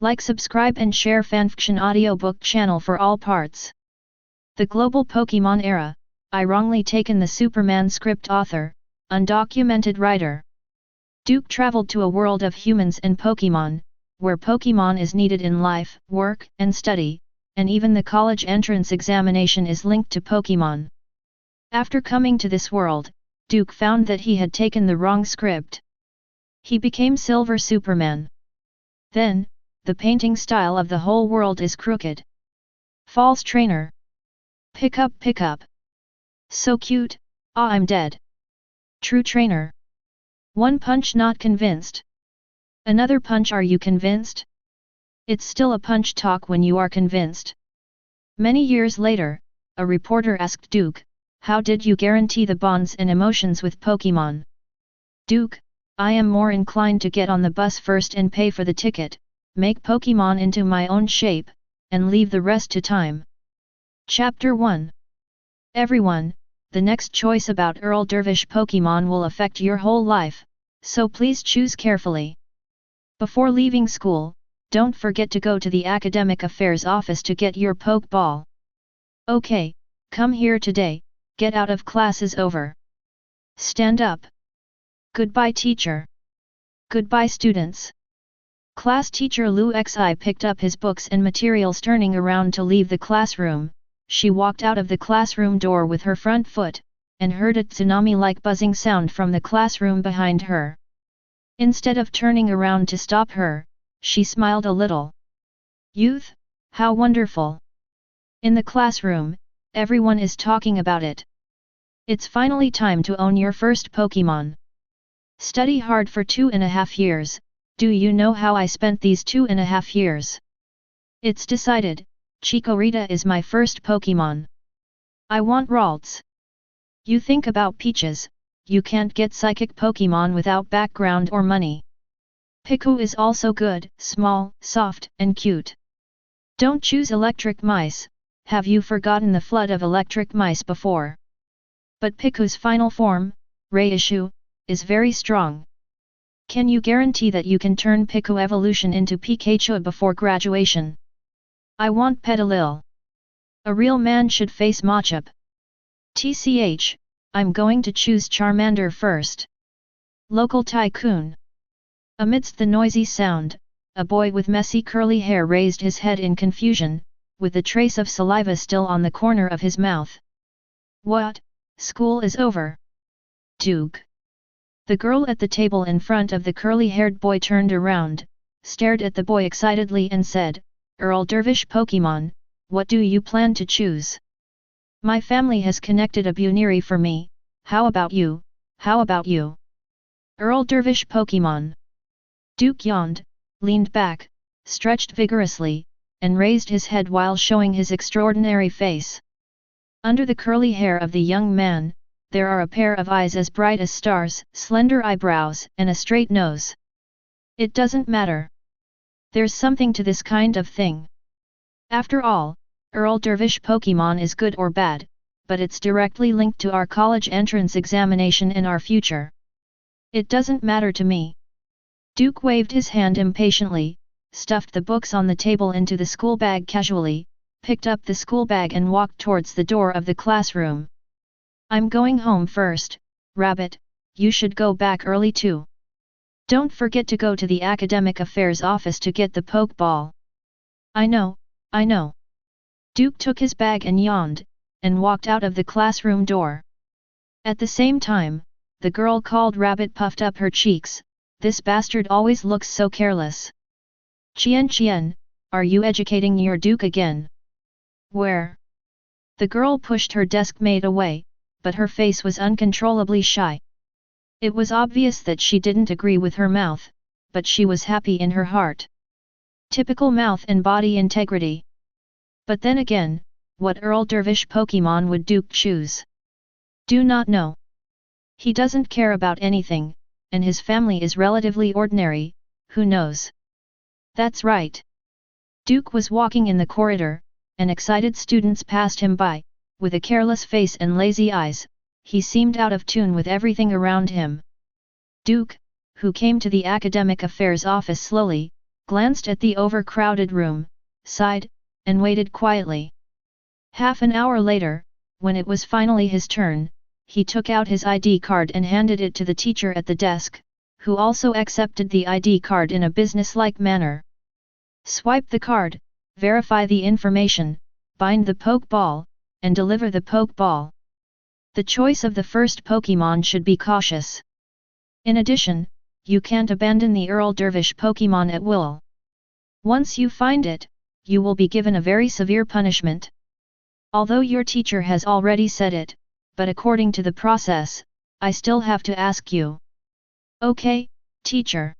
Like, subscribe and share fanfiction audiobook channel for all parts. The global Pokémon era, I wrongly taken the Superman script author, undocumented writer. Duke traveled to a world of humans and Pokémon, where Pokémon is needed in life, work, and study, and even the college entrance examination is linked to Pokémon. After coming to this world, Duke found that he had taken the wrong script. He became Silver Superman. Then, the painting style of the whole world is crooked. False trainer. Pick up. So cute, ah, I'm dead. True trainer. One punch, not convinced. Another punch, are you convinced? It's still a punch talk when you are convinced. Many years later, a reporter asked Duke, how did you guarantee the bonds and emotions with Pokémon? Duke, I am more inclined to get on the bus first and pay for the ticket, make Pokémon into my own shape, and leave the rest to time. Chapter 1. Everyone, the next choice about Earl Dervish Pokémon will affect your whole life, so please choose carefully. Before leaving school, don't forget to go to the Academic Affairs office to get your Pokeball. Okay, come here today, get out of class is over. Stand up. Goodbye teacher. Goodbye students. Class teacher Lu Xi picked up his books and materials. Turning around to leave the classroom, she walked out of the classroom door with her front foot, and heard a tsunami-like buzzing sound from the classroom behind her. Instead of turning around to stop her, she smiled a little. Youth, how wonderful! In the classroom, everyone is talking about it. It's finally time to own your first Pokémon. Study hard for 2.5 years. Do you know how I spent these 2.5 years? It's decided, Chikorita is my first Pokémon. I want Ralts. You think about Peaches, you can't get psychic Pokémon without background or money. Piku is also good, small, soft, and cute. Don't choose electric mice, have you forgotten the flood of electric mice before? But Piku's final form, Reishu, is very strong. Can you guarantee that you can turn Piku evolution into Pikachu before graduation? I want Petalil. A real man should face Machop. TCH, I'm going to choose Charmander first. Local tycoon. Amidst the noisy sound, a boy with messy curly hair raised his head in confusion, with a trace of saliva still on the corner of his mouth. What? School is over. Duke. The girl at the table in front of the curly-haired boy turned around, stared at the boy excitedly and said, Earl Dervish Pokémon, what do you plan to choose? My family has connected a Buniri for me, how about you, how about you? Earl Dervish Pokémon. Duke yawned, leaned back, stretched vigorously, and raised his head while showing his extraordinary face. Under the curly hair of the young man, there are a pair of eyes as bright as stars, slender eyebrows, and a straight nose. It doesn't matter. There's something to this kind of thing. After all, Earl Dervish Pokémon is good or bad, but it's directly linked to our college entrance examination and our future. It doesn't matter to me. Duke waved his hand impatiently, stuffed the books on the table into the school bag casually, picked up the school bag and walked towards the door of the classroom. I'm going home first, Rabbit, you should go back early too. Don't forget to go to the Academic Affairs office to get the Pokeball. I know. Duke took his bag and yawned, and walked out of the classroom door. At the same time, the girl called Rabbit puffed up her cheeks, this bastard always looks so careless. Qian, are you educating your Duke again? Where? The girl pushed her desk mate away, but her face was uncontrollably shy. It was obvious that she didn't agree with her mouth, but she was happy in her heart. Typical mouth and body integrity. But then again, what Earl Dervish Pokémon would Duke choose? Do not know. He doesn't care about anything, and his family is relatively ordinary, who knows? That's right. Duke was walking in the corridor, and excited students passed him by, with a careless face and lazy eyes. He seemed out of tune with everything around him. Duke, who came to the Academic Affairs office slowly, glanced at the overcrowded room, sighed, and waited quietly. Half an hour later, when it was finally his turn, he took out his ID card and handed it to the teacher at the desk, who also accepted the ID card in a businesslike manner. Swipe the card, verify the information, bind the Pokeball, and deliver the Pokeball. The choice of the first Pokémon should be cautious. In addition, you can't abandon the Earl Dervish Pokémon at will. Once you find it, you will be given a very severe punishment. Although your teacher has already said it, but according to the process, I still have to ask you. Okay, teacher.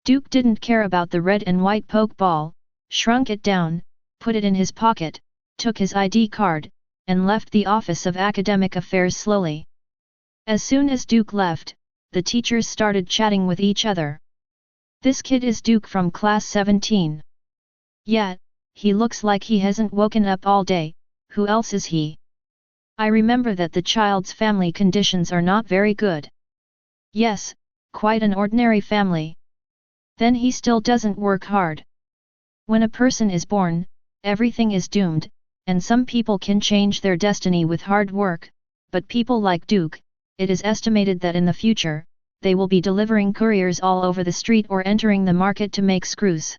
Duke didn't care about the red and white Pokeball, shrunk it down, put it in his pocket, took his ID card, and left the Office of Academic Affairs slowly. As soon as Duke left, the teachers started chatting with each other. This kid is Duke from class 17. Yeah, he looks like he hasn't woken up all day, who else is he? I remember that the child's family conditions are not very good. Yes, quite an ordinary family. Then he still doesn't work hard. When a person is born, everything is doomed, and some people can change their destiny with hard work, but people like Duke, it is estimated that in the future, they will be delivering couriers all over the street or entering the market to make screws.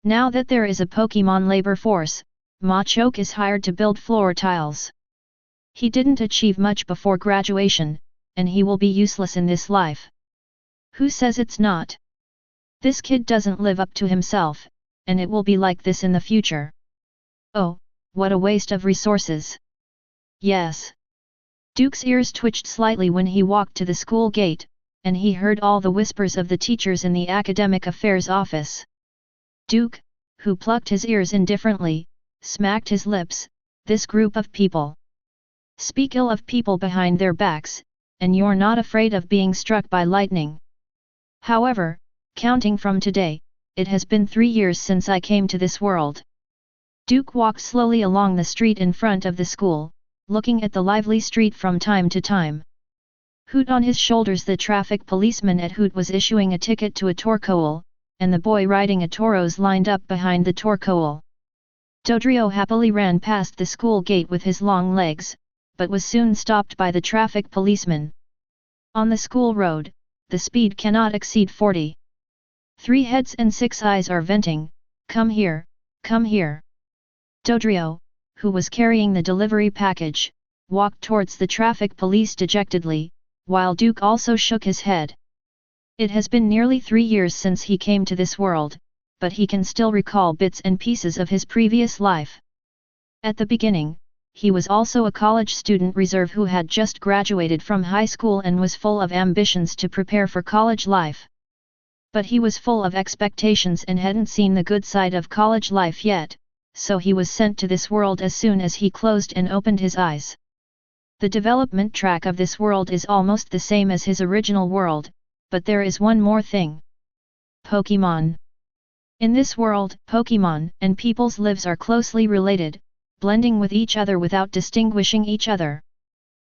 Now that there is a Pokémon labor force, Machoke is hired to build floor tiles. He didn't achieve much before graduation, and he will be useless in this life. Who says it's not? This kid doesn't live up to himself, and it will be like this in the future. Oh, what a waste of resources. Yes. Duke's ears twitched slightly when he walked to the school gate, and he heard all the whispers of the teachers in the academic affairs office. Duke, who plucked his ears indifferently, smacked his lips. This group of people speak ill of people behind their backs, and you're not afraid of being struck by lightning. However, counting from today, it has been 3 years since I came to this world. Duke walked slowly along the street in front of the school, looking at the lively street from time to time. Hoot on his shoulders, the traffic policeman at Hoot was issuing a ticket to a Torkoal, and the boy riding a Tauros lined up behind the Torkoal. Dodrio happily ran past the school gate with his long legs, but was soon stopped by the traffic policeman. On the school road, the speed cannot exceed 40. 3 heads and 6 eyes are venting. Come here, come here. Dodrio, who was carrying the delivery package, walked towards the traffic police dejectedly, while Duke also shook his head. It has been nearly 3 years since he came to this world, but he can still recall bits and pieces of his previous life. At the beginning, he was also a college student reserve who had just graduated from high school and was full of ambitions to prepare for college life. But he was full of expectations and hadn't seen the good side of college life yet, so he was sent to this world as soon as he closed and opened his eyes. The development track of this world is almost the same as his original world, but there is one more thing. Pokémon. In this world, Pokémon and people's lives are closely related, blending with each other without distinguishing each other.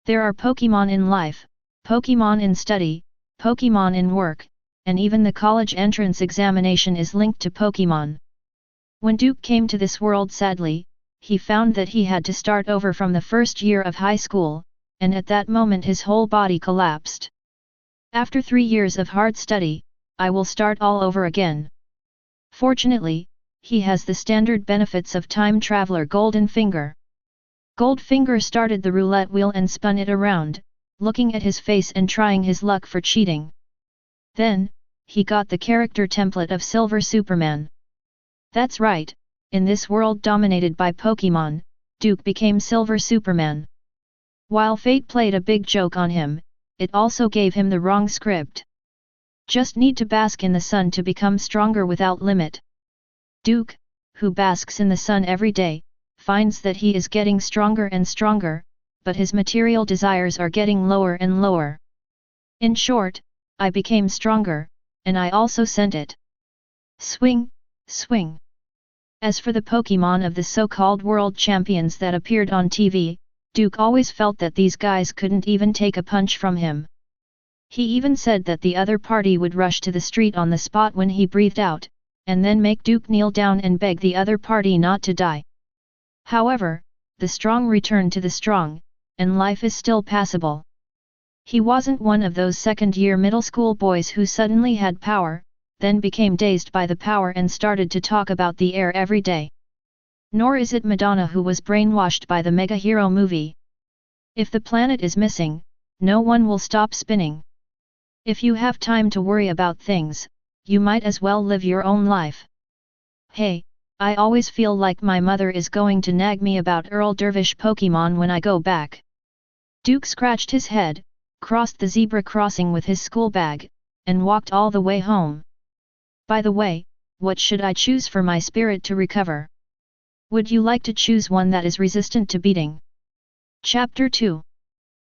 There are Pokémon in life, Pokémon in study, Pokémon in work, and even the college entrance examination is linked to Pokémon. When Duke came to this world, sadly, he found that he had to start over from the first year of high school, and at that moment his whole body collapsed. After 3 years of hard study, I will start all over again. Fortunately, he has the standard benefits of time traveler Golden Finger. Goldfinger started the roulette wheel and spun it around, looking at his face and trying his luck for cheating. Then, he got the character template of Silver Superman. That's right, in this world dominated by Pokémon, Duke became Silver Superman. While fate played a big joke on him, it also gave him the wrong script. Just need to bask in the sun to become stronger without limit. Duke, who basks in the sun every day, finds that he is getting stronger and stronger, but his material desires are getting lower and lower. In short, I became stronger, and I also sent it. Swing, swing. As for the Pokémon of the so-called world champions that appeared on TV, Duke always felt that these guys couldn't even take a punch from him. He even said that the other party would rush to the street on the spot when he breathed out, and then make Duke kneel down and beg the other party not to die. However, the strong return to the strong, and life is still passable. He wasn't one of those second-year middle school boys who suddenly had power, then became dazed by the power and started to talk about the air every day. Nor is it Madonna who was brainwashed by the mega hero movie. If the planet is missing, no one will stop spinning. If you have time to worry about things, you might as well live your own life. Hey, I always feel like my mother is going to nag me about Earl Dervish Pokémon when I go back. Duke scratched his head, crossed the zebra crossing with his school bag, and walked all the way home. By the way, what should I choose for my spirit to recover? Would you like to choose one that is resistant to beating? Chapter 2.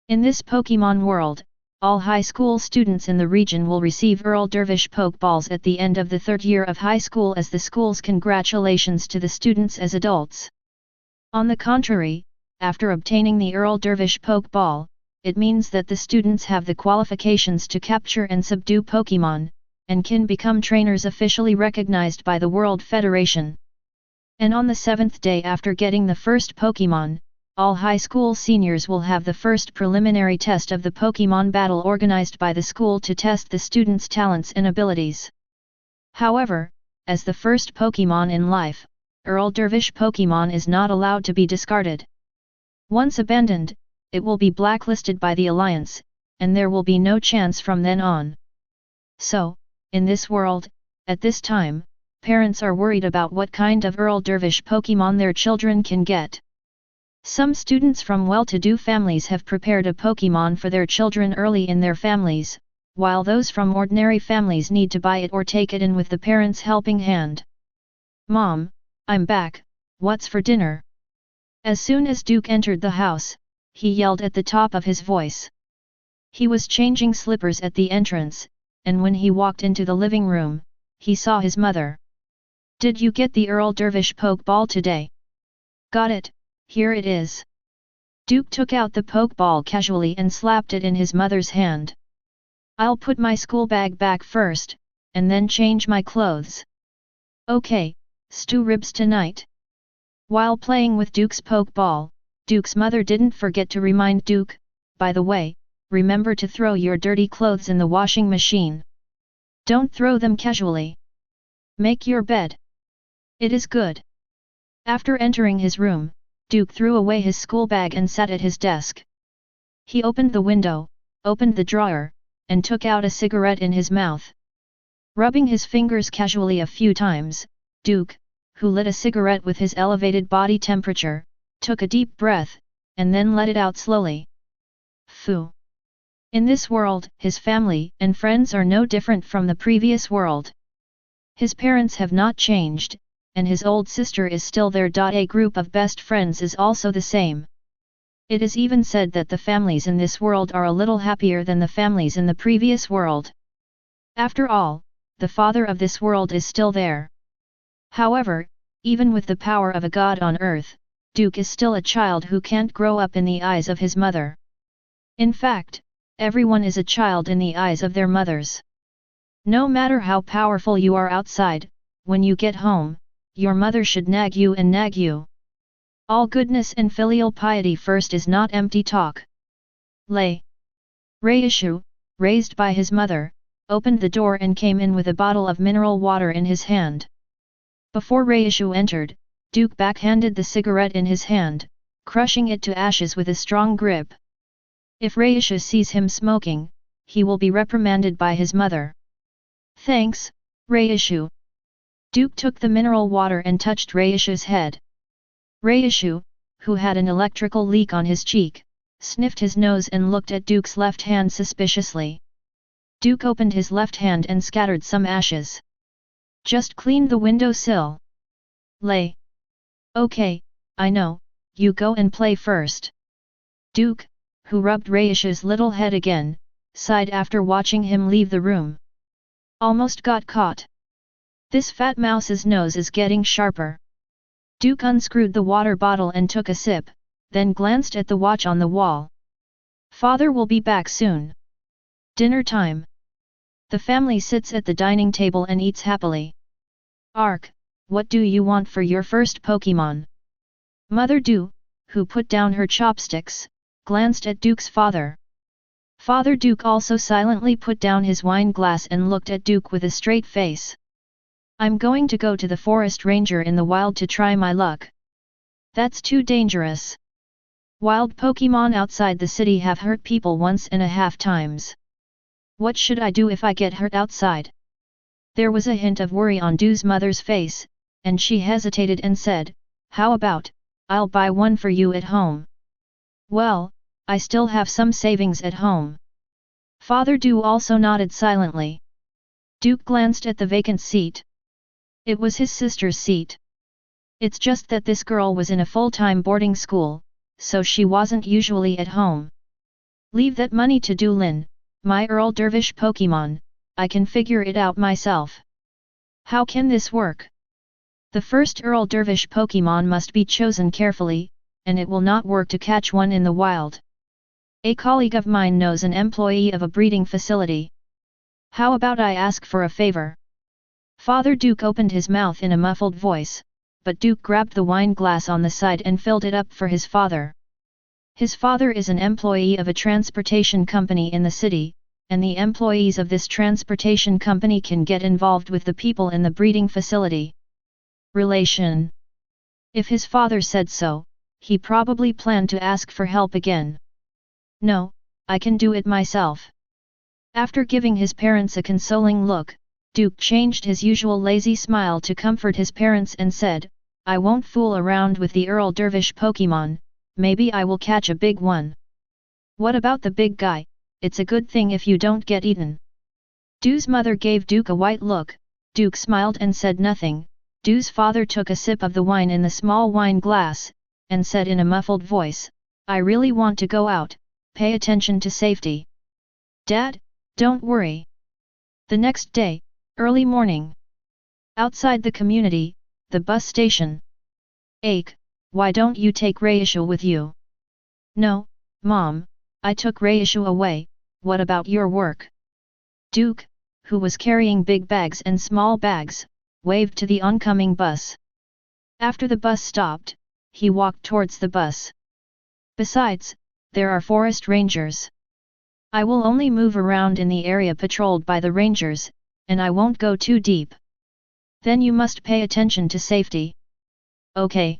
In this Pokémon world, all high school students in the region will receive Earl Dervish Pokeballs at the end of the third year of high school as the school's congratulations to the students as adults. On the contrary, after obtaining the Earl Dervish Pokeball, it means that the students have the qualifications to capture and subdue Pokémon, and can become trainers officially recognized by the World Federation. And on the 7th day after getting the first Pokémon, all high school seniors will have the first preliminary test of the Pokémon battle organized by the school to test the students' talents and abilities. However, as the first Pokémon in life, Earl Dervish Pokémon is not allowed to be discarded. Once abandoned, it will be blacklisted by the Alliance, and there will be no chance from then on. So, in this world, at this time, parents are worried about what kind of Earl Dervish Pokémon their children can get. Some students from well-to-do families have prepared a Pokémon for their children early in their families, while those from ordinary families need to buy it or take it in with the parents' helping hand. Mom, I'm back, what's for dinner? As soon as Duke entered the house, he yelled at the top of his voice. He was changing slippers at the entrance, and when he walked into the living room, he saw his mother. Did you get the Earl Dervish Pokeball today? Got it. Here it is. Duke took out the Pokeball casually and slapped it in his mother's hand. I'll put my school bag back first, and then change my clothes. Okay, stew ribs tonight. While playing with Duke's Pokeball, Duke's mother didn't forget to remind Duke, by the way, remember to throw your dirty clothes in the washing machine. Don't throw them casually. Make your bed. It is good. After entering his room, Duke threw away his school bag and sat at his desk. He opened the window, opened the drawer, and took out a cigarette in his mouth. Rubbing his fingers casually a few times, Duke, who lit a cigarette with his elevated body temperature, took a deep breath, and then let it out slowly. Phew! In this world, his family and friends are no different from the previous world. His parents have not changed, and his old sister is still there. A group of best friends is also the same. It is even said that the families in this world are a little happier than the families in the previous world. After all, the father of this world is still there. However, even with the power of a god on earth, Duke is still a child who can't grow up in the eyes of his mother. In fact, everyone is a child in the eyes of their mothers. No matter how powerful you are outside, when you get home, your mother should nag you and nag you. All goodness and filial piety first is not empty talk. Reishu, raised by his mother, opened the door and came in with a bottle of mineral water in his hand. Before Reishu entered, Duke backhanded the cigarette in his hand, crushing it to ashes with a strong grip. If Reishu sees him smoking, he will be reprimanded by his mother. Thanks, Reishu. Duke took the mineral water and touched Reishu's head. Reishu, who had an electrical leak on his cheek, sniffed his nose and looked at Duke's left hand suspiciously. Duke opened his left hand and scattered some ashes. Just cleaned the windowsill. Okay, I know, you go and play first. Duke, who rubbed Reishu's little head again, sighed after watching him leave the room. Almost got caught. This fat mouse's nose is getting sharper. Duke unscrewed the water bottle and took a sip, then glanced at the watch on the wall. Father will be back soon. Dinner time. The family sits at the dining table and eats happily. Ark, what do you want for your first Pokémon? Mother Du, who put down her chopsticks, glanced at Duke's father. Father Duke also silently put down his wine glass and looked at Duke with a straight face. I'm going to go to the forest ranger in the wild to try my luck. That's too dangerous. Wild Pokémon outside the city have hurt people 1.5 times. What should I do if I get hurt outside? There was a hint of worry on Du's mother's face, and she hesitated and said, how about, I'll buy one for you at home. Well, I still have some savings at home. Father Du also nodded silently. Duke glanced at the vacant seat. It was his sister's seat. It's just that this girl was in a full-time boarding school, so she wasn't usually at home. Leave that money to Dulin, my Earl Dervish Pokémon, I can figure it out myself. How can this work? The first Earl Dervish Pokémon must be chosen carefully, and it will not work to catch one in the wild. A colleague of mine knows an employee of a breeding facility. How about I ask for a favor? Father Duke opened his mouth in a muffled voice, but Duke grabbed the wine glass on the side and filled it up for his father. His father is an employee of a transportation company in the city, and the employees of this transportation company can get involved with the people in the breeding facility. Relation. If his father said so, he probably planned to ask for help again. No, I can do it myself. After giving his parents a consoling look, Duke changed his usual lazy smile to comfort his parents and said, I won't fool around with the Earl Dervish Pokémon, maybe I will catch a big one. What about the big guy? It's a good thing if you don't get eaten. Du's mother gave Duke a white look. Duke smiled and said nothing. Du's father took a sip of the wine in the small wine glass, and said in a muffled voice, I really want to go out, pay attention to safety. Dad, don't worry. The next day, early morning. Outside the community, the bus station. Ake, why don't you take Reishu with you? No, Mom, I took Reishu away, what about your work? Duke, who was carrying big bags and small bags, waved to the oncoming bus. After the bus stopped, he walked towards the bus. Besides, there are forest rangers. I will only move around in the area patrolled by the rangers, and I won't go too deep. Then you must pay attention to safety. Okay.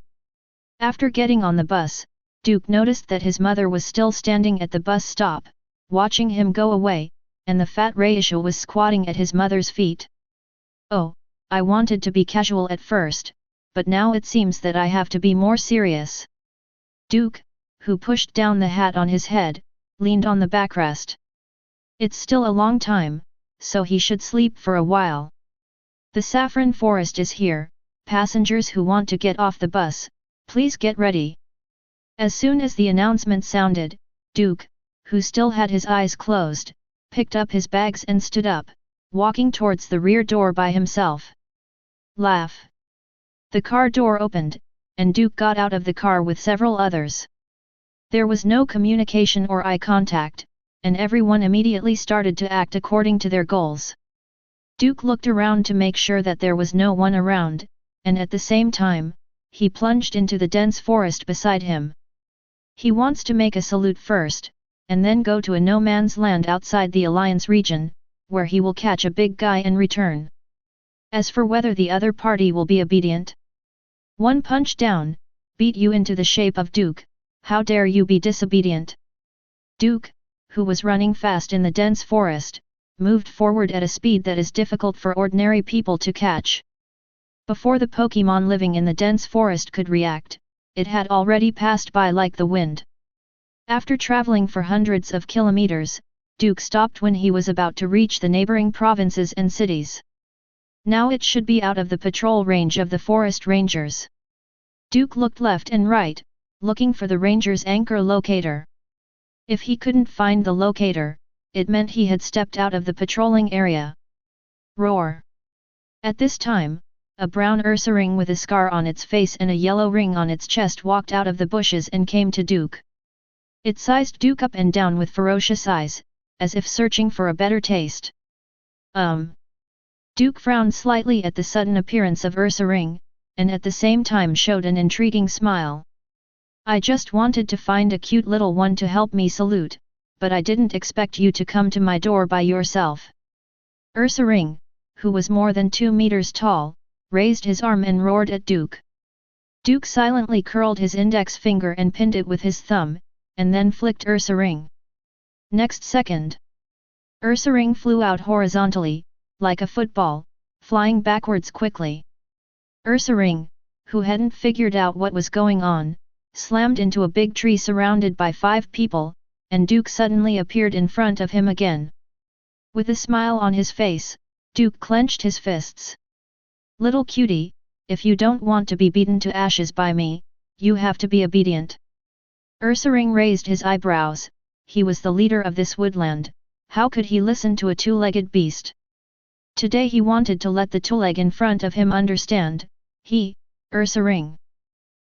After getting on the bus, Duke noticed that his mother was still standing at the bus stop, watching him go away, and the fat Reishu was squatting at his mother's feet. Oh, I wanted to be casual at first, but now it seems that I have to be more serious. Duke, who pushed down the hat on his head, leaned on the backrest. It's still a long time, so he should sleep for a while. The saffron forest is here, passengers who want to get off the bus, please get ready. As soon as the announcement sounded, Duke, who still had his eyes closed, picked up his bags and stood up, walking towards the rear door by himself. Laugh. The car door opened, and Duke got out of the car with several others. There was no communication or eye contact, and everyone immediately started to act according to their goals. Duke looked around to make sure that there was no one around, and at the same time, he plunged into the dense forest beside him. He wants to make a salute first, and then go to a no-man's land outside the Alliance region, where he will catch a big guy and return. As for whether the other party will be obedient, one punch down, beat you into the shape of Duke, how dare you be disobedient? Duke, who was running fast in the dense forest, moved forward at a speed that is difficult for ordinary people to catch. Before the Pokémon living in the dense forest could react, it had already passed by like the wind. After traveling for hundreds of kilometers, Duke stopped when he was about to reach the neighboring provinces and cities. Now it should be out of the patrol range of the forest rangers. Duke looked left and right, looking for the ranger's anchor locator. If he couldn't find the locator, it meant he had stepped out of the patrolling area. Roar! At this time, a brown Ursaring with a scar on its face and a yellow ring on its chest walked out of the bushes and came to Duke. It sized Duke up and down with ferocious eyes, as if searching for a better taste. Duke frowned slightly at the sudden appearance of Ursaring, and at the same time showed an intriguing smile. I just wanted to find a cute little one to help me salute, but I didn't expect you to come to my door by yourself. Ursaring, who was more than 2 meters tall, raised his arm and roared at Duke. Duke silently curled his index finger and pinned it with his thumb, and then flicked Ursaring. Next second, Ursaring flew out horizontally, like a football, flying backwards quickly. Ursaring, who hadn't figured out what was going on, slammed into a big tree surrounded by 5 people, and Duke suddenly appeared in front of him again. With a smile on his face, Duke clenched his fists. Little cutie, if you don't want to be beaten to ashes by me, you have to be obedient. Ursaring raised his eyebrows. He was the leader of this woodland, how could he listen to a two-legged beast? Today he wanted to let the two-leg in front of him understand, Ursaring.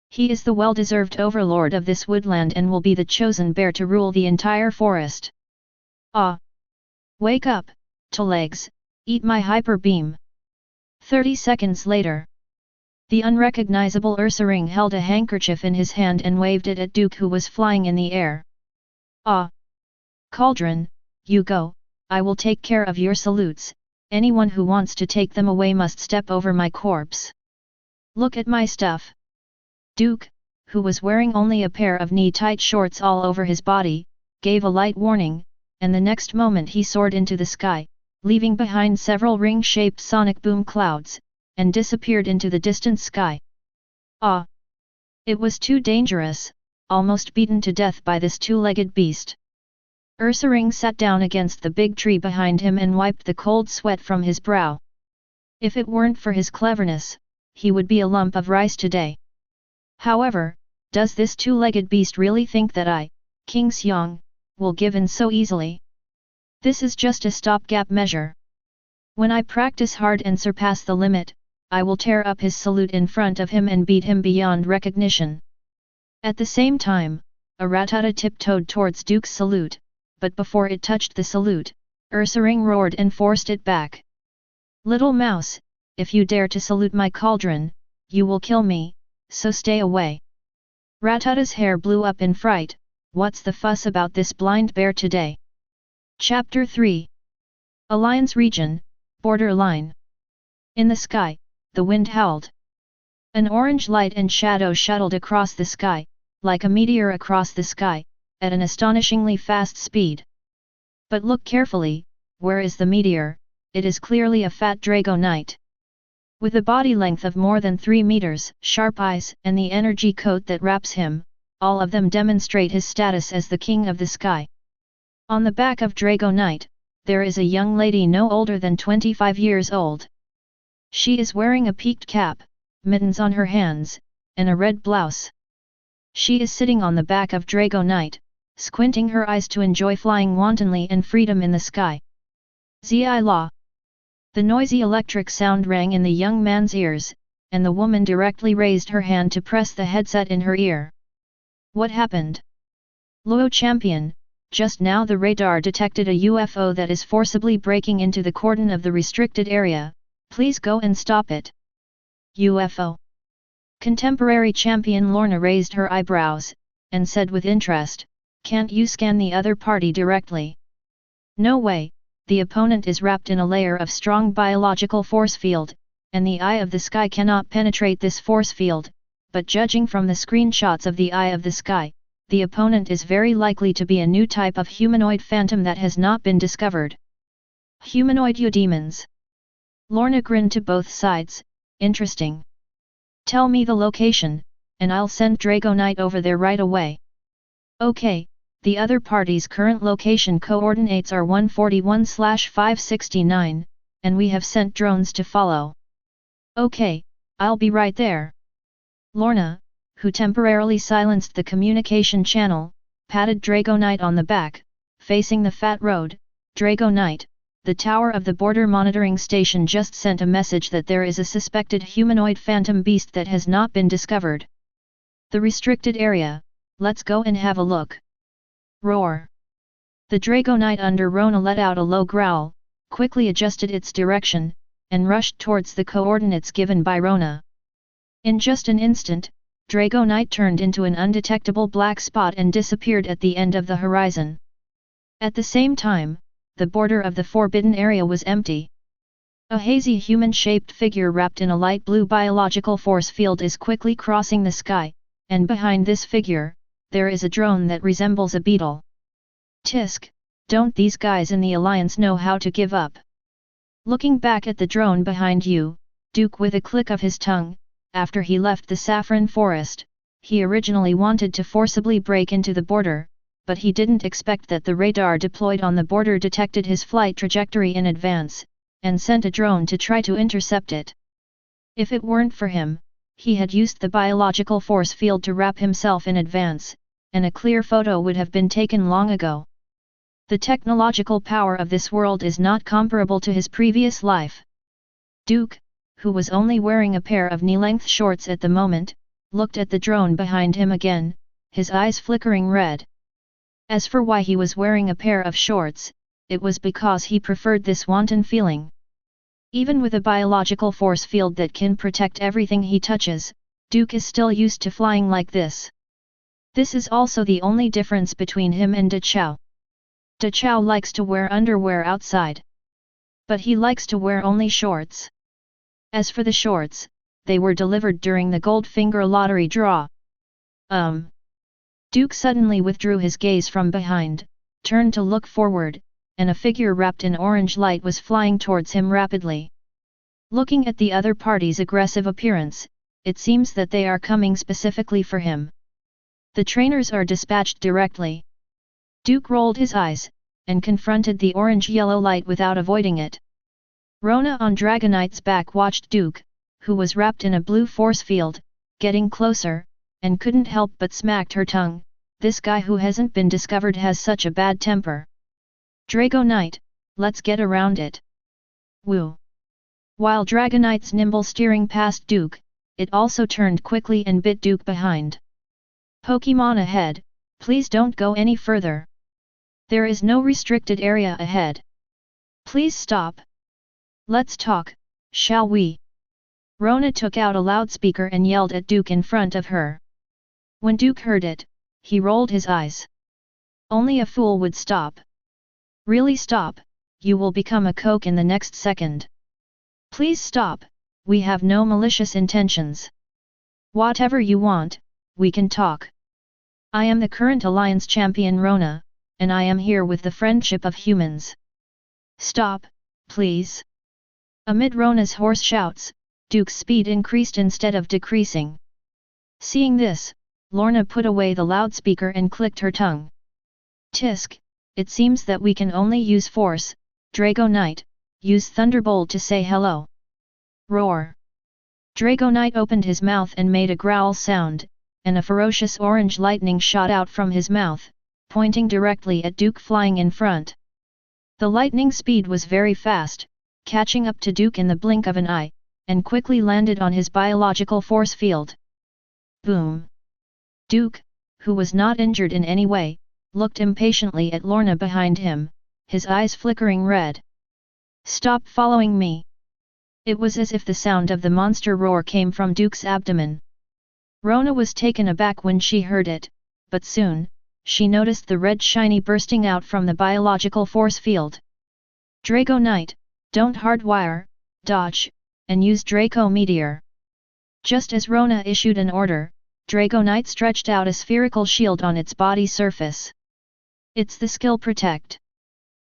He is the well-deserved overlord of this woodland and will be the chosen bear to rule the entire forest. Ah! Wake up, two-legs, eat my hyper beam. 30 seconds later, the unrecognizable Ursaring held a handkerchief in his hand and waved it at Duke, who was flying in the air. Ah! Cauldron, you go, I will take care of your salutes, anyone who wants to take them away must step over my corpse. Look at my stuff. Duke, who was wearing only a pair of knee-tight shorts all over his body, gave a light warning, and the next moment he soared into the sky, leaving behind several ring-shaped sonic boom clouds, and disappeared into the distant sky. Ah! It was too dangerous, almost beaten to death by this two-legged beast. Ursaring sat down against the big tree behind him and wiped the cold sweat from his brow. If it weren't for his cleverness, he would be a lump of rice today. However, does this two-legged beast really think that I, King Xiang, will give in so easily? This is just a stopgap measure. When I practice hard and surpass the limit, I will tear up his salute in front of him and beat him beyond recognition. At the same time, a Rattata tiptoed towards Duke's salute, but before it touched the salute, Ursaring roared and forced it back. Little mouse, if you dare to salute my cauldron, you will kill me, so stay away. Rattata's hair blew up in fright. What's the fuss about this blind bear today? Chapter 3 Alliance Region, Borderline. In the sky, the wind howled. An orange light and shadow shuttled across the sky, like a meteor across the sky, at an astonishingly fast speed. But look carefully, where is the meteor? It is clearly a fat dragonite. With a body length of more than 3 meters, sharp eyes, and the energy coat that wraps him, all of them demonstrate his status as the king of the sky. On the back of Dragonite, there is a young lady no older than 25 years old. She is wearing a peaked cap, mittens on her hands, and a red blouse. She is sitting on the back of Dragonite, squinting her eyes to enjoy flying wantonly and freedom in the sky. Zi La. The noisy electric sound rang in the young man's ears, and the woman directly raised her hand to press the headset in her ear. What happened? Luo Champion, just now the radar detected a UFO that is forcibly breaking into the cordon of the restricted area, please go and stop it. UFO? Contemporary champion Lorna raised her eyebrows, and said with interest, can't you scan the other party directly? No way, the opponent is wrapped in a layer of strong biological force field, and the eye of the sky cannot penetrate this force field, but judging from the screenshots of the eye of the sky, the opponent is very likely to be a new type of humanoid phantom that has not been discovered. Humanoid eudemons. Lorna grinned to both sides, interesting. Tell me the location, and I'll send Dragonite over there right away. Okay, the other party's current location coordinates are 141/569, and we have sent drones to follow. Okay, I'll be right there. Lorna, who temporarily silenced the communication channel, patted Dragonite on the back, facing the fat road. Dragonite, the tower of the border monitoring station just sent a message that there is a suspected humanoid phantom beast that has not been discovered. The restricted area, let's go and have a look. Roar. The Dragonite under Rona let out a low growl, quickly adjusted its direction, and rushed towards the coordinates given by Rona. In just an instant, Dragonite turned into an undetectable black spot and disappeared at the end of the horizon. At the same time, the border of the forbidden area was empty. A hazy human-shaped figure wrapped in a light blue biological force field is quickly crossing the sky, and behind this figure, there is a drone that resembles a beetle. Tisk, don't these guys in the Alliance know how to give up? Looking back at the drone behind you, Duke with a click of his tongue, after he left the saffron forest, he originally wanted to forcibly break into the border, but he didn't expect that the radar deployed on the border detected his flight trajectory in advance, and sent a drone to try to intercept it. If it weren't for him, he had used the biological force field to wrap himself in advance, and a clear photo would have been taken long ago. The technological power of this world is not comparable to his previous life. Duke, who was only wearing a pair of knee-length shorts at the moment, looked at the drone behind him again, his eyes flickering red. As for why he was wearing a pair of shorts, it was because he preferred this wanton feeling. Even with a biological force field that can protect everything he touches, Duke is still used to flying like this. This is also the only difference between him and De Chao. De Chao likes to wear underwear outside. But he likes to wear only shorts. As for the shorts, they were delivered during the Goldfinger lottery draw. Duke suddenly withdrew his gaze from behind, turned to look forward, and a figure wrapped in orange light was flying towards him rapidly. Looking at the other party's aggressive appearance, it seems that they are coming specifically for him. The trainers are dispatched directly. Duke rolled his eyes, and confronted the orange-yellow light without avoiding it. Rona on Dragonite's back watched Duke, who was wrapped in a blue force field, getting closer, and couldn't help but smacked her tongue. This guy who hasn't been discovered has such a bad temper. Dragonite, let's get around it. Woo! While Dragonite's nimble steering past Duke, it also turned quickly and bit Duke behind. Pokémon ahead, please don't go any further. There is no restricted area ahead. Please stop. Let's talk, shall we? Rona took out a loudspeaker and yelled at Duke in front of her. When Duke heard it, he rolled his eyes. Only a fool would stop. Really stop, you will become a Coke in the next second. Please stop, we have no malicious intentions. Whatever you want, we can talk. I am the current Alliance champion Rona, and I am here with the friendship of humans. Stop, please. Amid Rona's hoarse shouts, Duke's speed increased instead of decreasing. Seeing this, Lorna put away the loudspeaker and clicked her tongue. Tisk, it seems that we can only use force. Dragonite, use Thunderbolt to say hello. Roar. Dragonite opened his mouth and made a growl sound, and a ferocious orange lightning shot out from his mouth, pointing directly at Duke flying in front. The lightning speed was very fast, catching up to Duke in the blink of an eye, and quickly landed on his biological force field. Boom! Duke, who was not injured in any way, looked impatiently at Lorna behind him, his eyes flickering red. Stop following me! It was as if the sound of the monster roar came from Duke's abdomen. Rona was taken aback when she heard it, but soon, she noticed the red shiny bursting out from the biological force field. Dragonite, don't hardwire, dodge, and use Draco Meteor. Just as Rona issued an order, Dragonite stretched out a spherical shield on its body surface. It's the skill Protect.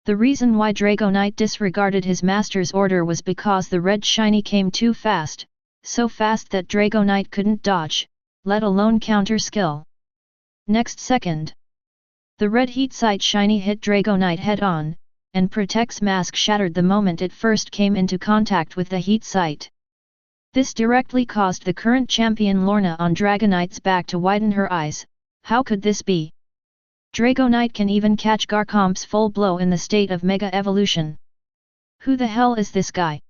The reason why Dragonite disregarded his master's order was because the red shiny came too fast, so fast that Dragonite couldn't dodge, let alone counter skill. Next second, the red heat sight shiny hit Dragonite head-on, and Protect's mask shattered the moment it first came into contact with the heat sight. This directly caused the current champion Lorna on Dragonite's back to widen her eyes. How could this be? Dragonite can even catch Garchomp's full blow in the state of Mega Evolution. Who the hell is this guy?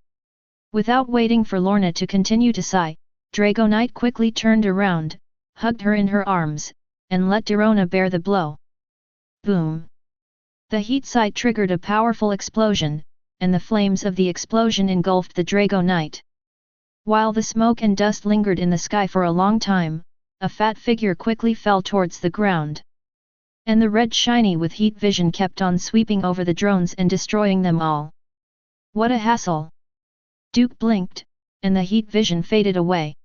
Without waiting for Lorna to continue to sigh, Dragonite quickly turned around, hugged her in her arms, and let Rona bear the blow. Boom! The heat sight triggered a powerful explosion, and the flames of the explosion engulfed the Drago Knight. While the smoke and dust lingered in the sky for a long time, a fat figure quickly fell towards the ground. And the red shiny with heat vision kept on sweeping over the drones and destroying them all. What a hassle! Duke blinked, and the heat vision faded away.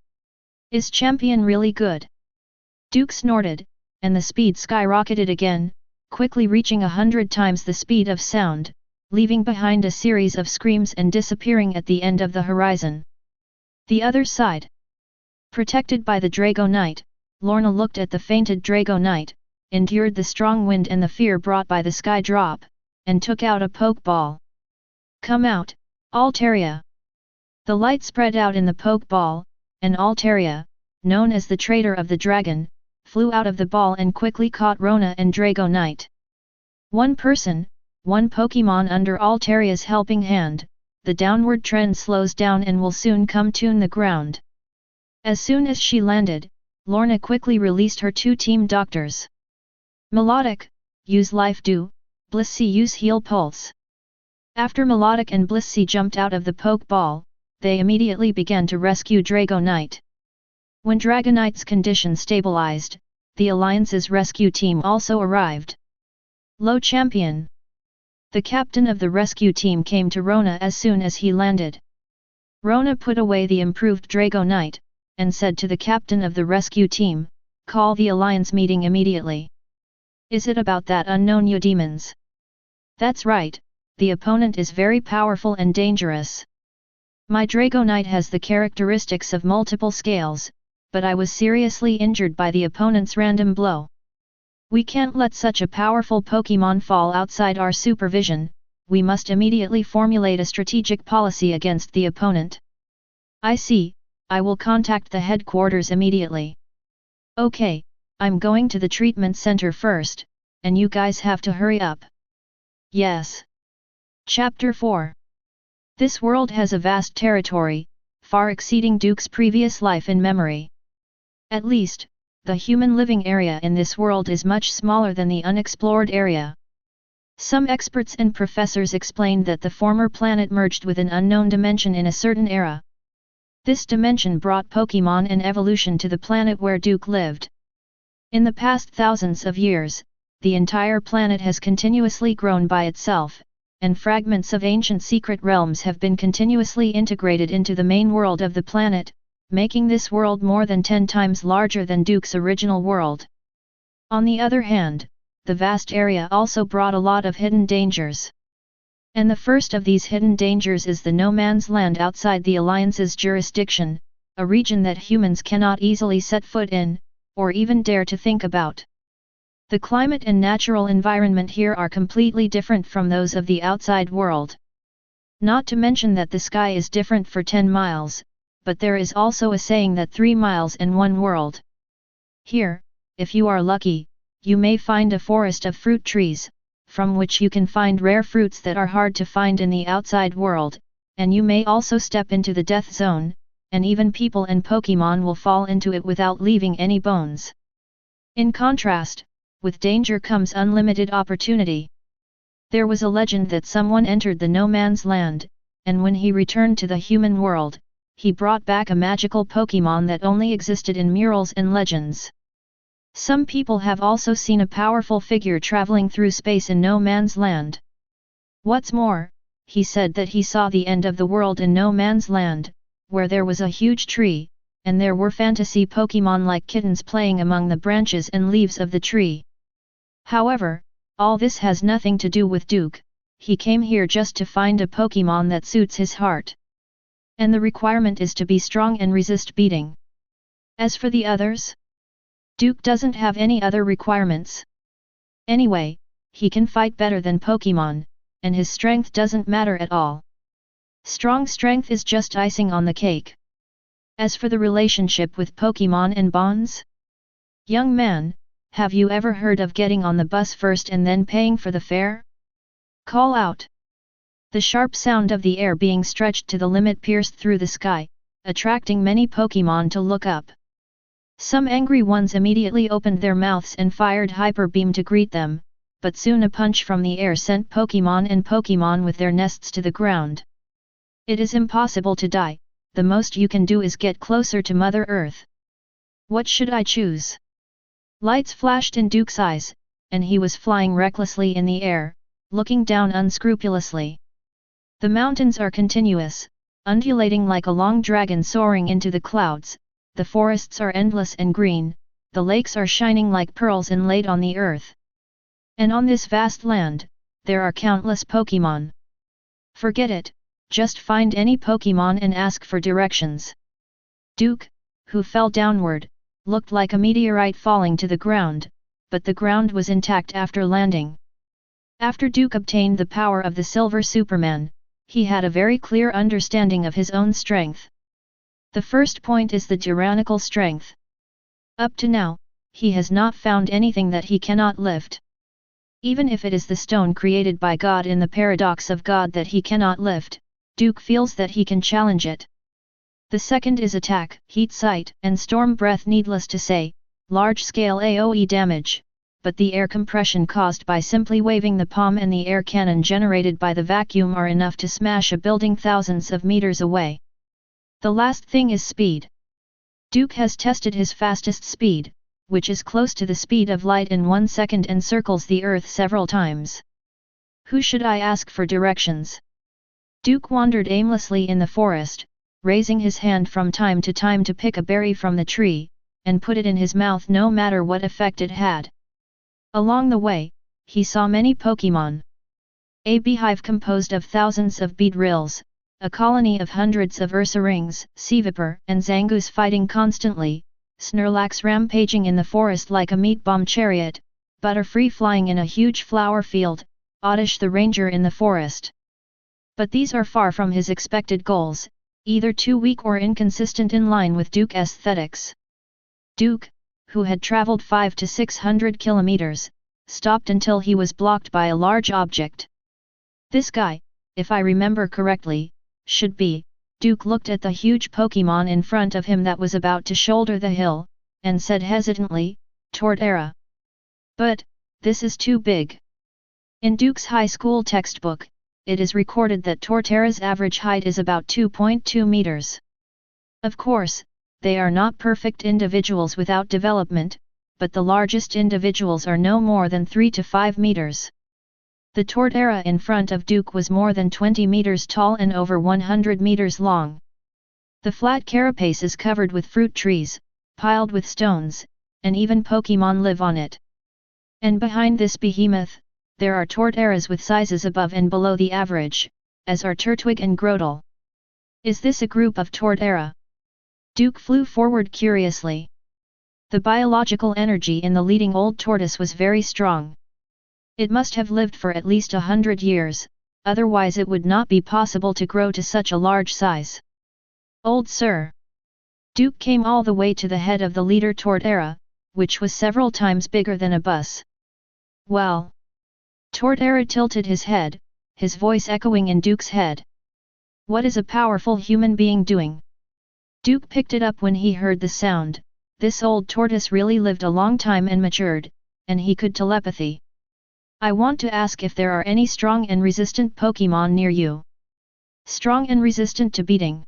Is champion really good? Duke snorted, and the speed skyrocketed again, quickly reaching 100 times the speed of sound, leaving behind a series of screams and disappearing at the end of the horizon. The other side. Protected by the Drago Knight, Lorna looked at the fainted Drago Knight, endured the strong wind and the fear brought by the sky drop, and took out a pokeball. Come out, Altaria! The light spread out in the pokeball, and Altaria, known as the traitor of the dragon, flew out of the ball and quickly caught Rona and Drago Knight. One person, one Pokémon under Altaria's helping hand, the downward trend slows down and will soon come to the ground. As soon as she landed, Lorna quickly released her two team doctors. Melodic, use Life Dew, Blissey use Heal Pulse. After Melodic and Blissey jumped out of the Pokeball, they immediately began to rescue Drago Knight. When Dragonite's condition stabilized, the Alliance's rescue team also arrived. Low champion. The captain of the rescue team came to Rona as soon as he landed. Rona put away the improved Drago Knight, and said to the captain of the rescue team, "Call the Alliance meeting immediately." Is it about that unknown Eudemons? That's right, the opponent is very powerful and dangerous. My Drago Knight has the characteristics of multiple scales, but I was seriously injured by the opponent's random blow. We can't let such a powerful Pokémon fall outside our supervision, we must immediately formulate a strategic policy against the opponent. I see, I will contact the headquarters immediately. Okay, I'm going to the treatment center first, and you guys have to hurry up. Yes. Chapter 4. This world has a vast territory, far exceeding Duke's previous life in memory. At least, the human living area in this world is much smaller than the unexplored area. Some experts and professors explained that the former planet merged with an unknown dimension in a certain era. This dimension brought Pokémon and evolution to the planet where Duke lived. In the past thousands of years, the entire planet has continuously grown by itself, and fragments of ancient secret realms have been continuously integrated into the main world of the planet, making this world more than 10 times larger than Duke's original world. On the other hand, the vast area also brought a lot of hidden dangers. And the first of these hidden dangers is the no man's land outside the Alliance's jurisdiction, a region that humans cannot easily set foot in, or even dare to think about. The climate and natural environment here are completely different from those of the outside world. Not to mention that the sky is different for 10 miles, but there is also a saying that 3 miles and 1 world. Here, if you are lucky, you may find a forest of fruit trees, from which you can find rare fruits that are hard to find in the outside world, and you may also step into the death zone, and even people and Pokémon will fall into it without leaving any bones. In contrast, with danger comes unlimited opportunity. There was a legend that someone entered the no man's land, and when he returned to the human world, he brought back a magical Pokémon that only existed in murals and legends. Some people have also seen a powerful figure traveling through space in no man's land. What's more, he said that he saw the end of the world in no man's land, where there was a huge tree, and there were fantasy Pokémon like kittens playing among the branches and leaves of the tree. However, all this has nothing to do with Duke, he came here just to find a Pokémon that suits his heart. And the requirement is to be strong and resist beating. As for the others, Duke doesn't have any other requirements. Anyway, he can fight better than Pokémon, and his strength doesn't matter at all. Strong strength is just icing on the cake. As for the relationship with Pokémon and bonds? Young man, have you ever heard of getting on the bus first and then paying for the fare? Call out. The sharp sound of the air being stretched to the limit pierced through the sky, attracting many Pokémon to look up. Some angry ones immediately opened their mouths and fired Hyper Beam to greet them, but soon a punch from the air sent Pokémon and Pokémon with their nests to the ground. It is impossible to die, the most you can do is get closer to Mother Earth. What should I choose? Lights flashed in Duke's eyes, and he was flying recklessly in the air, looking down unscrupulously. The mountains are continuous, undulating like a long dragon soaring into the clouds, the forests are endless and green, the lakes are shining like pearls inlaid on the earth. And on this vast land, there are countless Pokémon. Forget it, just find any Pokémon and ask for directions. Duke, who fell downward, looked like a meteorite falling to the ground, but the ground was intact after landing. After Duke obtained the power of the Silver Superman, he had a very clear understanding of his own strength. The first point is the tyrannical strength. Up to now, he has not found anything that he cannot lift. Even if it is the stone created by God in the paradox of God that he cannot lift, Duke feels that he can challenge it. The second is attack, heat sight, and storm breath. Needless to say, large-scale AoE damage, but the air compression caused by simply waving the palm and the air cannon generated by the vacuum are enough to smash a building thousands of meters away. The last thing is speed. Duke has tested his fastest speed, which is close to the speed of light in 1 second and circles the earth several times. Who should I ask for directions? Duke wandered aimlessly in the forest, raising his hand from time to time to pick a berry from the tree, and put it in his mouth no matter what effect it had. Along the way, he saw many Pokémon. A beehive composed of thousands of beedrills, a colony of hundreds of Ursa-rings, Seavipar and Zangoose fighting constantly, Snorlax rampaging in the forest like a meat bomb chariot, Butterfree flying in a huge flower field, Oddish the ranger in the forest. But these are far from his expected goals, either too weak or inconsistent in line with Duke's aesthetics. Duke, who had traveled 500 to 600 kilometers, stopped until he was blocked by a large object. This guy, if I remember correctly, should be. Duke looked at the huge Pokémon in front of him that was about to shoulder the hill, and said hesitantly, Torterra. But, this is too big. In Duke's high school textbook, it is recorded that Torterra's average height is about 2.2 meters. Of course, they are not perfect individuals without development, but the largest individuals are no more than 3 to 5 meters. The Torterra in front of Duke was more than 20 meters tall and over 100 meters long. The flat carapace is covered with fruit trees, piled with stones, and even Pokémon live on it. And behind this behemoth, there are Torterras with sizes above and below the average, as are Turtwig and Grotle. Is this a group of Torterra? Duke flew forward curiously. The biological energy in the leading old tortoise was very strong. It must have lived for at least 100 years, otherwise it would not be possible to grow to such a large size. Old sir! Duke came all the way to the head of the leader Torterra, which was several times bigger than a bus. Well! Torterra tilted his head, his voice echoing in Duke's head. What is a powerful human being doing? Duke picked it up when he heard the sound. This old tortoise really lived a long time and matured, and he could telepathy. I want to ask if there are any strong and resistant Pokémon near you. Strong and resistant to beating.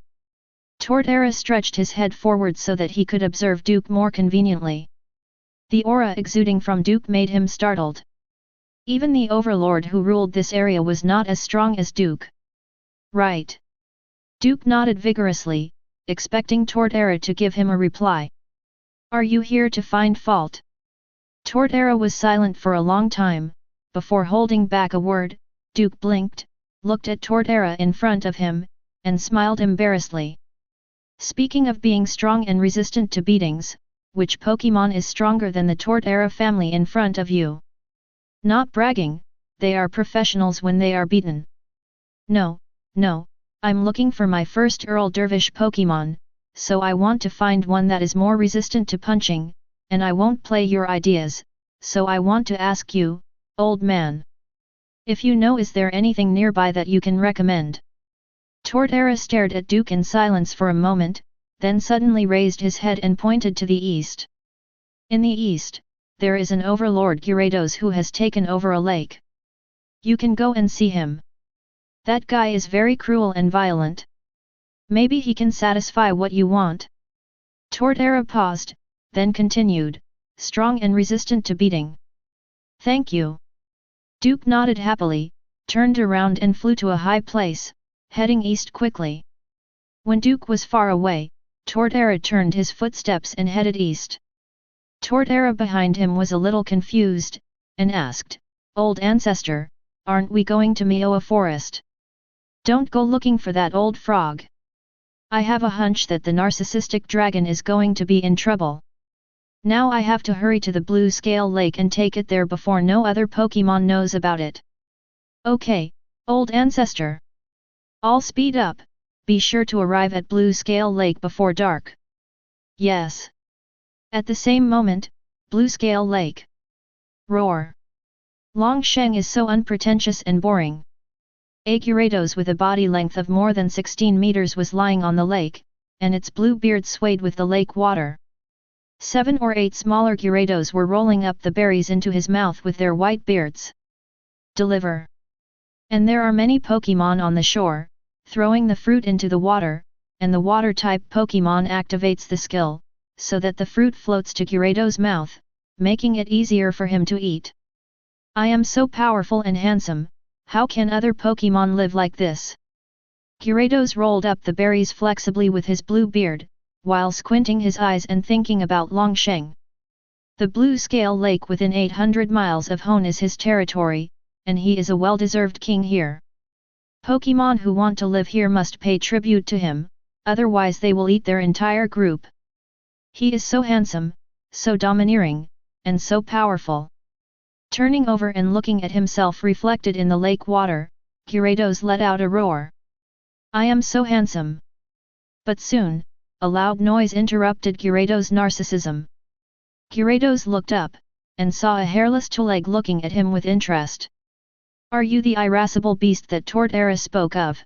Torterra stretched his head forward so that he could observe Duke more conveniently. The aura exuding from Duke made him startled. Even the overlord who ruled this area was not as strong as Duke. Right. Duke nodded vigorously, expecting Torterra to give him a reply. Are you here to find fault? Torterra was silent for a long time. Before holding back a word, Duke blinked, looked at Torterra in front of him, and smiled embarrassedly. Speaking of being strong and resistant to beatings, which Pokémon is stronger than the Torterra family in front of you? Not bragging, they are professionals when they are beaten. No, I'm looking for my first Earl Dervish Pokémon, so I want to find one that is more resistant to punching, and I won't play your ideas, so I want to ask you, old man. If you know, is there anything nearby that you can recommend? Torterra stared at Duke in silence for a moment, then suddenly raised his head and pointed to the east. In the east, there is an overlord Gyarados who has taken over a lake. You can go and see him. That guy is very cruel and violent. Maybe he can satisfy what you want." Torterra paused, then continued, "Strong and resistant to beating." "Thank you." Duke nodded happily, turned around and flew to a high place, heading east quickly. When Duke was far away, Torterra turned his footsteps and headed east. Torterra behind him was a little confused, and asked, "Old ancestor, aren't we going to Mioa Forest? Don't go looking for that old frog. I have a hunch that the narcissistic dragon is going to be in trouble. Now I have to hurry to the Blue Scale Lake and take it there before no other Pokémon knows about it." "Okay, old ancestor. I'll speed up, be sure to arrive at Blue Scale Lake before dark." "Yes." At the same moment, Blue Scale Lake. Roar. Long Sheng is so unpretentious and boring. A Gyarados with a body length of more than 16 meters was lying on the lake, and its blue beard swayed with the lake water. 7 or 8 smaller Gyarados were rolling up the berries into his mouth with their white beards. Deliver. And there are many Pokémon on the shore, throwing the fruit into the water, and the water-type Pokémon activates the skill, so that the fruit floats to Gyarados' mouth, making it easier for him to eat. "I am so powerful and handsome, how can other Pokémon live like this?" Gyarados rolled up the berries flexibly with his blue beard, while squinting his eyes and thinking about Long Sheng. The Blue Scale Lake within 800 miles of Hone is his territory, and he is a well-deserved king here. Pokémon who want to live here must pay tribute to him, otherwise they will eat their entire group. He is so handsome, so domineering, and so powerful. Turning over and looking at himself reflected in the lake water, Gyarados let out a roar. "I am so handsome." But soon, a loud noise interrupted Gyarados' narcissism. Gyarados looked up, and saw a hairless Tuleg looking at him with interest. "Are you the irascible beast that Torterra spoke of?"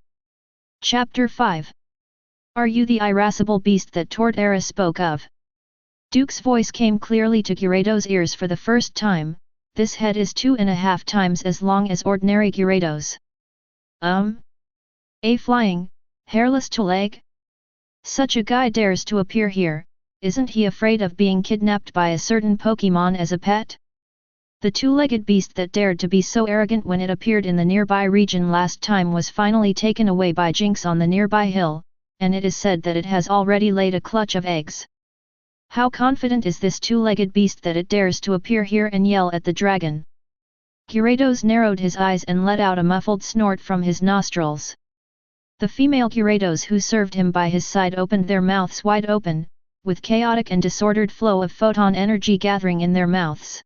Chapter 5. Are you the irascible beast that Torterra spoke of? Duke's voice came clearly to Gyarados' ears for the first time. This head is 2.5 times as long as ordinary Gyarados. A flying, hairless Tuleg? Such a guy dares to appear here, isn't he afraid of being kidnapped by a certain Pokémon as a pet? The two-legged beast that dared to be so arrogant when it appeared in the nearby region last time was finally taken away by Jinx on the nearby hill, and it is said that it has already laid a clutch of eggs. How confident is this two-legged beast that it dares to appear here and yell at the dragon? Gyarados narrowed his eyes and let out a muffled snort from his nostrils. The female Gyarados who served him by his side opened their mouths wide open, with chaotic and disordered flow of photon energy gathering in their mouths.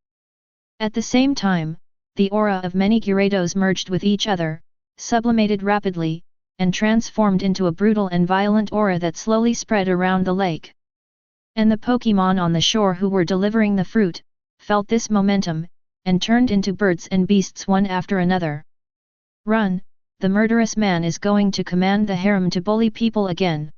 At the same time, the aura of many Gyarados merged with each other, sublimated rapidly, and transformed into a brutal and violent aura that slowly spread around the lake. And the Pokémon on the shore who were delivering the fruit, felt this momentum, and turned into birds and beasts one after another. Run, the murderous man is going to command the harem to bully people again.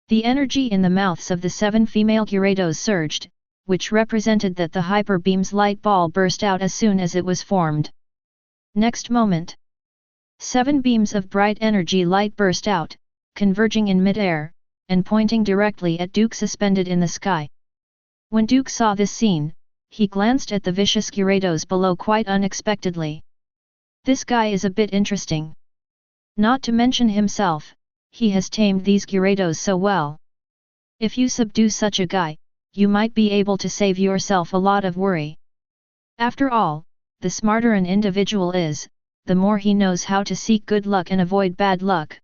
The energy in the mouths of the 7 female Gyarados surged, which represented that the Hyper Beam's light ball burst out as soon as it was formed. Next moment, 7 beams of bright energy light burst out, converging in mid-air, and pointing directly at Duke suspended in the sky. When Duke saw this scene, he glanced at the vicious Gyarados below quite unexpectedly. This guy is a bit interesting. Not to mention himself, he has tamed these Gyarados so well. If you subdue such a guy, you might be able to save yourself a lot of worry. After all, the smarter an individual is, the more he knows how to seek good luck and avoid bad luck.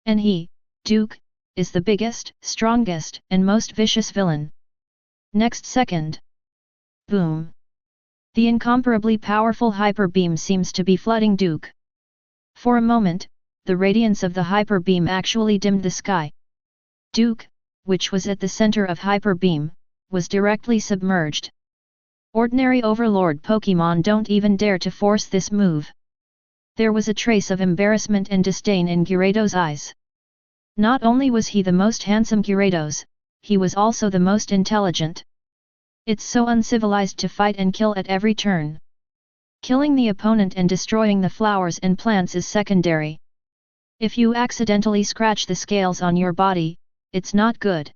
And he, Duke, is the biggest, strongest, and most vicious villain. Next second. Boom! The incomparably powerful Hyper Beam seems to be flooding Duke. For a moment, the radiance of the Hyper Beam actually dimmed the sky. Duke, which was at the center of Hyper Beam, was directly submerged. Ordinary Overlord Pokémon don't even dare to force this move. There was a trace of embarrassment and disdain in Gyarados' eyes. Not only was he the most handsome Gyarados, he was also the most intelligent. It's so uncivilized to fight and kill at every turn. Killing the opponent and destroying the flowers and plants is secondary. If you accidentally scratch the scales on your body, it's not good.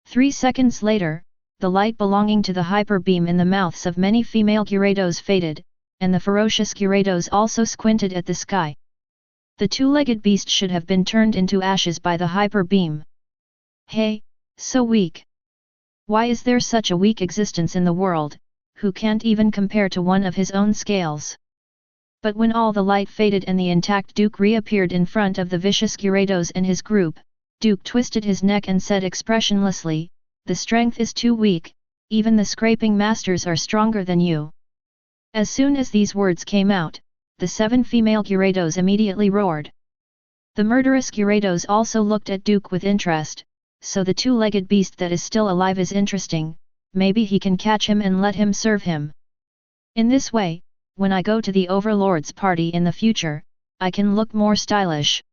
3 seconds later, the light belonging to the hyper beam in the mouths of many female Gyarados faded, and the ferocious Gyarados also squinted at the sky. The two-legged beast should have been turned into ashes by the hyper beam. Hey, so weak! Why is there such a weak existence in the world, who can't even compare to one of his own scales? But when all the light faded and the intact Duke reappeared in front of the vicious Gyarados and his group, Duke twisted his neck and said expressionlessly, "The strength is too weak, even the scraping masters are stronger than you." As soon as these words came out, the 7 female Gyarados immediately roared. The murderous Gyarados also looked at Duke with interest, so the two-legged beast that is still alive is interesting, maybe he can catch him and let him serve him. In this way, when I go to the Overlord's party in the future, I can look more stylish.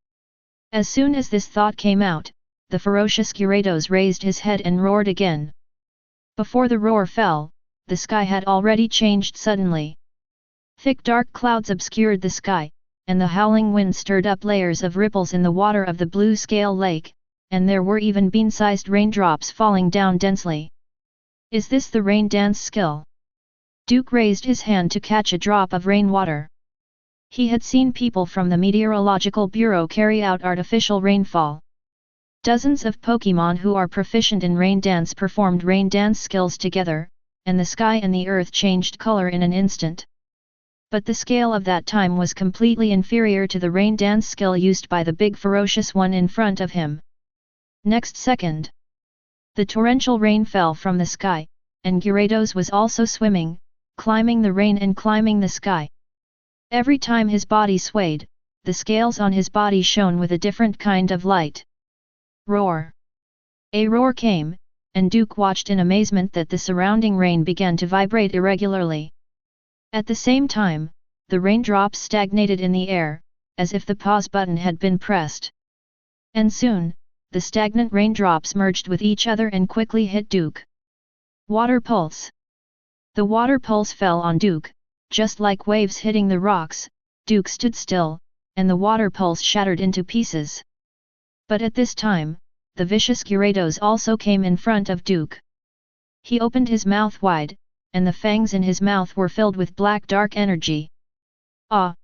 As soon as this thought came out, the ferocious Gyarados raised his head and roared again. Before the roar fell, the sky had already changed suddenly. Thick dark clouds obscured the sky, and the howling wind stirred up layers of ripples in the water of the blue scale lake, and there were even bean-sized raindrops falling down densely. Is this the rain dance skill? Duke raised his hand to catch a drop of rainwater. He had seen people from the Meteorological Bureau carry out artificial rainfall. Dozens of Pokémon who are proficient in rain dance performed rain dance skills together, and the sky and the earth changed color in an instant. But the scale of that time was completely inferior to the rain dance skill used by the big ferocious one in front of him. Next second, the torrential rain fell from the sky, and Gyarados was also swimming, climbing the rain and climbing the sky. Every time his body swayed, the scales on his body shone with a different kind of light. Roar! A roar came, and Duke watched in amazement that the surrounding rain began to vibrate irregularly. At the same time, the raindrops stagnated in the air, as if the pause button had been pressed. And soon, the stagnant raindrops merged with each other and quickly hit Duke. Water pulse! The water pulse fell on Duke, just like waves hitting the rocks. Duke stood still, and the water pulse shattered into pieces. But at this time, the vicious Gyarados also came in front of Duke. He opened his mouth wide, and the fangs in his mouth were filled with black dark energy. Ah!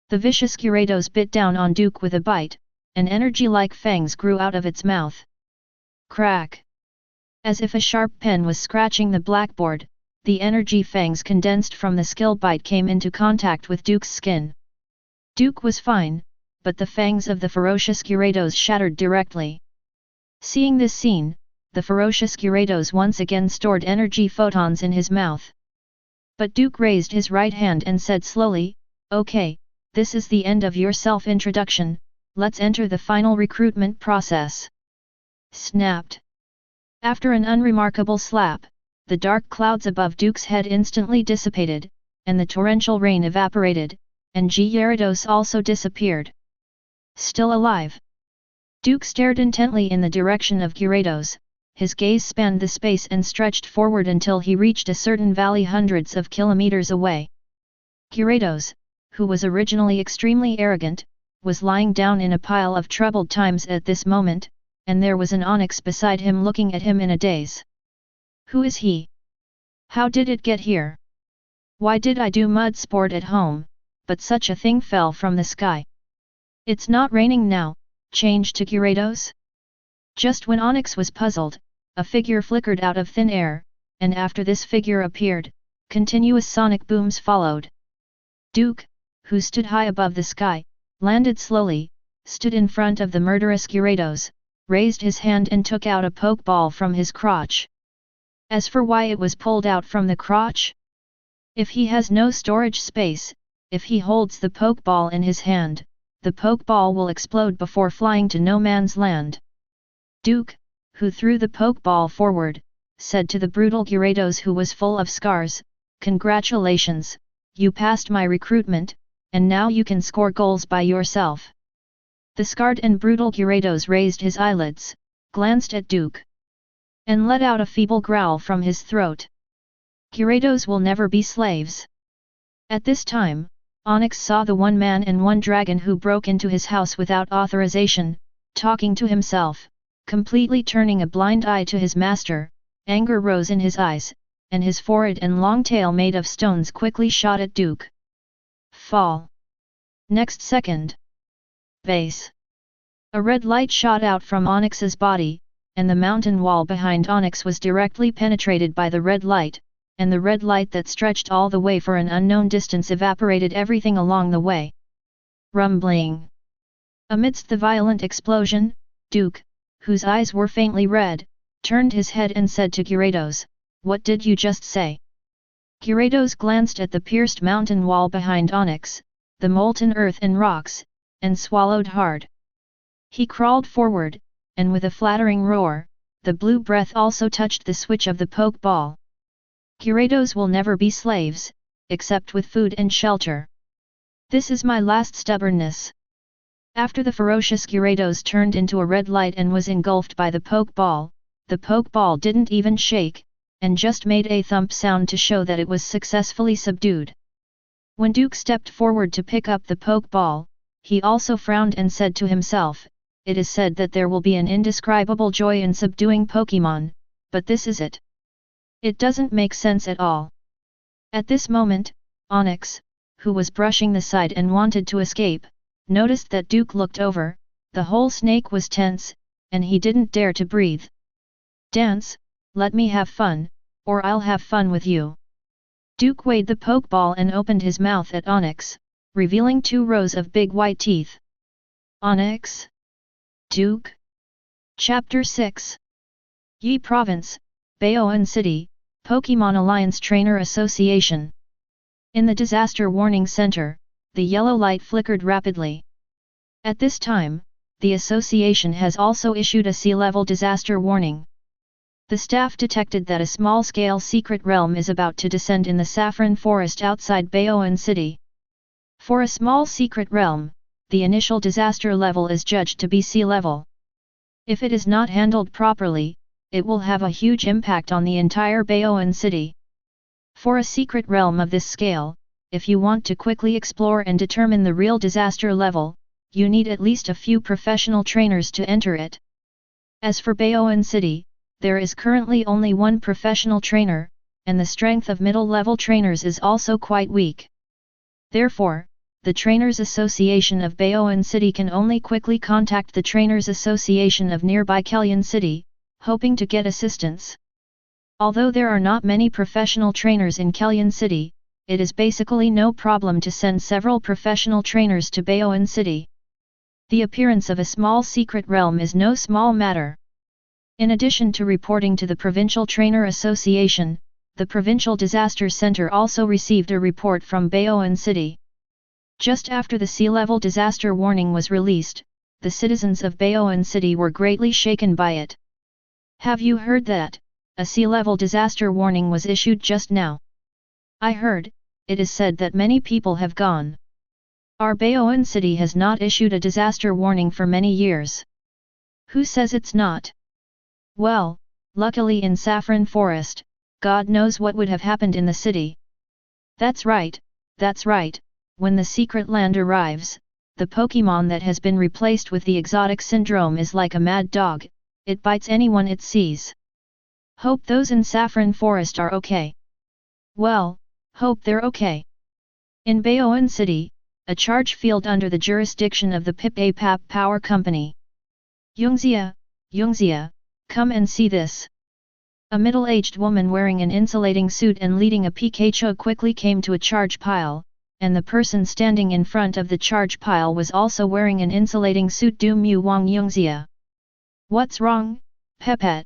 The vicious Gyarados bit down on Duke with a bite, and energy-like fangs grew out of its mouth. Crack! As if a sharp pen was scratching the blackboard, the energy fangs condensed from the skill bite came into contact with Duke's skin. Duke was fine, but the fangs of the ferocious Gyarados shattered directly. Seeing this scene, the ferocious Gyarados once again stored energy photons in his mouth. But Duke raised his right hand and said slowly, "Okay, this is the end of your self-introduction, let's enter the final recruitment process." Snapped! After an unremarkable slap, the dark clouds above Duke's head instantly dissipated, and the torrential rain evaporated, and Gyarados also disappeared. Still alive? Duke stared intently in the direction of Gyarados, his gaze spanned the space and stretched forward until he reached a certain valley hundreds of kilometers away. Gyarados, who was originally extremely arrogant, was lying down in a pile of troubled times at this moment, and there was an onyx beside him looking at him in a daze. Who is he? How did it get here? Why did I do mud sport at home, but such a thing fell from the sky? It's not raining now, changed to Gyarados? Just when Onyx was puzzled, a figure flickered out of thin air, and after this figure appeared, continuous sonic booms followed. Duke, who stood high above the sky, landed slowly, stood in front of the murderous Gyarados, raised his hand and took out a pokeball from his crotch. As for why it was pulled out from the crotch? If he has no storage space, if he holds the pokeball in his hand, the pokeball will explode before flying to no man's land. Duke, who threw the pokeball forward, said to the brutal Gyarados who was full of scars, "Congratulations, you passed my recruitment, and now you can score goals by yourself." The scarred and brutal Gyarados raised his eyelids, glanced at Duke. and let out a feeble growl from his throat. Gyarados will never be slaves. At this time, Onyx saw the one man and one dragon who broke into his house without authorization, talking to himself, completely turning a blind eye to his master. Anger rose in his eyes, and his forehead and long tail made of stones quickly shot at Duke. Fall. Next second. Base. A red light shot out from Onyx's body, and the mountain wall behind Onyx was directly penetrated by the red light, and the red light that stretched all the way for an unknown distance evaporated everything along the way. Rumbling. Amidst the violent explosion, Duke, whose eyes were faintly red, turned his head and said to Gyarados, "What did you just say?" Gyarados glanced at the pierced mountain wall behind Onyx, the molten earth and rocks, and swallowed hard. He crawled forward, and with a flattering roar, the blue breath also touched the switch of the Pokeball. Gyarados will never be slaves, except with food and shelter. This is my last stubbornness. After the ferocious Gyarados turned into a red light and was engulfed by the Pokeball didn't even shake, and just made a thump sound to show that it was successfully subdued. When Duke stepped forward to pick up the Pokeball, he also frowned and said to himself, "It is said that there will be an indescribable joy in subduing Pokémon, but this is it. It doesn't make sense at all." At this moment, Onyx, who was brushing the side and wanted to escape, noticed that Duke looked over. The whole snake was tense, and he didn't dare to breathe. "Dance, let me have fun, or I'll have fun with you." Duke weighed the Pokeball and opened his mouth at Onyx, revealing 2 rows of big white teeth. Onyx? Duke? Chapter 6. Yi Province, Baoan City, Pokémon Alliance Trainer Association. In the Disaster Warning Center, the yellow light flickered rapidly. At this time, the association has also issued a sea-level disaster warning. The staff detected that a small-scale secret realm is about to descend in the saffron forest outside Baoan City. For a small secret realm, the initial disaster level is judged to be sea level. If it is not handled properly, it will have a huge impact on the entire Baoan City. For a secret realm of this scale, if you want to quickly explore and determine the real disaster level, you need at least a few professional trainers to enter it. As for Baoan City, there is currently only one professional trainer, and the strength of middle-level trainers is also quite weak. Therefore, the Trainers Association of Baoan City can only quickly contact the Trainers Association of nearby Kellyan City, hoping to get assistance. Although there are not many professional trainers in Kellyan City, it is basically no problem to send several professional trainers to Baoan City. The appearance of a small secret realm is no small matter. In addition to reporting to the Provincial Trainer Association, the Provincial Disaster Center also received a report from Baoan City. Just after the sea-level disaster warning was released, the citizens of Baoan City were greatly shaken by it. "Have you heard that a sea-level disaster warning was issued just now?" "I heard. It is said that many people have gone." "Our Baoan City has not issued a disaster warning for many years." "Who says it's not?" "Well, luckily in Saffron Forest, God knows what would have happened in the city." That's right, that's right. When the secret land arrives, the Pokémon that has been replaced with the exotic syndrome is like a mad dog, it bites anyone it sees. Hope those in Saffron Forest are okay. Well, hope they're okay. In Baoan City, a charge field under the jurisdiction of the Pip-A-Pap Power Company. Yungzia, come and see this." A middle-aged woman wearing an insulating suit and leading a Pikachu quickly came to a charge pile, and the person standing in front of the charge pile was also wearing an insulating suit. Du Mu Wang Yungzia. "What's wrong, Pepet?"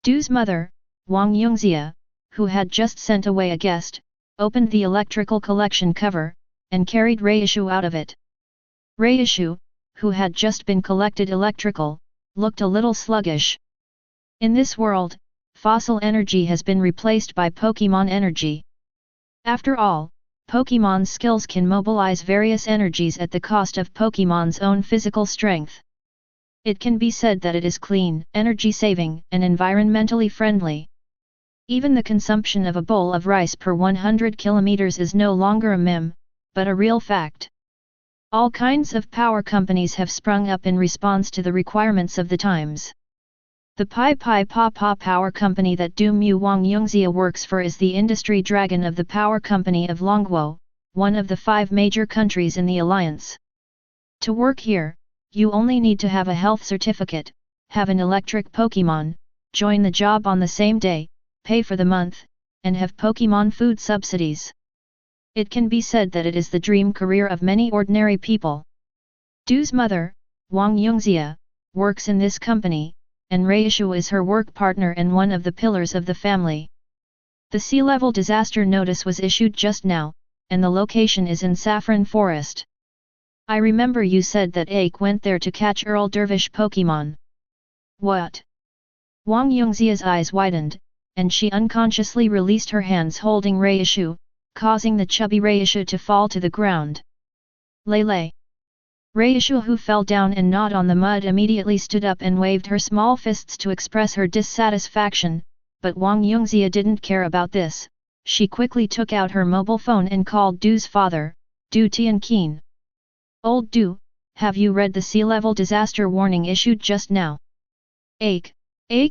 Du's mother, Wang Yungzia, who had just sent away a guest, opened the electrical collection cover, and carried Reishu out of it. Reishu, who had just been collected electrical, looked a little sluggish. In this world, fossil energy has been replaced by Pokémon energy. After all, Pokémon's skills can mobilize various energies at the cost of Pokémon's own physical strength. It can be said that it is clean, energy-saving, and environmentally friendly. Even the consumption of a bowl of rice per 100 kilometers is no longer a meme, but a real fact. All kinds of power companies have sprung up in response to the requirements of the times. The Pai Pai Pa Pa power company that Du Mu Wang Yongxia works for is the industry dragon of the power company of Longguo, one of the 5 major countries in the alliance. To work here, you only need to have a health certificate, have an electric Pokémon, join the job on the same day, pay for the month, and have Pokémon food subsidies. It can be said that it is the dream career of many ordinary people. Du's mother, Wang Yongxia, works in this company, and Reishu is her work partner and one of the pillars of the family. The sea level disaster notice was issued just now, and the location is in Saffron Forest. I remember you said that Ake went there to catch Earl Dervish Pokémon. What? Wang Yongxia's eyes widened, and she unconsciously released her hands holding Reishu, causing the chubby Reishu to fall to the ground. Lele. Reishu, who fell down and gnawed on the mud, immediately stood up and waved her small fists to express her dissatisfaction, but Wang Yongxia didn't care about this. She quickly took out her mobile phone and called Du's father, Du Tianqin. Old Du, have you read the sea level disaster warning issued just now? Ake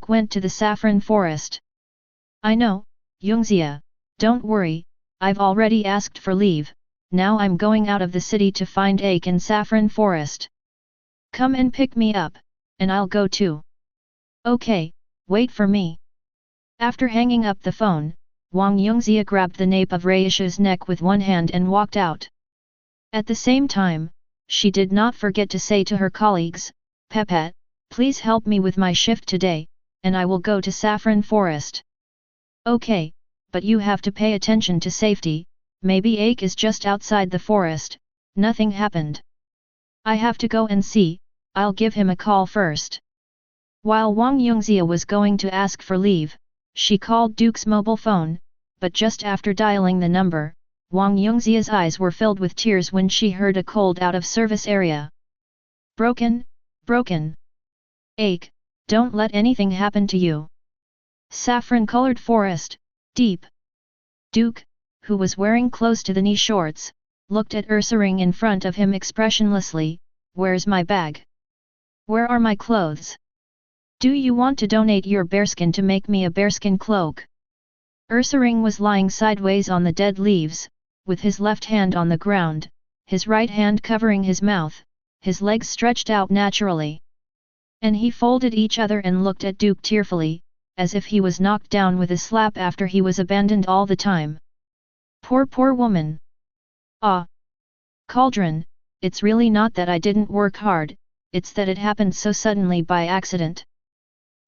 went to the Saffron Forest. I know, Yongxia, don't worry, I've already asked for leave. Now I'm going out of the city to find Ake in Saffron Forest. Come and pick me up, and I'll go too. Okay, wait for me. After hanging up the phone, Wang Yongxia grabbed the nape of Reishu's neck with one hand and walked out. At the same time, she did not forget to say to her colleagues, Pepet, please help me with my shift today, and I will go to Saffron Forest. Okay, but you have to pay attention to safety. Maybe Ake is just outside the forest, nothing happened. I have to go and see, I'll give him a call first. While Wang Yongxia was going to ask for leave, she called Duke's mobile phone, but just after dialing the number, Wang Yongxia's eyes were filled with tears when she heard a cold out-of-service area. Broken. Ake, don't let anything happen to you. Saffron-colored forest, deep. Duke, who was wearing close-to-the-knee shorts, looked at Ursaring in front of him expressionlessly. Where's my bag? Where are my clothes? Do you want to donate your bearskin to make me a bearskin cloak? Ursaring was lying sideways on the dead leaves, with his left hand on the ground, his right hand covering his mouth, his legs stretched out naturally. And he folded each other and looked at Duke tearfully, as if he was knocked down with a slap after he was abandoned all the time. Poor woman. Ah. Cauldron, it's really not that I didn't work hard, it's that it happened so suddenly by accident.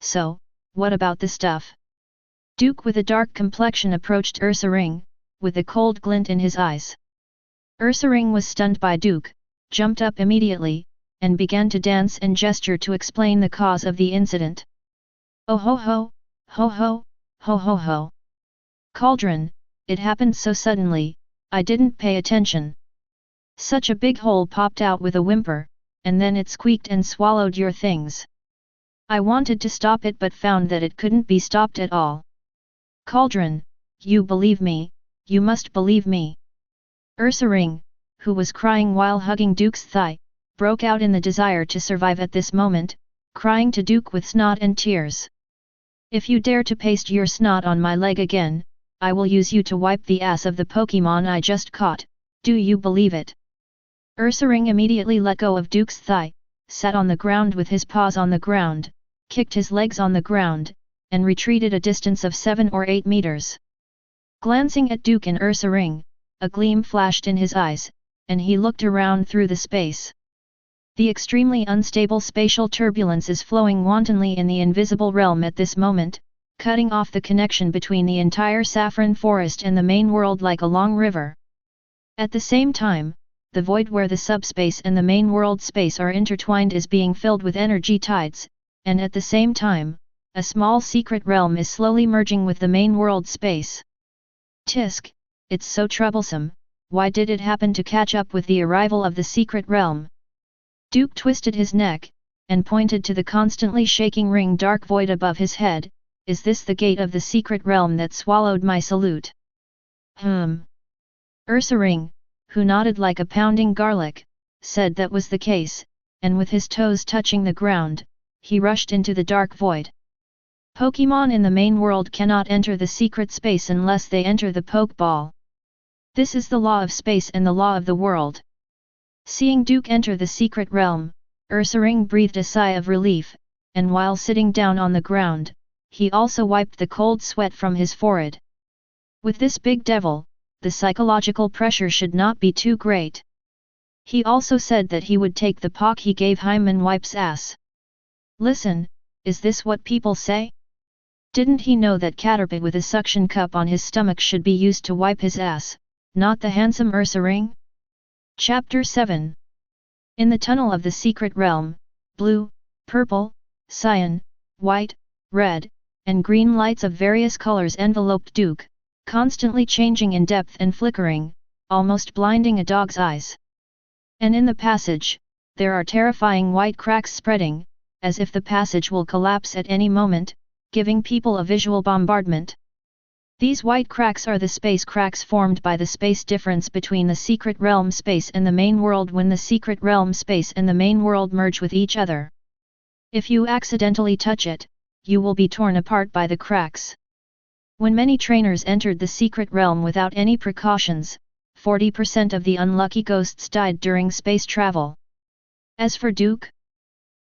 So, what about the stuff? Duke with a dark complexion approached Ursaring, with a cold glint in his eyes. Ursaring was stunned by Duke, jumped up immediately, and began to dance and gesture to explain the cause of the incident. Oh ho ho, ho ho, ho ho ho. Cauldron, it happened so suddenly, I didn't pay attention. Such a big hole popped out with a whimper, and then it squeaked and swallowed your things. I wanted to stop it but found that it couldn't be stopped at all. Cauldron, you believe me, you must believe me. Ursaring, who was crying while hugging Duke's thigh, broke out in the desire to survive at this moment, crying to Duke with snot and tears. If you dare to paste your snot on my leg again, I will use you to wipe the ass of the Pokémon I just caught, do you believe it? Ursaring immediately let go of Duke's thigh, sat on the ground with his paws on the ground, kicked his legs on the ground, and retreated a distance of 7 or 8 meters. Glancing at Duke and Ursaring, a gleam flashed in his eyes, and he looked around through the space. The extremely unstable spatial turbulence is flowing wantonly in the invisible realm at this moment, cutting off the connection between the entire Saffron Forest and the main world like a long river. At the same time, the void where the subspace and the main world space are intertwined is being filled with energy tides, and at the same time, a small secret realm is slowly merging with the main world space. Tisk, it's so troublesome, why did it happen to catch up with the arrival of the secret realm? Duke twisted his neck, and pointed to the constantly shaking ring dark void above his head. Is this the gate of the secret realm that swallowed my salute? Ursaring, who nodded like a pounding garlic, said that was the case, and with his toes touching the ground, he rushed into the dark void. Pokémon in the main world cannot enter the secret space unless they enter the Pokeball. This is the law of space and the law of the world. Seeing Duke enter the secret realm, Ursaring breathed a sigh of relief, and while sitting down on the ground, he also wiped the cold sweat from his forehead. With this big devil, the psychological pressure should not be too great. He also said that he would take the pock he gave Hyman Wipe's ass. Listen, is this what people say? Didn't he know that Caterpie with a suction cup on his stomach should be used to wipe his ass, not the handsome Ursaring? Chapter 7. In the tunnel of the secret realm, blue, purple, cyan, white, red, and green lights of various colors enveloped Duke, constantly changing in depth and flickering, almost blinding a dog's eyes. And in the passage, there are terrifying white cracks spreading, as if the passage will collapse at any moment, giving people a visual bombardment. These white cracks are the space cracks formed by the space difference between the secret realm space and the main world when the secret realm space and the main world merge with each other. If you accidentally touch it, you will be torn apart by the cracks. When many trainers entered the secret realm without any precautions, 40% of the unlucky ghosts died during space travel. As for Duke,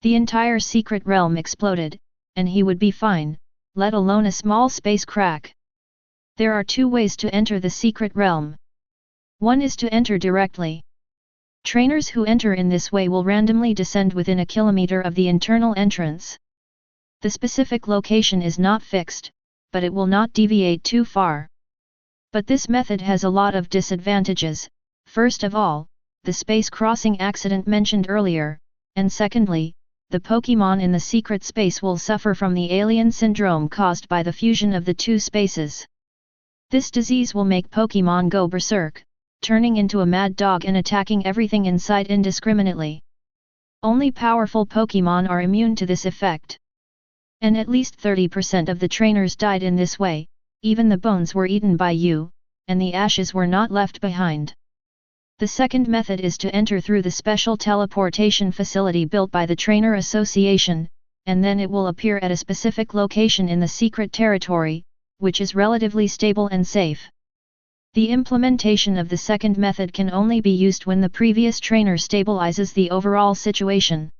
the entire secret realm exploded, and he would be fine, let alone a small space crack. There are two ways to enter the secret realm. One is to enter directly. Trainers who enter in this way will randomly descend within a kilometer of the internal entrance. The specific location is not fixed, but it will not deviate too far. But this method has a lot of disadvantages. First of all, the space crossing accident mentioned earlier, and secondly, the Pokémon in the secret space will suffer from the alien syndrome caused by the fusion of the two spaces. This disease will make Pokémon go berserk, turning into a mad dog and attacking everything in sight indiscriminately. Only powerful Pokémon are immune to this effect. And at least 30% of the trainers died in this way, even the bones were eaten by you, and the ashes were not left behind. The second method is to enter through the special teleportation facility built by the Trainer Association, and then it will appear at a specific location in the secret territory, which is relatively stable and safe. The implementation of the second method can only be used when the previous trainer stabilizes the overall situation.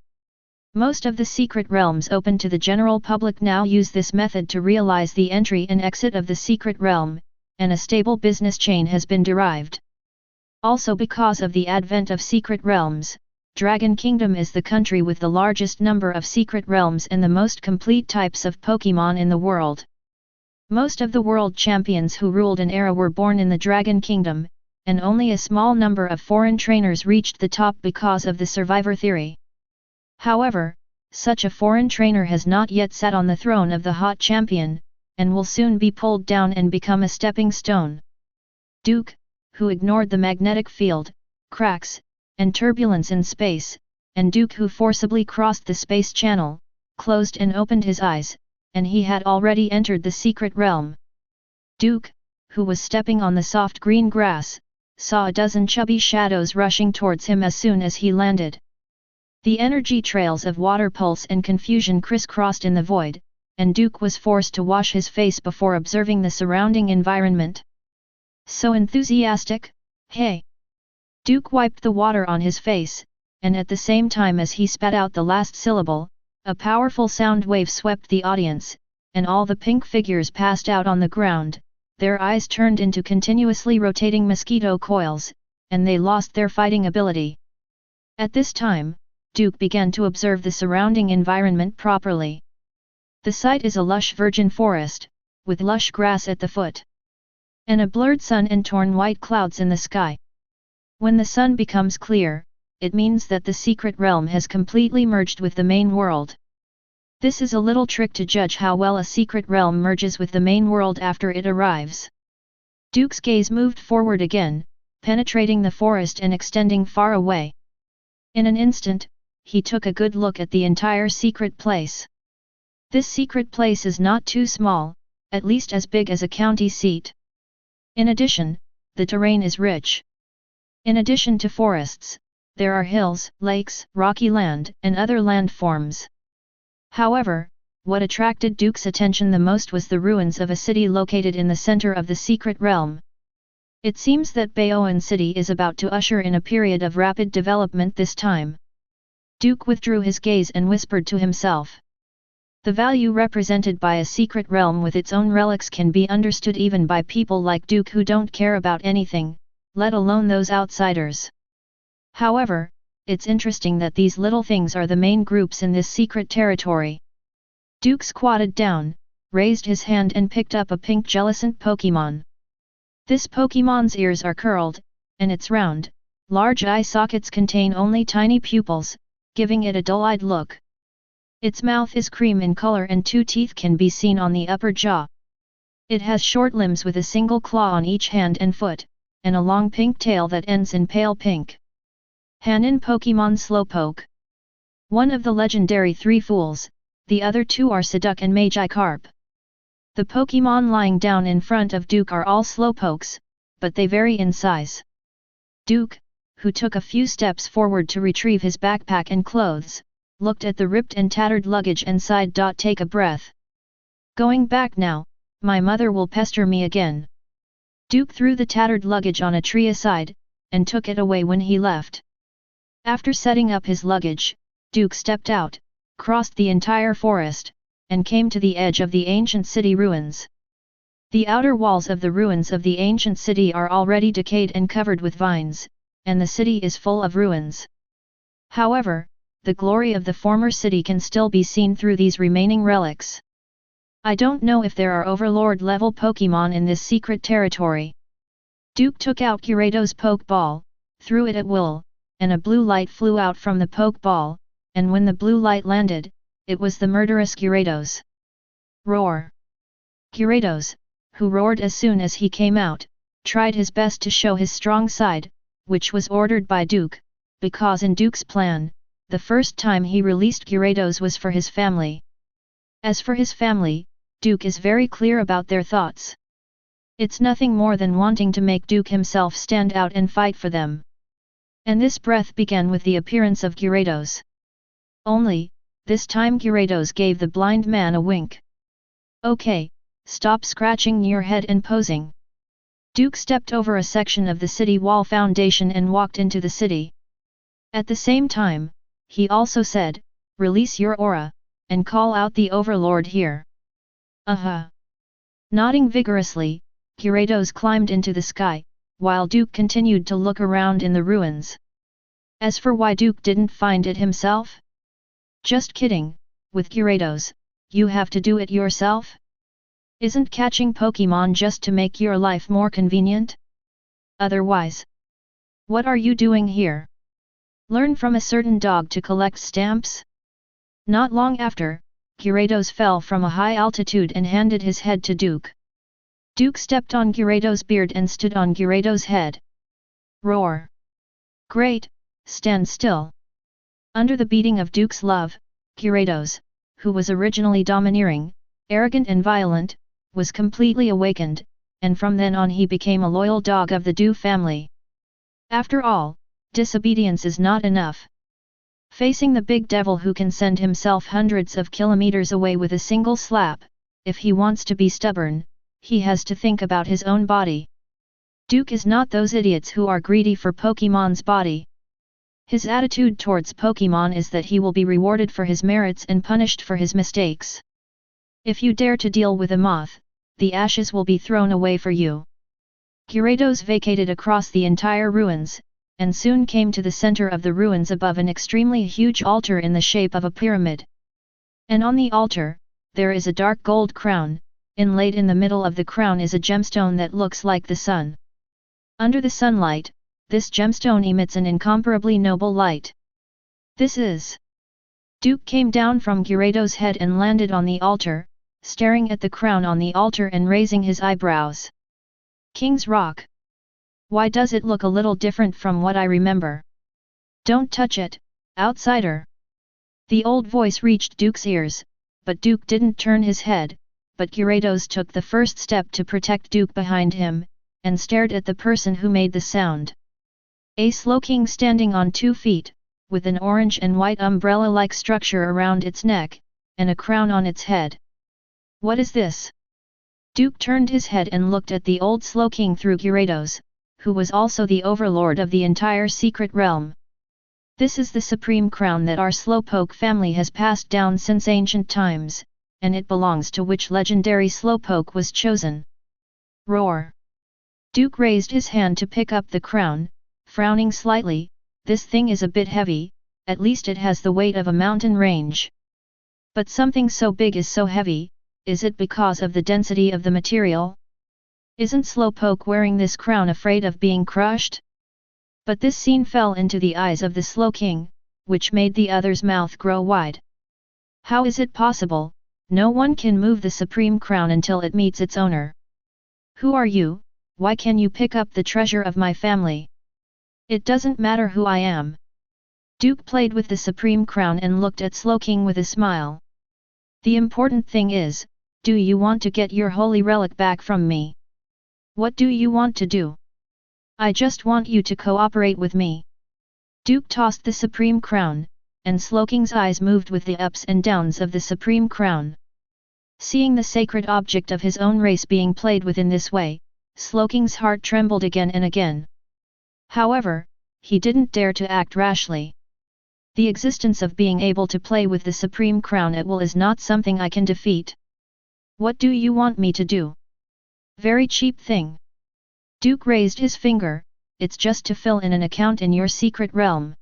Most of the secret realms open to the general public now use this method to realize the entry and exit of the secret realm, and a stable business chain has been derived. Also because of the advent of secret realms, Dragon Kingdom is the country with the largest number of secret realms and the most complete types of Pokémon in the world. Most of the world champions who ruled an era were born in the Dragon Kingdom, and only a small number of foreign trainers reached the top because of the survivor theory. However, such a foreign trainer has not yet sat on the throne of the hot champion, and will soon be pulled down and become a stepping stone. Duke, who ignored the magnetic field, cracks, and turbulence in space, and Duke who forcibly crossed the space channel, closed and opened his eyes, and he had already entered the secret realm. Duke, who was stepping on the soft green grass, saw a dozen chubby shadows rushing towards him as soon as he landed. The energy trails of water pulse and confusion crisscrossed in the void, and Duke was forced to wash his face before observing the surrounding environment. So enthusiastic, hey! Duke wiped the water on his face, and at the same time as he spat out the last syllable, a powerful sound wave swept the audience, and all the pink figures passed out on the ground, their eyes turned into continuously rotating mosquito coils, and they lost their fighting ability. At this time, Duke began to observe the surrounding environment properly. The site is a lush virgin forest, with lush grass at the foot, and a blurred sun and torn white clouds in the sky. When the sun becomes clear, it means that the secret realm has completely merged with the main world. This is a little trick to judge how well a secret realm merges with the main world after it arrives. Duke's gaze moved forward again, penetrating the forest and extending far away. In an instant, he took a good look at the entire secret place. This secret place is not too small, at least as big as a county seat. In addition, the terrain is rich. In addition to forests, there are hills, lakes, rocky land, and other landforms. However, what attracted Duke's attention the most was the ruins of a city located in the center of the secret realm. It seems that Baoan City is about to usher in a period of rapid development this time. Duke withdrew his gaze and whispered to himself. The value represented by a secret realm with its own relics can be understood even by people like Duke who don't care about anything, let alone those outsiders. However, it's interesting that these little things are the main groups in this secret territory. Duke squatted down, raised his hand and picked up a pink Jellicent Pokémon. This Pokémon's ears are curled, and its round, large eye sockets contain only tiny pupils, giving it a dull-eyed look. Its mouth is cream in color and 2 teeth can be seen on the upper jaw. It has short limbs with a single claw on each hand and foot, and a long pink tail that ends in pale pink. Hanin Pokémon Slowpoke. One of the legendary 3 fools, the other 2 are Seduc and Magikarp. The Pokémon lying down in front of Duke are all Slowpokes, but they vary in size. Duke, who took a few steps forward to retrieve his backpack and clothes, looked at the ripped and tattered luggage and sighed. Take a breath. Going back now, my mother will pester me again. Duke threw the tattered luggage on a tree aside, and took it away when he left. After setting up his luggage, Duke stepped out, crossed the entire forest, and came to the edge of the ancient city ruins. The outer walls of the ruins of the ancient city are already decayed and covered with vines, and the city is full of ruins. However, the glory of the former city can still be seen through these remaining relics. I don't know if there are Overlord-level Pokémon in this secret territory. Duke took out Gyarados' Pokeball, threw it at will, and a blue light flew out from the Pokeball, and when the blue light landed, it was the murderous Gyarados. Roar! Gyarados, who roared as soon as he came out, tried his best to show his strong side, which was ordered by Duke, because in Duke's plan, the first time he released Gyarados was for his family. As for his family, Duke is very clear about their thoughts. It's nothing more than wanting to make Duke himself stand out and fight for them. And this breath began with the appearance of Gyarados. Only, this time Gyarados gave the blind man a wink. Okay, stop scratching your head and posing. Duke stepped over a section of the city wall foundation and walked into the city. At the same time, he also said, release your aura, and call out the Overlord here. Nodding vigorously, Gyarados climbed into the sky, while Duke continued to look around in the ruins. As for why Duke didn't find it himself? Just kidding, with Gyarados, you have to do it yourself? Isn't catching Pokémon just to make your life more convenient? Otherwise, what are you doing here? Learn from a certain dog to collect stamps? Not long after, Gyarados fell from a high altitude and handed his head to Duke. Duke stepped on Gyarados' beard and stood on Gyarados' head. Roar! Great, stand still. Under the beating of Duke's love, Gyarados, who was originally domineering, arrogant and violent, was completely awakened, and from then on he became a loyal dog of the Dew family. After all, disobedience is not enough. Facing the big devil who can send himself hundreds of kilometers away with a single slap, if he wants to be stubborn, he has to think about his own body. Duke is not those idiots who are greedy for Pokémon's body. His attitude towards Pokémon is that he will be rewarded for his merits and punished for his mistakes. If you dare to deal with a moth, the ashes will be thrown away for you. Gyarados vacated across the entire ruins, and soon came to the center of the ruins above an extremely huge altar in the shape of a pyramid. And on the altar, there is a dark gold crown, inlaid in the middle of the crown is a gemstone that looks like the sun. Under the sunlight, this gemstone emits an incomparably noble light. This is... Duke came down from Gyarados' head and landed on the altar, staring at the crown on the altar and raising his eyebrows. King's Rock. Why does it look a little different from what I remember? Don't touch it, outsider! The old voice reached Duke's ears, but Duke didn't turn his head, but Gyarados took the first step to protect Duke behind him, and stared at the person who made the sound. A Slowking standing on 2 feet, with an orange and white umbrella-like structure around its neck, and a crown on its head. What is this? Duke turned his head and looked at the old Slowking through Gyarados, who was also the overlord of the entire secret realm. This is the supreme crown that our Slowpoke family has passed down since ancient times, and it belongs to which legendary Slowpoke was chosen. Roar! Duke raised his hand to pick up the crown, frowning slightly. This thing is a bit heavy, at least it has the weight of a mountain range. But something so big is so heavy, is it because of the density of the material? Isn't Slowpoke wearing this crown afraid of being crushed? But this scene fell into the eyes of the Slowking, which made the other's mouth grow wide. How is it possible? No one can move the supreme crown until it meets its owner. Who are you? Why can you pick up the treasure of my family? It doesn't matter who I am. Duke played with the supreme crown and looked at Slowking with a smile. The important thing is, do you want to get your holy relic back from me? What do you want to do? I just want you to cooperate with me. Duke tossed the supreme crown, and Slowking's eyes moved with the ups and downs of the supreme crown. Seeing the sacred object of his own race being played with in this way, Slowking's heart trembled again and again. However, he didn't dare to act rashly. The existence of being able to play with the supreme crown at will is not something I can defeat. What do you want me to do? Very cheap thing. Duke raised his finger, it's just to fill in an account in your secret realm.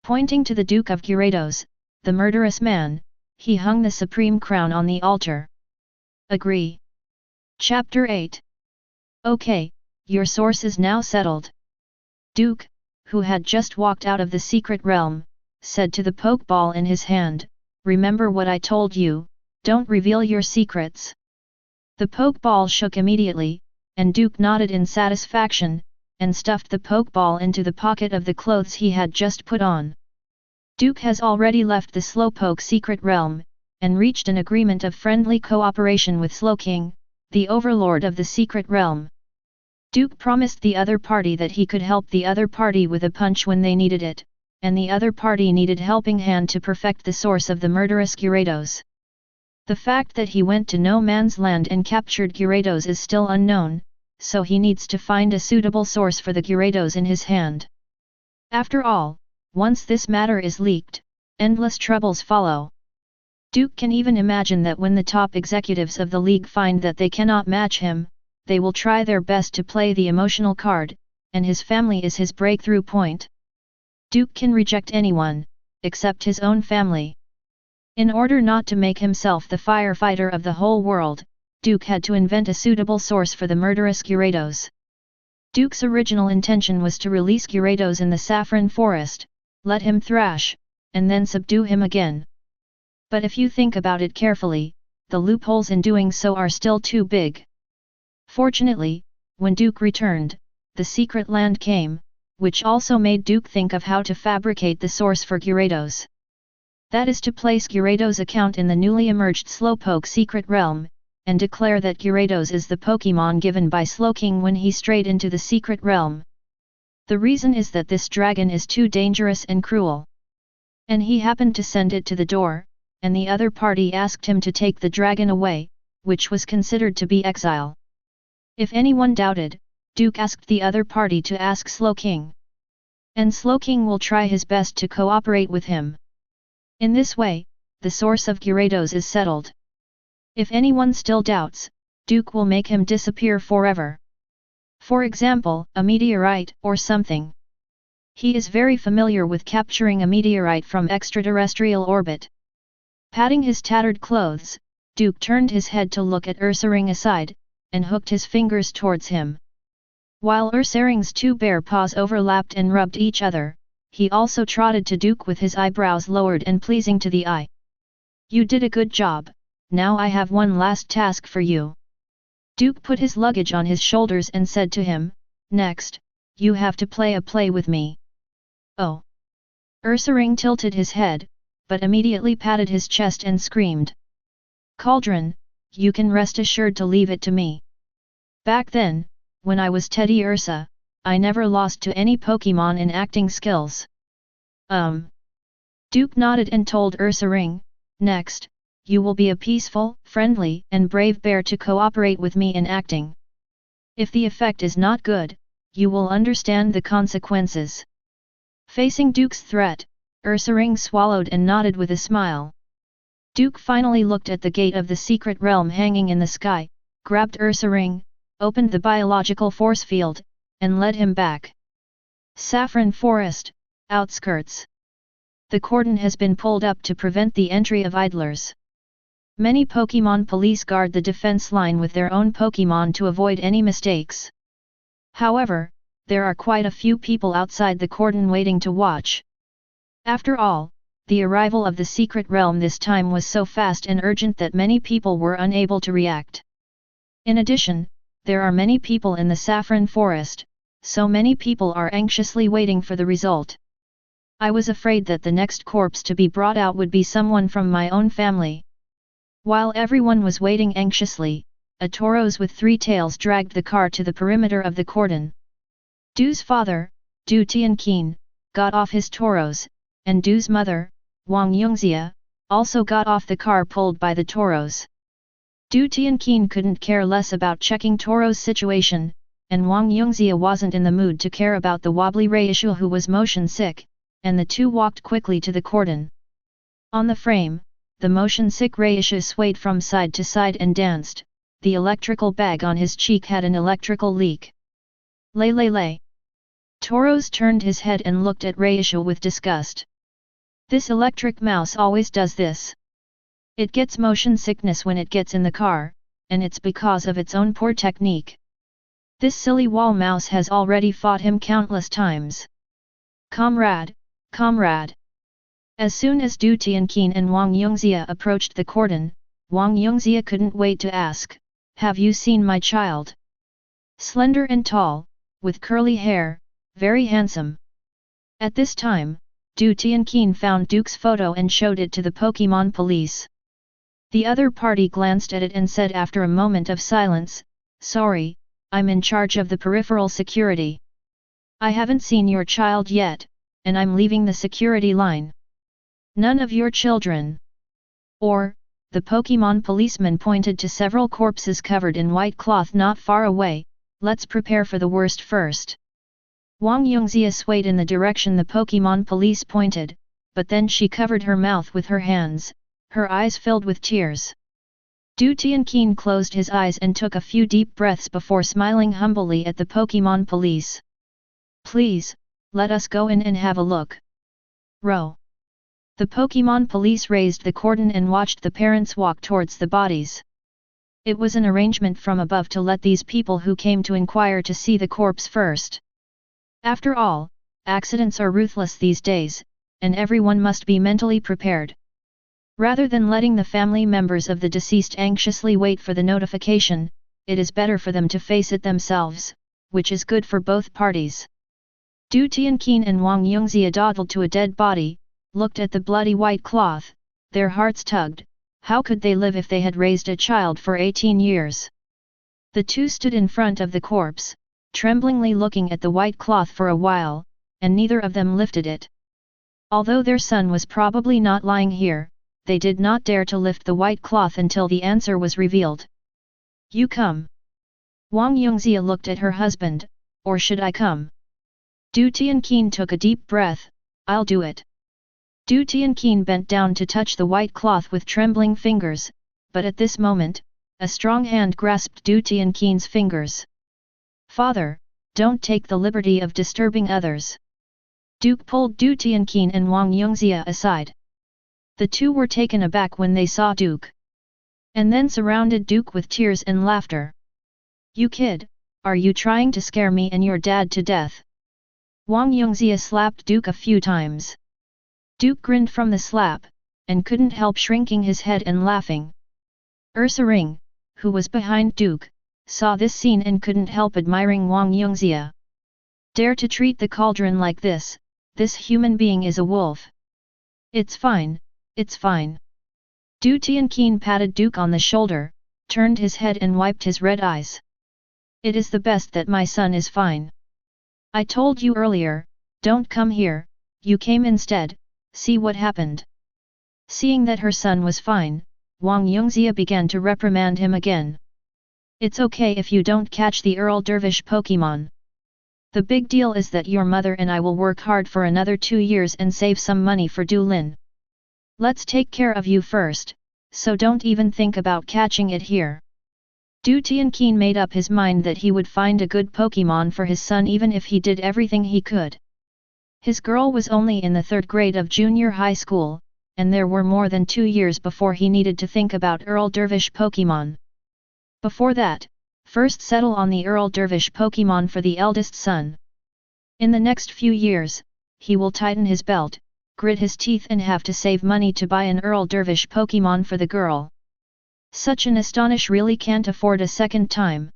Pointing to the Duke of Gyarados, the murderous man, he hung the supreme crown on the altar. Agree. Chapter 8. Okay, your source is now settled. Duke, who had just walked out of the secret realm, said to the Pokeball in his hand, remember what I told you, don't reveal your secrets. The Pokeball shook immediately, and Duke nodded in satisfaction, and stuffed the Pokeball into the pocket of the clothes he had just put on. Duke has already left the Slowpoke secret realm, and reached an agreement of friendly cooperation with Slowking, the overlord of the secret realm. Duke promised the other party that he could help the other party with a punch when they needed it, and the other party needed helping hand to perfect the source of the murderous Gyarados. The fact that he went to no man's land and captured Gyarados is still unknown, so he needs to find a suitable source for the Gyarados in his hand. After all, once this matter is leaked, endless troubles follow. Duke can even imagine that when the top executives of the league find that they cannot match him, they will try their best to play the emotional card, and his family is his breakthrough point. Duke can reject anyone, except his own family. In order not to make himself the firefighter of the whole world, Duke had to invent a suitable source for the murderous Gyarados. Duke's original intention was to release Gyarados in the saffron forest, let him thrash, and then subdue him again. But if you think about it carefully, the loopholes in doing so are still too big. Fortunately, when Duke returned, the secret land came, which also made Duke think of how to fabricate the source for Gyarados. That is to place Gyarados' account in the newly emerged Slowpoke secret realm, and declare that Gyarados is the Pokémon given by Slowking when he strayed into the secret realm. The reason is that this dragon is too dangerous and cruel. And he happened to send it to the door, and the other party asked him to take the dragon away, which was considered to be exile. If anyone doubted, Duke asked the other party to ask Slowking. And Slowking will try his best to cooperate with him. In this way, the source of Gyarados is settled. If anyone still doubts, Duke will make him disappear forever. For example, a meteorite or something. He is very familiar with capturing a meteorite from extraterrestrial orbit. Patting his tattered clothes, Duke turned his head to look at Ursaring aside, and hooked his fingers towards him. While Ursaring's 2 bare paws overlapped and rubbed each other, he also trotted to Duke with his eyebrows lowered and pleasing to the eye. You did a good job, now I have one last task for you. Duke put his luggage on his shoulders and said to him, next, you have to play a play with me. Oh. Ursaring tilted his head, but immediately patted his chest and screamed. "Cauldron, you can rest assured to leave it to me. Back then, when I was Teddy Ursa, I never lost to any Pokémon in acting skills." Duke nodded and told Ursa Ring, "Next, you will be a peaceful, friendly, and brave bear to cooperate with me in acting. If the effect is not good, you will understand the consequences." Facing Duke's threat, Ursa Ring swallowed and nodded with a smile. Duke finally looked at the gate of the secret realm hanging in the sky, grabbed Ursa Ring, opened the biological force field, and led him back. Saffron Forest, outskirts. The cordon has been pulled up to prevent the entry of idlers. Many Pokémon police guard the defense line with their own Pokémon to avoid any mistakes. However, there are quite a few people outside the cordon waiting to watch. After all, the arrival of the secret realm this time was so fast and urgent that many people were unable to react. In addition, there are many people in the Saffron Forest, so many people are anxiously waiting for the result. I was afraid that the next corpse to be brought out would be someone from my own family. While everyone was waiting anxiously, a Tauros with 3 tails dragged the car to the perimeter of the cordon. Du's father, Du Tianqin, got off his Tauros, and Du's mother, Wang Yongxia, also got off the car pulled by the Tauros. Du Tianqin couldn't care less about checking Tauros' situation, and Wang Yongxia wasn't in the mood to care about the wobbly Reishu who was motion sick, and the two walked quickly to the cordon. On the frame, the motion-sick Reishu swayed from side to side and danced. The electrical bag on his cheek had an electrical leak. Lay. Tauros turned his head and looked at Reishu with disgust. This electric mouse always does this. It gets motion sickness when it gets in the car, and it's because of its own poor technique. This silly wall mouse has already fought him countless times. Comrade! As soon as Du Tianqin and Wang Yongxia approached the cordon, Wang Yongxia couldn't wait to ask, "Have you seen my child? Slender and tall, with curly hair, very handsome." At this time, Du Tianqin found Duke's photo and showed it to the Pokémon police. The other party glanced at it and said after a moment of silence, "Sorry, I'm in charge of the peripheral security. I haven't seen your child yet, and I'm leaving the security line. None of your children." Or, the Pokémon policeman pointed to several corpses covered in white cloth not far away, "Let's prepare for the worst first." Wang Yongxia swayed in the direction the Pokémon police pointed, but then she covered her mouth with her hands, her eyes filled with tears. Du Tianqin closed his eyes and took a few deep breaths before smiling humbly at the Pokémon police. "Please, let us go in and have a look." Row. The Pokémon police raised the cordon and watched the parents walk towards the bodies. It was an arrangement from above to let these people who came to inquire to see the corpse first. After all, accidents are ruthless these days, and everyone must be mentally prepared. Rather than letting the family members of the deceased anxiously wait for the notification, it is better for them to face it themselves, which is good for both parties. Du Tianqin and Wang Yongxia dawdled to a dead body, looked at the bloody white cloth, their hearts tugged. How could they live if they had raised a child for 18 years? The two stood in front of the corpse, tremblingly looking at the white cloth for a while, and neither of them lifted it. Although their son was probably not lying here, they did not dare to lift the white cloth until the answer was revealed. "You come." Wang Yongxia looked at her husband, "Or should I come?" Du Tianqin took a deep breath, "I'll do it." Du Tianqin bent down to touch the white cloth with trembling fingers, but at this moment, a strong hand grasped Du Tianqin's fingers. "Father, don't take the liberty of disturbing others." Duke pulled Du Tianqin and Wang Yongxia aside. The two were taken aback when they saw Duke. And then surrounded Duke with tears and laughter. "You kid, are you trying to scare me and your dad to death?" Wang Yongxia slapped Duke a few times. Duke grinned from the slap, and couldn't help shrinking his head and laughing. Ursa Ring, who was behind Duke, saw this scene and couldn't help admiring Wang Yongxia. "Dare to treat the cauldron like this, this human being is a wolf." "It's fine, It's fine. Du Tianqin patted Duke on the shoulder, turned his head and wiped his red eyes. It is the best that my son is fine. I told you earlier, don't come here, you came instead, see what happened. Seeing that her son was fine, Wang Yongxia began to reprimand him again. It's okay if you don't catch the Earl Dervish Pokémon. The big deal is that your mother and I will work hard for another 2 years and save some money for Du Lin. Let's take care of you first, so don't even think about catching it here. Du Tianqin made up his mind that he would find a good Pokémon for his son even if he did everything he could. His girl was only in the 3rd grade of junior high school, and there were more than 2 years before he needed to think about Earl Dervish Pokémon. Before that, first settle on the Earl Dervish Pokémon for the eldest son. In the next few years, he will tighten his belt, grit his teeth and have to save money to buy an Earl Dervish Pokémon for the girl. Such an astonish really can't afford a second time.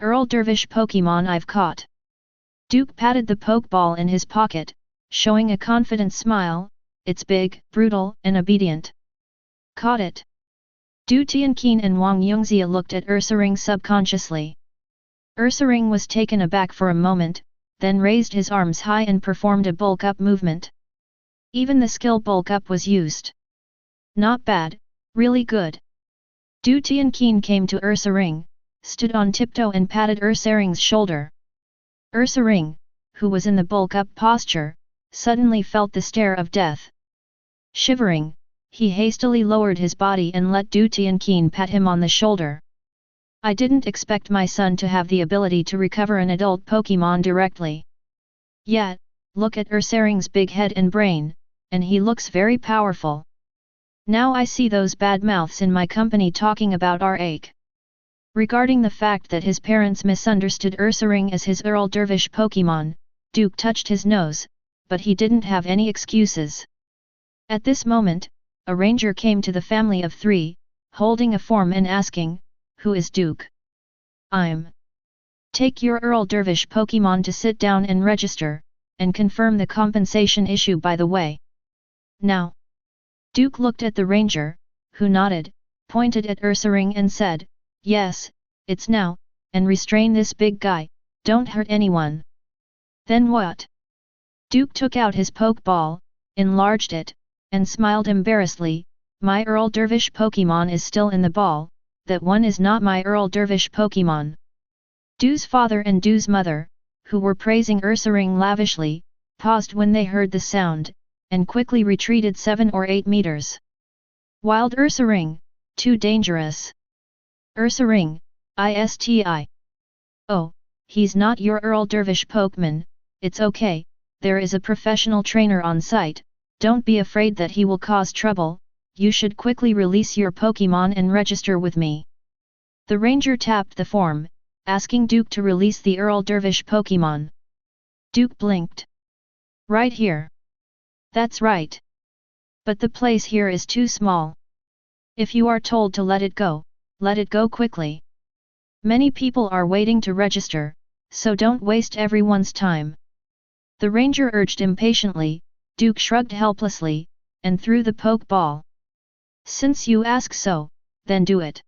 Earl Dervish Pokémon I've caught. Duke patted the Pokeball in his pocket, showing a confident smile. It's big, brutal, and obedient. Caught it. Du Tianqin and Wang Yongxia looked at Ursaring subconsciously. Ursaring was taken aback for a moment, then raised his arms high and performed a bulk-up movement. Even the skill bulk-up was used. Not bad, really good. Du Tianqin came to Ursaring, stood on tiptoe and patted Ursaring's shoulder. Ursaring, who was in the bulk-up posture, suddenly felt the stare of death. Shivering, he hastily lowered his body and let Du Tianqin pat him on the shoulder. I didn't expect my son to have the ability to recover an adult Pokémon directly. Yet, look at Ursaring's big head and brain, and he looks very powerful. Now I see those bad mouths in my company talking about our ache. Regarding the fact that his parents misunderstood Ursaring as his Earl Dervish Pokémon, Duke touched his nose, but he didn't have any excuses. At this moment, a ranger came to the family of 3, holding a form and asking, "Who is Duke?" "I'm." "Take your Earl Dervish Pokémon to sit down and register, and confirm the compensation issue by the way. Now." Duke looked at the ranger, who nodded, pointed at Ursaring and said, "Yes, it's now, and restrain this big guy, don't hurt anyone." "Then what?" Duke took out his Pokeball, enlarged it, and smiled embarrassedly, "My Earl Dervish Pokémon is still in the ball, that one is not my Earl Dervish Pokémon." Du's father and Du's mother, who were praising Ursaring lavishly, paused when they heard the sound, and quickly retreated 7 or 8 meters. "Wild Ursaring, too dangerous." "Ursaring, ISTI. Oh, he's not your Earl Dervish Pokémon, it's okay, there is a professional trainer on site. Don't be afraid that he will cause trouble, you should quickly release your Pokémon and register with me." The ranger tapped the form, asking Duke to release the Earl Dervish Pokémon. Duke blinked. "Right here." "That's right. But the place here is too small. If you are told to let it go quickly. Many people are waiting to register, so don't waste everyone's time." The ranger urged impatiently. Duke shrugged helplessly, and threw the Pokeball. "Since you ask so, then do it."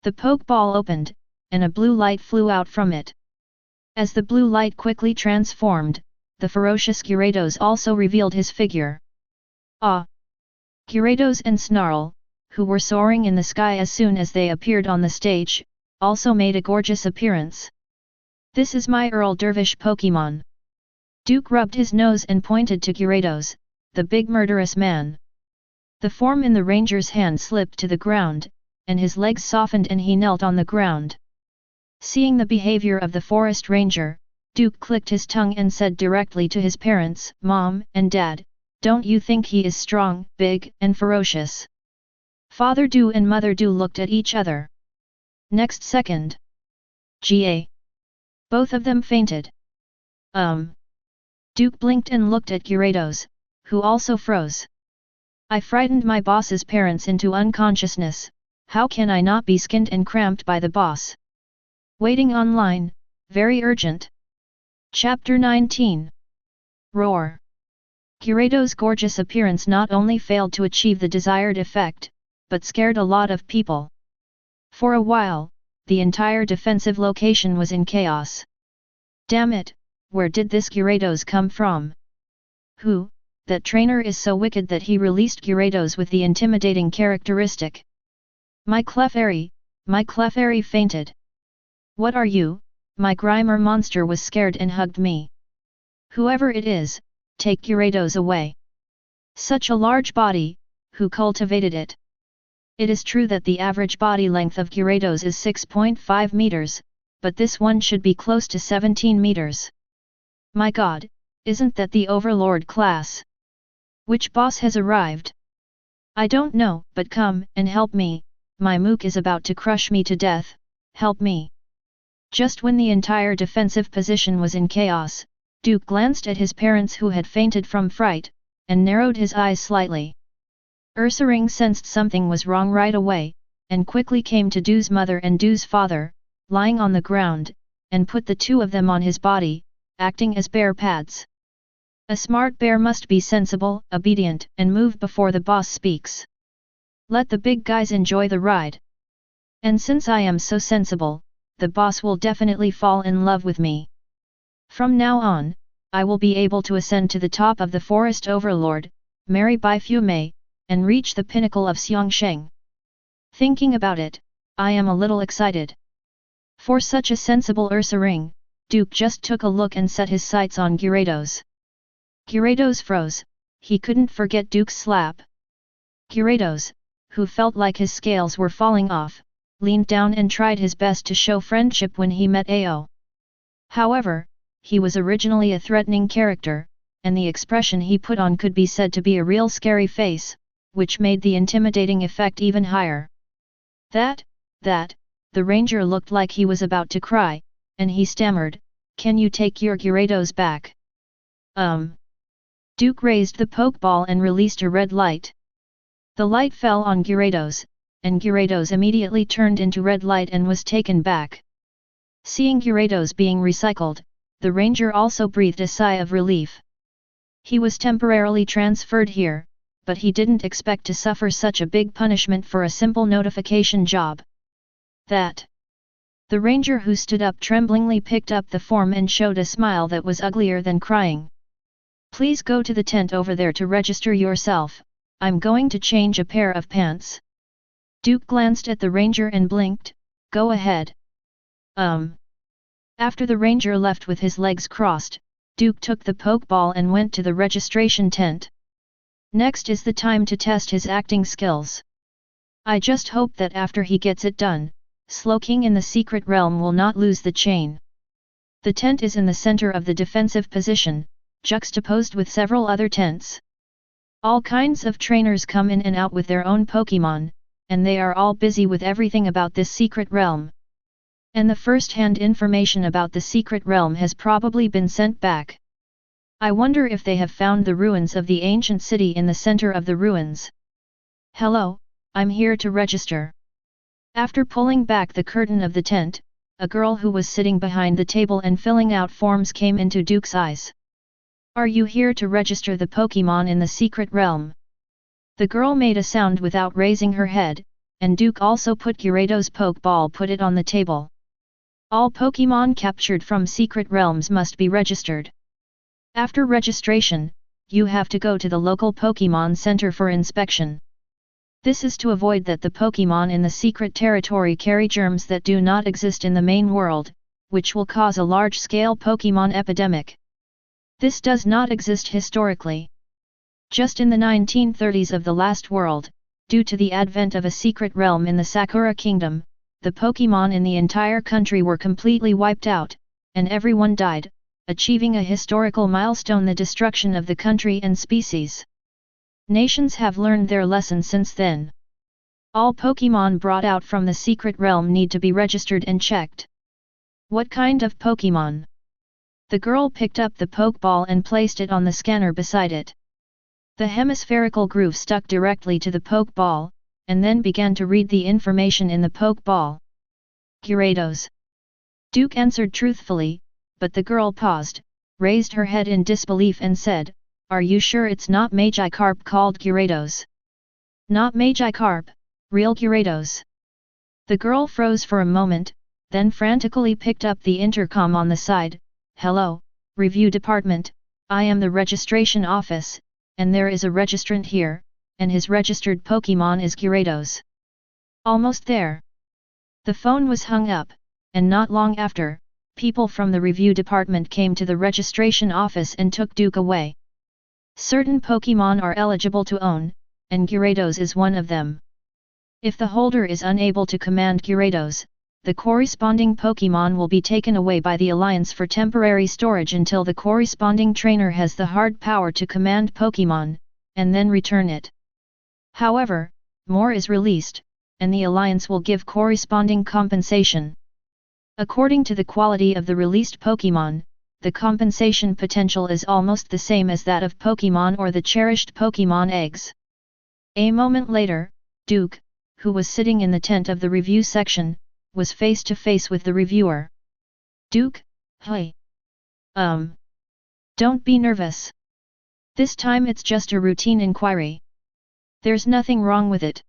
The Pokeball opened, and a blue light flew out from it. As the blue light quickly transformed, the ferocious Gyarados also revealed his figure. Ah! Gyarados and Snarl, who were soaring in the sky as soon as they appeared on the stage, also made a gorgeous appearance. "This is my Earl Dervish Pokémon." Duke rubbed his nose and pointed to Gyarados, the big murderous man. The form in the ranger's hand slipped to the ground, and his legs softened and he knelt on the ground. Seeing the behavior of the forest ranger, Duke clicked his tongue and said directly to his parents, "Mom and Dad, don't you think he is strong, big, and ferocious?" Father Du and Mother Du looked at each other. Next second, Ga. Both of them fainted. Duke blinked and looked at Gyarados, who also froze. "I frightened my boss's parents into unconsciousness, how can I not be skinned and cramped by the boss? Waiting online, very urgent." Chapter 19. Roar. Gyarados' gorgeous appearance not only failed to achieve the desired effect, but scared a lot of people. For a while, the entire defensive location was in chaos. Damn it, where did this Gyarados come from? Who, that trainer is so wicked that he released Gyarados with the intimidating characteristic. My Clefairy fainted. What are you? My Grimer monster was scared and hugged me. Whoever it is, take Gyarados away. Such a large body, who cultivated it? It is true that the average body length of Gyarados is 6.5 meters, but this one should be close to 17 meters. My god, isn't that the Overlord class? Which boss has arrived? I don't know, but come and help me, my Mook is about to crush me to death, help me. Just when the entire defensive position was in chaos, Duke glanced at his parents who had fainted from fright, and narrowed his eyes slightly. Ursaring sensed something was wrong right away, and quickly came to Duke's mother and Duke's father, lying on the ground, and put the two of them on his body, acting as bear pads. A smart bear must be sensible, obedient, and move before the boss speaks. Let the big guys enjoy the ride. And since I am so sensible, the boss will definitely fall in love with me. From now on, I will be able to ascend to the top of the Forest Overlord, marry Bai Fume, and reach the pinnacle of Xiangsheng. Thinking about it, I am a little excited. For such a sensible Ursaring, Duke just took a look and set his sights on Gyarados. Gyarados froze, he couldn't forget Duke's slap. Gyarados, who felt like his scales were falling off, leaned down and tried his best to show friendship when he met Ao. However, he was originally a threatening character, and the expression he put on could be said to be a real scary face, which made the intimidating effect even higher. The ranger looked like he was about to cry, and he stammered, "Can you take your Gyarados back?" Duke raised the Pokeball and released a red light. The light fell on Gyarados, and Gyarados immediately turned into red light and was taken back. Seeing Gyarados being recycled, the ranger also breathed a sigh of relief. He was temporarily transferred here, but he didn't expect to suffer such a big punishment for a simple notification job. The ranger who stood up tremblingly picked up the form and showed a smile that was uglier than crying. Please go to the tent over there to register yourself, I'm going to change a pair of pants. Duke glanced at the ranger and blinked, go ahead. After the ranger left with his legs crossed, Duke took the Pokeball and went to the registration tent. Next is the time to test his acting skills. I just hope that after he gets it done, Slowking in the secret realm will not lose the chain. The tent is in the center of the defensive position, juxtaposed with several other tents. All kinds of trainers come in and out with their own Pokémon, and they are all busy with everything about this secret realm. And the first-hand information about the secret realm has probably been sent back. I wonder if they have found the ruins of the ancient city in the center of the ruins. Hello, I'm here to register. After pulling back the curtain of the tent, a girl who was sitting behind the table and filling out forms came into Duke's eyes. Are you here to register the Pokémon in the secret realm? The girl made a sound without raising her head, and Duke also put Gyarados' Pokeball put it on the table. All Pokémon captured from secret realms must be registered. After registration, you have to go to the local Pokémon Center for inspection. This is to avoid that the Pokémon in the secret territory carry germs that do not exist in the main world, which will cause a large-scale Pokémon epidemic. This does not exist historically. Just in the 1930s of the last world, due to the advent of a secret realm in the Sakura Kingdom, the Pokémon in the entire country were completely wiped out, and everyone died, achieving a historical milestone: the destruction of the country and species. Nations have learned their lesson since then. All Pokémon brought out from the secret realm need to be registered and checked. What kind of Pokémon? The girl picked up the Pokeball and placed it on the scanner beside it. The hemispherical groove stuck directly to the Pokeball, and then began to read the information in the Pokeball. Gyarados. Duke answered truthfully, but the girl paused, raised her head in disbelief and said, are you sure it's not Magikarp called Gyarados? Not Magikarp, real Gyarados. The girl froze for a moment, then frantically picked up the intercom on the side. Hello, review department, I am the registration office, and there is a registrant here, and his registered Pokémon is Gyarados. Almost there. The phone was hung up, and not long after, people from the review department came to the registration office and took Duke away. Certain Pokémon are eligible to own, and Gyarados is one of them. If the holder is unable to command Gyarados, the corresponding Pokémon will be taken away by the Alliance for temporary storage until the corresponding trainer has the hard power to command Pokémon, and then return it. However, more is released, and the Alliance will give corresponding compensation. According to the quality of the released Pokémon, the compensation potential is almost the same as that of Pokémon or the cherished Pokémon eggs. A moment later, Duke, who was sitting in the tent of the review section, was face to face with the reviewer. Duke, hey. Don't be nervous. This time it's just a routine inquiry. There's nothing wrong with it.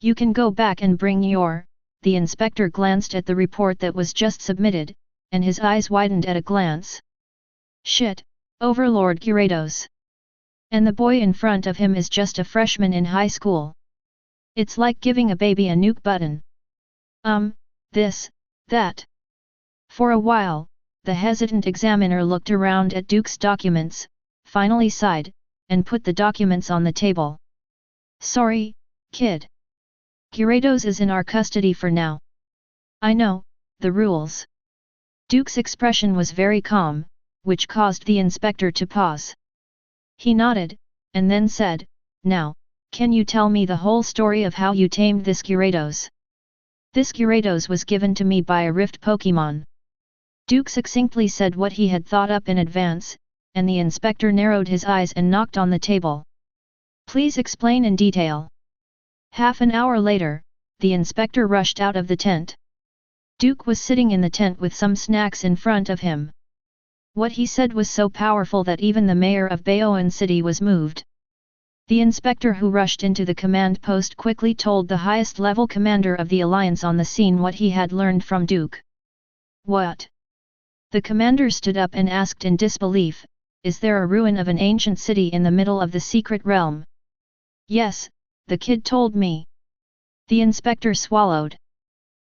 You can go back and bring your... The inspector glanced at the report that was just submitted, and his eyes widened at a glance. Shit, Overlord Gyarados. And the boy in front of him is just a freshman in high school. It's like giving a baby a nuke button. This, that. For a while, the hesitant examiner looked around at Duke's documents, finally sighed, and put the documents on the table. Sorry, kid. Gyarados is in our custody for now. I know, the rules. Duke's expression was very calm, which caused the inspector to pause. He nodded, and then said, Now, can you tell me the whole story of how you tamed this Gyarados? This Gyarados was given to me by a Rift Pokémon. Duke succinctly said what he had thought up in advance, and the inspector narrowed his eyes and knocked on the table. Please explain in detail. Half an hour later, the inspector rushed out of the tent. Duke was sitting in the tent with some snacks in front of him. What he said was so powerful that even the mayor of Baoan City was moved. The inspector who rushed into the command post quickly told the highest level commander of the Alliance on the scene what he had learned from Duke. What? The commander stood up and asked in disbelief, Is there a ruin of an ancient city in the middle of the secret realm? Yes, the kid told me. The inspector swallowed.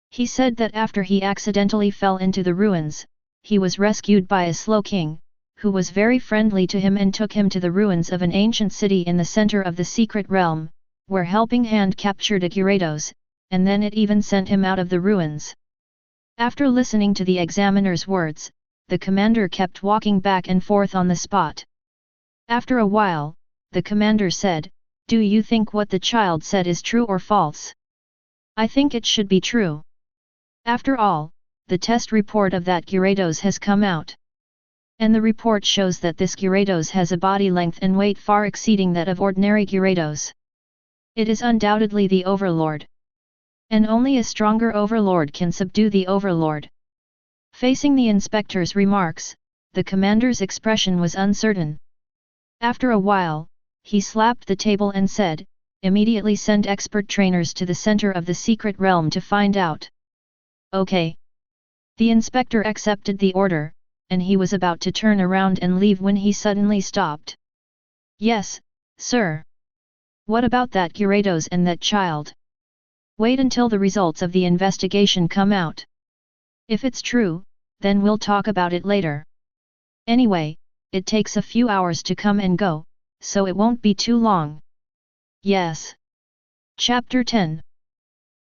He said that after he accidentally fell into the ruins, he was rescued by a Slowking, who was very friendly to him and took him to the ruins of an ancient city in the center of the secret realm, where Helping Hand captured a Gyarados, and then it even sent him out of the ruins. After listening to the examiner's words, the commander kept walking back and forth on the spot. After a while, the commander said, Do you think what the child said is true or false? I think it should be true. After all, the test report of that Gyarados has come out. And the report shows that this Gyarados has a body length and weight far exceeding that of ordinary Gyarados. It is undoubtedly the Overlord. And only a stronger Overlord can subdue the Overlord. Facing the inspector's remarks, the commander's expression was uncertain. After a while, he slapped the table and said, Immediately send expert trainers to the center of the secret realm to find out. Okay. The inspector accepted the order, and he was about to turn around and leave when he suddenly stopped. Yes, sir. What about that Gyarados and that child? Wait until the results of the investigation come out. If it's true, then we'll talk about it later. Anyway, it takes a few hours to come and go, so it won't be too long. Yes. Chapter 10.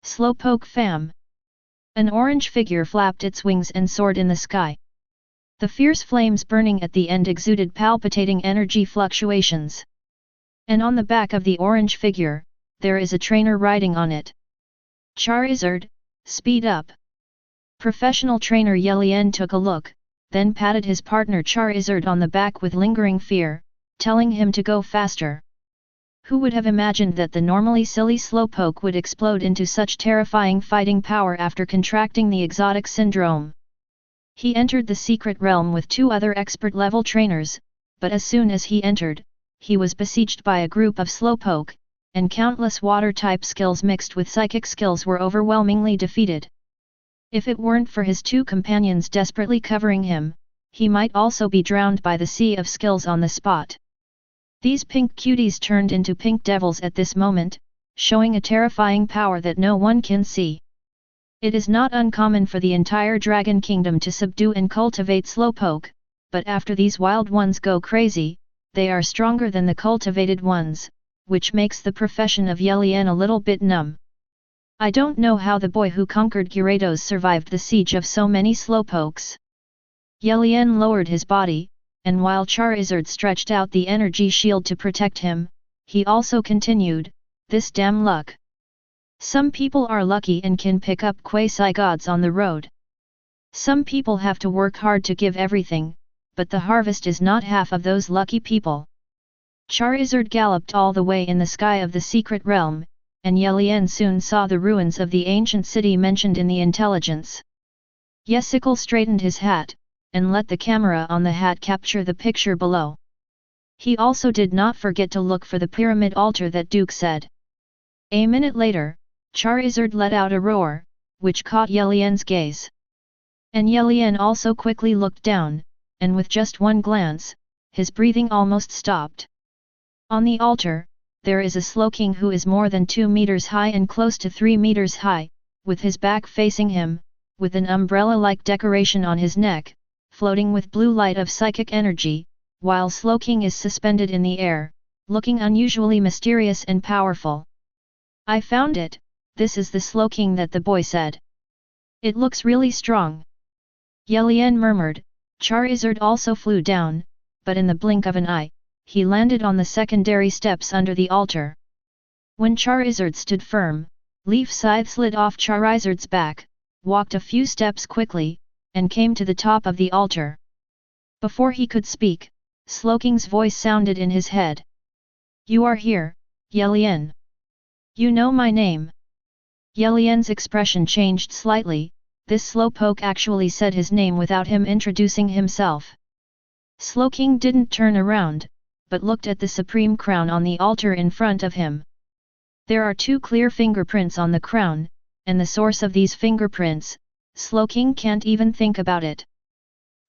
Slowpoke Fam. An orange figure flapped its wings and soared in the sky. The fierce flames burning at the end exuded palpitating energy fluctuations. And on the back of the orange figure, there is a trainer riding on it. Charizard, speed up. Professional trainer Yelien took a look, then patted his partner Charizard on the back with lingering fear, telling him to go faster. Who would have imagined that the normally silly Slowpoke would explode into such terrifying fighting power after contracting the exotic syndrome? He entered the secret realm with two other expert-level trainers, but as soon as he entered, he was besieged by a group of slowpoke, and countless water-type skills mixed with psychic skills were overwhelmingly defeated. If it weren't for his two companions desperately covering him, he might also be drowned by the sea of skills on the spot. These pink cuties turned into pink devils at this moment, showing a terrifying power that no one can see. It is not uncommon for the entire dragon kingdom to subdue and cultivate slowpoke, but after these wild ones go crazy, they are stronger than the cultivated ones, which makes the profession of Yelien a little bit numb. I don't know how the boy who conquered Gyarados survived the siege of so many slowpokes. Yelien lowered his body, and while Charizard stretched out the energy shield to protect him, he also continued, "This damn luck. Some people are lucky and can pick up quasi-gods on the road. Some people have to work hard to give everything, but the harvest is not half of those lucky people." Charizard galloped all the way in the sky of the secret realm, and Yelien soon saw the ruins of the ancient city mentioned in the intelligence. Yesicle straightened his hat, and let the camera on the hat capture the picture below. He also did not forget to look for the pyramid altar that Duke said. A minute later, Charizard let out a roar, which caught Yelien's gaze. And Yelien also quickly looked down, and with just one glance, his breathing almost stopped. On the altar, there is a Slowking who is more than 2 meters high and close to 3 meters high, with his back facing him, with an umbrella-like decoration on his neck, floating with blue light of psychic energy, while Slowking is suspended in the air, looking unusually mysterious and powerful. "I found it, this is the Slowking that the boy said. It looks really strong." Yelien murmured. Charizard also flew down, but in the blink of an eye, he landed on the secondary steps under the altar. When Charizard stood firm, Leaf Scythe slid off Charizard's back, walked a few steps quickly, and came to the top of the altar. Before he could speak, Slowking's voice sounded in his head. "You are here, Yelien. You know my name." Yelien's expression changed slightly. This slowpoke actually said his name without him introducing himself. Slowking didn't turn around, but looked at the supreme crown on the altar in front of him. There are 2 clear fingerprints on the crown, and the source of these fingerprints, Slowking can't even think about it.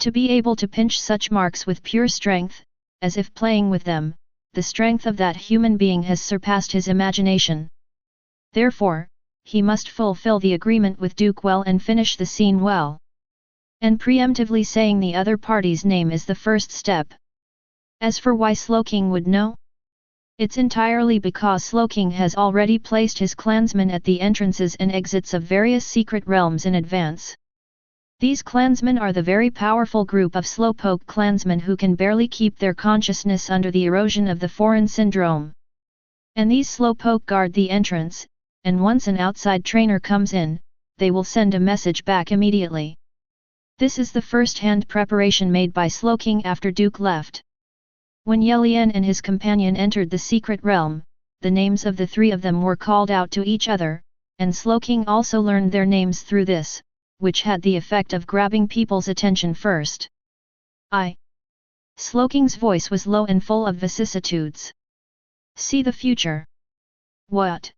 To be able to pinch such marks with pure strength, as if playing with them, the strength of that human being has surpassed his imagination. Therefore, he must fulfill the agreement with Duke well and finish the scene well. And preemptively saying the other party's name is the first step. As for why Slowking would know? It's entirely because Slowking has already placed his clansmen at the entrances and exits of various secret realms in advance. These clansmen are the very powerful group of slowpoke clansmen who can barely keep their consciousness under the erosion of the foreign syndrome. And these slowpoke guard the entrance, and once an outside trainer comes in, they will send a message back immediately. This is the first-hand preparation made by Slowking after Duke left. When Yelien and his companion entered the secret realm, the names of the 3 of them were called out to each other, and Slowking also learned their names through this, which had the effect of grabbing people's attention first. Slowking's voice was low and full of vicissitudes. "See the future." "What?"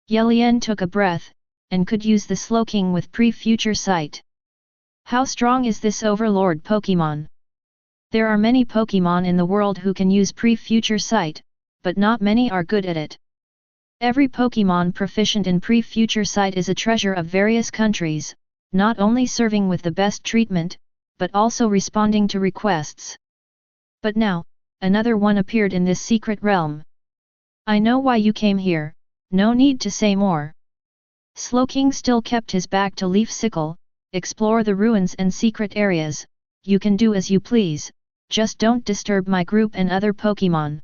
Yelien took a breath, and could use the Slowking with pre-future sight. "How strong is this overlord Pokémon?" There are many Pokémon in the world who can use pre-future sight, but not many are good at it. Every Pokémon proficient in pre-future sight is a treasure of various countries, not only serving with the best treatment, but also responding to requests. But now, another one appeared in this secret realm. "I know why you came here, no need to say more." Slowking still kept his back to Leaf Sickle. "Explore the ruins and secret areas, you can do as you please, just don't disturb my group and other Pokémon."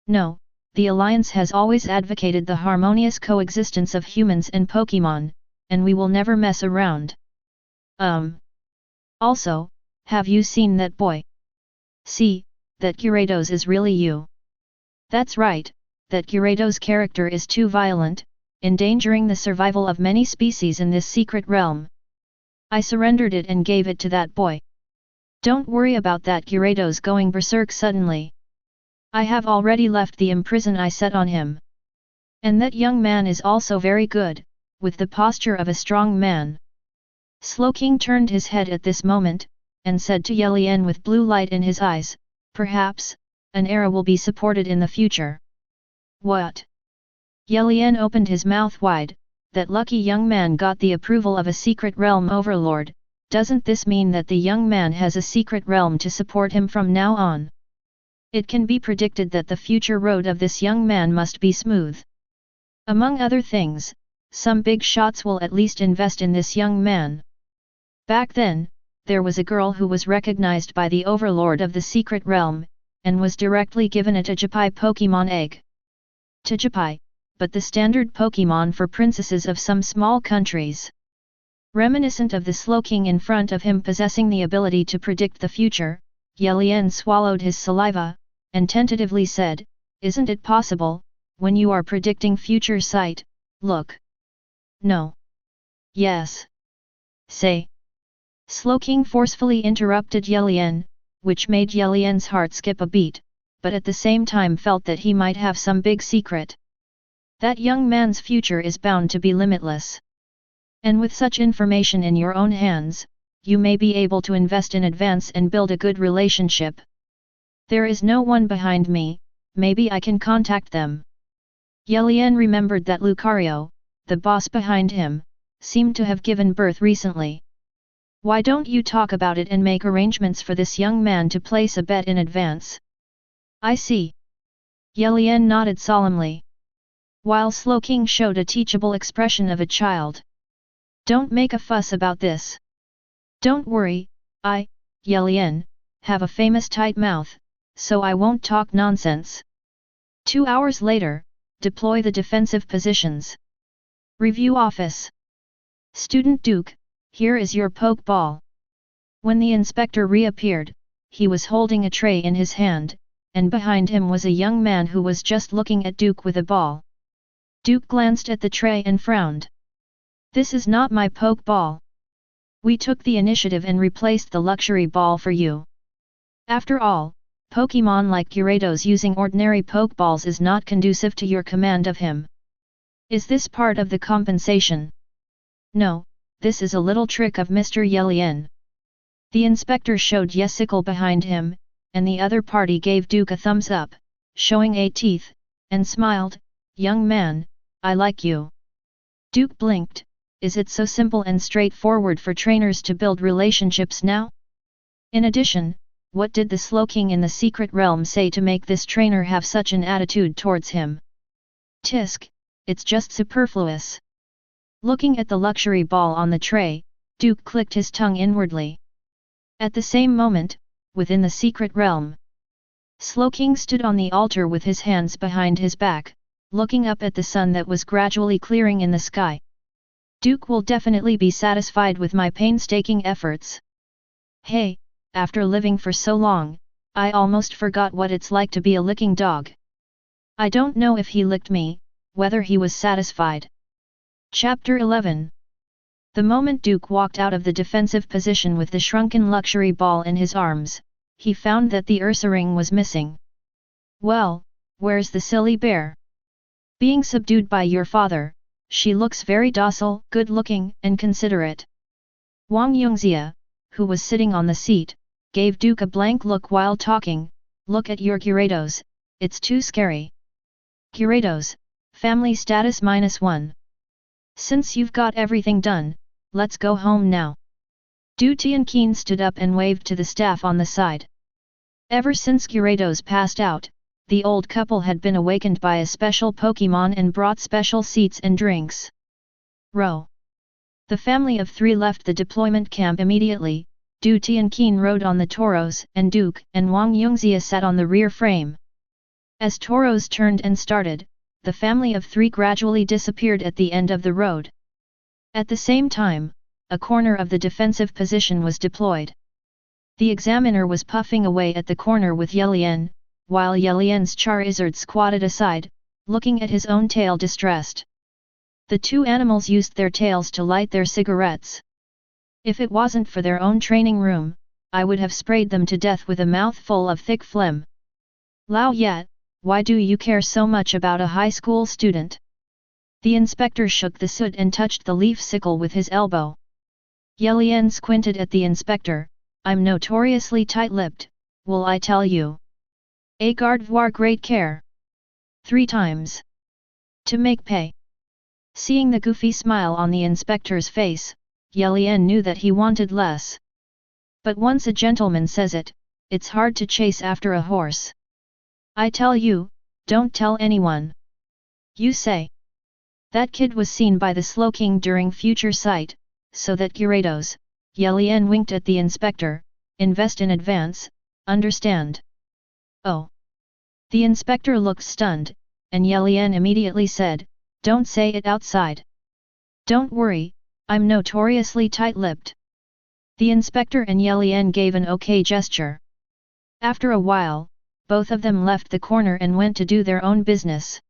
No, the Alliance has always advocated the harmonious coexistence of humans and Pokémon, and we will never mess around. Also, have you seen that boy? See, that Gyarados is really you. That's right, that Gyarados character is too violent, endangering the survival of many species in this secret realm. I surrendered it and gave it to that boy. Don't worry about that Gyarados going berserk suddenly. I have already left the imprison I set on him. And that young man is also very good, with the posture of a strong man. Slowking turned his head at this moment, and said to Yelien with blue light in his eyes, perhaps, an era will be supported in the future. What? Yelien opened his mouth wide. That lucky young man got the approval of a secret realm overlord. Doesn't this mean that the young man has a secret realm to support him from now on? It can be predicted that the future road of this young man must be smooth. Among other things, some big shots will at least invest in this young man. Back then, there was a girl who was recognized by the overlord of the secret realm, and was directly given a Tajipai Pokémon egg. Tajipai, but the standard Pokémon for princesses of some small countries. Reminiscent of the Slowking in front of him possessing the ability to predict the future, Yelien swallowed his saliva, and tentatively said, isn't it possible, when you are predicting future sight, look? No. Yes. Say. Slowking forcefully interrupted Yelien, which made Yelien's heart skip a beat, but at the same time felt that he might have some big secret. That young man's future is bound to be limitless. And with such information in your own hands, you may be able to invest in advance and build a good relationship. There is no one behind me, maybe I can contact them. Yelien remembered that Lucario, the boss behind him, seemed to have given birth recently. Why don't you talk about it and make arrangements for this young man to place a bet in advance? I see. Yelien nodded solemnly, while Slowking showed a teachable expression of a child. Don't make a fuss about this. Don't worry, I, Yelien, have a famous tight mouth, so I won't talk nonsense. 2 hours later, deploy the defensive positions. Review office. Student Duke, here is your Pokeball. When the inspector reappeared, he was holding a tray in his hand, and behind him was a young man who was just looking at Duke with a ball. Duke glanced at the tray and frowned. This is not my Pokeball. We took the initiative and replaced the luxury ball for you. After all, Pokémon like Gyarados using ordinary Pokeballs is not conducive to your command of him. Is this part of the compensation? No, this is a little trick of Mr. Yelien. The inspector showed Yesicle behind him, and the other party gave Duke a thumbs up, showing 8 teeth, and smiled, young man, I like you. Duke blinked, is it so simple and straightforward for trainers to build relationships now? In addition, what did the Slowking in the secret realm say to make this trainer have such an attitude towards him? Tisk, it's just superfluous. Looking at the luxury ball on the tray, Duke clicked his tongue inwardly. At the same moment, within the secret realm, Slowking stood on the altar with his hands behind his back, looking up at the sun that was gradually clearing in the sky. Duke will definitely be satisfied with my painstaking efforts. Hey, after living for so long, I almost forgot what it's like to be a licking dog. I don't know if he licked me, whether he was satisfied. Chapter 11. The moment Duke walked out of the defensive position with the shrunken luxury ball in his arms, he found that the Ursaring was missing. Well, where's the silly bear? Being subdued by your father, she looks very docile, good-looking, and considerate. Wang Yongxia, who was sitting on the seat, gave Duke a blank look while talking, look at your Gyarados, it's too scary. Gyarados, family status -1. Since you've got everything done, let's go home now. Du Tianqin stood up and waved to the staff on the side. Ever since Gyarados passed out, the old couple had been awakened by a special Pokémon and brought special seats and drinks. Row. The family of 3 left the deployment camp immediately. Du Tianqin rode on the Tauros and Duke and Wang Yongxia sat on the rear frame. As Tauros turned and started, the family of 3 gradually disappeared at the end of the road. At the same time, a corner of the defensive position was deployed. The examiner was puffing away at the corner with Yelien, while Yelien's Charizard squatted aside, looking at his own tail distressed. The 2 animals used their tails to light their cigarettes. If it wasn't for their own training room, I would have sprayed them to death with a mouthful of thick phlegm. Lao Yat, why do you care so much about a high school student? The inspector shook the soot and touched the leaf sickle with his elbow. Yelian squinted at the inspector. I'm notoriously tight-lipped, will I tell you? A garde voir great care. 3 times. To make pay. Seeing the goofy smile on the inspector's face, Yelian knew that he wanted less. But once a gentleman says it, it's hard to chase after a horse. I tell you, don't tell anyone. You say. That kid was seen by the Slowking during future sight, so that Gyarados, Yelian winked at the inspector, invest in advance, understand? Oh. The inspector looked stunned, and Yelian immediately said, don't say it outside. Don't worry, I'm notoriously tight-lipped. The inspector and Yelian gave an okay gesture. After a while, both of them left the corner and went to do their own business.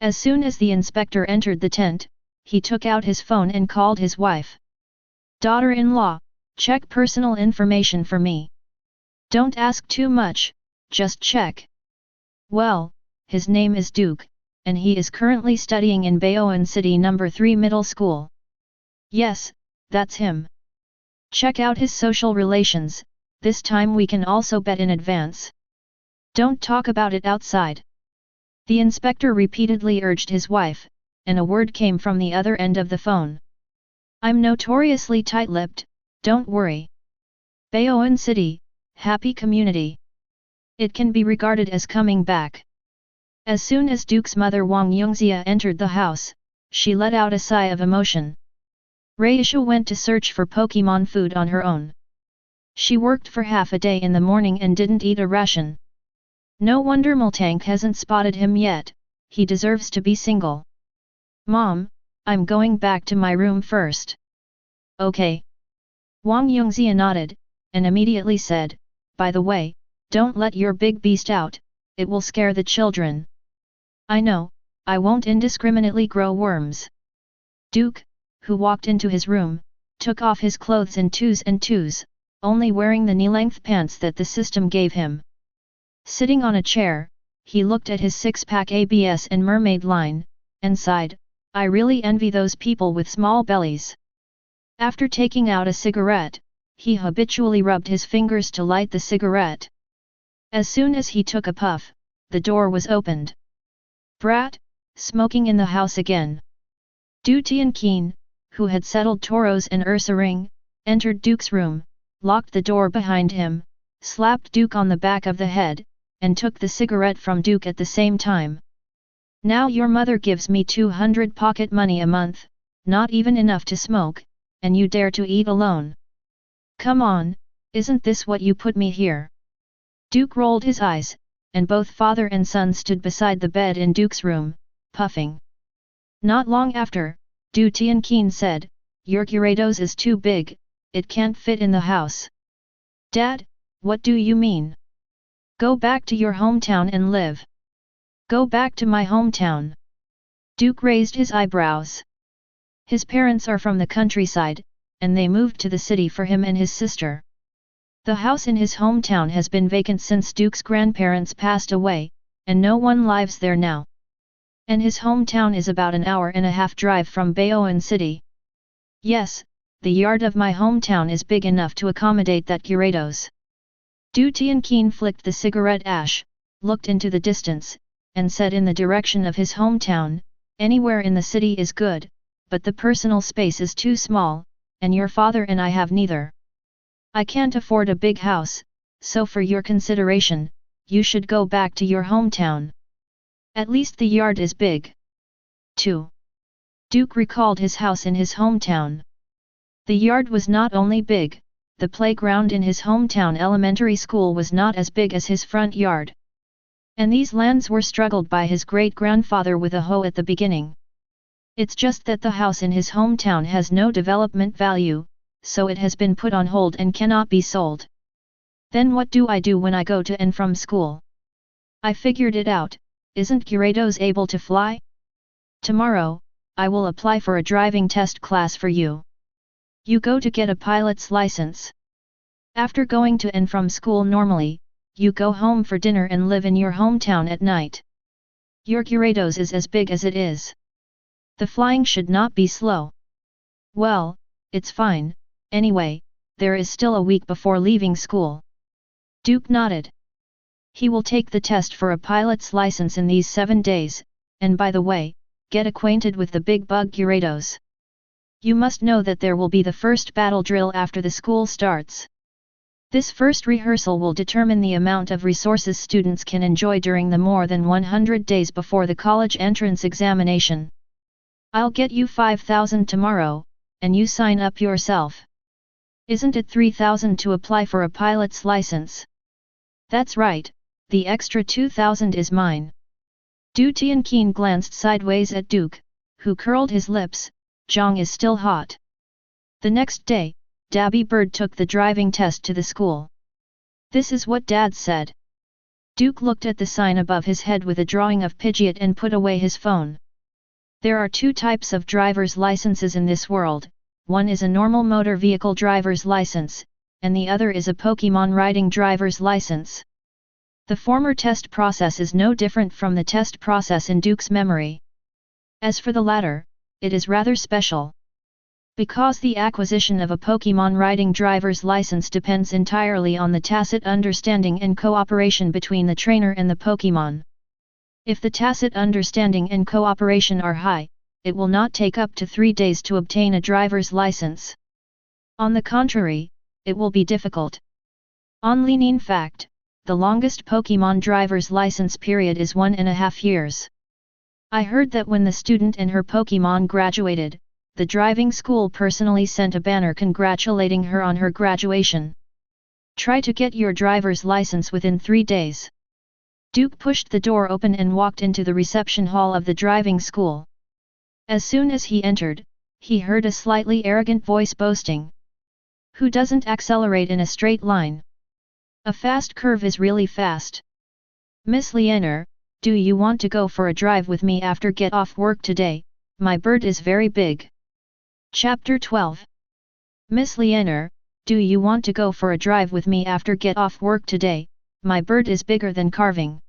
As soon as the inspector entered the tent, he took out his phone and called his wife. Daughter-in-law, check personal information for me. Don't ask too much, just check. Well, his name is Duke, and he is currently studying in Baoan City No. 3 Middle School. Yes, that's him. Check out his social relations, this time we can also bet in advance. Don't talk about it outside. The inspector repeatedly urged his wife, and a word came from the other end of the phone. I'm notoriously tight-lipped, don't worry. Baoan City, happy community. It can be regarded as coming back. As soon as Duke's mother Wang Yongxia entered the house, she let out a sigh of emotion. Raisha went to search for Pokémon food on her own. She worked for half a day in the morning and didn't eat a ration. No wonder Multank hasn't spotted him yet, he deserves to be single. Mom, I'm going back to my room first. Okay. Wang Yongxia nodded, and immediately said, by the way, don't let your big beast out, it will scare the children. I know, I won't indiscriminately grow worms. Duke, who walked into his room, took off his clothes in twos, only wearing the knee-length pants that the system gave him. Sitting on a chair, he looked at his six-pack abs and mermaid line, and sighed, I really envy those people with small bellies. After taking out a cigarette, he habitually rubbed his fingers to light the cigarette. As soon as he took a puff, the door was opened. Brat, smoking in the house again. Du Tianqin, who had settled Toros and Ursaring, entered Duke's room, locked the door behind him, slapped Duke on the back of the head, and took the cigarette from Duke at the same time. Now your mother gives me 200 pocket money a month, not even enough to smoke, and you dare to eat alone. Come on, isn't this what you put me here? Duke rolled his eyes, and both father and son stood beside the bed in Duke's room, puffing. Not long after, Du Tianqin said, your Gyarados is too big, it can't fit in the house. Dad, what do you mean? Go back to your hometown and live. Go back to my hometown. Duke raised his eyebrows. His parents are from the countryside, and they moved to the city for him and his sister. The house in his hometown has been vacant since Duke's grandparents passed away, and no one lives there now. And his hometown is about an hour-and-a-half drive from Baoan City. Yes, the yard of my hometown is big enough to accommodate that Gyarados. Du Tianqin flicked the cigarette ash, looked into the distance, and said in the direction of his hometown, anywhere in the city is good, but the personal space is too small, and your father and I have neither. I can't afford a big house, so for your consideration, you should go back to your hometown. At least the yard is big. 2. Duke recalled his house in his hometown. The yard was not only big, the playground in his hometown elementary school was not as big as his front yard. And these lands were struggled by his great-grandfather with a hoe at the beginning. It's just that the house in his hometown has no development value, so it has been put on hold and cannot be sold. Then what do I do when I go to and from school? I figured it out, isn't Gyarados able to fly? Tomorrow, I will apply for a driving test class for you. You go to get a pilot's license. After going to and from school normally, you go home for dinner and live in your hometown at night. Your Gyarados is as big as it is. The flying should not be slow. Well, it's fine, anyway, there is still a week before leaving school. Duke nodded. He will take the test for a pilot's license in these 7 days, and by the way, get acquainted with the big bug Gyarados. You must know that there will be the first battle drill after the school starts. This first rehearsal will determine the amount of resources students can enjoy during the more than 100 days before the college entrance examination. I'll get you 5,000 tomorrow, and you sign up yourself. Isn't it 3,000 to apply for a pilot's license? That's right, the extra 2,000 is mine. Du Tianqing glanced sideways at Duke, who curled his lips. Zhang is still hot. The next day, Dabby Bird took the driving test to the school. This is what Dad said. Duke looked at the sign above his head with a drawing of Pidgeot and put away his phone. There are 2 types of driver's licenses in this world, one is a normal motor vehicle driver's license, and the other is a Pokémon riding driver's license. The former test process is no different from the test process in Duke's memory. As for the latter, it is rather special. Because the acquisition of a Pokémon riding driver's license depends entirely on the tacit understanding and cooperation between the trainer and the Pokémon. If the tacit understanding and cooperation are high, it will not take up to 3 days to obtain a driver's license. On the contrary, it will be difficult. On in fact, the longest Pokémon driver's license period is 1.5 years. I heard that when the student and her Pokémon graduated, the driving school personally sent a banner congratulating her on her graduation. Try to get your driver's license within 3 days. Duke pushed the door open and walked into the reception hall of the driving school. As soon as he entered, he heard a slightly arrogant voice boasting. Who doesn't accelerate in a straight line? A fast curve is really fast. Miss Lianer, do you want to go for a drive with me after get off work today? My bird is very big. Chapter 12. Miss Lianer, do you want to go for a drive with me after get off work today? My bird is bigger than carving.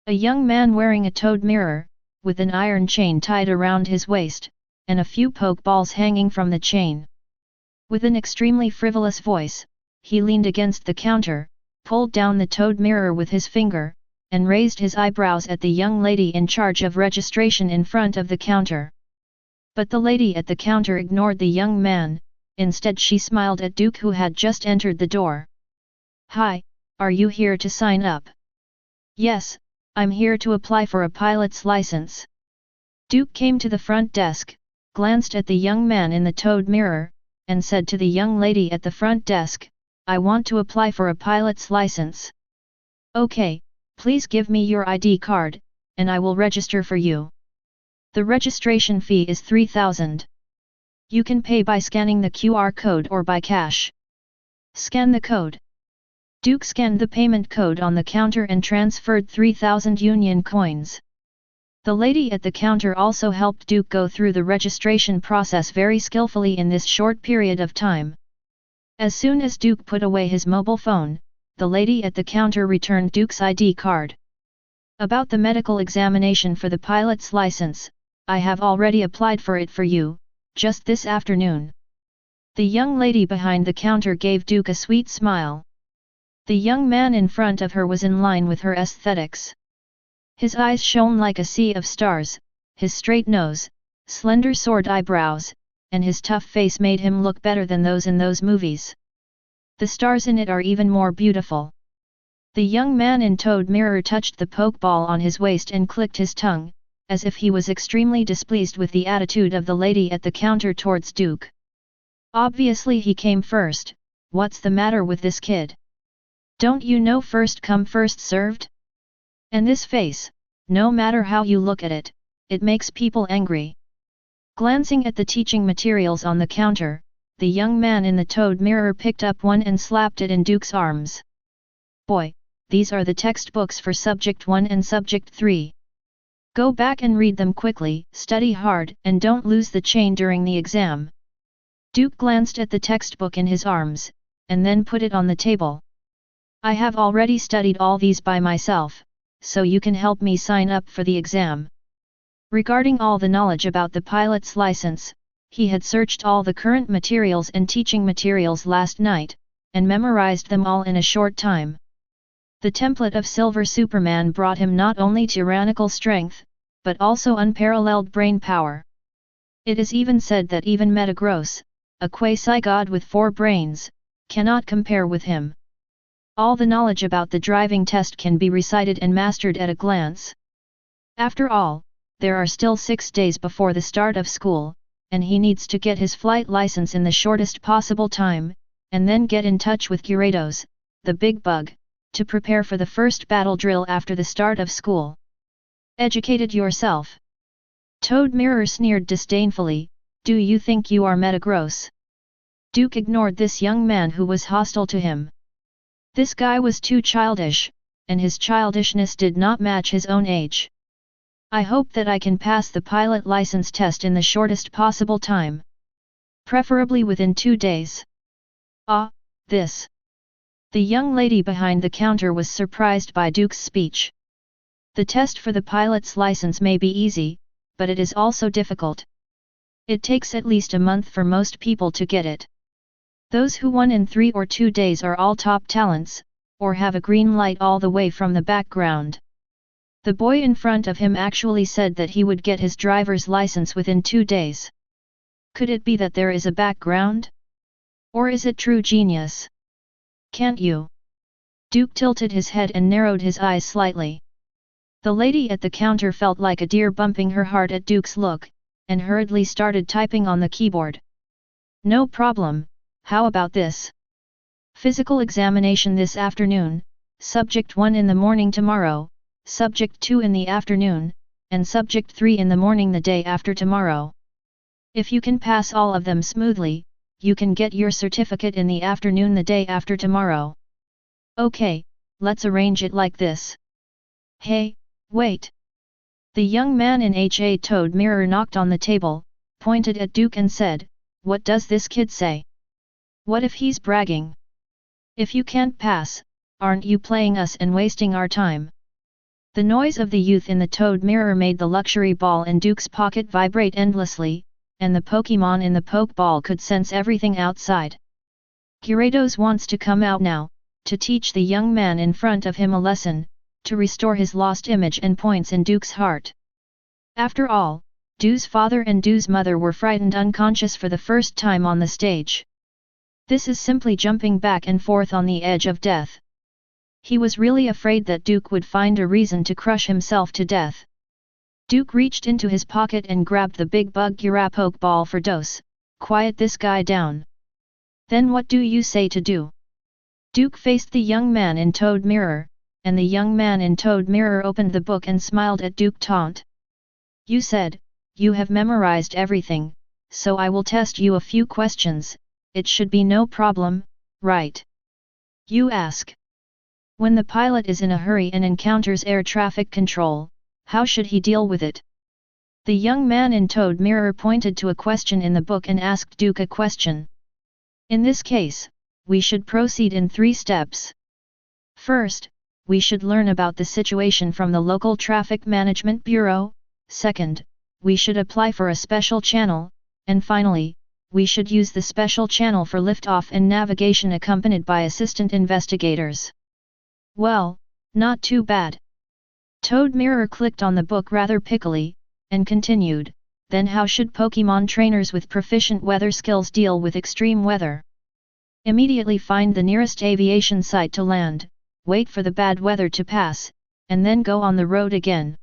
A young man wearing a toed mirror, with an iron chain tied around his waist, and a few pokeballs hanging from the chain. With an extremely frivolous voice, he leaned against the counter, pulled down the toed mirror with his finger, and raised his eyebrows at the young lady in charge of registration in front of the counter. But the lady at the counter ignored the young man, instead she smiled at Duke who had just entered the door. Hi, are you here to sign up? Yes, I'm here to apply for a pilot's license. Duke came to the front desk, glanced at the young man in the toed mirror, and said to the young lady at the front desk, I want to apply for a pilot's license. Okay, please give me your ID card, and I will register for you. The registration fee is 3,000. You can pay by scanning the QR code or by cash. Scan the code. Duke scanned the payment code on the counter and transferred 3,000 Union coins. The lady at the counter also helped Duke go through the registration process very skillfully in this short period of time. As soon as Duke put away his mobile phone, the lady at the counter returned Duke's ID card. About the medical examination for the pilot's license, I have already applied for it for you, just this afternoon. The young lady behind the counter gave Duke a sweet smile. The young man in front of her was in line with her aesthetics. His eyes shone like a sea of stars, his straight nose, slender sword eyebrows, and his tough face made him look better than those in those movies. The stars in it are even more beautiful. The young man in toed mirror touched the pokeball on his waist and clicked his tongue, as if he was extremely displeased with the attitude of the lady at the counter towards Duke. Obviously he came first, what's the matter with this kid? Don't you know first come first served? And this face, no matter how you look at it, it makes people angry. Glancing at the teaching materials on the counter, the young man in the toed mirror picked up one and slapped it in Duke's arms. Boy, these are the textbooks for Subject 1 and Subject 3. Go back and read them quickly, study hard, and don't lose the chain during the exam. Duke glanced at the textbook in his arms, and then put it on the table. I have already studied all these by myself, so you can help me sign up for the exam. Regarding all the knowledge about the pilot's license, he had searched all the current materials and teaching materials last night, and memorized them all in a short time. The template of Silver Superman brought him not only tyrannical strength, but also unparalleled brain power. It is even said that even Metagross, a quasi-god with 4 brains, cannot compare with him. All the knowledge about the driving test can be recited and mastered at a glance. After all, there are still 6 days before the start of school, and he needs to get his flight license in the shortest possible time, and then get in touch with Gyarados, the big bug, to prepare for the first battle drill after the start of school. Educated yourself. Toad Mirror sneered disdainfully, do you think you are Metagross? Duke ignored this young man who was hostile to him. This guy was too childish, and his childishness did not match his own age. I hope that I can pass the pilot license test in the shortest possible time. Preferably within 2 days. Ah, this. The young lady behind the counter was surprised by Duke's speech. The test for the pilot's license may be easy, but it is also difficult. It takes at least a month for most people to get it. Those who won in 3 or 2 days are all top talents, or have a green light all the way from the background. The boy in front of him actually said that he would get his driver's license within 2 days. Could it be that there is a background? Or is it true genius? Can't you? Duke tilted his head and narrowed his eyes slightly. The lady at the counter felt like a deer bumping her heart at Duke's look, and hurriedly started typing on the keyboard. No problem, how about this? Physical examination this afternoon, subject 1 in the morning tomorrow, subject 2 in the afternoon, and subject 3 in the morning the day after tomorrow. If you can pass all of them smoothly, you can get your certificate in the afternoon the day after tomorrow. Okay, let's arrange it like this. Hey, wait! The young man in HA Toad Mirror knocked on the table, pointed at Duke and said, what does this kid say? What if he's bragging? If you can't pass, aren't you playing us and wasting our time? The noise of the youth in the Toad Mirror made the luxury ball in Duke's pocket vibrate endlessly, and the Pokémon in the Pokeball could sense everything outside. Gyarados wants to come out now, to teach the young man in front of him a lesson, to restore his lost image and points in Duke's heart. After all, Duke's father and Duke's mother were frightened unconscious for the first time on the stage. This is simply jumping back and forth on the edge of death. He was really afraid that Duke would find a reason to crush himself to death. Duke reached into his pocket and grabbed the big bug Gyarapoke ball for dose, quiet this guy down. Then what do you say to do? Duke faced the young man in Toad Mirror, and the young man in Toad Mirror opened the book and smiled at Duke taunt. You said, you have memorized everything, so I will test you a few questions, it should be no problem, right? You ask. When the pilot is in a hurry and encounters air traffic control, how should he deal with it? The young man in Toad Mirror pointed to a question in the book and asked Duke a question. In this case, we should proceed in 3 steps. First, we should learn about the situation from the local traffic management bureau. Second, we should apply for a special channel, and finally, we should use the special channel for liftoff and navigation accompanied by assistant investigators. Well, not too bad. Toad Mirror clicked on the book rather pickily, and continued, then how should Pokémon trainers with proficient weather skills deal with extreme weather? Immediately find the nearest aviation site to land, wait for the bad weather to pass, and then go on the road again.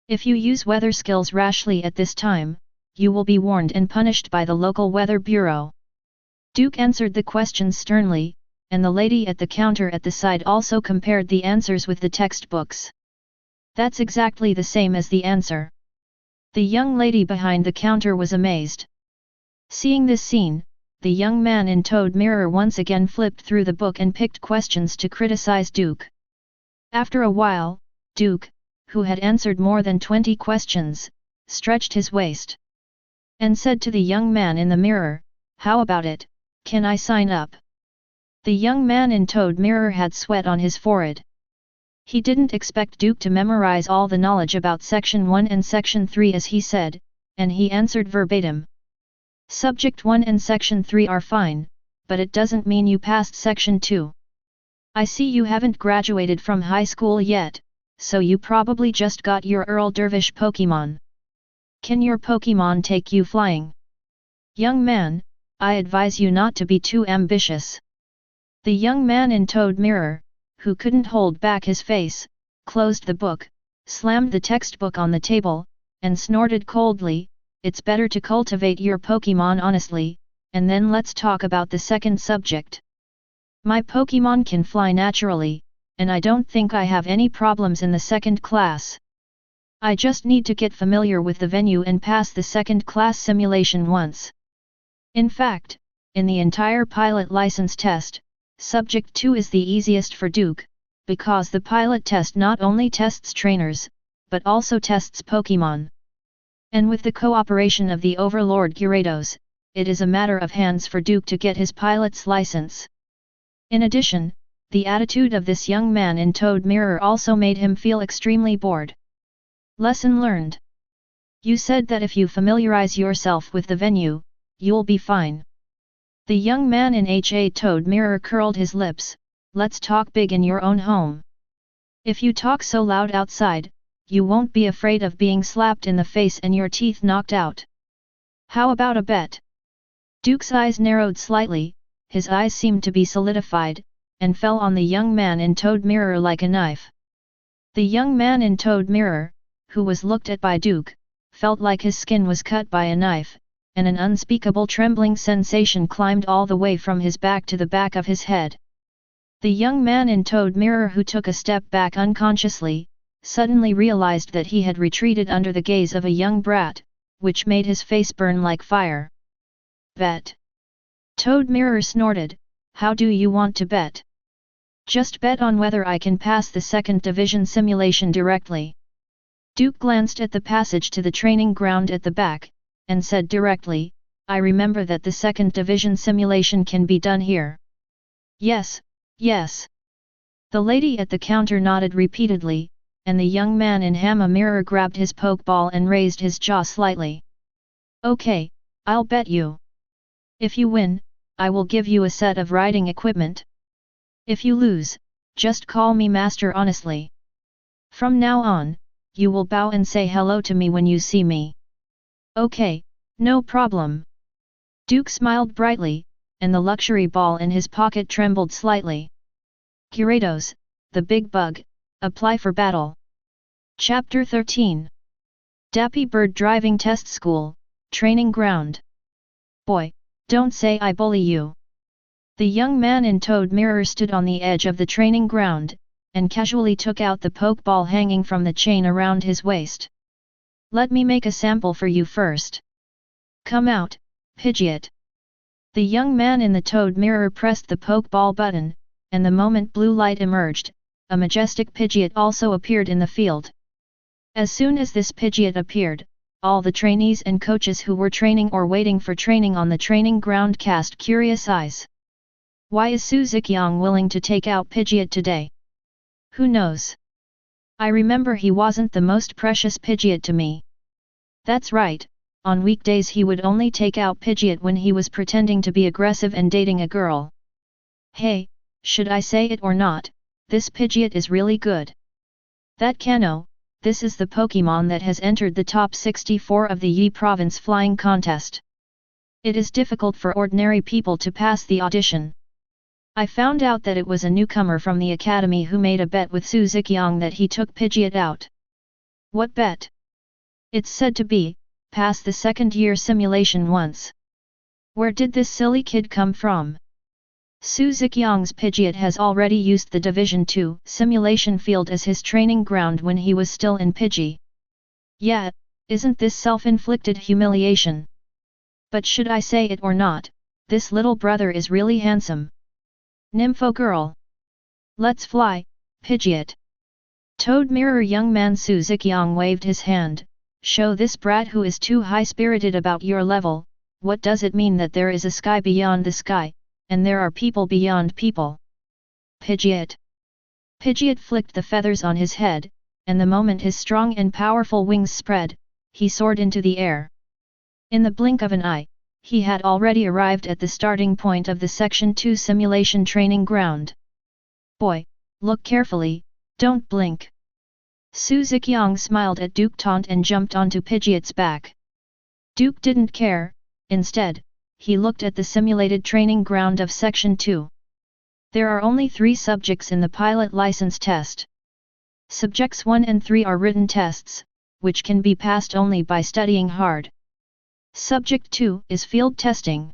If you use weather skills rashly at this time, you will be warned and punished by the local weather bureau. Duke answered the questions sternly, and the lady at the counter at the side also compared the answers with the textbooks. That's exactly the same as the answer. The young lady behind the counter was amazed. Seeing this scene, the young man in Toad Mirror once again flipped through the book and picked questions to criticize Duke. After a while, Duke, who had answered more than 20 questions, stretched his waist and said to the young man in the mirror, how about it, can I sign up? The young man in Toad Mirror had sweat on his forehead. He didn't expect Duke to memorize all the knowledge about Section 1 and Section 3 as he said, and he answered verbatim. Subject 1 and Section 3 are fine, but it doesn't mean you passed Section 2. I see you haven't graduated from high school yet, so you probably just got your Earl Dervish Pokémon. Can your Pokémon take you flying? Young man, I advise you not to be too ambitious. The young man in Toad Mirror, who couldn't hold back his face, closed the book, slammed the textbook on the table, and snorted coldly, "It's better to cultivate your Pokémon honestly, and then let's talk about the second subject. My Pokémon can fly naturally, and I don't think I have any problems in the second class. I just need to get familiar with the venue and pass the second class simulation once." In fact, in the entire pilot license test, Subject 2 is the easiest for Duke, because the pilot test not only tests trainers, but also tests Pokémon. And with the cooperation of the Overlord Gyarados, it is a matter of hands for Duke to get his pilot's license. In addition, the attitude of this young man in Toad Mirror also made him feel extremely bored. Lesson learned. You said that if you familiarize yourself with the venue, you'll be fine. The young man in Toad Mirror curled his lips. Let's talk big in your own home. If you talk so loud outside, you won't be afraid of being slapped in the face and your teeth knocked out. How about a bet? Duke's eyes narrowed slightly, his eyes seemed to be solidified, and fell on the young man in Toad Mirror like a knife. The young man in Toad Mirror, who was looked at by Duke, felt like his skin was cut by a knife, and an unspeakable trembling sensation climbed all the way from his back to the back of his head. The young man in Toad Mirror, who took a step back unconsciously, suddenly realized that he had retreated under the gaze of a young brat, which made his face burn like fire. Bet. Toad Mirror snorted, "How do you want to bet?" "Just bet on whether I can pass the second division simulation directly." Duke glanced at the passage to the training ground at the back, and said directly, "I remember that the second division simulation can be done here." "Yes, yes." The lady at the counter nodded repeatedly, and the young man in Hammer Mirror grabbed his Pokeball and raised his jaw slightly. "Okay, I'll bet you. If you win, I will give you a set of riding equipment. If you lose, just call me Master honestly. From now on, you will bow and say hello to me when you see me." "Okay, no problem." Duke smiled brightly, and the luxury ball in his pocket trembled slightly. Gyarados, the big bug, apply for battle. Chapter 13. Dappy Bird Driving Test School, Training Ground. "Boy, don't say I bully you." The young man in Toad Mirror stood on the edge of the training ground, and casually took out the Pokeball hanging from the chain around his waist. "Let me make a sample for you first. Come out, Pidgeot." The young man in the Toad Mirror pressed the Pokeball button, and the moment blue light emerged, a majestic Pidgeot also appeared in the field. As soon as this Pidgeot appeared, all the trainees and coaches who were training or waiting for training on the training ground cast curious eyes. Why is Su Ziqiang willing to take out Pidgeot today? Who knows? I remember he wasn't the most precious Pidgeot to me. That's right, on weekdays he would only take out Pidgeot when he was pretending to be aggressive and dating a girl. Hey, should I say it or not, this Pidgeot is really good. That Kano, this is the Pokémon that has entered the top 64 of the Yi Province flying contest. It is difficult for ordinary people to pass the audition. I found out that it was a newcomer from the academy who made a bet with Su Ziqiang that he took Pidgeot out. What bet? It's said to be, pass the second-year simulation once. Where did this silly kid come from? Su Ziqiang's Pidgeot has already used the Division 2 simulation field as his training ground when he was still in Pidgey. Yeah, isn't this self-inflicted humiliation? But should I say it or not, this little brother is really handsome. Nympho girl. Let's fly, Pidgeot. Toad Mirror young man Su Ziqiang waved his hand. Show this brat who is too high-spirited about your level, what does it mean that there is a sky beyond the sky, and there are people beyond people. Pidgeot. Pidgeot flicked the feathers on his head, and the moment his strong and powerful wings spread, he soared into the air. In the blink of an eye, he had already arrived at the starting point of the Section 2 simulation training ground. Boy, look carefully, don't blink. Su Ziqiang smiled at Duke Taunt and jumped onto Pidgeot's back. Duke didn't care, instead, he looked at the simulated training ground of Section 2. There are only 3 subjects in the pilot license test. Subjects 1 and 3 are written tests, which can be passed only by studying hard. Subject 2 is field testing.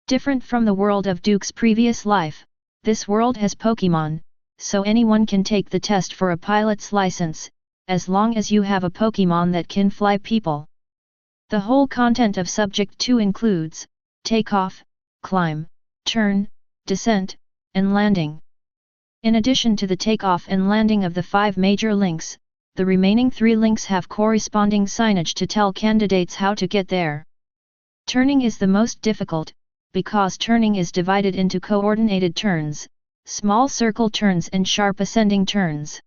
Different from the world of Duke's previous life, this world has Pokémon, so anyone can take the test for a pilot's license, as long as you have a Pokémon that can fly people. The whole content of Subject 2 includes takeoff, climb, turn, descent, and landing. In addition to the takeoff and landing of the 5 major links, the remaining 3 links have corresponding signage to tell candidates how to get there. Turning is the most difficult, because turning is divided into coordinated turns, small circle turns and sharp ascending turns.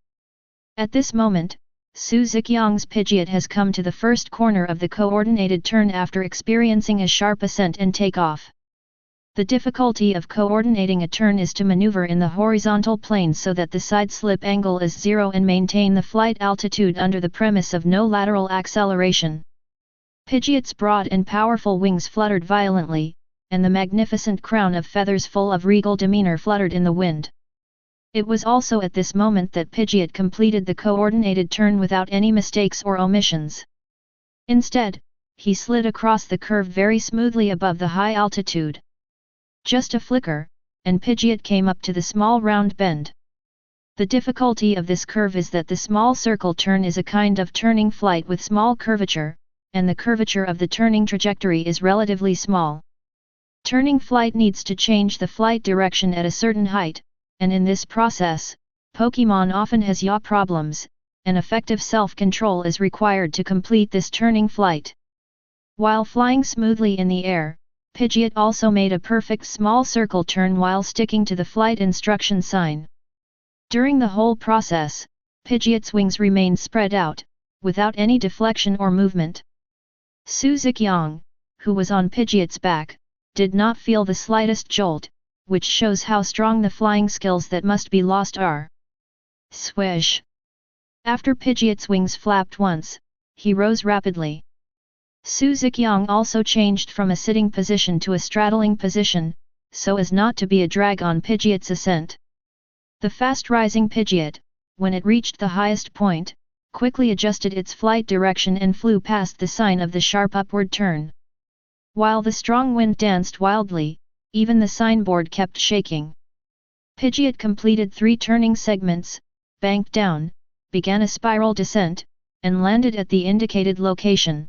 At this moment, Su Ziqiang's Pidgeot has come to the first corner of the coordinated turn after experiencing a sharp ascent and takeoff. The difficulty of coordinating a turn is to maneuver in the horizontal plane so that the side slip angle is 0 and maintain the flight altitude under the premise of no lateral acceleration. Pidgeot's broad and powerful wings fluttered violently, and the magnificent crown of feathers full of regal demeanor fluttered in the wind. It was also at this moment that Pidgeot completed the coordinated turn without any mistakes or omissions. Instead, he slid across the curve very smoothly above the high altitude. Just a flicker, and Pidgeot came up to the small round bend. The difficulty of this curve is that the small circle turn is a kind of turning flight with small curvature, and the curvature of the turning trajectory is relatively small. Turning flight needs to change the flight direction at a certain height, and in this process, Pokémon often has yaw problems, and effective self-control is required to complete this turning flight. While flying smoothly in the air, Pidgeot also made a perfect small circle turn while sticking to the flight instruction sign. During the whole process, Pidgeot's wings remained spread out, without any deflection or movement. Su Ziqiang, who was on Pidgeot's back, did not feel the slightest jolt, which shows how strong the flying skills that must be lost are. Swish! After Pidgeot's wings flapped once, he rose rapidly. Su Ziqiang also changed from a sitting position to a straddling position, so as not to be a drag on Pidgeot's ascent. The fast-rising Pidgeot, when it reached the highest point, quickly adjusted its flight direction and flew past the sign of the sharp upward turn. While the strong wind danced wildly, even the signboard kept shaking. Pidgeot completed 3 turning segments, banked down, began a spiral descent, and landed at the indicated location.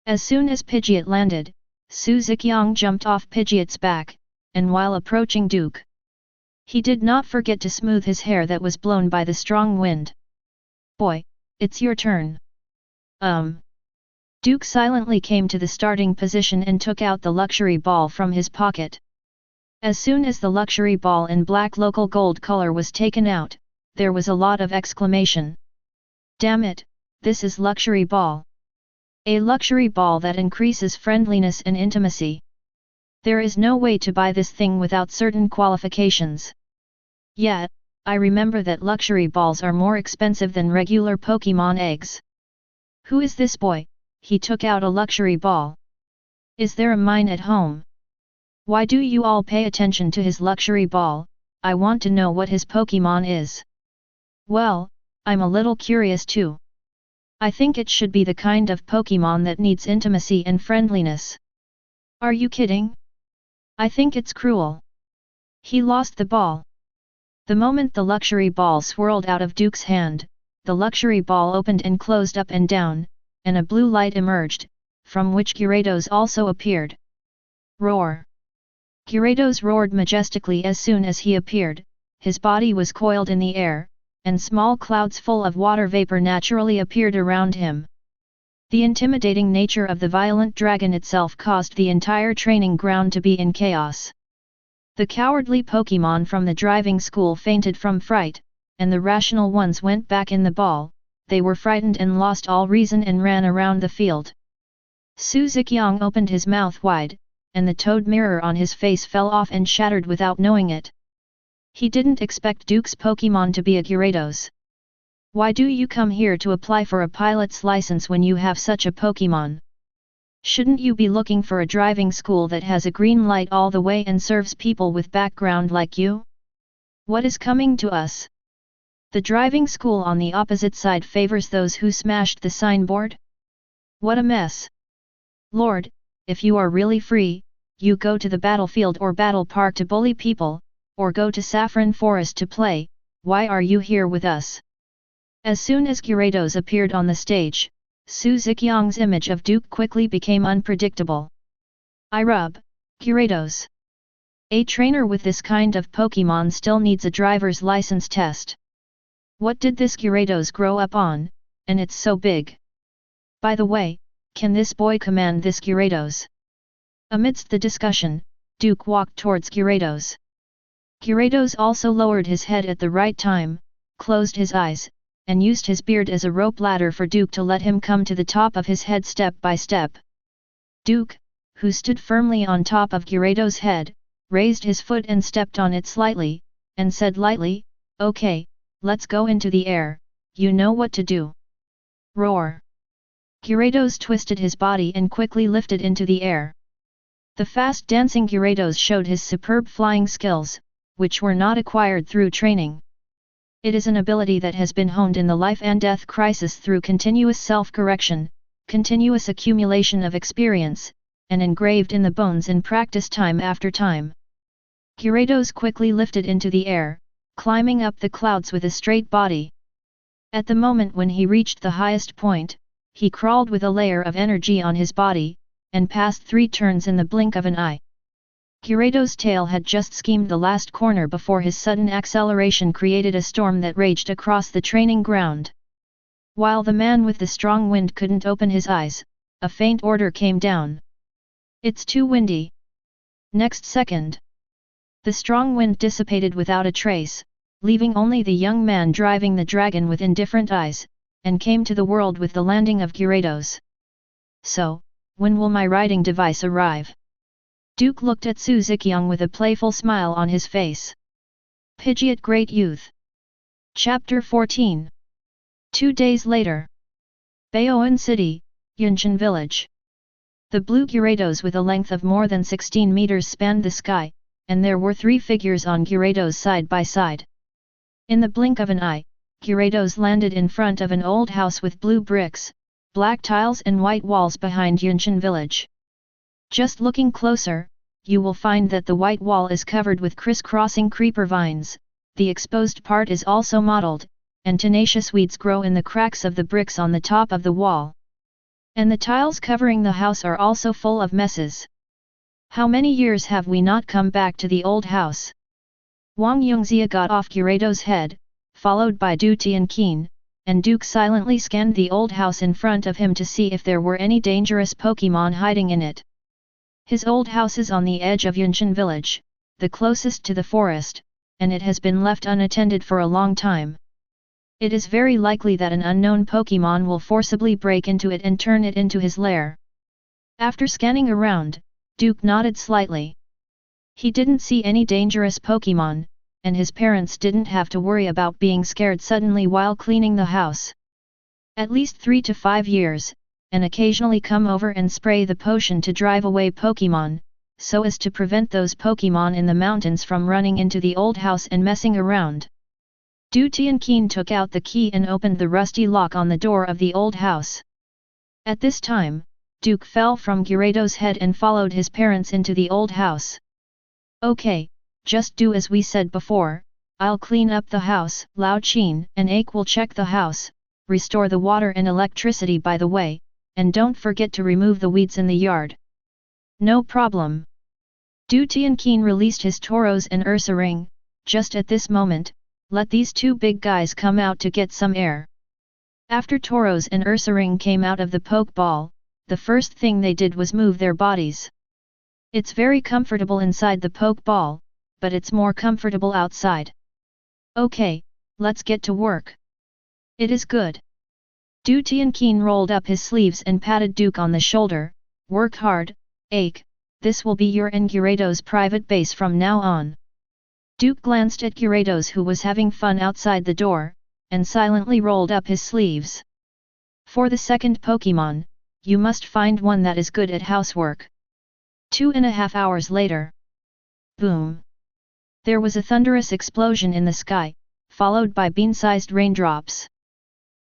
As soon as Pidgeot landed, Su Ziqiang jumped off Pidgeot's back, and while approaching Duke, he did not forget to smooth his hair that was blown by the strong wind. "Boy, it's your turn." Duke silently came to the starting position and took out the luxury ball from his pocket. As soon as the luxury ball in black local gold color was taken out, there was a lot of exclamation. "Damn it, this is luxury ball. A luxury ball that increases friendliness and intimacy. There is no way to buy this thing without certain qualifications. Yet, I remember that luxury balls are more expensive than regular Pokémon eggs. Who is this boy? He took out a luxury ball. Is there a mine at home? Why do you all pay attention to his luxury ball? I want to know what his Pokémon is. Well, I'm a little curious too. I think it should be the kind of Pokémon that needs intimacy and friendliness. Are you kidding? I think it's cruel." He lost the ball. The moment the luxury ball swirled out of Duke's hand, the luxury ball opened and closed up and down, and a blue light emerged, from which Gyarados also appeared. Roar! Gyarados roared majestically as soon as he appeared, his body was coiled in the air, and small clouds full of water vapor naturally appeared around him. The intimidating nature of the violent dragon itself caused the entire training ground to be in chaos. The cowardly Pokémon from the driving school fainted from fright, and the rational ones went back in the ball. They were frightened and lost all reason and ran around the field. Su Ziqiang opened his mouth wide, and the toad mirror on his face fell off and shattered without knowing it. He didn't expect Duke's Pokémon to be a Gyarados. Why do you come here to apply for a pilot's license when you have such a Pokémon? Shouldn't you be looking for a driving school that has a green light all the way and serves people with background like you? What is coming to us? The driving school on the opposite side favors those who smashed the signboard? What a mess! Lord, if you are really free, you go to the battlefield or battle park to bully people, or go to Saffron Forest to play. Why are you here with us? As soon as Gyarados appeared on the stage, Su Ziqiang's image of Duke quickly became unpredictable. I rub, Gyarados. A trainer with this kind of Pokémon still needs a driver's license test. What did this Gyarados grow up on, and it's so big? By the way, can this boy command this Gyarados? Amidst the discussion, Duke walked towards Gyarados. Gyarados also lowered his head at the right time, closed his eyes, and used his beard as a rope ladder for Duke to let him come to the top of his head step by step. Duke, who stood firmly on top of Gyarados' head, raised his foot and stepped on it slightly, and said lightly, "Okay, let's go into the air, you know what to do." Roar! Gyarados twisted his body and quickly lifted into the air. The fast dancing Gyarados showed his superb flying skills, which were not acquired through training. It is an ability that has been honed in the life and death crisis through continuous self-correction, continuous accumulation of experience, and engraved in the bones in practice time after time. Gyarados quickly lifted into the air, climbing up the clouds with a straight body. At the moment when he reached the highest point, he crawled with a layer of energy on his body, and passed 3 turns in the blink of an eye. Gyarados' tail had just schemed the last corner before his sudden acceleration created a storm that raged across the training ground. While the man with the strong wind couldn't open his eyes, a faint order came down. "It's too windy." Next second, the strong wind dissipated without a trace, leaving only the young man driving the dragon with indifferent eyes, and came to the world with the landing of Gyarados. "So, when will my riding device arrive?" Duke looked at Su Ziqiang with a playful smile on his face. Pidgeot Great Youth. Chapter 14. 2 days later. Baoan City, Yunshan Village. The blue Gyarados with a length of more than 16 meters spanned the sky, and there were 3 figures on Gyarados side by side. In the blink of an eye, Gyarados landed in front of an old house with blue bricks, black tiles and white walls behind Yunshan Village. Just looking closer, you will find that the white wall is covered with criss-crossing creeper vines, the exposed part is also mottled, and tenacious weeds grow in the cracks of the bricks on the top of the wall. And the tiles covering the house are also full of messes. How many years have we not come back to the old house? Wang Yongxia got off Gyarados' head, followed by Du Tianqin, and Duke silently scanned the old house in front of him to see if there were any dangerous Pokémon hiding in it. His old house is on the edge of Yunshan Village, the closest to the forest, and it has been left unattended for a long time. It is very likely that an unknown Pokémon will forcibly break into it and turn it into his lair. After scanning around, Duke nodded slightly. He didn't see any dangerous Pokémon, and his parents didn't have to worry about being scared suddenly while cleaning the house. At least 3 to 5 years, and occasionally come over and spray the potion to drive away Pokémon, so as to prevent those Pokémon in the mountains from running into the old house and messing around. Du Tianqin took out the key and opened the rusty lock on the door of the old house. At this time, Duke fell from Gyarados' head and followed his parents into the old house. "Okay, just do as we said before, I'll clean up the house." Lao Qin and Ake will check the house, restore the water and electricity by the way, and don't forget to remove the weeds in the yard. "No problem." Du Tianqin released his Tauros and Ursaring. Just at this moment, let these 2 big guys come out to get some air. After Tauros and Ursaring came out of the Pokeball, the first thing they did was move their bodies. It's very comfortable inside the Pokeball, but it's more comfortable outside. Okay, let's get to work. It is good. Du Tianqing rolled up his sleeves and patted Duke on the shoulder. Work hard, Ake, this will be your and Gyarados' private base from now on. Duke glanced at Gyarados, who was having fun outside the door, and silently rolled up his sleeves. For the second Pokémon, you must find one that is good at housework. 2.5 hours later. Boom! There was a thunderous explosion in the sky, followed by bean-sized raindrops.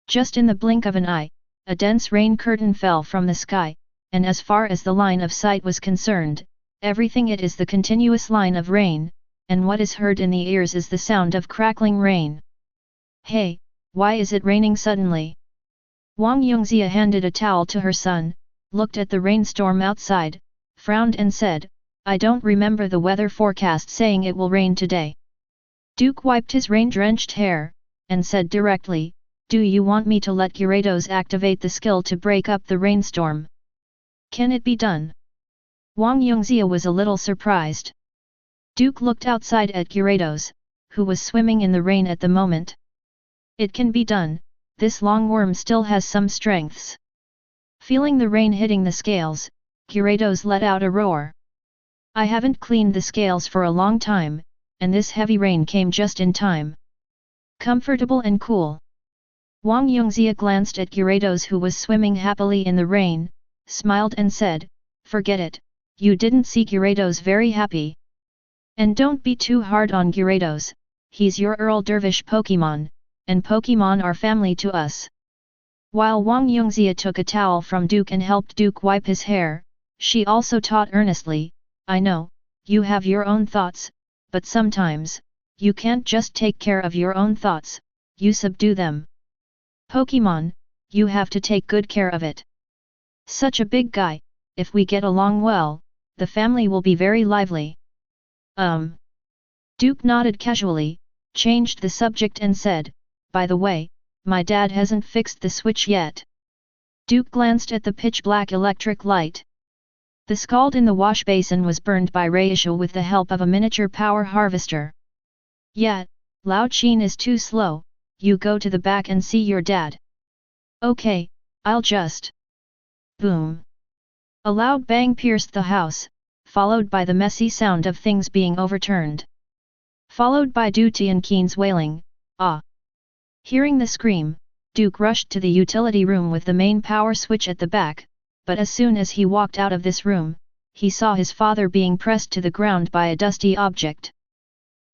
Just in the blink of an eye, a dense rain curtain fell from the sky, and as far as the line of sight was concerned, everything it is the continuous line of rain, and what is heard in the ears is the sound of crackling rain. Hey, why is it raining suddenly? Wang Yongxia handed a towel to her son, looked at the rainstorm outside, frowned and said, I don't remember the weather forecast saying it will rain today. Duke wiped his rain-drenched hair, and said directly, do you want me to let Gyarados activate the skill to break up the rainstorm? Can it be done? Wang Yongxia was a little surprised. Duke looked outside at Gyarados, who was swimming in the rain at the moment. It can be done, this long worm still has some strengths. Feeling the rain hitting the scales, Gyarados let out a roar. I haven't cleaned the scales for a long time, and this heavy rain came just in time. Comfortable and cool. Wang Yongxia glanced at Gyarados, who was swimming happily in the rain, smiled and said, forget it, you didn't see Gyarados very happy. And don't be too hard on Gyarados, he's your Earl Dervish Pokémon, and Pokémon are family to us. While Wang Yongxia took a towel from Duke and helped Duke wipe his hair, she also taught earnestly, I know, you have your own thoughts, but sometimes, you can't just take care of your own thoughts, you subdue them. Pokémon, you have to take good care of it. Such a big guy, if we get along well, the family will be very lively. Duke nodded casually, changed the subject and said, by the way, my dad hasn't fixed the switch yet. Duke glanced at the pitch-black electric light. The scald in the wash basin was burned by Raishu with the help of a miniature power harvester. Yeah, Lao Qin is too slow, you go to the back and see your dad. Okay, I'll just... Boom! A loud bang pierced the house, followed by the messy sound of things being overturned. Followed by Du Tianqing's wailing, ah! Hearing the scream, Duke rushed to the utility room with the main power switch at the back, but as soon as he walked out of this room, he saw his father being pressed to the ground by a dusty object.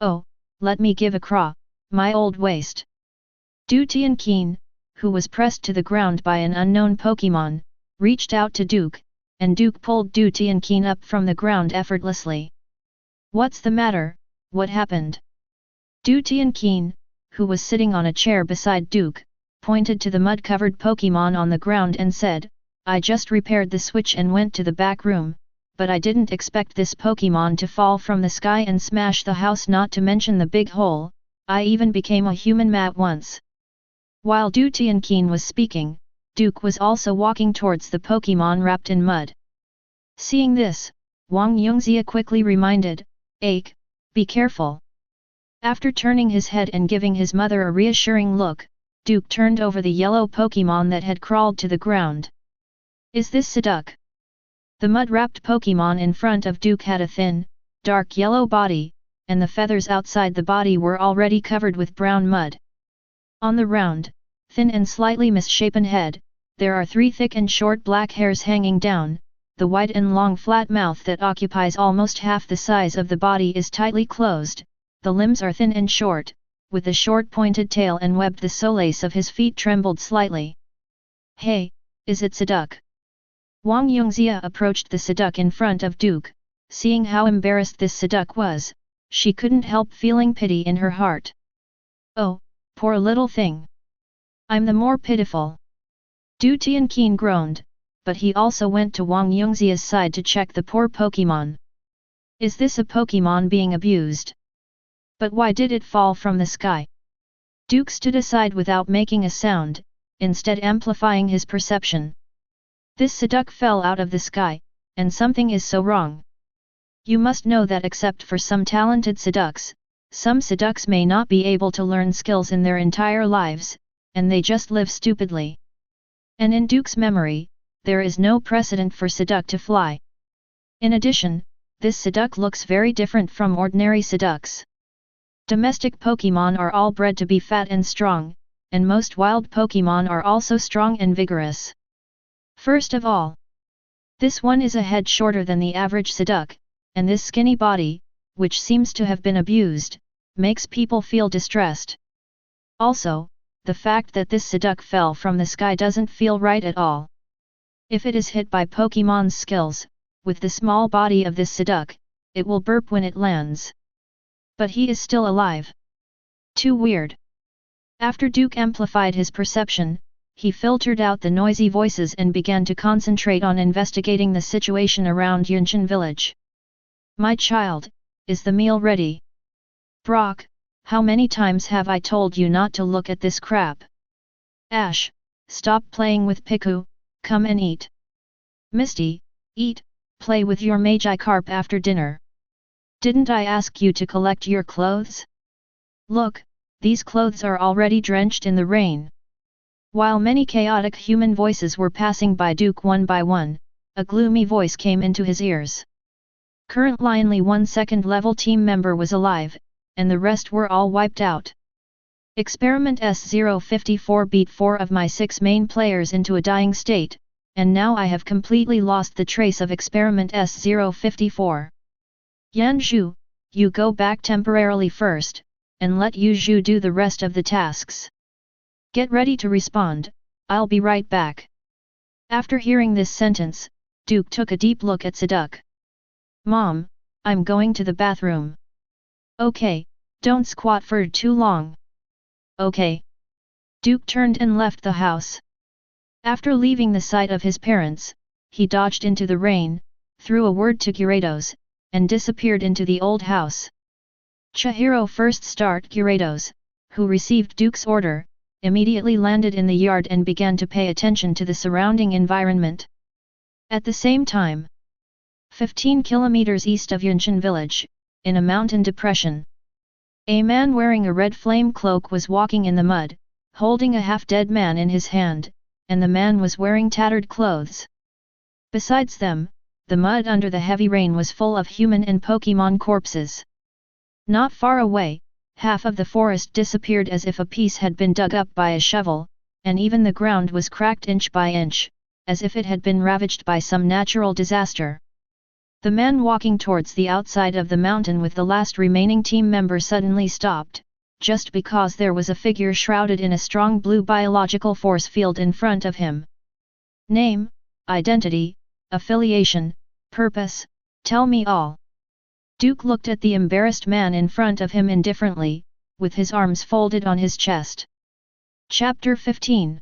Oh, let me give a craw, my old waist. Du Tianqing, who was pressed to the ground by an unknown Pokémon, reached out to Duke, and Duke pulled Du Tianqing up from the ground effortlessly. What's the matter, what happened? Du Tianqing, who was sitting on a chair beside Duke, pointed to the mud-covered Pokémon on the ground and said, I just repaired the switch and went to the back room, but I didn't expect this Pokémon to fall from the sky and smash the house, not to mention the big hole, I even became a human mat once. While Du Tianqing was speaking, Duke was also walking towards the Pokémon wrapped in mud. Seeing this, Wang Yongxia quickly reminded, Ake, be careful. After turning his head and giving his mother a reassuring look, Duke turned over the yellow Pokémon that had crawled to the ground. Is this Psyduck? The mud-wrapped Pokémon in front of Duke had a thin, dark yellow body, and the feathers outside the body were already covered with brown mud. On the round, thin and slightly misshapen head, there are 3 thick and short black hairs hanging down, the wide and long flat mouth that occupies almost half the size of the body is tightly closed, the limbs are thin and short, with the short pointed tail and webbed the soles of his feet trembled slightly. Hey, is it Psyduck? Wang Yongxia approached the Psyduck in front of Duke, seeing how embarrassed this Psyduck was, she couldn't help feeling pity in her heart. Oh, poor little thing. I'm the more pitiful. Du Tianqing groaned, but he also went to Wang Yongxia's side to check the poor Pokémon. Is this a Pokémon being abused? But why did it fall from the sky? Duke stood aside without making a sound, instead amplifying his perception. This Psyduck fell out of the sky, and something is so wrong. You must know that except for some talented Seduks, some Seduks may not be able to learn skills in their entire lives, and they just live stupidly. And in Duke's memory, there is no precedent for Seduk to fly. In addition, this Seduk looks very different from ordinary Seduks. Domestic Pokémon are all bred to be fat and strong, and most wild Pokémon are also strong and vigorous. First of all, this one is a head shorter than the average Seduk, and this skinny body, which seems to have been abused, makes people feel distressed. Also, the fact that this Seduk fell from the sky doesn't feel right at all. If it is hit by Pokémon's skills, with the small body of this Seduk, it will burp when it lands. But he is still alive. Too weird. After Duke amplified his perception, he filtered out the noisy voices and began to concentrate on investigating the situation around Yunshan village. My child, is the meal ready? Brock, how many times have I told you not to look at this crap? Ash, stop playing with Piku, come and eat. Misty, eat, play with your Magikarp after dinner. Didn't I ask you to collect your clothes? Look, these clothes are already drenched in the rain. While many chaotic human voices were passing by Duke one by one, a gloomy voice came into his ears. Currently only one second-level team member was alive, and the rest were all wiped out. Experiment S054 beat 4 of my 6 main players into a dying state, and now I have completely lost the trace of Experiment S054. Yan Zhu, you go back temporarily first, and let Yu Zhu do the rest of the tasks. Get ready to respond, I'll be right back. After hearing this sentence, Duke took a deep look at Seduk. Mom, I'm going to the bathroom. Okay, don't squat for too long. Okay. Duke turned and left the house. After leaving the sight of his parents, he dodged into the rain, threw a word to Gyarados, and disappeared into the old house. Chihiro first start Gyarados, who received Duke's order, immediately landed in the yard and began to pay attention to the surrounding environment. At the same time, 15 kilometers east of Yunshan village, in a mountain depression, a man wearing a red flame cloak was walking in the mud, holding a half-dead man in his hand, and the man was wearing tattered clothes. Besides them, the mud under the heavy rain was full of human and Pokémon corpses. Not far away, half of the forest disappeared as if a piece had been dug up by a shovel, and even the ground was cracked inch by inch, as if it had been ravaged by some natural disaster. The man walking towards the outside of the mountain with the last remaining team member suddenly stopped, just because there was a figure shrouded in a strong blue biological force field in front of him. Name, identity, affiliation, purpose, tell me all. Duke looked at the embarrassed man in front of him indifferently, with his arms folded on his chest. Chapter 15.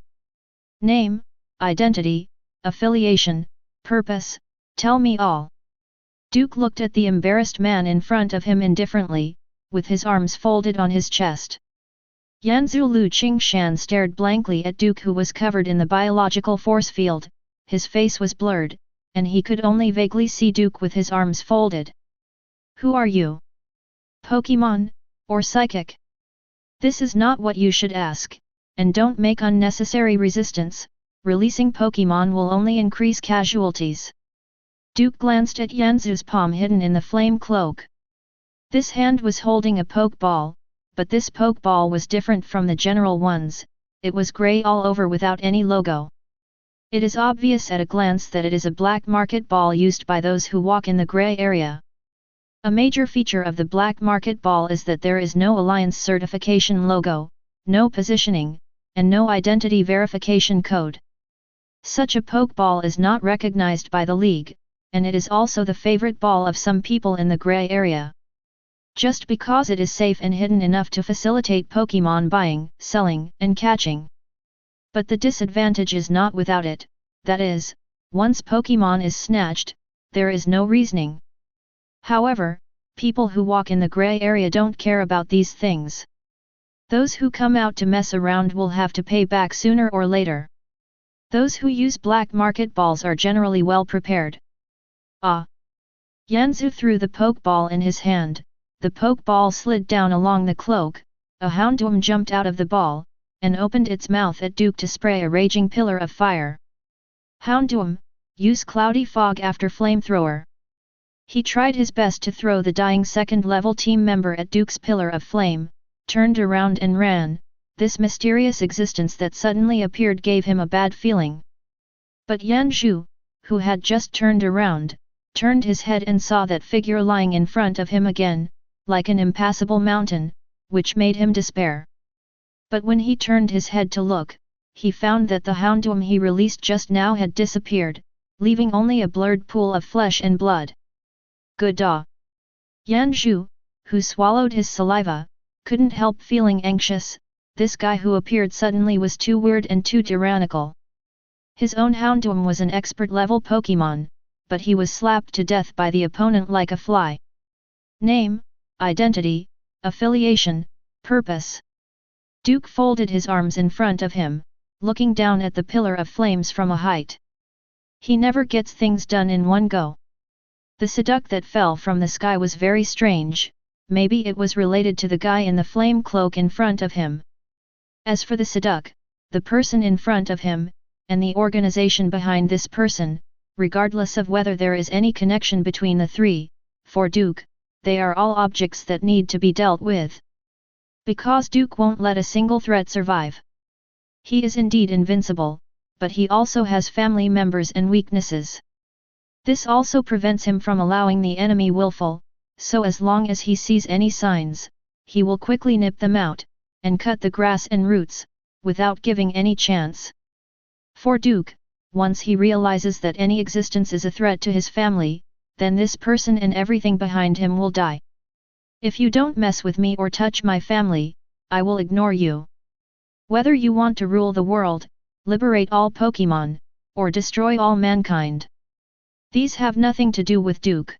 Name, identity, affiliation, purpose, tell me all. Duke looked at the embarrassed man in front of him indifferently, with his arms folded on his chest. Yanzu Lu Qingshan stared blankly at Duke, who was covered in the biological force field. His face was blurred, and he could only vaguely see Duke with his arms folded. Who are you? Pokémon, or psychic? This is not what you should ask, and don't make unnecessary resistance. Releasing Pokémon will only increase casualties. Duke glanced at Yanzu's palm hidden in the flame cloak. This hand was holding a Pokeball, but this Pokeball was different from the general ones. It was grey all over without any logo. It is obvious at a glance that it is a black market ball used by those who walk in the grey area. A major feature of the black market ball is that there is no Alliance certification logo, no positioning, and no identity verification code. Such a Pokeball is not recognized by the League, and it is also the favorite ball of some people in the grey area. Just because it is safe and hidden enough to facilitate Pokémon buying, selling, and catching. But the disadvantage is not without it, that is, once Pokémon is snatched, there is no reasoning. However, people who walk in the grey area don't care about these things. Those who come out to mess around will have to pay back sooner or later. Those who use black market balls are generally well prepared. Ah! Yanzu threw the pokeball in his hand, the pokeball slid down along the cloak, a houndoom jumped out of the ball, and opened its mouth at Duke to spray a raging pillar of fire. Houndoom, use cloudy fog after flamethrower. He tried his best to throw the dying second-level team member at Duke's pillar of flame, turned around and ran. This mysterious existence that suddenly appeared gave him a bad feeling. But Yanzhu, who had just turned around, turned his head and saw that figure lying in front of him again, like an impassable mountain, which made him despair. But when he turned his head to look, he found that the houndoom he released just now had disappeared, leaving only a blurred pool of flesh and blood. Good da! Yanzhu, who swallowed his saliva, couldn't help feeling anxious. This guy who appeared suddenly was too weird and too tyrannical. His own houndoom was an expert-level Pokémon, but he was slapped to death by the opponent like a fly. Name, identity, affiliation, purpose. Duke folded his arms in front of him, looking down at the pillar of flames from a height. He never gets things done in one go. The Seduc that fell from the sky was very strange, maybe it was related to the guy in the flame cloak in front of him. As for the Seduc, the person in front of him, and the organization behind this person, regardless of whether there is any connection between the three, for Duke, they are all objects that need to be dealt with. Because Duke won't let a single threat survive. He is indeed invincible, but he also has family members and weaknesses. This also prevents him from allowing the enemy willful, so as long as he sees any signs, he will quickly nip them out, and cut the grass and roots, without giving any chance. For Duke, once he realizes that any existence is a threat to his family, then this person and everything behind him will die. If you don't mess with me or touch my family, I will ignore you. Whether you want to rule the world, liberate all Pokémon, or destroy all mankind. These have nothing to do with Duke.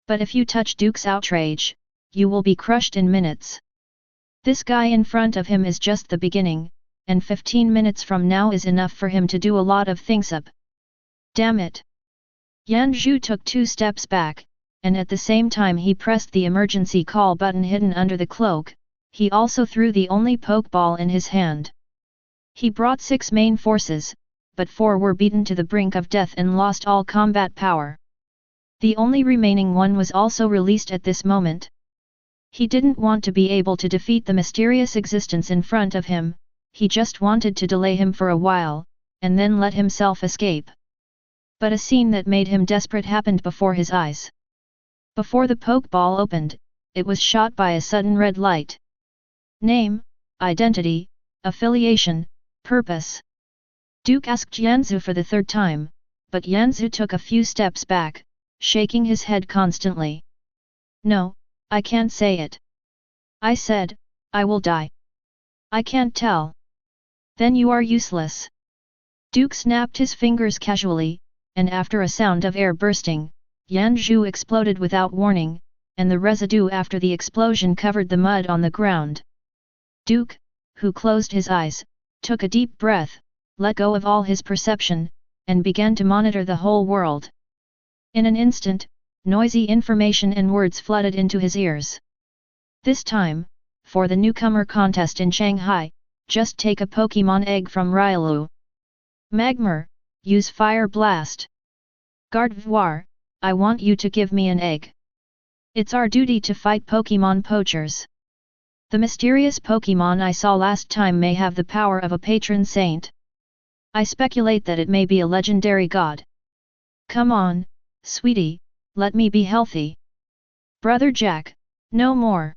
But if you touch Duke's outrage, you will be crushed in minutes. This guy in front of him is just the beginning, and 15 minutes from now is enough for him to do a lot of things up. Damn it! Yanzhu took 2 steps back, and at the same time he pressed the emergency call button hidden under the cloak. He also threw the only Pokeball in his hand. He brought 6 main forces, but 4 were beaten to the brink of death and lost all combat power. The only remaining one was also released at this moment. He didn't want to be able to defeat the mysterious existence in front of him, he just wanted to delay him for a while, and then let himself escape. But a scene that made him desperate happened before his eyes. Before the Pokeball opened, it was shot by a sudden red light. Name, identity, affiliation, purpose. Duke asked Yanzhu for the 3rd time, but Yanzhu took a few steps back, shaking his head constantly. No, I can't say it. I said, I will die. I can't tell. Then you are useless. Duke snapped his fingers casually, and after a sound of air bursting, Yanzhu exploded without warning, and the residue after the explosion covered the mud on the ground. Duke, who closed his eyes, took a deep breath, let go of all his perception, and began to monitor the whole world. In an instant, noisy information and words flooded into his ears. This time, for the newcomer contest in Shanghai, just take a Pokémon egg from Railu. Magmar, use Fire Blast. Gardevoir, I want you to give me an egg. It's our duty to fight Pokémon poachers. The mysterious Pokémon I saw last time may have the power of a patron saint. I speculate that it may be a legendary god. Come on, sweetie, let me be healthy. Brother Jack, no more.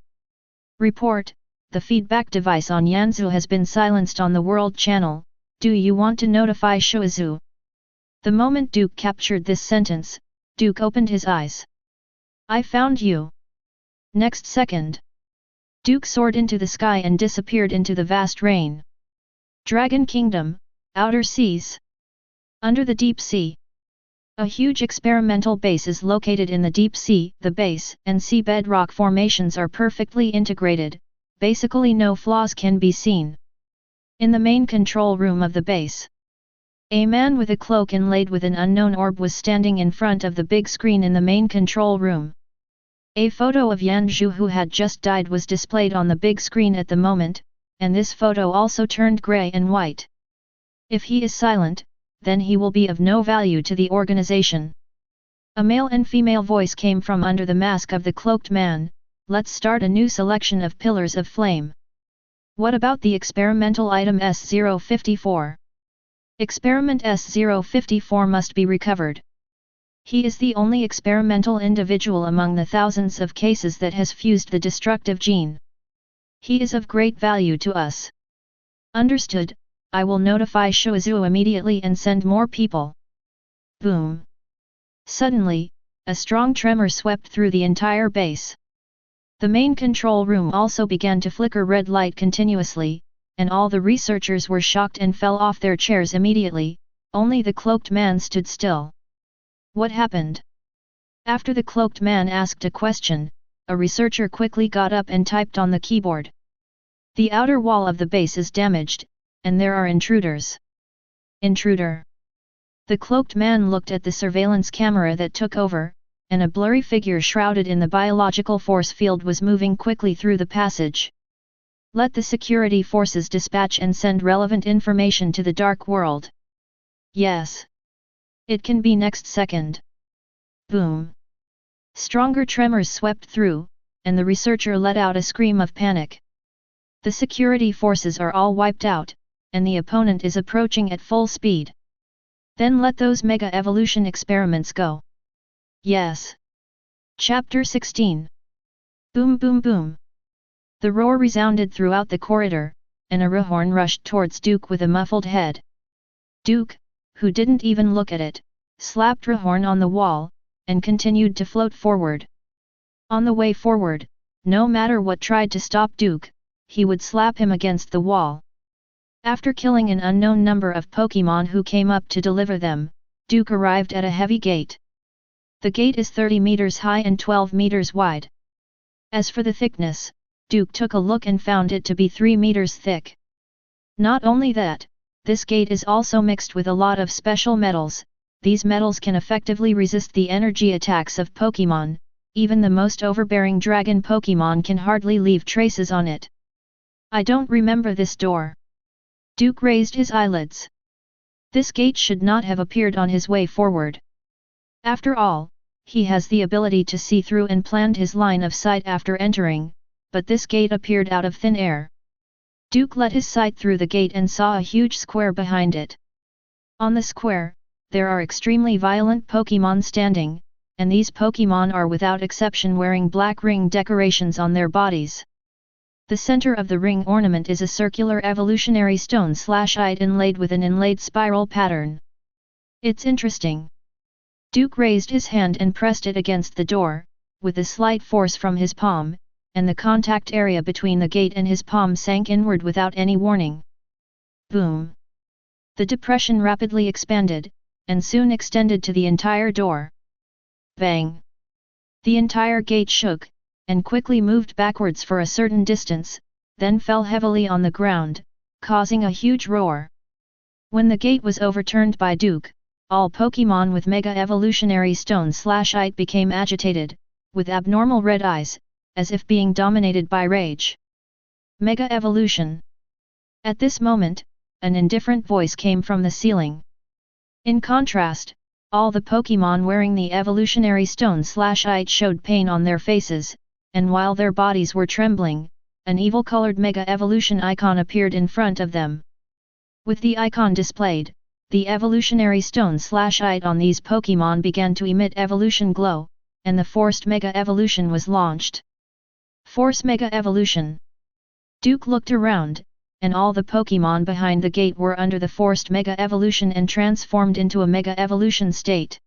Report, the feedback device on Yanzhu has been silenced on the World Channel, do you want to notify Shuizu? The moment Duke captured this sentence, Duke opened his eyes. I found you. Next second. Duke soared into the sky and disappeared into the vast rain. Dragon Kingdom, Outer Seas. Under the deep sea. A huge experimental base is located in the deep sea. The base and seabed rock formations are perfectly integrated, basically no flaws can be seen. In the main control room of the base, A man with a cloak inlaid with an unknown orb was standing in front of the big screen in the main control room. A photo of Yan Zhu who had just died was displayed on the big screen at the moment, and this photo also turned grey and white. If he is silent, then he will be of no value to the organization. A male and female voice came from under the mask of the cloaked man. Let's start a new selection of pillars of flame. What about the experimental item S054? Experiment S054 must be recovered. He is the only experimental individual among the thousands of cases that has fused the destructive gene. He is of great value to us. Understood, I will notify Shuizu immediately and send more people. Boom. Suddenly, a strong tremor swept through the entire base. The main control room also began to flicker red light continuously, and all the researchers were shocked and fell off their chairs immediately. Only the cloaked man stood still. What happened? After the cloaked man asked a question, a researcher quickly got up and typed on the keyboard. The outer wall of the base is damaged, and there are intruders. Intruder. The cloaked man looked at the surveillance camera that took over, and a blurry figure shrouded in the biological force field was moving quickly through the passage. Let the security forces dispatch and send relevant information to the dark world. Yes. It can be next second. Boom. Stronger tremors swept through, and the researcher let out a scream of panic. The security forces are all wiped out, and the opponent is approaching at full speed. Then let those mega evolution experiments go. Yes. Chapter 16. Boom boom boom. The roar resounded throughout the corridor, and a Rehorn rushed towards Duke with a muffled head. Duke, who didn't even look at it, slapped Rehorn on the wall, and continued to float forward. On the way forward, no matter what tried to stop Duke, he would slap him against the wall. After killing an unknown number of Pokémon who came up to deliver them, Duke arrived at a heavy gate. The gate is 30 meters high and 12 meters wide. As for the thickness, Duke took a look and found it to be 3 meters thick. Not only that, this gate is also mixed with a lot of special metals. These metals can effectively resist the energy attacks of Pokémon. Even the most overbearing dragon Pokémon can hardly leave traces on it. I don't remember this door. Duke raised his eyelids. This gate should not have appeared on his way forward. After all, he has the ability to see through and planned his line of sight after entering, but this gate appeared out of thin air. Duke let his sight through the gate and saw a huge square behind it. On the square, there are extremely violent Pokémon standing, and these Pokémon are without exception wearing black ring decorations on their bodies. The center of the ring ornament is a circular evolutionary stone/ite inlaid with an inlaid spiral pattern. It's interesting. Duke raised his hand and pressed it against the door, with a slight force from his palm, and the contact area between the gate and his palm sank inward without any warning. Boom! The depression rapidly expanded, and soon extended to the entire door. Bang! The entire gate shook, and quickly moved backwards for a certain distance, then fell heavily on the ground, causing a huge roar. When the gate was overturned by Duke, all Pokémon with Mega Evolutionary Stone/Ite became agitated, with abnormal red eyes, as if being dominated by rage. Mega Evolution. At this moment, an indifferent voice came from the ceiling. In contrast, all the Pokémon wearing the evolutionary stone/ite showed pain on their faces, and while their bodies were trembling, an evil-colored Mega Evolution icon appeared in front of them. With the icon displayed, the evolutionary stone/ite on these Pokémon began to emit evolution glow, and the forced Mega Evolution was launched. Force Mega Evolution. Duke looked around, and all the Pokémon behind the gate were under the forced Mega Evolution and transformed into a Mega Evolution state.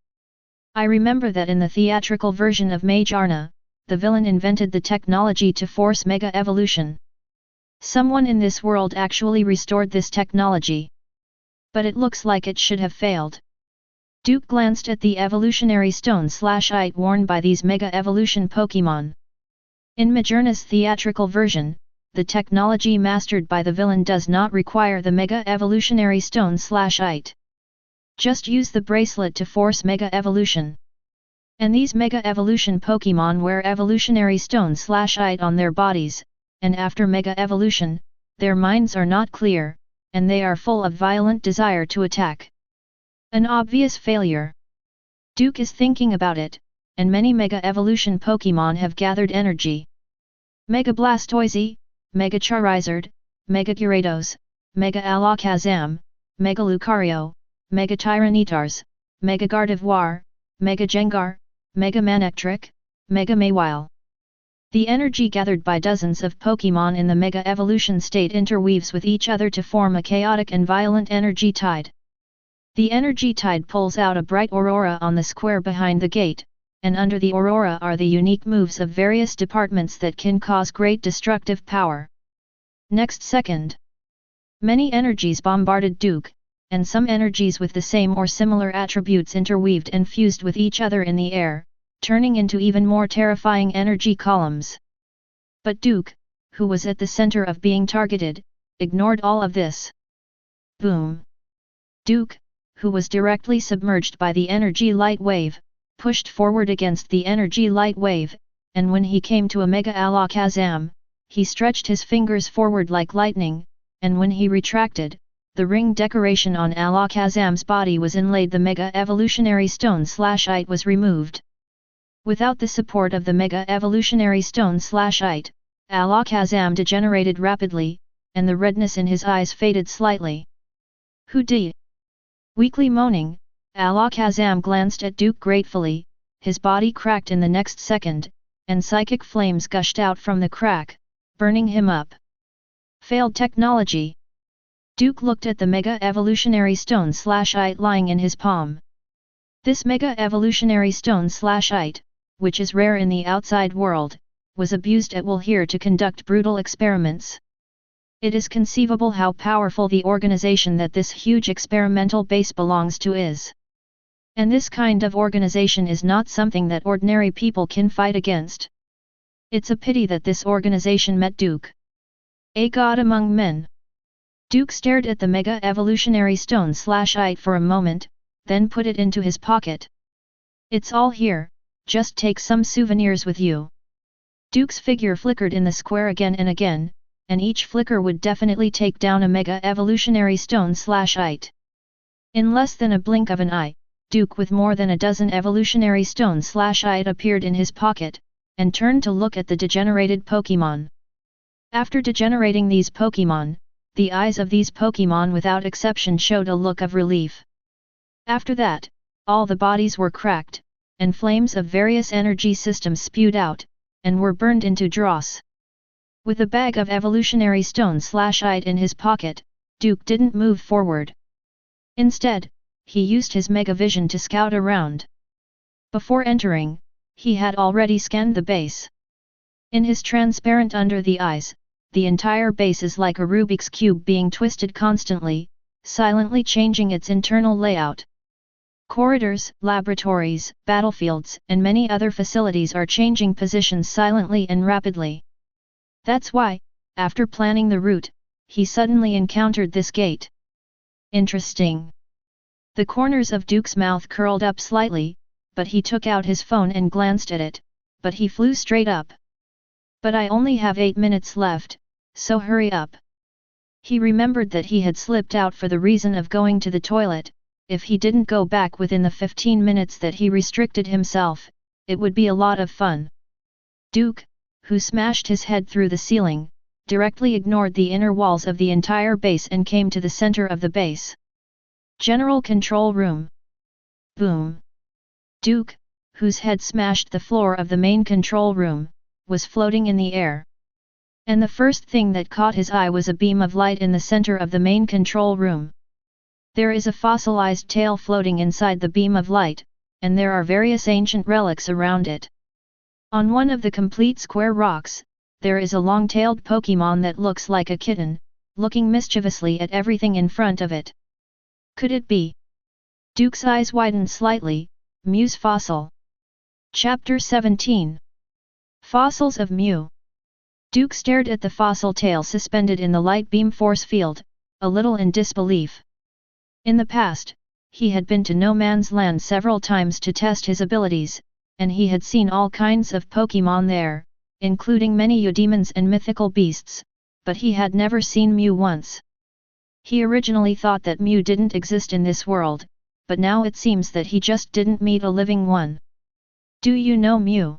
I remember that in the theatrical version of Mage Arna, the villain invented the technology to force Mega Evolution. Someone in this world actually restored this technology. But it looks like it should have failed. Duke glanced at the evolutionary stone/ite worn by these Mega Evolution Pokémon. In Majourna's theatrical version, the technology mastered by the villain does not require the Mega Evolutionary Stone/ite. Just use the bracelet to force Mega Evolution. And these Mega Evolution Pokémon wear evolutionary stone/ite on their bodies, and after Mega Evolution, their minds are not clear, and they are full of violent desire to attack. An obvious failure. Duke is thinking about it, and many Mega Evolution Pokémon have gathered energy. Mega Blastoise, Mega Charizard, Mega Gyarados, Mega Alakazam, Mega Lucario, Mega Tyranitar, Mega Gardevoir, Mega Gengar, Mega Manectric, Mega Mawile. The energy gathered by dozens of Pokémon in the Mega Evolution state interweaves with each other to form a chaotic and violent energy tide. The energy tide pulls out a bright aurora on the square behind the gate, and under the aurora are the unique moves of various departments that can cause great destructive power. Next second, many energies bombarded Duke, and some energies with the same or similar attributes interweaved and fused with each other in the air, turning into even more terrifying energy columns. But Duke, who was at the center of being targeted, ignored all of this. Boom! Duke, who was directly submerged by the energy light wave, pushed forward against the energy light wave, and when he came to a Mega Alakazam, he stretched his fingers forward like lightning, and when he retracted, the ring decoration on Alakazam's body was inlaid. The Mega Evolutionary Stone/Ite was removed. Without the support of the Mega Evolutionary Stone/Ite, Alakazam degenerated rapidly, and the redness in his eyes faded slightly. Hoo-dee! Weakly moaning, Alakazam glanced at Duke gratefully, his body cracked in the next second, and psychic flames gushed out from the crack, burning him up. Failed technology. Duke looked at the Mega Evolutionary Stone/Ite lying in his palm. This Mega Evolutionary Stone/Ite, which is rare in the outside world, was abused at will here to conduct brutal experiments. It is conceivable how powerful the organization that this huge experimental base belongs to is. And this kind of organization is not something that ordinary people can fight against. It's a pity that this organization met Duke. A god among men. Duke stared at the Mega Evolutionary Stone/Ite for a moment, then put it into his pocket. It's all here, just take some souvenirs with you. Duke's figure flickered in the square again and again, and each flicker would definitely take down a Mega Evolutionary Stone/Ite. In less than a blink of an eye, Duke with more than a dozen Evolutionary Stone/Ite appeared in his pocket, and turned to look at the degenerated Pokémon. After degenerating these Pokémon, the eyes of these Pokémon without exception showed a look of relief. After that, all the bodies were cracked, and flames of various energy systems spewed out, and were burned into dross. With a bag of Evolutionary Stone/Ite in his pocket, Duke didn't move forward. Instead, he used his Mega Vision to scout around. Before entering, he had already scanned the base. In his transparent under the eyes, the entire base is like a Rubik's Cube being twisted constantly, silently changing its internal layout. Corridors, laboratories, battlefields, and many other facilities are changing positions silently and rapidly. That's why, after planning the route, he suddenly encountered this gate. Interesting. The corners of Duke's mouth curled up slightly, but he took out his phone and glanced at it, but he flew straight up. But I only have 8 minutes left, so hurry up. He remembered that he had slipped out for the reason of going to the toilet. If he didn't go back within the 15 minutes that he restricted himself, it would be a lot of fun. Duke, who smashed his head through the ceiling, directly ignored the inner walls of the entire base and came to the center of the base. General Control Room. Boom! Duke, whose head smashed the floor of the main control room, was floating in the air. And the first thing that caught his eye was a beam of light in the center of the main control room. There is a fossilized tail floating inside the beam of light, and there are various ancient relics around it. On one of the complete square rocks, there is a long-tailed Pokémon that looks like a kitten, looking mischievously at everything in front of it. Could it be? Duke's eyes widened slightly. Mew's Fossil. Chapter 17. Fossils of Mew. Duke stared at the fossil tail suspended in the light beam force field, a little in disbelief. In the past, He had been to No Man's Land several times to test his abilities, and he had seen all kinds of Pokémon there, including many Eudemons and mythical beasts, but he had never seen Mew once. He originally thought that Mew didn't exist in this world, but now it seems that he just didn't meet a living one. Do you know Mew?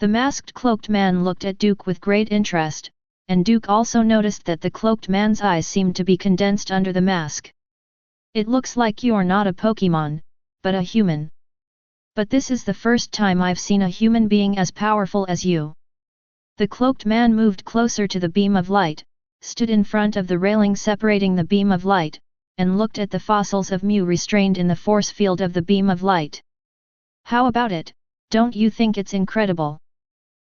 The masked cloaked man looked at Duke with great interest, and Duke also noticed that the cloaked man's eyes seemed to be condensed under the mask. It looks like you're not a Pokémon, but a human. But this is the first time I've seen a human being as powerful as you. The cloaked man moved closer to the beam of light, stood in front of the railing separating the beam of light, and looked at the fossils of Mew restrained in the force field of the beam of light. How about it, don't you think it's incredible?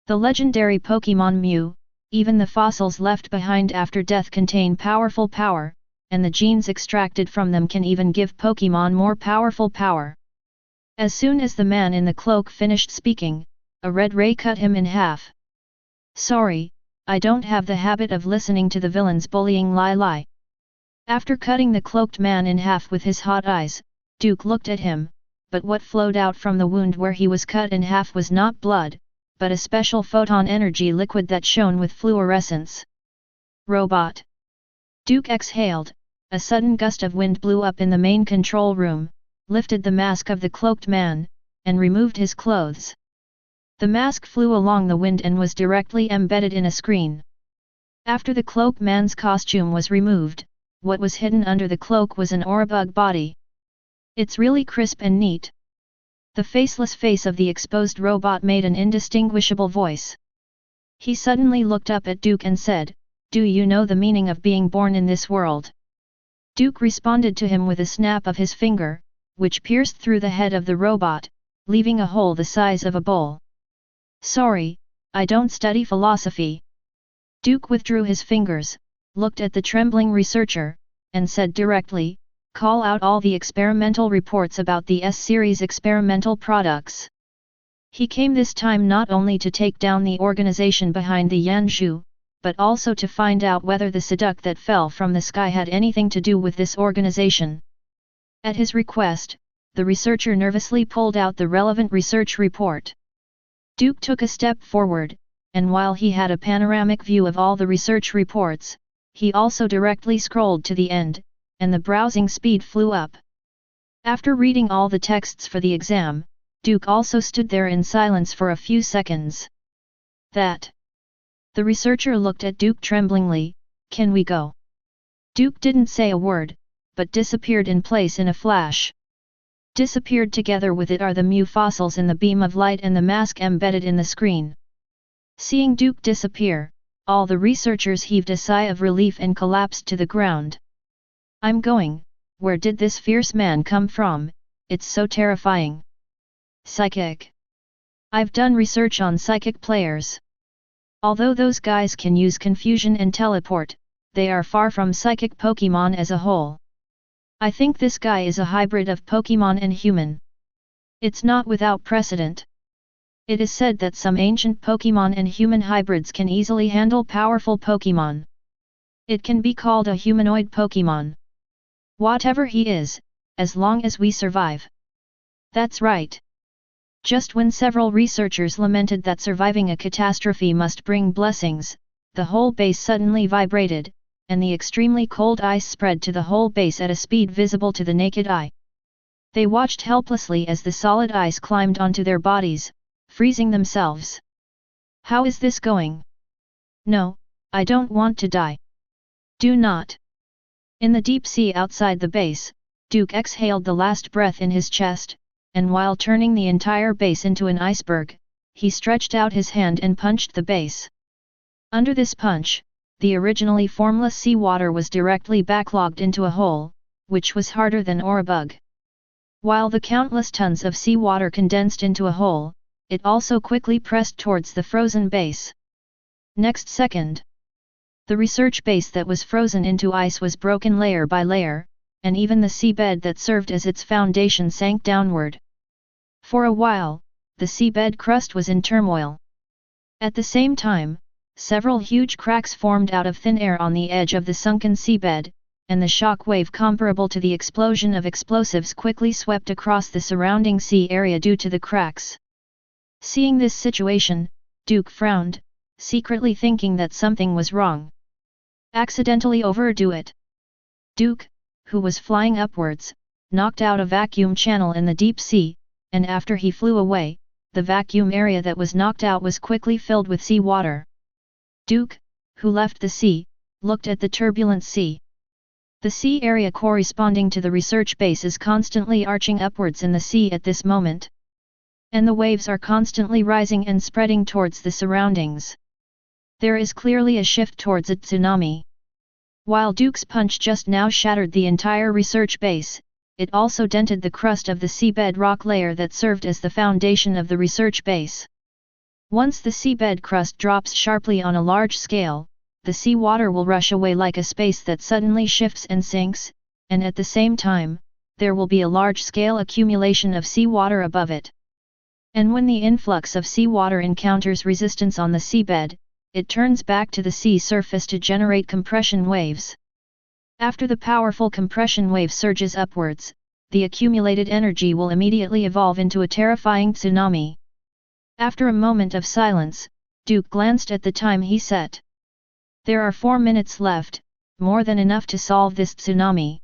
The legendary Pokémon Mew, even the fossils left behind after death contain powerful power, and the genes extracted from them can even give Pokémon more powerful power. As soon as the man in the cloak finished speaking, a red ray cut him in half. Sorry, I don't have the habit of listening to the villains bullying lie. After cutting the cloaked man in half with his hot eyes, Duke looked at him, but what flowed out from the wound where he was cut in half was not blood, but a special photon energy liquid that shone with fluorescence. Robot. Duke exhaled, a sudden gust of wind blew up in the main control room, lifted the mask of the cloaked man, and removed his clothes. The mask flew along the wind and was directly embedded in a screen. After the cloaked man's costume was removed, what was hidden under the cloak was an Orabug body. It's really crisp and neat. The faceless face of the exposed robot made an indistinguishable voice. He suddenly looked up at Duke and said, "Do you know the meaning of being born in this world?" Duke responded to him with a snap of his finger, which pierced through the head of the robot, leaving a hole the size of a bowl. Sorry, I don't study philosophy. Duke withdrew his fingers, looked at the trembling researcher, and said directly, "Call out all the experimental reports about the S-series experimental products." He came this time not only to take down the organization behind the Yanzhu, but also to find out whether the Seduct that fell from the sky had anything to do with this organization. At his request, the researcher nervously pulled out the relevant research report. Duke took a step forward, and while he had a panoramic view of all the research reports, he also directly scrolled to the end, and the browsing speed flew up. After reading all the texts for the exam, Duke also stood there in silence for a few seconds. That. The researcher looked at Duke tremblingly, "Can we go?" Duke didn't say a word, but disappeared in place in a flash. Disappeared together with it are the Mew fossils in the beam of light and the mask embedded in the screen. Seeing Duke disappear, all the researchers heaved a sigh of relief and collapsed to the ground. "I'm going, where did this fierce man come from? It's so terrifying." Psychic. I've done research on psychic players. Although those guys can use confusion and teleport, they are far from psychic Pokémon as a whole. I think this guy is a hybrid of Pokémon and human. It's not without precedent. It is said that some ancient Pokémon and human hybrids can easily handle powerful Pokémon. It can be called a humanoid Pokémon. Whatever he is, as long as we survive. That's right. Just when several researchers lamented that surviving a catastrophe must bring blessings, the whole base suddenly vibrated, and the extremely cold ice spread to the whole base at a speed visible to the naked eye. They watched helplessly as the solid ice climbed onto their bodies, freezing themselves. How is this going? No, I don't want to die. Do not. In the deep sea outside the base, Duke exhaled the last breath in his chest, and while turning the entire base into an iceberg, he stretched out his hand and punched the base. Under this punch, the originally formless seawater was directly backlogged into a hole, which was harder than Orabug. While the countless tons of seawater condensed into a hole, it also quickly pressed towards the frozen base. Next second, the research base that was frozen into ice was broken layer by layer, and even the seabed that served as its foundation sank downward. For a while, the seabed crust was in turmoil. At the same time, several huge cracks formed out of thin air on the edge of the sunken seabed, and the shock wave comparable to the explosion of explosives quickly swept across the surrounding sea area due to the cracks. Seeing this situation, Duke frowned, secretly thinking that something was wrong. Accidentally overdo it. Duke, who was flying upwards, knocked out a vacuum channel in the deep sea, and after he flew away, the vacuum area that was knocked out was quickly filled with sea water. Duke, who left the sea, looked at the turbulent sea. The sea area corresponding to the research base is constantly arching upwards in the sea at this moment. And the waves are constantly rising and spreading towards the surroundings. There is clearly a shift towards a tsunami. While Duke's punch just now shattered the entire research base, it also dented the crust of the seabed rock layer that served as the foundation of the research base. Once the seabed crust drops sharply on a large scale, the sea water will rush away like a space that suddenly shifts and sinks, and at the same time, there will be a large-scale accumulation of sea water above it. And when the influx of sea water encounters resistance on the seabed, it turns back to the sea surface to generate compression waves. After the powerful compression wave surges upwards, the accumulated energy will immediately evolve into a terrifying tsunami. After a moment of silence, Duke glanced at the time he set. There are 4 minutes left, more than enough to solve this tsunami.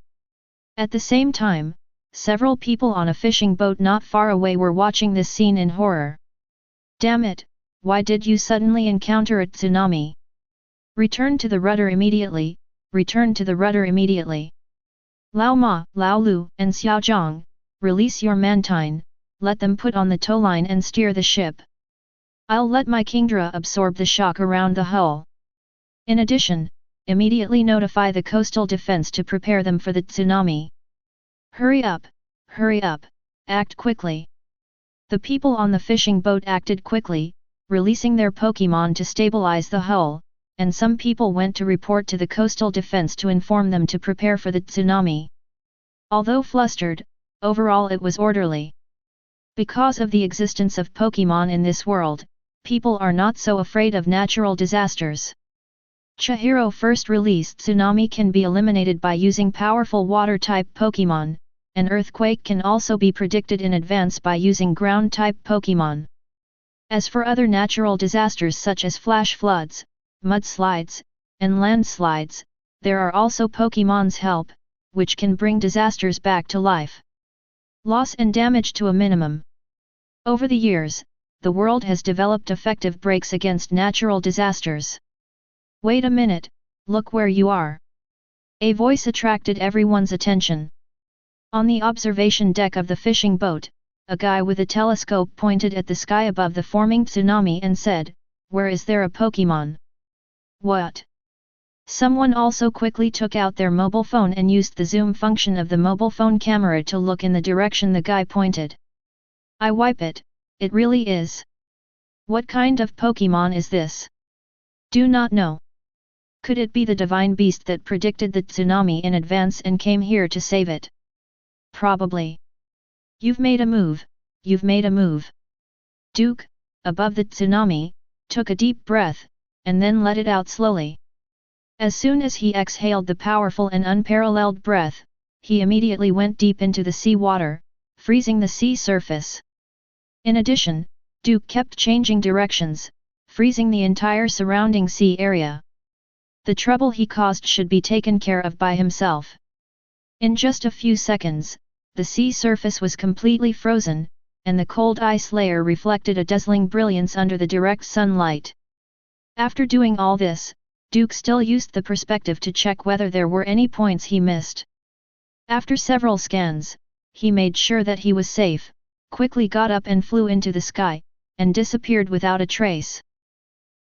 At the same time, several people on a fishing boat not far away were watching this scene in horror. Damn it, why did you suddenly encounter a tsunami? Return to the rudder immediately, return to the rudder immediately. Lao Ma, Lao Lu, and Xiao Zhang, release your mantine, let them put on the towline and steer the ship. I'll let my Kingdra absorb the shock around the hull. In addition, immediately notify the coastal defense to prepare them for the tsunami. Hurry up, act quickly. The people on the fishing boat acted quickly, releasing their Pokémon to stabilize the hull, and some people went to report to the coastal defense to inform them to prepare for the tsunami. Although flustered, overall it was orderly. Because of the existence of Pokémon in this world, people are not so afraid of natural disasters. Chihiro first release tsunami can be eliminated by using powerful water-type Pokémon. An earthquake can also be predicted in advance by using ground-type Pokémon. As for other natural disasters such as flash floods, mudslides, and landslides, there are also Pokémon's help, which can bring disasters back to life. Loss and damage to a minimum. Over the years, the world has developed effective brakes against natural disasters. Wait a minute, look where you are. A voice attracted everyone's attention. On the observation deck of the fishing boat, a guy with a telescope pointed at the sky above the forming tsunami and said, "Where is there a Pokémon?" What? Someone also quickly took out their mobile phone and used the zoom function of the mobile phone camera to look in the direction the guy pointed. I wipe it, it really is. What kind of Pokémon is this? Do not know. Could it be the divine beast that predicted the tsunami in advance and came here to save it? Probably. You've made a move, you've made a move. Duke, above the tsunami, took a deep breath, and then let it out slowly. As soon as he exhaled the powerful and unparalleled breath, he immediately went deep into the sea water, freezing the sea surface. In addition, Duke kept changing directions, freezing the entire surrounding sea area. The trouble he caused should be taken care of by himself. In just a few seconds, the sea surface was completely frozen, and the cold ice layer reflected a dazzling brilliance under the direct sunlight. After doing all this, Duke still used the perspective to check whether there were any points he missed. After several scans, he made sure that he was safe, quickly got up and flew into the sky, and disappeared without a trace.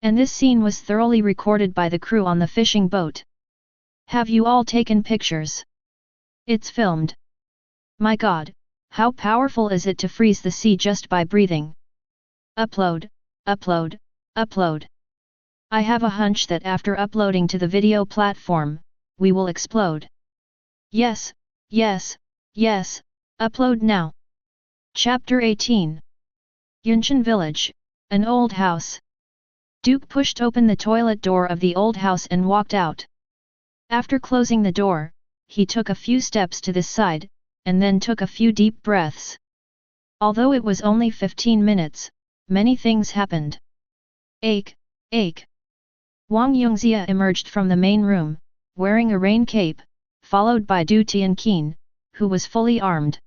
And this scene was thoroughly recorded by the crew on the fishing boat. Have you all taken pictures? It's filmed. My God, how powerful is it to freeze the sea just by breathing? Upload, upload, upload. I have a hunch that after uploading to the video platform, we will explode. Yes, yes, yes, upload now. Chapter 18. Yunshan Village, an old house. Duke pushed open the toilet door of the old house and walked out. After closing the door, he took a few steps to this side, and then took a few deep breaths. Although it was only 15 minutes, many things happened. Ache, ache. Wang Yongxia emerged from the main room, wearing a rain cape, followed by Du Tianqin, who was fully armed.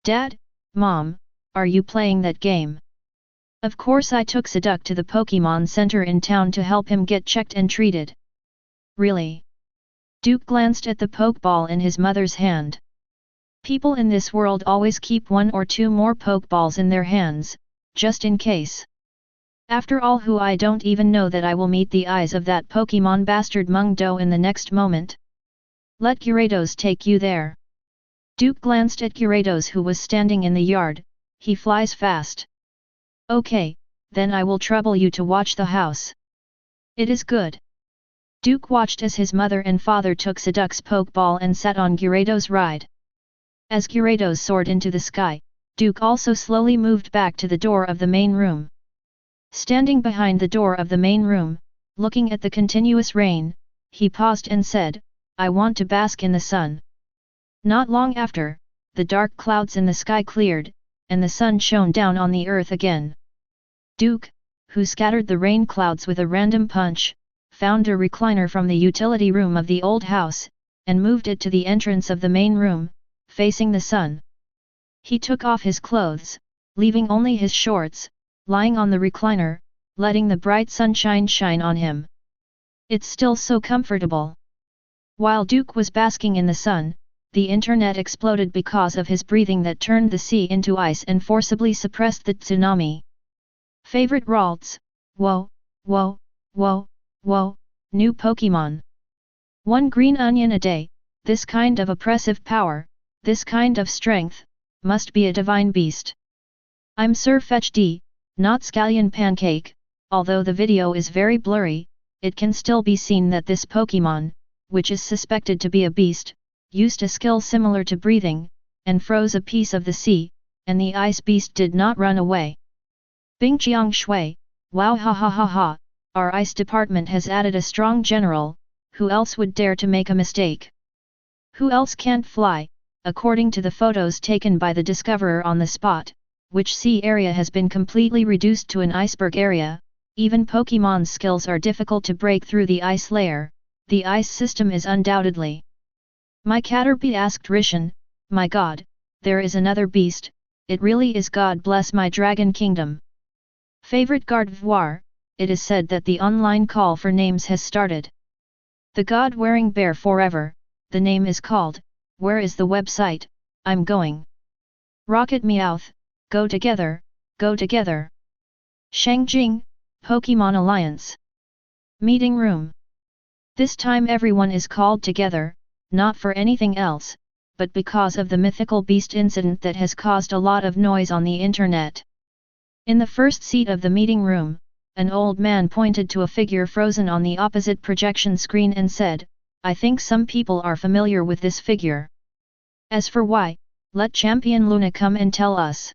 Dad, Mom, are you playing that game? Of course I took Saduk to the Pokémon Center in town to help him get checked and treated. Really? Duke glanced at the Pokeball in his mother's hand. People in this world always keep 1 or 2 more Pokeballs in their hands, just in case. After all, who I don't even know that I will meet the eyes of that Pokémon bastard Meng Do in the next moment. Let Gyarados take you there. Duke glanced at Gyarados, who was standing in the yard. He flies fast. Okay, then I will trouble you to watch the house. It is good. Duke watched as his mother and father took Saduk's Pokeball and sat on Gyarados' ride. As Gyarados soared into the sky, Duke also slowly moved back to the door of the main room. Standing behind the door of the main room, looking at the continuous rain, he paused and said, I want to bask in the sun. Not long after, the dark clouds in the sky cleared, and the sun shone down on the earth again. Duke, who scattered the rain clouds with a random punch, found a recliner from the utility room of the old house, and moved it to the entrance of the main room, facing the sun. He took off his clothes, leaving only his shorts, lying on the recliner, letting the bright sunshine shine on him. It's still so comfortable. While Duke was basking in the sun, the internet exploded because of his breathing that turned the sea into ice and forcibly suppressed the tsunami. Favorite Ralts, whoa, whoa, whoa, whoa, new Pokémon. 1 green onion a day, this kind of oppressive power, this kind of strength, must be a divine beast. I'm Sir Fetch D, not Scallion Pancake. Although the video is very blurry, it can still be seen that this Pokémon, which is suspected to be a beast, used a skill similar to breathing, and froze a piece of the sea, and the ice beast did not run away. Bing Jiang Shui, wow, ha ha ha ha, our ice department has added a strong general. Who else would dare to make a mistake? Who else can't fly? According to the photos taken by the discoverer on the spot, which sea area has been completely reduced to an iceberg area, even Pokémon's skills are difficult to break through the ice layer. The ice system is undoubtedly. My Caterpie, asked Rishon, my god, there is another beast, it really is. God bless my dragon kingdom. Favorite Gardevoir, it is said that the online call for names has started. The god wearing bear forever, the name is called, where is the website, I'm going. Rocket Meowth, go together, go together. Shangjing, Pokémon Alliance. Meeting room. This time everyone is called together, not for anything else, but because of the mythical beast incident that has caused a lot of noise on the internet. In the first seat of the meeting room, an old man pointed to a figure frozen on the opposite projection screen and said, I think some people are familiar with this figure. As for why, let Champion Luna come and tell us.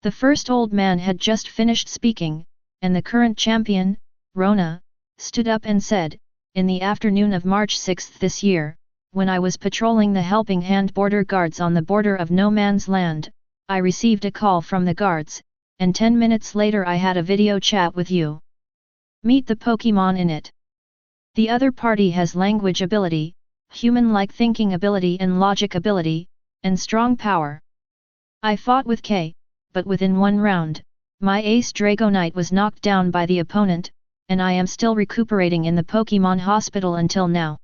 The first old man had just finished speaking, and the current champion, Rona, stood up and said, in the afternoon of March 6 this year, when I was patrolling the Helping Hand border guards on the border of No Man's Land, I received a call from the guards, and 10 minutes later I had a video chat with you. Meet the Pokémon in it. The other party has language ability, human-like thinking ability and logic ability, and strong power. I fought with K, but within 1 round, my ace Dragonite was knocked down by the opponent, and I am still recuperating in the Pokémon hospital until now.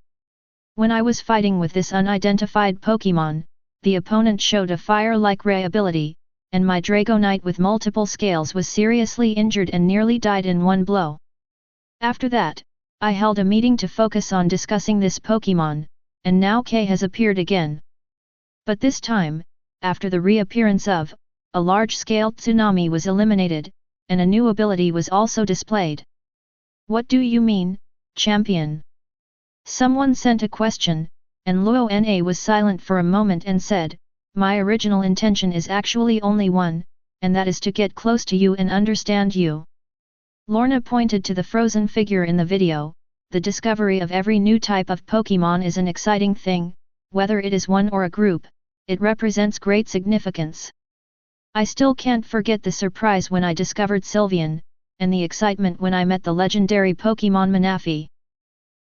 When I was fighting with this unidentified Pokémon, the opponent showed a fire-like ray ability, and my Dragonite with multiple scales was seriously injured and nearly died in 1 blow. After that, I held a meeting to focus on discussing this Pokémon, and now K has appeared again. But this time, after the reappearance of, a large-scale tsunami was eliminated, and a new ability was also displayed. What do you mean, champion? Someone sent a question, and Luo Na was silent for a moment and said, my original intention is actually only one, and that is to get close to you and understand you. Lorna pointed to the frozen figure in the video. The discovery of every new type of Pokémon is an exciting thing, whether it is one or a group, it represents great significance. I still can't forget the surprise when I discovered Sylveon, and the excitement when I met the legendary Pokémon Manaphy.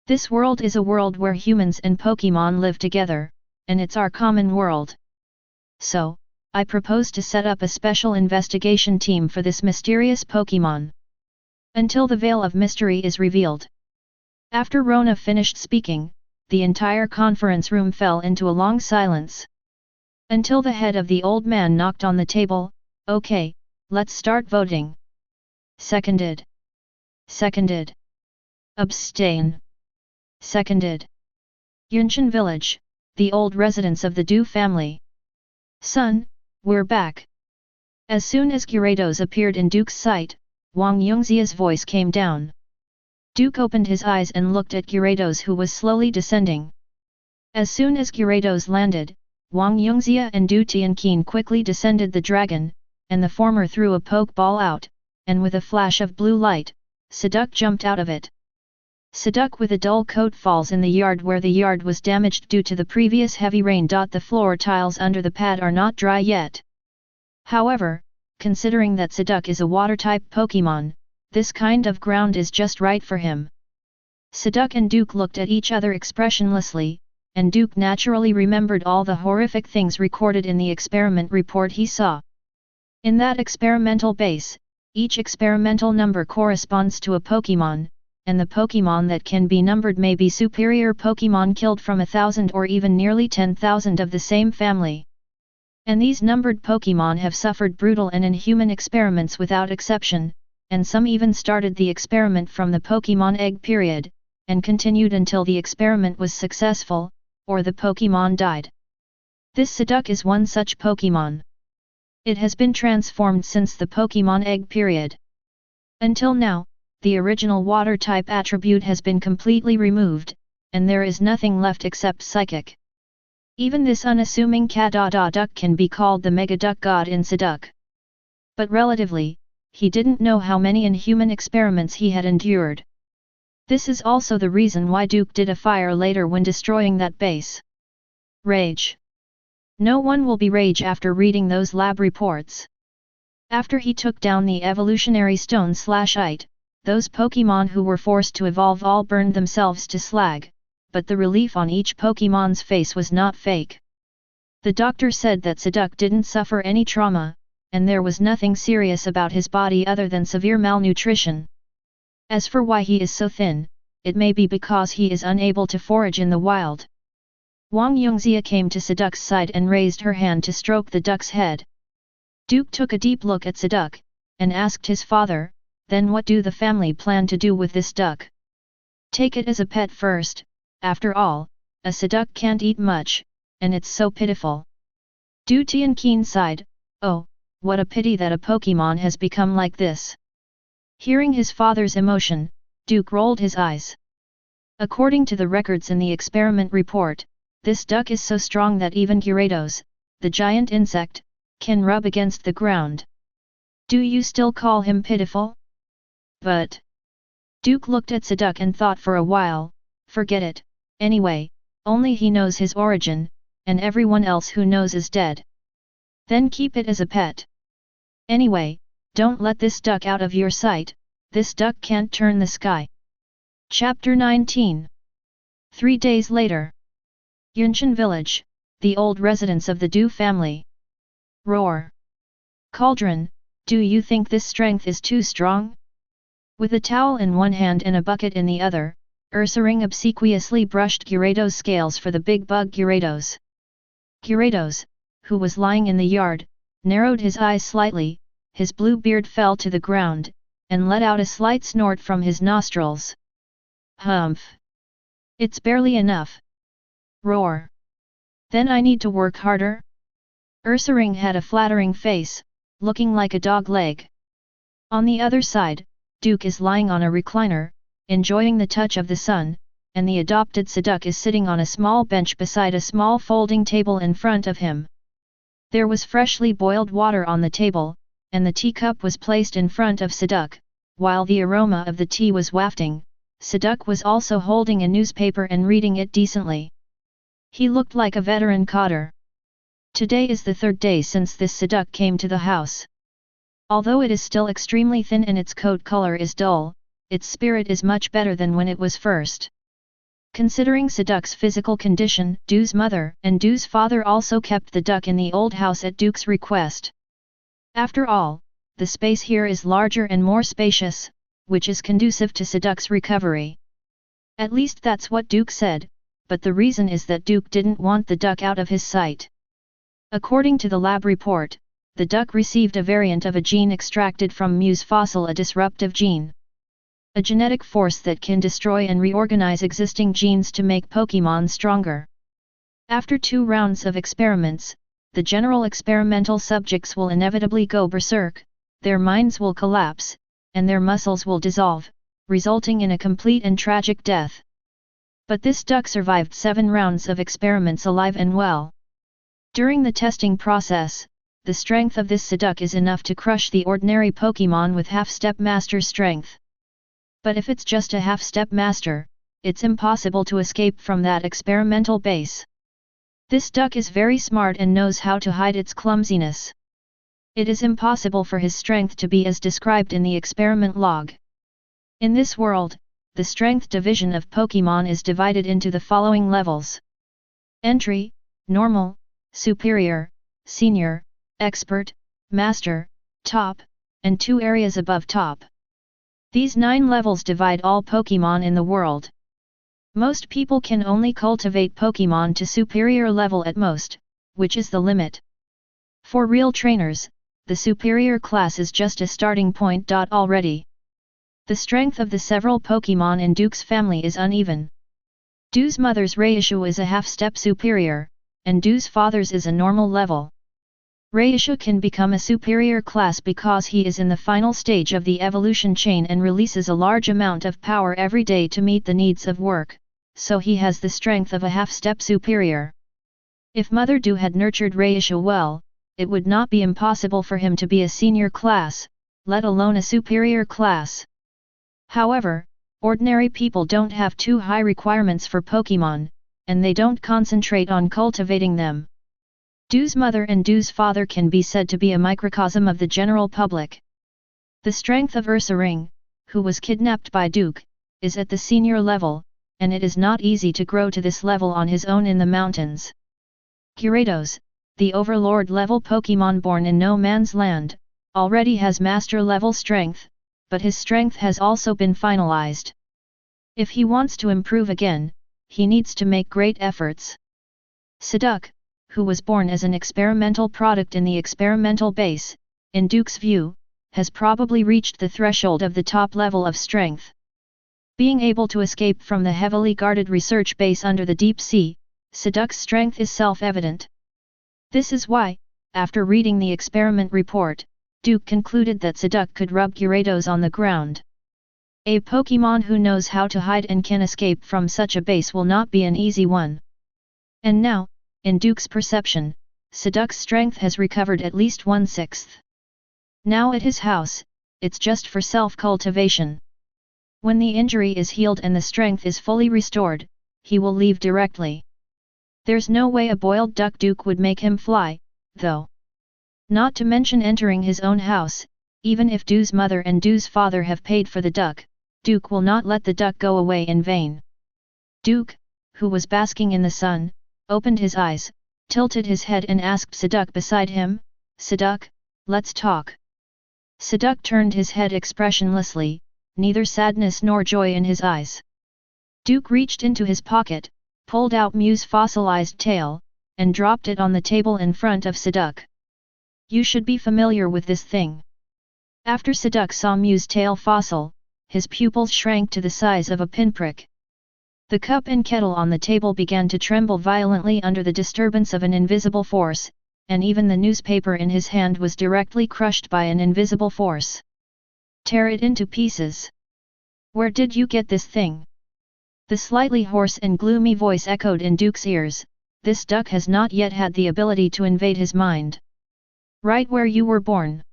This world is a world where humans and Pokémon live together, and it's our common world. So, I propose to set up a special investigation team for this mysterious Pokémon. Until the veil of mystery is revealed. After Rona finished speaking, the entire conference room fell into a long silence. Until the head of the old man knocked on the table. Okay, let's start voting. Seconded. Seconded. Abstain. Seconded. Yunshan Village, the old residence of the Du family. Son, we're back. As soon as Gyarados appeared in Duke's sight, Wang Yongxia's voice came down. Duke opened his eyes and looked at Gyarados, who was slowly descending. As soon as Gyarados landed, Wang Yongxia and Du Tianqin quickly descended the dragon, and the former threw a Pokeball out, and with a flash of blue light, Seduc jumped out of it. Seduc with a dull coat falls in the yard where the yard was damaged due to the previous heavy rain. The floor tiles under the pad are not dry yet. However, considering that Seduc is a water-type Pokémon, this kind of ground is just right for him. Seduc and Duke looked at each other expressionlessly, and Duke naturally remembered all the horrific things recorded in the experiment report he saw. In that experimental base, each experimental number corresponds to a Pokémon, and the Pokémon that can be numbered may be superior Pokémon killed from 1,000 or even nearly 10,000 of the same family. And these numbered Pokémon have suffered brutal and inhuman experiments without exception, and some even started the experiment from the Pokémon egg period, and continued until the experiment was successful, or the Pokémon died. This Seduc is one such Pokémon. It has been transformed since the Pokémon egg period. Until now, the original water-type attribute has been completely removed, and there is nothing left except psychic. Even this unassuming Duck can be called the Mega Duck God in Seduc. But relatively, he didn't know how many inhuman experiments he had endured. This is also the reason why Duke did a fire later when destroying that base. Rage. No one will be rage after reading those lab reports. After he took down the evolutionary stone/ite, those Pokémon who were forced to evolve all burned themselves to slag, but the relief on each Pokémon's face was not fake. The doctor said that Seduc didn't suffer any trauma, and there was nothing serious about his body other than severe malnutrition. As for why he is so thin, it may be because he is unable to forage in the wild. Wang Yongxia came to Seduc's side and raised her hand to stroke the duck's head. Duke took a deep look at Seduc, and asked his father, "Then what do the family plan to do with this duck?" "Take it as a pet first, after all, a Seduc can't eat much, and it's so pitiful." Du Tianqin sighed, "Oh, what a pity that a Pokémon has become like this." Hearing his father's emotion, Duke rolled his eyes. According to the records in the experiment report, this duck is so strong that even Gyarados, the giant insect, can rub against the ground. Do you still call him pitiful? But... Duke looked at Seduc and thought for a while, forget it, anyway, only he knows his origin, and everyone else who knows is dead. Then keep it as a pet. Anyway, don't let this duck out of your sight, this duck can't turn the sky. Chapter 19. 3 days later. Yunshan Village, the old residence of the Du family. Roar. Cauldron, do you think this strength is too strong? With a towel in one hand and a bucket in the other, Ursaring obsequiously brushed Gyarados' scales for the big bug Gyarados. Gyarados, who was lying in the yard, narrowed his eyes slightly, his blue beard fell to the ground, and let out a slight snort from his nostrils. Humph! It's barely enough. Roar! Then I need to work harder? Ursaring had a flattering face, looking like a dog leg. On the other side, Duke is lying on a recliner, enjoying the touch of the sun, and the adopted Seduc is sitting on a small bench beside a small folding table in front of him. There was freshly boiled water on the table, and the teacup was placed in front of Seduc, while the aroma of the tea was wafting. Seduc was also holding a newspaper and reading it decently. He looked like a veteran cotter. Today is the third day since this Seduc came to the house. Although it is still extremely thin and its coat color is dull, its spirit is much better than when it was first. Considering Seduc's physical condition, Du's mother and Du's father also kept the duck in the old house at Duke's request. After all, the space here is larger and more spacious, which is conducive to Seduc's recovery. At least that's what Duke said, but the reason is that Duke didn't want the duck out of his sight. According to the lab report, the duck received a variant of a gene extracted from Muse fossil, a disruptive gene. A genetic force that can destroy and reorganize existing genes to make Pokémon stronger. After 2 rounds of experiments, the general experimental subjects will inevitably go berserk, their minds will collapse, and their muscles will dissolve, resulting in a complete and tragic death. But this duck survived 7 rounds of experiments alive and well. During the testing process, the strength of this Seduc is enough to crush the ordinary Pokémon with half-step master strength. But if it's just a half-step master, it's impossible to escape from that experimental base. This duck is very smart and knows how to hide its clumsiness. It is impossible for his strength to be as described in the experiment log. In this world, the strength division of Pokémon is divided into the following levels: Entry, Normal, Superior, Senior, Expert, Master, Top, and 2 areas above Top. These 9 levels divide all Pokémon in the world. Most people can only cultivate Pokémon to superior level at most, which is the limit. For real trainers, the superior class is just a starting point. Already. The strength of the several Pokémon in Duke's family is uneven. Du's mother's Raichu is a half-step superior, and Du's father's is a normal level. Raichu can become a superior class because he is in the final stage of the evolution chain and releases a large amount of power every day to meet the needs of work, so he has the strength of a half-step superior. If Mother Du had nurtured Raichu well, it would not be impossible for him to be a senior class, let alone a superior class. However, ordinary people don't have too high requirements for Pokémon, and they don't concentrate on cultivating them. Du's mother and Du's father can be said to be a microcosm of the general public. The strength of Ursaring, who was kidnapped by Duke, is at the senior level, and it is not easy to grow to this level on his own in the mountains. Gyarados, the overlord-level Pokémon born in no man's land, already has master-level strength, but his strength has also been finalized. If he wants to improve again, he needs to make great efforts. Seduc, who was born as an experimental product in the experimental base, in Duke's view, has probably reached the threshold of the top level of strength. Being able to escape from the heavily guarded research base under the deep sea, Seduc's strength is self-evident. This is why, after reading the experiment report, Duke concluded that Seduc could rub Gyarados on the ground. A Pokémon who knows how to hide and can escape from such a base will not be an easy one. And now, in Duke's perception, Seduc's strength has recovered at least 1/6. Now at his house, it's just for self-cultivation. When the injury is healed and the strength is fully restored, he will leave directly. There's no way a boiled duck Duke would make him fly, though. Not to mention entering his own house, even if Du's mother and Du's father have paid for the duck, Duke will not let the duck go away in vain. Duke, who was basking in the sun, opened his eyes, tilted his head and asked Seduc beside him, "Seduc, let's talk." Seduc turned his head expressionlessly, neither sadness nor joy in his eyes. Duke reached into his pocket, pulled out Mew's fossilized tail, and dropped it on the table in front of Seduc. You should be familiar with this thing. After Seduc saw Mew's tail fossil, his pupils shrank to the size of a pinprick. The cup and kettle on the table began to tremble violently under the disturbance of an invisible force, and even the newspaper in his hand was directly crushed by an invisible force. Tear it into pieces. Where did you get this thing? The slightly hoarse and gloomy voice echoed in Duke's ears. This duck has not yet had the ability to invade his mind. Right where you were born.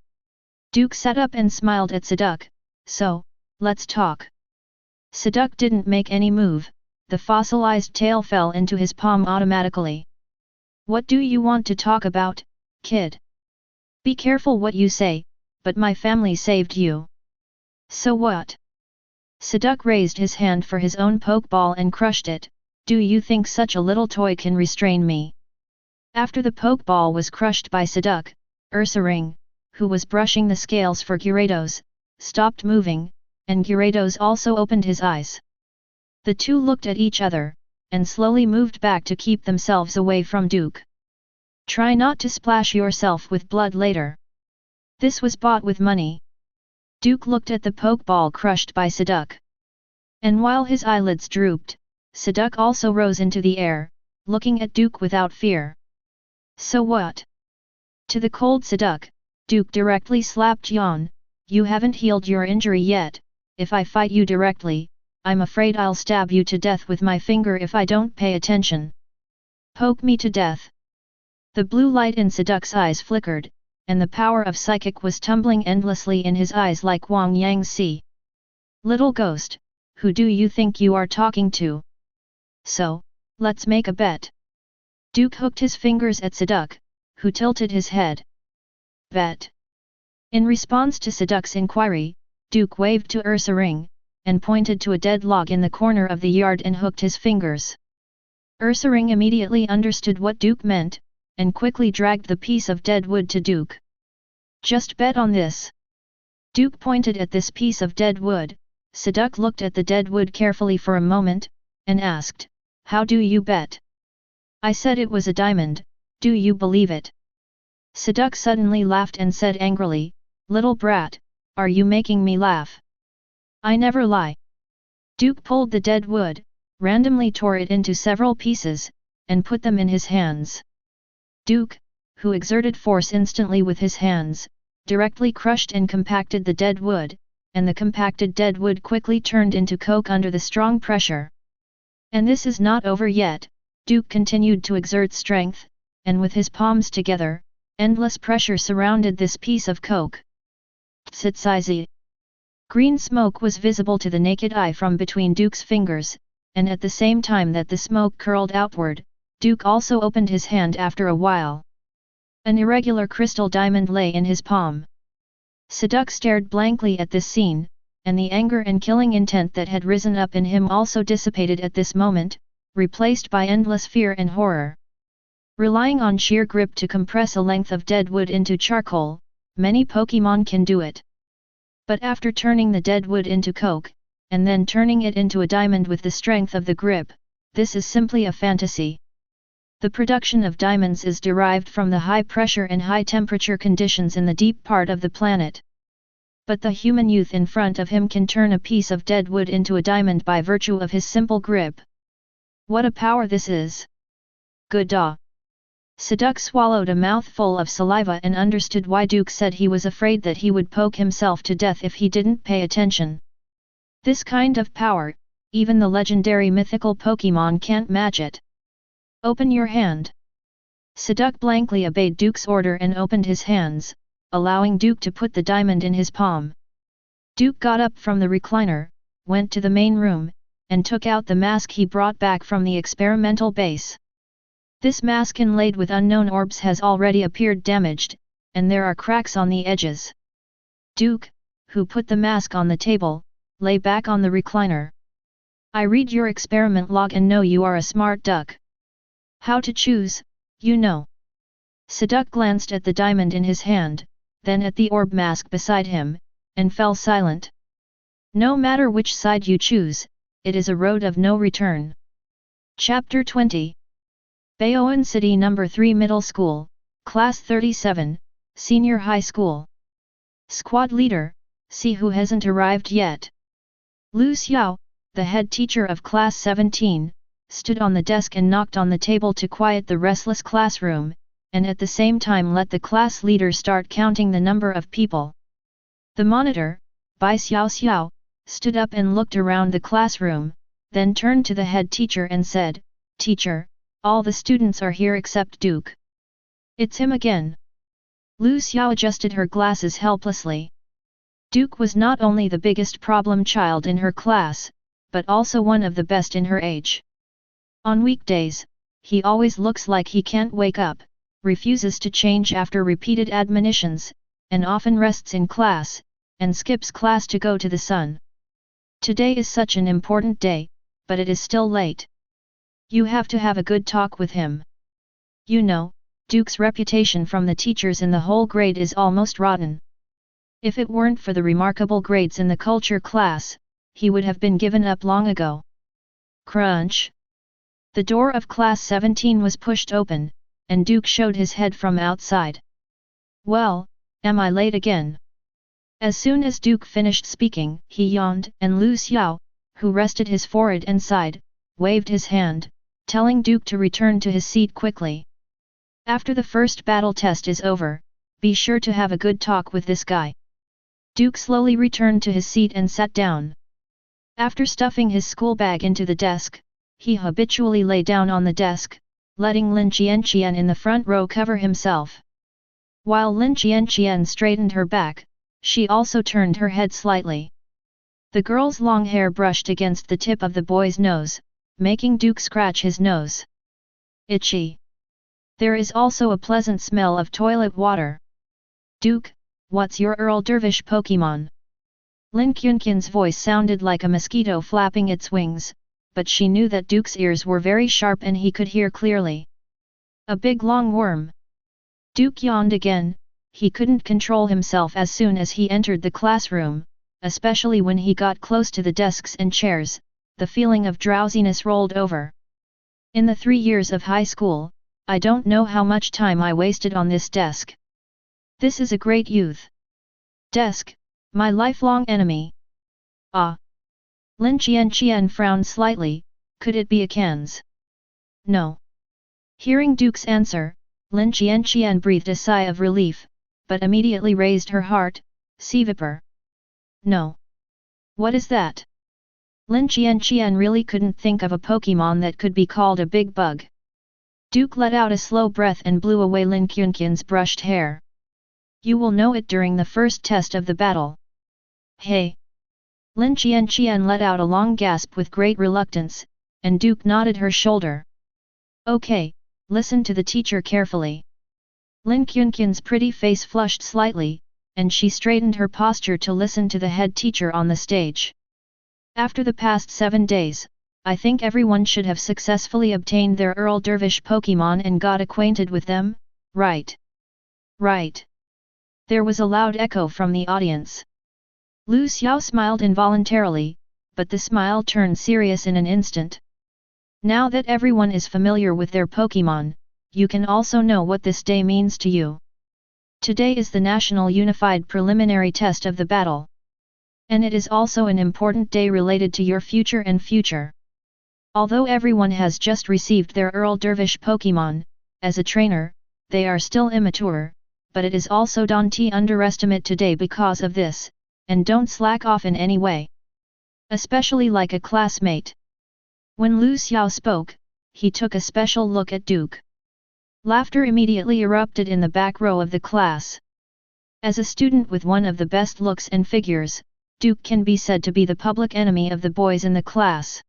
Duke sat up and smiled at Seduc. So, let's talk. Seduc didn't make any move, the fossilized tail fell into his palm automatically. "What do you want to talk about, kid? Be careful what you say, but my family saved you." "So what?" Siduk raised his hand for his own pokeball and crushed it. "Do you think such a little toy can restrain me?" After the pokeball was crushed by Siduk, Ursaring, who was brushing the scales for Gyarados, stopped moving, and Gyarados also opened his eyes. The two looked at each other, and slowly moved back to keep themselves away from Duke. "Try not to splash yourself with blood later. This was bought with money." Duke looked at the pokeball crushed by Siduk. And while his eyelids drooped, Siduk also rose into the air, looking at Duke without fear. "So what?" To the cold Siduk, Duke directly slapped Yan. "You haven't healed your injury yet. If I fight you directly, I'm afraid I'll stab you to death with my finger if I don't pay attention. Poke me to death." The blue light in Siduk's eyes flickered, and the power of psychic was tumbling endlessly in his eyes like Wang Yangzi. "Little ghost, who do you think you are talking to? So, let's make a bet." Duke hooked his fingers at Siduk, who tilted his head. "Bet." In response to Siduk's inquiry, Duke waved to Ursaring, and pointed to a dead log in the corner of the yard and hooked his fingers. Ursaring immediately understood what Duke meant, and quickly dragged the piece of dead wood to Duke. "Just bet on this." Duke pointed at this piece of dead wood. Siduk looked at the dead wood carefully for a moment, and asked, "How do you bet?" "I said it was a diamond, do you believe it?" Siduk suddenly laughed and said angrily, "Little brat, are you making me laugh? I never lie." Duke pulled the dead wood, randomly tore it into several pieces, and put them in his hands. Duke, who exerted force instantly with his hands, directly crushed and compacted the dead wood, and the compacted dead wood quickly turned into coke under the strong pressure. And this is not over yet. Duke continued to exert strength, and with his palms together, endless pressure surrounded this piece of coke. Tsitsizi. Green smoke was visible to the naked eye from between Duke's fingers, and at the same time that the smoke curled outward, Duke also opened his hand after a while. An irregular crystal diamond lay in his palm. Siduk stared blankly at this scene, and the anger and killing intent that had risen up in him also dissipated at this moment, replaced by endless fear and horror. Relying on sheer grip to compress a length of dead wood into charcoal, many Pokémon can do it. But after turning the dead wood into coke, and then turning it into a diamond with the strength of the grip, this is simply a fantasy. The production of diamonds is derived from the high pressure and high temperature conditions in the deep part of the planet. But the human youth in front of him can turn a piece of dead wood into a diamond by virtue of his simple grip. What a power this is! Good da! Siduk swallowed a mouthful of saliva and understood why Duke said he was afraid that he would poke himself to death if he didn't pay attention. This kind of power, even the legendary mythical Pokémon can't match it. "Open your hand." Siduk blankly obeyed Duke's order and opened his hands, allowing Duke to put the diamond in his palm. Duke got up from the recliner, went to the main room, and took out the mask he brought back from the experimental base. This mask inlaid with unknown orbs has already appeared damaged, and there are cracks on the edges. Duke, who put the mask on the table, lay back on the recliner. "I read your experiment log and know you are a smart duck. How to choose, you know." Siduk glanced at the diamond in his hand, then at the orb mask beside him, and fell silent. No matter which side you choose, it is a road of no return. Chapter 20. Baoan City No. 3 Middle School, Class 37, Senior High School. Squad Leader, see who hasn't arrived yet. Lu Xiao, the head teacher of Class 17, stood on the desk and knocked on the table to quiet the restless classroom, and at the same time let the class leader start counting the number of people. The monitor, Bai Xiao Xiao, stood up and looked around the classroom, then turned to the head teacher and said, "Teacher, all the students are here except Duke. It's him again." Lu Xiao adjusted her glasses helplessly. Duke was not only the biggest problem child in her class, but also one of the best in her age. On weekdays, he always looks like he can't wake up, refuses to change after repeated admonitions, and often rests in class, and skips class to go to the sun. Today is such an important day, but it is still late. You have to have a good talk with him. You know, Duke's reputation from the teachers in the whole grade is almost rotten. If it weren't for the remarkable grades in the culture class, he would have been given up long ago. Crunch! The door of class 17 was pushed open, and Duke showed his head from outside. Well, am I late again? As soon as Duke finished speaking, he yawned, and Lu Xiao, who rested his forehead and sighed, waved his hand, telling Duke to return to his seat quickly. After the first battle test is over, be sure to have a good talk with this guy. Duke slowly returned to his seat and sat down. After stuffing his school bag into the desk, he habitually lay down on the desk, letting Lin Qianqian in the front row cover himself. While Lin Qianqian straightened her back, she also turned her head slightly. The girl's long hair brushed against the tip of the boy's nose, making Duke scratch his nose. Itchy. There is also a pleasant smell of toilet water. Duke, what's your Earl Dervish Pokémon? Lin Qianqian's voice sounded like a mosquito flapping its wings, but she knew that Duke's ears were very sharp and he could hear clearly. A big long worm. Duke yawned again. He couldn't control himself as soon as he entered the classroom, especially when he got close to the desks and chairs, the feeling of drowsiness rolled over. In the 3 years of high school, I don't know how much time I wasted on this desk. This is a great youth. Desk, my lifelong enemy. Ah. Lin Qianqian frowned slightly, could it be a cans? No. Hearing Duke's answer, Lin Qianqian breathed a sigh of relief, but immediately raised her heart, Seviper. No. What is that? Lin Qianqian really couldn't think of a Pokémon that could be called a big bug. Duke let out a slow breath and blew away Lin Qianqian's brushed hair. You will know it during the first test of the battle. Hey! Lin Qianqian let out a long gasp with great reluctance, and Duke nodded her shoulder. Okay, listen to the teacher carefully. Lin Qianqian's pretty face flushed slightly, and she straightened her posture to listen to the head teacher on the stage. After the past 7 days, I think everyone should have successfully obtained their Earl Dervish Pokémon and got acquainted with them, right? Right. There was a loud echo from the audience. Lu Xiao smiled involuntarily, but the smile turned serious in an instant. Now that everyone is familiar with their Pokémon, you can also know what this day means to you. Today is the National Unified Preliminary Test of the battle. And it is also an important day related to your future and future. Although everyone has just received their Earl Dervish Pokémon, as a trainer, they are still immature, but it is also don't underestimate today because of this, and don't slack off in any way. Especially like a classmate. When Lu Xiao spoke, he took a special look at Duke. Laughter immediately erupted in the back row of the class. As a student with one of the best looks and figures, Duke can be said to be the public enemy of the boys in the class.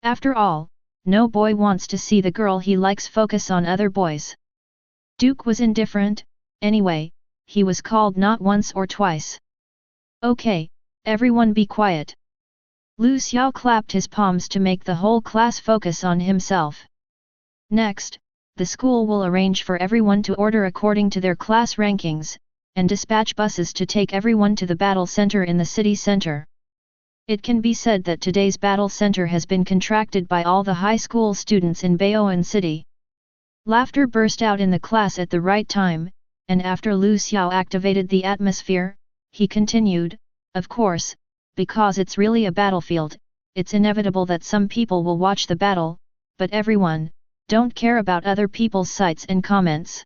After all, no boy wants to see the girl he likes focus on other boys. Duke was indifferent, anyway, he was called not once or twice. Okay, everyone be quiet. Lu Xiao clapped his palms to make the whole class focus on himself. Next, the school will arrange for everyone to order according to their class rankings, and dispatch buses to take everyone to the battle center in the city center. It can be said that today's battle center has been contracted by all the high school students in Baoan City. Laughter burst out in the class at the right time, and after Lu Xiao activated the atmosphere, he continued, of course, because it's really a battlefield, it's inevitable that some people will watch the battle, but everyone, don't care about other people's sights and comments.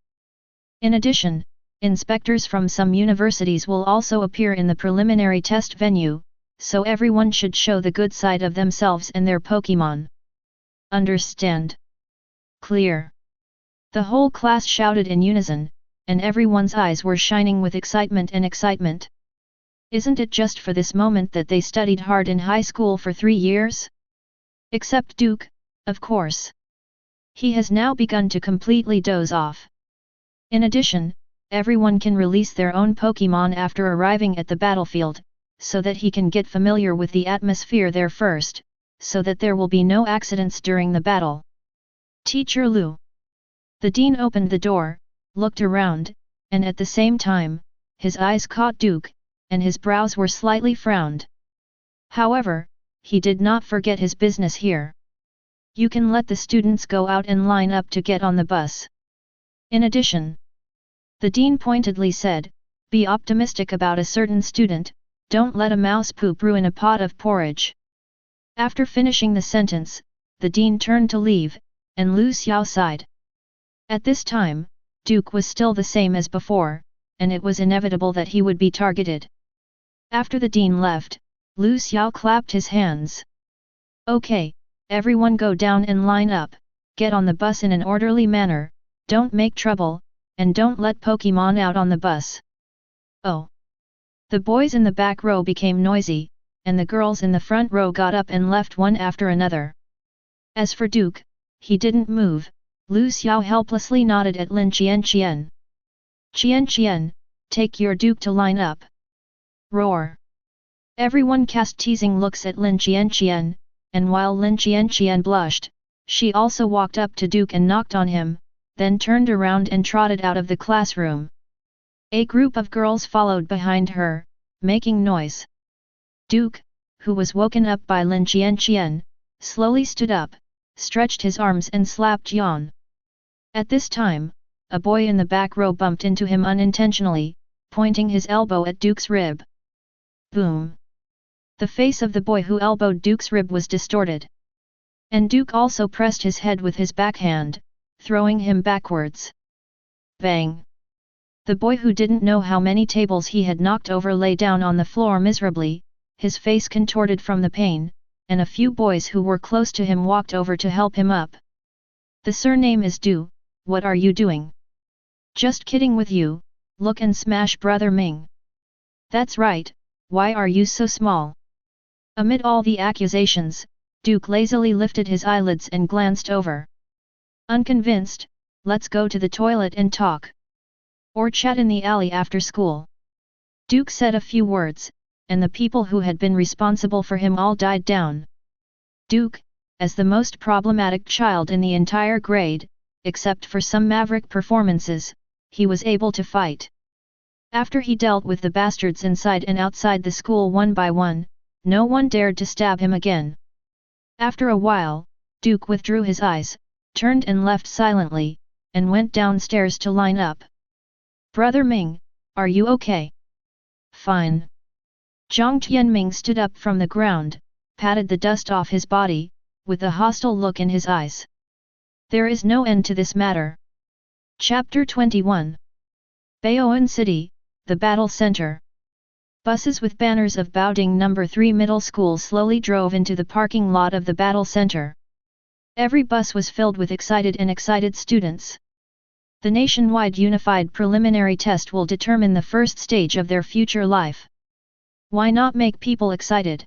In addition, inspectors from some universities will also appear in the preliminary test venue, so everyone should show the good side of themselves and their Pokémon. Understand? Clear. The whole class shouted in unison, and everyone's eyes were shining with excitement. Isn't it just for this moment that they studied hard in high school for 3 years? Except Duke, of course. He has now begun to completely doze off. In addition, everyone can release their own Pokémon after arriving at the battlefield, so that he can get familiar with the atmosphere there first, so that there will be no accidents during the battle. Teacher Lu. The dean opened the door, looked around, and at the same time, his eyes caught Duke, and his brows were slightly frowned. However, he did not forget his business here. You can let the students go out and line up to get on the bus. In addition, the dean pointedly said, be optimistic about a certain student, don't let a mouse poop ruin a pot of porridge. After finishing the sentence, the dean turned to leave, and Lu Xiao sighed. At this time, Duke was still the same as before, and it was inevitable that he would be targeted. After the dean left, Lu Xiao clapped his hands. Okay, everyone go down and line up, get on the bus in an orderly manner, don't make trouble, and don't let Pokémon out on the bus. Oh! The boys in the back row became noisy, and the girls in the front row got up and left one after another. As for Duke, he didn't move. Lu Xiao helplessly nodded at Lin Qianqian. Qianqian, take your Duke to line up. Roar! Everyone cast teasing looks at Lin Qianqian, and while Lin Qianqian blushed, she also walked up to Duke and knocked on him, then turned around and trotted out of the classroom. A group of girls followed behind her, making noise. Duke, who was woken up by Lin Qianqian, slowly stood up, stretched his arms and slapped Yan. At this time, a boy in the back row bumped into him unintentionally, pointing his elbow at Duke's rib. Boom! The face of the boy who elbowed Duke's rib was distorted. And Duke also pressed his head with his backhand, throwing him backwards. Bang! The boy who didn't know how many tables he had knocked over lay down on the floor miserably, his face contorted from the pain, and a few boys who were close to him walked over to help him up. The surname is Du, what are you doing? Just kidding with you, look and smash Brother Ming. That's right, why are you so small? Amid all the accusations, Duke lazily lifted his eyelids and glanced over. Unconvinced, let's go to the toilet and talk. Or chat in the alley after school. Duke said a few words, and the people who had been responsible for him all died down. Duke, as the most problematic child in the entire grade, except for some maverick performances, he was able to fight. After he dealt with the bastards inside and outside the school one by one, no one dared to stab him again. After a while, Duke withdrew his eyes, turned and left silently, and went downstairs to line up. Brother Ming, are you okay? Fine. Jiang Tianming stood up from the ground, patted the dust off his body, with a hostile look in his eyes. There is no end to this matter. Chapter 21. Baoan City, the Battle Center. Buses with banners of Baoding No. 3 Middle School slowly drove into the parking lot of the Battle Center. Every bus was filled with excited students. The nationwide unified preliminary test will determine the first stage of their future life. Why not make people excited?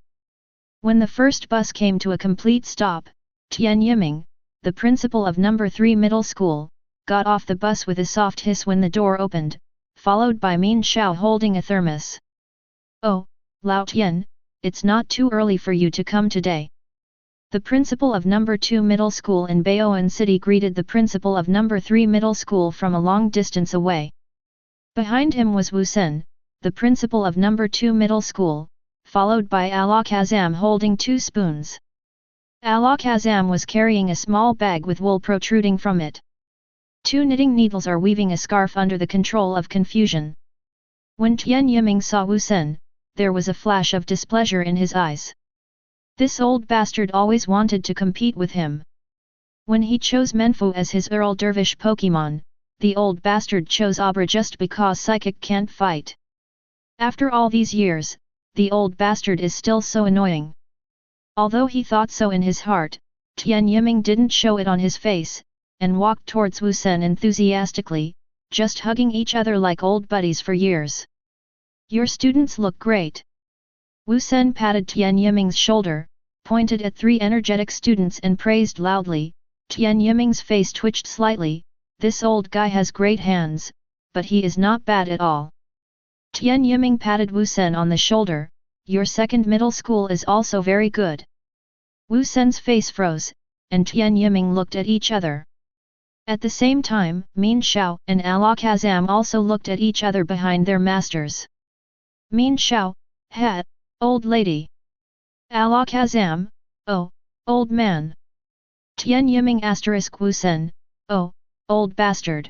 When the first bus came to a complete stop, Tian Yiming, the principal of No. 3 Middle School, got off the bus with a soft hiss when the door opened, followed by Min Xiao holding a thermos. Oh, Lao Tian, it's not too early for you to come today. The principal of No. 2 Middle School in Baoan City greeted the principal of No. 3 Middle School from a long distance away. Behind him was Wu Sen, the principal of No. 2 Middle School, followed by Alakazam holding 2 spoons. Alakazam was carrying a small bag with wool protruding from it. 2 knitting needles are weaving a scarf under the control of confusion. When Tian Yiming saw Wu Sen, there was a flash of displeasure in his eyes. This old bastard always wanted to compete with him. When he chose Menfu as his Earl Dervish Pokémon, the old bastard chose Abra just because Psychic can't fight. After all these years, the old bastard is still so annoying. Although he thought so in his heart, Tian Yiming didn't show it on his face, and walked towards Wu Sen enthusiastically, just hugging each other like old buddies for years. Your students look great. Wu Sen patted Tian Yiming's shoulder, pointed at 3 energetic students and praised loudly. Tian Yiming's face twitched slightly. This old guy has great hands, but he is not bad at all. Tian Yiming patted Wu Sen on the shoulder. Your second middle school is also very good. Wu Sen's face froze, and Tian Yiming looked at each other. At the same time, Min Xiao and Alakazam also looked at each other behind their masters. Min Xiao, "Heh, old lady." Alakazam, "Oh, old man." Tian Yiming * Wu Sen, "Oh, old bastard."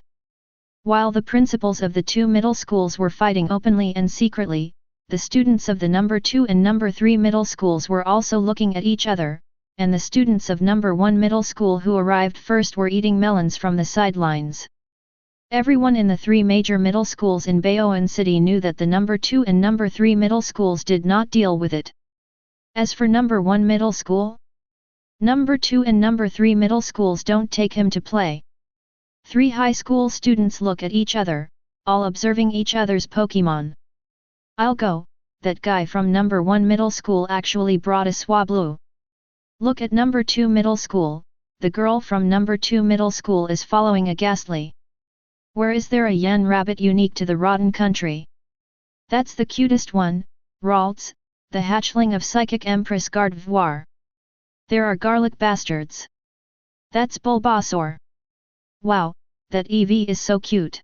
While the principals of the 2 middle schools were fighting openly and secretly, the students of the number 2 and number 3 middle schools were also looking at each other, and the students of number 1 middle school who arrived first were eating melons from the sidelines. Everyone in the 3 major middle schools in Baoan City knew that the number 2 and number 3 middle schools did not deal with it. As for number 1 middle school, number 2 and number 3 middle schools don't take him to play. 3 high school students look at each other, all observing each other's Pokémon. "I'll go, that guy from number 1 middle school actually brought a Swablu. Look at number 2 middle school, the girl from number 2 middle school is following a ghastly. Where is there a Yan rabbit unique to the rotten country? That's the cutest one, Ralts, the hatchling of Psychic Empress Gardevoir. There are garlic bastards. That's Bulbasaur. Wow, that Eevee is so cute.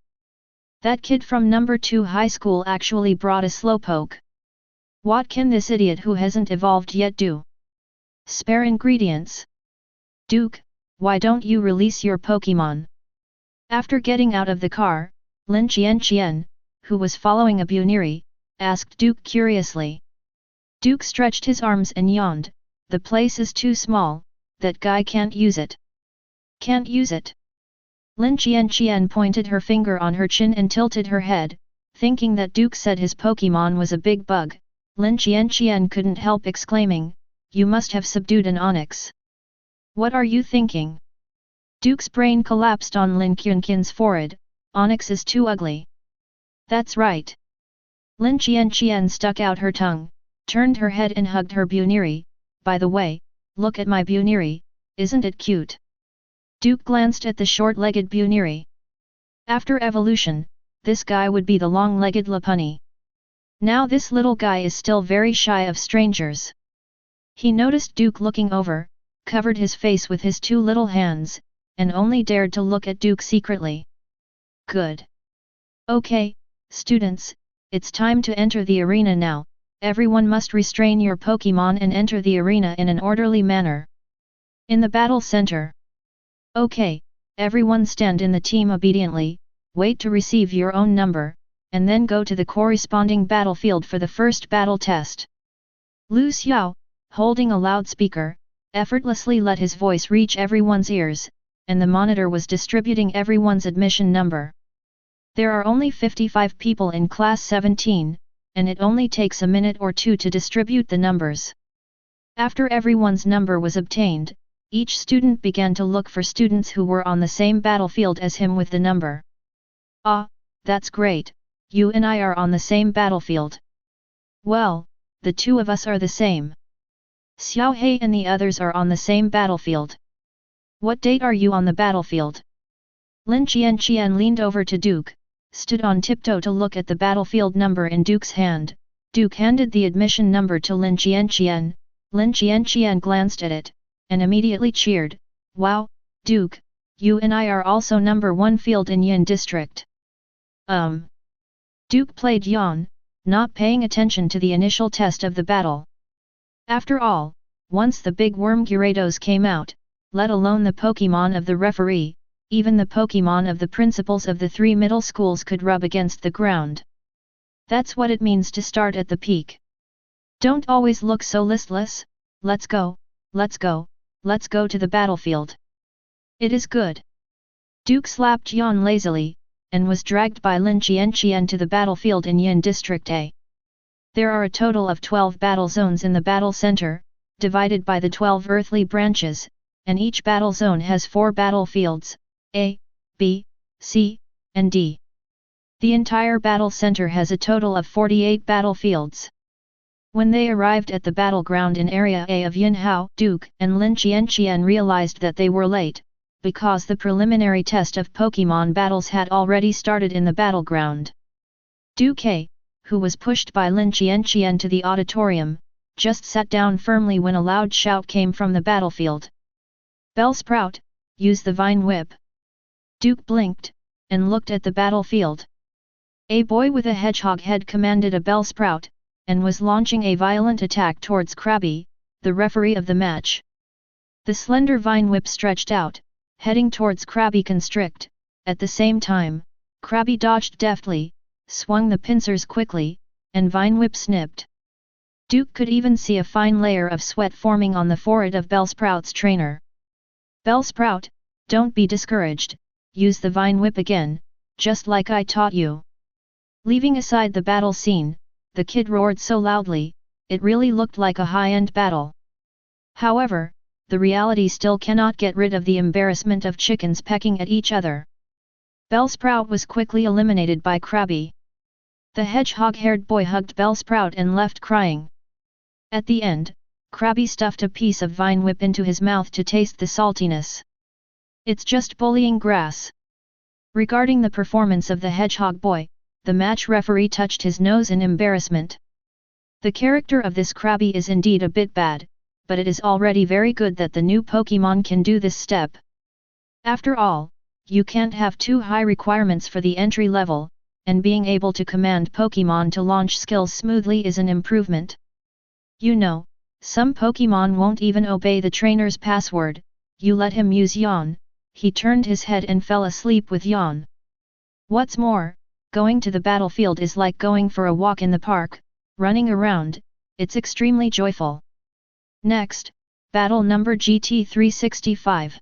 That kid from number 2 high school actually brought a Slowpoke. What can this idiot who hasn't evolved yet do? Spare ingredients. Duke, why don't you release your Pokémon?" After getting out of the car, Lin Qianqian, who was following a Buniri, asked Duke curiously. Duke stretched his arms and yawned. "The place is too small, that guy can't use it." "Can't use it?" Lin Qianqian pointed her finger on her chin and tilted her head, thinking that Duke said his Pokémon was a big bug. Lin Qianqian couldn't help exclaiming, "You must have subdued an onyx." "What are you thinking?" Duke's brain collapsed on Lin Qianqian's forehead. "Onyx is too ugly." "That's right." Lin Qianqian stuck out her tongue, turned her head and hugged her Buniri. "By the way, look at my Buniri, isn't it cute?" Duke glanced at the short-legged Buniri. After evolution, this guy would be the long-legged Lopunny. Now this little guy is still very shy of strangers. He noticed Duke looking over, covered his face with his 2 little hands, and only dared to look at Duke secretly. "Good. Okay, students, it's time to enter the arena now. Everyone must restrain your Pokémon and enter the arena in an orderly manner." In the battle center. "Okay, everyone stand in the team obediently, wait to receive your own number, and then go to the corresponding battlefield for the first battle test." Lu Xiao, holding a loudspeaker, effortlessly let his voice reach everyone's ears, and the monitor was distributing everyone's admission number. There are only 55 people in Class 17, and it only takes a minute or 2 to distribute the numbers. After everyone's number was obtained, each student began to look for students who were on the same battlefield as him with the number. "Ah, that's great, you and I are on the same battlefield. Well, the 2 of us are the same. Xiao He and the others are on the same battlefield. What date are you on the battlefield?" Lin Qianqian leaned over to Duke, stood on tiptoe to look at the battlefield number in Duke's hand. Duke handed the admission number to Lin Qianqian. Lin Qianqian glanced at it, and immediately cheered, "Wow, Duke, you and I are also number 1 field in Yin District." Duke played yawn, not paying attention to the initial test of the battle. After all, once the big worm Gyarados came out, let alone the Pokémon of the referee, even the Pokémon of the principals of the 3 middle schools could rub against the ground. That's what it means to start at the peak. Don't always look so listless. Let's go, let's go, let's go to the battlefield. It is good. Duke slapped Yan lazily, and was dragged by Lin Qianqian to the battlefield in Yin District A. There are a total of 12 battle zones in the battle center, divided by the 12 earthly branches, and each battle zone has 4 battlefields, A, B, C, and D. The entire battle center has a total of 48 battlefields. When they arrived at the battleground in Area A of Yunhao, Duke and Lin Qianqian realized that they were late, because the preliminary test of Pokémon battles had already started in the battleground. Duke, who was pushed by Lin Qianqian to the auditorium, just sat down firmly when a loud shout came from the battlefield. Bellsprout, use the Vine Whip. Duke blinked, and looked at the battlefield. A boy with a hedgehog head commanded a Bellsprout, and was launching a violent attack towards Krabby, the referee of the match. The slender Vine Whip stretched out, heading towards Krabby Constrict. At the same time, Krabby dodged deftly, swung the pincers quickly, and Vine Whip snipped. Duke could even see a fine layer of sweat forming on the forehead of Bellsprout's trainer. Bellsprout, don't be discouraged, use the Vine Whip again, just like I taught you. Leaving aside the battle scene, the kid roared so loudly, it really looked like a high-end battle. However, the reality still cannot get rid of the embarrassment of chickens pecking at each other. Bellsprout was quickly eliminated by Krabby. The hedgehog-haired boy hugged Bellsprout and left crying. At the end, Krabby stuffed a piece of Vine Whip into his mouth to taste the saltiness. It's just bullying grass. Regarding the performance of the hedgehog boy, the match referee touched his nose in embarrassment. The character of this Krabby is indeed a bit bad, but it is already very good that the new Pokémon can do this step. After all, you can't have too high requirements for the entry level, and being able to command Pokémon to launch skills smoothly is an improvement. You know, some Pokémon won't even obey the trainer's password. You let him use Yawn, he turned his head and fell asleep with Yawn. What's more, going to the battlefield is like going for a walk in the park, running around, it's extremely joyful. Next, battle number GT365.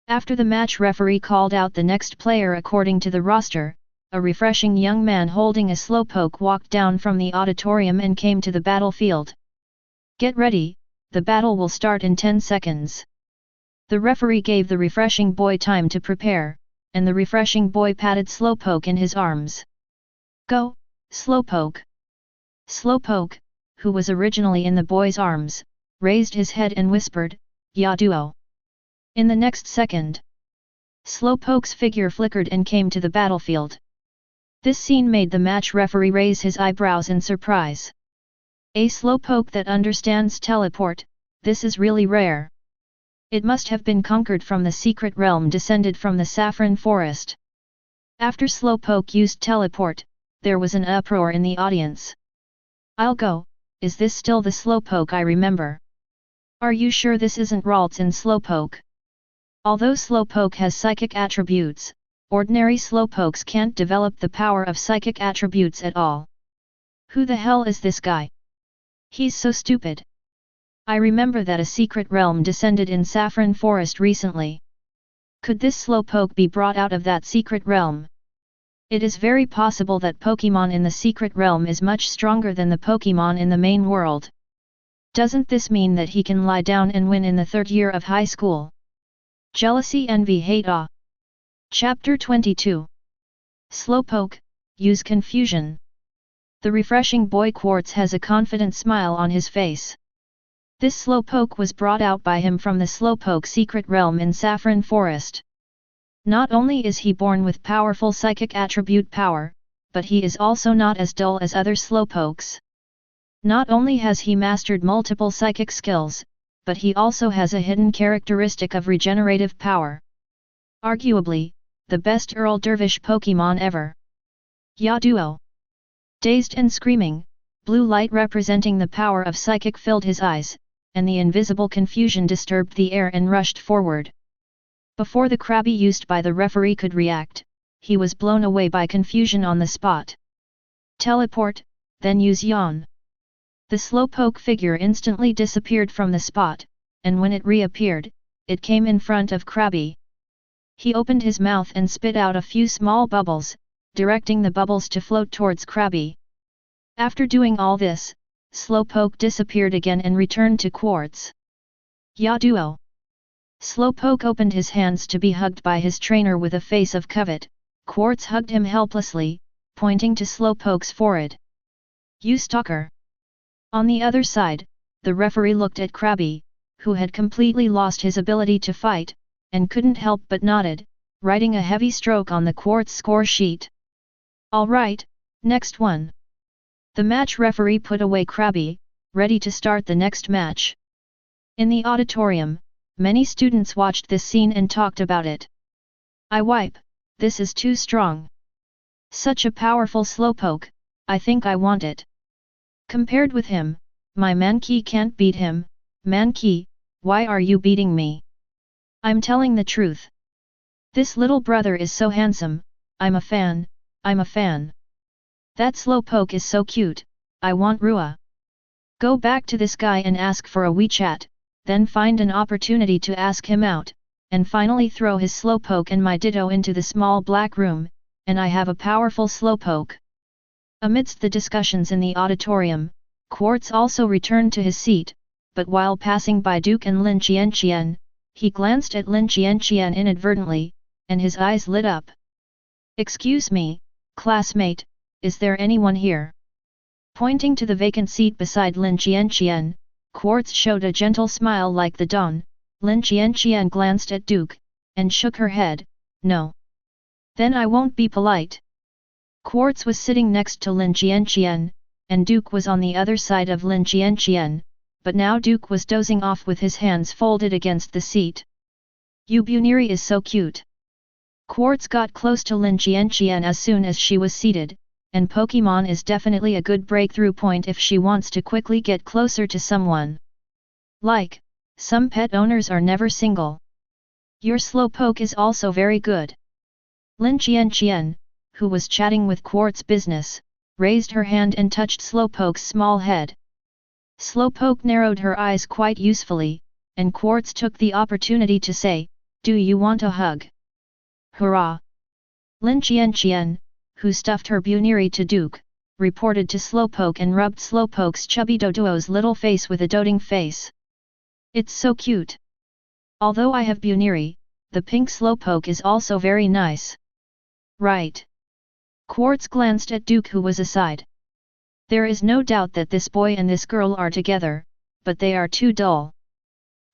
After the match, referee called out the next player according to the roster. A refreshing young man holding a slowpoke walked down from the auditorium and came to the battlefield. Get ready, the battle will start in 10 seconds. The referee gave the refreshing boy time to prepare, and the refreshing boy patted Slowpoke in his arms. Go, Slowpoke! Slowpoke, who was originally in the boy's arms, raised his head and whispered, "Ya duo." In the next second, Slowpoke's figure flickered and came to the battlefield. This scene made the match referee raise his eyebrows in surprise. A Slowpoke that understands teleport, this is really rare. It must have been conquered from the secret realm descended from the saffron forest. After Slowpoke used teleport, there was an uproar in the audience. I'll go, is this still the Slowpoke I remember? Are you sure this isn't Ralts in Slowpoke? Although Slowpoke has psychic attributes, ordinary Slowpokes can't develop the power of psychic attributes at all. Who the hell is this guy? He's so stupid. I remember that a secret realm descended in Saffron Forest recently. Could this Slowpoke be brought out of that secret realm? It is very possible that Pokémon in the secret realm is much stronger than the Pokémon in the main world. Doesn't this mean that he can lie down and win in the third year of high school? Jealousy, envy, hate, awe. Chapter 22. Slowpoke, use confusion. The refreshing boy Quartz has a confident smile on his face. This Slowpoke was brought out by him from the Slowpoke secret realm in Saffron Forest. Not only is he born with powerful psychic attribute power, but he is also not as dull as other Slowpokes. Not only has he mastered multiple psychic skills, but he also has a hidden characteristic of regenerative power. Arguably, the best Earl Dervish Pokémon ever. Ya duo! Dazed and screaming, blue light representing the power of psychic filled his eyes, and the invisible confusion disturbed the air and rushed forward. Before the Krabby used by the referee could react, he was blown away by confusion on the spot. Teleport, then use Yawn. The Slowpoke figure instantly disappeared from the spot, and when it reappeared, it came in front of Krabby. He opened his mouth and spit out a few small bubbles, directing the bubbles to float towards Krabby. After doing all this, Slowpoke disappeared again and returned to Quartz. Ya duo! Slowpoke opened his hands to be hugged by his trainer with a face of covet. Quartz hugged him helplessly, pointing to Slowpoke's forehead. "You stalker!" On the other side, the referee looked at Krabby, who had completely lost his ability to fight, and couldn't help but nodded, writing a heavy stroke on the quartz score sheet. "Alright, next one." The match referee put away Krabby, ready to start the next match. In the auditorium, many students watched this scene and talked about it. "I wipe, this is too strong. Such a powerful Slowpoke, I think I want it. Compared with him, my Mankey can't beat him. Mankey, why are you beating me? I'm telling the truth. This little brother is so handsome, I'm a fan, I'm a fan. That Slowpoke is so cute, I want Rua. Go back to this guy and ask for a WeChat, then find an opportunity to ask him out, and finally throw his Slowpoke and my Ditto into the small black room, and I have a powerful Slowpoke." Amidst the discussions in the auditorium, Quartz also returned to his seat, but while passing by Duke and Lin Qianqian, he glanced at Lin Qianqian inadvertently, and his eyes lit up. "Excuse me, classmate, is there anyone here?" Pointing to the vacant seat beside Lin Qianqian, Quartz showed a gentle smile like the dawn. Lin Qianqian glanced at Duke, and shook her head, "No. Then I won't be polite." Quartz was sitting next to Lin Qianqian, and Duke was on the other side of Lin Qianqian, but now Duke was dozing off with his hands folded against the seat. "You Buniri is so cute." Quartz got close to Lin Qianqian as soon as she was seated, and Pokémon is definitely a good breakthrough point if she wants to quickly get closer to someone. Like, some pet owners are never single. "Your Slowpoke is also very good." Lin Qianqian, who was chatting with Quartz business, raised her hand and touched Slowpoke's small head. Slowpoke narrowed her eyes quite usefully, and Quartz took the opportunity to say, "Do you want a hug?" "Hurrah!" Lin Qianqian, who stuffed her Buniri to Duke, reported to Slowpoke and rubbed Slowpoke's chubby Doduo's little face with a doting face. "It's so cute. Although I have Buniri, the pink Slowpoke is also very nice." "Right." Quartz glanced at Duke, who was aside. "There is no doubt that this boy and this girl are together, but they are too dull.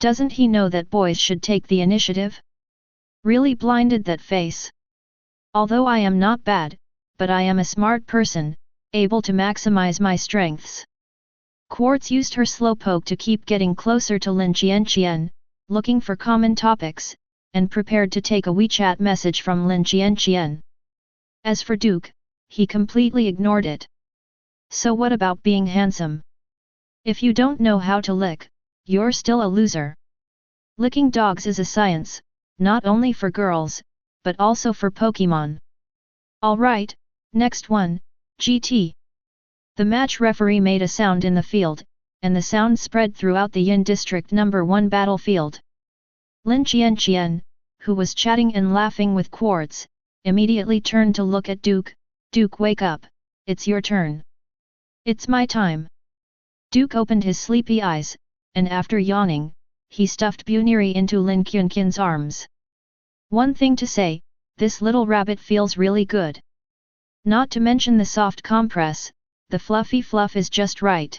Doesn't he know that boys should take the initiative? Really blinded that face. Although I am not bad, but I am a smart person, able to maximize my strengths." Quartz used her Slowpoke to keep getting closer to Lin Qianqian, looking for common topics, and prepared to take a WeChat message from Lin Qianqian. As for Duke, he completely ignored it. "So what about being handsome? If you don't know how to lick, you're still a loser. Licking dogs is a science, not only for girls, but also for Pokémon." "Alright, next one, GT." The match referee made a sound in the field, and the sound spread throughout the Yin District No. 1 battlefield. Lin Qianqian, who was chatting and laughing with Quartz, immediately turned to look at Duke. "Duke, wake up, it's your turn." "It's my time." Duke opened his sleepy eyes, and after yawning, he stuffed Buniri into Lin Qianqian's arms. "One thing to say, this little rabbit feels really good. Not to mention the soft compress, the fluffy fluff is just right."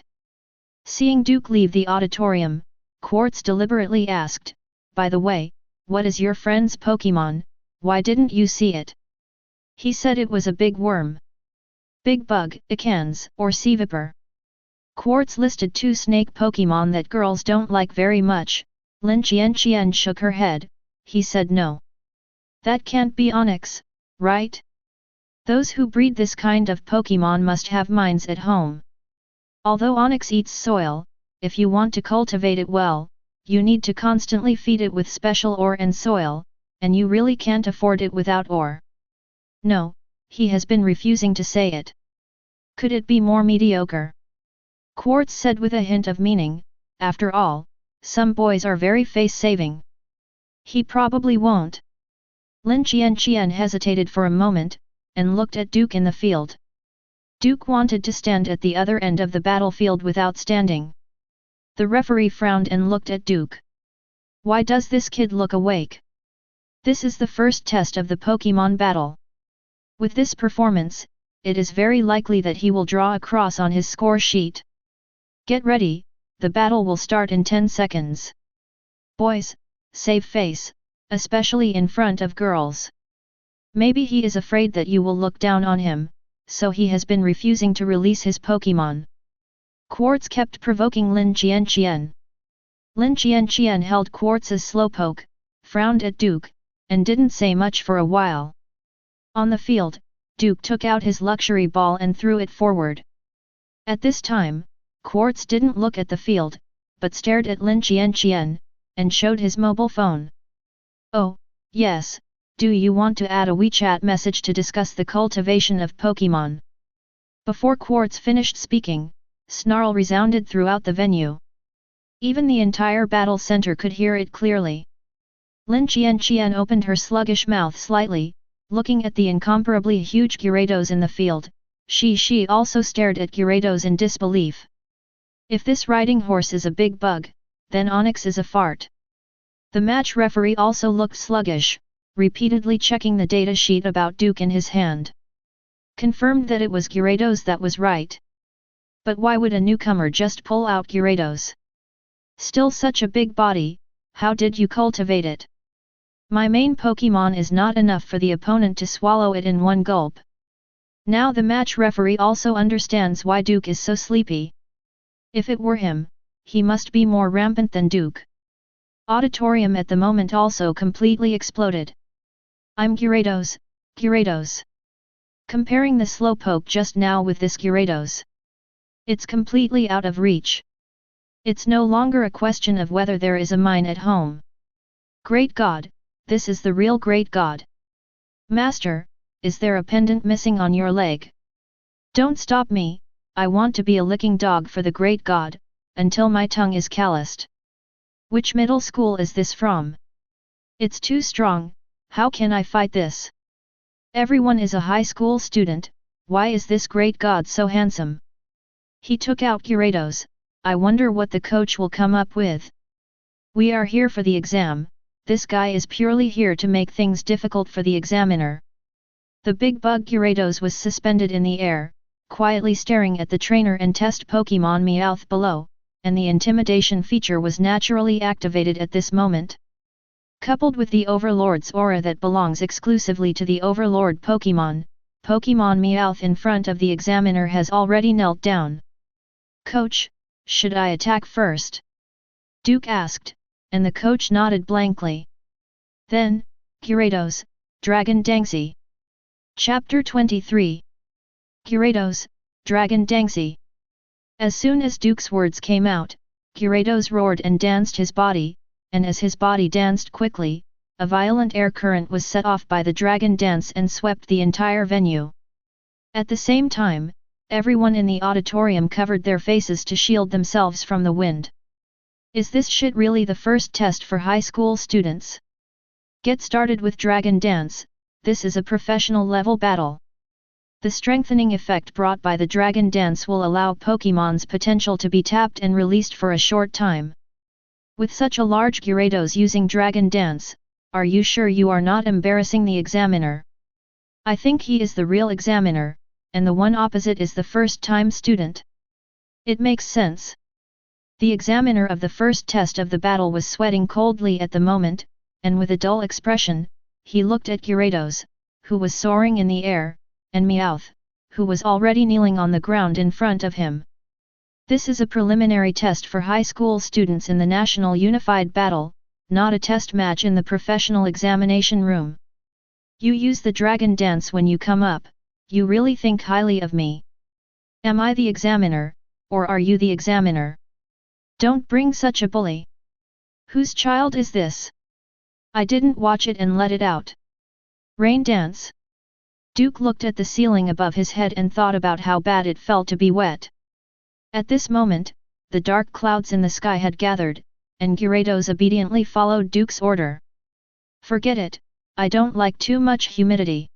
Seeing Duke leave the auditorium, Quartz deliberately asked, "By the way, what is your friend's Pokémon, why didn't you see it?" "He said it was a big worm. Big bug, Ikans, or Seaviper." Quartz listed 2 snake Pokémon that girls don't like very much. Lin Qianqian shook her head, he said no. "That can't be Onyx, right? Those who breed this kind of Pokémon must have mines at home. Although Onyx eats soil, if you want to cultivate it well, you need to constantly feed it with special ore and soil, and you really can't afford it without ore." "No, he has been refusing to say it. Could it be more mediocre?" Quartz said with a hint of meaning, "After all, some boys are very face-saving. He probably won't." Lin Qianqian hesitated for a moment, and looked at Duke in the field. Duke wanted to stand at the other end of the battlefield without standing. The referee frowned and looked at Duke. "Why does this kid look awake? This is the first test of the Pokémon battle. With this performance, it is very likely that he will draw a cross on his score sheet. Get ready, the battle will start in 10 seconds. Boys, save face, especially in front of girls. Maybe he is afraid that you will look down on him, so he has been refusing to release his Pokémon. Quartz kept provoking Lin Qianqian. Lin Qianqian held Quartz's slowpoke, frowned at Duke, and didn't say much for a while. On the field, Duke took out his luxury ball and threw it forward. At this time, Quartz didn't look at the field, but stared at Lin Qianqian, and showed his mobile phone. Oh, yes, do you want to add a WeChat message to discuss the cultivation of Pokémon? Before Quartz finished speaking, snarl resounded throughout the venue. Even the entire battle center could hear it clearly. Lin Qianqian opened her sluggish mouth slightly, looking at the incomparably huge Gyarados in the field. She also stared at Gyarados in disbelief. If this riding horse is a big bug, then Onyx is a fart. The match referee also looked sluggish, repeatedly checking the data sheet about Duke in his hand. Confirmed that it was Gyarados that was right. But why would a newcomer just pull out Gyarados? Still such a big body, how did you cultivate it? My main Pokémon is not enough for the opponent to swallow it in one gulp. Now the match referee also understands why Duke is so sleepy. If it were him, he must be more rampant than Duke. Auditorium at the moment also completely exploded. I'm Gyarados, Gyarados. Comparing the slowpoke just now with this Gyarados. It's completely out of reach. It's no longer a question of whether there is a mine at home. Great God, this is the real great God. Master, is there a pendant missing on your leg? Don't stop me, I want to be a licking dog for the great God, until my tongue is calloused. Which middle school is this from? It's too strong, how can I fight this? Everyone is a high school student, why is this great God so handsome? He took out Gyarados, I wonder what the coach will come up with. We are here for the exam, this guy is purely here to make things difficult for the examiner. The big bug Gyarados was suspended in the air, quietly staring at the trainer and test Pokémon Meowth below, and the intimidation feature was naturally activated at this moment. Coupled with the Overlord's aura that belongs exclusively to the Overlord Pokémon, Pokémon Meowth in front of the examiner has already knelt down. Coach, should I attack first? Duke asked, and the coach nodded blankly. Then, Gyarados, Dragon Dangxi. Chapter 23. Gyarados, Dragon Dangxi. As soon as Duke's words came out, Gyarados roared and danced his body, and as his body danced quickly, a violent air current was set off by the dragon dance and swept the entire venue. At the same time, everyone in the auditorium covered their faces to shield themselves from the wind. Is this shit really the first test for high school students? Get started with Dragon Dance, this is a professional level battle. The strengthening effect brought by the Dragon Dance will allow Pokémon's potential to be tapped and released for a short time. With such a large Gyarados using Dragon Dance, are you sure you are not embarrassing the examiner? I think he is the real examiner, and the one opposite is the first-time student. It makes sense. The examiner of the first test of the battle was sweating coldly at the moment, and with a dull expression, he looked at Gyarados, who was soaring in the air, and Meowth, who was already kneeling on the ground in front of him. This is a preliminary test for high school students in the National Unified Battle, not a test match in the professional examination room. You use the Dragon Dance when you come up, you really think highly of me. Am I the examiner, or are you the examiner? Don't bring such a bully. Whose child is this? I didn't watch it and let it out. Rain dance. Duke looked at the ceiling above his head and thought about how bad it felt to be wet. At this moment, the dark clouds in the sky had gathered, and Gyarados obediently followed Duke's order. Forget it, I don't like too much humidity.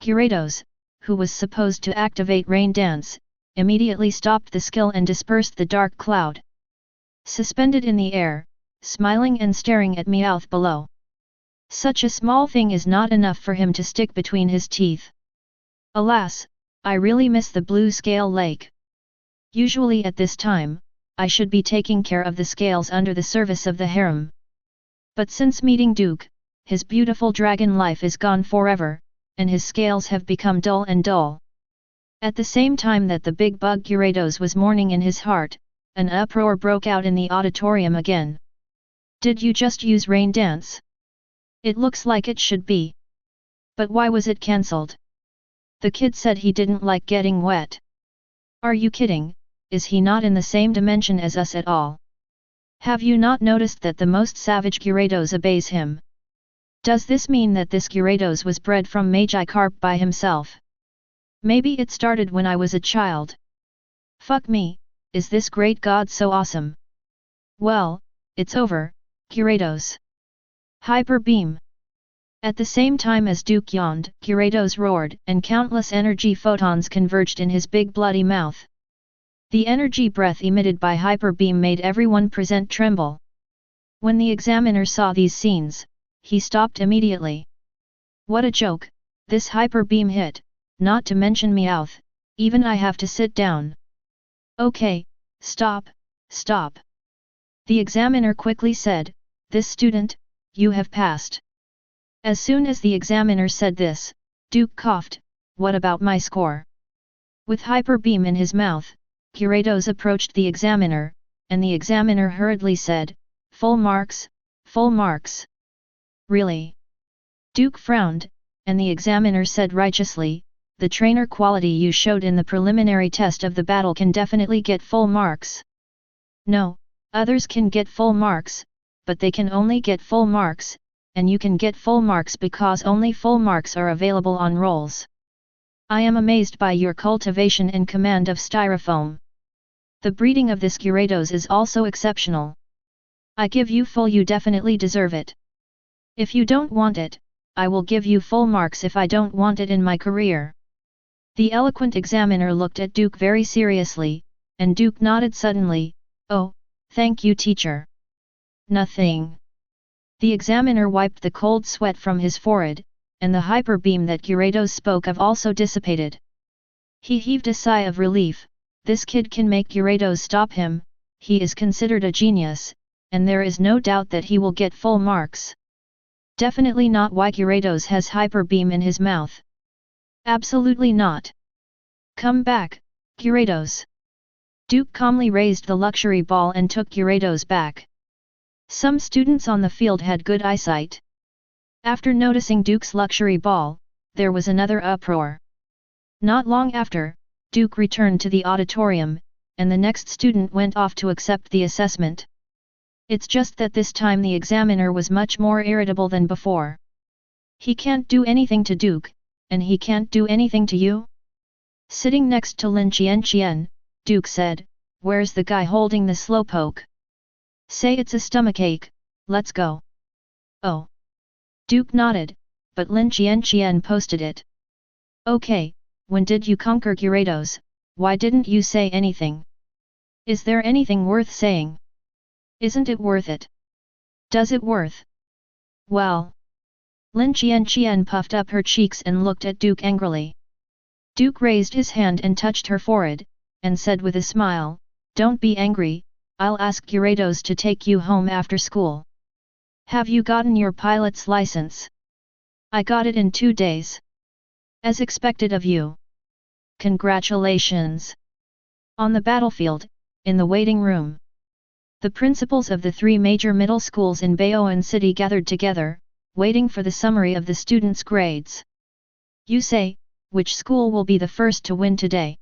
Gyarados, who was supposed to activate Rain Dance, immediately stopped the skill and dispersed the dark cloud. Suspended in the air, smiling and staring at Meowth below. Such a small thing is not enough for him to stick between his teeth. Alas, I really miss the blue scale lake. Usually at this time, I should be taking care of the scales under the service of the harem. But since meeting Duke, his beautiful dragon life is gone forever, and his scales have become dull and dull. At the same time that the big bug Gyarados was mourning in his heart, an uproar broke out in the auditorium again. Did you just use rain dance? It looks like it should be. But why was it cancelled? The kid said he didn't like getting wet. Are you kidding? Is he not in the same dimension as us at all? Have you not noticed that the most savage Gyarados obeys him? Does this mean that this Gyarados was bred from Magikarp by himself? Maybe it started when I was a child. Fuck me, is this great god so awesome? Well, it's over, Gyarados. Hyper Beam. At the same time as Duke yawned, Gyarados roared, and countless energy photons converged in his big bloody mouth. The energy breath emitted by Hyper Beam made everyone present tremble. When the examiner saw these scenes, he stopped immediately. What a joke, this Hyper Beam hit, not to mention Meowth, even I have to sit down. Okay, stop, stop. The examiner quickly said, this student, you have passed. As soon as the examiner said this, Duke coughed, what about my score? With Hyper Beam in his mouth, Gyarados approached the examiner, and the examiner hurriedly said, full marks, full marks. Really? Duke frowned, and the examiner said righteously, the trainer quality you showed in the preliminary test of the battle can definitely get full marks. No, others can get full marks, but they can only get full marks, and you can get full marks because only full marks are available on rolls. I am amazed by your cultivation and command of styrofoam. The breeding of this Gyarados is also exceptional. I give you full, you definitely deserve it. If you don't want it, I will give you full marks if I don't want it in my career. The eloquent examiner looked at Duke very seriously, and Duke nodded suddenly, oh, thank you teacher. Nothing. The examiner wiped the cold sweat from his forehead, and the hyper beam that Gyarados spoke of also dissipated. He heaved a sigh of relief, this kid can make Gyarados stop him, he is considered a genius, and there is no doubt that he will get full marks. Definitely not why Gyarados has hyper beam in his mouth. Absolutely not. Come back, Gyarados. Duke calmly raised the luxury ball and took Gyarados back. Some students on the field had good eyesight. After noticing Duke's luxury ball, there was another uproar. Not long after, Duke returned to the auditorium, and the next student went off to accept the assessment. It's just that this time the examiner was much more irritable than before. He can't do anything to Duke, and he can't do anything to you? Sitting next to Lin Qianqian, Duke said, where's the guy holding the slowpoke? Say it's a stomachache, let's go. Oh. Duke nodded, but Lin Qianqian posted it. Okay, when did you conquer Gyarados, why didn't you say anything? Is there anything worth saying? Isn't it worth it? Does it worth? Well. Lin Qianqian puffed up her cheeks and looked at Duke angrily. Duke raised his hand and touched her forehead, and said with a smile, don't be angry, I'll ask Gyarados to take you home after school. Have you gotten your pilot's license? I got it in 2 days. As expected of you. Congratulations. On the battlefield, in the waiting room. The principals of the 3 major middle schools in Baoan City gathered together, waiting for the summary of the students' grades. You say, which school will be the first to win today?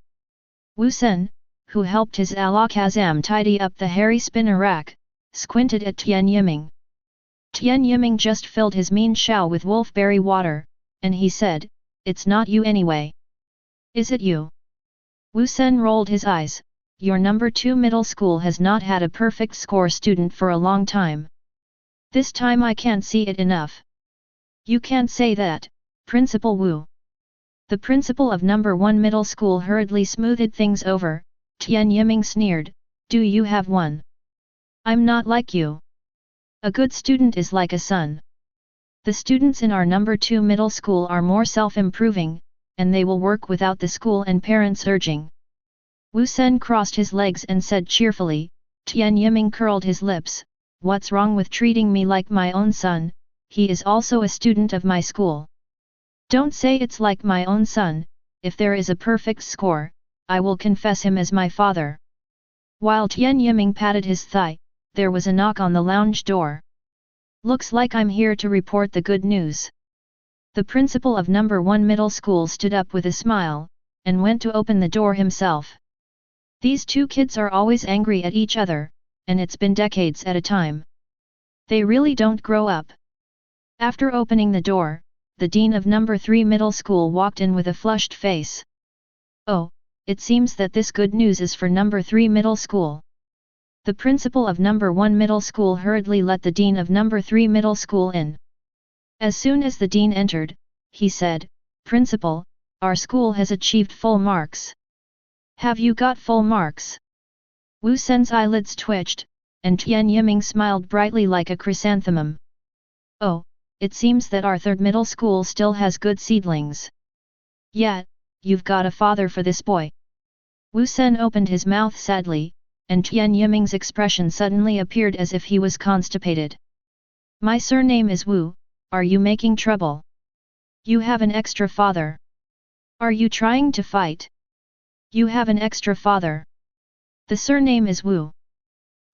Wu Sen, who helped his Alakazam tidy up the hairy spinner rack, squinted at Tian Yiming. Tian Yiming just filled his mean shao with wolfberry water, and he said, it's not you anyway. Is it you? Wu Sen rolled his eyes, your number 2 middle school has not had a perfect score student for a long time. This time I can't see it enough. You can't say that, Principal Wu. The principal of number 1 middle school hurriedly smoothed things over. Tian Yiming sneered, do you have one? I'm not like you. A good student is like a son. The students in our number 2 middle school are more self-improving, and they will work without the school and parents urging. Wu Sen crossed his legs and said cheerfully. Tian Yiming curled his lips. What's wrong with treating me like my own son? He is also a student of my school. Don't say it's like my own son. If there is a perfect score, I will confess him as my father. While Tian Yiming patted his thigh, there was a knock on the lounge door. Looks like I'm here to report the good news. The principal of number 1 middle school stood up with a smile, and went to open the door himself. These two kids are always angry at each other, and it's been decades at a time. They really don't grow up. After opening the door, the dean of number 3 middle school walked in with a flushed face. Oh, it seems that this good news is for number 3 middle school. The principal of number 1 middle school hurriedly let the dean of number 3 middle school in. As soon as the dean entered, he said, Principal, our school has achieved full marks. Have you got full marks? Wu Sen's eyelids twitched, and Tian Yiming smiled brightly like a chrysanthemum. Oh, it seems that our 3rd middle school still has good seedlings. Yet, you've got a father for this boy. Wu Sen opened his mouth sadly, and Tian Yiming's expression suddenly appeared as if he was constipated. My surname is Wu, are you making trouble? You have an extra father. Are you trying to fight? You have an extra father. The surname is Wu.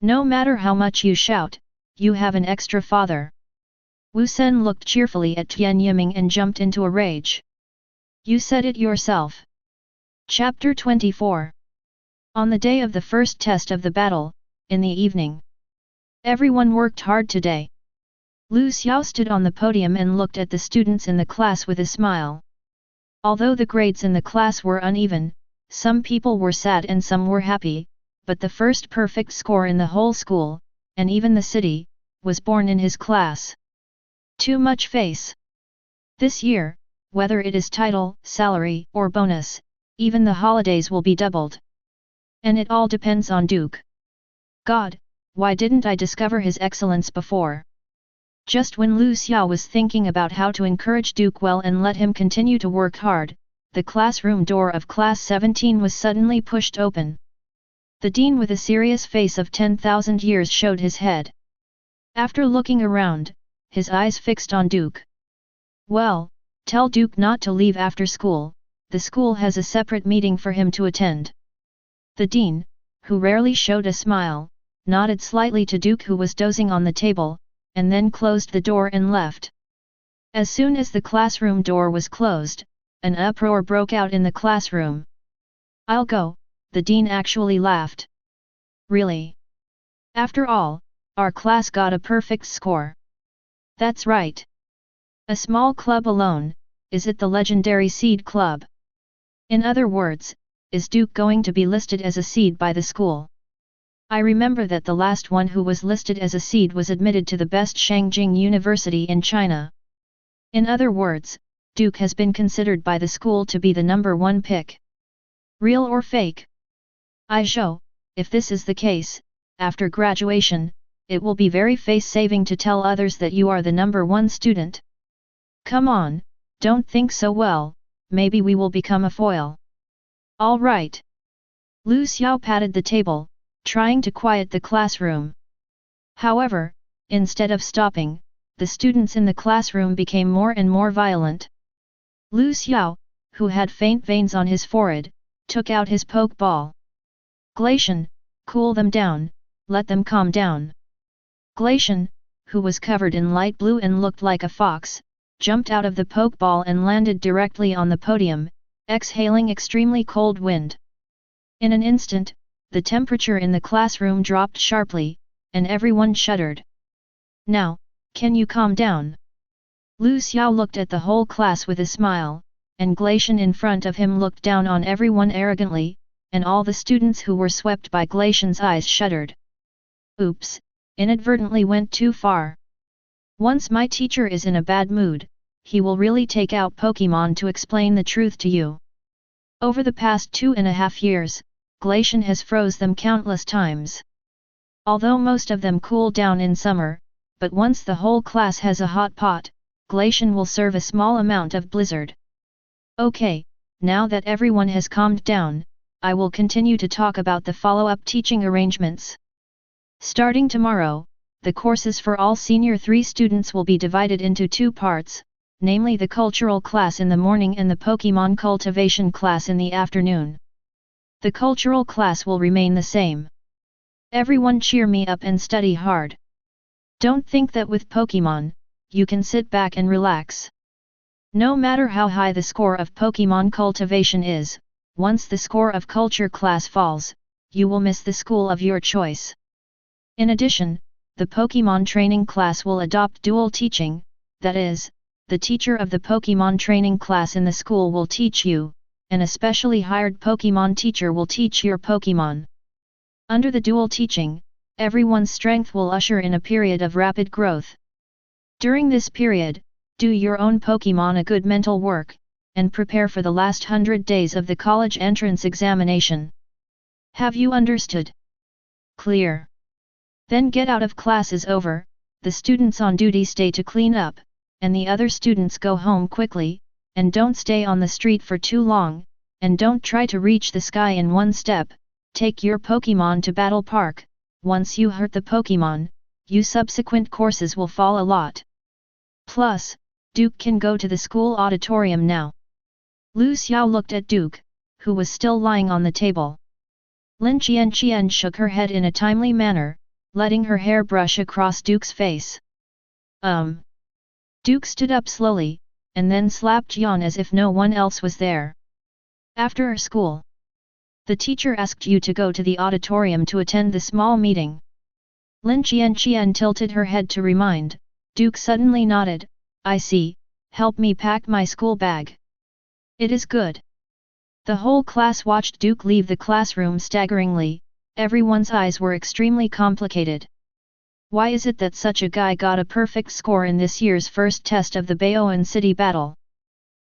No matter how much you shout, you have an extra father. Wu Sen looked cheerfully at Tian Yiming and jumped into a rage. You said it yourself. Chapter 24. On the day of the first test of the battle, in the evening. Everyone worked hard today. Lu Xiao stood on the podium and looked at the students in the class with a smile. Although the grades in the class were uneven, some people were sad and some were happy, but the first perfect score in the whole school, and even the city, was born in his class. Too much face. This year, whether it is title, salary, or bonus, even the holidays will be doubled. And it all depends on Duke. God, why didn't I discover his excellence before? Just when Lu Xiao was thinking about how to encourage Duke well and let him continue to work hard, the classroom door of class 17 was suddenly pushed open. The dean with a serious face of 10,000 years showed his head. After looking around, his eyes fixed on Duke. Well, tell Duke not to leave after school, the school has a separate meeting for him to attend. The dean, who rarely showed a smile, nodded slightly to Duke who was dozing on the table, and then closed the door and left. As soon as the classroom door was closed, an uproar broke out in the classroom. I'll go, the dean actually laughed. Really? After all, our class got a perfect score. That's right. A small club alone, is it the legendary seed club? In other words, is Duke going to be listed as a seed by the school? I remember that the last one who was listed as a seed was admitted to the best Shangjing University in China. In other words, Duke has been considered by the school to be the number 1 pick. Real or fake? Aizhou, if this is the case, after graduation, it will be very face-saving to tell others that you are the number 1 student. Come on, don't think so well, maybe we will become a foil. All right. Lu Xiao patted the table, trying to quiet the classroom. However, instead of stopping, the students in the classroom became more and more violent. Lu Xiao, who had faint veins on his forehead, took out his pokeball. Glacian, cool them down, let them calm down. Glacian, who was covered in light blue and looked like a fox, jumped out of the pokeball and landed directly on the podium, exhaling extremely cold wind. In an instant, the temperature in the classroom dropped sharply, and everyone shuddered. Now, can you calm down? Lu Xiao looked at the whole class with a smile, and Glacian in front of him looked down on everyone arrogantly, and all the students who were swept by Glacian's eyes shuddered. Oops, inadvertently went too far. Once my teacher is in a bad mood, he will really take out Pokémon to explain the truth to you. Over the past 2.5 years, Glacian has froze them countless times. Although most of them cool down in summer, but once the whole class has a hot pot, Glacian will serve a small amount of blizzard. Okay, now that everyone has calmed down, I will continue to talk about the follow-up teaching arrangements. Starting tomorrow, the courses for all Senior 3 students will be divided into 2 parts, namely the cultural class in the morning and the Pokémon cultivation class in the afternoon. The cultural class will remain the same. Everyone cheer me up and study hard. Don't think that with Pokémon, you can sit back and relax. No matter how high the score of Pokémon cultivation is, once the score of culture class falls, you will miss the school of your choice. In addition, the Pokémon training class will adopt dual teaching, that is, the teacher of the Pokémon training class in the school will teach you, and a specially hired Pokémon teacher will teach your Pokémon. Under the dual teaching, everyone's strength will usher in a period of rapid growth. During this period, do your own Pokémon a good mental work, and prepare for the last 100 days of the college entrance examination. Have you understood? Clear. Then get out of class is over, the students on duty stay to clean up, and the other students go home quickly, and don't stay on the street for too long, and don't try to reach the sky in one step. Take your Pokémon to Battle Park. Once you hurt the Pokémon, your subsequent courses will fall a lot. Plus, Duke can go to the school auditorium now. Lu Xiao looked at Duke, who was still lying on the table. Lin Qian shook her head in a timely manner, letting her hair brush across Duke's face. Duke stood up slowly, and then slapped Yan as if no one else was there. After school, the teacher asked you to go to the auditorium to attend the small meeting. Lin Qian tilted her head to remind. Duke suddenly nodded. I see, help me pack my school bag. It is good. The whole class watched Duke leave the classroom staggeringly. Everyone's eyes were extremely complicated. Why is it that such a guy got a perfect score in this year's first test of the Baoan City Battle?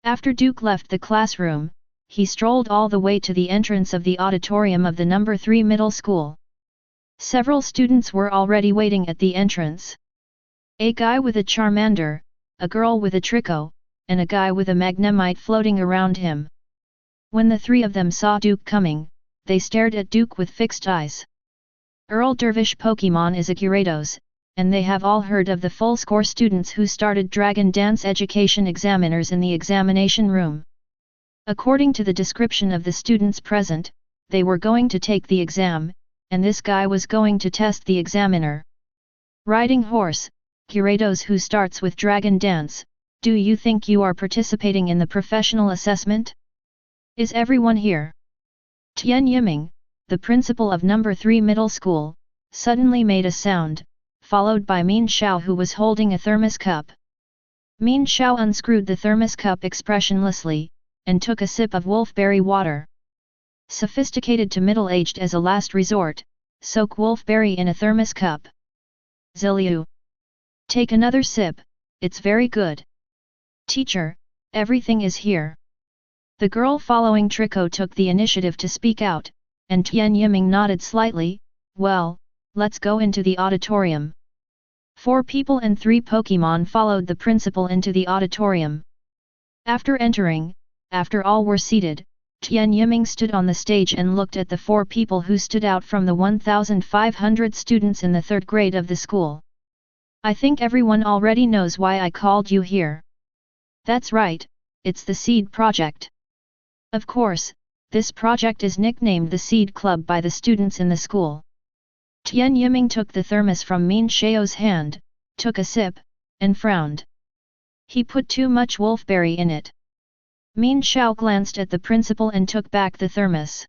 After Duke left the classroom, he strolled all the way to the entrance of the auditorium of the No. 3 middle school. Several students were already waiting at the entrance. A guy with a Charmander, a girl with a Trico, and a guy with a Magnemite floating around him. When the 3 of them saw Duke coming, they stared at Duke with fixed eyes. Earl Dervish Pokémon is a Gyarados, and they have all heard of the full score students who started Dragon Dance education examiners in the examination room. According to the description of the students present, they were going to take the exam, and this guy was going to test the examiner. Riding horse, Gyarados who starts with Dragon Dance, do you think you are participating in the professional assessment? Is everyone here? Tian Yiming, the principal of No. 3 middle school, suddenly made a sound, followed by Min Xiao who was holding a thermos cup. Min Xiao unscrewed the thermos cup expressionlessly, and took a sip of wolfberry water. Sophisticated to middle-aged as a last resort, soak wolfberry in a thermos cup. Ziliu. Take another sip, it's very good. Teacher, everything is here. The girl following Trico took the initiative to speak out, and Tian Yiming nodded slightly. Well, let's go into the auditorium. 4 people and 3 Pokémon followed the principal into the auditorium. After entering, after all were seated, Tian Yiming stood on the stage and looked at the 4 people who stood out from the 1,500 students in the 3rd grade of the school. I think everyone already knows why I called you here. That's right, it's the Seed Project. Of course, this project is nicknamed the Seed Club by the students in the school. Tian Yiming took the thermos from Min Xiao's hand, took a sip, and frowned. He put too much wolfberry in it. Min Xiao glanced at the principal and took back the thermos.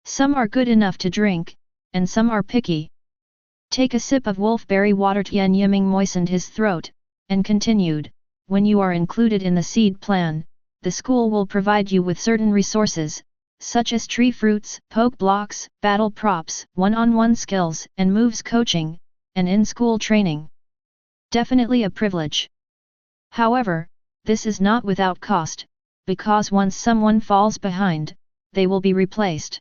Some are good enough to drink, and some are picky. Take a sip of wolfberry water. Tian Yiming moistened his throat, and continued, when you are included in the seed plan, the school will provide you with certain resources, such as tree fruits, poke blocks, battle props, one-on-one skills and moves coaching, and in-school training. Definitely a privilege. However, this is not without cost, because once someone falls behind, they will be replaced.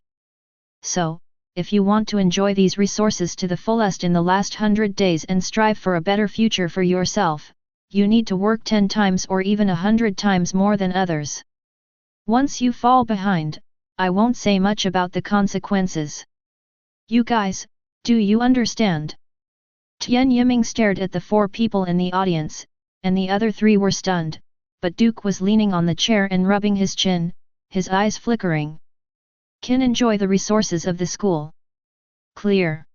So, if you want to enjoy these resources to the fullest in the last 100 days and strive for a better future for yourself, you need to work 10 times or even 100 times more than others. Once you fall behind, I won't say much about the consequences. You guys, do you understand? Tian Yiming stared at the 4 people in the audience, and the other 3 were stunned, but Duke was leaning on the chair and rubbing his chin, his eyes flickering. Can enjoy the resources of the school. Clear.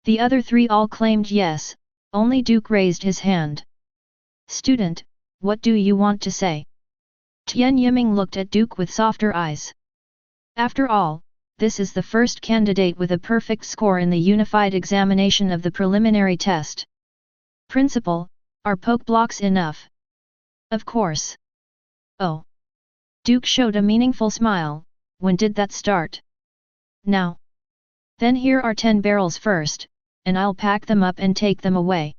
The other 3 all claimed yes, only Duke raised his hand. Student, what do you want to say? Tian Yiming looked at Duke with softer eyes. After all, this is the first candidate with a perfect score in the unified examination of the preliminary test. Principal, are poke blocks enough? Of course. Oh. Duke showed a meaningful smile. When did that start? Now. Then here are 10 barrels first, and I'll pack them up and take them away.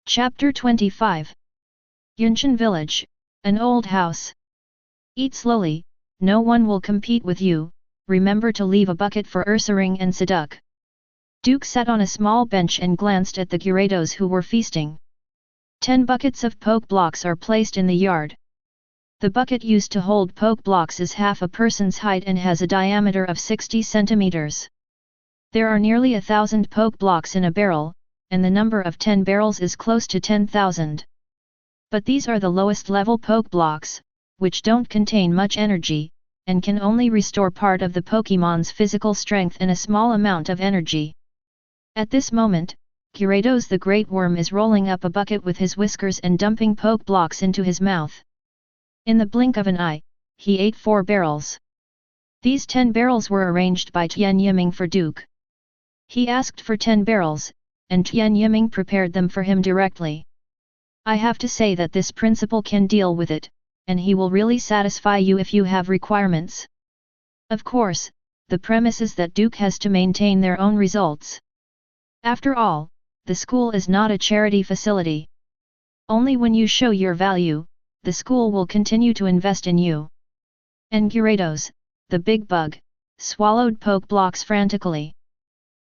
Chapter 25. Yunshan Village, an old house. Eat slowly, no one will compete with you, remember to leave a bucket for Ursaring and Siduk. Duke sat on a small bench and glanced at the Gyarados who were feasting. 10 buckets of poke blocks are placed in the yard. The bucket used to hold poke blocks is half a person's height and has a diameter of 60 centimeters. There are nearly 1,000 poke blocks in a barrel, and the number of 10 barrels is close to 10,000. But these are the lowest level poke blocks, which don't contain much energy, and can only restore part of the Pokémon's physical strength and a small amount of energy. At this moment, Gyarados the Great Worm is rolling up a bucket with his whiskers and dumping poke blocks into his mouth. In the blink of an eye, he ate 4 barrels. These 10 barrels were arranged by Tian Yiming for Duke. He asked for 10 barrels, and Tian Yiming prepared them for him directly. I have to say that this principal can deal with it, and he will really satisfy you if you have requirements. Of course, the premise is that Duke has to maintain their own results. After all, the school is not a charity facility. Only when you show your value, the school will continue to invest in you. And Gyarados, the big bug, swallowed poke blocks frantically.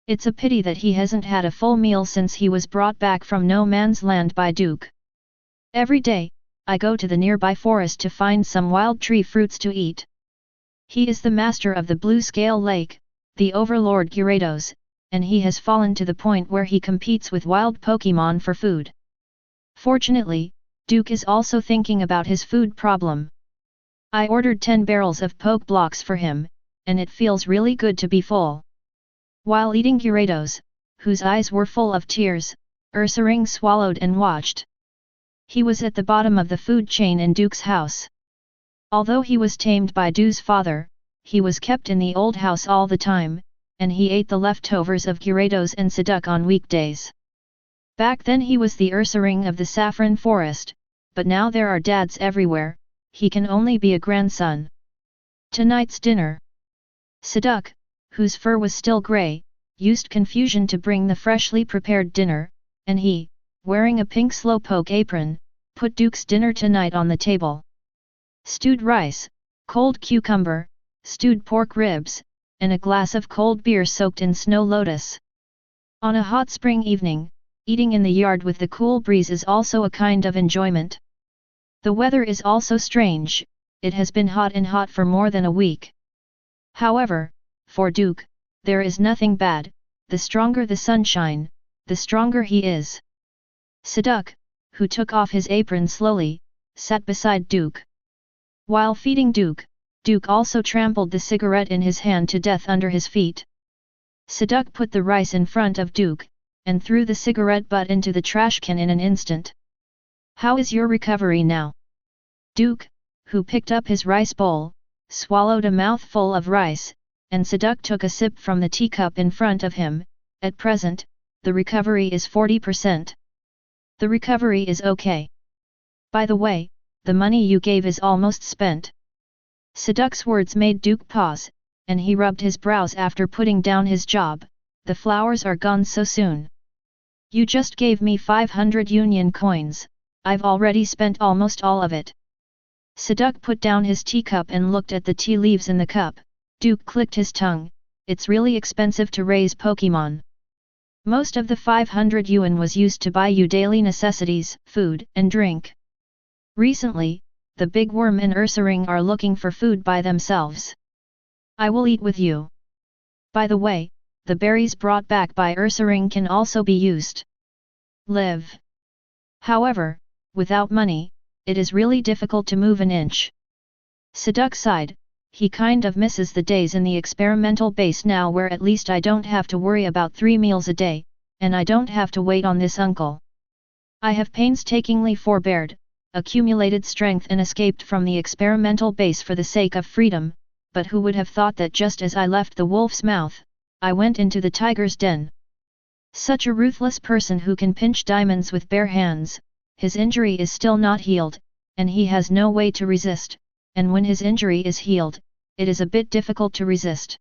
It's a pity that he hasn't had a full meal since he was brought back from no man's land by Duke. Every day, I go to the nearby forest to find some wild tree fruits to eat. He is the master of the Blue Scale Lake, the overlord Gyarados, and he has fallen to the point where he competes with wild Pokémon for food. Fortunately, Duke is also thinking about his food problem. I ordered 10 barrels of poke blocks for him, and it feels really good to be full. While eating Gyarados, whose eyes were full of tears, Ursaring swallowed and watched. He was at the bottom of the food chain in Duke's house. Although he was tamed by Duke's father, he was kept in the old house all the time, and he ate the leftovers of Gyarados and Siduk on weekdays. Back then he was the Ursaring of the Saffron Forest, but now there are dads everywhere, he can only be a grandson. Tonight's dinner. Siduk, whose fur was still grey, used confusion to bring the freshly prepared dinner, and he, wearing a pink slowpoke apron, put Duke's dinner tonight on the table. Stewed rice, cold cucumber, stewed pork ribs, and a glass of cold beer soaked in snow lotus. On a hot spring evening, eating in the yard with the cool breeze is also a kind of enjoyment. The weather is also strange, it has been hot and hot for more than a week. However, for Duke, there is nothing bad, the stronger the sunshine, the stronger he is. Siduk, who took off his apron slowly, sat beside Duke. While feeding Duke, Duke also trampled the cigarette in his hand to death under his feet. Siduk put the rice in front of Duke, and threw the cigarette butt into the trash can in an instant. How is your recovery now? Duke, who picked up his rice bowl, swallowed a mouthful of rice, and Siduk took a sip from the teacup in front of him. At present, the recovery is 40%. The recovery is okay. By the way, the money you gave is almost spent. Siduk's words made Duke pause, and he rubbed his brows after putting down his job. The flowers are gone so soon. You just gave me 500 union coins, I've already spent almost all of it. Siduk put down his teacup and looked at the tea leaves in the cup. Duke clicked his tongue, it's really expensive to raise Pokémon. Most of the 500 yuan was used to buy you daily necessities, food and drink. Recently, the big worm and Ursaring are looking for food by themselves. I will eat with you. By the way, the berries brought back by Ursaring can also be used. Live. However, without money, it is really difficult to move an inch. Siduk sighed. He kind of misses the days in the experimental base now where at least I don't have to worry about 3 meals a day, and I don't have to wait on this uncle. I have painstakingly forbeared, accumulated strength and escaped from the experimental base for the sake of freedom, but who would have thought that just as I left the wolf's mouth, I went into the tiger's den. Such a ruthless person who can pinch diamonds with bare hands, his injury is still not healed, and he has no way to resist, and when his injury is healed, it is a bit difficult to resist.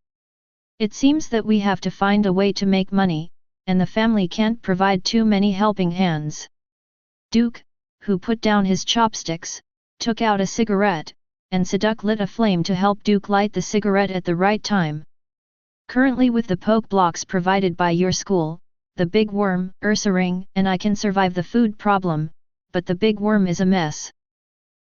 It seems that we have to find a way to make money, and the family can't provide too many helping hands. Duke, who put down his chopsticks, took out a cigarette, and Siduk lit a flame to help Duke light the cigarette at the right time. Currently with the poke blocks provided by your school, the big worm, Ursaring, and I can survive the food problem, but the big worm is a mess.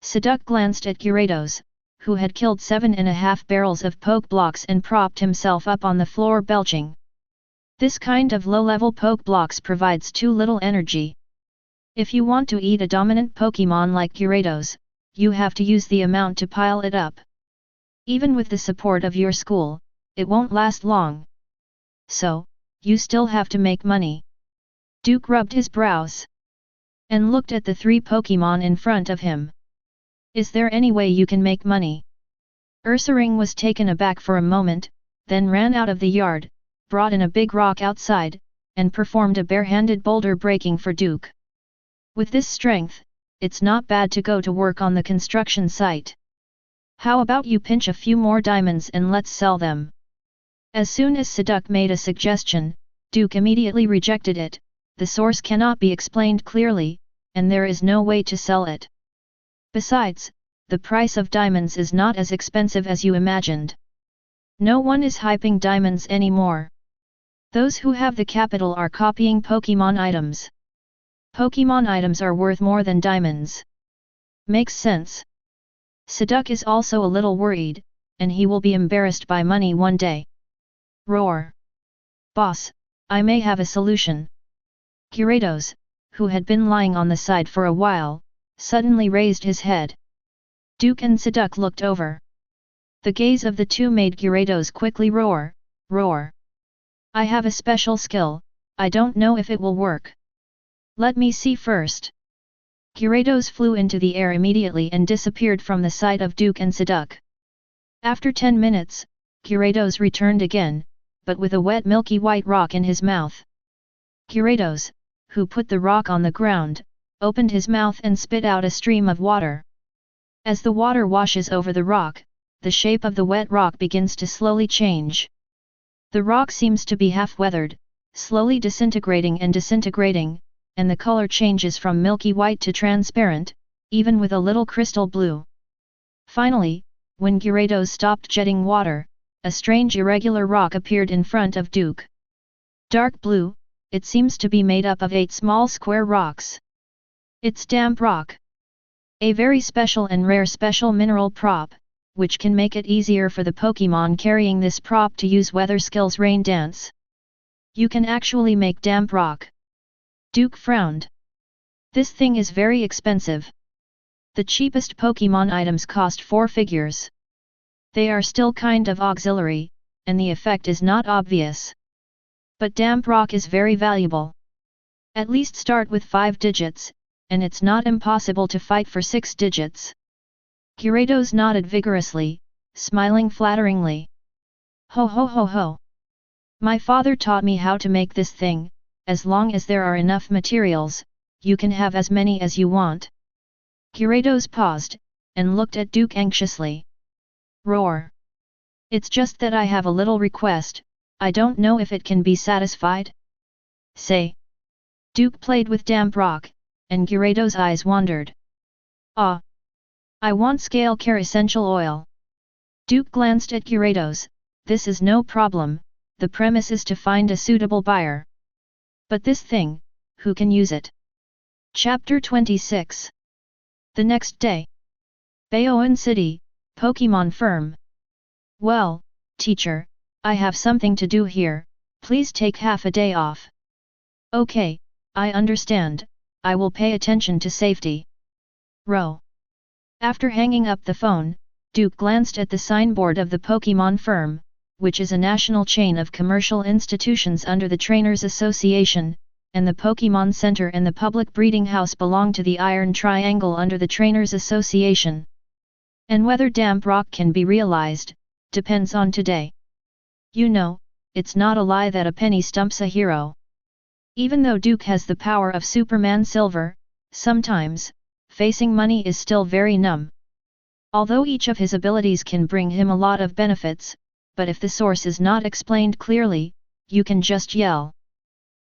Siduk glanced at Gyarados, who had killed 7.5 barrels of poke blocks and propped himself up on the floor belching. This kind of low-level poke blocks provides too little energy. If you want to eat a dominant Pokémon like Gyarados, you have to use the amount to pile it up. Even with the support of your school, it won't last long. So, you still have to make money. Duke rubbed his brows and looked at the 3 Pokémon in front of him. Is there any way you can make money? Ursaring was taken aback for a moment, then ran out of the yard, brought in a big rock outside, and performed a bare-handed boulder breaking for Duke. With this strength, it's not bad to go to work on the construction site. How about you pinch a few more diamonds and let's sell them? As soon as Siduk made a suggestion, Duke immediately rejected it. The source cannot be explained clearly, and there is no way to sell it. Besides, the price of diamonds is not as expensive as you imagined. No one is hyping diamonds anymore. Those who have the capital are copying Pokémon items. Pokémon items are worth more than diamonds. Makes sense. Siduk is also a little worried, and he will be embarrassed by money one day. Roar! Boss, I may have a solution. Gyarados, who had been lying on the side for a while, suddenly raised his head. Duke and Siduk looked over. The gaze of the two made Gyarados quickly roar, roar. I have a special skill, I don't know if it will work. Let me see first. Gyarados flew into the air immediately and disappeared from the sight of Duke and Siduk. After 10 minutes, Gyarados returned again, but with a wet milky white rock in his mouth. Gyarados, who put the rock on the ground, opened his mouth and spit out a stream of water. As the water washes over the rock, the shape of the wet rock begins to slowly change. The rock seems to be half-weathered, slowly disintegrating, and the color changes from milky white to transparent, even with a little crystal blue. Finally, when Gyarados stopped jetting water, a strange irregular rock appeared in front of Duke. Dark blue, it seems to be made up of 8 small square rocks. It's damp rock. A very special and rare special mineral prop, which can make it easier for the Pokémon carrying this prop to use weather skills Rain Dance. You can actually make damp rock. Duke frowned. This thing is very expensive. The cheapest Pokémon items cost 4 figures. They are still kind of auxiliary, and the effect is not obvious. But damp rock is very valuable. At least start with 5 digits, and it's not impossible to fight for 6 digits. Gyarados nodded vigorously, smiling flatteringly. Ho ho ho ho! My father taught me how to make this thing. As long as there are enough materials, you can have as many as you want. Gyarados paused, and looked at Duke anxiously. Roar! It's just that I have a little request, I don't know if it can be satisfied? Say! Duke played with damp rock, and Gyarados' eyes wandered. Ah! I want scale care essential oil. Duke glanced at Gyarados. This is no problem, the premise is to find a suitable buyer. But this thing, who can use it? Chapter 26. The next day. Baoan City, Pokémon Firm. Well, teacher, I have something to do here, please take half a day off. Okay, I understand, I will pay attention to safety. Row. After hanging up the phone, Duke glanced at the signboard of the Pokémon Firm, which is a national chain of commercial institutions under the Trainers Association, and the Pokémon Center and the Public Breeding House belong to the Iron Triangle under the Trainers Association. And whether Damp Rock can be realized, depends on today. You know, it's not a lie that a penny stumps a hero. Even though Duke has the power of Superman Silver, sometimes, facing money is still very numb. Although each of his abilities can bring him a lot of benefits, but if the source is not explained clearly, you can just yell.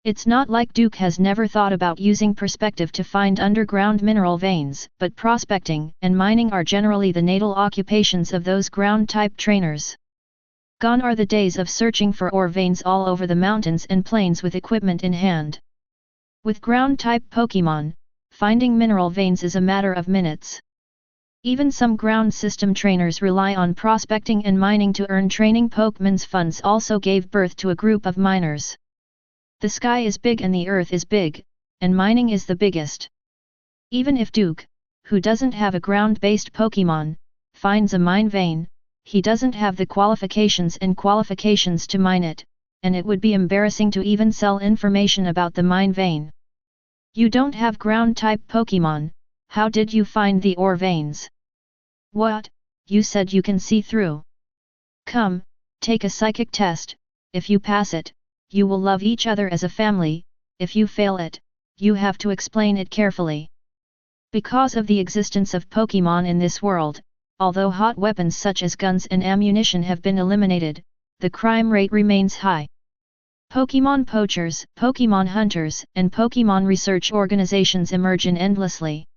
It's not like Duke has never thought about using perspective to find underground mineral veins, but prospecting and mining are generally the natal occupations of those ground-type trainers. Gone are the days of searching for ore veins all over the mountains and plains with equipment in hand. With ground-type Pokémon, finding mineral veins is a matter of minutes. Even some ground system trainers rely on prospecting and mining to earn training. Pokemon's funds also gave birth to a group of miners. The sky is big and the earth is big, and mining is the biggest. Even if Duke, who doesn't have a ground-based Pokémon, finds a mine vein, he doesn't have the qualifications to mine it, and it would be embarrassing to even sell information about the mine vein. You don't have ground-type Pokémon, how did you find the ore veins? What, you said you can see through? Come, take a psychic test, if you pass it, you will love each other as a family, if you fail it, you have to explain it carefully. Because of the existence of Pokémon in this world, although hot weapons such as guns and ammunition have been eliminated, the crime rate remains high. Pokémon poachers, Pokémon hunters, and Pokémon research organizations emerge endlessly.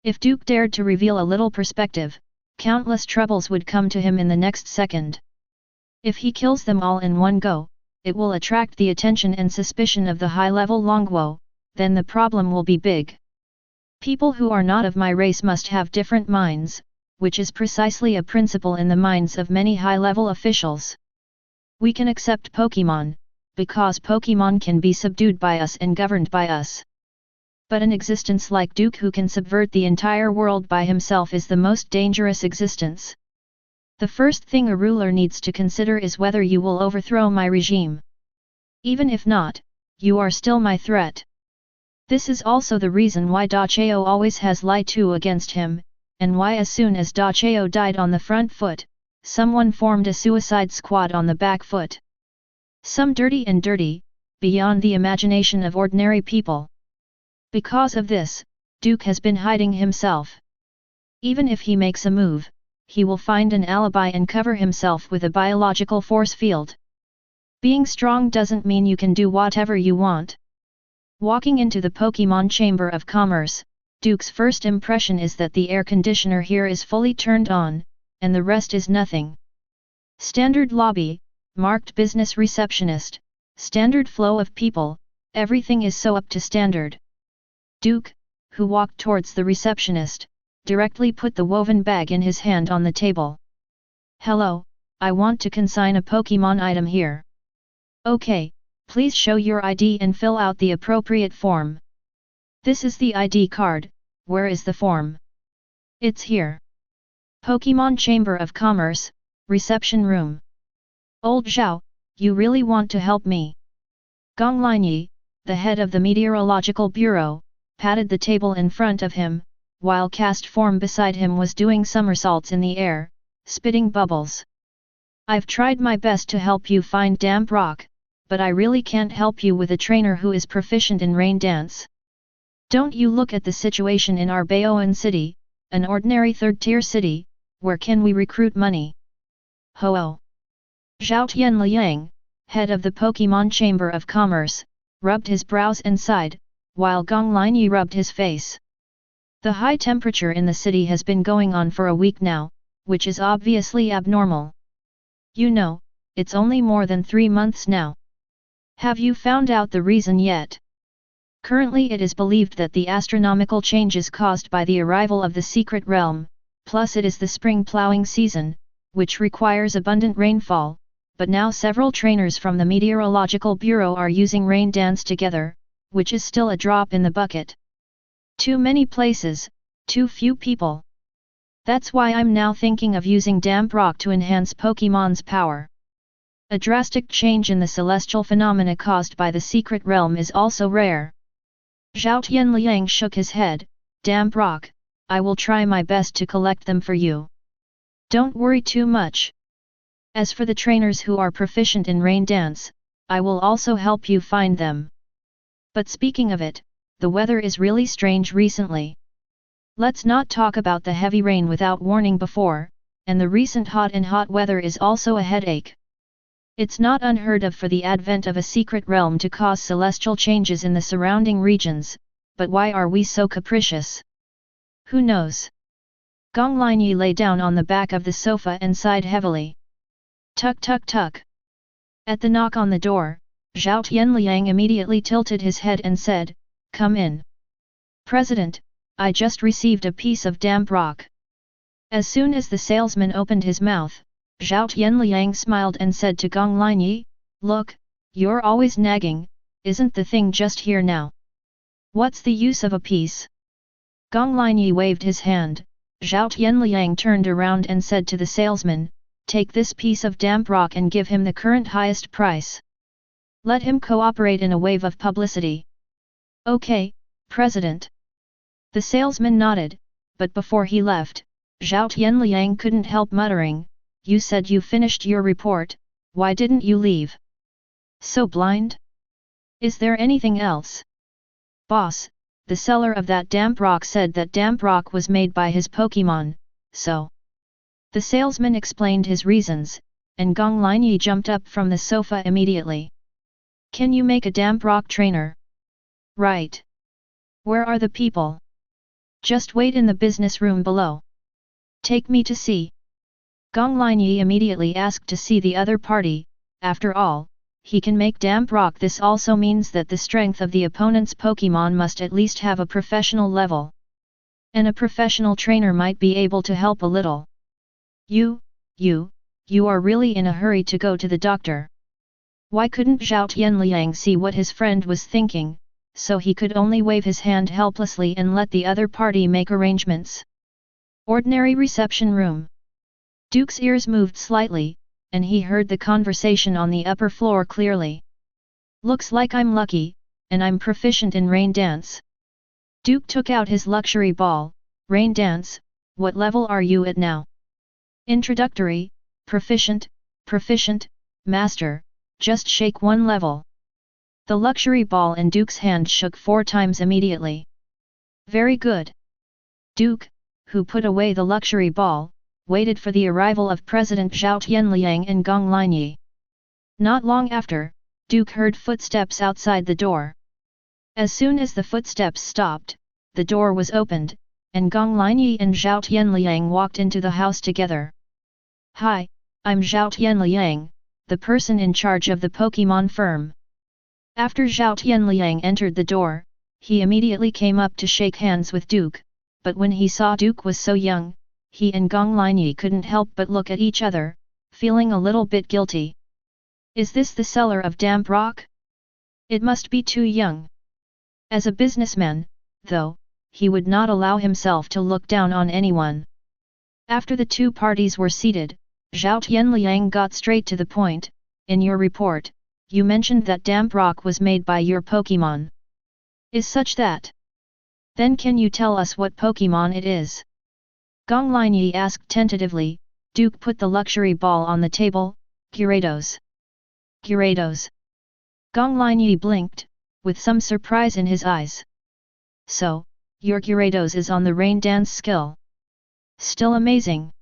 If Duke dared to reveal a little perspective, countless troubles would come to him in the next second. If he kills them all in one go, it will attract the attention and suspicion of the high-level Longwo, then the problem will be big. People who are not of my race must have different minds, which is precisely a principle in the minds of many high-level officials. We can accept Pokémon, because Pokémon can be subdued by us and governed by us. But an existence like Duke who can subvert the entire world by himself is the most dangerous existence. The first thing a ruler needs to consider is whether you will overthrow my regime. Even if not, you are still my threat. This is also the reason why Da Chao always has Lai Tu against him, and why as soon as Da Chao died on the front foot, someone formed a suicide squad on the back foot. Some dirty, beyond the imagination of ordinary people. Because of this, Duke has been hiding himself. Even if he makes a move, he will find an alibi and cover himself with a biological force field. Being strong doesn't mean you can do whatever you want. Walking into the Pokémon Chamber of Commerce, Duke's first impression is that the air conditioner here is fully turned on, and the rest is nothing. Standard lobby, marked business receptionist, standard flow of people, everything is so up to standard. Duke, who walked towards the receptionist, directly put the woven bag in his hand on the table. Hello, I want to consign a Pokémon item here. Okay, please show your ID and fill out the appropriate form. This is the ID card, where is the form? It's here. Pokémon Chamber of Commerce, reception room. Old Zhao, you really want to help me? Gong Linyi, the head of the Meteorological Bureau, patted the table in front of him, while Cast Form beside him was doing somersaults in the air, spitting bubbles. I've tried my best to help you find Damp Rock, but I really can't help you with a trainer who is proficient in rain dance. Don't you look at the situation in our Baoan city, an ordinary third-tier city, where can we recruit money? Ho-oh! Zhao Tianliang, head of the Pokémon Chamber of Commerce, rubbed his brows and sighed, while Gong Linyi rubbed his face. The high temperature in the city has been going on for a week now, which is obviously abnormal. You know, it's only more than 3 months now. Have you found out the reason yet? Currently it is believed that the astronomical changes caused by the arrival of the secret realm, plus it is the spring plowing season, which requires abundant rainfall, but now several trainers from the Meteorological Bureau are using rain dance together, which is still a drop in the bucket. Too many places, too few people. That's why I'm now thinking of using damp rock to enhance Pokémon's power. A drastic change in the celestial phenomena caused by the secret realm is also rare. Zhao Tianliang shook his head. Damp rock, I will try my best to collect them for you. Don't worry too much. As for the trainers who are proficient in rain dance, I will also help you find them. But speaking of it, the weather is really strange recently. Let's not talk about the heavy rain without warning before, and the recent hot weather is also a headache. It's not unheard of for the advent of a secret realm to cause celestial changes in the surrounding regions, but why are we so capricious? Who knows? Gong Linyi lay down on the back of the sofa and sighed heavily. Tuk tuk tuk. At the knock on the door, Zhao Tianliang immediately tilted his head and said, "Come in." "President, I just received a piece of damp rock." As soon as the salesman opened his mouth, Zhao Tianliang smiled and said to Gong Linyi, "Look, you're always nagging, isn't the thing just here now? What's the use of a piece?" Gong Linyi waved his hand. Zhao Tianliang turned around and said to the salesman, "Take this piece of damp rock and give him the current highest price. Let him cooperate in a wave of publicity." "Okay, President." The salesman nodded, but before he left, Zhao Tianliang couldn't help muttering, "You said you finished your report, why didn't you leave? So blind? Is there anything else?" "Boss, the seller of that damp rock said that damp rock was made by his Pokémon, so..." The salesman explained his reasons, and Gong Linyi jumped up from the sofa immediately. "Can you make a damp rock trainer?" "Right. Where are the people?" "Just wait in the business room below. Take me to see." Gong Linyi immediately asked to see the other party. After all, he can make damp rock. This also means that the strength of the opponent's Pokémon must at least have a professional level. And a professional trainer might be able to help a little. You are really in a hurry to go to the doctor." Why couldn't Zhao Tianliang see what his friend was thinking, so he could only wave his hand helplessly and let the other party make arrangements. Ordinary reception room. Duke's ears moved slightly, and he heard the conversation on the upper floor clearly. "Looks like I'm lucky, and I'm proficient in rain dance." Duke took out his luxury ball. "Rain dance, what level are you at now?" "Introductory, proficient, master, just shake one level." The luxury ball in Duke's hand shook 4 times immediately. "Very good." Duke, who put away the luxury ball, waited for the arrival of President Zhao Tianliang and Gong Linyi. Not long after, Duke heard footsteps outside the door. As soon as the footsteps stopped, the door was opened, and Gong Linyi and Zhao Tianliang walked into the house together. "Hi, I'm Zhao Tianliang, the person in charge of the Pokémon firm." After Zhao Tianliang entered the door, he immediately came up to shake hands with Duke, but when he saw Duke was so young, he and Gong Linyi couldn't help but look at each other, feeling a little bit guilty. Is this the seller of damp rock? It must be too young. As a businessman, though, he would not allow himself to look down on anyone. After the two parties were seated, Zhao Tianliang got straight to the point. "In your report, you mentioned that damp rock was made by your Pokémon. Is such that? Then can you tell us what Pokémon it is?" Gong Linyi asked tentatively. Duke put the luxury ball on the table. "Gyarados." "Gyarados." Gong Linyi blinked, with some surprise in his eyes. "So, your Gyarados is on the rain dance skill. Still amazing."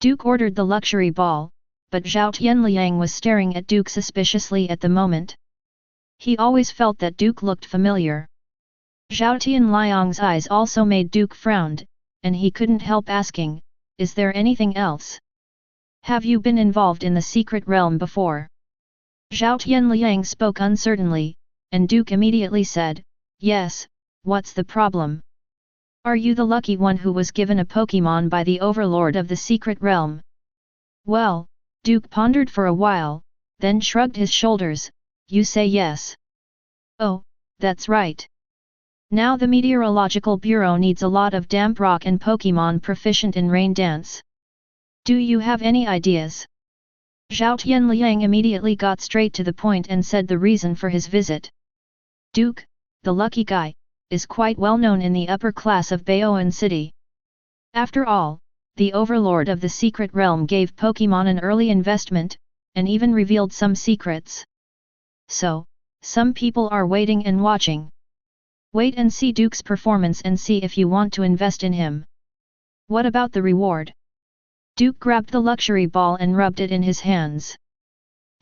Duke ordered the luxury ball, but Zhao Tianliang was staring at Duke suspiciously at the moment. He always felt that Duke looked familiar. Zhao Tianliang's eyes also made Duke frowned, and he couldn't help asking, "Is there anything else? Have you been involved in the secret realm before?" Zhao Tianliang spoke uncertainly, and Duke immediately said, "Yes, what's the problem?" Are you the lucky one who was given a Pokémon by the overlord of the secret realm? Well, Duke pondered for a while, then shrugged his shoulders. You say yes. Oh, that's right. Now the Meteorological Bureau needs a lot of damp rock and Pokémon proficient in rain dance. Do you have any ideas? Zhao Tianliang immediately got straight to the point and said the reason for his visit. Duke, the lucky guy, is quite well known in the upper class of Baoan City. After all, the overlord of the secret realm gave Pokémon an early investment, and even revealed some secrets. So, some people are waiting and watching. Wait and see Duke's performance and see if you want to invest in him. What about the reward? Duke grabbed the luxury ball and rubbed it in his hands.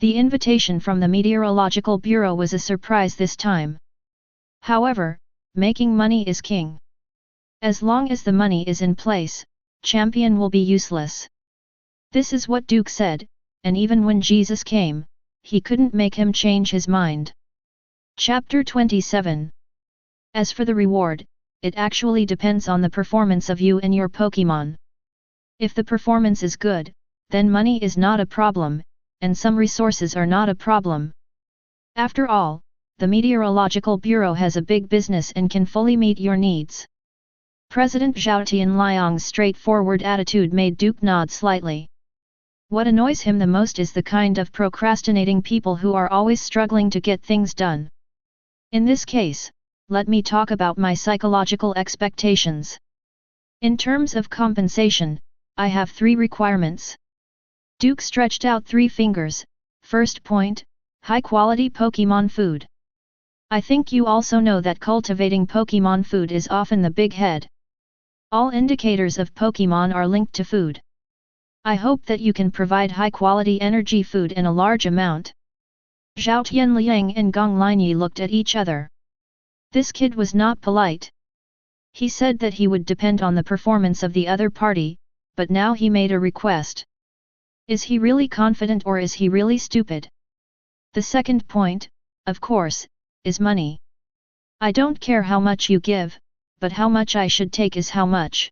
The invitation from the Meteorological Bureau was a surprise this time. However, making money is king. As long as the money is in place, champion will be useless. This is what Duke said, and even when Jesus came, he couldn't make him change his mind. Chapter 27. As for the reward, it actually depends on the performance of you and your Pokémon. If the performance is good, then money is not a problem, and some resources are not a problem. After all, the Meteorological Bureau has a big business and can fully meet your needs. President Zhao Tianliang's straightforward attitude made Duke nod slightly. What annoys him the most is the kind of procrastinating people who are always struggling to get things done. In this case, let me talk about my psychological expectations. In terms of compensation, I have 3 requirements. Duke stretched out 3 fingers. First point, high-quality Pokémon food. I think you also know that cultivating Pokémon food is often the big head. All indicators of Pokémon are linked to food. I hope that you can provide high-quality energy food in a large amount. Zhao Tianliang and Gong Linyi looked at each other. This kid was not polite. He said that he would depend on the performance of the other party, but now he made a request. Is he really confident or is he really stupid? The second point, of course, is money. I don't care how much you give, but how much I should take is how much.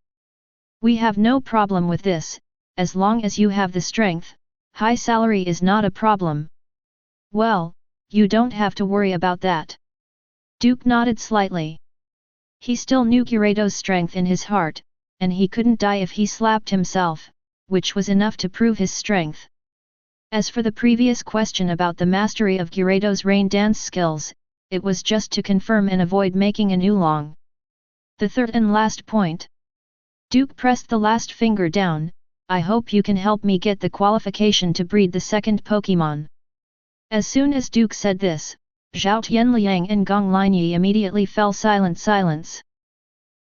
We have no problem with this, as long as you have the strength. High salary is not a problem. Well, you don't have to worry about that. Duke nodded slightly. He still knew Gyarados' strength in his heart, and he couldn't die if he slapped himself, which was enough to prove his strength. As for the previous question about the mastery of Gyarados' rain dance skills, it was just to confirm and avoid making an oolong. The third and last point. Duke pressed the last finger down. I hope you can help me get the qualification to breed the second Pokémon. As soon as Duke said this, Zhao Tianliang and Gong Linyi immediately fell silence.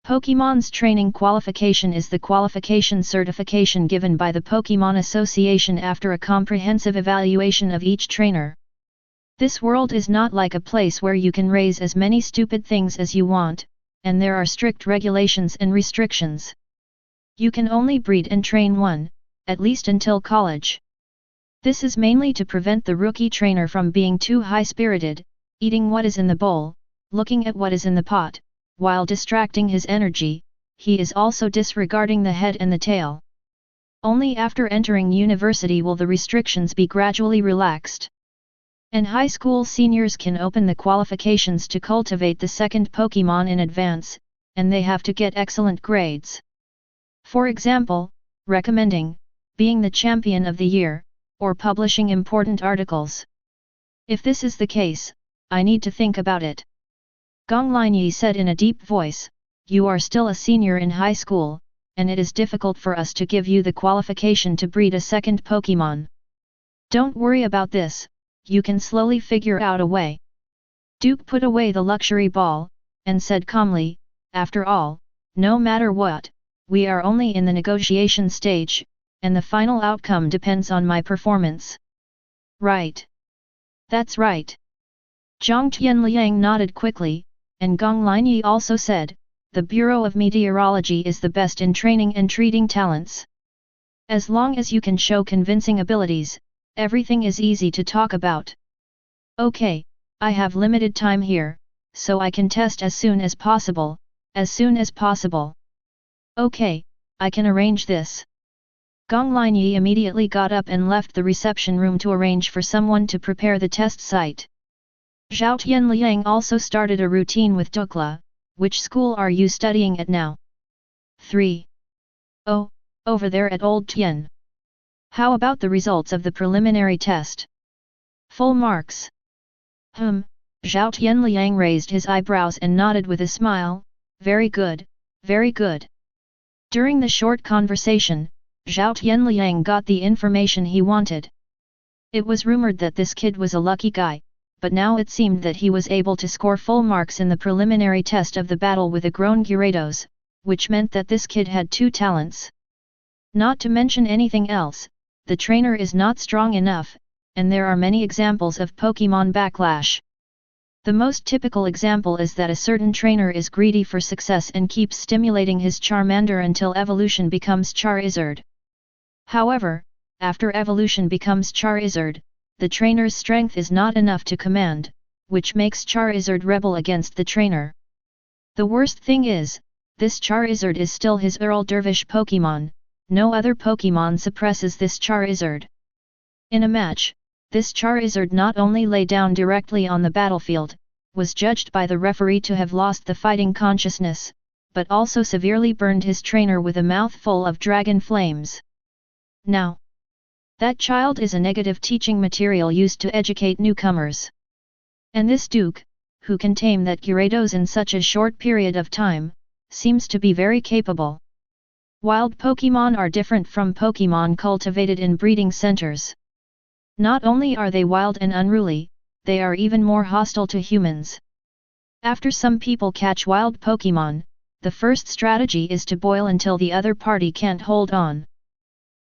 Pokémon's training qualification is the qualification certification given by the Pokémon Association after a comprehensive evaluation of each trainer. This world is not like a place where you can raise as many stupid things as you want, and there are strict regulations and restrictions. You can only breed and train one, at least until college. This is mainly to prevent the rookie trainer from being too high-spirited, eating what is in the bowl, looking at what is in the pot. While distracting his energy, he is also disregarding the head and the tail. Only after entering university will the restrictions be gradually relaxed. And high school seniors can open the qualifications to cultivate the second Pokémon in advance, and they have to get excellent grades. For example, recommending, being the champion of the year, or publishing important articles. If this is the case, I need to think about it. Gong Linyi said in a deep voice, you are still a senior in high school, and it is difficult for us to give you the qualification to breed a second Pokémon. Don't worry about this, you can slowly figure out a way. Duke put away the luxury ball, and said calmly, after all, no matter what, we are only in the negotiation stage, and the final outcome depends on my performance. Right. That's right. Zhang Tianliang nodded quickly, and Gong Linyi also said, the Bureau of Meteorology is the best in training and treating talents. As long as you can show convincing abilities, everything is easy to talk about. Okay, I have limited time here, so I can test as soon as possible, Okay, I can arrange this. Gong Linyi immediately got up and left the reception room to arrange for someone to prepare the test site. Zhao Tianliang also started a routine with Dukla. Which school are you studying at now? 3. Oh, over there at Old Tian. How about the results of the preliminary test? Full marks. Zhao Tianliang raised his eyebrows and nodded with a smile, very good, very good. During the short conversation, Zhao Tianliang got the information he wanted. It was rumored that this kid was a lucky guy, but now it seemed that he was able to score full marks in the preliminary test of the battle with the grown Gyarados, which meant that this kid had 2 talents. Not to mention anything else, the trainer is not strong enough, and there are many examples of Pokémon backlash. The most typical example is that a certain trainer is greedy for success and keeps stimulating his Charmander until evolution becomes Charizard. However, after evolution becomes Charizard, the trainer's strength is not enough to command, which makes Charizard rebel against the trainer. The worst thing is, this Charizard is still his Earl Dervish Pokémon, no other Pokémon suppresses this Charizard. In a match, this Charizard not only lay down directly on the battlefield, was judged by the referee to have lost the fighting consciousness, but also severely burned his trainer with a mouthful of dragon flames. Now, that child is a negative teaching material used to educate newcomers. And this Duke, who can tame that Gyarados in such a short period of time, seems to be very capable. Wild Pokémon are different from Pokémon cultivated in breeding centers. Not only are they wild and unruly, they are even more hostile to humans. After some people catch wild Pokémon, the first strategy is to boil until the other party can't hold on.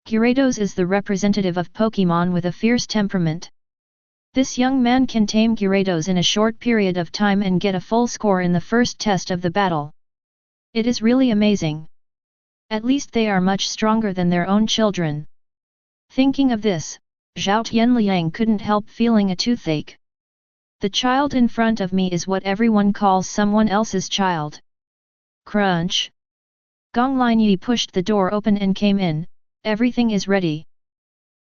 Gyarados is the representative of Pokémon with a fierce temperament. This young man can tame Gyarados in a short period of time and get a full score in the first test of the battle. It is really amazing. At least they are much stronger than their own children. Thinking of this, Zhao Tianliang couldn't help feeling a toothache. The child in front of me is what everyone calls someone else's child. Crunch! Gong Linyi pushed the door open and came in. Everything is ready.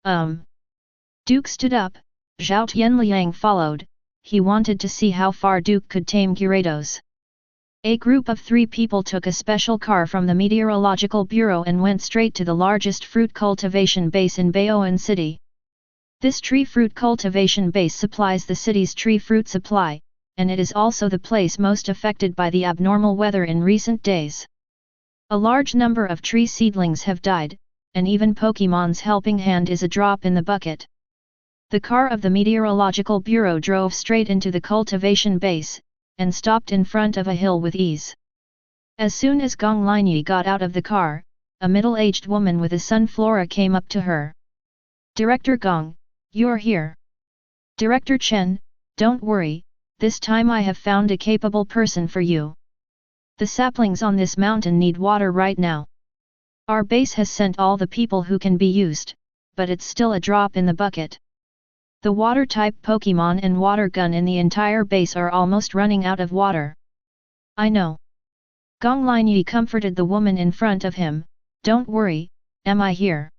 Duke stood up, Zhao Tianliang followed, he wanted to see how far Duke could tame Gyarados. A group of 3 people took a special car from the Meteorological Bureau and went straight to the largest fruit cultivation base in Baoan City. This tree fruit cultivation base supplies the city's tree fruit supply, and it is also the place most affected by the abnormal weather in recent days. A large number of tree seedlings have died, and even Pokémon's helping hand is a drop in the bucket. The car of the Meteorological Bureau drove straight into the cultivation base, and stopped in front of a hill with ease. As soon as Gong Linyi got out of the car, a middle-aged woman with a sunflora came up to her. Director Gong, you're here. Director Chen, don't worry, this time I have found a capable person for you. The saplings on this mountain need water right now. Our base has sent all the people who can be used, but it's still a drop in the bucket. The water-type Pokémon and water gun in the entire base are almost running out of water. I know. Gong Linyi comforted the woman in front of him, don't worry, am I here?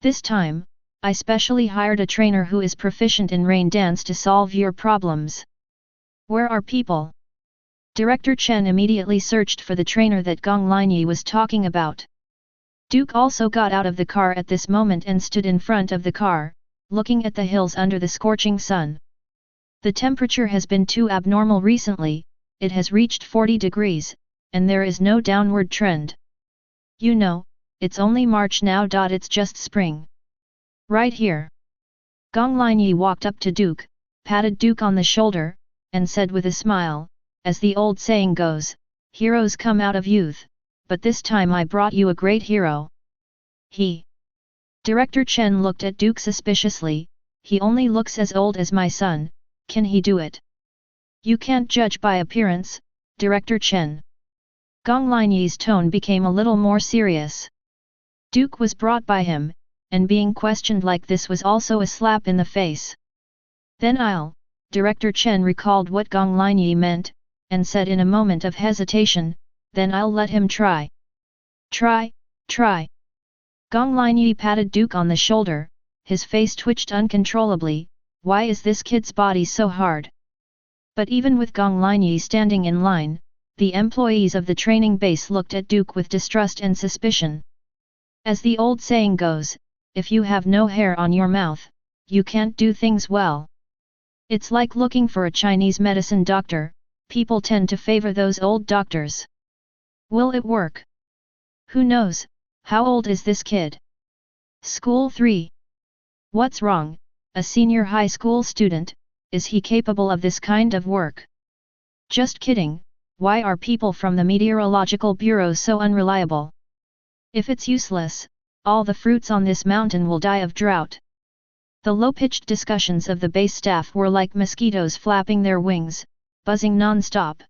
This time, I specially hired a trainer who is proficient in rain dance to solve your problems. Where are people? Director Chen immediately searched for the trainer that Gong Linyi was talking about. Duke also got out of the car at this moment and stood in front of the car, looking at the hills under the scorching sun. The temperature has been too abnormal recently, it has reached 40 degrees, and there is no downward trend. You know, it's only March now. It's just spring. Right here. Gong Linyi walked up to Duke, patted Duke on the shoulder, and said with a smile, as the old saying goes, heroes come out of youth, but this time I brought you a great hero. Director Chen looked at Duke suspiciously, he only looks as old as my son, can he do it? You can't judge by appearance, Director Chen. Gong Linyi's tone became a little more serious. Duke was brought by him, and being questioned like this was also a slap in the face. Then Director Chen recalled what Gong Linyi meant, and said in a moment of hesitation, then I'll let him try. Try, try. Gong Linyi patted Duke on the shoulder, his face twitched uncontrollably. Why is this kid's body so hard? But even with Gong Linyi standing in line, the employees of the training base looked at Duke with distrust and suspicion. As the old saying goes, if you have no hair on your mouth, you can't do things well. It's like looking for a Chinese medicine doctor, people tend to favor those old doctors. Will it work? Who knows? How old is this kid? School 3. What's wrong? A senior high school student, is he capable of this kind of work? Just kidding, why are people from the Meteorological Bureau so unreliable? If it's useless, all the fruits on this mountain will die of drought. The low-pitched discussions of the base staff were like mosquitoes flapping their wings, buzzing non-stop.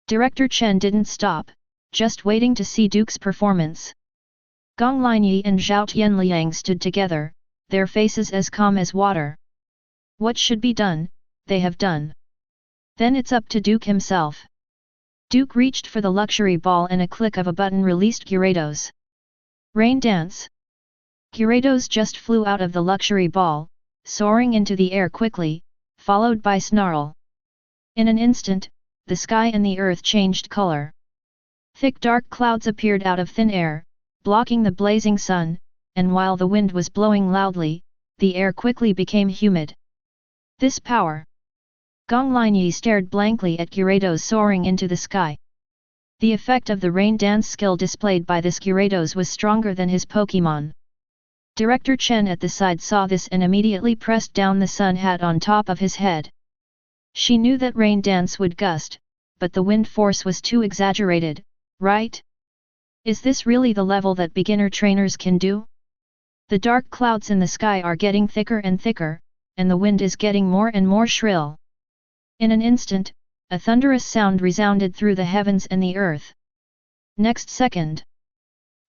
Director Chen didn't stop, just waiting to see Duke's performance. Gong Linyi and Zhao Tianliang stood together, their faces as calm as water. What should be done, they have done. Then it's up to Duke himself. Duke reached for the luxury ball and a click of a button released Gyarados. Rain dance. Gyarados just flew out of the luxury ball, soaring into the air quickly, followed by Snarl. In an instant, the sky and the earth changed color. Thick dark clouds appeared out of thin air, blocking the blazing sun, and while the wind was blowing loudly, the air quickly became humid. This power! Gong Linyi stared blankly at Gyarados soaring into the sky. The effect of the rain dance skill displayed by this Gyarados was stronger than his Pokémon. Director Chen at the side saw this and immediately pressed down the sun hat on top of his head. She knew that rain dance would gust, but the wind force was too exaggerated, right? Is this really the level that beginner trainers can do? The dark clouds in the sky are getting thicker and thicker, and the wind is getting more and more shrill. In an instant, a thunderous sound resounded through the heavens and the earth. Next second,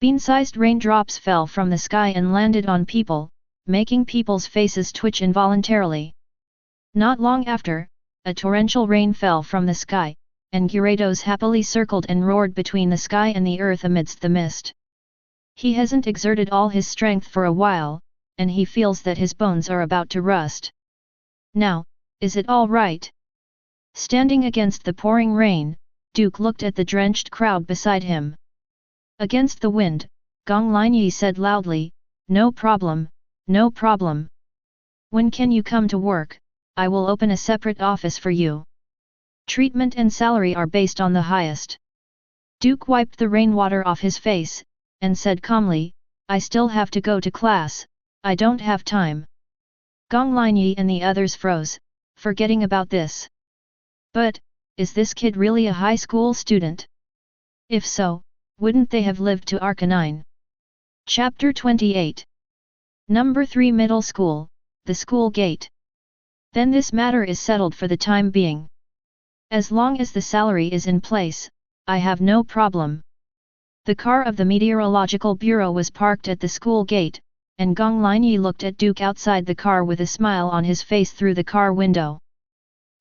bean-sized raindrops fell from the sky and landed on people, making people's faces twitch involuntarily. Not long after, a torrential rain fell from the sky, and Gyarados happily circled and roared between the sky and the earth amidst the mist. He hasn't exerted all his strength for a while, and he feels that his bones are about to rust. Now, is it all right? Standing against the pouring rain, Duke looked at the drenched crowd beside him. Against the wind, Gong Linyi said loudly, "No problem, no problem. When can you come to work? I will open a separate office for you. Treatment and salary are based on the highest." Duke wiped the rainwater off his face, and said calmly, "I still have to go to class, I don't have time." Gong Linyi and the others froze, forgetting about this. But, is this kid really a high school student? If so, wouldn't they have lived to Arcanine? Chapter 28. Number 3 Middle School, the school gate. Then this matter is settled for the time being. As long as the salary is in place, I have no problem. The car of the Meteorological Bureau was parked at the school gate, and Gong Linyi looked at Duke outside the car with a smile on his face through the car window.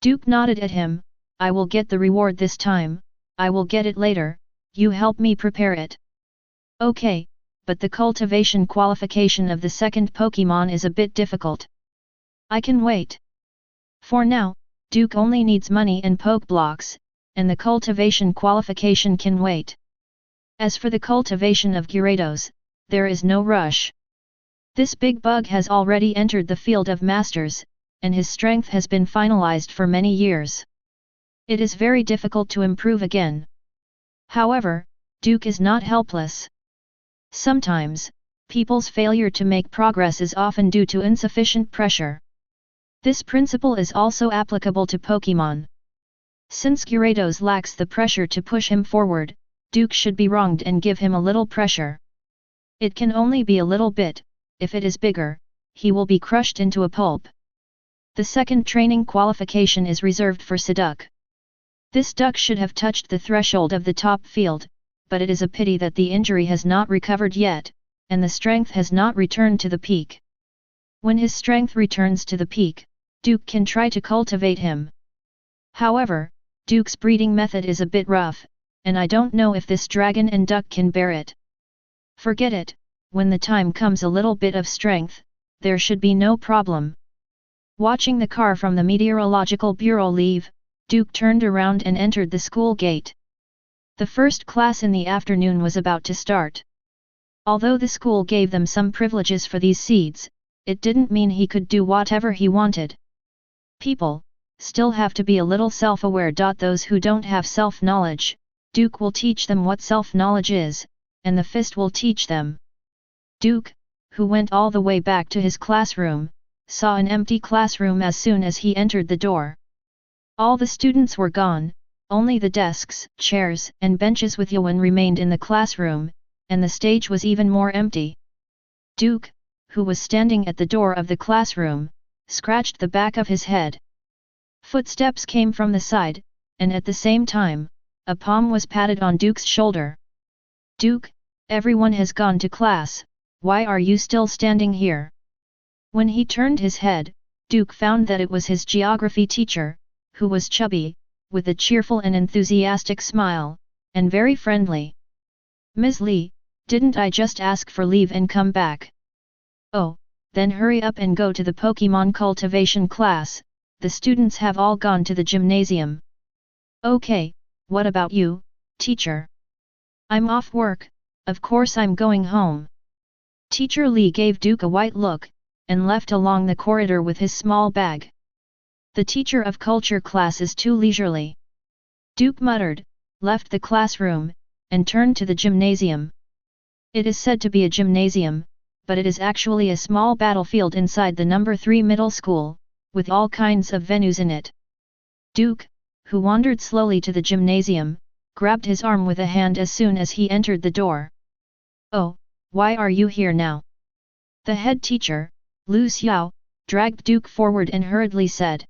Duke nodded at him, "I will get the reward this time, I will get it later, you help me prepare it." Okay, but the cultivation qualification of the second Pokémon is a bit difficult. I can wait. For now, Duke only needs money and Pokeblocks, and the cultivation qualification can wait. As for the cultivation of Gyarados, there is no rush. This big bug has already entered the field of masters, and his strength has been finalized for many years. It is very difficult to improve again. However, Duke is not helpless. Sometimes, people's failure to make progress is often due to insufficient pressure. This principle is also applicable to Pokémon. Since Gyarados lacks the pressure to push him forward, Duke should be wronged and give him a little pressure. It can only be a little bit, if it is bigger, he will be crushed into a pulp. The second training qualification is reserved for Seduc. This duck should have touched the threshold of the top field, but it is a pity that the injury has not recovered yet, and the strength has not returned to the peak. When his strength returns to the peak, Duke can try to cultivate him. However, Duke's breeding method is a bit rough, and I don't know if this dragon and duck can bear it. Forget it, when the time comes a little bit of strength, there should be no problem. Watching the car from the Meteorological Bureau leave, Duke turned around and entered the school gate. The first class in the afternoon was about to start. Although the school gave them some privileges for these seeds, it didn't mean he could do whatever he wanted. People still have to be a little self-aware. Those who don't have self-knowledge, Duke will teach them what self-knowledge is, and the fist will teach them. Duke, who went all the way back to his classroom, saw an empty classroom as soon as he entered the door. All the students were gone, only the desks, chairs, and benches with Yuan remained in the classroom, and the stage was even more empty. Duke, who was standing at the door of the classroom, scratched the back of his head. Footsteps came from the side, and at the same time, a palm was patted on Duke's shoulder. Duke, everyone has gone to class, why are you still standing here? When he turned his head, Duke found that it was his geography teacher, who was chubby, with a cheerful and enthusiastic smile, and very friendly. Ms. Li, didn't I just ask for leave and come back? Oh, then hurry up and go to the Pokémon cultivation class, the students have all gone to the gymnasium. Okay, what about you, teacher? I'm off work, of course I'm going home. Teacher Li gave Duke a white look, and left along the corridor with his small bag. The teacher of culture class is too leisurely. Duke muttered, left the classroom, and turned to the gymnasium. It is said to be a gymnasium, but it is actually a small battlefield inside the number 3 middle school, with all kinds of venues in it. Duke, who wandered slowly to the gymnasium, grabbed his arm with a hand as soon as he entered the door. Oh, why are you here now? The head teacher, Lu Xiao, dragged Duke forward and hurriedly said.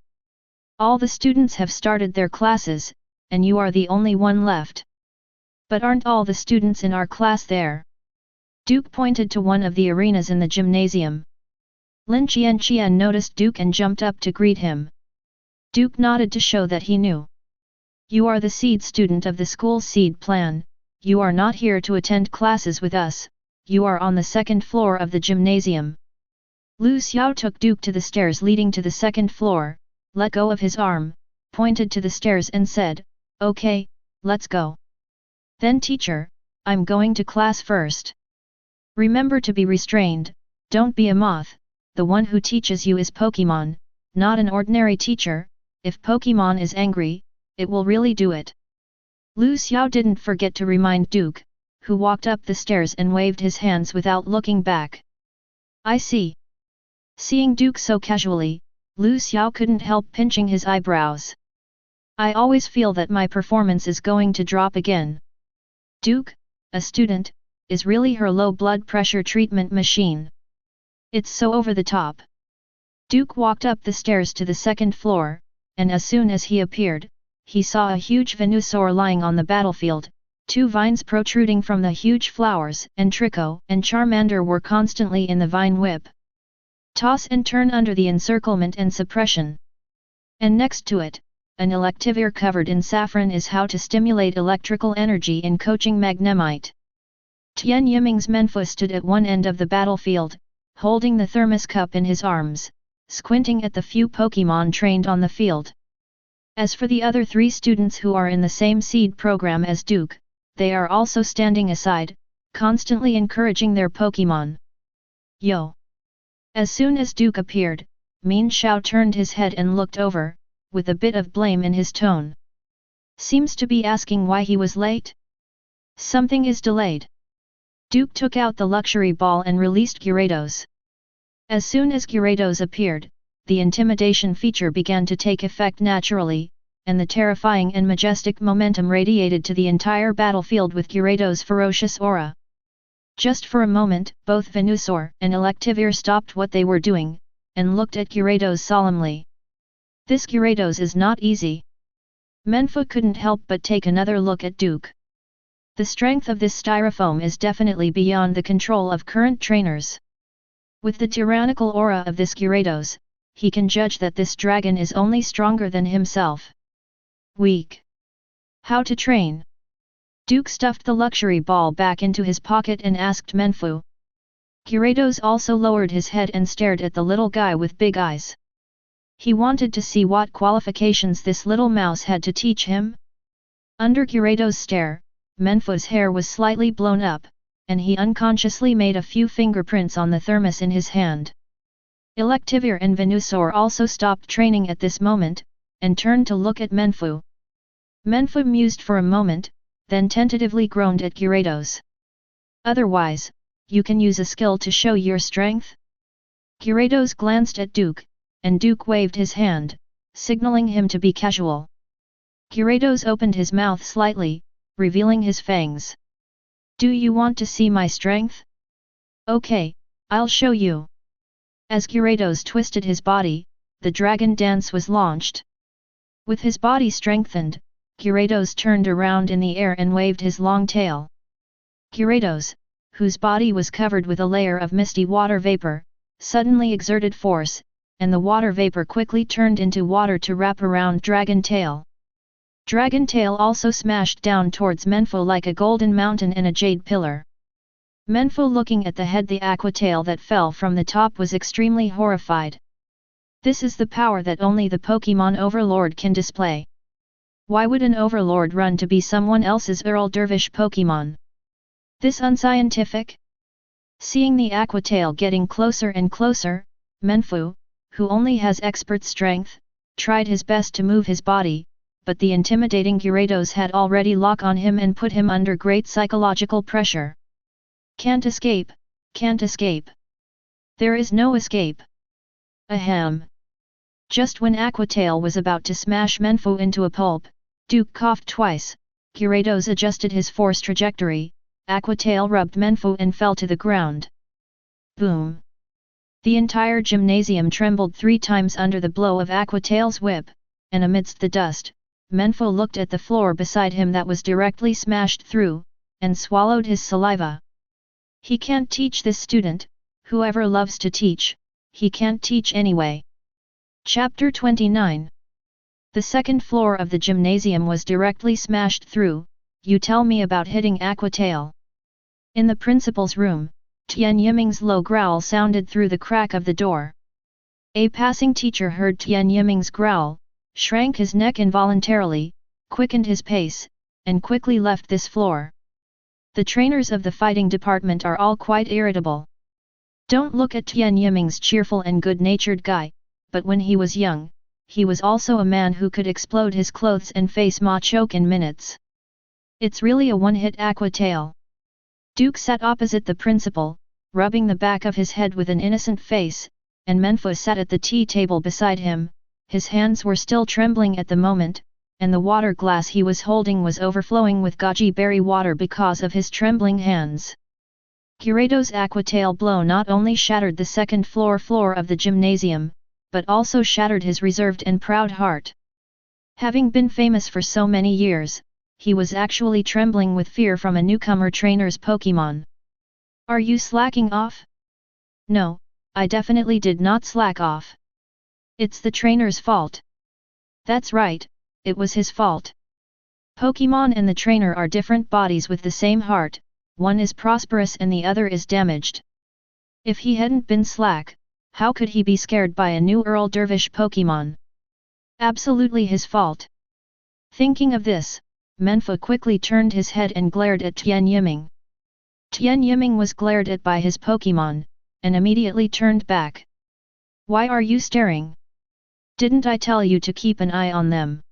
All the students have started their classes, and you are the only one left. But aren't all the students in our class there? Duke pointed to one of the arenas in the gymnasium. Lin Qian noticed Duke and jumped up to greet him. Duke nodded to show that he knew. You are the seed student of the school's seed plan, you are not here to attend classes with us, you are on the second floor of the gymnasium. Lu Xiao took Duke to the stairs leading to the second floor, let go of his arm, pointed to the stairs and said, okay, let's go. Then teacher, I'm going to class first. Remember to be restrained, don't be a moth, the one who teaches you is Pokémon, not an ordinary teacher, if Pokémon is angry, it will really do it. Lu Xiao didn't forget to remind Duke, who walked up the stairs and waved his hands without looking back. I see. Seeing Duke so casually, Lu Xiao couldn't help pinching his eyebrows. I always feel that my performance is going to drop again. Duke, a student, is really her low blood pressure treatment machine. It's so over the top. Duke walked up the stairs to the second floor, and as soon as he appeared, he saw a huge Venusaur lying on the battlefield, 2 vines protruding from the huge flowers, and Trico and Charmander were constantly in the vine whip. Toss and turn under the encirclement and suppression. And next to it, an electivire covered in saffron is how to stimulate electrical energy in coaching Magnemite. Tian Yiming's Menfu stood at one end of the battlefield, holding the thermos cup in his arms, squinting at the few Pokémon trained on the field. As for the other 3 students who are in the same seed program as Duke, they are also standing aside, constantly encouraging their Pokémon. Yo! As soon as Duke appeared, Min Xiao turned his head and looked over, with a bit of blame in his tone. Seems to be asking why he was late? Something is delayed. Duke took out the luxury ball and released Gyarados. As soon as Gyarados appeared, the intimidation feature began to take effect naturally, and the terrifying and majestic momentum radiated to the entire battlefield with Gyarados' ferocious aura. Just for a moment, both Venusaur and Electivire stopped what they were doing, and looked at Gyarados solemnly. This Gyarados is not easy. Menfu couldn't help but take another look at Duke. The strength of this styrofoam is definitely beyond the control of current trainers. With the tyrannical aura of this Gyarados, he can judge that this dragon is only stronger than himself. Weak. How to train? Duke stuffed the luxury ball back into his pocket and asked Menfu. Gyarados also lowered his head and stared at the little guy with big eyes. He wanted to see what qualifications this little mouse had to teach him. Under Gyarados' stare, Menfu's hair was slightly blown up, and he unconsciously made a few fingerprints on the thermos in his hand. Electivire and Venusaur also stopped training at this moment, and turned to look at Menfu. Menfu mused for a moment, then tentatively groaned at Gyarados. Otherwise, you can use a skill to show your strength? Gyarados glanced at Duke, and Duke waved his hand, signaling him to be casual. Gyarados opened his mouth slightly, revealing his fangs. Do you want to see my strength? Okay, I'll show you. As Gyarados twisted his body, the dragon dance was launched. With his body strengthened, Gyarados turned around in the air and waved his long tail. Gyarados, whose body was covered with a layer of misty water vapor, suddenly exerted force, and the water vapor quickly turned into water to wrap around Dragon Tail. Dragon Tail also smashed down towards Menfu like a golden mountain and a jade pillar. Menfu, looking at the head the aqua tail that fell from the top, was extremely horrified. This is the power that only the Pokémon Overlord can display. Why would an Overlord run to be someone else's Earl Dervish Pokémon? This unscientific? Seeing the aqua tail getting closer and closer, Menfu, who only has expert strength, tried his best to move his body, but the intimidating Gyarados had already locked on him and put him under great psychological pressure. Can't escape, can't escape. There is no escape. Ahem. Just when Aqua Tail was about to smash Menfu into a pulp, Duke coughed twice. Gyarados adjusted his force trajectory, Aqua Tail rubbed Menfu and fell to the ground. Boom! The entire gymnasium trembled 3 times under the blow of Aqua Tail's whip, and amidst the dust, Menfu looked at the floor beside him that was directly smashed through, and swallowed his saliva. He can't teach this student, whoever loves to teach, he can't teach anyway. Chapter 29. The second floor of the gymnasium was directly smashed through. You tell me about hitting Aqua Tail. In the principal's room, Tian Yiming's low growl sounded through the crack of the door. A passing teacher heard Tian Yiming's growl, shrank his neck involuntarily, quickened his pace, and quickly left this floor. The trainers of the fighting department are all quite irritable. Don't look at Tian Yiming's cheerful and good-natured guy, but when he was young, he was also a man who could explode his clothes and face Machoke in minutes. It's really a one-hit Aqua Tail. Duke sat opposite the principal, rubbing the back of his head with an innocent face, and Menfu sat at the tea table beside him. His hands were still trembling at the moment, and the water glass he was holding was overflowing with goji berry water because of his trembling hands. Gyarados' Aqua Tail blow not only shattered the second floor of the gymnasium, but also shattered his reserved and proud heart. Having been famous for so many years, he was actually trembling with fear from a newcomer trainer's Pokémon. Are you slacking off? No, I definitely did not slack off. It's the trainer's fault. That's right, it was his fault. Pokémon and the trainer are different bodies with the same heart, one is prosperous and the other is damaged. If he hadn't been slack, how could he be scared by a new Earl Dervish Pokémon? Absolutely his fault. Thinking of this, Menfu quickly turned his head and glared at Tian Yiming. Tian Yiming was glared at by his Pokémon, and immediately turned back. Why are you staring? Didn't I tell you to keep an eye on them?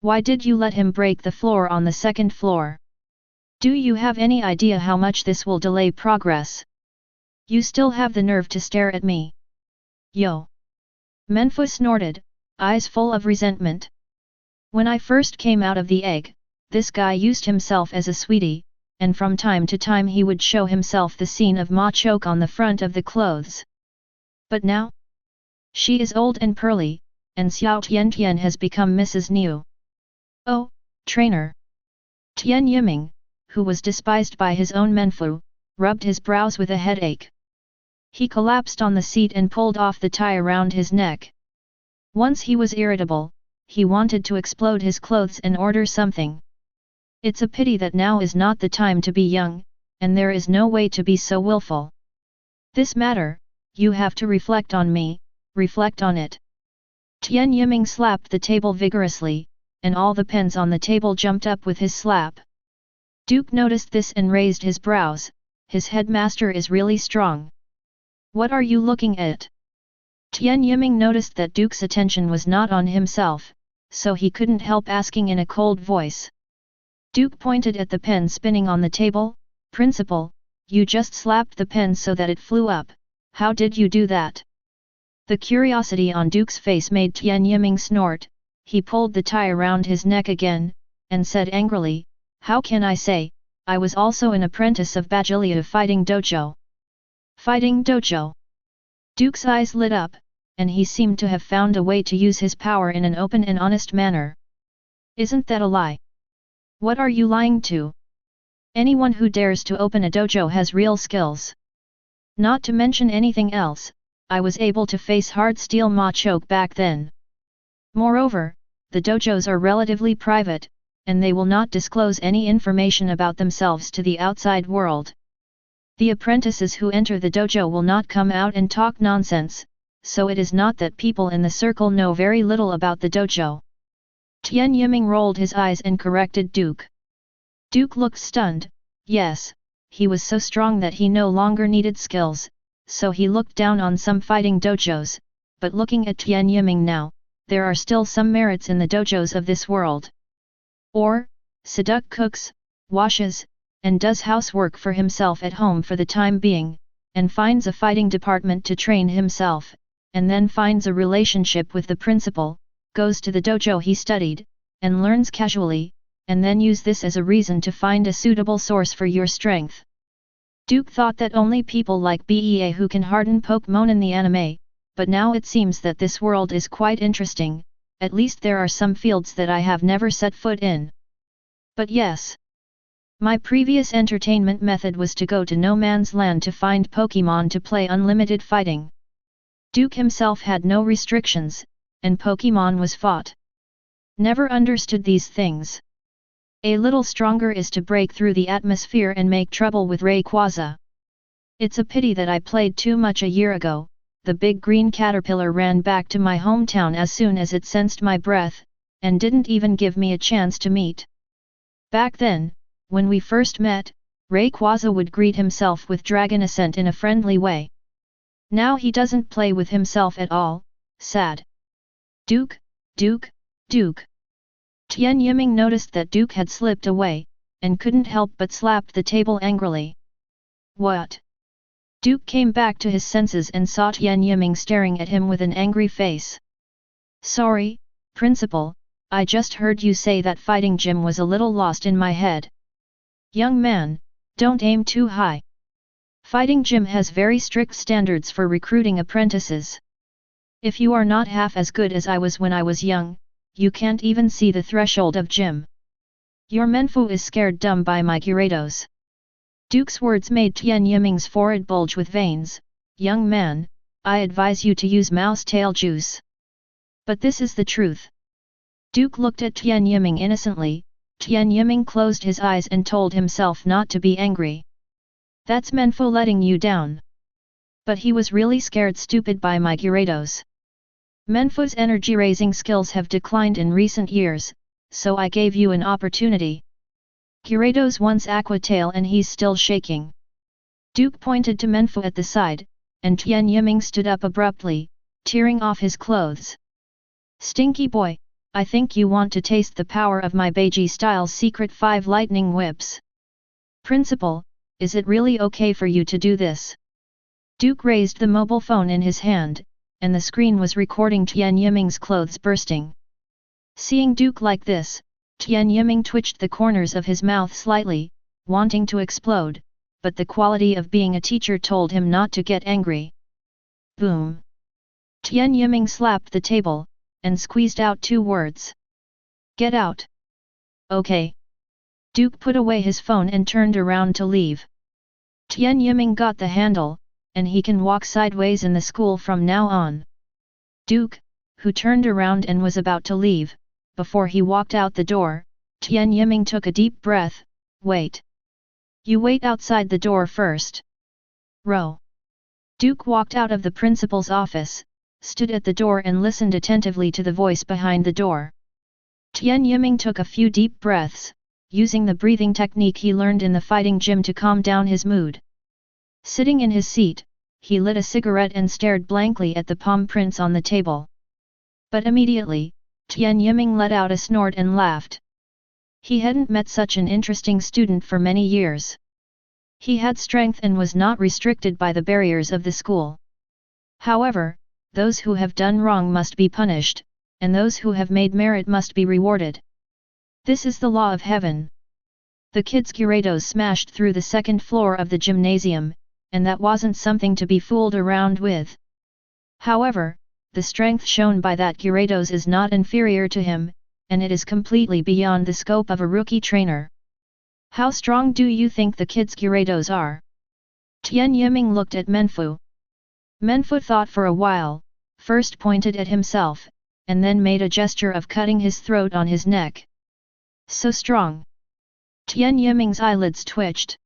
Why did you let him break the floor on the second floor? Do you have any idea how much this will delay progress? You still have the nerve to stare at me? Yo! Menfu snorted, eyes full of resentment. When I first came out of the egg, this guy used himself as a sweetie, and from time to time he would show himself the scene of Machoke on the front of the clothes. But now? She is old and pearly, and Xiao Tian has become Mrs. Niu. Oh, trainer! Tian Yiming, who was despised by his own Menfu, rubbed his brows with a headache. He collapsed on the seat and pulled off the tie around his neck. Once he was irritable, he wanted to explode his clothes and order something. It's a pity that now is not the time to be young, and there is no way to be so willful. This matter, you have to reflect on me, reflect on it. Tian Yiming slapped the table vigorously, and all the pens on the table jumped up with his slap. Duke noticed this and raised his brows. His headmaster is really strong. What are you looking at? Tian Yiming noticed that Duke's attention was not on himself, so he couldn't help asking in a cold voice. Duke pointed at the pen spinning on the table. Principal, you just slapped the pen so that it flew up. How did you do that? The curiosity on Duke's face made Tian Yiming snort. He pulled the tie around his neck again, and said angrily, how can I say, I was also an apprentice of Bajiliu Fighting Dojo. Fighting Dojo? Duke's eyes lit up, and he seemed to have found a way to use his power in an open and honest manner. Isn't that a lie? What are you lying to? Anyone who dares to open a dojo has real skills. Not to mention anything else, I was able to face hard steel ma choke back then. Moreover, the dojos are relatively private, and they will not disclose any information about themselves to the outside world. The apprentices who enter the dojo will not come out and talk nonsense, so it is not that people in the circle know very little about the dojo. Tian Yiming rolled his eyes and corrected Duke. Duke looked stunned. Yes, he was so strong that he no longer needed skills, so he looked down on some fighting dojos, but looking at Tian Yiming now, there are still some merits in the dojos of this world. Or, Saduk cooks, washes, and does housework for himself at home for the time being, and finds a fighting department to train himself, and then finds a relationship with the principal, goes to the dojo he studied, and learns casually, and then use this as a reason to find a suitable source for your strength. Duke thought that only people like BEA who can harden Pokémon in the anime, but now it seems that this world is quite interesting, at least there are some fields that I have never set foot in. But yes, my previous entertainment method was to go to no man's land to find Pokémon to play unlimited fighting. Duke himself had no restrictions, and Pokémon was fought. Never understood these things. A little stronger is to break through the atmosphere and make trouble with Rayquaza. It's a pity that I played too much a year ago. The big green caterpillar ran back to my hometown as soon as it sensed my breath, and didn't even give me a chance to meet. Back then, when we first met, Rayquaza would greet himself with Dragon Ascent in a friendly way. Now he doesn't play with himself at all. Sad. Duke, Duke, Duke. Tian Yiming noticed that Duke had slipped away, and couldn't help but slapped the table angrily. What? Duke came back to his senses and saw Tian Yiming staring at him with an angry face. Sorry, Principal, I just heard you say that fighting gym was a little lost in my head. Young man, don't aim too high. Fighting gym has very strict standards for recruiting apprentices. If you are not half as good as I was when I was young, you can't even see the threshold of gym. Your menfu is scared dumb by my Gyarados. Duke's words made Tian Yiming's forehead bulge with veins. Young man, I advise you to use mouse tail juice. But this is the truth. Duke looked at Tian Yiming innocently. Tian Yiming closed his eyes and told himself not to be angry. That's menfu letting you down. But he was really scared stupid by my Gyarados. Menfu's energy-raising skills have declined in recent years, so I gave you an opportunity. Gyarados wants Aqua Tail and he's still shaking. Duke pointed to Menfu at the side, and Tian Yiming stood up abruptly, tearing off his clothes. Stinky boy, I think you want to taste the power of my Beiji-style secret 5 lightning whips. Principal, is it really okay for you to do this? Duke raised the mobile phone in his hand, and the screen was recording Tian Yiming's clothes bursting. Seeing Duke like this, Tian Yiming twitched the corners of his mouth slightly, wanting to explode, but the quality of being a teacher told him not to get angry. Boom! Tian Yiming slapped the table, and squeezed out 2 words. Get out! Okay. Duke put away his phone and turned around to leave. Tian Yiming got the handle, and he can walk sideways in the school from now on. Duke, who turned around and was about to leave, before he walked out the door, Tian Yiming took a deep breath. Wait. You wait outside the door first. Row. Duke walked out of the principal's office, stood at the door and listened attentively to the voice behind the door. Tian Yiming took a few deep breaths, using the breathing technique he learned in the fighting gym to calm down his mood. Sitting in his seat, he lit a cigarette and stared blankly at the palm prints on the table. But immediately, Tian Yiming let out a snort and laughed. He hadn't met such an interesting student for many years. He had strength and was not restricted by the barriers of the school. However, those who have done wrong must be punished, and those who have made merit must be rewarded. This is the law of heaven. The kids' Gyarados smashed through the second floor of the gymnasium, and that wasn't something to be fooled around with. However, the strength shown by that Gyarados is not inferior to him, and it is completely beyond the scope of a rookie trainer. How strong do you think the kids' Gyarados are? Tian Yiming looked at Menfu. Menfu thought for a while, first pointed at himself, and then made a gesture of cutting his throat on his neck. So strong. Tian Yiming's eyelids twitched.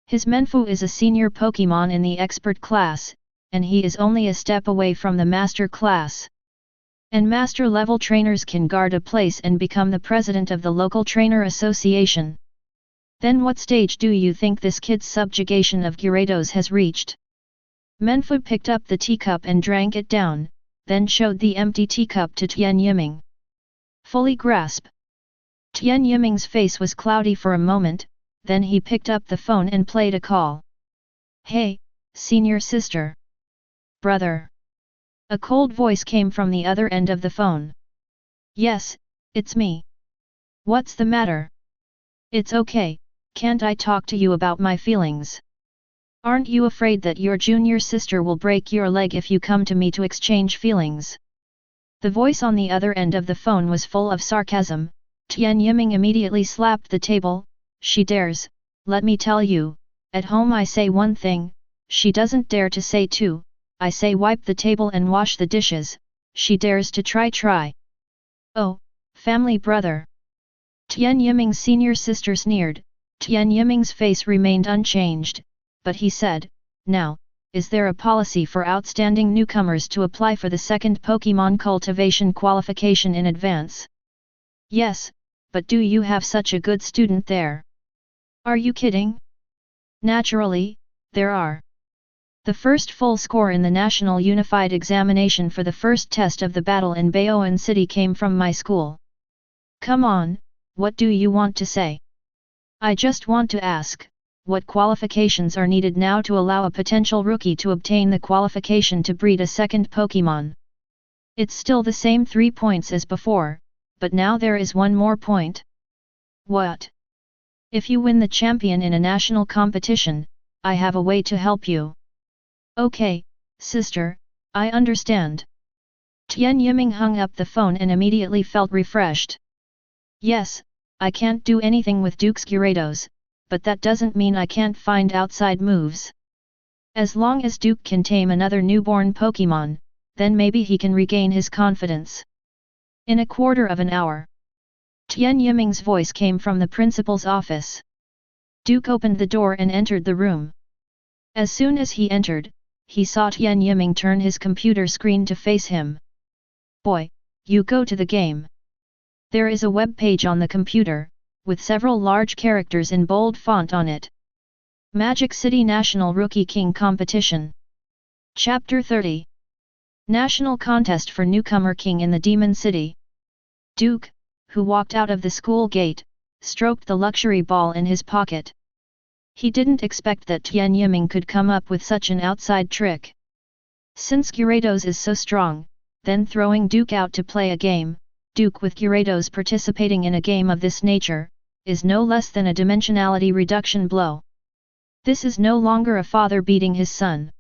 His Menfu is a senior Pokémon in the expert class, and he is only a step away from the master class. And master-level trainers can guard a place and become the president of the local trainer association. Then what stage do you think this kid's subjugation of Gyarados has reached? Menfu picked up the teacup and drank it down, then showed the empty teacup to Tian Yiming. Fully grasp. Tian Yiming's face was cloudy for a moment, then he picked up the phone and played a call. Hey, senior sister. Brother. A cold voice came from the other end of the phone. Yes, it's me. What's the matter? It's okay, can't I talk to you about my feelings? Aren't you afraid that your junior sister will break your leg if you come to me to exchange feelings? The voice on the other end of the phone was full of sarcasm. Tian Yiming immediately slapped the table. She dares, let me tell you, at home I say one thing, she doesn't dare to say two. I say wipe the table and wash the dishes, she dares to try. Oh, family brother. Tian Yiming's senior sister sneered. Tian Yiming's face remained unchanged, but he said, now, is there a policy for outstanding newcomers to apply for the second Pokémon cultivation qualification in advance? Yes, but do you have such a good student there? Are you kidding? Naturally, there are. The first full score in the National Unified Examination for the first test of the battle in Baoan City came from my school. Come on, what do you want to say? I just want to ask, what qualifications are needed now to allow a potential rookie to obtain the qualification to breed a second Pokémon? It's still the same 3 points as before, but now there is one more point. What? If you win the champion in a national competition, I have a way to help you. Okay, sister, I understand. Tian Yiming hung up the phone and immediately felt refreshed. Yes, I can't do anything with Duke's Gyarados, but that doesn't mean I can't find outside moves. As long as Duke can tame another newborn Pokémon, then maybe he can regain his confidence. In a quarter of an hour. Tian Yiming's voice came from the principal's office. Duke opened the door and entered the room. As soon as he entered, he saw Tian Yiming turn his computer screen to face him. Boy, you go to the game. There is a web page on the computer, with several large characters in bold font on it. Magic City National Rookie King Competition. Chapter 30. National Contest for Newcomer King in the Demon City. Duke, who walked out of the school gate, stroked the luxury ball in his pocket. He didn't expect that Tian Yiming could come up with such an outside trick. Since Gyarados is so strong, then throwing Duke out to play a game, Duke with Gyarados participating in a game of this nature, is no less than a dimensionality reduction blow. This is no longer a father beating his son.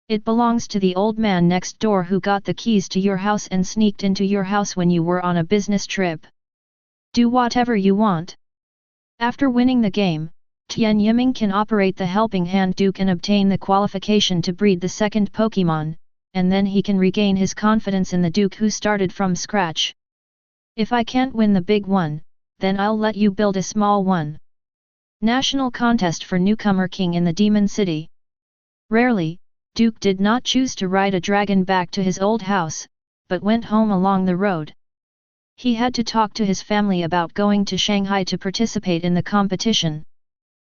It belongs to the old man next door who got the keys to your house and sneaked into your house when you were on a business trip. Do whatever you want. After winning the game, Tian Yiming can operate the Helping Hand Duke and obtain the qualification to breed the second Pokémon, and then he can regain his confidence in the Duke who started from scratch. If I can't win the big one, then I'll let you build a small one. National contest for newcomer king in the Demon City. Rarely, Duke did not choose to ride a dragon back to his old house, but went home along the road. He had to talk to his family about going to Shanghai to participate in the competition.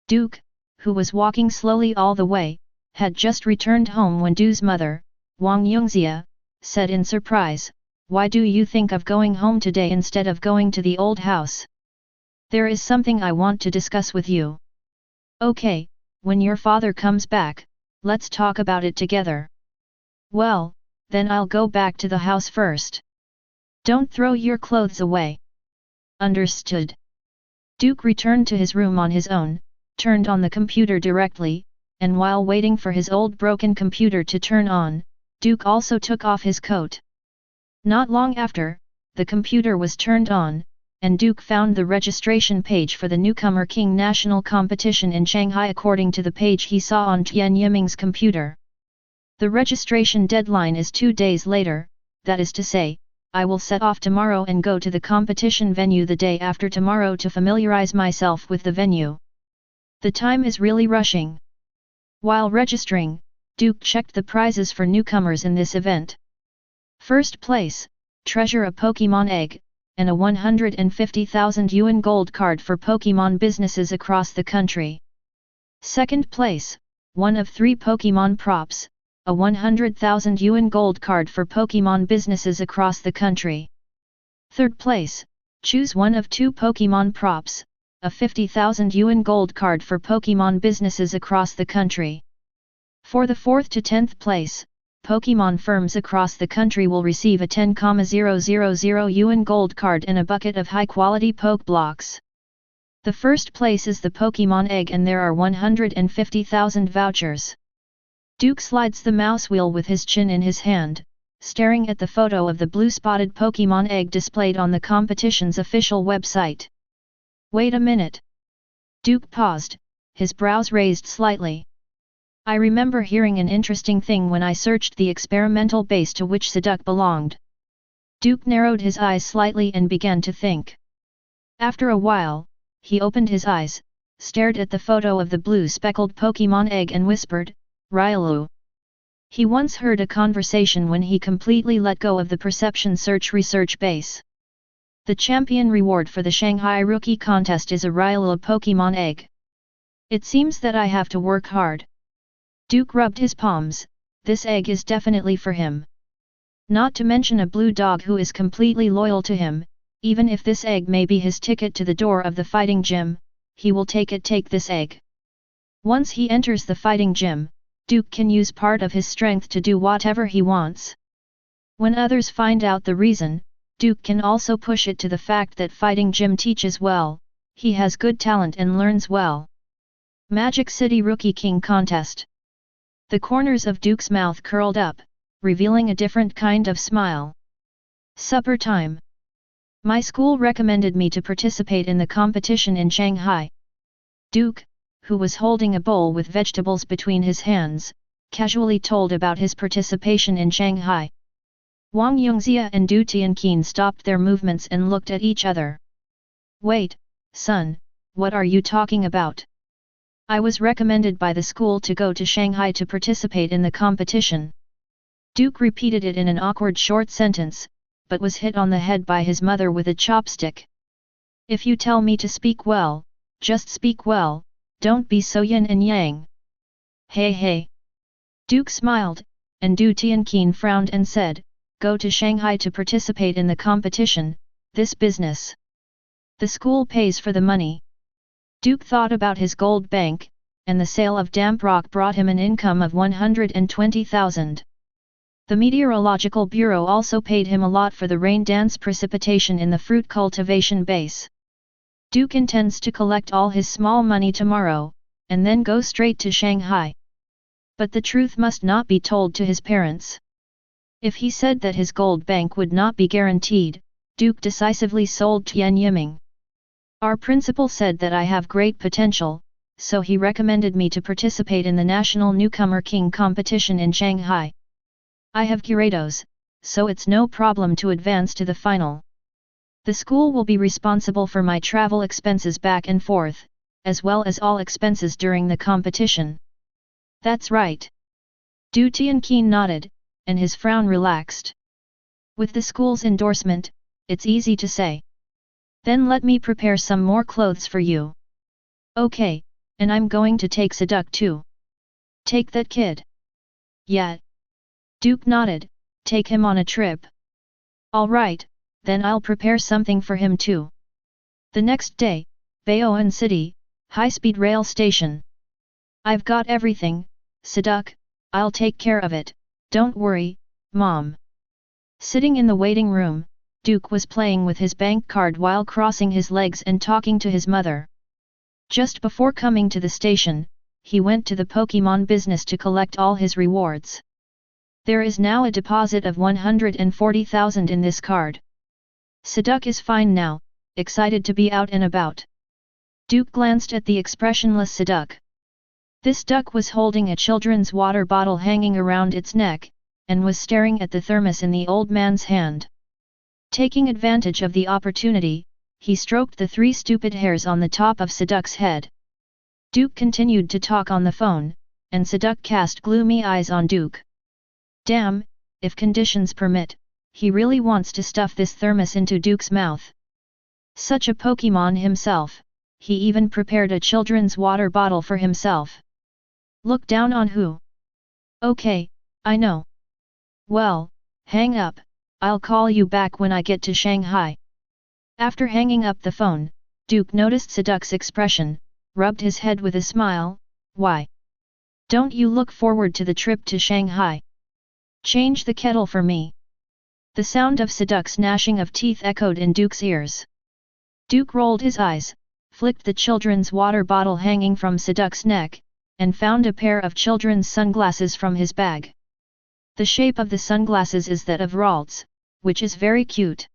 Duke, who was walking slowly all the way, had just returned home when Du's mother, Wang Yongxia, said in surprise, "Why do you think of going home today instead of going to the old house? There is something I want to discuss with you." "Okay, when your father comes back, let's talk about it together." "Well, then I'll go back to the house first. Don't throw your clothes away." "Understood." Duke returned to his room on his own, turned on the computer directly, and while waiting for his old broken computer to turn on, Duke also took off his coat. Not long after, the computer was turned on, and Duke found the registration page for the Newcomer King National Competition in Shanghai according to the page he saw on Tian Yiming's computer. The registration deadline is 2 days later, that is to say, I will set off tomorrow and go to the competition venue the day after tomorrow to familiarize myself with the venue. The time is really rushing. While registering, Duke checked the prizes for newcomers in this event. First place, treasure a Pokémon egg, and a 150,000 yuan gold card for Pokémon businesses across the country. Second place, one of 3 Pokémon props, a 100,000 yuan gold card for Pokémon businesses across the country. Third place, choose one of 2 Pokémon props, a 50,000 yuan gold card for Pokémon businesses across the country. For the 4th to 10th place, Pokémon firms across the country will receive a 10,000 yuan gold card and a bucket of high-quality Poke Blocks. The first place is the Pokémon egg and there are 150,000 vouchers. Duke slides the mouse wheel with his chin in his hand, staring at the photo of the blue-spotted Pokémon egg displayed on the competition's official website. Wait a minute. Duke paused, his brows raised slightly. I remember hearing an interesting thing when I searched the experimental base to which Seduc belonged. Duke narrowed his eyes slightly and began to think. After a while, he opened his eyes, stared at the photo of the blue-speckled Pokémon egg and whispered, Railu. He once heard a conversation when he completely let go of the perception search research base. The champion reward for the Shanghai Rookie Contest is a Railu Pokémon egg. It seems that I have to work hard. Duke rubbed his palms, this egg is definitely for him. Not to mention a blue dog who is completely loyal to him, even if this egg may be his ticket to the door of the fighting gym, he will take this egg. Once he enters the fighting gym, Duke can use part of his strength to do whatever he wants. When others find out the reason, Duke can also push it to the fact that fighting gym teaches well, he has good talent and learns well. Magic City Rookie King Contest. The corners of Duke's mouth curled up, revealing a different kind of smile. Supper time. My school recommended me to participate in the competition in Shanghai. Duke, who was holding a bowl with vegetables between his hands, casually told about his participation in Shanghai. Wang Yongxia and Du Tianqin stopped their movements and looked at each other. Wait, son, what are you talking about? I was recommended by the school to go to Shanghai to participate in the competition. Duke repeated it in an awkward short sentence, but was hit on the head by his mother with a chopstick. If you tell me to speak well, just speak well, don't be so yin and yang. Hey. Duke smiled, and Du Tianqin frowned and said, go to Shanghai to participate in the competition, this business. The school pays for the money. Duke thought about his gold bank, and the sale of damp rock brought him an income of 120,000. The Meteorological Bureau also paid him a lot for the rain dance precipitation in the fruit cultivation base. Duke intends to collect all his small money tomorrow, and then go straight to Shanghai. But the truth must not be told to his parents. If he said that his gold bank would not be guaranteed, Duke decisively sold Tian Yiming. Our principal said that I have great potential, so he recommended me to participate in the National Newcomer King competition in Shanghai. I have Gyarados, so it's no problem to advance to the final. The school will be responsible for my travel expenses back and forth, as well as all expenses during the competition. That's right. Du Tianqin nodded, and his frown relaxed. With the school's endorsement, it's easy to say. Then let me prepare some more clothes for you. Okay, and I'm going to take Saduk too. Take that kid. Yeah. Duke nodded, take him on a trip. Alright, then I'll prepare something for him too. The next day, Baoan City, high-speed rail station. I've got everything, Saduk, I'll take care of it, don't worry, Mom. Sitting in the waiting room, Duke was playing with his bank card while crossing his legs and talking to his mother. Just before coming to the station, he went to the Pokémon business to collect all his rewards. There is now a deposit of 140,000 in this card. Saduk is fine now, excited to be out and about. Duke glanced at the expressionless Saduk. This duck was holding a children's water bottle hanging around its neck, and was staring at the thermos in the old man's hand. Taking advantage of the opportunity, he stroked the 3 stupid hairs on the top of Saduk's head. Duke continued to talk on the phone, and Saduk cast gloomy eyes on Duke. Damn, if conditions permit, he really wants to stuff this thermos into Duke's mouth. Such a Pokémon himself, he even prepared a children's water bottle for himself. Look down on who? Okay, I know. Well, hang up, I'll call you back when I get to Shanghai. After hanging up the phone, Duke noticed Saduk's expression, rubbed his head with a smile. Why? Don't you look forward to the trip to Shanghai? Change the kettle for me. The sound of Saduk's gnashing of teeth echoed in Duke's ears. Duke rolled his eyes, flicked the children's water bottle hanging from Saduk's neck, and found a pair of children's sunglasses from his bag. The shape of the sunglasses is that of Ralt's, which is very cute.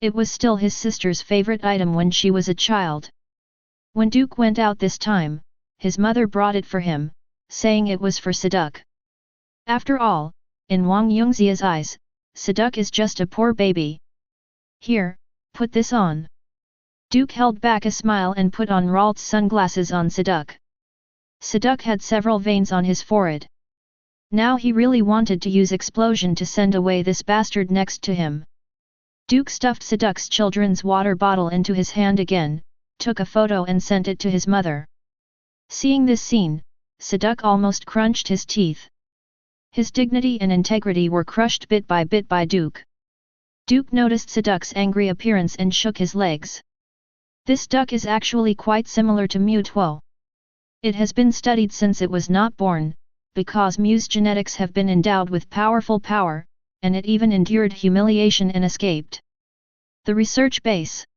It was still his sister's favorite item when she was a child. When Duke went out this time, his mother brought it for him, saying it was for Saduk. After all, in Wang Yongxia's eyes, Saduk is just a poor baby. Here, put this on. Duke held back a smile and put on Ralt's sunglasses on Saduk. Saduk had several veins on his forehead. Now he really wanted to use explosion to send away this bastard next to him. Duke stuffed Saduk's children's water bottle into his hand again, took a photo and sent it to his mother. Seeing this scene, Saduk almost crunched his teeth. His dignity and integrity were crushed bit by Duke. Duke noticed Saduk's angry appearance and shook his legs. This duck is actually quite similar to Mew Tuo. It has been studied since it was not born, because Mew's genetics have been endowed with powerful power, and it even endured humiliation and escaped. The research base.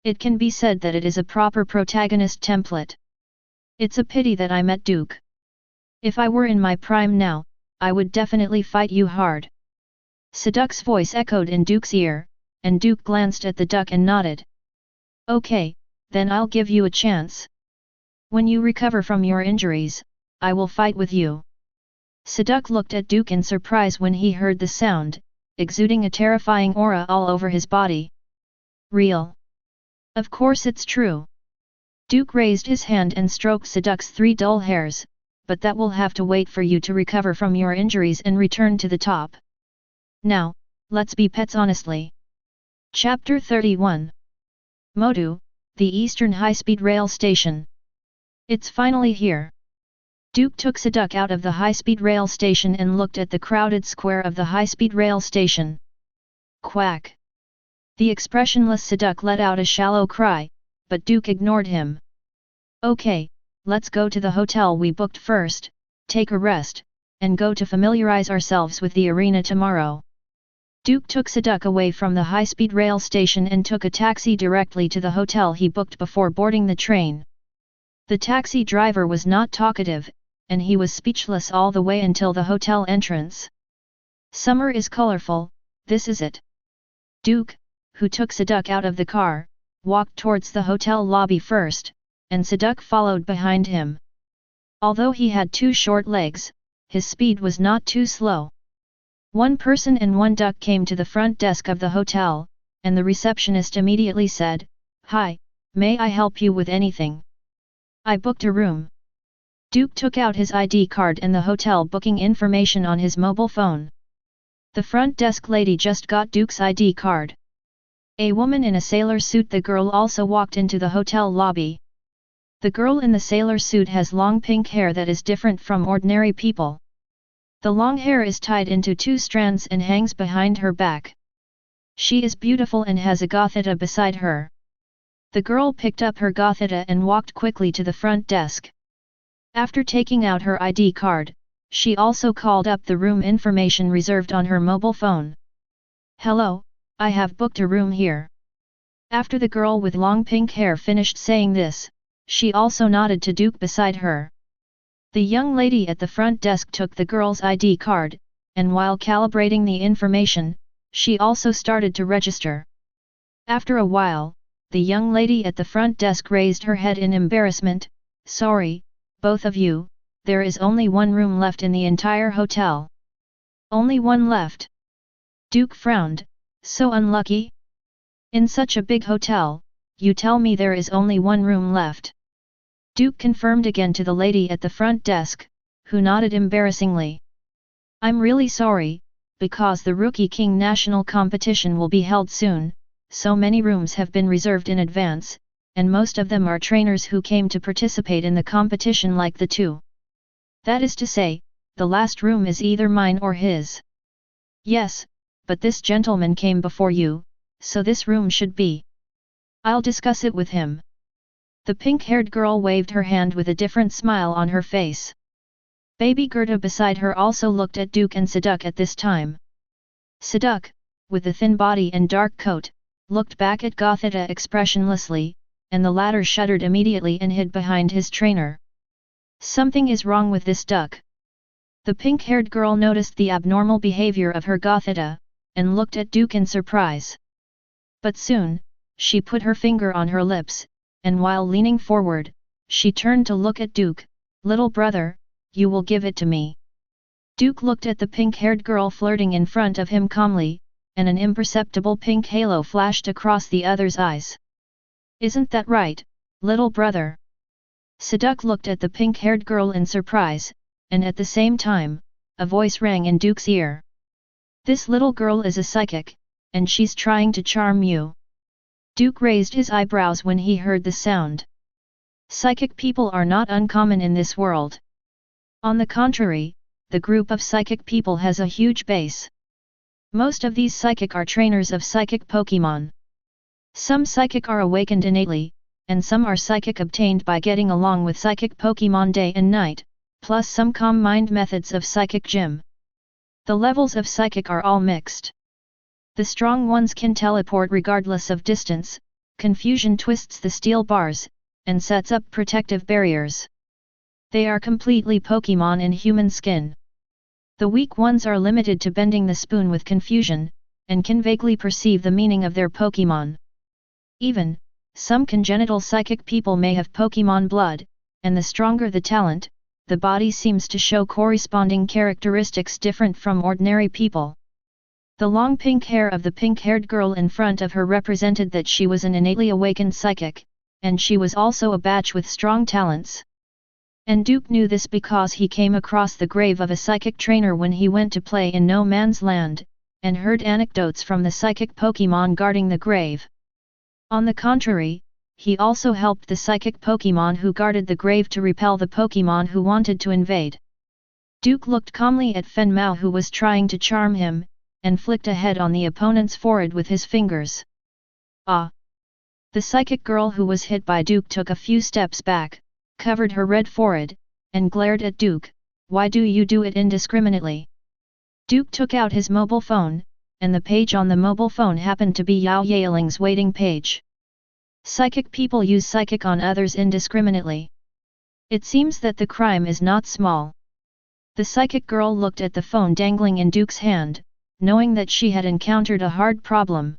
It can be said that it is a proper protagonist template. It's a pity that I met Duke. If I were in my prime now, I would definitely fight you hard. Saduk's voice echoed in Duke's ear, and Duke glanced at the duck and nodded. Okay, then I'll give you a chance. When you recover from your injuries, I will fight with you. Saduk looked at Duke in surprise when he heard the sound, exuding a terrifying aura all over his body. Real. Of course it's true. Duke raised his hand and stroked Saduk's 3 dull hairs, but that will have to wait for you to recover from your injuries and return to the top. Now, let's be pets honestly. Chapter 31. Modu, the Eastern High-Speed Rail Station. It's finally here. Duke took Saduk out of the high-speed rail station and looked at the crowded square of the high-speed rail station. Quack! The expressionless Saduk let out a shallow cry, but Duke ignored him. Okay, let's go to the hotel we booked first, take a rest, and go to familiarize ourselves with the arena tomorrow. Duke took Saduk away from the high-speed rail station and took a taxi directly to the hotel he booked before boarding the train. The taxi driver was not talkative, and he was speechless all the way until the hotel entrance. Summer is colorful, this is it. Duke, who took Saduk out of the car, walked towards the hotel lobby first, and Saduk followed behind him. Although he had 2 short legs, his speed was not too slow. 1 person and 1 duck came to the front desk of the hotel, and the receptionist immediately said, "Hi, may I help you with anything? I booked a room." Duke took out his ID card and the hotel booking information on his mobile phone. The front desk lady just got Duke's ID card. A woman in a sailor suit. The girl also walked into the hotel lobby. The girl in the sailor suit has long pink hair that is different from ordinary people. The long hair is tied into 2 strands and hangs behind her back. She is beautiful and has a gothita beside her. The girl picked up her gothita and walked quickly to the front desk. After taking out her ID card, she also called up the room information reserved on her mobile phone. "Hello, I have booked a room here." After the girl with long pink hair finished saying this, she also nodded to Duke beside her. The young lady at the front desk took the girl's ID card, and while calibrating the information, she also started to register. After a while, the young lady at the front desk raised her head in embarrassment. "Sorry, both of you, there is only one room left in the entire hotel." "Only one left?" Duke frowned. "So unlucky? In such a big hotel, you tell me there is only one room left?" Duke confirmed again to the lady at the front desk, who nodded embarrassingly. "I'm really sorry, because the Rookie King National Competition will be held soon, so many rooms have been reserved in advance, and most of them are trainers who came to participate in the competition like the two. That is to say, the last room is either mine or his." "Yes, but this gentleman came before you, so this room should be. I'll discuss it with him." The pink-haired girl waved her hand with a different smile on her face. Baby Gerda beside her also looked at Duke and Siduk at this time. Siduk, with the thin body and dark coat, looked back at Gothita expressionlessly, and the latter shuddered immediately and hid behind his trainer. "Something is wrong with this duck." The pink-haired girl noticed the abnormal behavior of her Gothita, and looked at Duke in surprise. But soon, she put her finger on her lips, and while leaning forward, she turned to look at Duke. "Little brother, you will give it to me." Duke looked at the pink-haired girl flirting in front of him calmly, and an imperceptible pink halo flashed across the other's eyes. "Isn't that right, little brother?" Siduk looked at the pink-haired girl in surprise, and at the same time, a voice rang in Duke's ear. "This little girl is a psychic, and she's trying to charm you." Duke raised his eyebrows when he heard the sound. Psychic people are not uncommon in this world. On the contrary, the group of psychic people has a huge base. Most of these psychic are trainers of psychic Pokémon. Some psychic are awakened innately, and some are psychic obtained by getting along with psychic Pokémon day and night, plus some calm mind methods of psychic gym. The levels of psychic are all mixed. The strong ones can teleport regardless of distance. Confusion twists the steel bars, and sets up protective barriers. They are completely Pokémon in human skin. The weak ones are limited to bending the spoon with confusion, and can vaguely perceive the meaning of their Pokémon. Even, some congenital psychic people may have Pokémon blood, and the stronger the talent, the body seems to show corresponding characteristics different from ordinary people. The long pink hair of the pink-haired girl in front of her represented that she was an innately awakened psychic, and she was also a batch with strong talents. And Duke knew this because he came across the grave of a psychic trainer when he went to play in No Man's Land, and heard anecdotes from the psychic Pokémon guarding the grave. On the contrary, he also helped the psychic Pokémon who guarded the grave to repel the Pokémon who wanted to invade. Duke looked calmly at Fenmao who was trying to charm him, and flicked a head on the opponent's forehead with his fingers. "Ah!" The psychic girl who was hit by Duke took a few steps back, covered her red forehead, and glared at Duke. "Why do you do it indiscriminately?" Duke took out his mobile phone, and the page on the mobile phone happened to be Yao Yailing's waiting page. Psychic people use psychic on others indiscriminately. It seems that the crime is not small. The psychic girl looked at the phone dangling in Duke's hand, knowing that she had encountered a hard problem.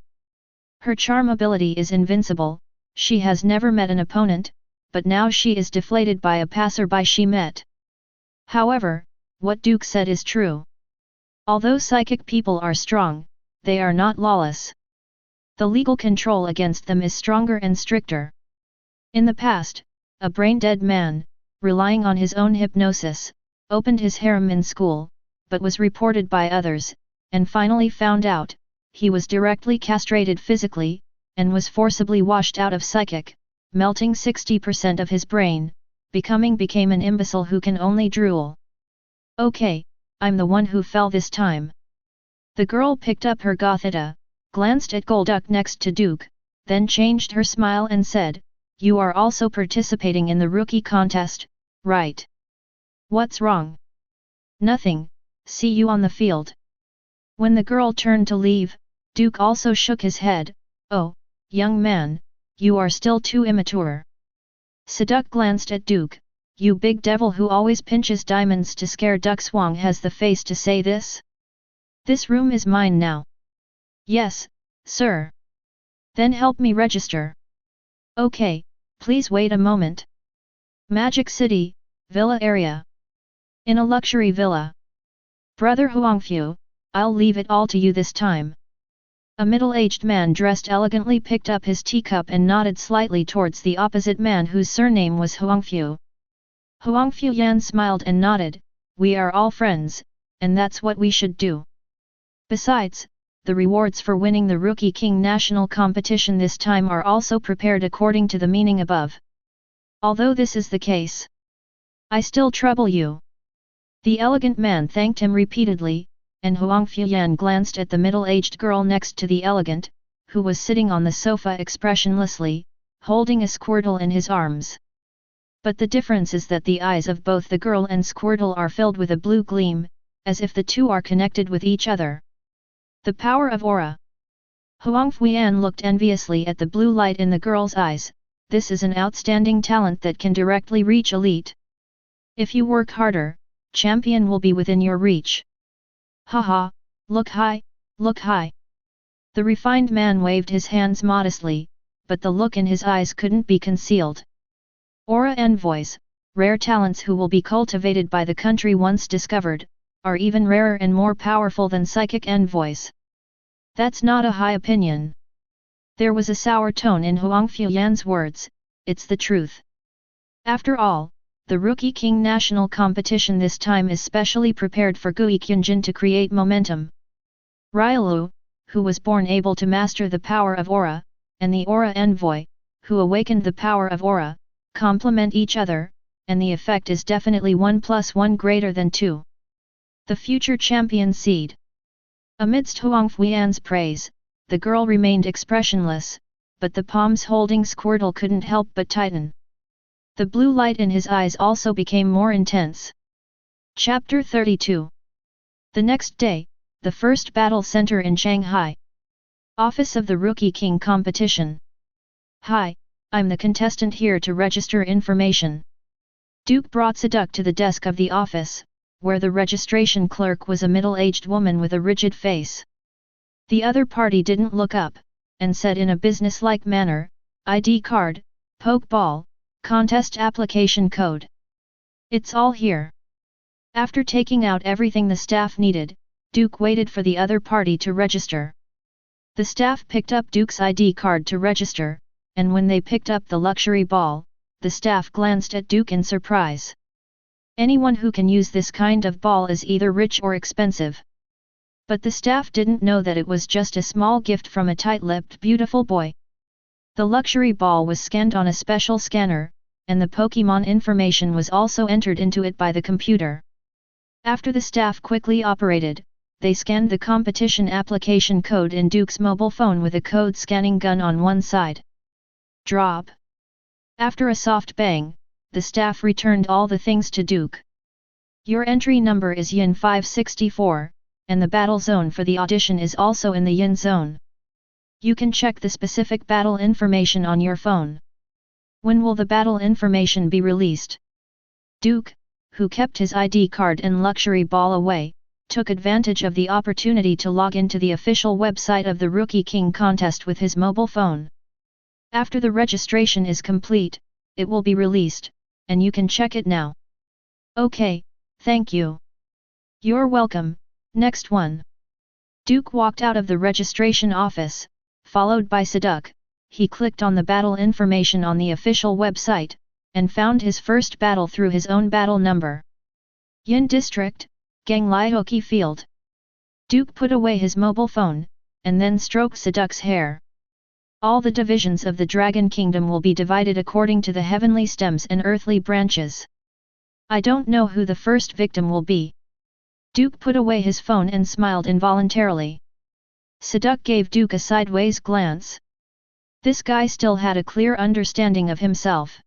Her charm ability is invincible. She has never met an opponent, but now she is deflated by a passerby she met. However, what Duke said is true. Although psychic people are strong, they are not lawless. The legal control against them is stronger and stricter. In the past, a brain-dead man, relying on his own hypnosis, opened his harem in school, but was reported by others, and finally found out, he was directly castrated physically, and was forcibly washed out of psychic, melting 60% of his brain, became an imbecile who can only drool. Okay, I'm the one who fell this time. The girl picked up her gothita, glanced at Golduck next to Duke, then changed her smile and said, "You are also participating in the rookie contest, right? What's wrong?" "Nothing, see you on the field." When the girl turned to leave, Duke also shook his head. "Oh, young man, you are still too immature." Seduck glanced at Duke. "You big devil who always pinches diamonds to scare ducks, Wang has the face to say this? This room is mine now." "Yes, sir." "Then help me register." "Okay, please wait a moment." Magic City, Villa area. In a luxury villa. "Brother Huangfu, I'll leave it all to you this time." A middle-aged man dressed elegantly picked up his teacup and nodded slightly towards the opposite man whose surname was Huangfu. Huangfu Yan smiled and nodded, "We are all friends, and that's what we should do. Besides, the rewards for winning the Rookie King national competition this time are also prepared according to the meaning above. Although this is the case, I still trouble you." The elegant man thanked him repeatedly, and Huangfu Yan glanced at the middle-aged girl next to the elegant, who was sitting on the sofa expressionlessly, holding a Squirtle in his arms. But the difference is that the eyes of both the girl and Squirtle are filled with a blue gleam, as if the two are connected with each other. The power of aura. Huangfu Yan looked enviously at the blue light in the girl's eyes. This is an outstanding talent that can directly reach elite. If you work harder, champion will be within your reach. Haha, look high, look high. The refined man waved his hands modestly, but the look in his eyes couldn't be concealed. Aura envoys, rare talents who will be cultivated by the country once discovered, are even rarer and more powerful than psychic envoys. That's not a high opinion. There was a sour tone in Huangfu Yan's words, it's the truth. After all, the Rookie King national competition this time is specially prepared for Gui Qinjin to create momentum. Railu, who was born able to master the power of aura, and the aura envoy, who awakened the power of aura, complement each other, and the effect is definitely 1 + 1 greater than 2. The future champion seed. Amidst Huangfu Yan's praise, the girl remained expressionless, but the palms holding Squirtle couldn't help but tighten. The blue light in his eyes also became more intense. Chapter 32. The next day, the first battle center in Shanghai. Office of the Rookie King competition. "Hi, I'm the contestant here to register information." Duke brought Seduck to the desk of the office, where the registration clerk was a middle-aged woman with a rigid face. The other party didn't look up, and said in a businesslike manner, "ID card, Pokeball, contest application code. It's all here." After taking out everything the staff needed, Duke waited for the other party to register. The staff picked up Duke's ID card to register, and when they picked up the luxury ball, the staff glanced at Duke in surprise. Anyone who can use this kind of ball is either rich or expensive. But the staff didn't know that it was just a small gift from a tight-lipped beautiful boy. The luxury ball was scanned on a special scanner, and the Pokémon information was also entered into it by the computer. After the staff quickly operated, they scanned the competition application code in Duke's mobile phone with a code scanning gun on one side. Drop. After a soft bang, the staff returned all the things to Duke. "Your entry number is Yin 564, and the battle zone for the audition is also in the Yin zone. You can check the specific battle information on your phone. When will the battle information be released?" Duke, who kept his ID card and luxury ball away, took advantage of the opportunity to log into the official website of the Rookie King contest with his mobile phone. "After the registration is complete, it will be released, and you can check it now." "Okay, thank you." "You're welcome, next one." Duke walked out of the registration office, followed by Saduk. He clicked on the battle information on the official website, and found his first battle through his own battle number. Yin District, Ganglioki Field. Duke put away his mobile phone, and then stroked Saduk's hair. All the divisions of the Dragon Kingdom will be divided according to the heavenly stems and earthly branches. I don't know who the first victim will be. Duke put away his phone and smiled involuntarily. Saduk gave Duke a sideways glance. This guy still had a clear understanding of himself.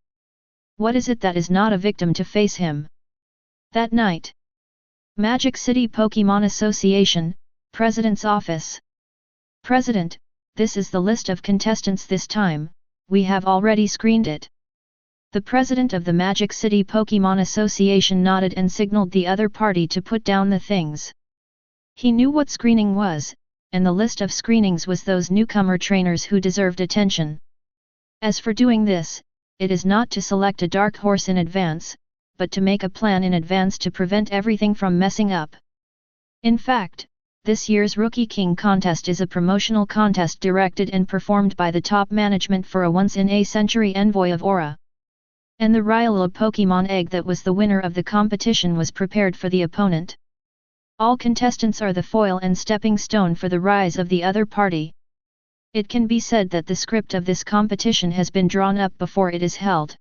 What is it that is not a victim to face him? That night. Magic City Pokémon Association, President's Office. President, this is the list of contestants this time, we have already screened it. The president of the Magic City Pokémon Association nodded and signaled the other party to put down the things. He knew what screening was, and the list of screenings was those newcomer trainers who deserved attention. As for doing this, it is not to select a dark horse in advance, but to make a plan in advance to prevent everything from messing up. In fact, this year's Rookie King contest is a promotional contest directed and performed by the top management for a once-in-a-century envoy of Aura. And the Rhyhole Pokémon egg that was the winner of the competition was prepared for the opponent. All contestants are the foil and stepping stone for the rise of the other party. It can be said that the script of this competition has been drawn up before it is held.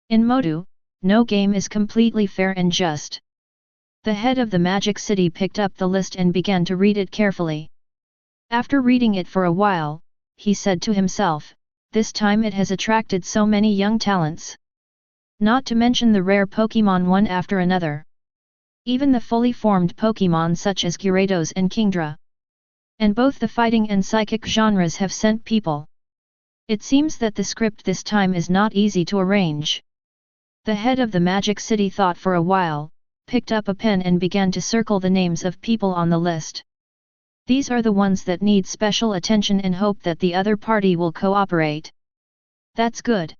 In Modu, no game is completely fair and just. The head of the Magic City picked up the list and began to read it carefully. After reading it for a while, he said to himself, this time it has attracted so many young talents. Not to mention the rare Pokémon one after another. Even the fully formed Pokémon such as Gyarados and Kingdra. And both the fighting and psychic genres have sent people. It seems that the script this time is not easy to arrange. The head of the Magic City thought for a while, picked up a pen and began to circle the names of people on the list. These are the ones that need special attention and hope that the other party will cooperate. That's good.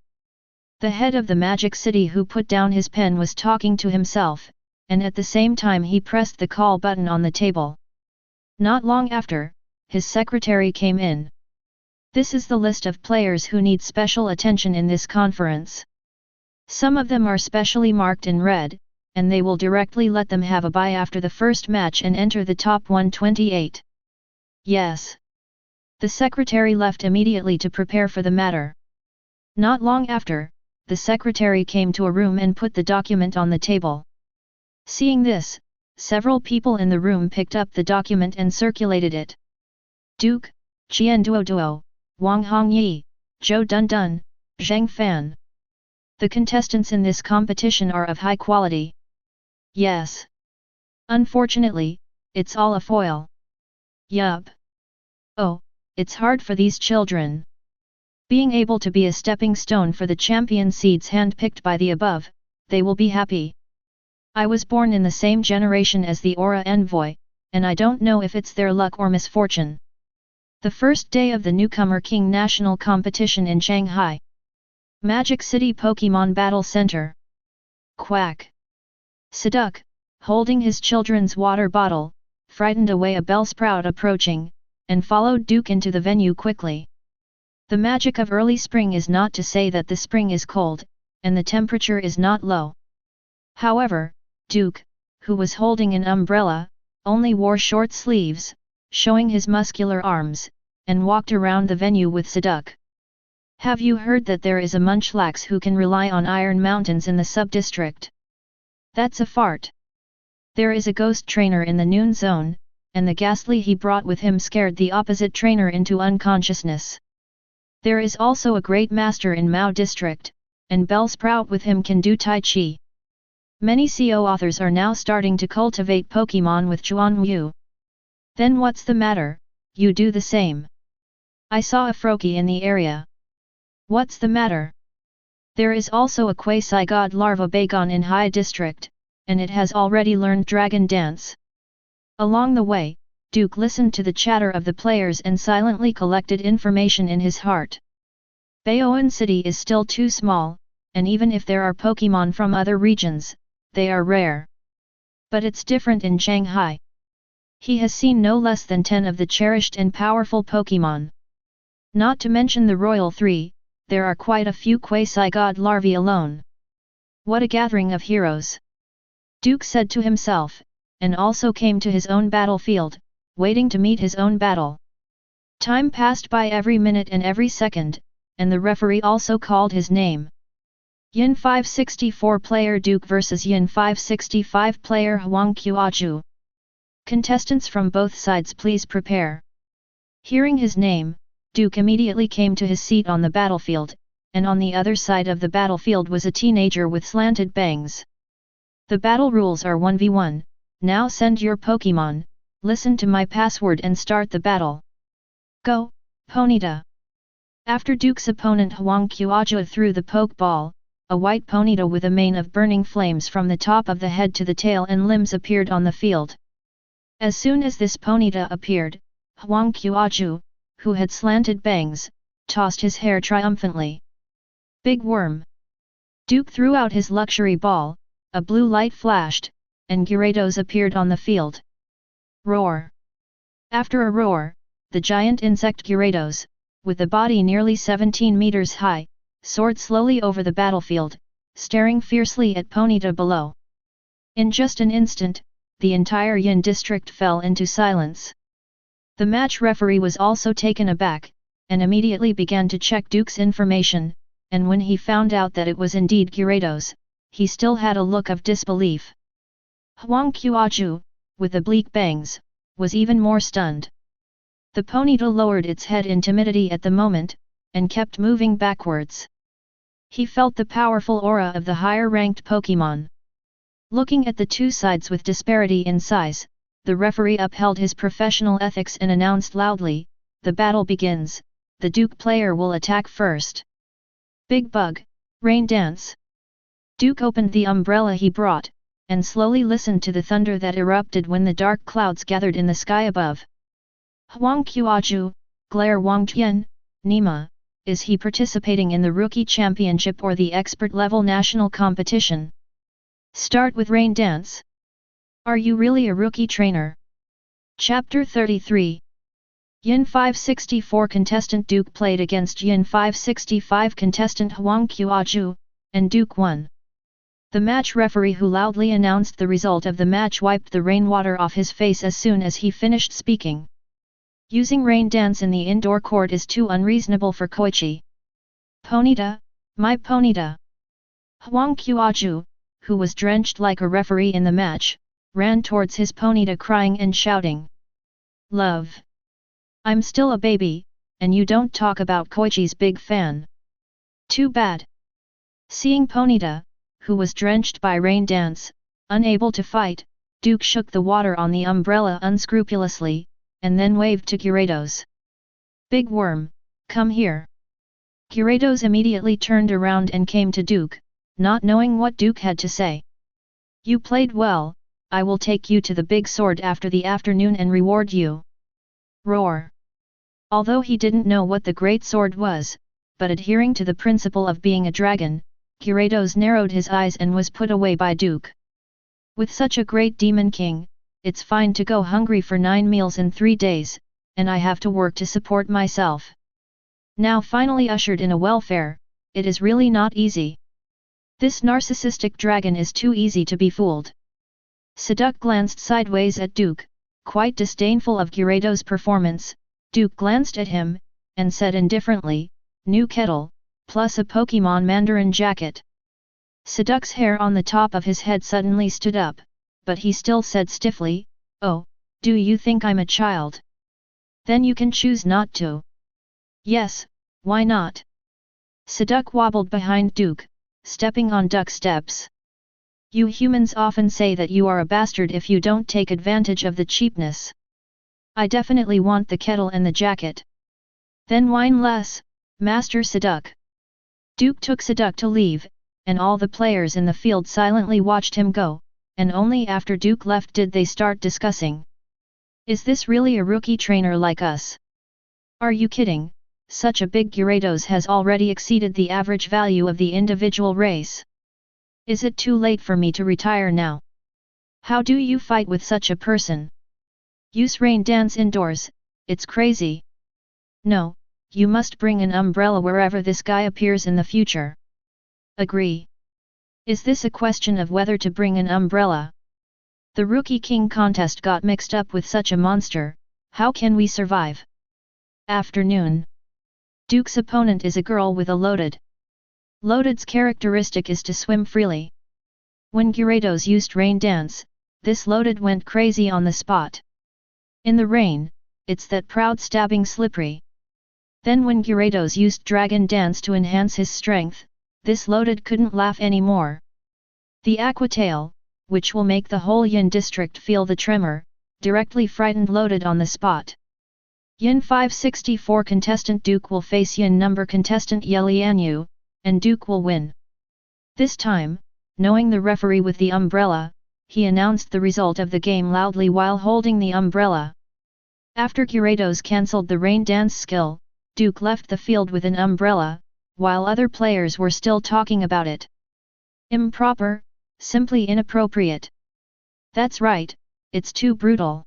The head of the Magic City who put down his pen was talking to himself, and at the same time he pressed the call button on the table. Not long after, his secretary came in. This is the list of players who need special attention in this conference. Some of them are specially marked in red, and they will directly let them have a bye after the first match and enter the top 128. Yes. The secretary left immediately to prepare for the matter. Not long after, the secretary came to a room and put the document on the table. Seeing this, several people in the room picked up the document and circulated it. Duke, Qian Duoduo, Wang Hongyi, Zhou Dundun, Zheng Fan. The contestants in this competition are of high quality. Yes. Unfortunately, it's all a foil. Yup. Oh, it's hard for these children. Being able to be a stepping stone for the champion seeds handpicked by the above, they will be happy. I was born in the same generation as the Aura Envoy, and I don't know if it's their luck or misfortune. The first day of the Newcomer King National Competition in Shanghai. Magic City Pokémon Battle Center. Quack. Saduk, holding his children's water bottle, frightened away a Bellsprout approaching, and followed Duke into the venue quickly. The magic of early spring is not to say that the spring is cold, and the temperature is not low. However, Duke, who was holding an umbrella, only wore short sleeves, showing his muscular arms, and walked around the venue with Saduk. Have you heard that there is a Munchlax who can rely on Iron Mountains in the sub-district? That's a fart. There is a ghost trainer in the noon zone, and the ghastly he brought with him scared the opposite trainer into unconsciousness. There is also a great master in Mao district, and Bellsprout with him can do Tai Chi. Many CO authors are now starting to cultivate Pokémon with Chuanwu. Then what's the matter, you do the same. I saw a Froakie in the area. What's the matter? There is also a quasi-god larva Bagon in High district, and it has already learned Dragon Dance. Along the way, Duke listened to the chatter of the players and silently collected information in his heart. Baoan City is still too small, and even if there are Pokémon from other regions, they are rare. But it's different in Shanghai. He has seen no less than 10 of the cherished and powerful Pokémon. Not to mention the Royal Three, there are quite a few quasi-god larvae alone. What a gathering of heroes! Duke said to himself, and also came to his own battlefield, waiting to meet his own battle. Time passed by every minute and every second, and the referee also called his name. Yin 564 player Duke vs Yin 565 player Huang Qiaju. Contestants from both sides, please prepare. Hearing his name, Duke immediately came to his seat on the battlefield, and on the other side of the battlefield was a teenager with slanted bangs. The battle rules are 1v1, now send your Pokémon, listen to my password and start the battle. Go, Ponyta! After Duke's opponent Huang Qiaju threw the Pokeball, a white Ponyta with a mane of burning flames from the top of the head to the tail and limbs appeared on the field. As soon as this Ponyta appeared, Huang Qiaju, who had slanted bangs, tossed his hair triumphantly. Big worm! Duke threw out his luxury ball, a blue light flashed, and Gyarados appeared on the field. Roar! After a roar, the giant insect Gyarados, with a body nearly 17 meters high, soared slowly over the battlefield, staring fiercely at Ponyta below. In just an instant, the entire Yin district fell into silence. The match referee was also taken aback, and immediately began to check Duke's information, and when he found out that it was indeed Gyarados, he still had a look of disbelief. Huang Qiaju, with the bleak bangs, was even more stunned. The Ponyta lowered its head in timidity at the moment, and kept moving backwards. He felt the powerful aura of the higher-ranked Pokémon. Looking at the two sides with disparity in size, the referee upheld his professional ethics and announced loudly, "The battle begins, the Duke player will attack first. Big Bug, Rain Dance." Duke opened the umbrella he brought, and slowly listened to the thunder that erupted when the dark clouds gathered in the sky above. Huang Qiaju, Glare Wangtian, Nima, is he participating in the Rookie Championship or the expert-level national competition? Start with Rain Dance. Are you really a rookie trainer? Chapter 33. Yin 564 contestant Duke played against Yin 565 contestant Huang Qiaju, and Duke won. The match referee who loudly announced the result of the match wiped the rainwater off his face as soon as he finished speaking. Using rain dance in the indoor court is too unreasonable for Koichi. Ponyta, my Ponyta! Huang Qiaju, who was drenched like a referee in the match, ran towards his Ponyta crying and shouting. Love! I'm still a baby, and you don't talk about Koichi's big fan. Too bad. Seeing Ponyta, who was drenched by rain dance, unable to fight, Duke shook the water on the umbrella unscrupulously, and then waved to Gyarados. Big Worm, come here. Gyarados immediately turned around and came to Duke, not knowing what Duke had to say. You played well, I will take you to the big sword after the afternoon and reward you. Roar. Although he didn't know what the great sword was, but adhering to the principle of being a dragon, Gyarados narrowed his eyes and was put away by Duke. With such a great demon king, it's fine to go hungry for 9 meals in 3 days, and I have to work to support myself. Now finally ushered in a welfare, it is really not easy. This narcissistic dragon is too easy to be fooled. Seduc glanced sideways at Duke, quite disdainful of Gyarados' performance. Duke glanced at him, and said indifferently, new kettle, plus a Pokémon Mandarin jacket. Seduc's hair on the top of his head suddenly stood up, but he still said stiffly, oh, do you think I'm a child? Then you can choose not to. Yes, why not? Seduc wobbled behind Duke, stepping on duck steps. You humans often say that you are a bastard if you don't take advantage of the cheapness. I definitely want the kettle and the jacket. Then whine less, Master Seduc. Duke took Seduc to leave, and all the players in the field silently watched him go, and only after Duke left did they start discussing. Is this really a rookie trainer like us? Are you kidding? Such a big Gyarados has already exceeded the average value of the individual race. Is it too late for me to retire now? How do you fight with such a person? Use rain dance indoors, it's crazy. No, you must bring an umbrella wherever this guy appears in the future. Agree? Is this a question of whether to bring an umbrella? The Rookie King contest got mixed up with such a monster, how can we survive? Afternoon. Duke's opponent is a girl with a loaded. Loaded's characteristic is to swim freely. When Gyarados used Rain Dance, this loaded went crazy on the spot. In the rain, it's that proud stabbing slippery. Then when Gyarados used Dragon Dance to enhance his strength, this loaded couldn't laugh anymore. The Aqua Tail, which will make the whole Yin district feel the tremor, directly frightened loaded on the spot. Yin 564 contestant Duke will face Yin number contestant Yelianyu, and Duke will win. This time, knowing the referee with the umbrella, he announced the result of the game loudly while holding the umbrella. After Gyarados cancelled the Rain Dance skill, Duke left the field with an umbrella, while other players were still talking about it. Improper, simply inappropriate. That's right, it's too brutal.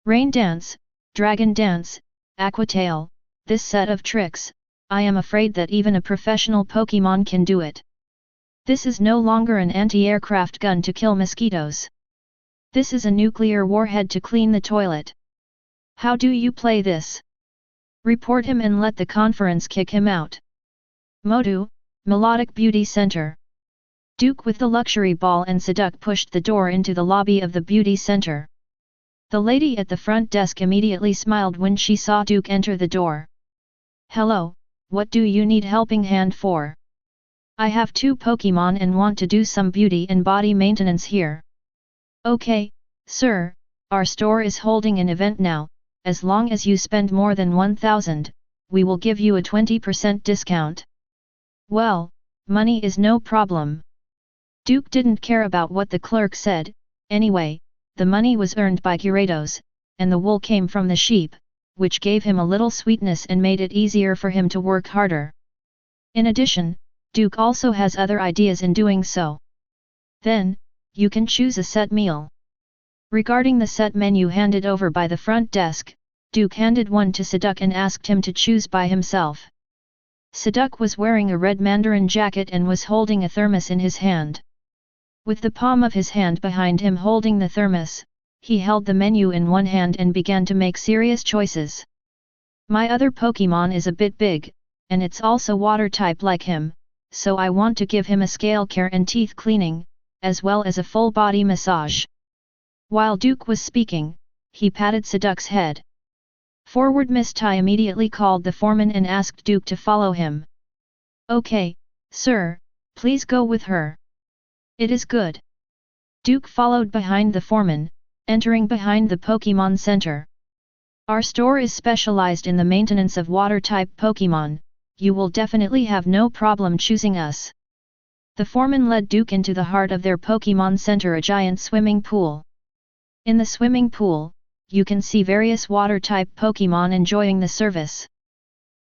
Rain Dance, Dragon Dance, Aqua Tail, this set of tricks, I am afraid that even a professional Pokémon can do it. This is no longer an anti-aircraft gun to kill mosquitoes. This is a nuclear warhead to clean the toilet. How do you play this? Report him and let the conference kick him out. Modu, Melodic Beauty Center. Duke with the luxury ball and Seduc pushed the door into the lobby of the beauty center. The lady at the front desk immediately smiled when she saw Duke enter the door. Hello, what do you need helping hand for? I have 2 Pokémon and want to do some beauty and body maintenance here. Okay, sir, our store is holding an event now, as long as you spend more than 1,000, we will give you a 20% discount. Well, money is no problem. Duke didn't care about what the clerk said, anyway, the money was earned by Gyarados, and the wool came from the sheep, which gave him a little sweetness and made it easier for him to work harder. In addition, Duke also has other ideas in doing so. Then, you can choose a set meal. Regarding the set menu handed over by the front desk, Duke handed one to Seduc and asked him to choose by himself. Seduc was wearing a red mandarin jacket and was holding a thermos in his hand. With the palm of his hand behind him holding the thermos, he held the menu in one hand and began to make serious choices. My other Pokémon is a bit big, and it's also water type like him, so I want to give him a scale care and teeth cleaning, as well as a full body massage. While Duke was speaking, he patted Seduc's head. Forward Miss Tai immediately called the foreman and asked Duke to follow him. Okay, sir, please go with her. It is good. Duke followed behind the foreman, entering behind the Pokémon Center. Our store is specialized in the maintenance of water-type Pokémon, you will definitely have no problem choosing us. The foreman led Duke into the heart of their Pokémon Center, a giant swimming pool. In the swimming pool, you can see various water-type Pokémon enjoying the service.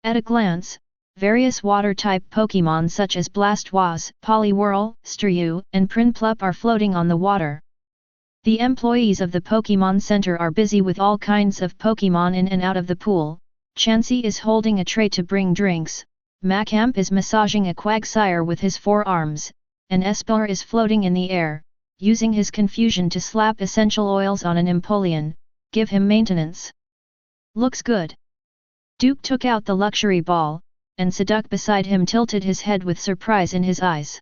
At a glance, various water-type Pokémon such as Blastoise, Poliwhirl, Staryu, and Prinplup are floating on the water. The employees of the Pokémon Center are busy with all kinds of Pokémon in and out of the pool. Chansey is holding a tray to bring drinks, Macamp is massaging a Quagsire with his forearms, and Espar is floating in the air, using his confusion to slap essential oils on an Empoleon, give him maintenance. Looks good. Duke took out the luxury ball, and Seduc beside him tilted his head with surprise in his eyes.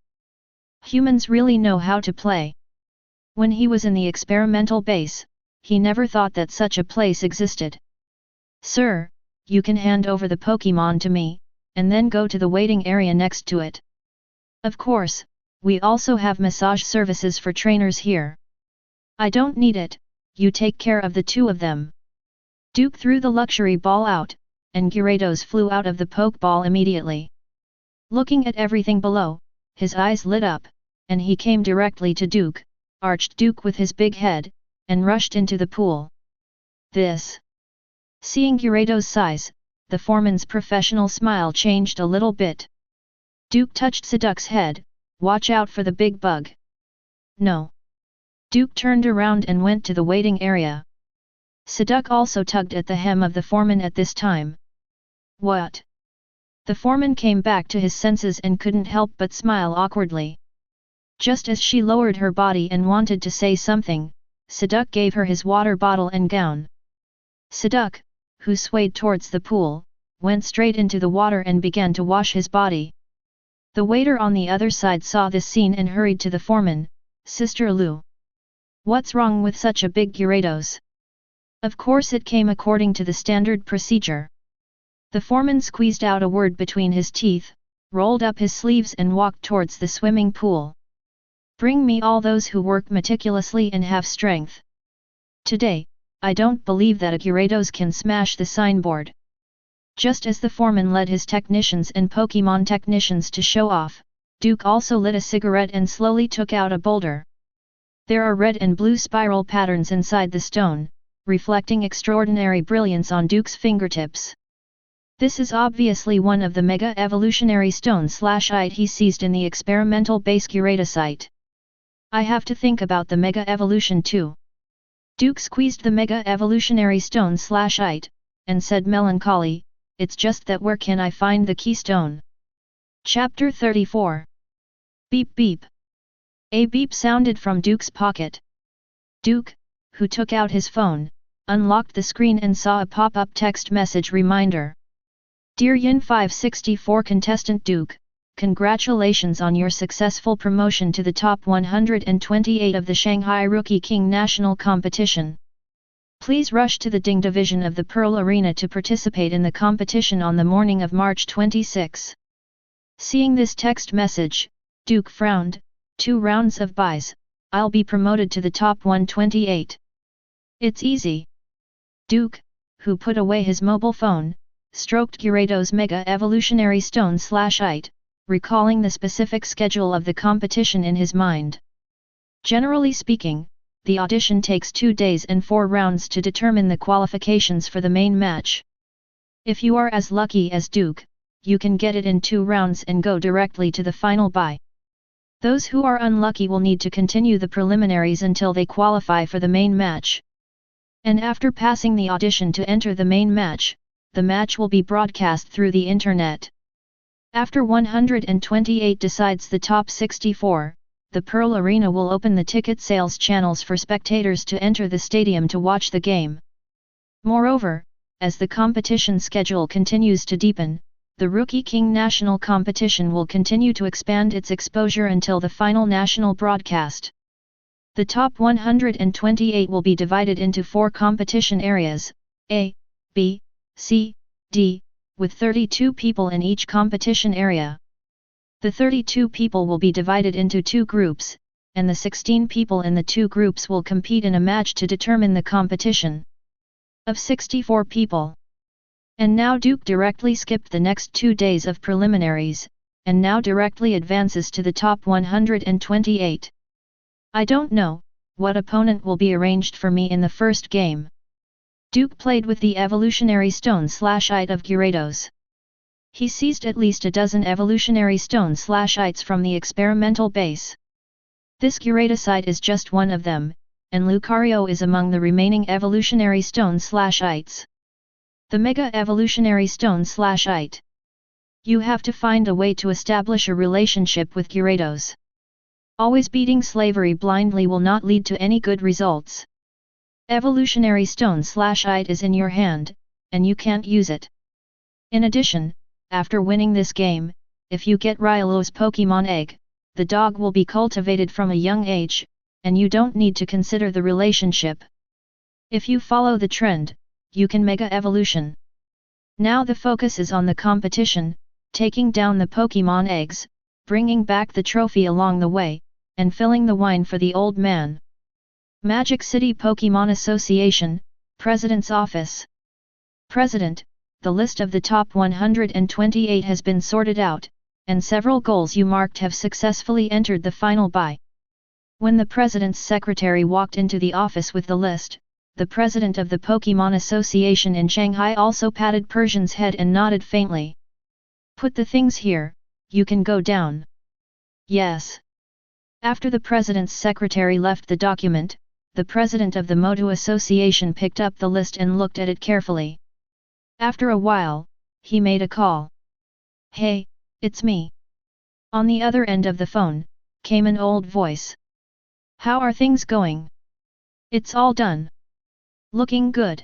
Humans really know how to play. When he was in the experimental base, he never thought that such a place existed. Sir, you can hand over the Pokémon to me, and then go to the waiting area next to it. Of course, we also have massage services for trainers here. I don't need it, you take care of the 2 of them. Duke threw the luxury ball out, and Gyarados flew out of the Pokeball immediately. Looking at everything below, his eyes lit up, and he came directly to Duke, arched Duke with his big head, and rushed into the pool. This. Seeing Gyarados' size, the foreman's professional smile changed a little bit. Duke touched Seduc's head, watch out for the big bug. No. Duke turned around and went to the waiting area. Seduc also tugged at the hem of the foreman at this time. What? The foreman came back to his senses and couldn't help but smile awkwardly. Just as she lowered her body and wanted to say something, Siduk gave her his water bottle and gown. Siduk, who swayed towards the pool, went straight into the water and began to wash his body. The waiter on the other side saw this scene and hurried to the foreman, "Sister Lu. What's wrong with such a big Gyarados?" Of course it came according to the standard procedure. The foreman squeezed out a word between his teeth, rolled up his sleeves and walked towards the swimming pool. "Bring me all those who work meticulously and have strength. Today, I don't believe that a Gyarados can smash the signboard." Just as the foreman led his technicians and Pokémon technicians to show off, Duke also lit a cigarette and slowly took out a boulder. There are red and blue spiral patterns inside the stone, reflecting extraordinary brilliance on Duke's fingertips. This is obviously one of the Mega Evolutionary Stone/Ite he seized in the experimental base Gyarados. I have to think about the Mega Evolution too. Duke squeezed the Mega Evolutionary Stone/Ite, and said melancholy, "It's just that where can I find the keystone?" Chapter 34. Beep beep. A beep sounded from Duke's pocket. Duke, who took out his phone, unlocked the screen and saw a pop-up text message reminder. "Dear Yin 564 contestant Duke, congratulations on your successful promotion to the top 128 of the Shanghai Rookie King National Competition. Please rush to the Ding Division of the Pearl Arena to participate in the competition on the morning of March 26. Seeing this text message, Duke frowned. 2 rounds of buys, I'll be promoted to the top 128. It's easy. Duke, who put away his mobile phone, stroked Gyarados Mega Evolutionary Stone/Ite, recalling the specific schedule of the competition in his mind. Generally speaking, the audition takes 2 days and 4 rounds to determine the qualifications for the main match. If you are as lucky as Duke, you can get it in 2 rounds and go directly to the final bye. Those who are unlucky will need to continue the preliminaries until they qualify for the main match. And after passing the audition to enter the main match, the match will be broadcast through the internet. After 128 decides the top 64, the Pearl Arena will open the ticket sales channels for spectators to enter the stadium to watch the game. Moreover, as the competition schedule continues to deepen, the Rookie King National Competition will continue to expand its exposure until the final national broadcast. The top 128 will be divided into 4 competition areas, A, B, C, D, with 32 people in each competition area. The 32 people will be divided into 2 groups, and the 16 people in the 2 groups will compete in a match to determine the competition. Of 64 people. And now Duke directly skipped the next 2 days of preliminaries, and now directly advances to the top 128. I don't know what opponent will be arranged for me in the first game. Duke played with the Evolutionary Stone/Ite of Gyarados. He seized at least a dozen Evolutionary Stone/Ites from the experimental base. This Gyarados is just one of them, and Lucario is among the remaining Evolutionary Stone/Ites. The Mega Evolutionary Stone/Ite. You have to find a way to establish a relationship with Gyarados. Always beating slavery blindly will not lead to any good results. Evolutionary Stone/Ite is in your hand, and you can't use it. In addition, after winning this game, if you get Railou's Pokémon egg, the dog will be cultivated from a young age, and you don't need to consider the relationship. If you follow the trend, you can Mega Evolution. Now the focus is on the competition, taking down the Pokémon eggs, bringing back the trophy along the way, and filling the wine for the old man. Magic City Pokémon Association, President's Office. President, the list of the top 128 has been sorted out, and several goals you marked have successfully entered the final bye. When the President's secretary walked into the office with the list, the President of the Pokémon Association in Shanghai also patted Persian's head and nodded faintly. Put the things here, you can go down. Yes. After the President's secretary left the document, the President of the Motu Association picked up the list and looked at it carefully. After a while, he made a call. "Hey, it's me." On the other end of the phone, came an old voice. "How are things going? It's all done. Looking good."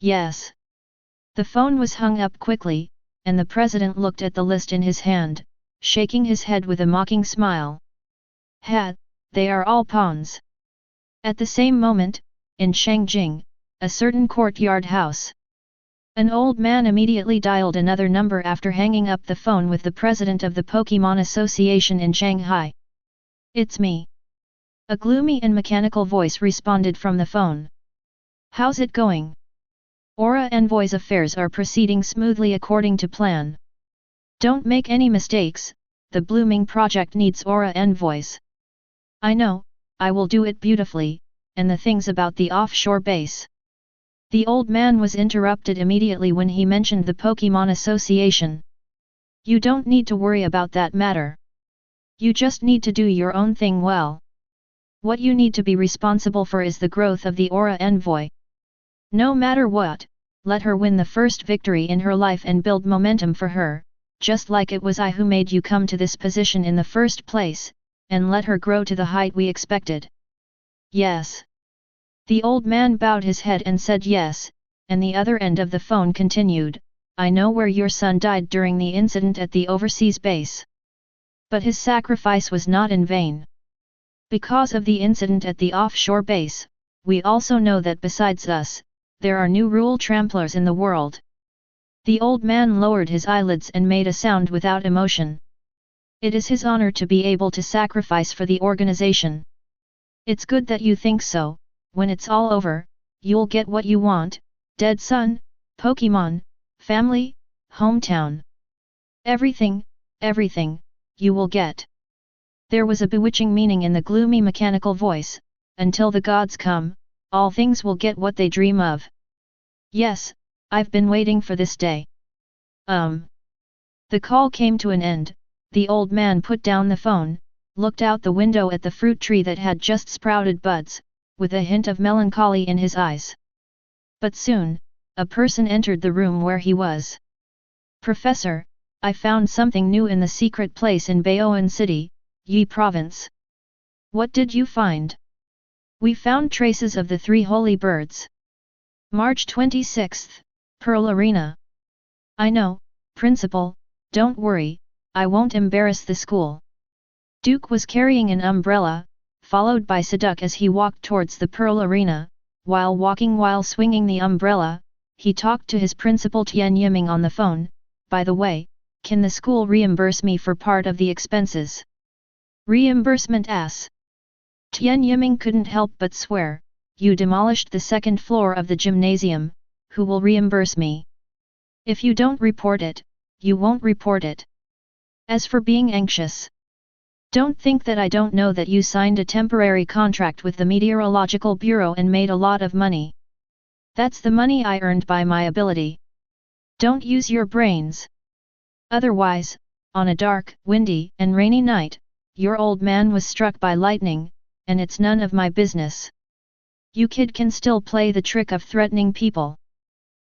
"Yes." The phone was hung up quickly, and the president looked at the list in his hand, shaking his head with a mocking smile. "Ha, they are all pawns." At the same moment, in Shangjing, a certain courtyard house, an old man immediately dialed another number after hanging up the phone with the president of the Pokémon Association in Shanghai. "It's me." A gloomy and mechanical voice responded from the phone. "How's it going?" "Aura Envoy's affairs are proceeding smoothly according to plan. Don't make any mistakes, the blooming project needs Aura Envoys." "I know, I will do it beautifully, and the things about the offshore base." The old man was interrupted immediately when he mentioned the Pokémon Association. "You don't need to worry about that matter. You just need to do your own thing well. What you need to be responsible for is the growth of the Aura Envoy. No matter what, let her win the first victory in her life and build momentum for her, just like it was I who made you come to this position in the first place, and let her grow to the height we expected." "Yes." The old man bowed his head and said yes, and the other end of the phone continued, "I know where your son died during the incident at the overseas base. But his sacrifice was not in vain. Because of the incident at the offshore base, we also know that besides us, there are new rule tramplers in the world." The old man lowered his eyelids and made a sound without emotion. "It is his honor to be able to sacrifice for the organization. It's good that you think so. When it's all over, you'll get what you want: dead son, Pokémon, family, hometown. Everything, everything, you will get." There was a bewitching meaning in the gloomy mechanical voice. "Until the gods come, all things will get what they dream of. Yes, I've been waiting for this day." The call came to an end. The old man put down the phone, looked out the window at the fruit tree that had just sprouted buds, with a hint of melancholy in his eyes. But soon, a person entered the room where he was. "Professor, I found something new in the secret place in Baoan City, Yi Province." "What did you find?" "We found traces of the 3 holy birds." March 26th, Pearl Arena. "I know, Principal, don't worry, I won't embarrass the school." Duke was carrying an umbrella, followed by Saduk as he walked towards the Pearl Arena. While swinging the umbrella, he talked to his principal Tian Yiming on the phone. "By the way, can the school reimburse me for part of the expenses?" "Reimbursement ass." Tian Yiming couldn't help but swear. "You demolished the second floor of the gymnasium, who will reimburse me? If you don't report it, you won't report it. As for being anxious, don't think that I don't know that you signed a temporary contract with the Meteorological Bureau and made a lot of money. That's the money I earned by my ability. Don't use your brains. Otherwise, on a dark, windy, and rainy night, your old man was struck by lightning, and it's none of my business. You kid can still play the trick of threatening people.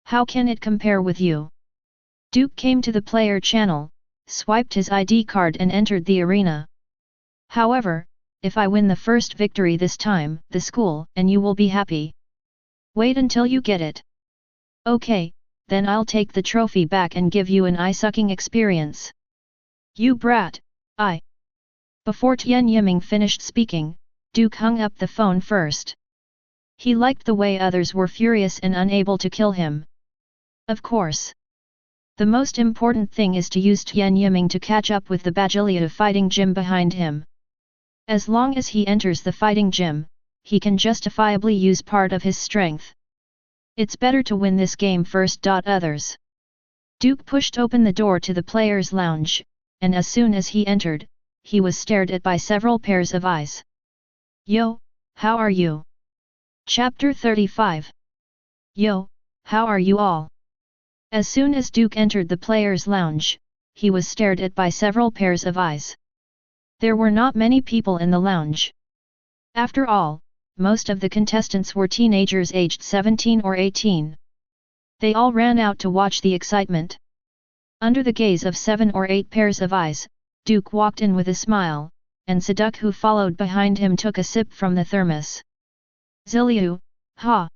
How can it compare with you?" Duke came to the player channel, swiped his ID card and entered the arena. "However, if I win the first victory this time, the school and you will be happy. Wait until you get it. Okay, then I'll take the trophy back and give you an eye-sucking experience." "You brat, I..." Before Tian Yiming finished speaking, Duke hung up the phone first. He liked the way others were furious and unable to kill him. Of course. The most important thing is to use Tian Yiming to catch up with the Bajiliata fighting gym behind him. As long as he enters the fighting gym, he can justifiably use part of his strength. It's better to win this game first. Others. Duke pushed open the door to the players' lounge, and as soon as he entered, he was stared at by several pairs of eyes. "Yo, how are you?" Chapter 35. "Yo, how are you all?" As soon as Duke entered the players' lounge, he was stared at by several pairs of eyes. There were not many people in the lounge. After all, most of the contestants were teenagers aged 17 or 18. They all ran out to watch the excitement. Under the gaze of 7 or 8 pairs of eyes, Duke walked in with a smile, and Saduk who followed behind him took a sip from the thermos. Ziliu, ha!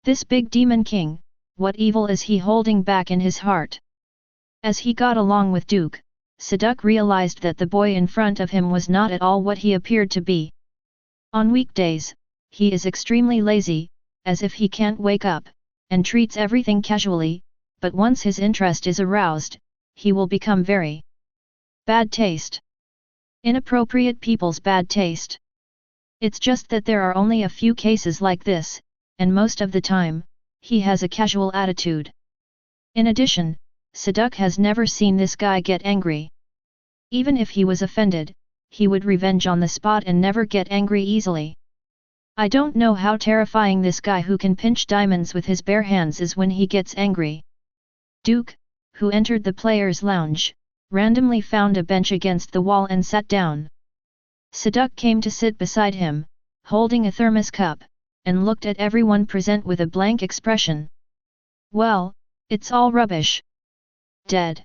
This big demon king, what evil is he holding back in his heart? As he got along with Duke, Saduk realized that the boy in front of him was not at all what he appeared to be. On weekdays, he is extremely lazy, as if he can't wake up, and treats everything casually, but once his interest is aroused, he will become very bad taste. Inappropriate people's bad taste. It's just that there are only a few cases like this, and most of the time, he has a casual attitude. In addition, Saduk has never seen this guy get angry. Even if he was offended, he would revenge on the spot and never get angry easily. I don't know how terrifying this guy who can pinch diamonds with his bare hands is when he gets angry. Duke, who entered the players' lounge, randomly found a bench against the wall and sat down. Saduk came to sit beside him, holding a thermos cup, and looked at everyone present with a blank expression. Well, it's all rubbish. Dead.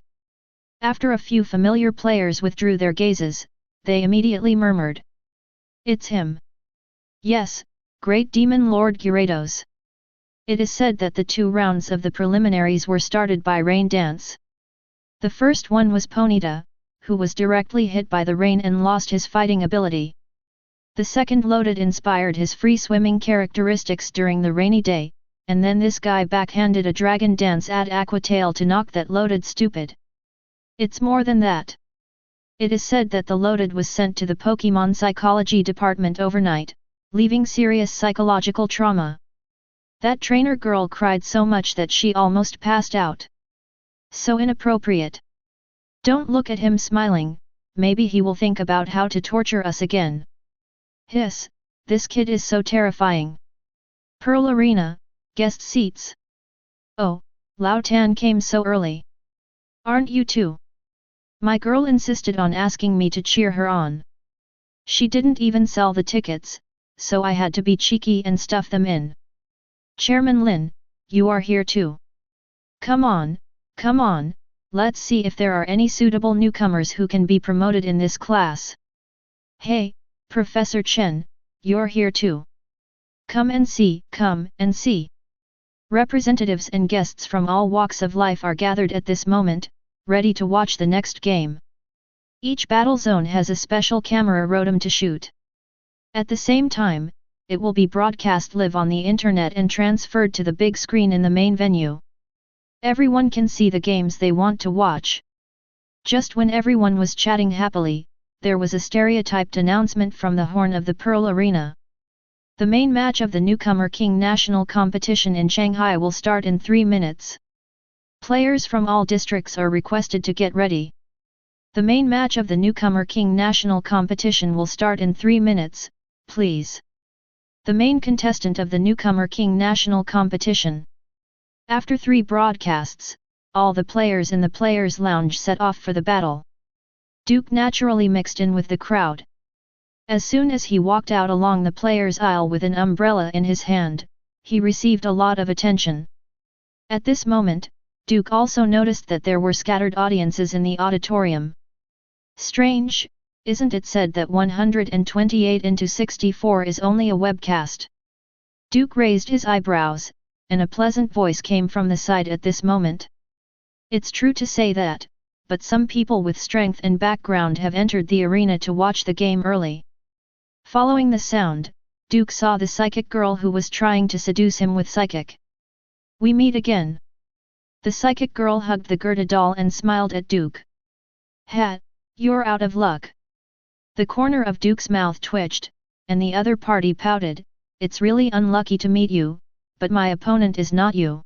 After a few familiar players withdrew their gazes, they immediately murmured. It's him. Yes, Great Demon Lord Gyarados. It is said that the 2 rounds of the preliminaries were started by rain dance. The first one was Ponyta, who was directly hit by the rain and lost his fighting ability. The second Loaded inspired his free swimming characteristics during the rainy day, and then this guy backhanded a dragon dance at Aquatail to knock that Loaded stupid. It's more than that. It is said that the Loaded was sent to the Pokémon psychology department overnight, leaving serious psychological trauma. That trainer girl cried so much that she almost passed out. So inappropriate. Don't look at him smiling, maybe he will think about how to torture us again. Hiss, this kid is so terrifying. Pearl Arena, guest seats. Oh, Lao Tan came so early. Aren't you too? My girl insisted on asking me to cheer her on. She didn't even sell the tickets, so I had to be cheeky and stuff them in. Chairman Lin, you are here too. Come on, let's see if there are any suitable newcomers who can be promoted in this class. Hey, Professor Chen, you're here too. Come and see. Representatives and guests from all walks of life are gathered at this moment, ready to watch the next game. Each battle zone has a special camera ROTAM to shoot. At the same time, it will be broadcast live on the internet and transferred to the big screen in the main venue. Everyone can see the games they want to watch. Just when everyone was chatting happily, there was a stereotyped announcement from the horn of the Pearl Arena. The main match of the Newcomer King National Competition in Shanghai will start in 3 minutes. Players from all districts are requested to get ready. The main match of the Newcomer King National Competition will start in 3 minutes, please. The main contestant of the Newcomer King National Competition. After 3 broadcasts, all the players in the players' lounge set off for the battle. Duke naturally mixed in with the crowd. As soon as he walked out along the players' aisle with an umbrella in his hand, he received a lot of attention. At this moment, Duke also noticed that there were scattered audiences in the auditorium. Strange, isn't it said that 128:64 is only a webcast? Duke raised his eyebrows, and a pleasant voice came from the side at this moment. It's true to say that, but some people with strength and background have entered the arena to watch the game early. Following the sound, Duke saw the psychic girl who was trying to seduce him with psychic. We meet again. The psychic girl hugged the Gerda doll and smiled at Duke. Ha, you're out of luck. The corner of Duke's mouth twitched, and the other party pouted. It's really unlucky to meet you, but my opponent is not you.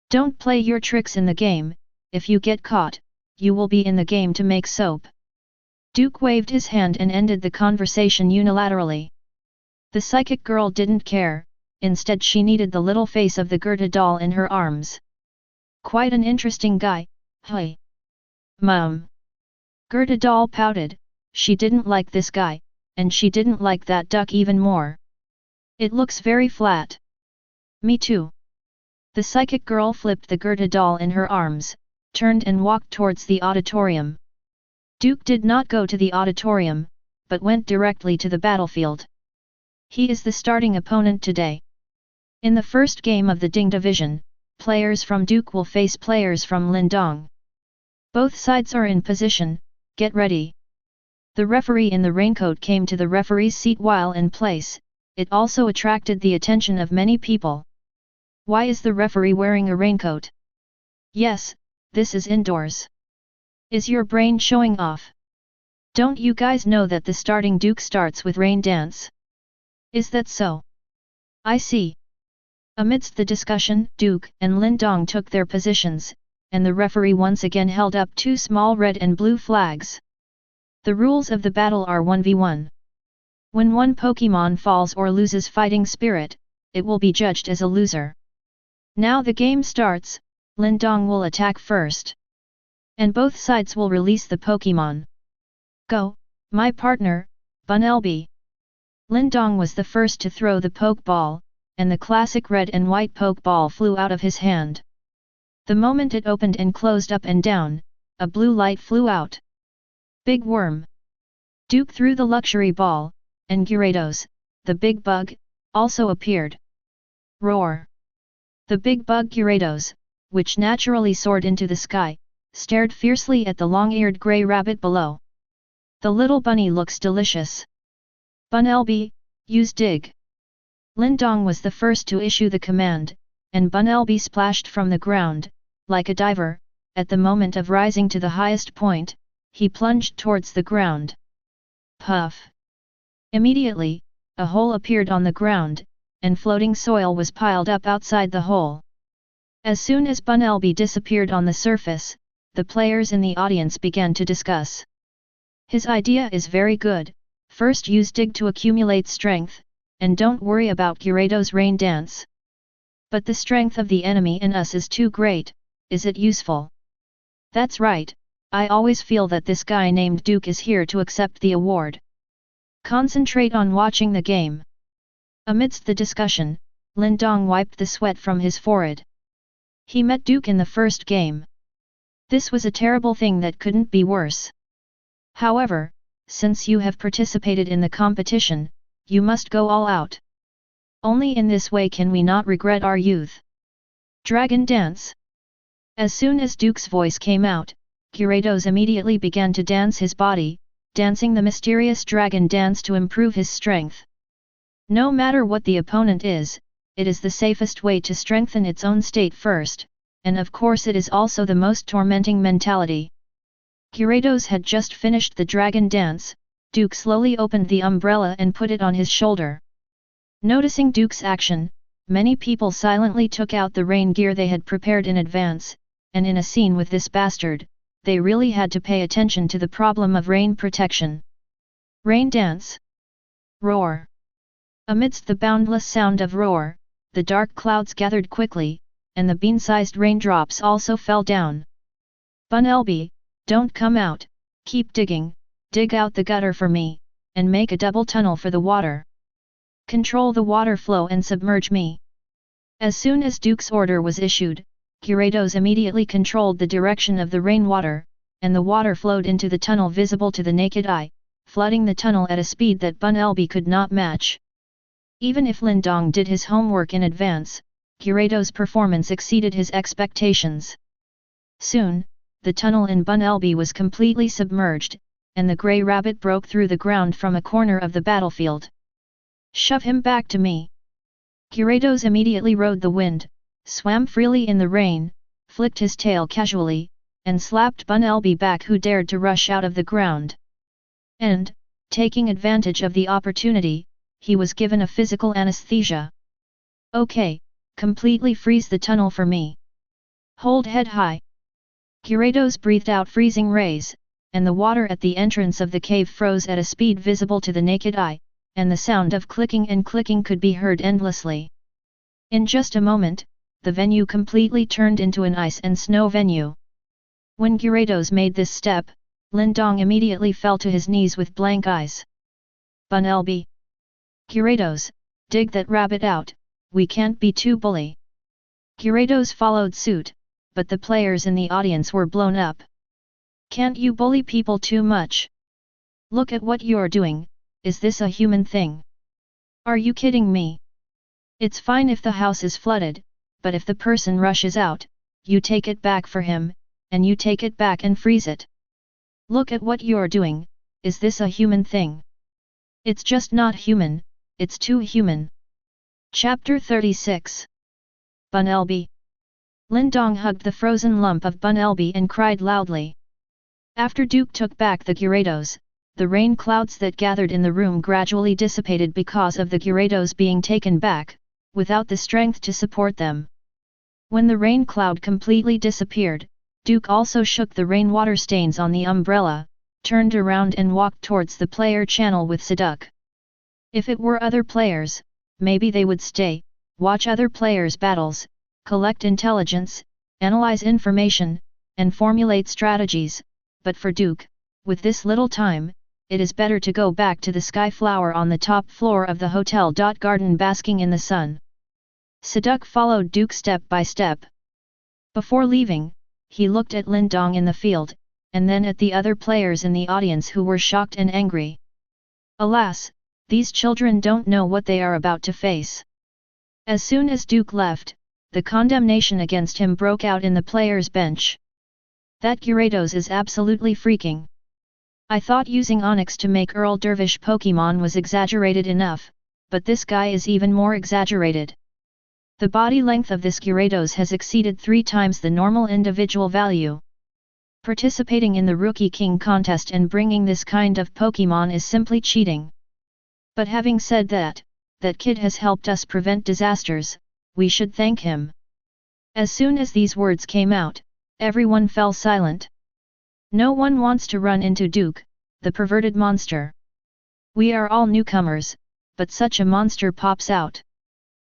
Don't play your tricks in the game, if you get caught, you will be in the game to make soap. Duke waved his hand and ended the conversation unilaterally. The psychic girl didn't care, instead she needed the little face of the Gerda doll in her arms. Quite an interesting guy, hey. Mum. Gerda doll pouted, she didn't like this guy, and she didn't like that duck even more. It looks very flat. Me too. The psychic girl flipped the Gerda doll in her arms, turned and walked towards the auditorium. Duke did not go to the auditorium, but went directly to the battlefield. He is the starting opponent today. In the first game of the Ding Division, players from Duke will face players from Lindong. Both sides are in position, get ready. The referee in the raincoat came to the referee's seat while in place. It also attracted the attention of many people. Why is the referee wearing a raincoat? Yes, this is indoors. Is your brain showing off? Don't you guys know that the starting Duke starts with rain dance? Is that so? I see. Amidst the discussion, Duke and Lindong took their positions, and the referee once again held up two small red and blue flags. The rules of the battle are 1v1. When one Pokémon falls or loses fighting spirit, it will be judged as a loser. Now the game starts, Lindong will attack first. And both sides will release the Pokémon. Go, my partner, Bunelby. Lindong was the first to throw the Pokeball, and the classic red and white Pokeball flew out of his hand. The moment it opened and closed up and down, a blue light flew out. Big worm. Duke threw the luxury ball, and Gyarados, the big bug, also appeared. Roar. The big bug Gyarados, which naturally soared into the sky, stared fiercely at the long-eared grey rabbit below. The little bunny looks delicious. Bunelby, use dig. Lindong was the first to issue the command, and Bunelby splashed from the ground, like a diver. At the moment of rising to the highest point, he plunged towards the ground. Puff! Immediately, a hole appeared on the ground, and floating soil was piled up outside the hole. As soon as Bunelby disappeared on the surface, the players in the audience began to discuss. His idea is very good. First use dig to accumulate strength, and don't worry about Gyarados' rain dance. But the strength of the enemy and us is too great, is it useful? That's right, I always feel that this guy named Duke is here to accept the award. Concentrate on watching the game. Amidst the discussion, Lindong wiped the sweat from his forehead. He met Duke in the first game. This was a terrible thing that couldn't be worse. However, since you have participated in the competition, you must go all out. Only in this way can we not regret our youth. Dragon Dance. As soon as Duke's voice came out, Gyarados immediately began to dance his body, dancing the mysterious dragon dance to improve his strength. No matter what the opponent is, it is the safest way to strengthen its own state first, and of course it is also the most tormenting mentality. Gyarados had just finished the dragon dance. Duke slowly opened the umbrella and put it on his shoulder. Noticing Duke's action, many people silently took out the rain gear they had prepared in advance, and in a scene with this bastard, they really had to pay attention to the problem of rain protection. Rain dance. Roar. Amidst the boundless sound of roar, the dark clouds gathered quickly, and the bean-sized raindrops also fell down. Bunelby, don't come out, keep digging. Dig out the gutter for me, and make a double tunnel for the water. Control the water flow and submerge me. As soon as Duke's order was issued, Gyarados immediately controlled the direction of the rainwater, and the water flowed into the tunnel visible to the naked eye, flooding the tunnel at a speed that Bunelby could not match. Even if Lindong did his homework in advance, Gyarados' performance exceeded his expectations. Soon, the tunnel in Bunelby was completely submerged, and the grey rabbit broke through the ground from a corner of the battlefield. Shove him back to me. Gyarados immediately rode the wind, swam freely in the rain, flicked his tail casually, and slapped Bunelby back, who dared to rush out of the ground. And, taking advantage of the opportunity, he was given a physical anesthesia. Okay, completely freeze the tunnel for me. Hold head high. Gyarados breathed out freezing rays, and the water at the entrance of the cave froze at a speed visible to the naked eye, and the sound of clicking and clicking could be heard endlessly. In just a moment, the venue completely turned into an ice and snow venue. When Gyarados made this step, Lindong immediately fell to his knees with blank eyes. Bunelby. Gyarados, dig that rabbit out, we can't be too bully. Gyarados followed suit, but the players in the audience were blown up. Can't you bully people too much? Look at what you're doing, is this a human thing? Are you kidding me? It's fine if the house is flooded, but if the person rushes out, you take it back for him, and you take it back and freeze it. Look at what you're doing, is this a human thing? It's just not human, it's too human. Chapter 36. Bunelby. Lindong hugged the frozen lump of Bunelby and cried loudly. After Duke took back the Gyarados, the rain clouds that gathered in the room gradually dissipated because of the Gyarados being taken back, without the strength to support them. When the rain cloud completely disappeared, Duke also shook the rainwater stains on the umbrella, turned around and walked towards the player channel with Seduc. If it were other players, maybe they would stay, watch other players' battles, collect intelligence, analyze information, and formulate strategies, but for Duke, with this little time, it is better to go back to the Sky Flower on the top floor of the hotel. Garden basking in the sun. Seduc followed Duke step by step. Before leaving, he looked at Lindong in the field, and then at the other players in the audience who were shocked and angry. Alas, these children don't know what they are about to face. As soon as Duke left, the condemnation against him broke out in the players' bench. That Gyarados is absolutely freaking. I thought using Onyx to make Earl Dervish Pokémon was exaggerated enough, but this guy is even more exaggerated. The body length of this Gyarados has exceeded 3 times the normal individual value. Participating in the Rookie King contest and bringing this kind of Pokémon is simply cheating. But having said that, that kid has helped us prevent disasters, we should thank him. As soon as these words came out, everyone fell silent. No one wants to run into Duke, the perverted monster. We are all newcomers, but such a monster pops out.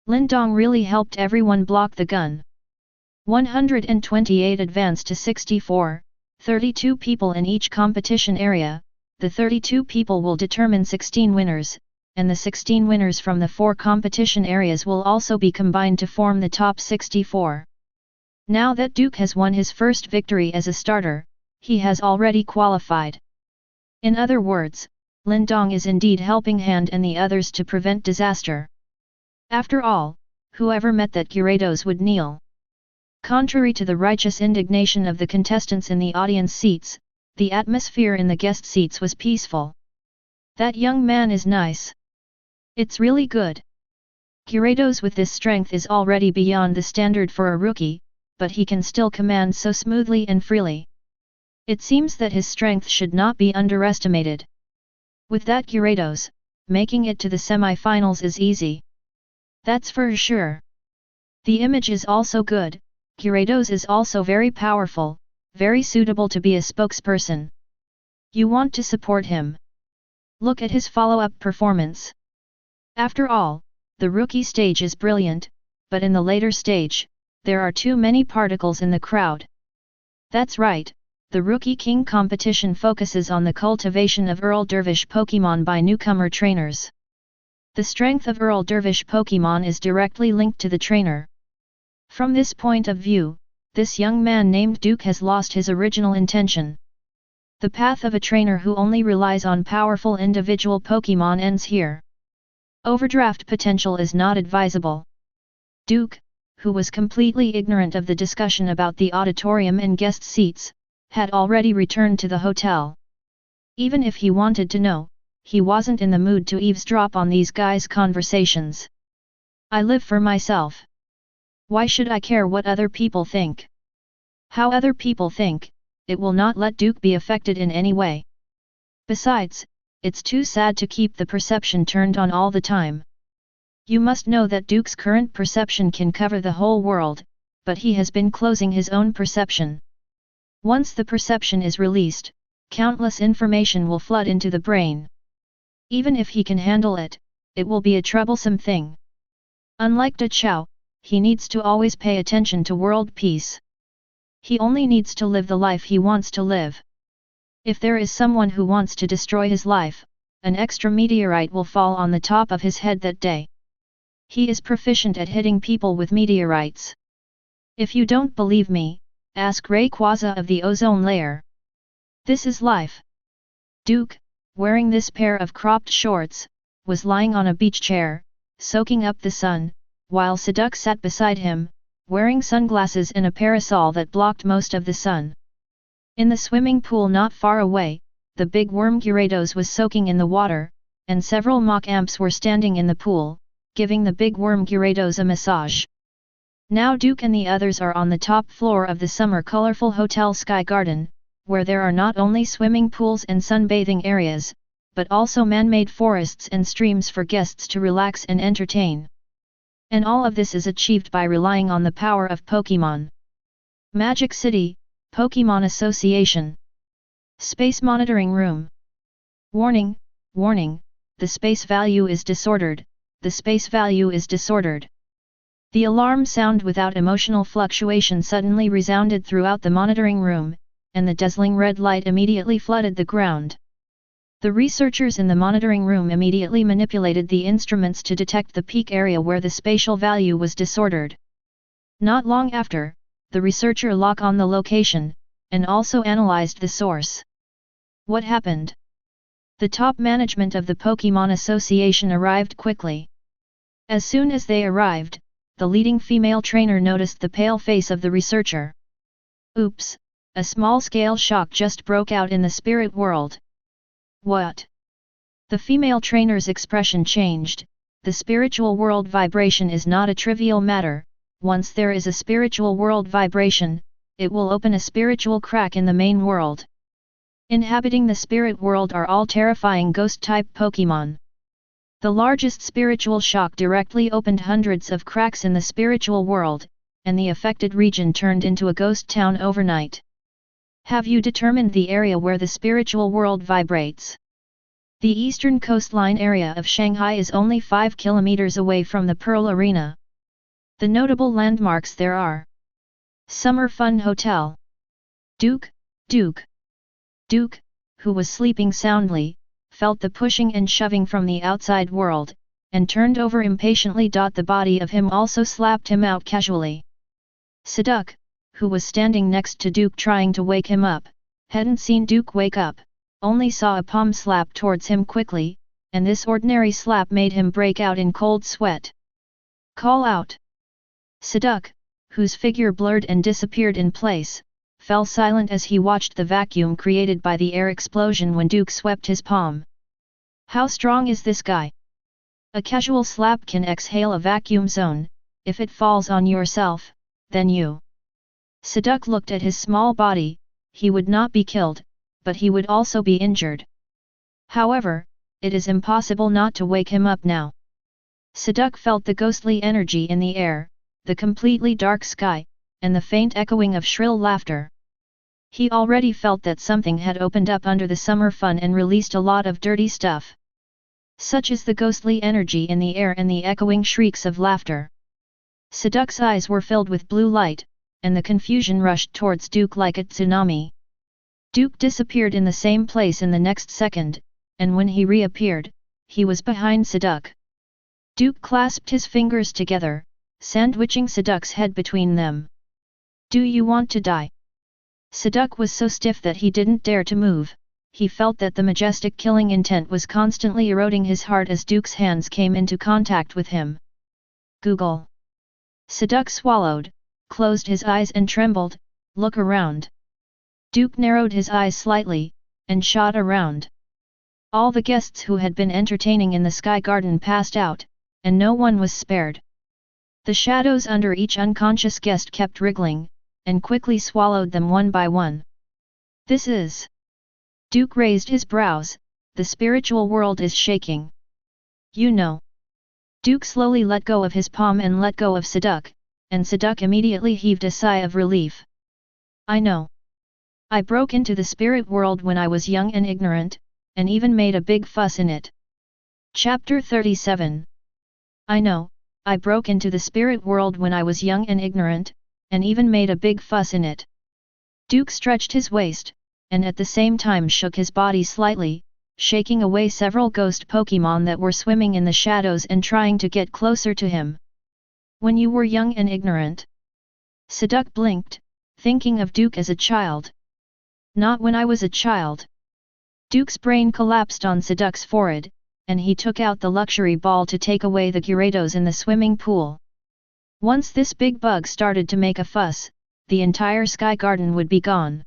Lindong really helped everyone block the gun. 128 advanced to 64, 32 people in each competition area, the 32 people will determine 16 winners, and the 16 winners from the 4 competition areas will also be combined to form the top 64. Now that Duke has won his first victory as a starter, he has already qualified. In other words, Lindong is indeed helping Hand and the others to prevent disaster. After all, whoever met that Gyarados would kneel. Contrary to the righteous indignation of the contestants in the audience seats, the atmosphere in the guest seats was peaceful. That young man is nice. It's really good. Gyarados with this strength is already beyond the standard for a rookie, but he can still command so smoothly and freely. It seems that his strength should not be underestimated. With that Gyarados, making it to the semi-finals is easy. That's for sure. The image is also good. Gyarados is also very powerful, very suitable to be a spokesperson. You want to support him. Look at his follow-up performance. After all, the rookie stage is brilliant, but in the later stage, there are too many particles in the crowd. That's right, the Rookie King competition focuses on the cultivation of Earl Dervish Pokémon by newcomer trainers. The strength of Earl Dervish Pokémon is directly linked to the trainer. From this point of view, this young man named Duke has lost his original intention. The path of a trainer who only relies on powerful individual Pokémon ends here. Overdraft potential is not advisable. Duke, who was completely ignorant of the discussion about the auditorium and guest seats, had already returned to the hotel. Even if he wanted to know, he wasn't in the mood to eavesdrop on these guys' conversations. I live for myself. Why should I care what other people think? How other people think, it will not let Duke be affected in any way. Besides, it's too sad to keep the perception turned on all the time. You must know that Duke's current perception can cover the whole world, but he has been closing his own perception. Once the perception is released, countless information will flood into the brain. Even if he can handle it, it will be a troublesome thing. Unlike Da Chao, he needs to always pay attention to world peace. He only needs to live the life he wants to live. If there is someone who wants to destroy his life, an extra meteorite will fall on the top of his head that day. He is proficient at hitting people with meteorites. If you don't believe me, ask Rayquaza of the ozone layer. This is life. Duke, wearing this pair of cropped shorts, was lying on a beach chair, soaking up the sun, while Seduc sat beside him, wearing sunglasses and a parasol that blocked most of the sun. In the swimming pool not far away, the big worm Gyarados was soaking in the water, and several mock amps were standing in the pool, giving the big worm Gyarados a massage. Now Duke and the others are on the top floor of the summer colorful Hotel Sky Garden, where there are not only swimming pools and sunbathing areas, but also man-made forests and streams for guests to relax and entertain. And all of this is achieved by relying on the power of Pokémon. Magic City, Pokémon Association. Space Monitoring Room. Warning, warning, the space value is disordered, the space value is disordered. The alarm sound without emotional fluctuation suddenly resounded throughout the monitoring room, and the dazzling red light immediately flooded the ground. The researchers in the monitoring room immediately manipulated the instruments to detect the peak area where the spatial value was disordered. Not long after, the researcher locked on the location, and also analyzed the source. What happened? The top management of the Pokémon Association arrived quickly. As soon as they arrived, the leading female trainer noticed the pale face of the researcher. Oops, a small-scale shock just broke out in the spirit world. What? The female trainer's expression changed. The spiritual world vibration is not a trivial matter. Once there is a spiritual world vibration, it will open a spiritual crack in the main world. Inhabiting the spirit world are all terrifying ghost-type Pokémon. The largest spiritual shock directly opened hundreds of cracks in the spiritual world, and the affected region turned into a ghost town overnight. Have you determined the area where the spiritual world vibrates? The eastern coastline area of Shanghai is only 5 kilometers away from the Pearl Arena. The notable landmarks there are: Summer Fun Hotel. Duke, who was sleeping soundly, felt the pushing and shoving from the outside world, and turned over impatiently. The body of him also slapped him out casually. Seduc, who was standing next to Duke trying to wake him up, hadn't seen Duke wake up, only saw a palm slap towards him quickly, and this ordinary slap made him break out in cold sweat. Call out! Seduc, whose figure blurred and disappeared in place, fell silent as he watched the vacuum created by the air explosion when Duke swept his palm. How strong is this guy? A casual slap can exhale a vacuum zone. If it falls on yourself, then you. Seduc looked at his small body. He would not be killed, but he would also be injured. However, it is impossible not to wake him up now. Seduc felt the ghostly energy in the air, the completely dark sky, and the faint echoing of shrill laughter. He already felt that something had opened up under the summer fun and released a lot of dirty stuff. Such is the ghostly energy in the air and the echoing shrieks of laughter. Seduc's eyes were filled with blue light, and the confusion rushed towards Duke like a tsunami. Duke disappeared in the same place in the next second, and when he reappeared, he was behind Seduc. Duke clasped his fingers together, sandwiching Seduc's head between them. Do you want to die? Seduc was so stiff that he didn't dare to move. He felt that the majestic killing intent was constantly eroding his heart as Duke's hands came into contact with him. Google. Seduc swallowed, closed his eyes and trembled. Look around. Duke narrowed his eyes slightly, and shot around. All the guests who had been entertaining in the Sky Garden passed out, and no one was spared. The shadows under each unconscious guest kept wriggling, and quickly swallowed them one by one. This is... Duke raised his brows. The spiritual world is shaking. You know. Duke slowly let go of his palm and let go of Seduc, and Seduc immediately heaved a sigh of relief. I know. I broke into the spirit world when I was young and ignorant, and even made a big fuss in it. Chapter 37. I know, I broke into the spirit world when I was young and ignorant, and even made a big fuss in it. Duke stretched his waist, and at the same time shook his body slightly, shaking away several ghost Pokémon that were swimming in the shadows and trying to get closer to him. When you were young and ignorant? Seduc blinked, thinking of Duke as a child. Not when I was a child. Duke's brain collapsed on Seduk's forehead, and he took out the luxury ball to take away the Gyarados in the swimming pool. Once this big bug started to make a fuss, the entire Sky Garden would be gone.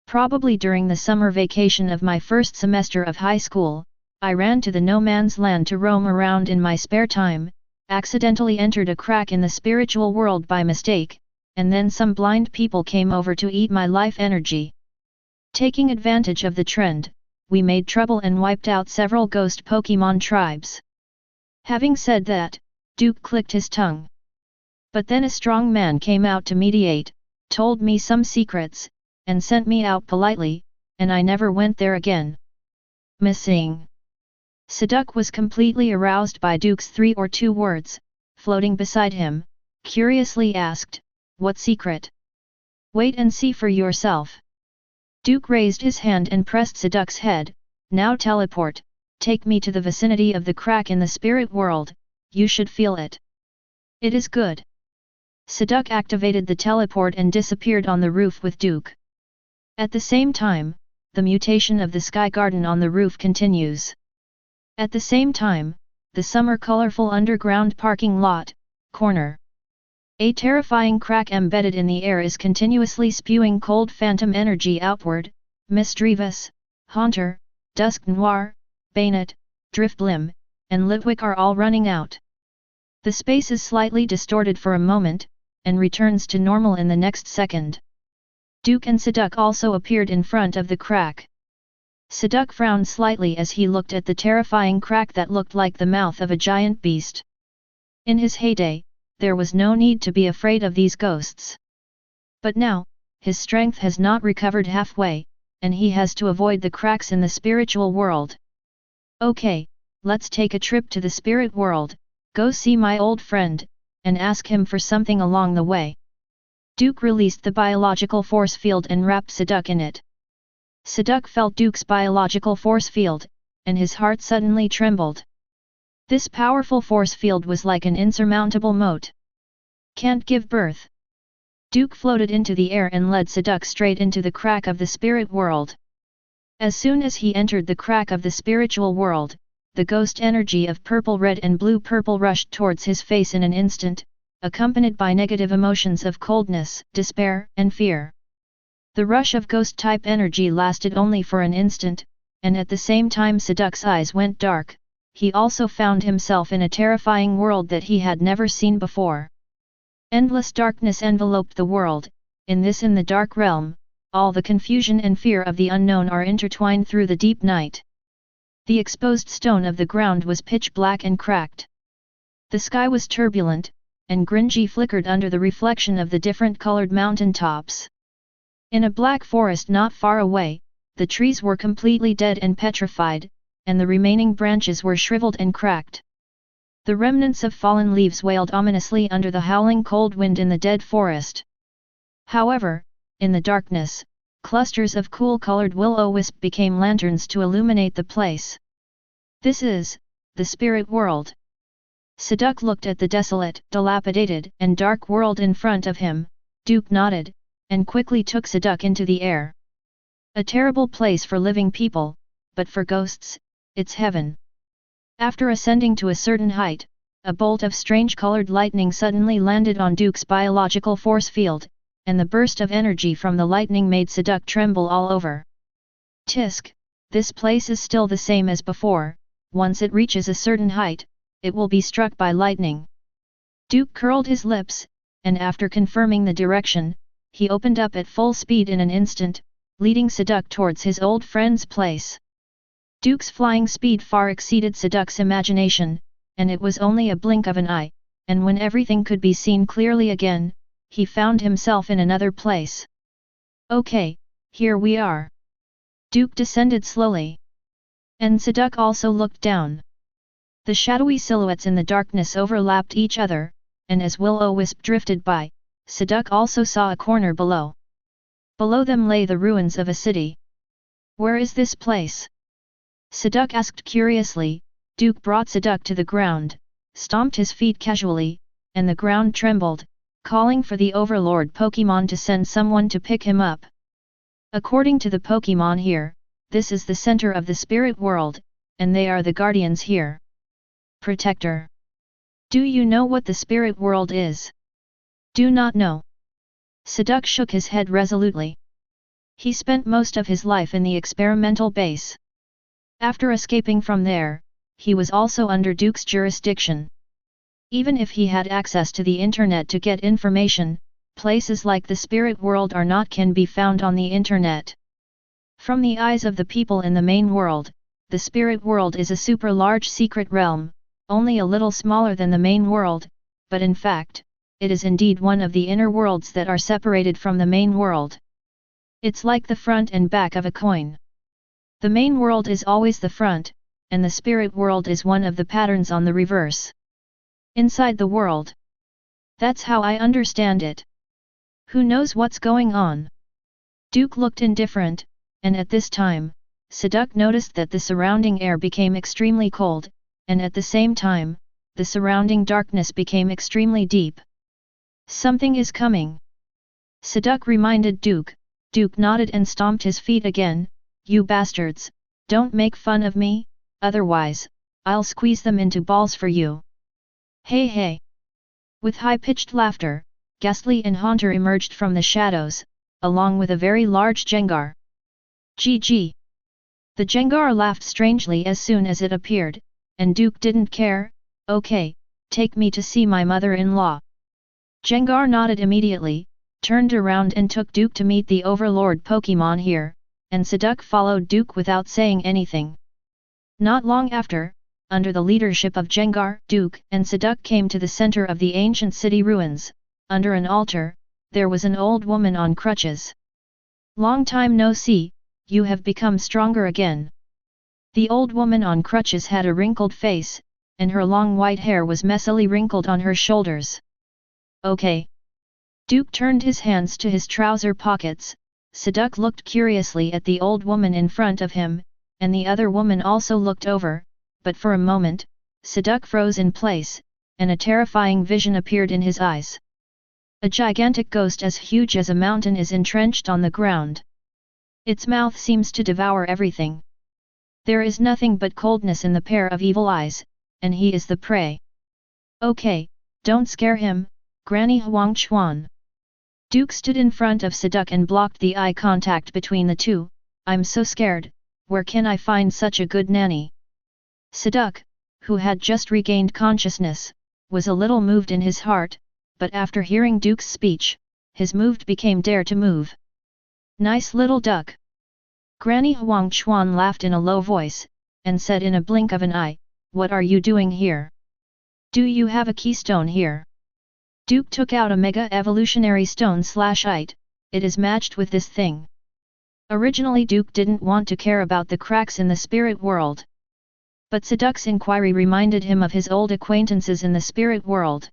Probably during the summer vacation of my first semester of high school, I ran to the no man's land to roam around in my spare time, accidentally entered a crack in the spiritual world by mistake, and then some blind people came over to eat my life energy. Taking advantage of the trend, we made trouble and wiped out several ghost Pokémon tribes. Having said that, Duke clicked his tongue. But then a strong man came out to mediate, told me some secrets, and sent me out politely, and I never went there again. Missing. Seduk was completely aroused by Duke's 3 or 2 words, floating beside him, curiously asked, "What secret?" "Wait and see for yourself." Duke raised his hand and pressed Seduk's head. "Now teleport, take me to the vicinity of the crack in the spirit world, you should feel it." "It is good." Seduk activated the teleport and disappeared on the roof with Duke. At the same time, the mutation of the Sky Garden on the roof continues. At the same time, the summer colorful underground parking lot, corner. A terrifying crack embedded in the air is continuously spewing cold phantom energy outward. Misdreavus, Haunter, Dusk Noir, Bayonet, Driftblim, and Litwick are all running out. The space is slightly distorted for a moment, and returns to normal in the next second. Duke and Seduk also appeared in front of the crack. Seduk frowned slightly as he looked at the terrifying crack that looked like the mouth of a giant beast. In his heyday, there was no need to be afraid of these ghosts. But now, his strength has not recovered halfway, and he has to avoid the cracks in the spiritual world. "Okay, let's take a trip to the spirit world, go see my old friend, and ask him for something along the way." Duke released the biological force field and wrapped Seduk in it. Seduk felt Duke's biological force field, and his heart suddenly trembled. This powerful force field was like an insurmountable moat. "Can't give birth." Duke floated into the air and led Seduk straight into the crack of the spirit world. As soon as he entered the crack of the spiritual world, the ghost energy of purple-red and blue-purple rushed towards his face in an instant, accompanied by negative emotions of coldness, despair, and fear. The rush of ghost-type energy lasted only for an instant, and at the same time Seduk's eyes went dark. He also found himself in a terrifying world that he had never seen before. Endless darkness enveloped the world. In the dark realm, all the confusion and fear of the unknown are intertwined through the deep night. The exposed stone of the ground was pitch black and cracked. The sky was turbulent, and grungy flickered under the reflection of the different colored mountain tops. In a black forest not far away, the trees were completely dead and petrified, and the remaining branches were shriveled and cracked. The remnants of fallen leaves wailed ominously under the howling cold wind in the dead forest. However, in the darkness, clusters of cool-colored will-o-wisp became lanterns to illuminate the place. "This is the spirit world." Seduk looked at the desolate, dilapidated, and dark world in front of him. Duke nodded, and quickly took Seduk into the air. "A terrible place for living people, but for ghosts, it's heaven." After ascending to a certain height, a bolt of strange-colored lightning suddenly landed on Duke's biological force field, and the burst of energy from the lightning made Seduk tremble all over. "Tisk, this place is still the same as before, once it reaches a certain height, it will be struck by lightning." Duke curled his lips, and after confirming the direction, he opened up at full speed in an instant, leading Seduk towards his old friend's place. Duke's flying speed far exceeded Seduk's imagination, and it was only a blink of an eye, and when everything could be seen clearly again, he found himself in another place. "Okay, here we are." Duke descended slowly. And Seduk also looked down. The shadowy silhouettes in the darkness overlapped each other, and as will-o-wisp drifted by, Seduk also saw a corner below. Below them lay the ruins of a city. "Where is this place?" Seduk asked curiously. Duke brought Seduk to the ground, stomped his feet casually, and the ground trembled, calling for the overlord Pokémon to send someone to pick him up. According to the Pokémon here, this is the center of the spirit world, and they are the guardians here. Protector. Do you know what the spirit world is? Do not know. Seduc shook his head resolutely. He spent most of his life in the experimental base. After escaping from there, he was also under Duke's jurisdiction. Even if he had access to the internet to get information, places like the spirit world are not can be found on the internet. From the eyes of the people in the main world, the spirit world is a super large secret realm, only a little smaller than the main world, but in fact, it is indeed one of the inner worlds that are separated from the main world. It's like the front and back of a coin. The main world is always the front, and the spirit world is one of the patterns on the reverse. Inside the world. That's how I understand it. Who knows what's going on? Duke looked indifferent, and at this time, Seduc noticed that the surrounding air became extremely cold, and at the same time, the surrounding darkness became extremely deep. Something is coming. Seduc reminded Duke. Duke nodded and stomped his feet again. You bastards, don't make fun of me, otherwise, I'll squeeze them into balls for you. Hey hey! With high-pitched laughter, Ghastly and Haunter emerged from the shadows, along with a very large Jengar. GG! The Jengar laughed strangely as soon as it appeared, and Duke didn't care. Okay, take me to see my mother-in-law. Jengar nodded immediately, turned around and took Duke to meet the overlord Pokémon here, and Seduc followed Duke without saying anything. Not long after, under the leadership of Jengar, Duke and Seduc came to the center of the ancient city ruins. Under an altar, there was an old woman on crutches. Long time no see, you have become stronger again. The old woman on crutches had a wrinkled face, and her long white hair was messily wrinkled on her shoulders. Okay. Duke turned his hands to his trouser pockets. Seduc looked curiously at the old woman in front of him, and the other woman also looked over, but for a moment, Seduc froze in place, and a terrifying vision appeared in his eyes. A gigantic ghost as huge as a mountain is entrenched on the ground. Its mouth seems to devour everything. There is nothing but coldness in the pair of evil eyes, and he is the prey. Okay, don't scare him, Granny Huang Chuan. Duke stood in front of Seduc and blocked the eye contact between the two. I'm so scared, where can I find such a good nanny? Seduc, who had just regained consciousness, was a little moved in his heart, but after hearing Duke's speech, his mood became dare to move. Nice little duck. Granny Huang Chuan laughed in a low voice, and said in a blink of an eye, what are you doing here? Do you have a keystone here? Duke took out a Mega Evolutionary Stone/Ite, it is matched with this thing. Originally Duke didn't want to care about the cracks in the spirit world. But Seduc's inquiry reminded him of his old acquaintances in the spirit world.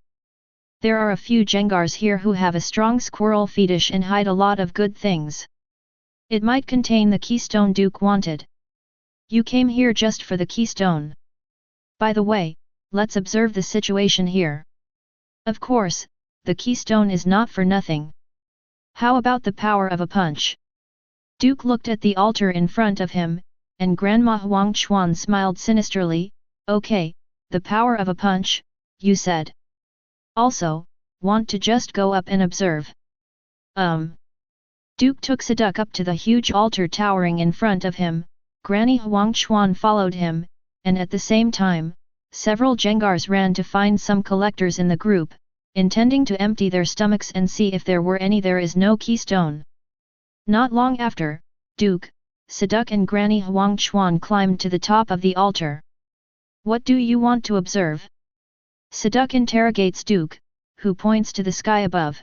There are a few Jengars here who have a strong squirrel fetish and hide a lot of good things. It might contain the keystone Duke wanted. You came here just for the keystone. By the way, let's observe the situation here. Of course, the keystone is not for nothing. How about the power of a punch? Duke looked at the altar in front of him, and Grandma Huang Chuan smiled sinisterly. Okay, the power of a punch, you said. Also, want to just go up and observe. Duke took Seduc up to the huge altar towering in front of him. Granny Huang Chuan followed him, and at the same time, several Jengars ran to find some collectors in the group, intending to empty their stomachs and see if there were any. There is no keystone. Not long after, Duke, Seduc and Granny Huang Chuan climbed to the top of the altar. What do you want to observe? Seduc interrogates Duke, who points to the sky above.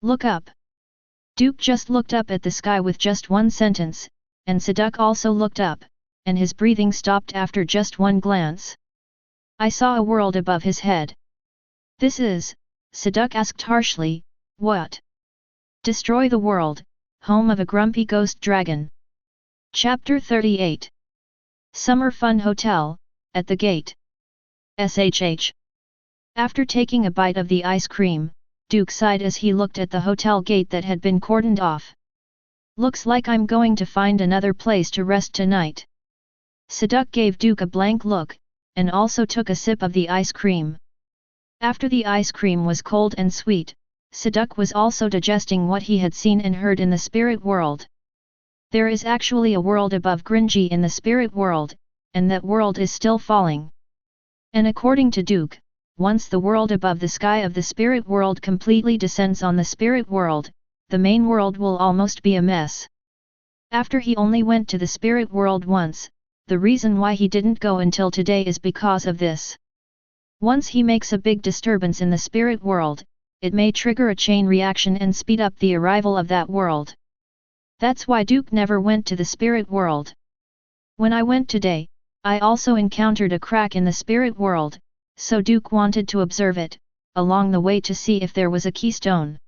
Look up. Duke just looked up at the sky with just one sentence, and Seduc also looked up, and his breathing stopped after just one glance. I saw a world above his head. This is, Seduc asked harshly, what? Destroy the world, home of a grumpy ghost dragon. Chapter 38. Summer Fun Hotel, at the gate. SHH. After taking a bite of the ice cream, Duke sighed as he looked at the hotel gate that had been cordoned off. Looks like I'm going to find another place to rest tonight. Siduk gave Duke a blank look, and also took a sip of the ice cream. After the ice cream was cold and sweet, Siduk was also digesting what he had seen and heard in the spirit world. There is actually a world above Grinji in the spirit world, and that world is still falling. And according to Duke, once the world above the sky of the spirit world completely descends on the spirit world, the main world will almost be a mess. After he only went to the spirit world once, the reason why he didn't go until today is because of this. Once he makes a big disturbance in the spirit world, it may trigger a chain reaction and speed up the arrival of that world. That's why Duke never went to the spirit world. When I went today, I also encountered a crack in the spirit world, so Duke wanted to observe it, along the way to see if there was a keystone.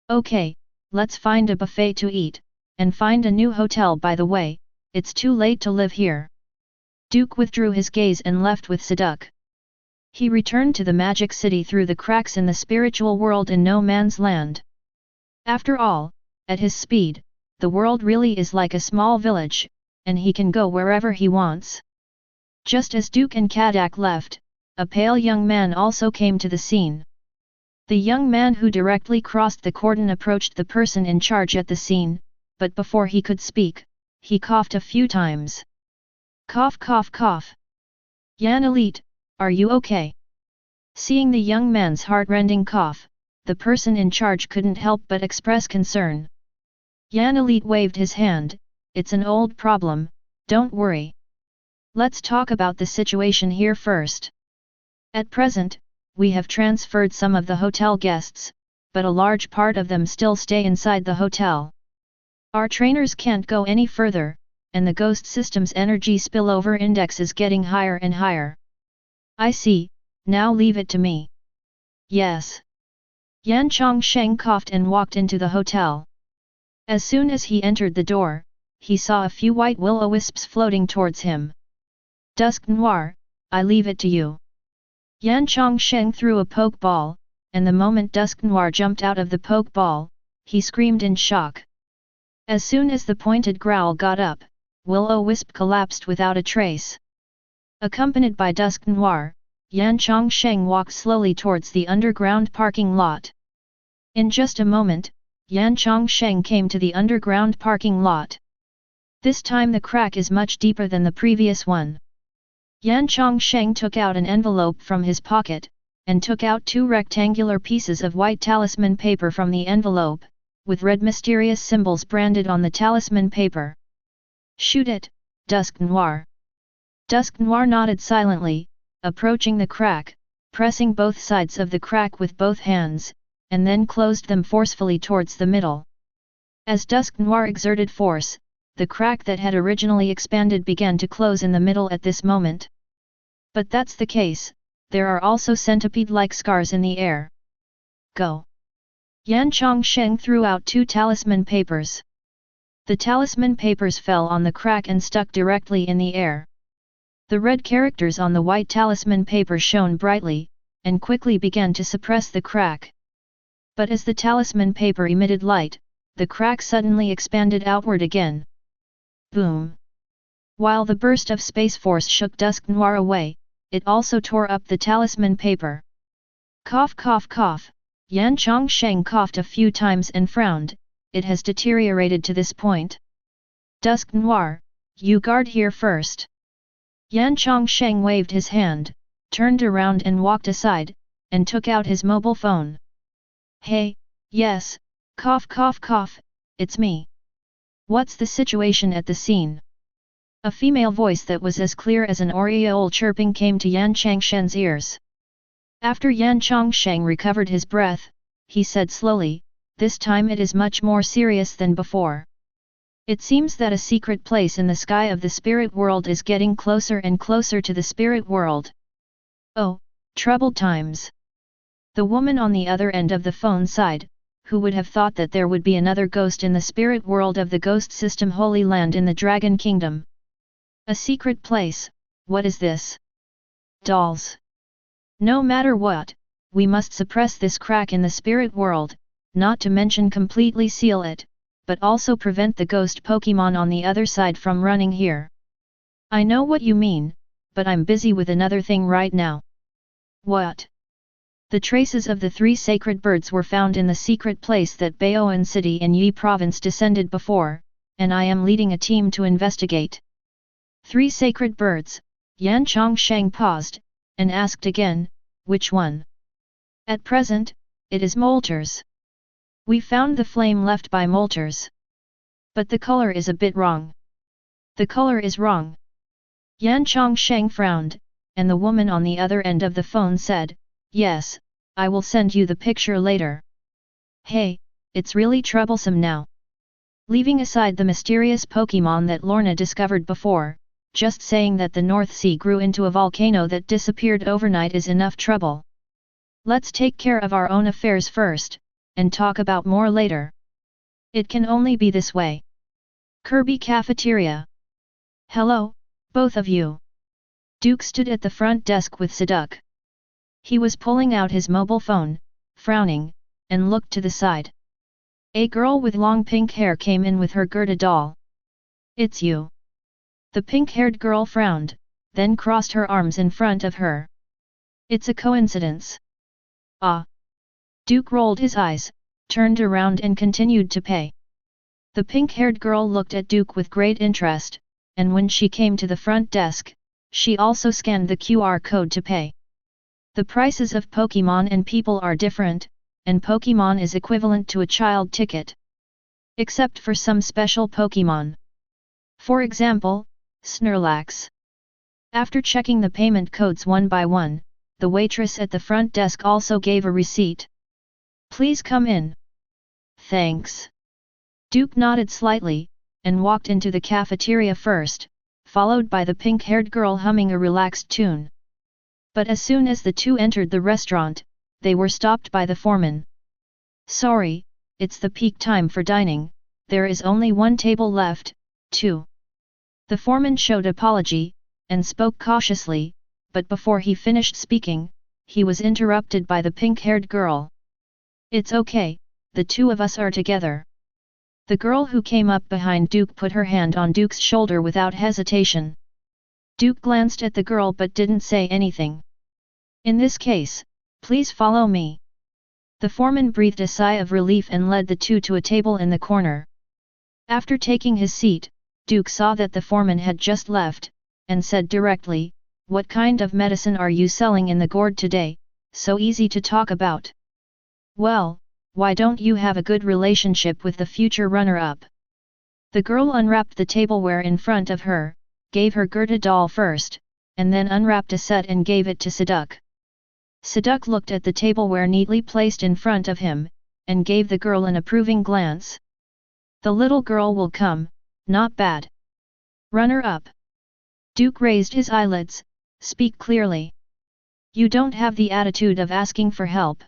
Okay, let's find a buffet to eat, and find a new hotel by the way, it's too late to live here. Duke withdrew his gaze and left with Siduk. He returned to the magic city through the cracks in the spiritual world in no man's land. After all, at his speed, the world really is like a small village, and he can go wherever he wants. Just as Duke and Kadak left, a pale young man also came to the scene. The young man who directly crossed the cordon approached the person in charge at the scene, but before he could speak, he coughed a few times. Cough cough cough. Yan Elite, are you okay? Seeing the young man's heart-rending cough, the person in charge couldn't help but express concern. Yan Elite waved his hand, it's an old problem, don't worry. Let's talk about the situation here first. At present, we have transferred some of the hotel guests, but a large part of them still stay inside the hotel. Our trainers can't go any further, and the ghost system's energy spillover index is getting higher and higher. I see, now leave it to me. Yes. Yan Chongsheng coughed and walked into the hotel. As soon as he entered the door, he saw a few white will-o-wisps floating towards him. Dusk Noir, I leave it to you. Yan Chongsheng threw a poke ball, and the moment Dusk Noir jumped out of the poke ball, he screamed in shock. As soon as the pointed growl got up, Will-o-wisp collapsed without a trace. Accompanied by Dusk Noir, Yan Chongsheng walked slowly towards the underground parking lot. In just a moment, Yan Chongsheng came to the underground parking lot. This time the crack is much deeper than the previous one. Yan Chongsheng took out an envelope from his pocket, and took out 2 rectangular pieces of white talisman paper from the envelope, with red mysterious symbols branded on the talisman paper. Shoot it, Dusk Noir. Dusk Noir nodded silently, approaching the crack, pressing both sides of the crack with both hands, and then closed them forcefully towards the middle. As Dusk Noir exerted force, the crack that had originally expanded began to close in the middle at this moment. But that's the case, there are also centipede-like scars in the air. Go! Yan Chongsheng threw out 2 talisman papers. The talisman papers fell on the crack and stuck directly in the air. The red characters on the white talisman paper shone brightly, and quickly began to suppress the crack. But as the talisman paper emitted light, the crack suddenly expanded outward again. Boom! While the burst of space force shook Dusk Noir away, it also tore up the talisman paper. Cough cough cough, Yan Chongsheng coughed a few times and frowned, it has deteriorated to this point. Dusk Noir, you guard here first. Yan Chongsheng waved his hand, turned around and walked aside, and took out his mobile phone. Hey, yes, cough cough cough, it's me. What's the situation at the scene? A female voice that was as clear as an oriole chirping came to Yan Chongsheng's ears. After Yan Chongsheng recovered his breath, he said slowly, this time it is much more serious than before. It seems that a secret place in the sky of the spirit world is getting closer and closer to the spirit world. Oh, troubled times. The woman on the other end of the phone sighed, who would have thought that there would be another ghost in the spirit world of the ghost system Holy Land in the Dragon Kingdom. A secret place, what is this? Dolls. No matter what, we must suppress this crack in the spirit world, not to mention completely seal it, but also prevent the ghost Pokémon on the other side from running here. I know what you mean, but I'm busy with another thing right now. What? The traces of the 3 sacred birds were found in the secret place that Baoan City in Yi Province descended before, and I am leading a team to investigate. 3 sacred birds, Yan Chongsheng paused, and asked again, which one? At present, it is Moltres. We found the flame left by Moltres. But the color is a bit wrong. The color is wrong. Yan Chongsheng frowned, and the woman on the other end of the phone said, yes, I will send you the picture later. Hey, it's really troublesome now. Leaving aside the mysterious Pokémon that Lorna discovered before, just saying that the North Sea grew into a volcano that disappeared overnight is enough trouble. Let's take care of our own affairs first, and talk about more later. It can only be this way. Kirby Cafeteria. Hello, both of you. Duke stood at the front desk with Seduc. He was pulling out his mobile phone, frowning, and looked to the side. A girl with long pink hair came in with her Gerda doll. It's you. The pink-haired girl frowned, then crossed her arms in front of her. It's a coincidence. Ah. Duke rolled his eyes, turned around and continued to pay. The pink-haired girl looked at Duke with great interest, and when she came to the front desk, she also scanned the QR code to pay. The prices of Pokémon and people are different, and Pokémon is equivalent to a child ticket. Except for some special Pokémon. For example, Snorlax. After checking the payment codes one by one, the waitress at the front desk also gave a receipt. Please come in. Thanks. Duke nodded slightly, and walked into the cafeteria first, followed by the pink-haired girl humming a relaxed tune. But as soon as the two entered the restaurant, they were stopped by the foreman. Sorry, it's the peak time for dining, there is only one table left, too. The foreman showed apology, and spoke cautiously, but before he finished speaking, he was interrupted by the pink-haired girl. It's okay, the two of us are together. The girl who came up behind Duke put her hand on Duke's shoulder without hesitation. Duke glanced at the girl but didn't say anything. In this case, please follow me. The foreman breathed a sigh of relief and led the two to a table in the corner. After taking his seat, Duke saw that the foreman had just left, and said directly, "What kind of medicine are you selling in the gourd today, so easy to talk about?" "Well, why don't you have a good relationship with the future runner-up?" The girl unwrapped the tableware in front of her, gave her Gerda doll first, and then unwrapped a set and gave it to Seduc. Seduc looked at the tableware neatly placed in front of him, and gave the girl an approving glance. The little girl will come, not bad. Runner-up. Duke raised his eyelids, speak clearly. You don't have the attitude of asking for help.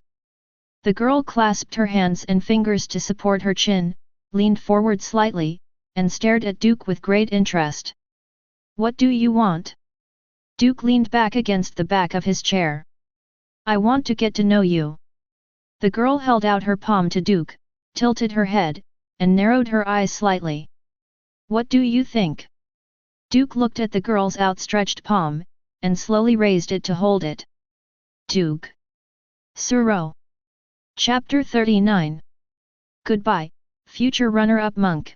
The girl clasped her hands and fingers to support her chin, leaned forward slightly, and stared at Duke with great interest. What do you want? Duke leaned back against the back of his chair. I want to get to know you. The girl held out her palm to Duke, tilted her head, and narrowed her eyes slightly. What do you think? Duke looked at the girl's outstretched palm, and slowly raised it to hold it. Duke. Suro. Chapter 39. Goodbye, future runner-up monk.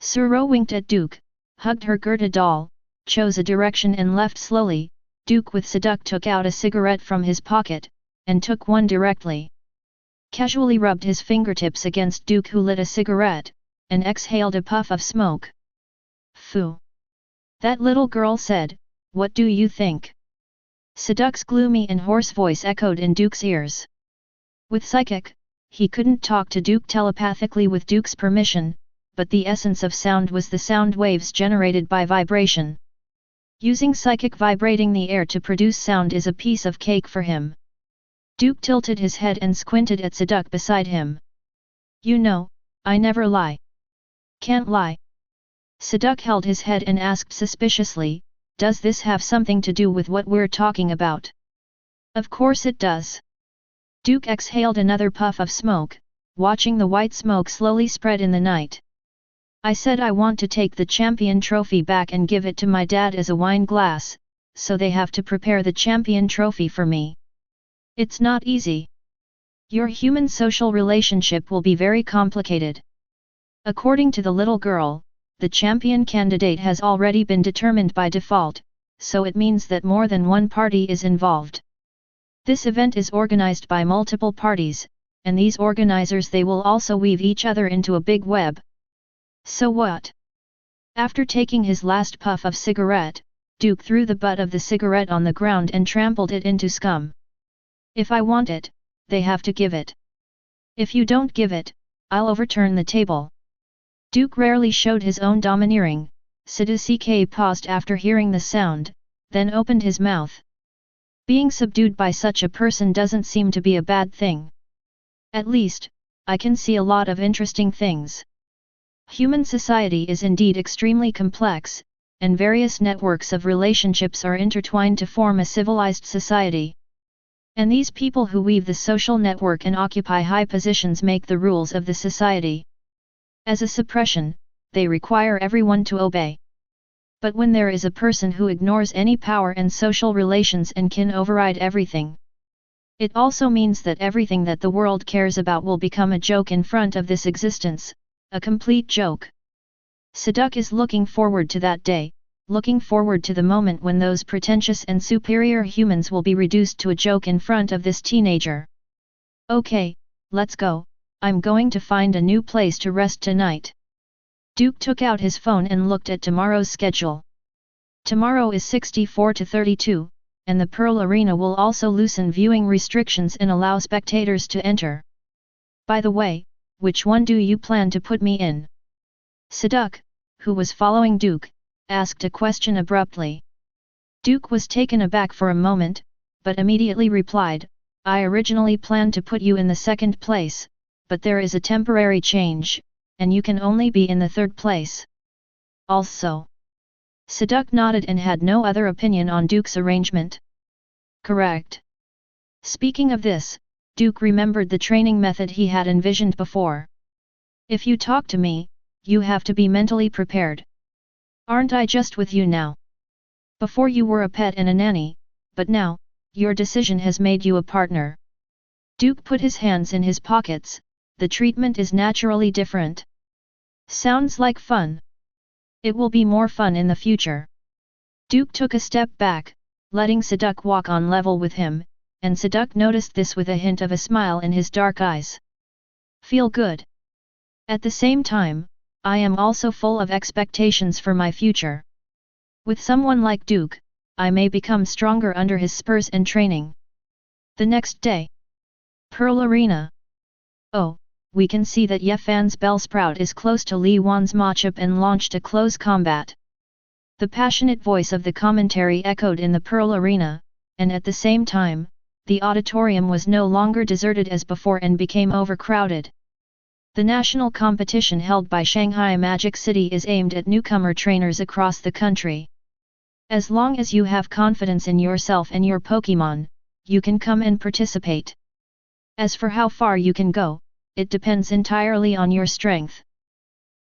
Suro winked at Duke, hugged her Gerda doll, chose a direction and left slowly. Duke with Seduc took out a cigarette from his pocket, and took one directly. Casually rubbed his fingertips against Duke who lit a cigarette, and exhaled a puff of smoke. Phew! That little girl said, what do you think? Seduc's gloomy and hoarse voice echoed in Duke's ears. With psychic, he couldn't talk to Duke telepathically with Duke's permission, but the essence of sound was the sound waves generated by vibration. Using psychic vibrating the air to produce sound is a piece of cake for him. Duke tilted his head and squinted at Seduc beside him. You know, I never lie. Can't lie. Seduc held his head and asked suspiciously, does this have something to do with what we're talking about? Of course it does. Duke exhaled another puff of smoke, watching the white smoke slowly spread in the night. I said I want to take the champion trophy back and give it to my dad as a wine glass, so they have to prepare the champion trophy for me. It's not easy. Your human social relationship will be very complicated. According to the little girl, the champion candidate has already been determined by default, so it means that more than one party is involved. This event is organized by multiple parties, and these organizers they will also weave each other into a big web. So what? After taking his last puff of cigarette, Duke threw the butt of the cigarette on the ground and trampled it into scum. If I want it, they have to give it. If you don't give it, I'll overturn the table. Duke rarely showed his own domineering. Sidhu paused after hearing the sound, then opened his mouth. Being subdued by such a person doesn't seem to be a bad thing. At least, I can see a lot of interesting things. Human society is indeed extremely complex, and various networks of relationships are intertwined to form a civilized society. And these people who weave the social network and occupy high positions make the rules of the society. As a suppression, they require everyone to obey. But when there is a person who ignores any power and social relations and can override everything, it also means that everything that the world cares about will become a joke in front of this existence, a complete joke. Siduk is looking forward to that day, looking forward to the moment when those pretentious and superior humans will be reduced to a joke in front of this teenager. Okay, let's go, I'm going to find a new place to rest tonight. Duke took out his phone and looked at tomorrow's schedule. Tomorrow is 64-32, and the Pearl Arena will also loosen viewing restrictions and allow spectators to enter. By the way, which one do you plan to put me in? Siduk, who was following Duke, asked a question abruptly. Duke was taken aback for a moment, but immediately replied, I originally planned to put you in the second place, but there is a temporary change, and you can only be in the third place. Also. Siduk nodded and had no other opinion on Duke's arrangement. Correct. Speaking of this, Duke remembered the training method he had envisioned before. If you talk to me, you have to be mentally prepared. Aren't I just with you now? Before you were a pet and a nanny, but now, your decision has made you a partner. Duke put his hands in his pockets. The treatment is naturally different. Sounds like fun. It will be more fun in the future. Duke took a step back, letting Siduk walk on level with him, and Siduk noticed this with a hint of a smile in his dark eyes. Feel good. At the same time, I am also full of expectations for my future. With someone like Duke, I may become stronger under his spurs and training. The next day. Pearl Arena. Oh, we can see that Yefan's Bellsprout is close to Li Wan's Machop and launched a close combat. The passionate voice of the commentary echoed in the Pearl Arena, and at the same time, the auditorium was no longer deserted as before and became overcrowded. The national competition held by Shanghai Magic City is aimed at newcomer trainers across the country. As long as you have confidence in yourself and your Pokémon, you can come and participate. As for how far you can go, it depends entirely on your strength.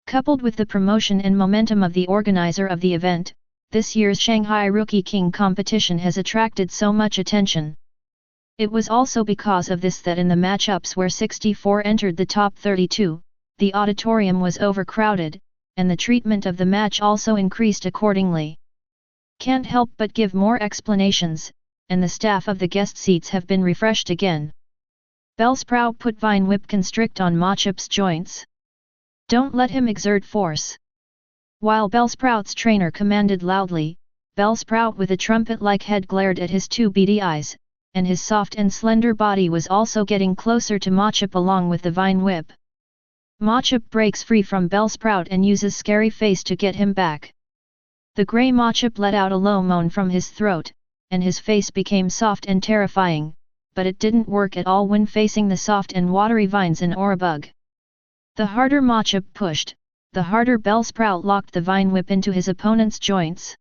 Coupled with the promotion and momentum of the organizer of the event, this year's Shanghai Rookie King competition has attracted so much attention. It was also because of this that in the matchups where 64 entered the top 32, the auditorium was overcrowded, and the treatment of the match also increased accordingly. Can't help but give more explanations, and the staff of the guest seats have been refreshed again. Bellsprout put Vine Whip Constrict on Machop's joints. Don't let him exert force. While Bellsprout's trainer commanded loudly, Bellsprout with a trumpet-like head glared at his two beady eyes, and his soft and slender body was also getting closer to Machop along with the Vine Whip. Machop breaks free from Bellsprout and uses Scary Face to get him back. The grey Machop let out a low moan from his throat, and his face became soft and terrifying, but it didn't work at all when facing the soft and watery vines in Orabug. The harder Machop pushed, the harder Bellsprout locked the Vine Whip into his opponent's joints.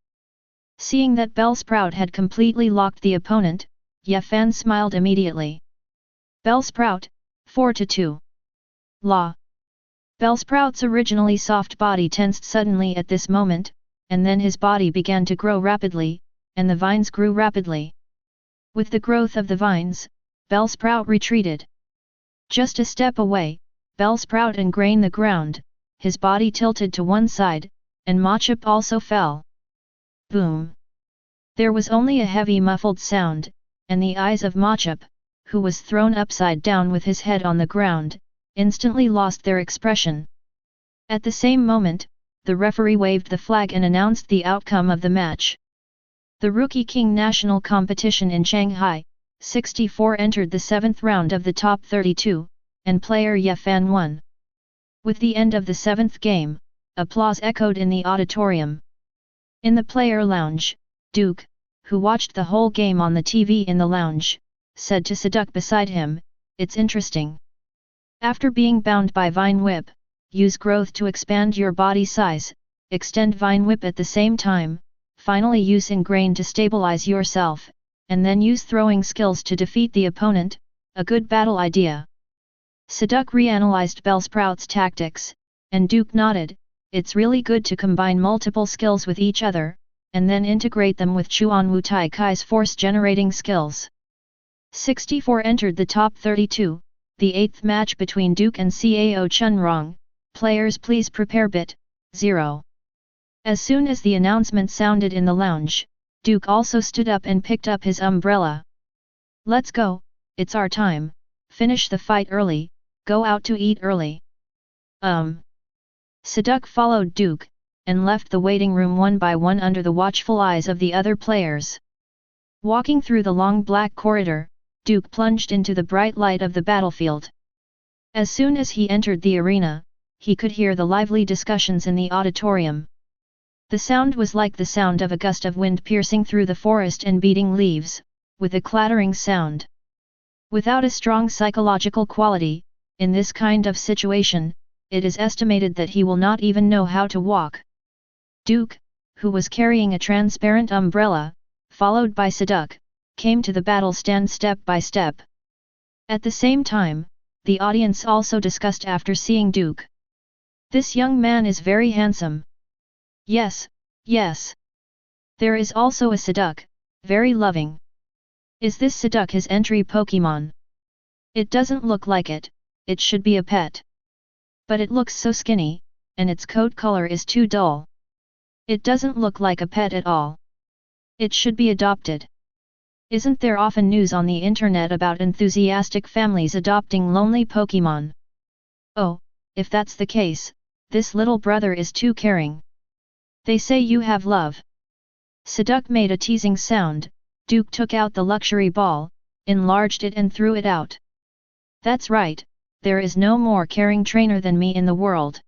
Seeing that Bellsprout had completely locked the opponent, Yefan smiled immediately. Bellsprout, 4-2. Law. Bellsprout's originally soft body tensed suddenly at this moment, and then his body began to grow rapidly, and the vines grew rapidly. With the growth of the vines, Bellsprout retreated. Just a step away, Bellsprout ingrained the ground, his body tilted to one side, and Machop also fell. Boom! There was only a heavy muffled sound, and the eyes of Machop, who was thrown upside down with his head on the ground, instantly lost their expression. At the same moment, the referee waved the flag and announced the outcome of the match. The Rookie King National Competition in Shanghai, 64 entered the 7th round of the top 32, and player Ye Fan won. With the end of the 7th game, applause echoed in the auditorium. In the player lounge, Duke, who watched the whole game on the TV in the lounge, said to Saduk beside him, "It's interesting. After being bound by Vine Whip, use growth to expand your body size, extend Vine Whip at the same time, finally use Ingrain to stabilize yourself, and then use throwing skills to defeat the opponent, a good battle idea." Saduk reanalyzed Bellsprout's tactics, and Duke nodded, "It's really good to combine multiple skills with each other, and then integrate them with Chuan Wu Tai Kai's force-generating skills." 64 entered the top 32, the 8th match between Duke and Cao Chunrong. Players please prepare bit 0. As soon as the announcement sounded in the lounge, Duke also stood up and picked up his umbrella. "Let's go, it's our time, finish the fight early, go out to eat early." Saduk followed Duke, and left the waiting room one by one under the watchful eyes of the other players. Walking through the long black corridor, Duke plunged into the bright light of the battlefield. As soon as he entered the arena, he could hear the lively discussions in the auditorium. The sound was like the sound of a gust of wind piercing through the forest and beating leaves, with a clattering sound. Without a strong psychological quality, in this kind of situation, it is estimated that he will not even know how to walk. Duke, who was carrying a transparent umbrella, followed by Saduk, came to the battle stand step by step. At the same time, the audience also discussed after seeing Duke. "This young man is very handsome." "Yes, yes. There is also a Saduk, very loving." "Is this Saduk his entry Pokémon?" "It doesn't look like it, it should be a pet. But it looks so skinny, and its coat color is too dull. It doesn't look like a pet at all. It should be adopted." Isn't there often news on the internet about enthusiastic families adopting lonely Pokémon? "Oh, if that's the case, this little brother is too caring. They say you have love." Saduk made a teasing sound. Duke took out the luxury ball, enlarged it and threw it out. "That's right, there is no more caring trainer than me in the world."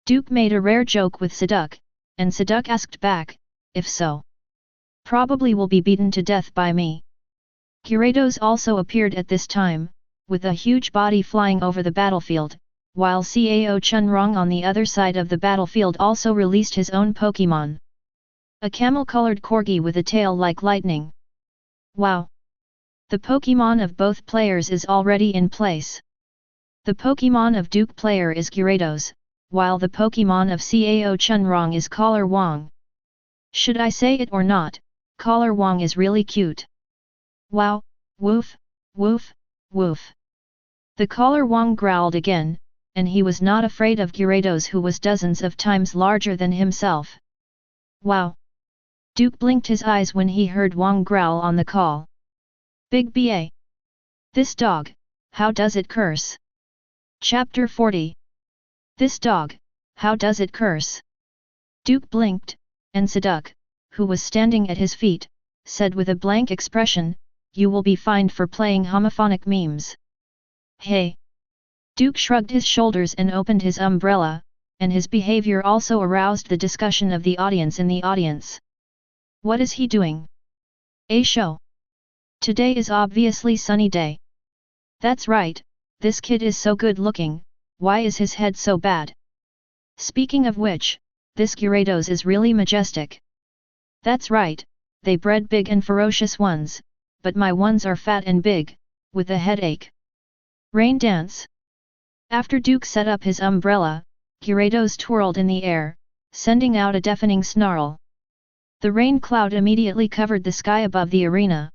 Duke made a rare joke with Saduk, and Saduk asked back, "If so, probably will be beaten to death by me." Gyarados also appeared at this time, with a huge body flying over the battlefield, while Cao Chunrong on the other side of the battlefield also released his own Pokémon. A camel-colored corgi with a tail like lightning. Wow! The Pokémon of both players is already in place. The Pokémon of Duke player is Gyarados, while the Pokémon of Cao Chunrong is Collar Wong. Should I say it or not, Collar Wong is really cute. Wow, woof, woof, woof. The Collar Wong growled again, and he was not afraid of Gyarados, who was dozens of times larger than himself. Wow! Duke blinked his eyes when he heard Wong growl on the call. Big BA! This dog, how does it curse? Chapter 40. This dog, how does it curse? Duke blinked, and Saduk, who was standing at his feet, said with a blank expression, "You will be fined for playing homophonic memes." Hey! Duke shrugged his shoulders and opened his umbrella, and his behavior also aroused the discussion of the audience in the audience. What is he doing? A show. Today is obviously sunny day. That's right, this kid is so good looking, why is his head so bad? Speaking of which, this Gyarados is really majestic. That's right, they bred big and ferocious ones, but my ones are fat and big, with a headache. Rain dance. After Duke set up his umbrella, Gyarados twirled in the air, sending out a deafening snarl. The rain cloud immediately covered the sky above the arena.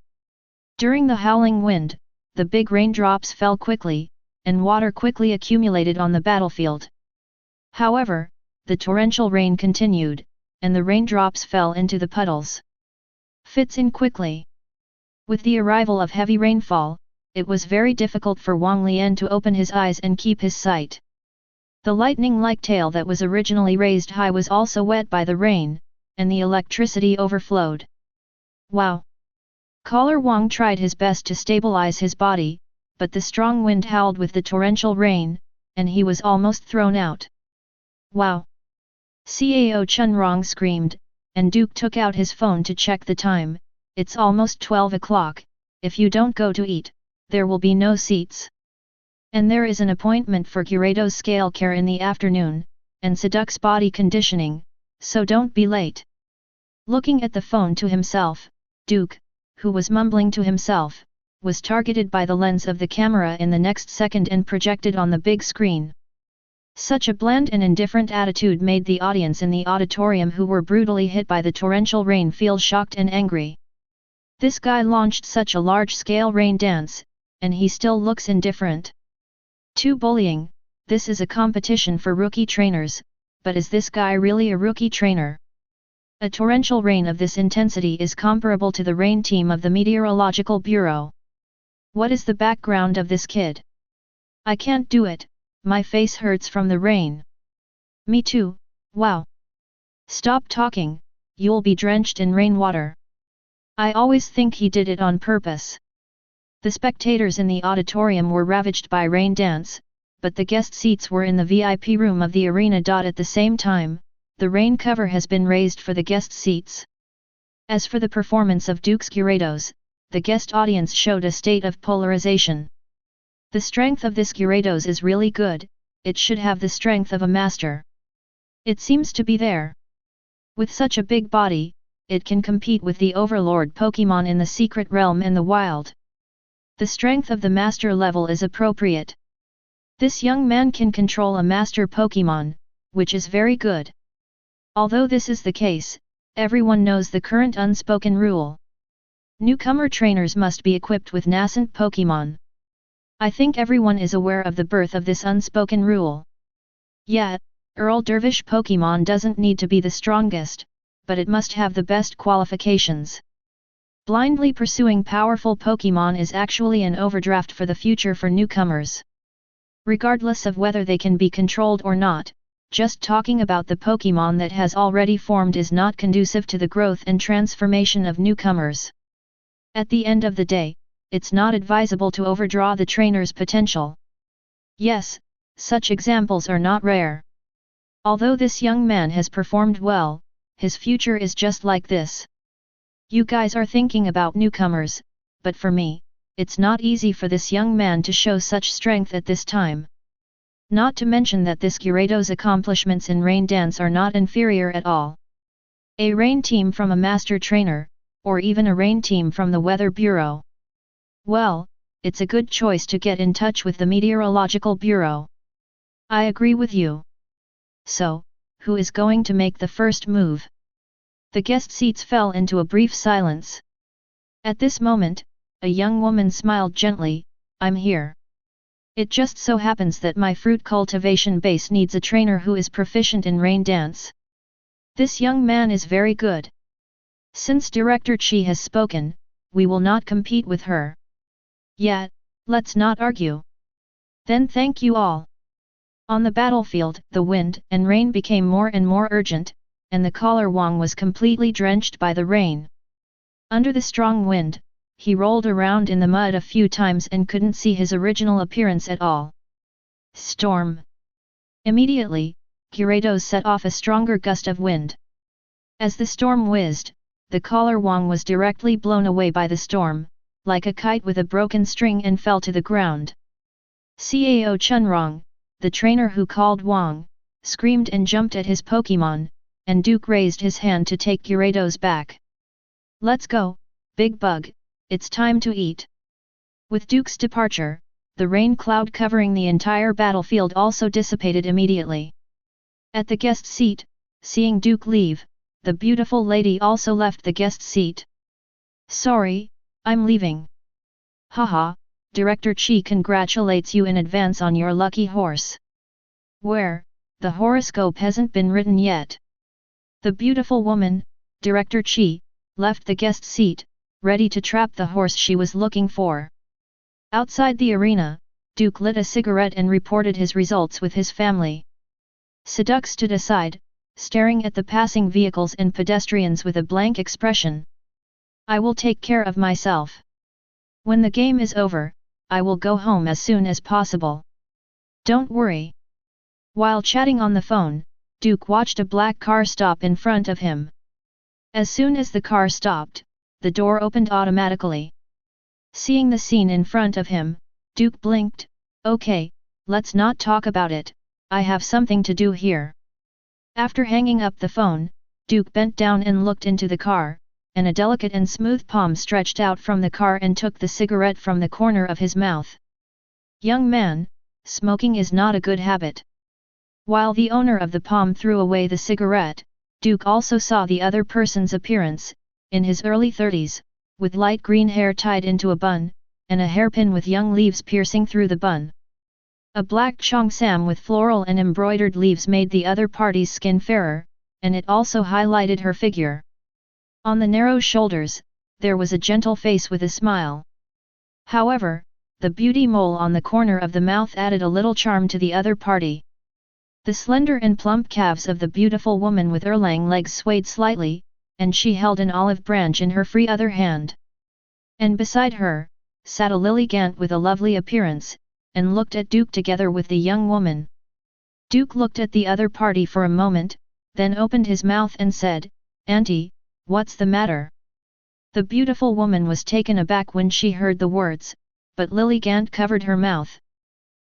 During the howling wind, the big raindrops fell quickly, and water quickly accumulated on the battlefield. However, the torrential rain continued, and the raindrops fell into the puddles. Fits in quickly. With the arrival of heavy rainfall, it was very difficult for Wang Lian to open his eyes and keep his sight. The lightning-like tail that was originally raised high was also wet by the rain, and the electricity overflowed. Wow! Caller Wang tried his best to stabilize his body, but the strong wind howled with the torrential rain, and he was almost thrown out. Wow! Cao Chunrong screamed, and Duke took out his phone to check the time. It's almost 12 o'clock, if you don't go to eat, there will be no seats. And there is an appointment for Gyarados scale care in the afternoon, and Seduc's body conditioning, so don't be late. Looking at the phone to himself, Duke, who was mumbling to himself, was targeted by the lens of the camera in the next second and projected on the big screen. Such a bland and indifferent attitude made the audience in the auditorium who were brutally hit by the torrential rain feel shocked and angry. This guy launched such a large-scale rain dance, and he still looks indifferent. Too bullying, this is a competition for rookie trainers, but is this guy really a rookie trainer? A torrential rain of this intensity is comparable to the rain team of the Meteorological Bureau. What is the background of this kid? I can't do it, my face hurts from the rain. Me too, wow. Stop talking, you'll be drenched in rainwater. I always think he did it on purpose. The spectators in the auditorium were ravaged by rain dance, but the guest seats were in the VIP room of the arena. At the same time, the rain cover has been raised for the guest seats. As for the performance of Duke's Gyarados, the guest audience showed a state of polarization. The strength of this Gyarados is really good, it should have the strength of a master. It seems to be there. With such a big body, it can compete with the overlord Pokémon in the secret realm and the wild. The strength of the master level is appropriate. This young man can control a master Pokémon, which is very good. Although this is the case, everyone knows the current unspoken rule. Newcomer trainers must be equipped with nascent Pokémon. I think everyone is aware of the birth of this unspoken rule. Yeah, Earl Dervish Pokémon doesn't need to be the strongest, but it must have the best qualifications. Blindly pursuing powerful Pokémon is actually an overdraft for the future for newcomers. Regardless of whether they can be controlled or not, just talking about the Pokémon that has already formed is not conducive to the growth and transformation of newcomers. At the end of the day, it's not advisable to overdraw the trainer's potential. Yes, such examples are not rare. Although this young man has performed well, his future is just like this. You guys are thinking about newcomers, but for me, it's not easy for this young man to show such strength at this time. Not to mention that this Gyarados' accomplishments in rain dance are not inferior at all. A rain team from a master trainer, or even a rain team from the Weather Bureau. Well, it's a good choice to get in touch with the Meteorological Bureau. I agree with you. So, who is going to make the first move? The guest seats fell into a brief silence. At this moment, a young woman smiled gently, I'm here. It just so happens that my fruit cultivation base needs a trainer who is proficient in rain dance. This young man is very good. Since Director Chi has spoken, we will not compete with her. Yeah, let's not argue. Then thank you all. On the battlefield, the wind and rain became more and more urgent, and the caller Wang was completely drenched by the rain. Under the strong wind, he rolled around in the mud a few times and couldn't see his original appearance at all. Storm! Immediately, Gyarados set off a stronger gust of wind. As the storm whizzed, the caller Wang was directly blown away by the storm, like a kite with a broken string, and fell to the ground. Cao Chunrong, the trainer who called Wang, screamed and jumped at his Pokémon, and Duke raised his hand to take Gyarados back. Let's go, Big Bug, it's time to eat. With Duke's departure, the rain cloud covering the entire battlefield also dissipated immediately. At the guest seat, seeing Duke leave, the beautiful lady also left the guest seat. "Sorry, I'm leaving." "Haha, Director Chi congratulates you in advance on your lucky horse." "Where? The horoscope hasn't been written yet." The beautiful woman, Director Chi, left the guest seat, ready to trap the horse she was looking for. Outside the arena, Duke lit a cigarette and reported his results with his family. Siduk stood aside, staring at the passing vehicles and pedestrians with a blank expression. "I will take care of myself. When the game is over, I will go home as soon as possible. Don't worry." While chatting on the phone, Duke watched a black car stop in front of him. As soon as the car stopped, the door opened automatically. Seeing the scene in front of him, Duke blinked. "Okay, let's not talk about it, I have something to do here." After hanging up the phone, Duke bent down and looked into the car, and a delicate and smooth palm stretched out from the car and took the cigarette from the corner of his mouth. "Young man, smoking is not a good habit." While the owner of the palm threw away the cigarette, Duke also saw the other person's appearance, in his early 30s, with light green hair tied into a bun, and a hairpin with young leaves piercing through the bun. A black cheongsam with floral and embroidered leaves made the other party's skin fairer, and it also highlighted her figure. On the narrow shoulders, there was a gentle face with a smile. However, the beauty mole on the corner of the mouth added a little charm to the other party. The slender and plump calves of the beautiful woman with erlang legs swayed slightly, and she held an olive branch in her free other hand. And beside her, sat a lily gant with a lovely appearance, and looked at Duke together with the young woman. Duke looked at the other party for a moment, then opened his mouth and said, "Auntie, what's the matter?" The beautiful woman was taken aback when she heard the words, but Lily Gant covered her mouth.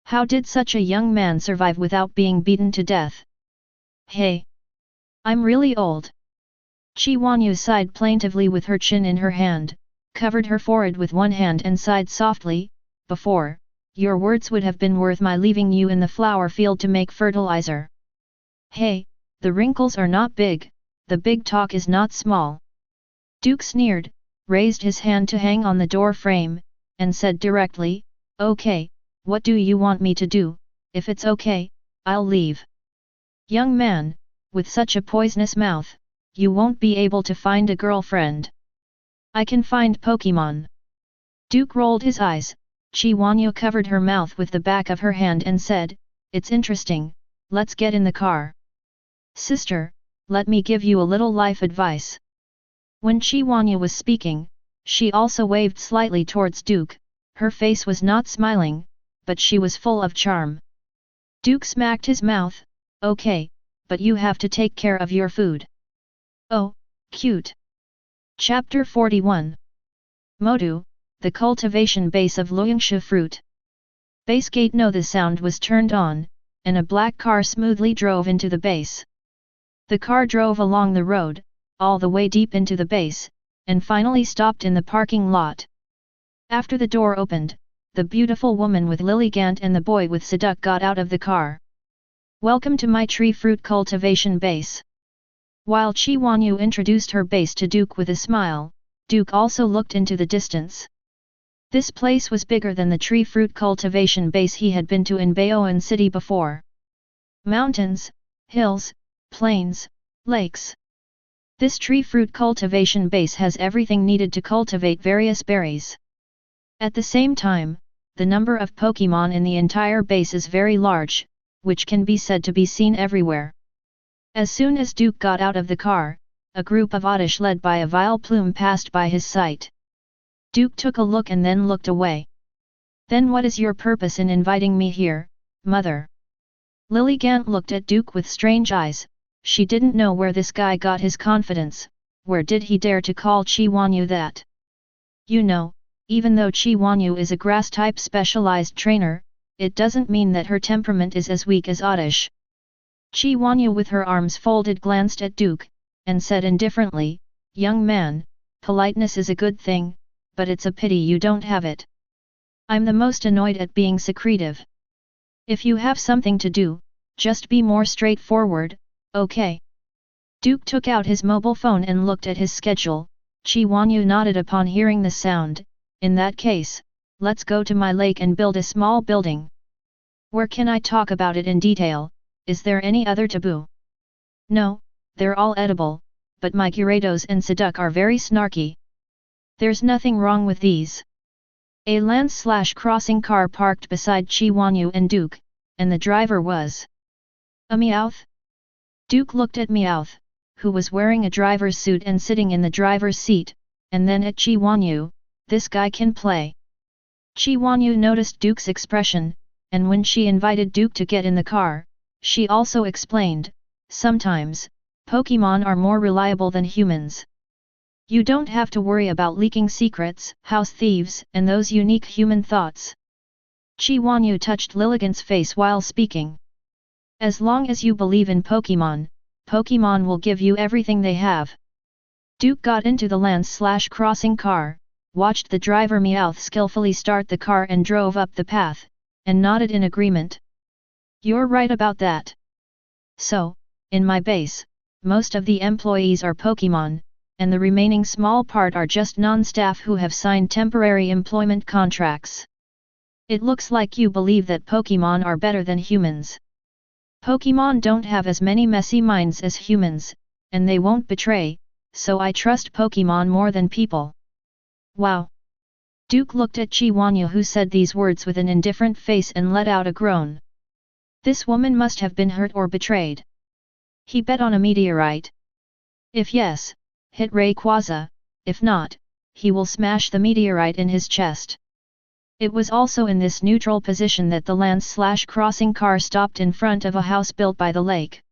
How did such a young man survive without being beaten to death? "Hey! I'm really old." Chi Wanyu sighed plaintively with her chin in her hand, covered her forehead with one hand and sighed softly, "Before, your words would have been worth my leaving you in the flower field to make fertilizer. Hey, the wrinkles are not big, the big talk is not small." Duke sneered, raised his hand to hang on the door frame, and said directly, "Okay, what do you want me to do? If it's okay, I'll leave." "Young man, with such a poisonous mouth, you won't be able to find a girlfriend." "I can find Pokémon." Duke rolled his eyes. Chi Wanyu covered her mouth with the back of her hand and said, "It's interesting, let's get in the car." "Sister, let me give you a little life advice." When Chi Wanyu was speaking, she also waved slightly towards Duke. Her face was not smiling, but she was full of charm. Duke smacked his mouth. "Okay, but you have to take care of your food." "Oh, cute." Chapter 41. Modu, the cultivation base of Luyangsha fruit. Base gate. No, the sound was turned on, and a black car smoothly drove into the base. The car drove along the road, all the way deep into the base, and finally stopped in the parking lot. After the door opened, the beautiful woman with Lily Gant and the boy with Siduk got out of the car. "Welcome to my tree fruit cultivation base." While Chi Wanyu introduced her base to Duke with a smile, Duke also looked into the distance. This place was bigger than the tree fruit cultivation base he had been to in Baoan City before. Mountains, hills, plains, lakes. This tree fruit cultivation base has everything needed to cultivate various berries. At the same time, the number of Pokémon in the entire base is very large, which can be said to be seen everywhere. As soon as Duke got out of the car, a group of Oddish led by a vile plume passed by his sight. Duke took a look and then looked away. "Then what is your purpose in inviting me here, mother?" Lily Gant looked at Duke with strange eyes. She didn't know where this guy got his confidence. Where did he dare to call Chi Wanyu that? You know, even though Chi Wanyu is a grass-type specialized trainer, it doesn't mean that her temperament is as weak as Oddish. Chi Wanyu with her arms folded glanced at Duke, and said indifferently, "Young man, politeness is a good thing, but it's a pity you don't have it." I'm the most annoyed at being secretive. If you have something to do, just be more straightforward, okay? Duke took out his mobile phone and looked at his schedule. Qi Wanyu nodded upon hearing the sound. In that case, let's go to my lake and build a small building. Where can I talk about it in detail? Is there any other taboo? No, they're all edible, but my Gyarados and Psyduck are very snarky. There's nothing wrong with these. A land/crossing car parked beside Qi Wanyu and Duke, and the driver was a Meowth? Duke looked at Meowth, who was wearing a driver's suit and sitting in the driver's seat, and then at Qi Wanyu. This guy can play. Qi Wanyu noticed Duke's expression, and when she invited Duke to get in the car, she also explained, sometimes, Pokémon are more reliable than humans. You don't have to worry about leaking secrets, house thieves, and those unique human thoughts. Qi Wanyu touched Lilligant's face while speaking. As long as you believe in Pokémon, Pokémon will give you everything they have. Duke got into the land/crossing car, watched the driver Meowth skillfully start the car and drove up the path, and nodded in agreement. You're right about that. So, in my base, most of the employees are Pokémon, and the remaining small part are just non-staff who have signed temporary employment contracts. It looks like you believe that Pokémon are better than humans. Pokémon don't have as many messy minds as humans, and they won't betray, so I trust Pokémon more than people. Wow! Duke looked at Qi Wanyu, who said these words with an indifferent face, and let out a groan. This woman must have been hurt or betrayed. He bet on a meteorite. If yes, hit Rayquaza; if not, he will smash the meteorite in his chest. It was also in this neutral position that the land/crossing car stopped in front of a house built by the lake.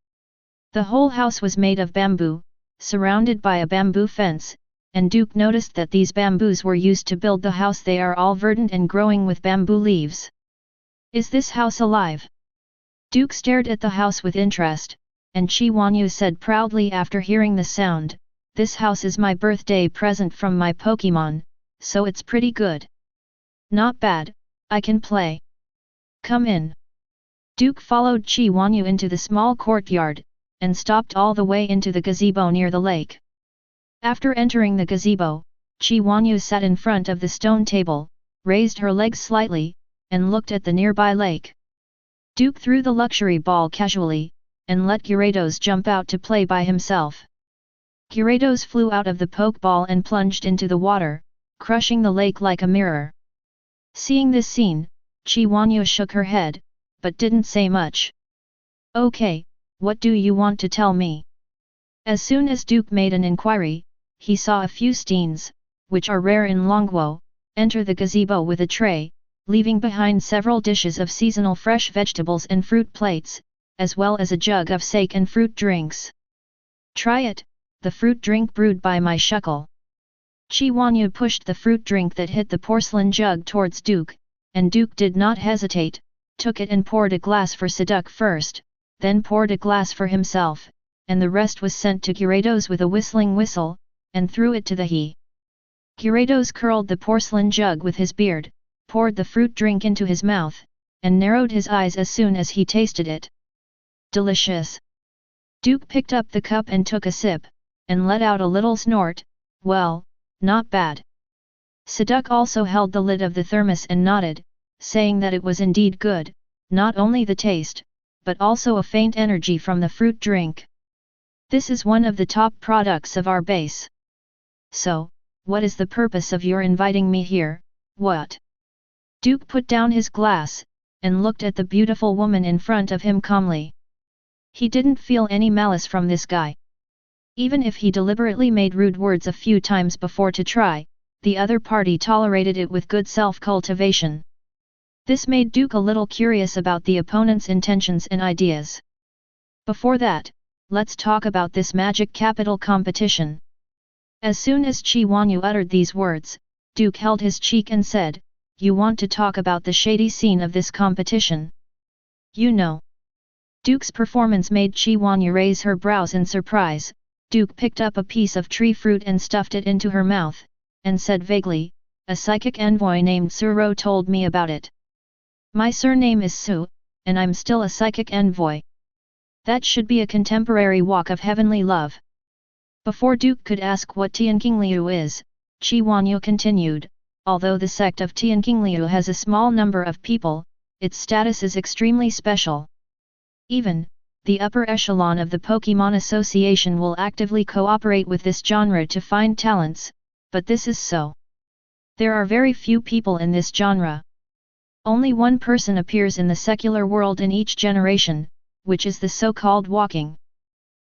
The whole house was made of bamboo, surrounded by a bamboo fence, and Duke noticed that these bamboos were used to build the house. They are all verdant and growing with bamboo leaves. Is this house alive? Duke stared at the house with interest, and Qi Wanyu said proudly after hearing the sound, "This house is my birthday present from my Pokémon, so it's pretty good. Not bad, I can play. Come in." Duke followed Qi Wanyu into the small courtyard, and stopped all the way into the gazebo near the lake. After entering the gazebo, Qi Wanyu sat in front of the stone table, raised her legs slightly, and looked at the nearby lake. Duke threw the luxury ball casually, and let Gyarados jump out to play by himself. Gyarados flew out of the Pokeball and plunged into the water, crushing the lake like a mirror. Seeing this scene, Qi Wanyu shook her head, but didn't say much. "Okay, what do you want to tell me?" As soon as Duke made an inquiry, he saw a few steens, which are rare in Longguo, enter the gazebo with a tray, leaving behind several dishes of seasonal fresh vegetables and fruit plates, as well as a jug of sake and fruit drinks. "Try it, the fruit drink brewed by my shuckle." Qi Wanyu pushed the fruit drink that hit the porcelain jug towards Duke, and Duke did not hesitate, took it and poured a glass for Psyduck first, then poured a glass for himself, and the rest was sent to Gyarados with a whistling whistle, and threw it to the he. Gyarados curled the porcelain jug with his beard, poured the fruit drink into his mouth, and narrowed his eyes as soon as he tasted it. Delicious! Duke picked up the cup and took a sip, and let out a little snort. "Well, not bad." Psyduck also held the lid of the thermos and nodded, saying that it was indeed good, not only the taste, but also a faint energy from the fruit drink. "This is one of the top products of our base. So, what is the purpose of your inviting me here, what?" Duke put down his glass, and looked at the beautiful woman in front of him calmly. He didn't feel any malice from this guy. Even if he deliberately made rude words a few times before to try, the other party tolerated it with good self-cultivation. This made Duke a little curious about the opponent's intentions and ideas. Before that, let's talk about this magic capital competition. As soon as Qi Wanyu uttered these words, Duke held his cheek and said, "You want to talk about the shady scene of this competition? You know." Duke's performance made Qi Wanyu raise her brows in surprise. Duke picked up a piece of tree fruit and stuffed it into her mouth, and said vaguely, a psychic envoy named Suro told me about it. My surname is Su, and I'm still a psychic envoy. That should be a contemporary walk of heavenly love. Before Duke could ask what Tianqingliu is, Qi Wanyu continued, although the sect of Tianqingliu has a small number of people, its status is extremely special. Even, the upper echelon of the Pokémon Association will actively cooperate with this genre to find talents, but this is so. There are very few people in this genre. Only one person appears in the secular world in each generation, which is the so-called walking.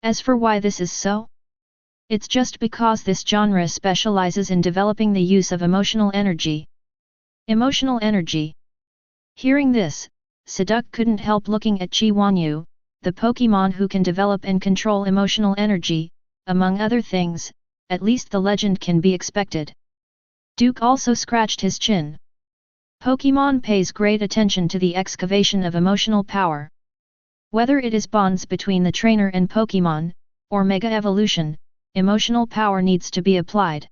As for why this is so? It's just because this genre specializes in developing the use of emotional energy. Emotional energy. Hearing this, Seduct couldn't help looking at Qi Wanyu, the Pokémon who can develop and control emotional energy, among other things, at least the legend can be expected. Duke also scratched his chin. Pokémon pays great attention to the excavation of emotional power. Whether it is bonds between the trainer and Pokémon, or Mega Evolution, emotional power needs to be applied.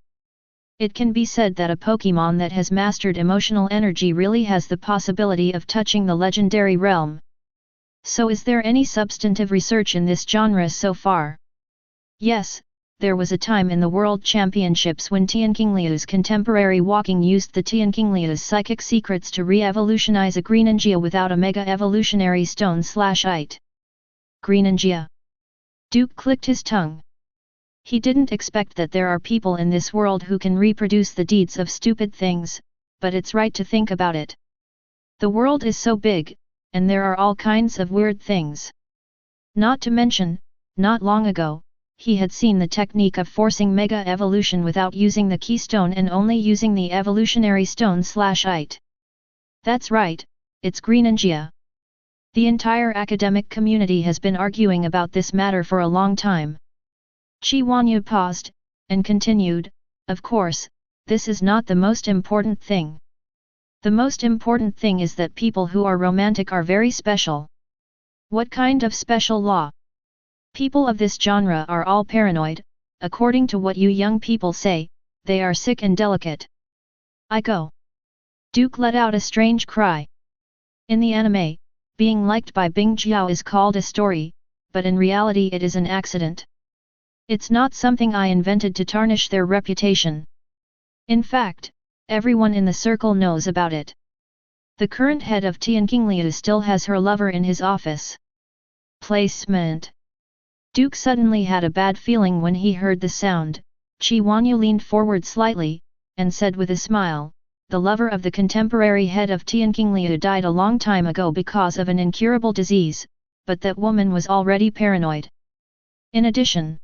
It can be said that a Pokémon that has mastered emotional energy really has the possibility of touching the legendary realm. So is there any substantive research in this genre so far? Yes, there was a time in the World Championships when Tianqingliu's contemporary walking used the Tianqingliu's psychic secrets to re-evolutionize a Greninja without a Mega Evolutionary Stone/Ite. Greninja. Duke clicked his tongue. He didn't expect that there are people in this world who can reproduce the deeds of stupid things, but it's right to think about it. The world is so big, and there are all kinds of weird things. Not to mention, not long ago, he had seen the technique of forcing Mega Evolution without using the Keystone and only using the Evolutionary Stone/Ite. That's right, it's Greninja. The entire academic community has been arguing about this matter for a long time. Qi Wanyu paused, and continued, of course, this is not the most important thing. The most important thing is that people who are romantic are very special. What kind of special law? People of this genre are all paranoid, according to what you young people say, they are sick and delicate. I go. Duke let out a strange cry. In the anime, being liked by Bing Jiao is called a story, but in reality it is an accident. It's not something I invented to tarnish their reputation. In fact, everyone in the circle knows about it. The current head of Tianqingliu still has her lover in his office. Placement. Duke suddenly had a bad feeling when he heard the sound. Qi Wanyu leaned forward slightly, and said with a smile, the lover of the contemporary head of Tianqingliu died a long time ago because of an incurable disease, but that woman was already paranoid. In addition,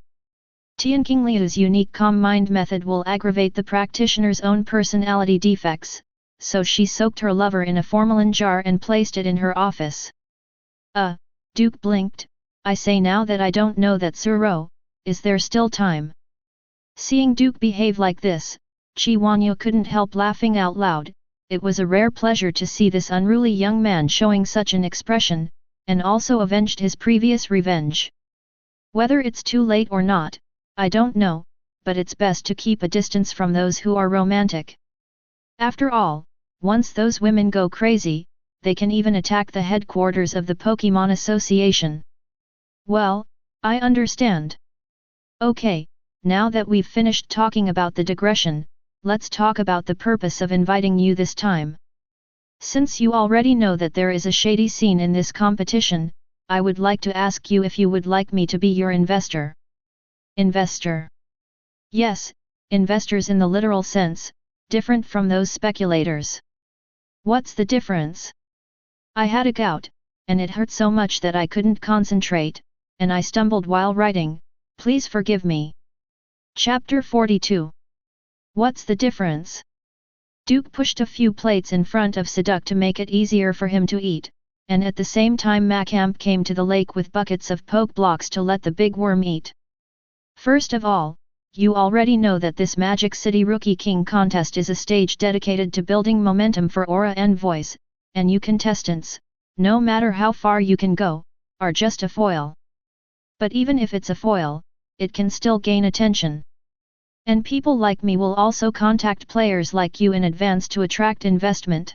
Tianqingliu's unique calm mind method will aggravate the practitioner's own personality defects, so she soaked her lover in a formalin jar and placed it in her office. Duke blinked, I say now that I don't know that Suro, is there still time? Seeing Duke behave like this, Qi Wanyu couldn't help laughing out loud. It was a rare pleasure to see this unruly young man showing such an expression, and also avenged his previous revenge. Whether it's too late or not, I don't know, but it's best to keep a distance from those who are romantic. After all, once those women go crazy, they can even attack the headquarters of the Pokémon Association. Well, I understand. Okay, now that we've finished talking about the digression, let's talk about the purpose of inviting you this time. Since you already know that there is a shady scene in this competition, I would like to ask you if you would like me to be your investor. Investor. Yes, investors in the literal sense, different from those speculators. What's the difference? I had a gout, and it hurt so much that I couldn't concentrate, and I stumbled while writing, please forgive me. Chapter 42. What's the difference? Duke pushed a few plates in front of Seduct to make it easier for him to eat, and at the same time Macamp came to the lake with buckets of poke blocks to let the big worm eat. First of all, you already know that this Magic City Rookie King contest is a stage dedicated to building momentum for Aura Envoys, and you contestants, no matter how far you can go, are just a foil. But even if it's a foil, it can still gain attention. And people like me will also contact players like you in advance to attract investment.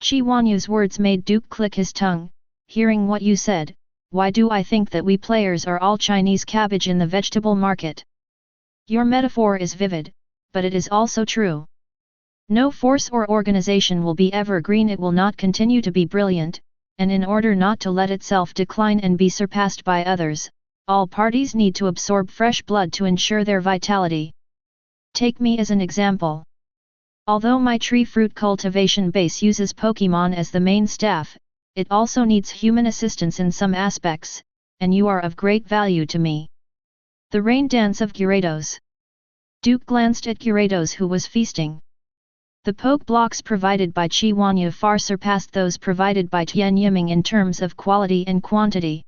Qi Huanyu's words made Duke click his tongue. Hearing what you said, why do I think that we players are all Chinese cabbage in the vegetable market? Your metaphor is vivid, but it is also true. No force or organization will be evergreen, it will not continue to be brilliant, and in order not to let itself decline and be surpassed by others, all parties need to absorb fresh blood to ensure their vitality. Take me as an example. Although my tree fruit cultivation base uses Pokémon as the main staff, it also needs human assistance in some aspects, and you are of great value to me. The rain dance of Gyarados. Duke glanced at Gyarados, who was feasting. The poke blocks provided by Qi Huanyu far surpassed those provided by Tian Yiming in terms of quality and quantity.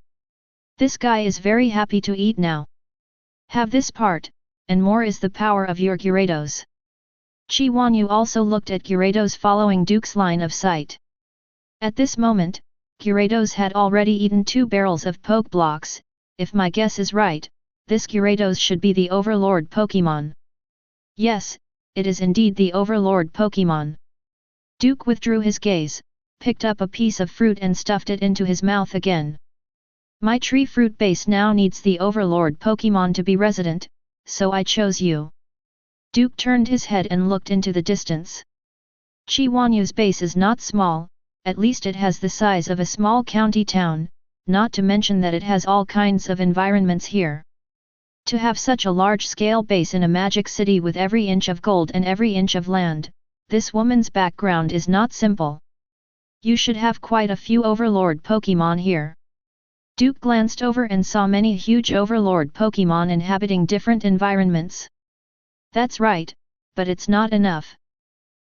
This guy is very happy to eat now. Have this part, and more is the power of your Gyarados. Qi Huanyu also looked at Gyarados following Duke's line of sight. At this moment, Gyarados had already eaten 2 barrels of poke blocks. If my guess is right, this Gyarados should be the Overlord Pokémon. Yes, it is indeed the Overlord Pokémon. Duke withdrew his gaze, picked up a piece of fruit and stuffed it into his mouth again. My tree fruit base now needs the Overlord Pokémon to be resident, so I chose you. Duke turned his head and looked into the distance. Qi Huanyu's base is not small, at least it has the size of a small county town, not to mention that it has all kinds of environments here. To have such a large-scale base in a magic city with every inch of gold and every inch of land, this woman's background is not simple. You should have quite a few Overlord Pokémon here. Duke glanced over and saw many huge Overlord Pokémon inhabiting different environments. That's right, but it's not enough.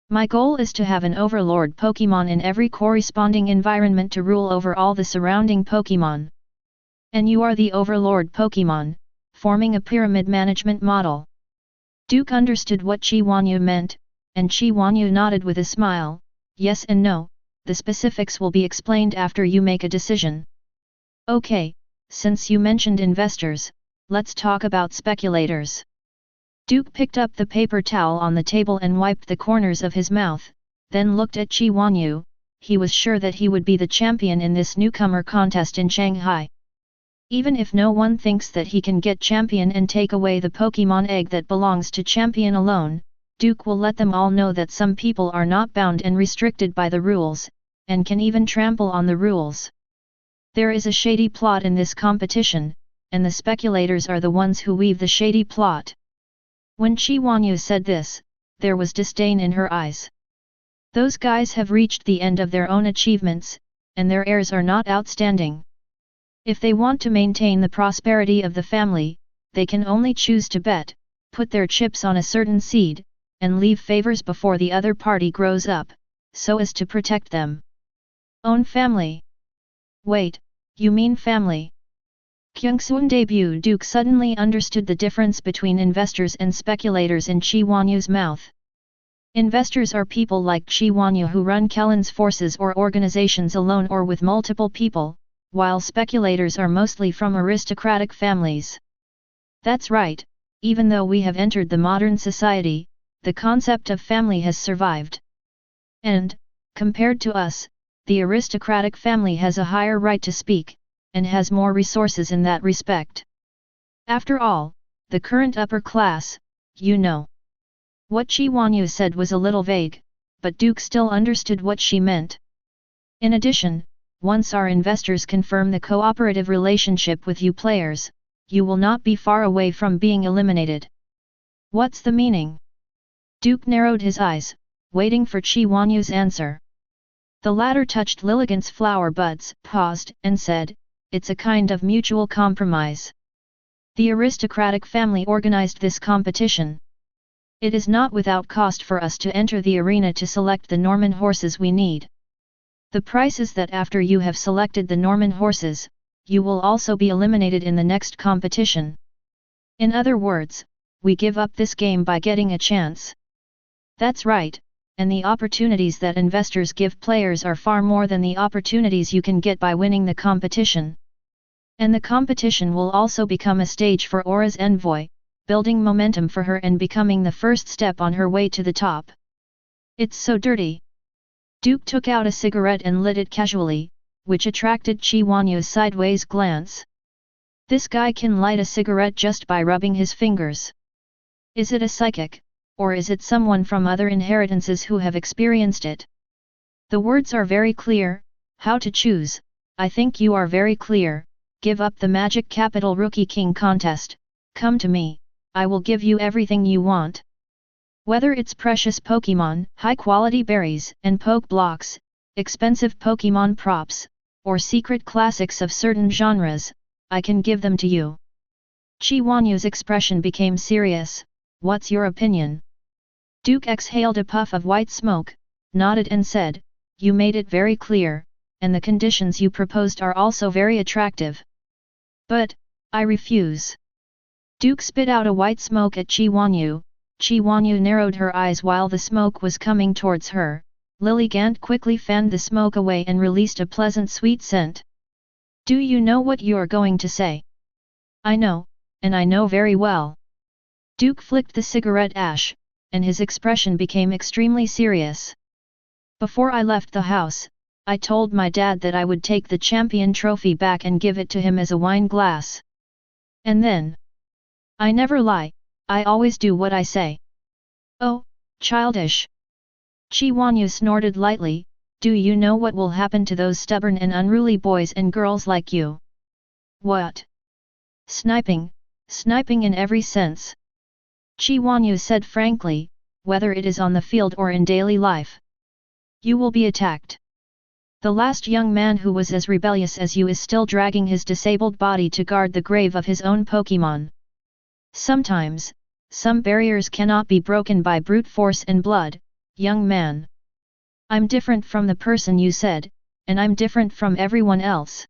My goal is to have an Overlord Pokémon in every corresponding environment to rule over all the surrounding Pokémon. And you are the Overlord Pokémon, forming a pyramid management model. Duke understood what Qi Huanyu meant, and Qi Huanyu nodded with a smile. Yes and no, the specifics will be explained after you make a decision. Okay, since you mentioned investors, let's talk about speculators. Duke picked up the paper towel on the table and wiped the corners of his mouth, then looked at Qi Huanyu. He was sure that he would be the champion in this newcomer contest in Shanghai. Even if no one thinks that he can get champion and take away the Pokémon egg that belongs to champion alone, Duke will let them all know that some people are not bound and restricted by the rules, and can even trample on the rules. There is a shady plot in this competition, and the speculators are the ones who weave the shady plot. When Qi Huanyu said this, there was disdain in her eyes. Those guys have reached the end of their own achievements, and their heirs are not outstanding. If they want to maintain the prosperity of the family, they can only choose to bet, put their chips on a certain seed, and leave favors before the other party grows up, so as to protect them. Own family. Wait, you mean family? Kyungsoon debut. Duke suddenly understood the difference between investors and speculators in Qi Huanyu's mouth. Investors are people like Qi Huanyu who run Kellen's forces or organizations alone or with multiple people, while speculators are mostly from aristocratic families. That's right, even though we have entered the modern society, the concept of family has survived. And, compared to us, the aristocratic family has a higher right to speak, and has more resources in that respect. After all, the current upper class, you know. What Qi Huanyu said was a little vague, but Duke still understood what she meant. In addition, once our investors confirm the cooperative relationship with you players, you will not be far away from being eliminated. What's the meaning? Duke narrowed his eyes, waiting for Qi Huanyu's answer. The latter touched Lilligant's flower buds, paused, and said, "It's a kind of mutual compromise. The aristocratic family organized this competition. It is not without cost for us to enter the arena to select the Norman horses we need. The price is that after you have selected the Norman horses, you will also be eliminated in the next competition. In other words, we give up this game by getting a chance." That's right, and the opportunities that investors give players are far more than the opportunities you can get by winning the competition. And the competition will also become a stage for Aura's envoy, building momentum for her and becoming the first step on her way to the top. It's so dirty. Duke took out a cigarette and lit it casually, which attracted Qi Huanyu's sideways glance. This guy can light a cigarette just by rubbing his fingers. Is it a psychic, or is it someone from other inheritances who have experienced it? The words are very clear. How to choose? I think you are very clear. Give up the Magic Capital Rookie King contest. Come to me. I will give you everything you want. Whether it's precious Pokémon, high-quality berries and Poke blocks, expensive Pokémon props, or secret classics of certain genres, I can give them to you. Qi Huanyu's expression became serious. What's your opinion? Duke exhaled a puff of white smoke, nodded and said, You made it very clear, and the conditions you proposed are also very attractive. But, I refuse. Duke spit out a white smoke at Qi Huanyu. Qi Huanyu narrowed her eyes while the smoke was coming towards her. Lily Gant quickly fanned the smoke away and released a pleasant sweet scent. Do you know what you're going to say? I know, and I know very well. Duke flicked the cigarette ash, and his expression became extremely serious. Before I left the house, I told my dad that I would take the champion trophy back and give it to him as a wine glass. And then? I never lie, I always do what I say. Oh, childish. Qi Huanyu snorted lightly. Do you know what will happen to those stubborn and unruly boys and girls like you? What? Sniping, sniping in every sense. Qi Huanyu said frankly, whether it is on the field or in daily life. You will be attacked. The last young man who was as rebellious as you is still dragging his disabled body to guard the grave of his own Pokémon. Sometimes, some barriers cannot be broken by brute force and blood, young man. I'm different from the person you said, and I'm different from everyone else.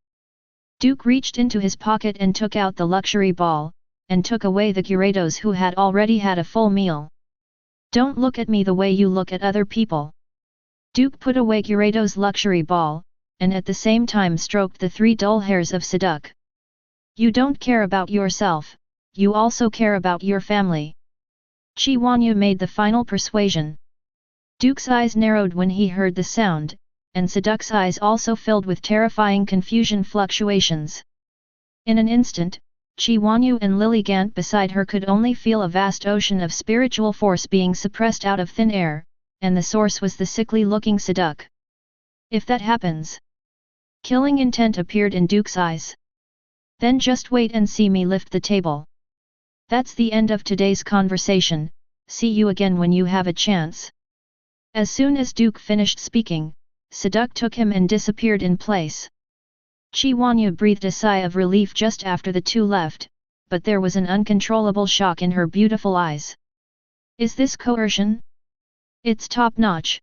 Duke reached into his pocket and took out the luxury ball, and took away the Gyarados who had already had a full meal. Don't look at me the way you look at other people. Duke put away Gyarados' luxury ball, and at the same time stroked the 3 dull hairs of Seduc. You don't care about yourself, you also care about your family. Qi Huanyu made the final persuasion. Duke's eyes narrowed when he heard the sound, and Seduc's eyes also filled with terrifying confusion fluctuations. In an instant, Qi Huanyu and Lily Gant beside her could only feel a vast ocean of spiritual force being suppressed out of thin air, and the source was the sickly-looking Seduc. If that happens... Killing intent appeared in Duke's eyes. Then just wait and see me lift the table. That's the end of today's conversation, see you again when you have a chance. As soon as Duke finished speaking, Seduc took him and disappeared in place. Qi Huanyu breathed a sigh of relief just after the two left, but there was an uncontrollable shock in her beautiful eyes. Is this coercion? It's top-notch.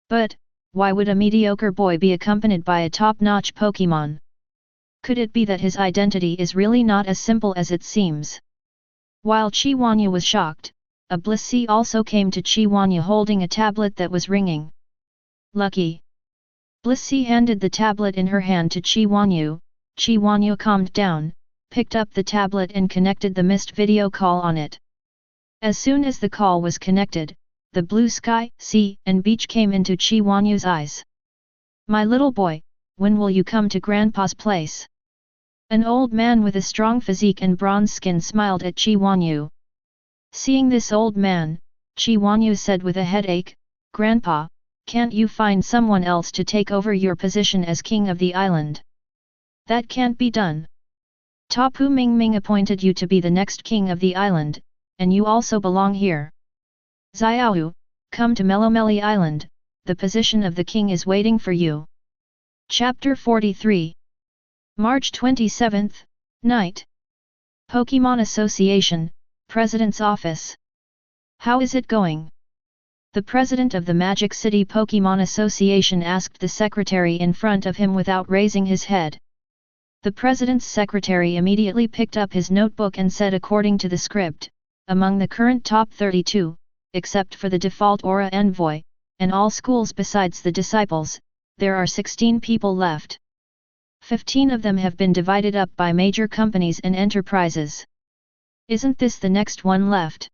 But, why would a mediocre boy be accompanied by a top-notch Pokémon? Could it be that his identity is really not as simple as it seems? While Qi Huanyu was shocked, a Blissey also came to Qi Huanyu holding a tablet that was ringing. Lucky! Blissey handed the tablet in her hand to Qi Huanyu. Qi Huanyu calmed down, picked up the tablet and connected the missed video call on it. As soon as the call was connected, the blue sky, sea and beach came into Qi Huanyu's eyes. My little boy, when will you come to Grandpa's place? An old man with a strong physique and bronze skin smiled at Qi Huanyu. Seeing this old man, Qi Huanyu said with a headache, Grandpa, can't you find someone else to take over your position as king of the island? That can't be done. Tapu Mingming appointed you to be the next king of the island, and you also belong here. Xiaohu, come to Melomeli Island, the position of the king is waiting for you. Chapter 43 March 27th, Night. Pokémon Association, President's Office. How is it going? The president of the Magic City Pokémon Association asked the secretary in front of him without raising his head. The president's secretary immediately picked up his notebook and said according to the script, among the current top 32, except for the default Aura Envoy, and all schools besides the disciples, there are 16 people left. 15 of them have been divided up by major companies and enterprises. Isn't this the next one left?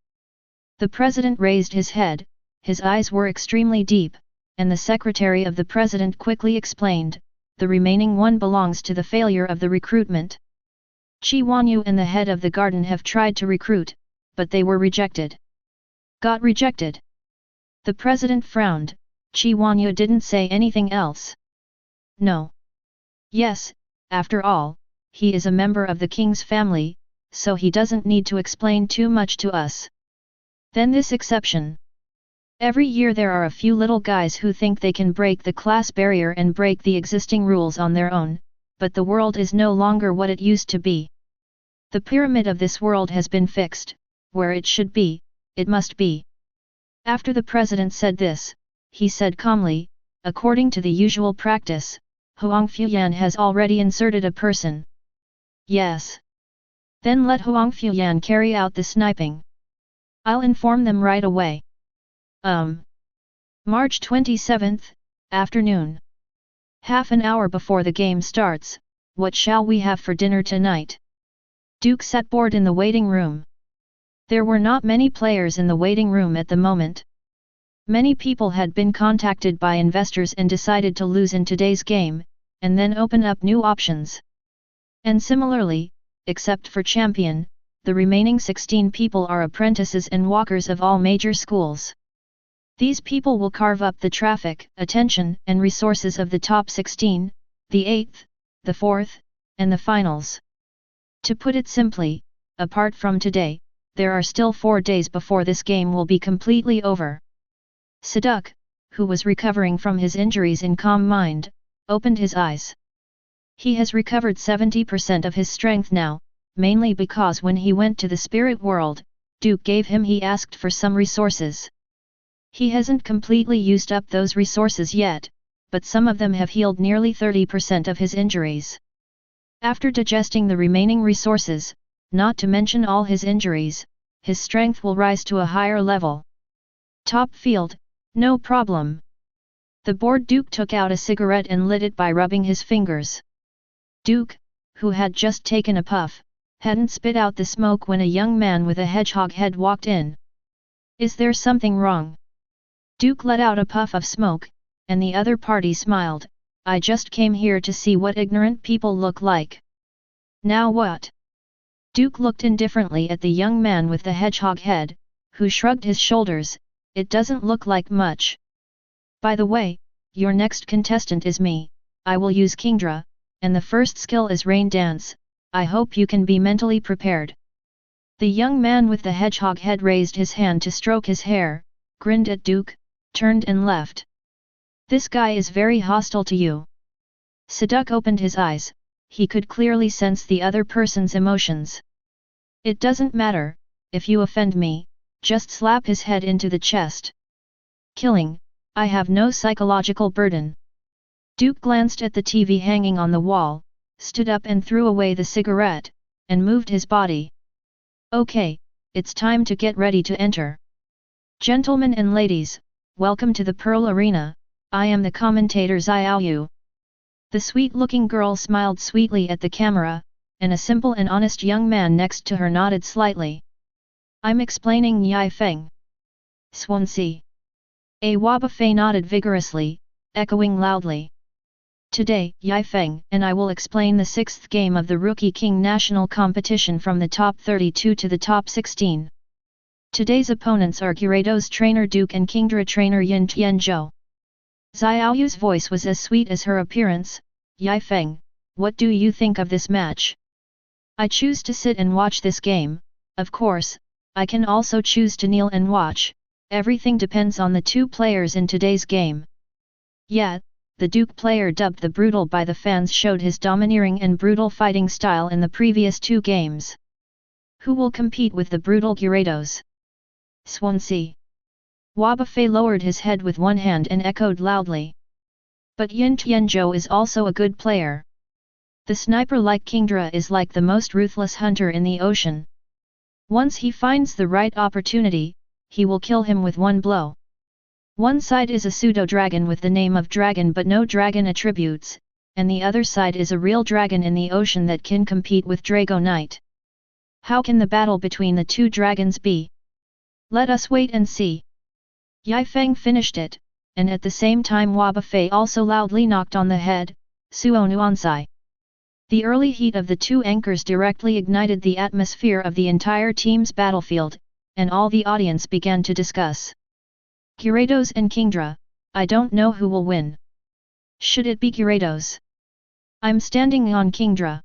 The president raised his head, his eyes were extremely deep, and the secretary of the president quickly explained, the remaining one belongs to the failure of the recruitment. Qi Wanyu and the head of the garden have tried to recruit, but they were rejected. Got rejected? The president frowned. Qi Wanyu didn't say anything else. No. Yes, after all, he is a member of the king's family, so he doesn't need to explain too much to us. Then this exception. Every year there are a few little guys who think they can break the class barrier and break the existing rules on their own, but the world is no longer what it used to be. The pyramid of this world has been fixed, where it should be, it must be. After the president said this, he said calmly, according to the usual practice, Huang Fuyan has already inserted a person. Yes. Then let Huang Fuyan carry out the sniping. I'll inform them right away. March 27th, afternoon. Half an hour before the game starts, what shall we have for dinner tonight? Duke sat bored in the waiting room. There were not many players in the waiting room at the moment. Many people had been contacted by investors and decided to lose in today's game, and then open up new options. And similarly, except for Champion, the remaining 16 people are apprentices and walkers of all major schools. These people will carve up the traffic, attention, and resources of the top 16, the 8th, the 4th, and the finals. To put it simply, apart from today, there are still 4 days before this game will be completely over. Siduk, who was recovering from his injuries in calm mind, opened his eyes. He has recovered 70% of his strength now, mainly because when he went to the spirit world, Duke gave him he asked for some resources. He hasn't completely used up those resources yet, but some of them have healed nearly 30% of his injuries. After digesting the remaining resources, not to mention all his injuries, his strength will rise to a higher level. Top field, no problem. The bored Duke took out a cigarette and lit it by rubbing his fingers. Duke, who had just taken a puff, hadn't spit out the smoke when a young man with a hedgehog head walked in. Is there something wrong? Duke let out a puff of smoke, and the other party smiled. I just came here to see what ignorant people look like. Now what? Duke looked indifferently at the young man with the hedgehog head, who shrugged his shoulders. It doesn't look like much. By the way, your next contestant is me. I will use Kingdra, and the first skill is Rain Dance. I hope you can be mentally prepared. The young man with the hedgehog head raised his hand to stroke his hair, grinned at Duke, turned and left. This guy is very hostile to you. Siduk opened his eyes. He could clearly sense the other person's emotions. It doesn't matter, if you offend me, just slap his head into the chest. Killing, I have no psychological burden. Duke glanced at the TV hanging on the wall, stood up and threw away the cigarette, and moved his body. Okay, it's time to get ready to enter. Gentlemen and ladies, welcome to the Pearl Arena. I am the commentator Xiaoyu. The sweet-looking girl smiled sweetly at the camera, and a simple and honest young man next to her nodded slightly. I'm explaining Yi Feng. Swansea. A Wabafei nodded vigorously, echoing loudly. Today, Yi Feng and I will explain the 6th game of the Rookie King National Competition from the top 32 to the top 16. Today's opponents are Gyarados trainer Duke and Kingdra trainer Yin Tianzhou. Xiaoyu's voice was as sweet as her appearance. Yi Feng, what do you think of this match? I choose to sit and watch this game. Of course, I can also choose to kneel and watch. Everything depends on the 2 players in today's game. Yeah, the Duke player dubbed the Brutal by the fans showed his domineering and brutal fighting style in the previous 2 games. Who will compete with the brutal Gyarados? Swansea. Wabafei lowered his head with one hand and echoed loudly. But Yin Tianzhou is also a good player. The sniper like Kingdra is like the most ruthless hunter in the ocean. Once he finds the right opportunity, he will kill him with one blow. One side is a pseudo-dragon with the name of dragon but no dragon attributes, and the other side is a real dragon in the ocean that can compete with Dragonite. How can the battle between the two dragons be? Let us wait and see. Yifeng finished it, and at the same time Wabafei also loudly knocked on the head, Suo Nuansai. The early heat of the two anchors directly ignited the atmosphere of the entire team's battlefield, and all the audience began to discuss. Gyarados and Kingdra, I don't know who will win. Should it be Gyarados? I'm standing on Kingdra.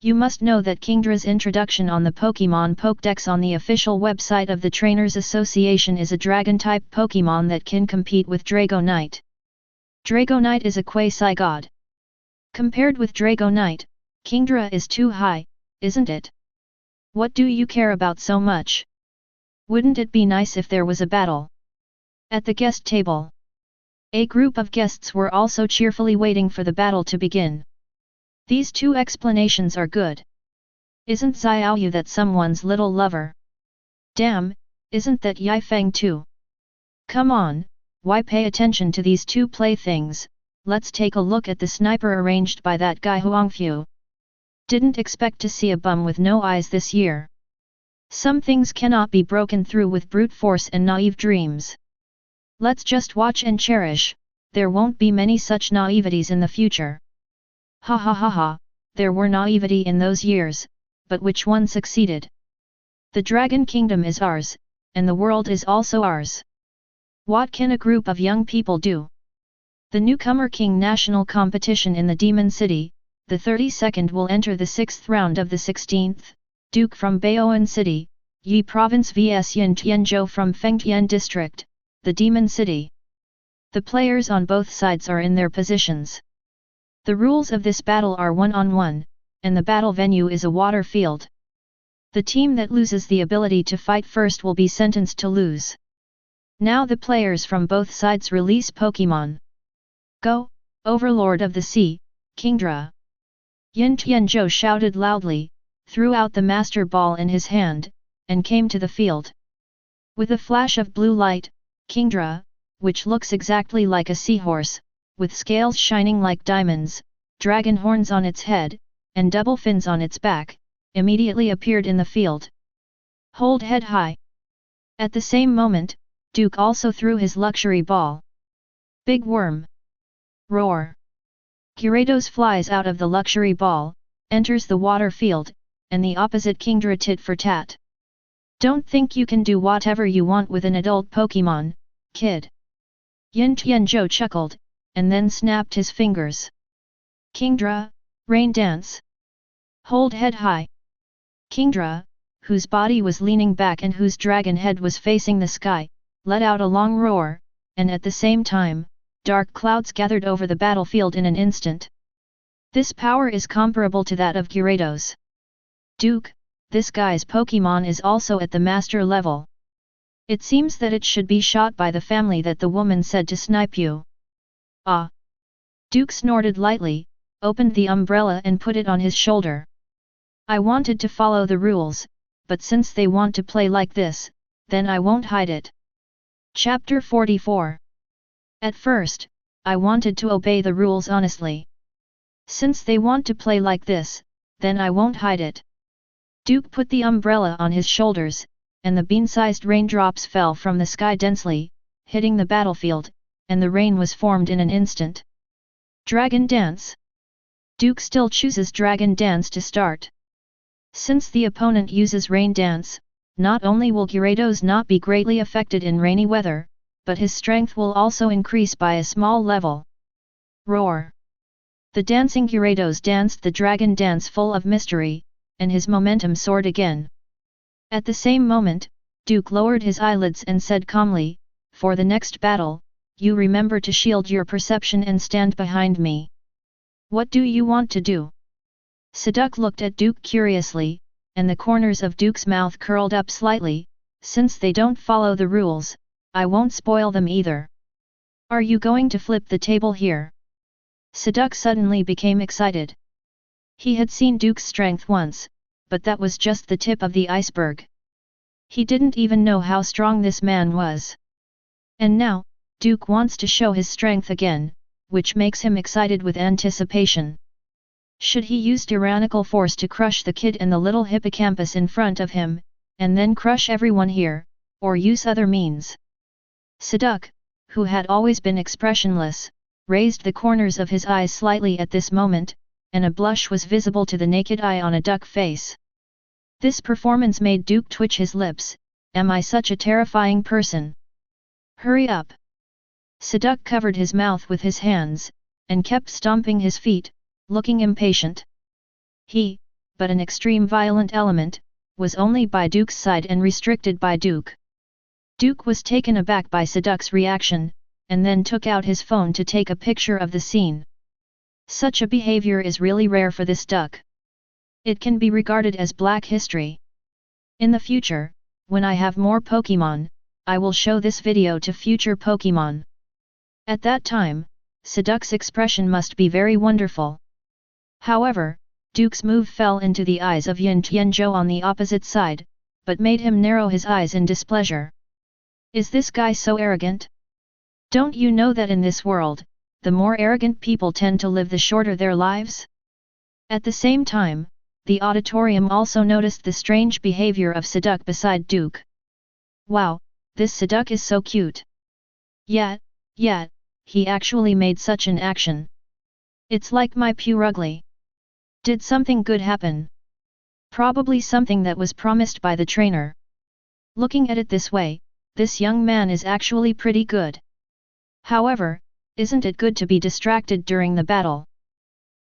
You must know that Kingdra's introduction on the Pokémon Pokédex on the official website of the Trainers Association is a Dragon-type Pokémon that can compete with Dragonite. Dragonite is a quasi-god. Compared with Dragonite, Kingdra is too high, isn't it? What do you care about so much? Wouldn't it be nice if there was a battle? At the guest table, a group of guests were also cheerfully waiting for the battle to begin. These two explanations are good. Isn't Xiaoyu that someone's little lover? Damn, isn't that Yifeng too? Come on, why pay attention to these two playthings? Let's take a look at the sniper arranged by that guy Huangfu. Didn't expect to see a bum with no eyes this year. Some things cannot be broken through with brute force and naive dreams. Let's just watch and cherish, there won't be many such naiveties in the future. Ha ha ha ha, there were naivety in those years, but which one succeeded? The Dragon Kingdom is ours, and the world is also ours. What can a group of young people do? The newcomer King National Competition in the Demon City, the 32nd will enter the 6th round of the 16th, Duke from Baoan City, Yi Province vs Yin Tianzhou from Fengtian District, the Demon City. The players on both sides are in their positions. The rules of this battle are one-on-one, and the battle venue is a water field. The team that loses the ability to fight first will be sentenced to lose. Now the players from both sides release Pokémon. Go, Overlord of the Sea, Kingdra! Yin Tianzhou shouted loudly, threw out the Master Ball in his hand, and came to the field. With a flash of blue light, Kingdra, which looks exactly like a seahorse, with scales shining like diamonds, dragon horns on its head, and double fins on its back, immediately appeared in the field. Hold head high! At the same moment, Duke also threw his luxury ball. Big worm! Roar! Gyarados flies out of the luxury ball, enters the water field, and the opposite Kingdra tit for tat. Don't think you can do whatever you want with an adult Pokémon, kid. Yin Tianzhou chuckled, and then snapped his fingers. Kingdra, rain dance! Hold head high! Kingdra, whose body was leaning back and whose dragon head was facing the sky, let out a long roar, and at the same time, dark clouds gathered over the battlefield in an instant. This power is comparable to that of Gyarados. Duke, this guy's Pokémon is also at the master level. It seems that it should be shot by the family that the woman said to snipe you. Ah! Duke snorted lightly, opened the umbrella and put it on his shoulder. I wanted to follow the rules, but since they want to play like this, then I won't hide it. Chapter 44. At first, I wanted to obey the rules honestly. Since they want to play like this, then I won't hide it. Duke put the umbrella on his shoulders, and the bean-sized raindrops fell from the sky densely, hitting the battlefield, and the rain was formed in an instant. Dragon Dance! Duke still chooses Dragon Dance to start. Since the opponent uses Rain Dance, not only will Gyarados not be greatly affected in rainy weather, but his strength will also increase by a small level. Roar! The dancing Gyarados danced the Dragon Dance full of mystery, and his momentum soared again. At the same moment, Duke lowered his eyelids and said calmly, "For the next battle, you remember to shield your perception and stand behind me." "What do you want to do?" Siduk looked at Duke curiously, and the corners of Duke's mouth curled up slightly. "Since they don't follow the rules, I won't spoil them either. Are you going to flip the table here?" Siduk suddenly became excited. He had seen Duke's strength once, but that was just the tip of the iceberg. He didn't even know how strong this man was. And now, Duke wants to show his strength again, which makes him excited with anticipation. Should he use tyrannical force to crush the kid and the little hippocampus in front of him, and then crush everyone here, or use other means? Siduk, who had always been expressionless, raised the corners of his eyes slightly at this moment, and a blush was visible to the naked eye on a duck face. This performance made Duke twitch his lips. Am I such a terrifying person? Hurry up! Siduk covered his mouth with his hands, and kept stomping his feet, looking impatient. He, but an extreme violent element, was only by Duke's side and restricted by Duke. Duke was taken aback by Siduk's reaction, and then took out his phone to take a picture of the scene. Such a behavior is really rare for this duck. It can be regarded as black history. In the future, when I have more Pokémon, I will show this video to future Pokémon. At that time, Siduk's expression must be very wonderful. However, Duke's move fell into the eyes of Yin Tianzhou on the opposite side, but made him narrow his eyes in displeasure. Is this guy so arrogant? Don't you know that in this world, the more arrogant people tend to live the shorter their lives? At the same time, the auditorium also noticed the strange behavior of Siduk beside Duke. Wow, this Siduk is so cute. Yet, he actually made such an action. It's like my pure ugly. Did something good happen? Probably something that was promised by the trainer. Looking at it this way, this young man is actually pretty good. However, isn't it good to be distracted during the battle?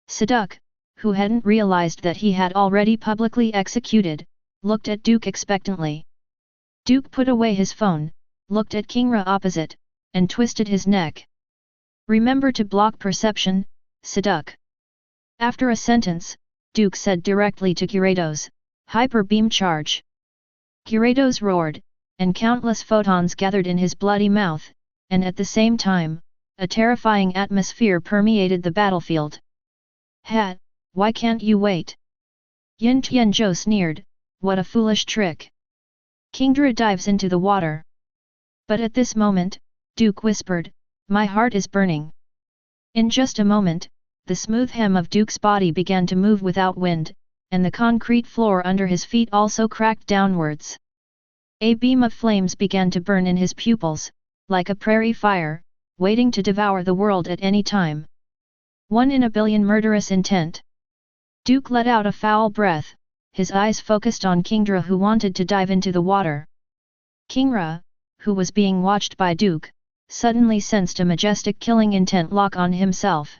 Siduk, who hadn't realized that he had already publicly executed, looked at Duke expectantly. Duke put away his phone, looked at Kingra opposite, and twisted his neck. Remember to block perception, Siduk. After a sentence, Duke said directly to Gyarados, Hyper Beam Charge. Gyarados roared, and countless photons gathered in his bloody mouth, and at the same time, a terrifying atmosphere permeated the battlefield. Hat, why can't you wait? Yin Tianzhou sneered, what a foolish trick. Kingdra dives into the water. But at this moment, Duke whispered, my heart is burning. In just a moment, the smooth hem of Duke's body began to move without wind, and the concrete floor under his feet also cracked downwards. A beam of flames began to burn in his pupils, like a prairie fire, waiting to devour the world at any time. 1 in a billion murderous intent. Duke let out a foul breath, his eyes focused on Kingdra who wanted to dive into the water. Kingra, who was being watched by Duke, suddenly sensed a majestic killing intent lock on himself.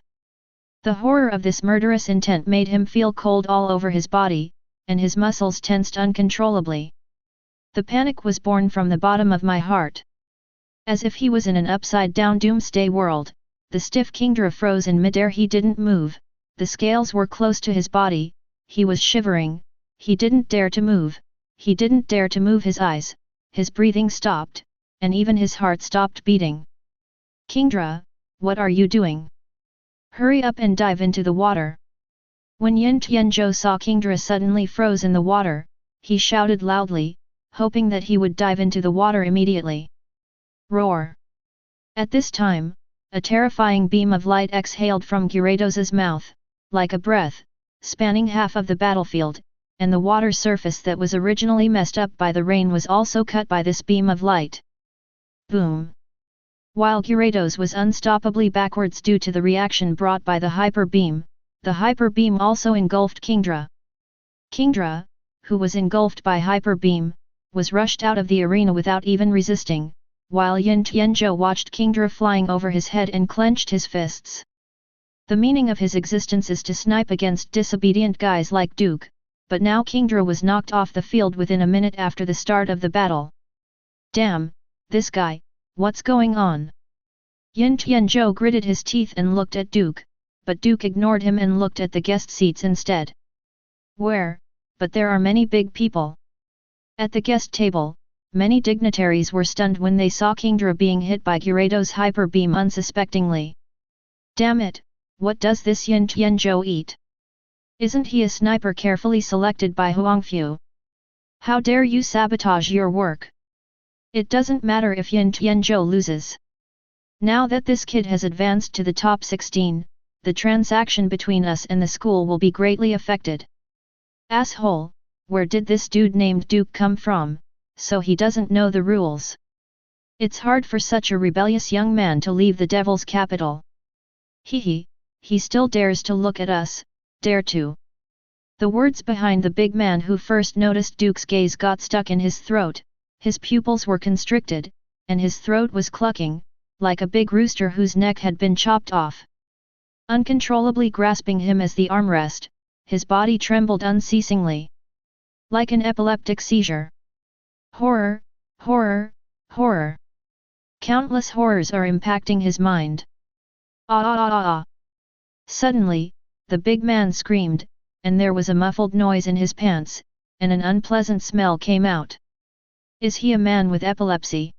The horror of this murderous intent made him feel cold all over his body, and his muscles tensed uncontrollably. The panic was born from the bottom of my heart. As if he was in an upside-down doomsday world, the stiff Kingdra froze in midair. He didn't move, the scales were close to his body, he was shivering, he didn't dare to move, he didn't dare to move his eyes, his breathing stopped, and even his heart stopped beating. Kingdra, what are you doing? Hurry up and dive into the water. When Yin Tianzhou saw Kingdra suddenly froze in the water, he shouted loudly, hoping that he would dive into the water immediately. Roar! At this time, a terrifying beam of light exhaled from Gyarados' mouth, like a breath, spanning half of the battlefield, and the water surface that was originally messed up by the rain was also cut by this beam of light. Boom! While Gyarados was unstoppably backwards due to the reaction brought by the hyper beam also engulfed Kingdra. Kingdra, who was engulfed by hyper beam, was rushed out of the arena without even resisting, while Yin Tianzhou watched Kingdra flying over his head and clenched his fists. The meaning of his existence is to snipe against disobedient guys like Duke, but now Kingdra was knocked off the field within a minute after the start of the battle. Damn, this guy, what's going on? Yin Tianzhou gritted his teeth and looked at Duke, but Duke ignored him and looked at the guest seats instead. Where? But there are many big people. At the guest table, many dignitaries were stunned when they saw Kingdra being hit by Gyarados' hyper beam unsuspectingly. Damn it, what does this Yin Tianzhou eat? Isn't he a sniper carefully selected by Huangfu? How dare you sabotage your work? It doesn't matter if Yin Tianzhou loses. Now that this kid has advanced to the top 16, the transaction between us and the school will be greatly affected. Asshole, where did this dude named Duke come from, so he doesn't know the rules? It's hard for such a rebellious young man to leave the devil's capital. He still dares to look at us, dare to. The words behind the big man who first noticed Duke's gaze got stuck in his throat, his pupils were constricted, and his throat was clucking, like a big rooster whose neck had been chopped off. Uncontrollably grasping him as the armrest, his body trembled unceasingly. Like an epileptic seizure. Horror, horror, horror. Countless horrors are impacting his mind. Ah ah ah ah ah. Suddenly, the big man screamed, and there was a muffled noise in his pants, and an unpleasant smell came out. Is he a man with epilepsy?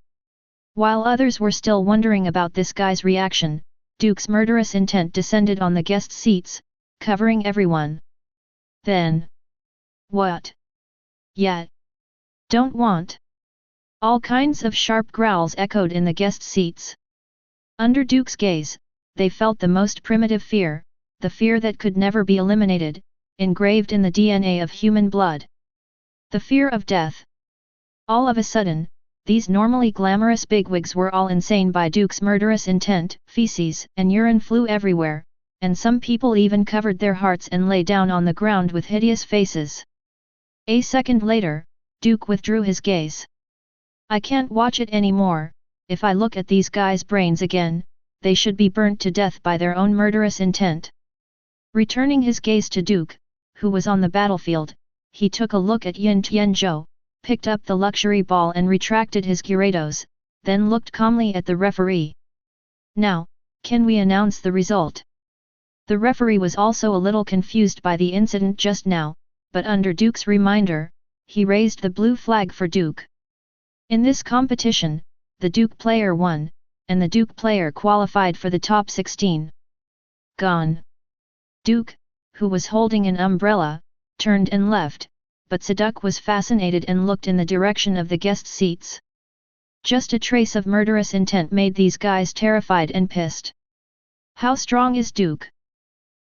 While others were still wondering about this guy's reaction, Duke's murderous intent descended on the guest seats, covering everyone. Then. What? Yet. Don't want. All kinds of sharp growls echoed in the guest seats. Under Duke's gaze, they felt the most primitive fear, the fear that could never be eliminated, engraved in the DNA of human blood. The fear of death. All of a sudden, these normally glamorous bigwigs were all insane by Duke's murderous intent. Feces and urine flew everywhere, and some people even covered their hearts and lay down on the ground with hideous faces. A second later, Duke withdrew his gaze. I can't watch it anymore. If I look at these guys' brains again, they should be burnt to death by their own murderous intent. Returning his gaze to Duke, who was on the battlefield, he took a look at Yin Tianzhou, picked up the luxury ball and retracted his gyarados, then looked calmly at the referee. Now, can we announce the result? The referee was also a little confused by the incident just now, but under Duke's reminder, he raised the blue flag for Duke. In this competition, the Duke player won, and the Duke player qualified for the top 16. Gone. Duke, who was holding an umbrella, turned and left, but Saduk was fascinated and looked in the direction of the guest seats. Just a trace of murderous intent made these guys terrified and pissed. How strong is Duke?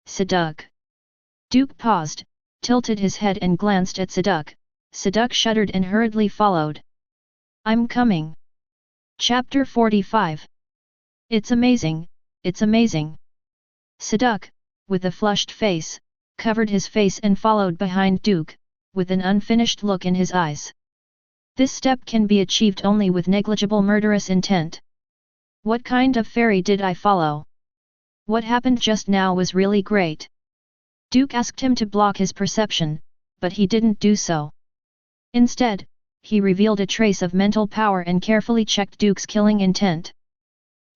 Saduk. Duke paused, tilted his head and glanced at Saduk. Saduk shuddered and hurriedly followed. I'm coming. Chapter 45. It's amazing, it's amazing. Saduk, with a flushed face, covered his face and followed behind Duke, with an unfinished look in his eyes. This step can be achieved only with negligible murderous intent. What kind of fairy did I follow? What happened just now was really great. Duke asked him to block his perception, but he didn't do so. Instead, he revealed a trace of mental power and carefully checked Duke's killing intent.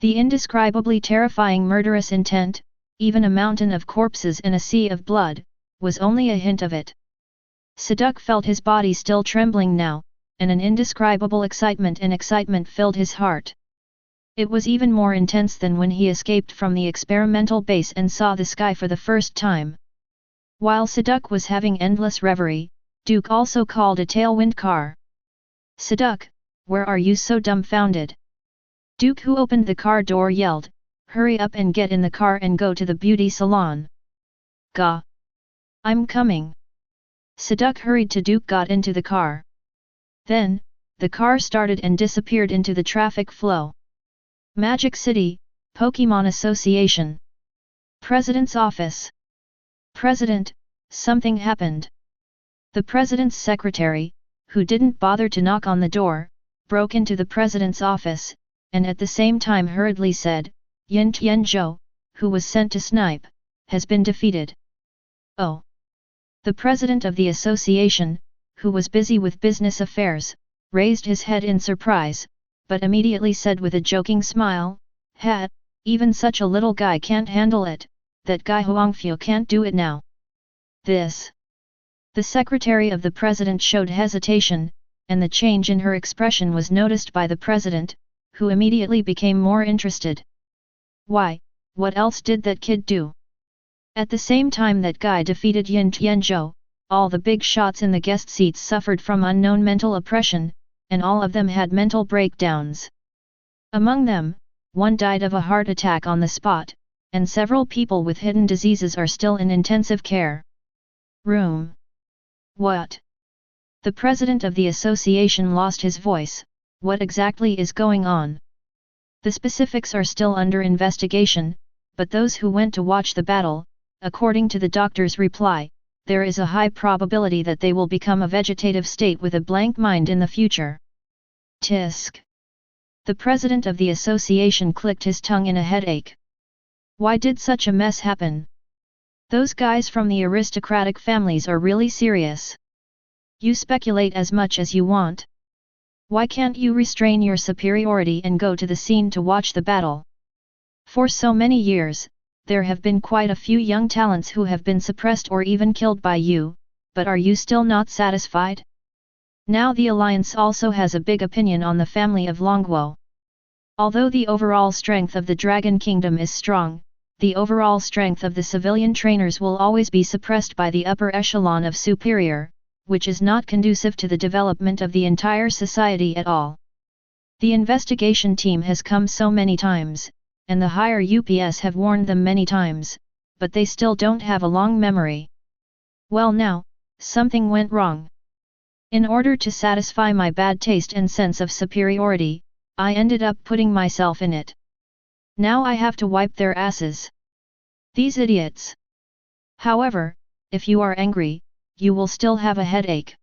The indescribably terrifying murderous intent, even a mountain of corpses and a sea of blood, was only a hint of it. Saduk felt his body still trembling now, and an indescribable excitement filled his heart. It was even more intense than when he escaped from the experimental base and saw the sky for the first time. While Saduk was having endless reverie, Duke also called a tailwind car. Saduk, where are you so dumbfounded? Duke, who opened the car door, yelled, hurry up and get in the car and go to the beauty salon. Gah! I'm coming. Saduk hurried to Duke, got into the car. Then, the car started and disappeared into the traffic flow. Magic City, Pokémon Association. President's office. President, something happened. The president's secretary, who didn't bother to knock on the door, broke into the president's office, and at the same time hurriedly said, Yin Tianzhou, who was sent to snipe, has been defeated. Oh! The president of the association, who was busy with business affairs, raised his head in surprise, but immediately said with a joking smile, Ha, even such a little guy can't handle it, that guy Huangfu can't do it now. This. The secretary of the president showed hesitation, and the change in her expression was noticed by the president, who immediately became more interested. Why, what else did that kid do? At the same time that guy defeated Yin Tianzhou, all the big shots in the guest seats suffered from unknown mental oppression, and all of them had mental breakdowns. Among them, one died of a heart attack on the spot, and several people with hidden diseases are still in intensive care room. What? The president of the association lost his voice. What exactly is going on? The specifics are still under investigation, but those who went to watch the battle, according to the doctor's reply, there is a high probability that they will become a vegetative state with a blank mind in the future. Tisk. The president of the association clicked his tongue in a headache. Why did such a mess happen? Those guys from the aristocratic families are really serious. You speculate as much as you want. Why can't you restrain your superiority and go to the scene to watch the battle? For so many years, there have been quite a few young talents who have been suppressed or even killed by you, but are you still not satisfied? Now the Alliance also has a big opinion on the family of Longguo. Although the overall strength of the Dragon Kingdom is strong, the overall strength of the civilian trainers will always be suppressed by the upper echelon of superior, which is not conducive to the development of the entire society at all. The investigation team has come so many times, and the higher UPS have warned them many times, but they still don't have a long memory. Well now, something went wrong. In order to satisfy my bad taste and sense of superiority, I ended up putting myself in it. Now I have to wipe their asses. These idiots. However, if you are angry, you will still have a headache.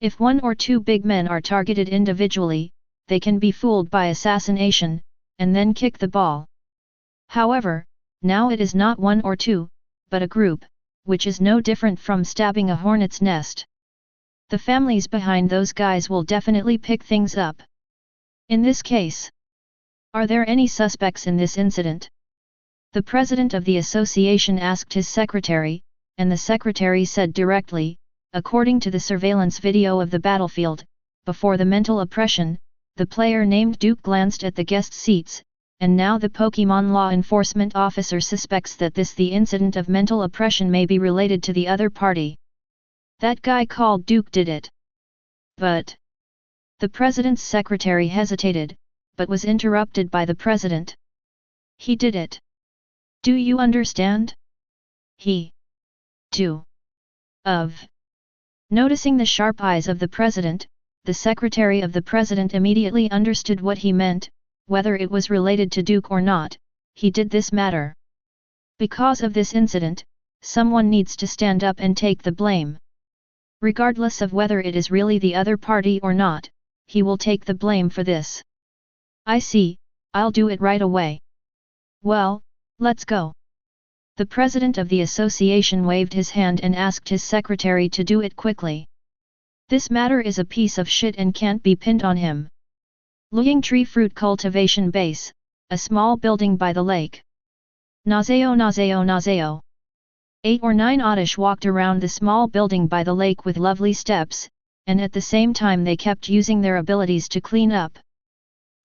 If one or two big men are targeted individually, they can be fooled by assassination, and then kick the ball. However, now it is not one or two, but a group, which is no different from stabbing a hornet's nest. The families behind those guys will definitely pick things up. In this case, are there any suspects in this incident? The president of the association asked his secretary, and the secretary said directly, according to the surveillance video of the battlefield, before the mental oppression, the player named Duke glanced at the guest seats, and now the Pokémon law enforcement officer suspects that the incident of mental oppression may be related to the other party. That guy called Duke did it. But the president's secretary hesitated, but was interrupted by the president. He did it. Do you understand? He. Too. Of. Noticing the sharp eyes of the president, the secretary of the president immediately understood what he meant, whether it was related to Duke or not, he did this matter. Because of this incident, someone needs to stand up and take the blame. Regardless of whether it is really the other party or not, he will take the blame for this. I see, I'll do it right away. Well, let's go. The president of the association waved his hand and asked his secretary to do it quickly. This matter is a piece of shit and can't be pinned on him. Luying Tree Fruit Cultivation Base, a small building by the lake. Nazeo. 8 or 9 Oddish walked around the small building by the lake with lovely steps, and at the same time they kept using their abilities to clean up.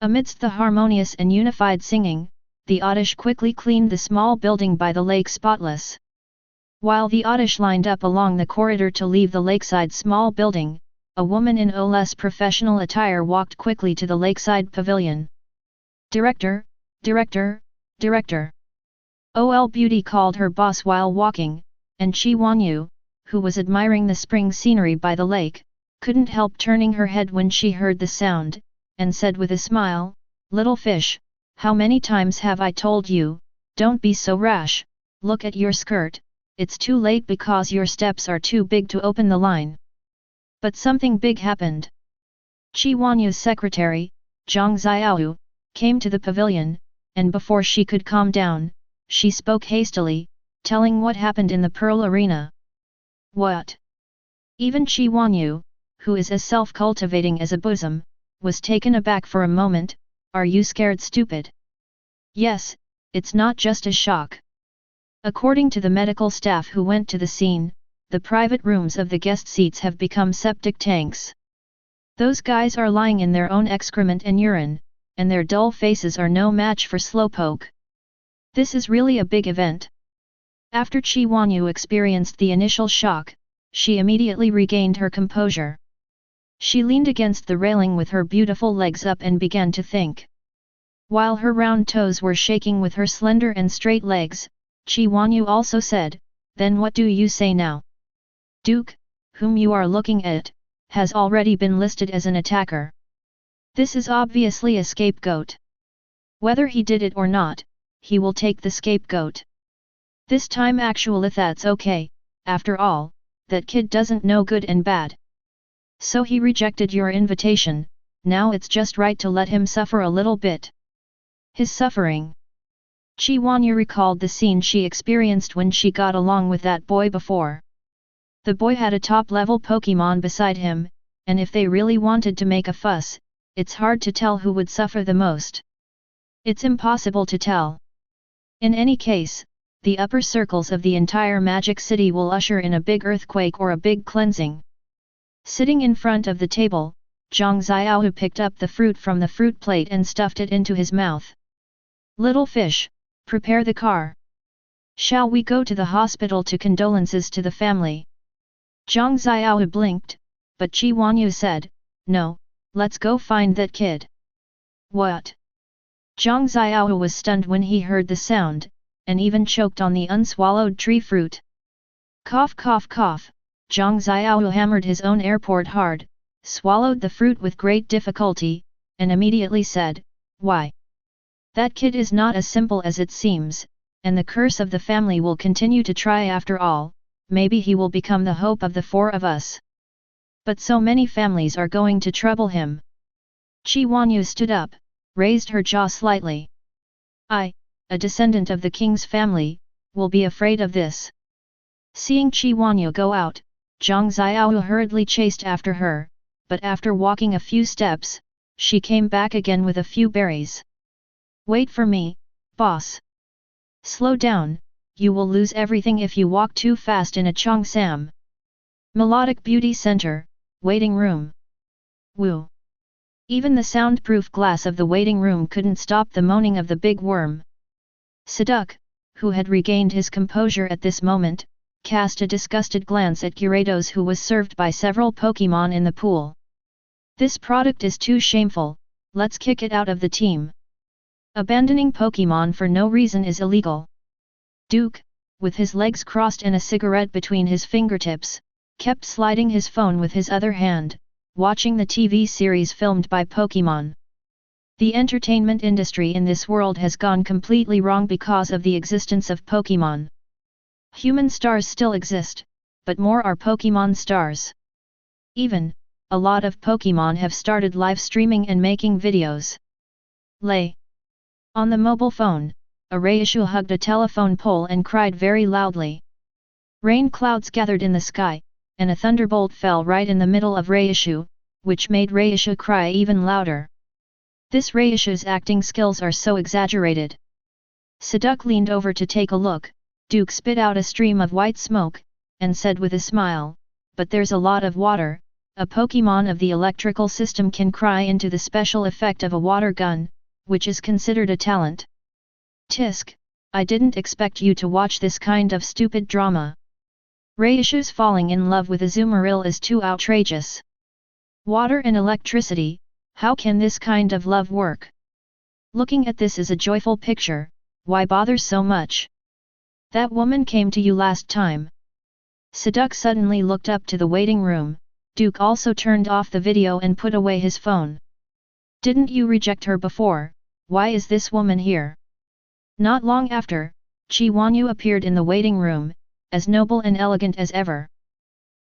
Amidst the harmonious and unified singing, the Oddish quickly cleaned the small building by the lake spotless. While the Oddish lined up along the corridor to leave the lakeside small building, a woman in less professional attire walked quickly to the lakeside pavilion. Director. OL Beauty called her boss while walking, and Chi Wanyu, who was admiring the spring scenery by the lake, couldn't help turning her head when she heard the sound, and said with a smile, "Little fish, how many times have I told you, don't be so rash, look at your skirt, it's too late because your steps are too big to open the line." But something big happened. Chi Wanyu's secretary, Zhang Xiaoyu, came to the pavilion, and before she could calm down, she spoke hastily, telling what happened in the Pearl Arena. What? Even Chi Wanyu, who is as self-cultivating as a bosom, was taken aback for a moment. Are you scared, stupid? Yes, it's not just a shock. According to the medical staff who went to the scene, the private rooms of the guest seats have become septic tanks. Those guys are lying in their own excrement and urine, and their dull faces are no match for Slowpoke. This is really a big event. After Chi Wanyu experienced the initial shock, she immediately regained her composure. She leaned against the railing with her beautiful legs up and began to think. While her round toes were shaking with her slender and straight legs, Qi Wanyu also said, "Then what do you say now? Duke, whom you are looking at, has already been listed as an attacker. This is obviously a scapegoat. Whether he did it or not, he will take the scapegoat. This time actually that's okay, after all, that kid doesn't know good and bad. So he rejected your invitation, now it's just right to let him suffer a little bit." His suffering. Qi Wanyu recalled the scene she experienced when she got along with that boy before. The boy had a top-level Pokémon beside him, and if they really wanted to make a fuss, it's hard to tell who would suffer the most. It's impossible to tell. In any case, the upper circles of the entire Magic City will usher in a big earthquake or a big cleansing. Sitting in front of the table, Zhang Xiaohu picked up the fruit from the fruit plate and stuffed it into his mouth. "Little fish, prepare the car. Shall we go to the hospital to condolences to the family?" Zhang Xiaohu blinked, but Qi Wanyu said, "No, let's go find that kid." "What?" Zhang Xiaohu was stunned when he heard the sound, and even choked on the unswallowed tree fruit. Cough cough cough, Zhang Xiaohu hammered his own airport hard, swallowed the fruit with great difficulty, and immediately said, "Why? That kid is not as simple as it seems, and the curse of the family will continue to try after all, maybe he will become the hope of the four of us. But so many families are going to trouble him." Qi Wanyu stood up, raised her jaw slightly. "I, a descendant of the king's family, will be afraid of this." Seeing Qi Wanyu go out, Zhang Xiaohu hurriedly chased after her, but after walking a few steps, she came back again with a few berries. "Wait for me, boss. Slow down, you will lose everything if you walk too fast in a Cheongsam." Melodic Beauty Center, Waiting Room. Woo! Even the soundproof glass of the waiting room couldn't stop the moaning of the big worm. Siduk, who had regained his composure at this moment, cast a disgusted glance at Gyarados, who was served by several Pokémon in the pool. "This product is too shameful, let's kick it out of the team. Abandoning Pokémon for no reason is illegal." Duke, with his legs crossed and a cigarette between his fingertips, kept sliding his phone with his other hand, watching the TV series filmed by Pokémon. The entertainment industry in this world has gone completely wrong because of the existence of Pokémon. Human stars still exist, but more are Pokémon stars. Even, a lot of Pokémon have started live streaming and making videos. On the mobile phone, a Reishu hugged a telephone pole and cried very loudly. Rain clouds gathered in the sky, and a thunderbolt fell right in the middle of Reishu, which made Reishu cry even louder. This Reishu's acting skills are so exaggerated. Siduk leaned over to take a look. Duke spit out a stream of white smoke, and said with a smile, "But there's a lot of water, a Pokémon of the electrical system can cry into the special effect of a water gun, which is considered a talent." "Tisk, I didn't expect you to watch this kind of stupid drama. Reishu's falling in love with Azumarill is too outrageous. Water and electricity, how can this kind of love work? Looking at this is a joyful picture, why bother so much? That woman came to you last time." Siduk suddenly looked up to the waiting room. Duke also turned off the video and put away his phone. "Didn't you reject her before? Why is this woman here?" Not long after, Qi Wanyu appeared in the waiting room, as noble and elegant as ever.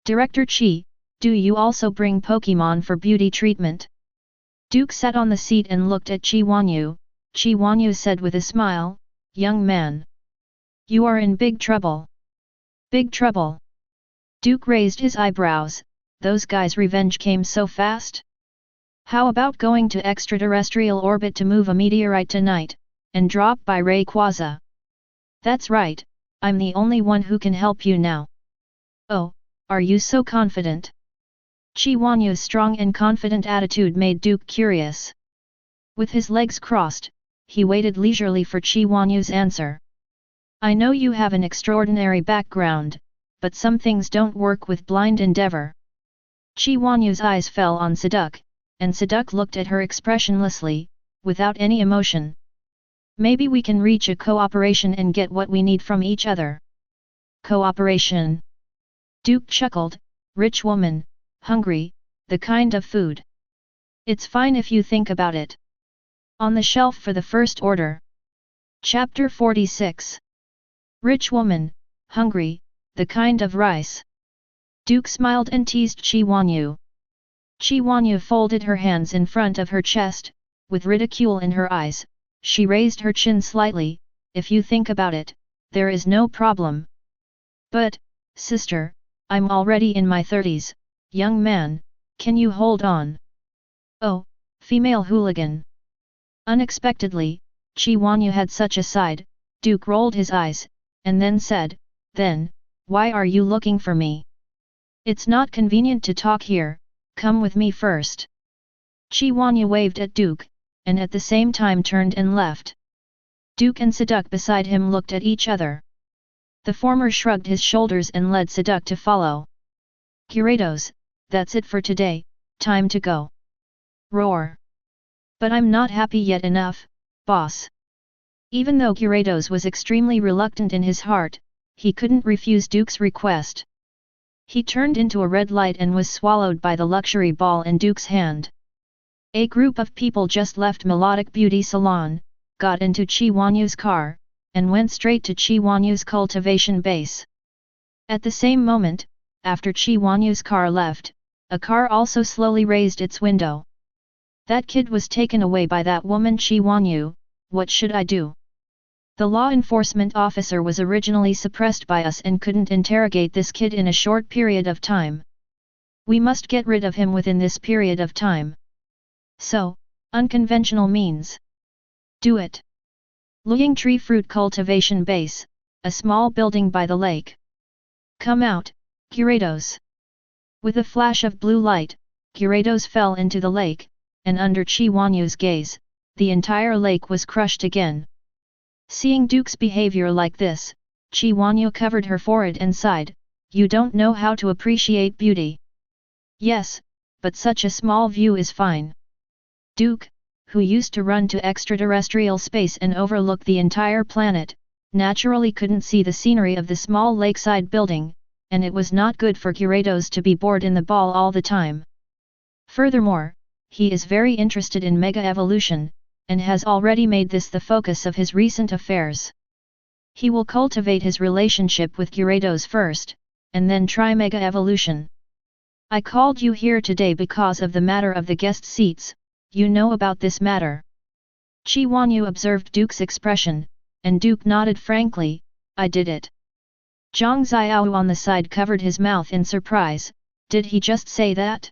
"Director Qi, do you also bring Pokémon for beauty treatment?" Duke sat on the seat and looked at Qi Wanyu. Qi Wanyu said with a smile, "Young man, you are in big trouble." "Big trouble?" Duke raised his eyebrows. "Those guys' revenge came so fast? How about going to extraterrestrial orbit to move a meteorite tonight, and drop by Rayquaza?" "That's right, I'm the only one who can help you now." "Oh, are you so confident?" Qi Wanyu's strong and confident attitude made Duke curious. With his legs crossed, he waited leisurely for Qi Wanyu's answer. "I know you have an extraordinary background, but some things don't work with blind endeavor." Qi Wanyu's eyes fell on Siduk, and Siduk looked at her expressionlessly. without any emotion. Maybe we can reach a cooperation and get what we need from each other. Cooperation. Duke chuckled, rich woman, hungry, the kind of food. It's fine if you think about it. On the shelf for the first order. Chapter 46. Rich woman, hungry, the kind of rice. Duke smiled and teased Qi Wanyu. Qi Wanyu folded her hands in front of her chest, with ridicule in her eyes. She raised her chin slightly. If you think about it, there is no problem. But, sister, I'm already in my 30s, young man, can you hold on? Oh, female hooligan. Unexpectedly, Qi Wanyu had such a side. Duke rolled his eyes, and then said, then, why are you looking for me? It's not convenient to talk here, come with me first. Qi Wanyu waved at Duke, and at the same time turned and left. Duke and Siduk beside him looked at each other. The former shrugged his shoulders and led Siduk to follow. Gyarados, that's it for today, time to go. Roar. But I'm not happy yet enough, boss. Even though Gyarados was extremely reluctant in his heart, he couldn't refuse Duke's request. He turned into a red light and was swallowed by the luxury ball in Duke's hand. A group of people just left Melodic Beauty Salon, got into Qi Wanyu's car, and went straight to Qi Wanyu's cultivation base. At the same moment, after Qi Wanyu's car left, a car also slowly raised its window. That kid was taken away by that woman Qi Wanyu, what should I do? The law enforcement officer was originally suppressed by us and couldn't interrogate this kid in a short period of time. We must get rid of him within this period of time. So, unconventional means. Do it. Luying Tree Fruit Cultivation Base, a small building by the lake. Come out, Gyarados. With a flash of blue light, Gyarados fell into the lake, and under Qi Wanyu's gaze, the entire lake was crushed again. Seeing Duke's behavior like this, Qi Wanyu covered her forehead and sighed, you don't know how to appreciate beauty. Yes, but such a small view is fine. Duke, who used to run to extraterrestrial space and overlook the entire planet, naturally couldn't see the scenery of the small lakeside building, and it was not good for Gyarados to be bored in the ball all the time. Furthermore, he is very interested in Mega Evolution, and has already made this the focus of his recent affairs. He will cultivate his relationship with Gyarados first, and then try Mega Evolution. I called you here today because of the matter of the guest seats, you know about this matter. Qi Wanyu observed Duke's expression, and Duke nodded frankly, I did it. Zhang Xiao on the side covered his mouth in surprise, did he just say that?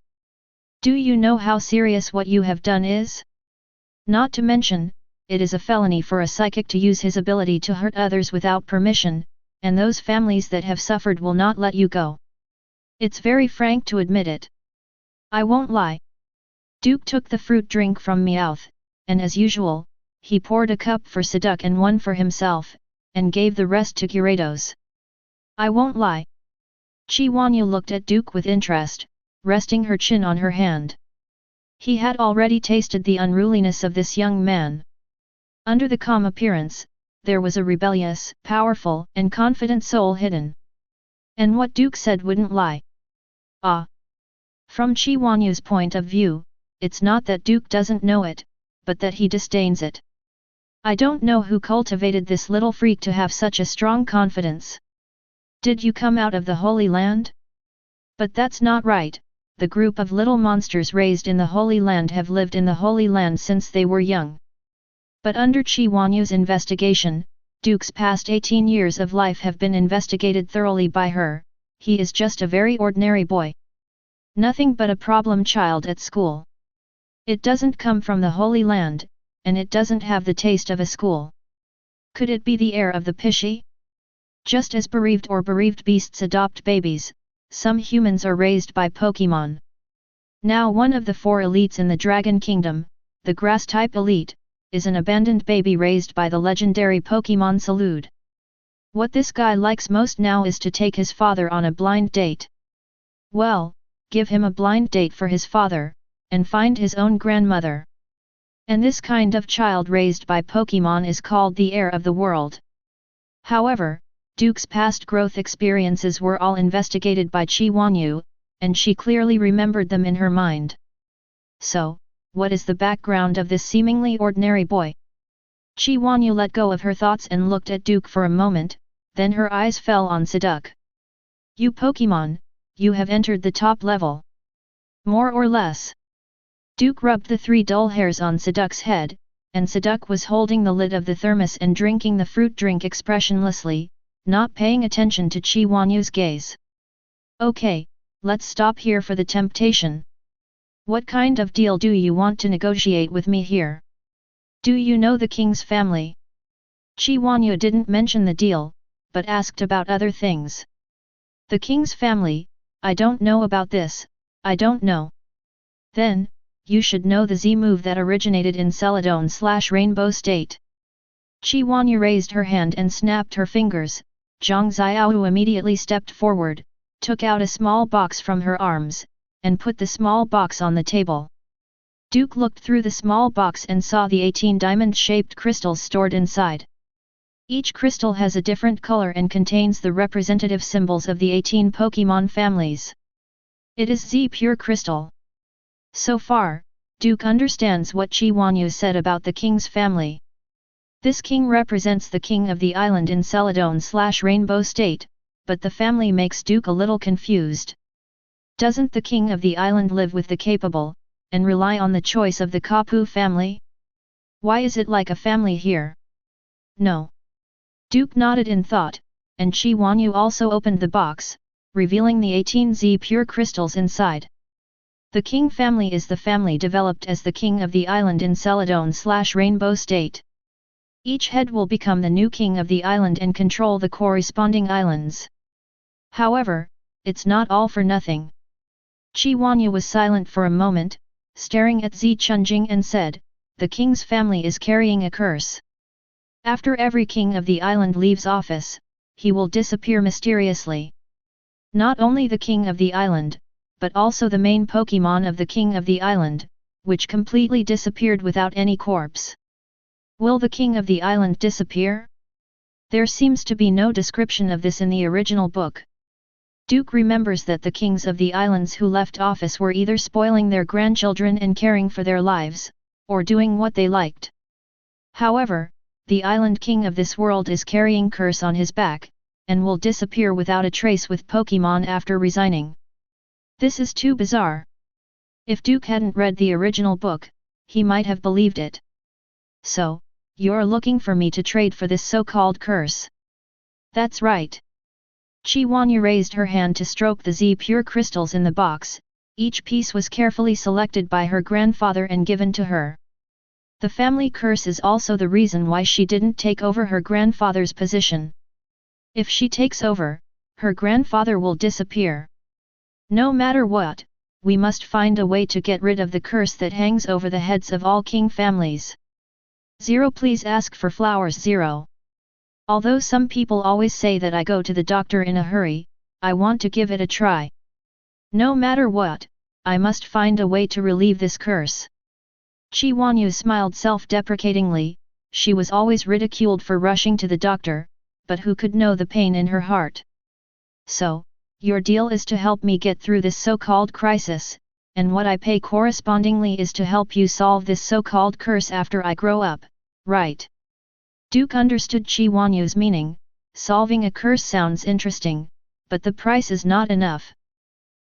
Do you know how serious what you have done is? Not to mention, it is a felony for a psychic to use his ability to hurt others without permission, and those families that have suffered will not let you go. It's very frank to admit it. I won't lie. Duke took the fruit drink from Meowth, and as usual, he poured a cup for Siduk and one for himself, and gave the rest to Gyarados. I won't lie. Qi Wanyu looked at Duke with interest, resting her chin on her hand. He had already tasted the unruliness of this young man. Under the calm appearance, there was a rebellious, powerful, and confident soul hidden. And what Duke said wouldn't lie. Ah! From Qi Wanyu's point of view, it's not that Duke doesn't know it, but that he disdains it. I don't know who cultivated this little freak to have such a strong confidence. Did you come out of the Holy Land? But that's not right. The group of little monsters raised in the Holy Land have lived in the Holy Land since they were young. But under Qi Wanyu's investigation, Duke's past 18 years of life have been investigated thoroughly by her, he is just a very ordinary boy. Nothing but a problem child at school. It doesn't come from the Holy Land, and it doesn't have the taste of a school. Could it be the heir of the Pishi? Just as bereaved beasts adopt babies, some humans are raised by Pokémon. Now one of the 4 elites in the Dragon Kingdom, the Grass-type elite, is an abandoned baby raised by the legendary Pokémon Salud. What this guy likes most now is to take his father on a blind date. Well, give him a blind date for his father, and find his own grandmother. And this kind of child raised by Pokémon is called the heir of the world. However, Duke's past growth experiences were all investigated by Qi Wanyu, and she clearly remembered them in her mind. So, what is the background of this seemingly ordinary boy? Qi Wanyu let go of her thoughts and looked at Duke for a moment, then her eyes fell on Seduc. You Pokémon, you have entered the top level. More or less. Duke rubbed the 3 dull hairs on Seduc's head, and Seduc was holding the lid of the thermos and drinking the fruit drink expressionlessly, not paying attention to Qi Wanyu's gaze. Okay, let's stop here for the temptation. What kind of deal do you want to negotiate with me here? Do you know the king's family? Qi Wanyu didn't mention the deal, but asked about other things. The king's family, I don't know about this, I don't know. Then, you should know the Z move that originated in Celadon/Rainbow State. Qi Wanyu raised her hand and snapped her fingers. Zhang Xiaowu immediately stepped forward, took out a small box from her arms, and put the small box on the table. Duke looked through the small box and saw the 18 diamond-shaped crystals stored inside. Each crystal has a different color and contains the representative symbols of the 18 Pokémon families. It is Z pure crystal. So far, Duke understands what Qi Wanyu said about the king's family. This king represents the king of the island in Celadon/Rainbow State, but the family makes Duke a little confused. Doesn't the king of the island live with the capable, and rely on the choice of the Kapu family? Why is it like a family here? No. Duke nodded in thought, and Qi Wanyu also opened the box, revealing the 18 Z pure crystals inside. The king family is the family developed as the king of the island in Celadon/Rainbow State. Each head will become the new king of the island and control the corresponding islands. However, it's not all for nothing. Qi Wanyu was silent for a moment, staring at Zi Chunjing and said, the king's family is carrying a curse. After every king of the island leaves office, he will disappear mysteriously. Not only the king of the island, but also the main Pokémon of the king of the island, which completely disappeared without any corpse. Will the king of the island disappear? There seems to be no description of this in the original book. Duke remembers that the kings of the islands who left office were either spoiling their grandchildren and caring for their lives, or doing what they liked. However, the island king of this world is carrying curse on his back, and will disappear without a trace with Pokémon after resigning. This is too bizarre. If Duke hadn't read the original book, he might have believed it. So, you're looking for me to trade for this so-called curse? That's right. Qi Wanyu raised her hand to stroke the Z pure crystals in the box. Each piece was carefully selected by her grandfather and given to her. The family curse is also the reason why she didn't take over her grandfather's position. If she takes over, her grandfather will disappear. No matter what, we must find a way to get rid of the curse that hangs over the heads of all king families. 0 Please ask for flowers 0. Although some people always say that I go to the doctor in a hurry, I want to give it a try. No matter what, I must find a way to relieve this curse. Qi Wanyu smiled self-deprecatingly. She was always ridiculed for rushing to the doctor, but who could know the pain in her heart? So, your deal is to help me get through this so-called crisis, and what I pay correspondingly is to help you solve this so-called curse after I grow up, right? Duke understood Qi Wanyu's meaning. Solving a curse sounds interesting, but the price is not enough.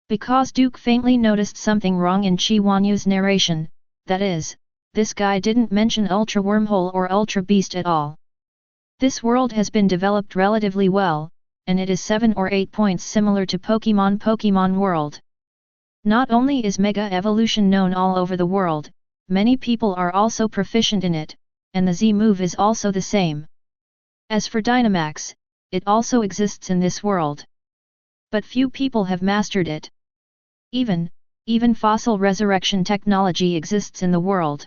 Because Duke faintly noticed something wrong in Qi Wanyu's narration, that is, this guy didn't mention Ultra Wormhole or Ultra Beast at all. This world has been developed relatively well, and it is 7 or 8 points similar to Pokémon World. Not only is Mega Evolution known all over the world, many people are also proficient in it, and the Z move is also the same. As for Dynamax, it also exists in this world. But few people have mastered it. Even fossil resurrection technology exists in the world.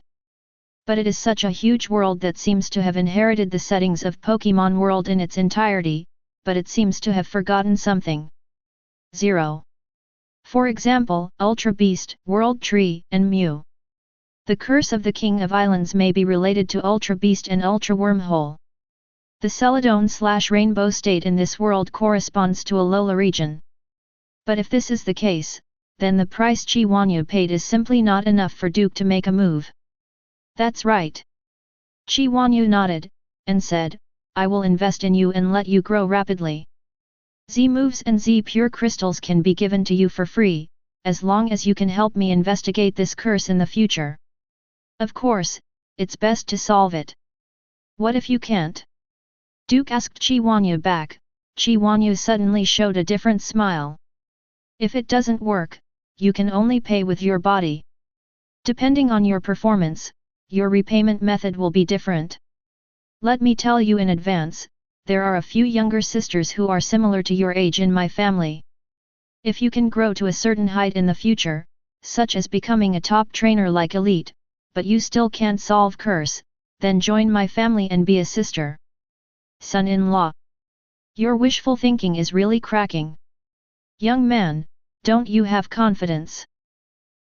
But it is such a huge world that seems to have inherited the settings of Pokémon World in its entirety, but it seems to have forgotten something. 0. For example, Ultra Beast, World Tree, and Mew. The curse of the King of Islands may be related to Ultra Beast and Ultra Wormhole. The Celadon/Rainbow State in this world corresponds to a Lola region. But if this is the case, then the price Chi Wanyu paid is simply not enough for Duke to make a move. That's right. Chi Wanyu nodded, and said, I will invest in you and let you grow rapidly. Z moves and Z pure crystals can be given to you for free, as long as you can help me investigate this curse in the future. Of course, it's best to solve it. What if you can't? Duke asked Chi Wanyu back. Chi Wanyu suddenly showed a different smile. If it doesn't work, you can only pay with your body. Depending on your performance, your repayment method will be different. Let me tell you in advance, there are a few younger sisters who are similar to your age in my family. If you can grow to a certain height in the future, such as becoming a top trainer like Elite, but you still can't solve curse, then join my family and be a sister. Son-in-law. Your wishful thinking is really cracking. Young man, don't you have confidence?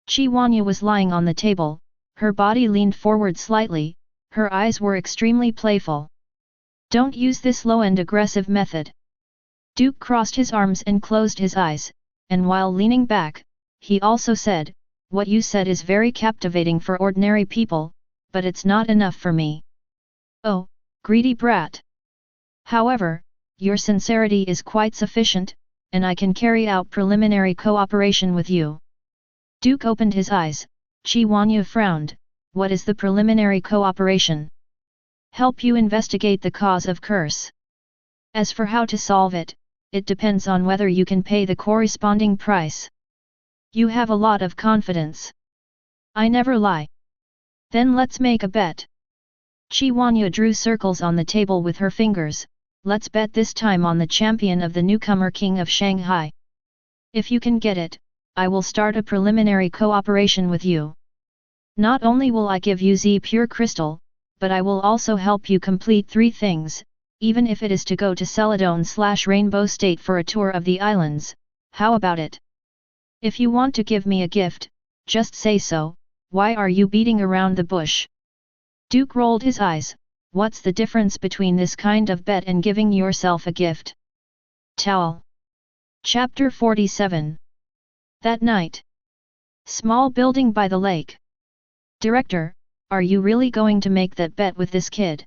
Chi Wanyu was lying on the table, her body leaned forward slightly, her eyes were extremely playful. Don't use this low and aggressive method. Duke crossed his arms and closed his eyes, and while leaning back, he also said, what you said is very captivating for ordinary people, but it's not enough for me. Oh, greedy brat. However, your sincerity is quite sufficient, and I can carry out preliminary cooperation with you. Duke opened his eyes. Chi Wanyu frowned. What is the preliminary cooperation? Help you investigate the cause of curse. As for how to solve it, it depends on whether you can pay the corresponding price. You have a lot of confidence. I never lie. Then let's make a bet. Chi Wanyu drew circles on the table with her fingers. Let's bet this time on the champion of the newcomer King of Shanghai. If you can get it, I will start a preliminary cooperation with you. Not only will I give you Z pure crystal, but I will also help you complete 3 things, even if it is to go to Celadon/Rainbow State for a tour of the islands. How about it? If you want to give me a gift, just say so. Why are you beating around the bush? Duke rolled his eyes. What's the difference between this kind of bet and giving yourself a gift? Towel. Chapter 47. That night. Small building by the lake. Director, are you really going to make that bet with this kid?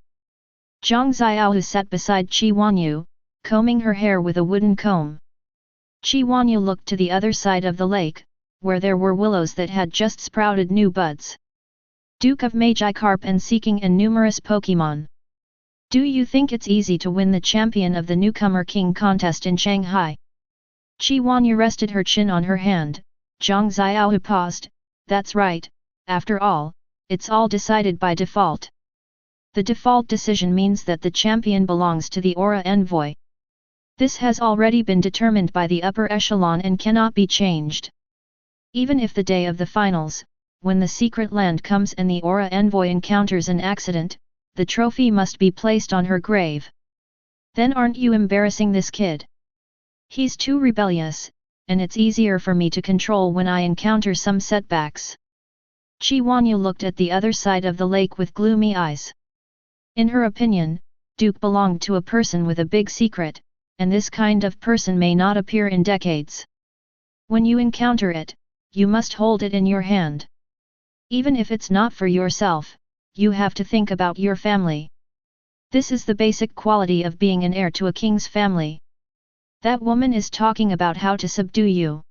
Zhang Xiaohu sat beside Chi Wanyu, combing her hair with a wooden comb. Chi Wanyu looked to the other side of the lake, where there were willows that had just sprouted new buds. Duke of Magikarp and seeking and numerous Pokémon. Do you think it's easy to win the champion of the newcomer king contest in Shanghai? Chi Wanyu rested her chin on her hand. Zhang Xiaohu paused. That's right, after all, it's all decided by default. The default decision means that the champion belongs to the Aura Envoy. This has already been determined by the upper echelon and cannot be changed. Even if the day of the finals, when the secret land comes and the Aura Envoy encounters an accident, the trophy must be placed on her grave. Then aren't you embarrassing this kid? He's too rebellious, and it's easier for me to control when I encounter some setbacks. Chi Wanyu looked at the other side of the lake with gloomy eyes. In her opinion, Duke belonged to a person with a big secret, and this kind of person may not appear in decades. When you encounter it, you must hold it in your hand. Even if it's not for yourself, you have to think about your family. This is the basic quality of being an heir to a king's family. That woman is talking about how to subdue you.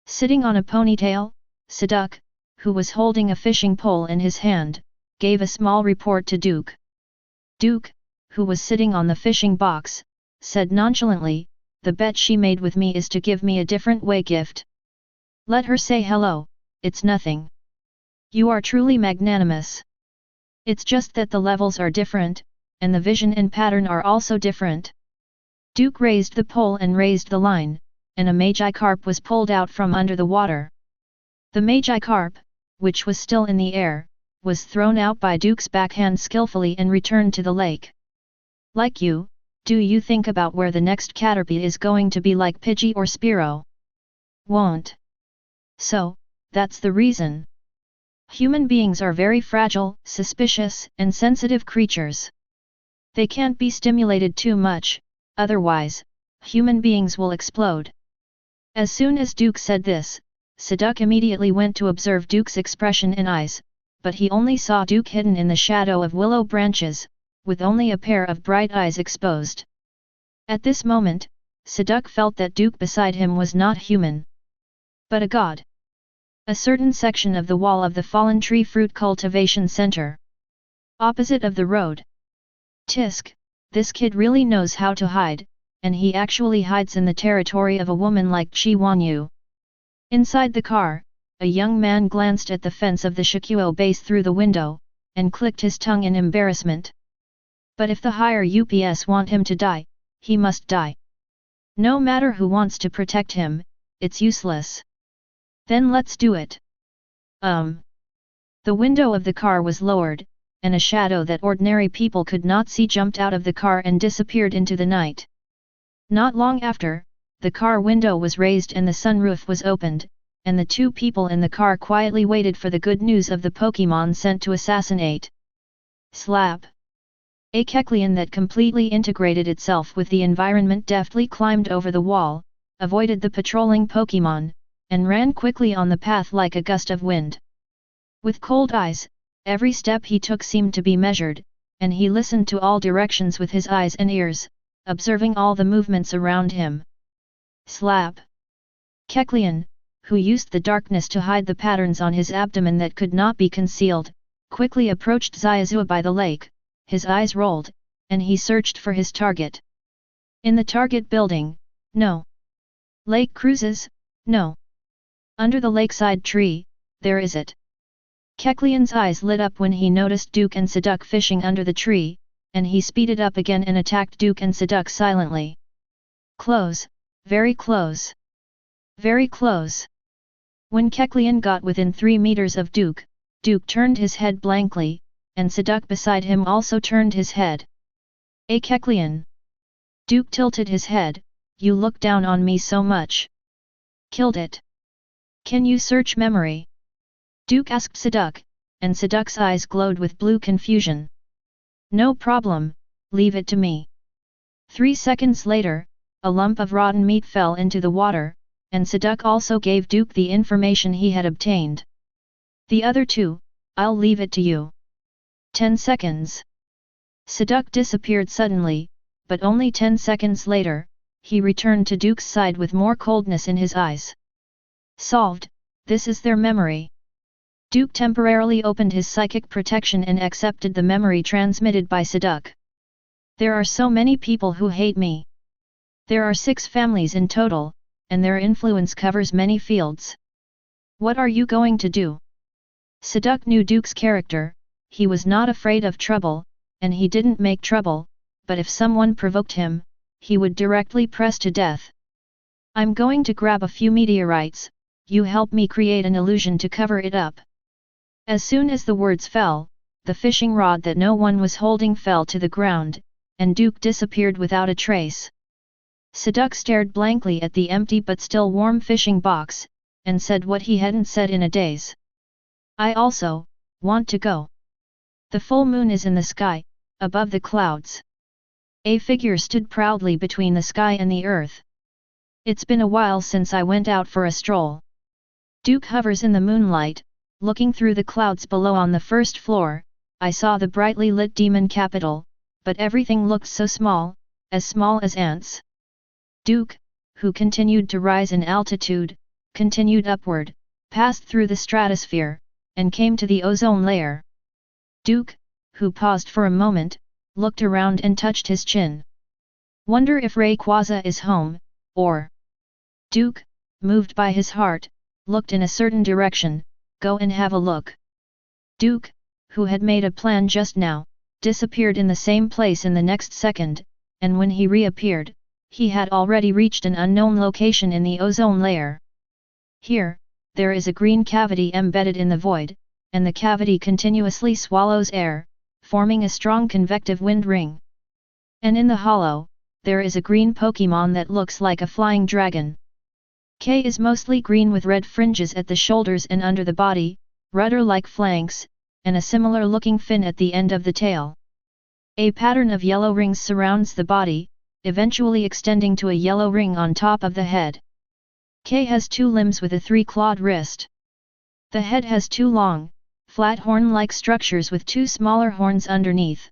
Sitting on a ponytail, Saduk, who was holding a fishing pole in his hand, gave a small report to Duke. Duke, who was sitting on the fishing box, said nonchalantly, the bet she made with me is to give me a different way gift. Let her say hello, it's nothing. You are truly magnanimous. It's just that the levels are different, and the vision and pattern are also different. Duke raised the pole and raised the line, and a Magikarp was pulled out from under the water. The Magikarp, which was still in the air, was thrown out by Duke's backhand skillfully and returned to the lake. Like you, do you think about where the next Caterpie is going to be like Pidgey or Spearow? Won't. So, that's the reason. Human beings are very fragile, suspicious, and sensitive creatures. They can't be stimulated too much, otherwise, human beings will explode. As soon as Duke said this, Seduc immediately went to observe Duke's expression and eyes, but he only saw Duke hidden in the shadow of willow branches, with only a pair of bright eyes exposed. At this moment, Seduc felt that Duke beside him was not human, but a god. A certain section of the wall of the fallen tree fruit cultivation center, opposite of the road. Tisk, this kid really knows how to hide, and he actually hides in the territory of a woman like Chi Wanyu. Inside the car, a young man glanced at the fence of the Shikuo base through the window, and clicked his tongue in embarrassment. But if the higher UPS want him to die, he must die. No matter who wants to protect him, it's useless. Then let's do it. The window of the car was lowered, and a shadow that ordinary people could not see jumped out of the car and disappeared into the night. Not long after, the car window was raised and the sunroof was opened, and the two people in the car quietly waited for the good news of the Pokémon sent to assassinate. Slap! A Kecleon that completely integrated itself with the environment deftly climbed over the wall, avoided the patrolling Pokémon, and ran quickly on the path like a gust of wind. With cold eyes, every step he took seemed to be measured, and he listened to all directions with his eyes and ears, observing all the movements around him. Slap! Kecleon, who used the darkness to hide the patterns on his abdomen that could not be concealed, quickly approached Xiazua by the lake, his eyes rolled, and he searched for his target. In the target building, no. Lake cruises, no. Under the lakeside tree, there is it. Kecleon's eyes lit up when he noticed Duke and Seduc fishing under the tree, and he speeded up again and attacked Duke and Seduc silently. Close, very close. Very close. When Kecleon got within 3 meters of Duke, Duke turned his head blankly, and Seduc beside him also turned his head. A Kecleon! Duke tilted his head, you look down on me so much. Killed it. Can you search memory? Duke asked Seduc, and Seduc's eyes glowed with blue confusion. No problem, leave it to me. 3 seconds later, a lump of rotten meat fell into the water, and Seduc also gave Duke the information he had obtained. The other two, I'll leave it to you. 10 seconds. Seduc disappeared suddenly, but only 10 seconds later, he returned to Duke's side with more coldness in his eyes. Solved, this is their memory. Duke temporarily opened his psychic protection and accepted the memory transmitted by Seduc. There are so many people who hate me. There are 6 families in total, and their influence covers many fields. What are you going to do? Seduc knew Duke's character, he was not afraid of trouble, and he didn't make trouble, but if someone provoked him, he would directly press to death. I'm going to grab a few meteorites, you help me create an illusion to cover it up. As soon as the words fell, the fishing rod that no one was holding fell to the ground, and Duke disappeared without a trace. Seduc stared blankly at the empty but still warm fishing box, and said what he hadn't said in a days. I also want to go. The full moon is in the sky, above the clouds. A figure stood proudly between the sky and the earth. It's been a while since I went out for a stroll. Duke hovers in the moonlight, looking through the clouds below on the first floor. I saw the brightly lit demon capital, but everything looked so small as ants. Duke, who continued to rise in altitude, continued upward, passed through the stratosphere, and came to the ozone layer. Duke, who paused for a moment, looked around and touched his chin. Wonder if Rayquaza is home, or... Duke, moved by his heart, looked in a certain direction, go and have a look. Duke, who had made a plan just now, disappeared in the same place in the next second, and when he reappeared, he had already reached an unknown location in the ozone layer. Here, there is a green cavity embedded in the void, and the cavity continuously swallows air, forming a strong convective wind ring. And in the hollow, there is a green Pokémon that looks like a flying dragon. K is mostly green with red fringes at the shoulders and under the body, rudder-like flanks, and a similar-looking fin at the end of the tail. A pattern of yellow rings surrounds the body, eventually extending to a yellow ring on top of the head. K has 2 limbs with a 3-clawed wrist. The head has 2 long, flat horn-like structures with 2 smaller horns underneath.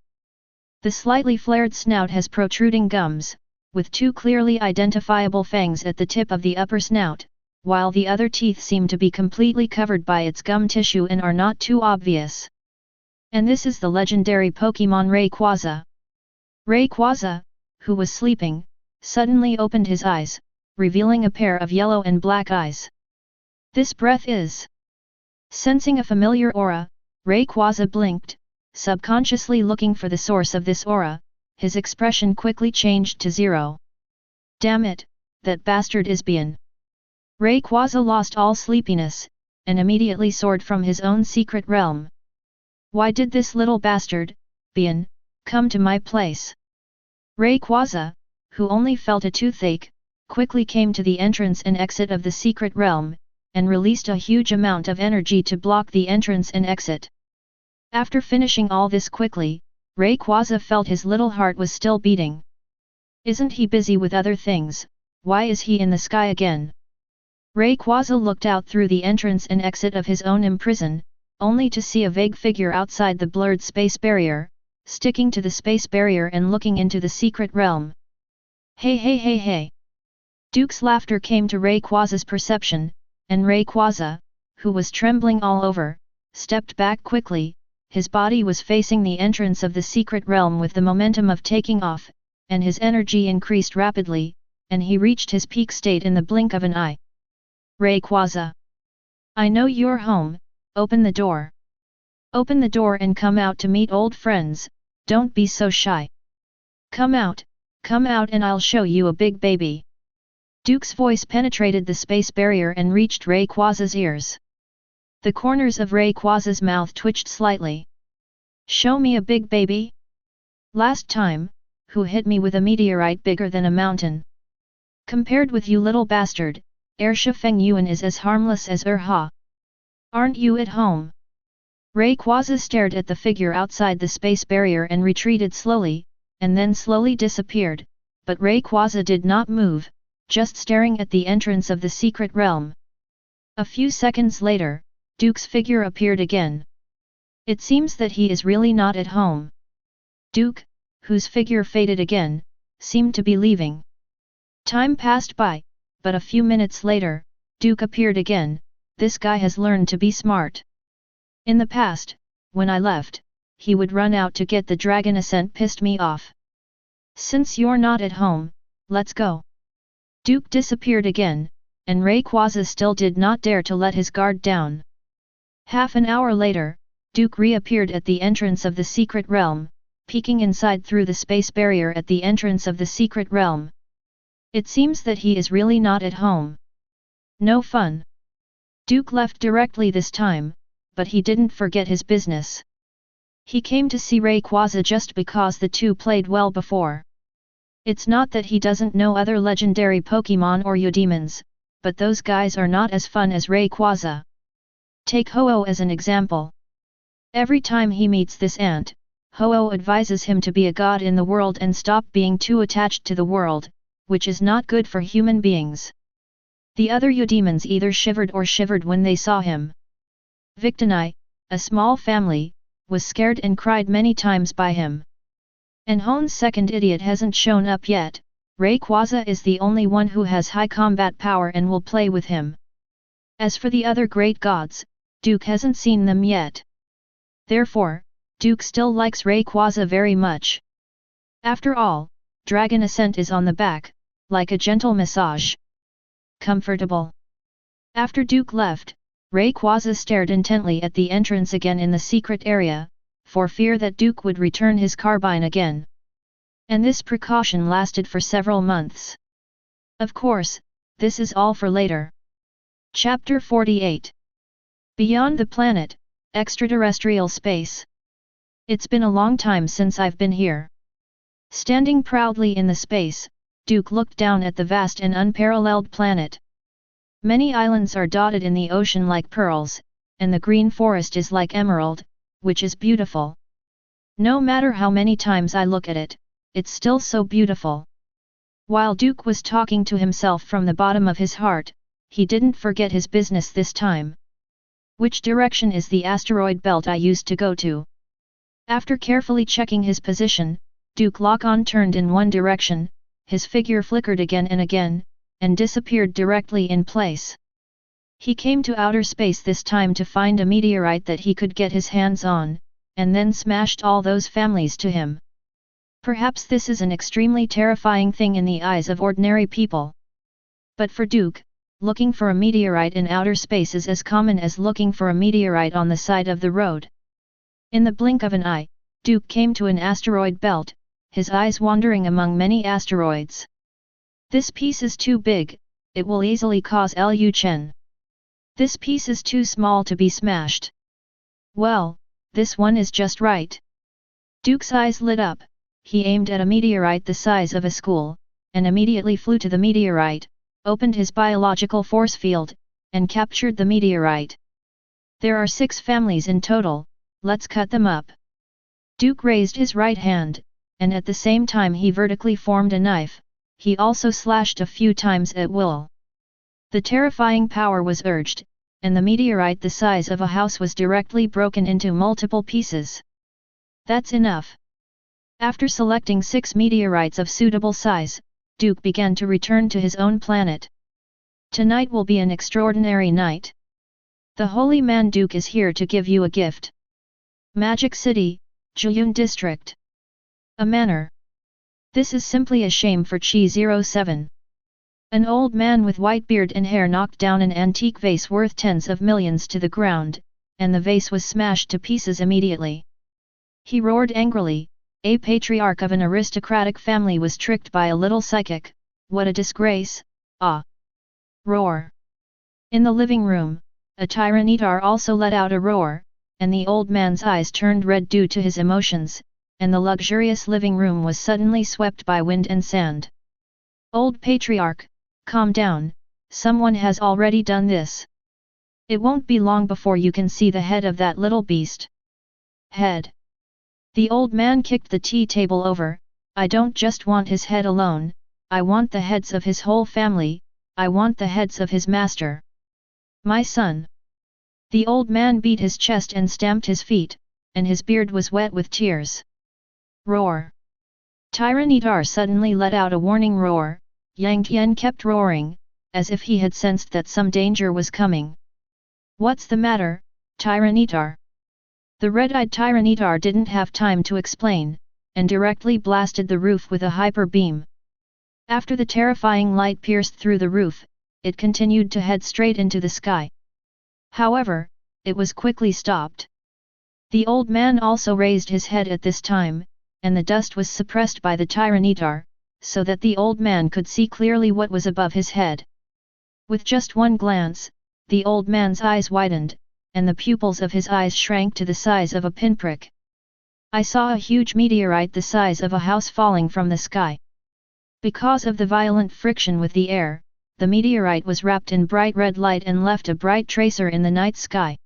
The slightly flared snout has protruding gums, with 2 clearly identifiable fangs at the tip of the upper snout, while the other teeth seem to be completely covered by its gum tissue and are not too obvious. And this is the legendary Pokémon Rayquaza. Rayquaza, who was sleeping, suddenly opened his eyes, revealing a pair of yellow and black eyes. This breath is... Sensing a familiar aura, Rayquaza blinked, subconsciously looking for the source of this aura. His expression quickly changed to 0. Damn it, that bastard is Bian. Rayquaza lost all sleepiness, and immediately soared from his own secret realm. Why did this little bastard, Bian, come to my place? Rayquaza, who only felt a toothache, quickly came to the entrance and exit of the secret realm, and released a huge amount of energy to block the entrance and exit. After finishing all this quickly, Rayquaza felt his little heart was still beating. Isn't he busy with other things? Why is he in the sky again? Rayquaza looked out through the entrance and exit of his own imprison, only to see a vague figure outside the blurred space barrier, sticking to the space barrier and looking into the secret realm. Hey hey hey hey! Duke's laughter came to Rayquaza's perception, and Rayquaza, who was trembling all over, stepped back quickly. His body was facing the entrance of the secret realm with the momentum of taking off, and his energy increased rapidly, and he reached his peak state in the blink of an eye. Rayquaza! I know you're home, open the door. Open the door and come out to meet old friends, don't be so shy. Come out and I'll show you a big baby. Duke's voice penetrated the space barrier and reached Rayquaza's ears. The corners of Rayquaza's mouth twitched slightly. Show me a big baby? Last time, who hit me with a meteorite bigger than a mountain? Compared with you little bastard, Ersha Feng Yuan is as harmless as Ha. Aren't you at home? Rayquaza stared at the figure outside the space barrier and retreated slowly, and then slowly disappeared, but Rayquaza did not move, just staring at the entrance of the secret realm. A few seconds later, Duke's figure appeared again. It seems that he is really not at home. Duke, whose figure faded again, seemed to be leaving. Time passed by, but a few minutes later, Duke appeared again. This guy has learned to be smart. In the past, when I left, he would run out to get the dragon ascent, pissed me off. Since you're not at home, let's go. Duke disappeared again, and Rayquaza still did not dare to let his guard down. Half an hour later, Duke reappeared at the entrance of the secret realm, peeking inside through the space barrier at the entrance of the secret realm. It seems that he is really not at home. No fun. Duke left directly this time, but he didn't forget his business. He came to see Rayquaza just because the two played well before. It's not that he doesn't know other legendary Pokémon or Udemons, but those guys are not as fun as Rayquaza. Take Ho-Oh as an example. Every time he meets this ant, Ho-Oh advises him to be a god in the world and stop being too attached to the world, which is not good for human beings. The other Udemons either shivered when they saw him. Victini, a small family, was scared and cried many times by him. And Hoen's second idiot hasn't shown up yet. Rayquaza is the only one who has high combat power and will play with him. As for the other great gods, Duke hasn't seen them yet. Therefore, Duke still likes Rayquaza very much. After all, Dragon Ascent is on the back, like a gentle massage. Comfortable. After Duke left, Rayquaza stared intently at the entrance again in the secret area, for fear that Duke would return his carbine again. And this precaution lasted for several months. Of course, this is all for later. Chapter 48. Beyond the planet, extraterrestrial space. It's been a long time since I've been here. Standing proudly in the space, Duke looked down at the vast and unparalleled planet. Many islands are dotted in the ocean like pearls, and the green forest is like emerald, which is beautiful. No matter how many times I look at it, it's still so beautiful. While Duke was talking to himself from the bottom of his heart, he didn't forget his business this time. Which direction is the asteroid belt I used to go to? After carefully checking his position, Duke Locon turned in one direction, his figure flickered again and again, and disappeared directly in place. He came to outer space this time to find a meteorite that he could get his hands on, and then smashed all those families to him. Perhaps this is an extremely terrifying thing in the eyes of ordinary people. But for Duke, looking for a meteorite in outer space is as common as looking for a meteorite on the side of the road. In the blink of an eye, Duke came to an asteroid belt, his eyes wandering among many asteroids. This piece is too big, it will easily cause Lu Chen. This piece is too small to be smashed. Well, this one is just right. Duke's eyes lit up, he aimed at a meteorite the size of a school, and immediately flew to the meteorite, opened his biological force field, and captured the meteorite. There are 6 families in total, let's cut them up. Duke raised his right hand, and at the same time he vertically formed a knife, he also slashed a few times at will. The terrifying power was urged, and the meteorite the size of a house was directly broken into multiple pieces. That's enough. After selecting 6 meteorites of suitable size, Duke began to return to his own planet. Tonight will be an extraordinary night. The holy man Duke is here to give you a gift. Magic City, Jiyun District. A manor. This is simply a shame for Chi 07. An old man with white beard and hair knocked down an antique vase worth tens of millions to the ground, and the vase was smashed to pieces immediately. He roared angrily, a patriarch of an aristocratic family was tricked by a little psychic, what a disgrace, ah! Roar. In the living room, a Tyranitar also let out a roar, and the old man's eyes turned red due to his emotions, and the luxurious living room was suddenly swept by wind and sand. Old patriarch, calm down, someone has already done this. It won't be long before you can see the head of that little beast. Head. The old man kicked the tea table over, I don't just want his head alone, I want the heads of his whole family, I want the heads of his master. My son. The old man beat his chest and stamped his feet, and his beard was wet with tears. Roar. Tyranitar suddenly let out a warning roar, Yang Tian kept roaring, as if he had sensed that some danger was coming. What's the matter, Tyranitar? The red-eyed Tyranitar didn't have time to explain, and directly blasted the roof with a hyper beam. After the terrifying light pierced through the roof, it continued to head straight into the sky. However, it was quickly stopped. The old man also raised his head at this time, and the dust was suppressed by the Tyranitar, so that the old man could see clearly what was above his head. With just one glance, the old man's eyes widened, and the pupils of his eyes shrank to the size of a pinprick. I saw a huge meteorite the size of a house falling from the sky. Because of the violent friction with the air, the meteorite was wrapped in bright red light and left a bright tracer in the night sky.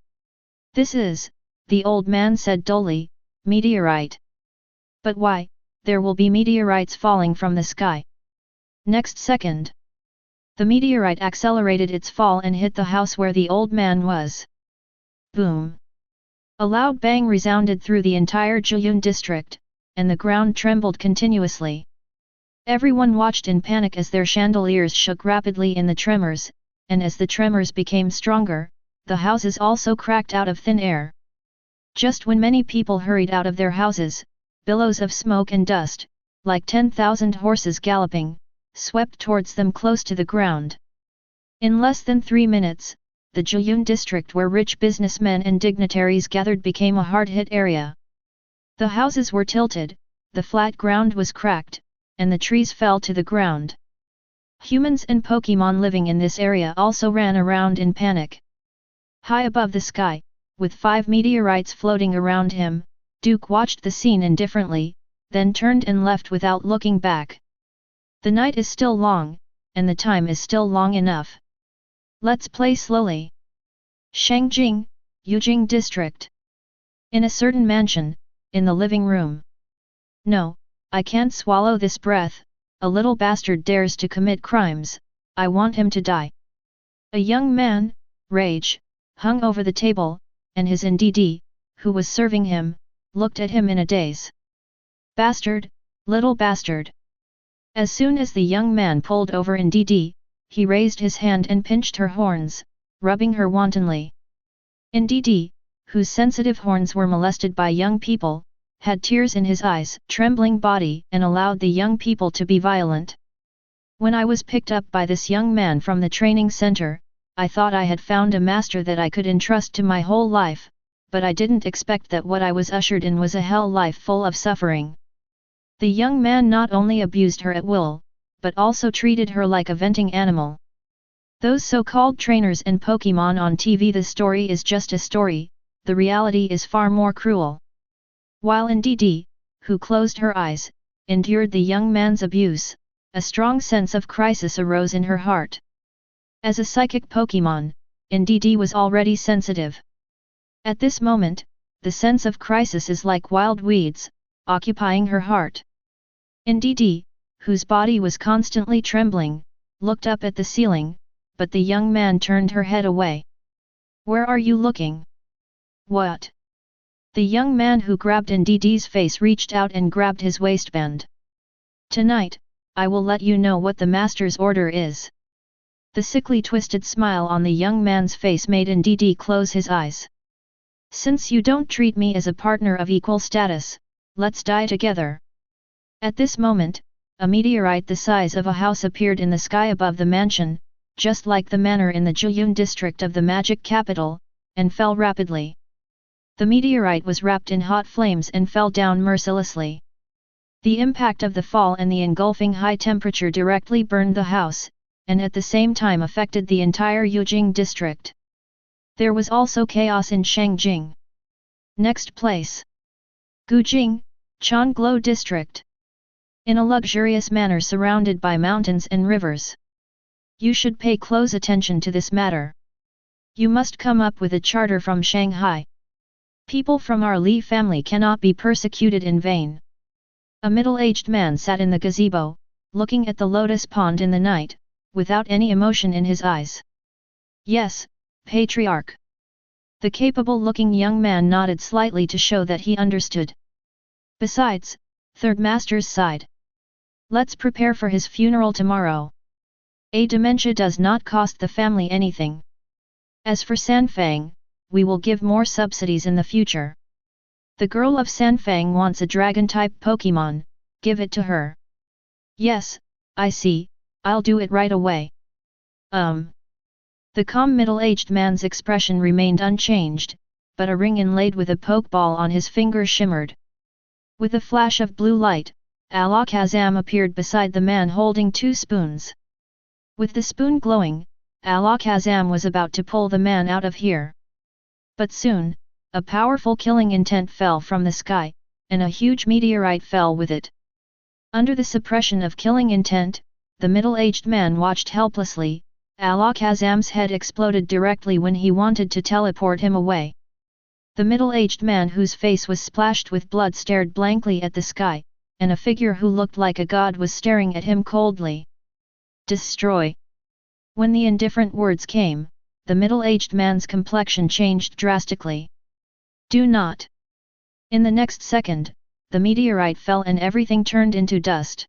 This is, the old man said dully, meteorite. But why, there will be meteorites falling from the sky. Next second, the meteorite accelerated its fall and hit the house where the old man was. Boom! A loud bang resounded through the entire Jiyun district, and the ground trembled continuously. Everyone watched in panic as their chandeliers shook rapidly in the tremors, and as the tremors became stronger, the houses also cracked out of thin air. Just when many people hurried out of their houses, billows of smoke and dust, like 10,000 horses galloping, swept towards them close to the ground. In less than 3 minutes, the Jiyun district where rich businessmen and dignitaries gathered became a hard-hit area. The houses were tilted, the flat ground was cracked, and the trees fell to the ground. Humans and Pokémon living in this area also ran around in panic. High above the sky, with 5 meteorites floating around him, Duke watched the scene indifferently, then turned and left without looking back. The night is still long, and the time is still long enough. Let's play slowly. Shangjing, Yujing District. In a certain mansion, in the living room. No, I can't swallow this breath, a little bastard dares to commit crimes, I want him to die. A young man, rage, hung over the table, and his NDD, who was serving him, looked at him in a daze. Bastard, little bastard. As soon as the young man pulled over NDD, he raised his hand and pinched her horns, rubbing her wantonly. NDD, whose sensitive horns were molested by young people, had tears in his eyes, trembling body, and allowed the young people to be violent. When I was picked up by this young man from the training center, I thought I had found a master that I could entrust to my whole life, but I didn't expect that what I was ushered in was a hell life full of suffering. The young man not only abused her at will, but also treated her like a venting animal. Those so-called trainers and Pokémon on TV, the story is just a story, the reality is far more cruel. While NDD, who closed her eyes, endured the young man's abuse, a strong sense of crisis arose in her heart. As a psychic Pokémon, NDD was already sensitive. At this moment, the sense of crisis is like wild weeds, occupying her heart. NDD, whose body was constantly trembling, looked up at the ceiling, but the young man turned her head away. Where are you looking? What? The young man who grabbed NDD's face reached out and grabbed his waistband. Tonight, I will let you know what the master's order is. The sickly twisted smile on the young man's face made NDD close his eyes. Since you don't treat me as a partner of equal status, let's die together. At this moment, a meteorite the size of a house appeared in the sky above the mansion, just like the manor in the Juyun district of the magic capital, and fell rapidly. The meteorite was wrapped in hot flames and fell down mercilessly. The impact of the fall and the engulfing high temperature directly burned the house, and at the same time affected the entire Yujing district. There was also chaos in Shangjing. Next place. Gujing, Chonglo district. In a luxurious manor surrounded by mountains and rivers. You should pay close attention to this matter. You must come up with a charter from Shanghai. People from our Li family cannot be persecuted in vain. A middle-aged man sat in the gazebo, looking at the lotus pond in the night, without any emotion in his eyes. Yes, Patriarch. The capable-looking young man nodded slightly to show that he understood. Besides, Third Master's sighed. Let's prepare for his funeral tomorrow. A dementia does not cost the family anything. As for Sanfang, we will give more subsidies in the future. The girl of Sanfang wants a dragon-type Pokémon, give it to her. Yes, I see, I'll do it right away. The calm middle-aged man's expression remained unchanged, but a ring inlaid with a pokeball on his finger shimmered. With a flash of blue light, Alakazam appeared beside the man holding 2 spoons. With the spoon glowing, Alakazam was about to pull the man out of here. But soon, a powerful killing intent fell from the sky, and a huge meteorite fell with it. Under the suppression of killing intent, the middle-aged man watched helplessly. Alakazam's head exploded directly when he wanted to teleport him away. The middle-aged man whose face was splashed with blood stared blankly at the sky, and a figure who looked like a god was staring at him coldly. Destroy! When the indifferent words came, the middle-aged man's complexion changed drastically. Do not! In the next second, the meteorite fell and everything turned into dust.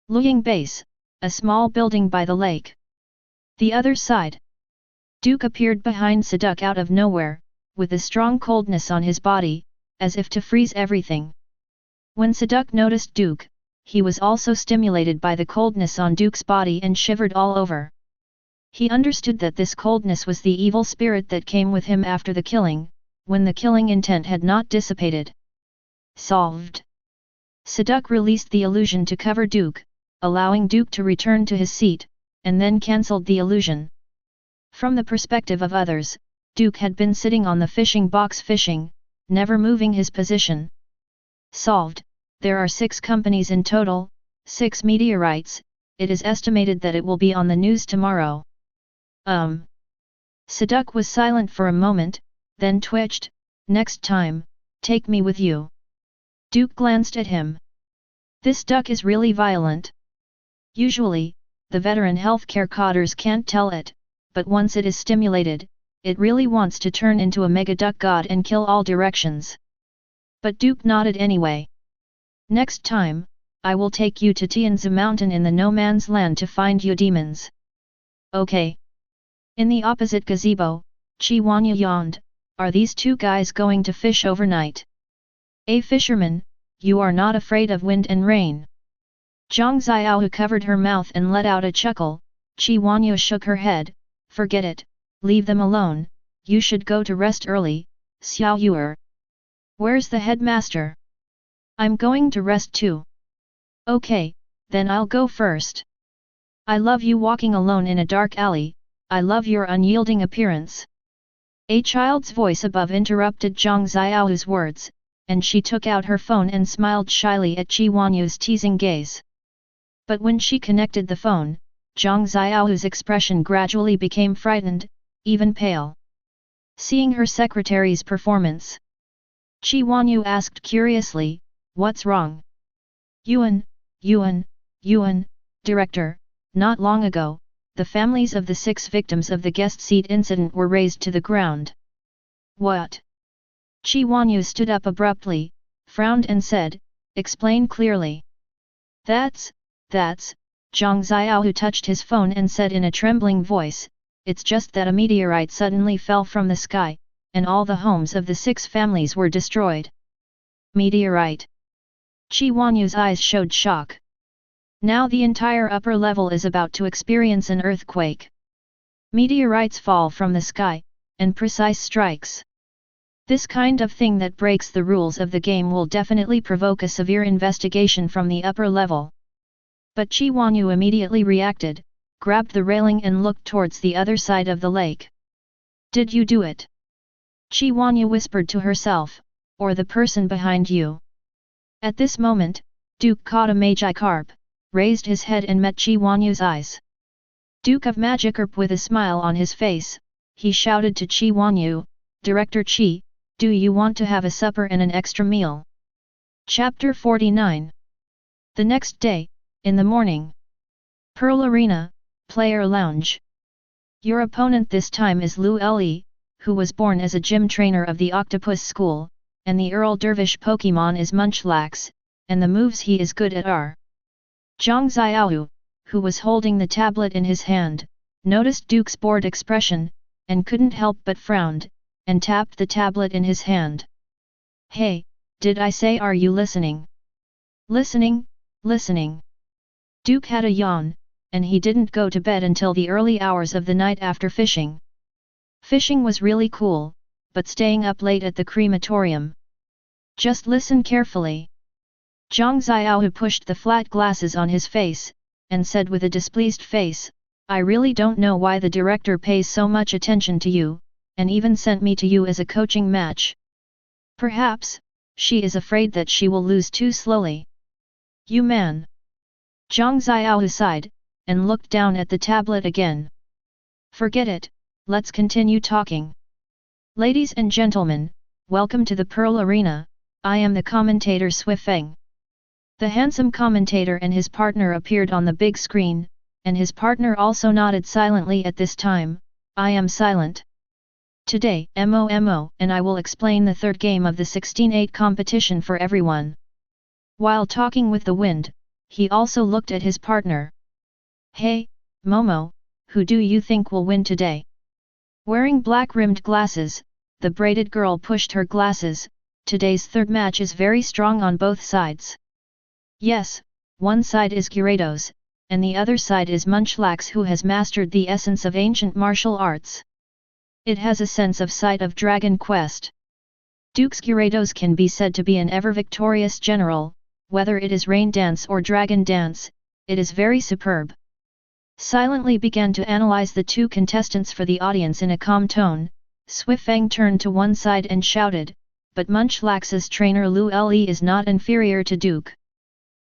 Luying Base, a small building by the lake. The other side. Duke appeared behind Saduk out of nowhere, with a strong coldness on his body, as if to freeze everything. When Saduk noticed Duke, he was also stimulated by the coldness on Duke's body and shivered all over. He understood that this coldness was the evil spirit that came with him after the killing, when the killing intent had not dissipated. Solved. Saduk released the illusion to cover Duke, allowing Duke to return to his seat, and then cancelled the illusion. From the perspective of others, Duke had been sitting on the fishing box fishing, never moving his position. Solved. There are 6 companies in total, 6 meteorites, it is estimated that it will be on the news tomorrow. Saduk was silent for a moment, then twitched. Next time, take me with you. Duke glanced at him. This duck is really violent. Usually, the veteran healthcare codders can't tell it, but once it is stimulated, it really wants to turn into a mega duck god and kill all directions. But Duke nodded anyway. Next time, I will take you to Tianzi Mountain in the no man's land to find you demons. Okay. In the opposite gazebo, Qi Wanyu yawned. Are these two guys going to fish overnight? A fisherman, you are not afraid of wind and rain. Zhang Xiaohu covered her mouth and let out a chuckle. Qi Wanyu shook her head. Forget it, leave them alone, you should go to rest early, Xiao Yuer. Where's the headmaster? I'm going to rest too. Okay, then I'll go first. I love you walking alone in a dark alley, I love your unyielding appearance. A child's voice above interrupted Zhang Xiaohu's words, and she took out her phone and smiled shyly at Qi Wanyu's teasing gaze. But when she connected the phone, Zhang Xiaohu's expression gradually became frightened, even pale. Seeing her secretary's performance, Qi Wanyu asked curiously, what's wrong? Yuan, director, not long ago, the families of the 6 victims of the guest seat incident were razed to the ground. What? Qi Wanyu stood up abruptly, frowned and said, explain clearly. That's, Zhang Xiaohu touched his phone and said in a trembling voice, it's just that a meteorite suddenly fell from the sky, and all the homes of the 6 families were destroyed. Meteorite. Qi Wanyu's eyes showed shock. Now the entire upper level is about to experience an earthquake. Meteorites fall from the sky, and precise strikes. This kind of thing that breaks the rules of the game will definitely provoke a severe investigation from the upper level. But Qi Wanyu immediately reacted, grabbed the railing and looked towards the other side of the lake. Did you do it? Qi Wanyu whispered to herself, or the person behind you. At this moment, Duke caught a Magikarp, raised his head and met Qi Wanyu's eyes. Duke of Magikarp with a smile on his face, he shouted to Qi Wanyu, Director Qi, do you want to have a supper and an extra meal? Chapter 49. The next day, in the morning. Pearl Arena, Player Lounge. Your opponent this time is Lu Li, who was born as a gym trainer of the Octopus School, and the Earl Dervish Pokémon is Munchlax, and the moves he is good at are. Zhang Xiaohu, who was holding the tablet in his hand, noticed Duke's bored expression, and couldn't help but frowned, and tapped the tablet in his hand. Hey, did I say are you listening? Listening. Duke had a yawn, and he didn't go to bed until the early hours of the night after fishing. Fishing was really cool, but staying up late at the crematorium. Just listen carefully. Zhang Xiaohu pushed the flat glasses on his face, and said with a displeased face, I really don't know why the director pays so much attention to you, and even sent me to you as a coaching match. Perhaps, she is afraid that she will lose too slowly. You man. Zhang Xiaohu sighed, and looked down at the tablet again. Forget it, let's continue talking. Ladies and gentlemen, welcome to the Pearl Arena, I am the commentator Swifeng. The handsome commentator and his partner appeared on the big screen, and his partner also nodded silently at this time, I am silent. Today, MOMO, and I will explain the third game of the 16-8 competition for everyone. While talking with the wind, he also looked at his partner. Hey, Momo, who do you think will win today? Wearing black-rimmed glasses, the braided girl pushed her glasses. Today's third match is very strong on both sides. Yes, one side is Gyarados, and the other side is Munchlax who has mastered the essence of ancient martial arts. It has a sense of sight of Dragon Quest. Duke's Gyarados can be said to be an ever-victorious general, whether it is Rain Dance or Dragon Dance, it is very superb. Silently began to analyze the two contestants for the audience in a calm tone, Swifeng turned to one side and shouted, but Munchlax's trainer Lu Li is not inferior to Duke.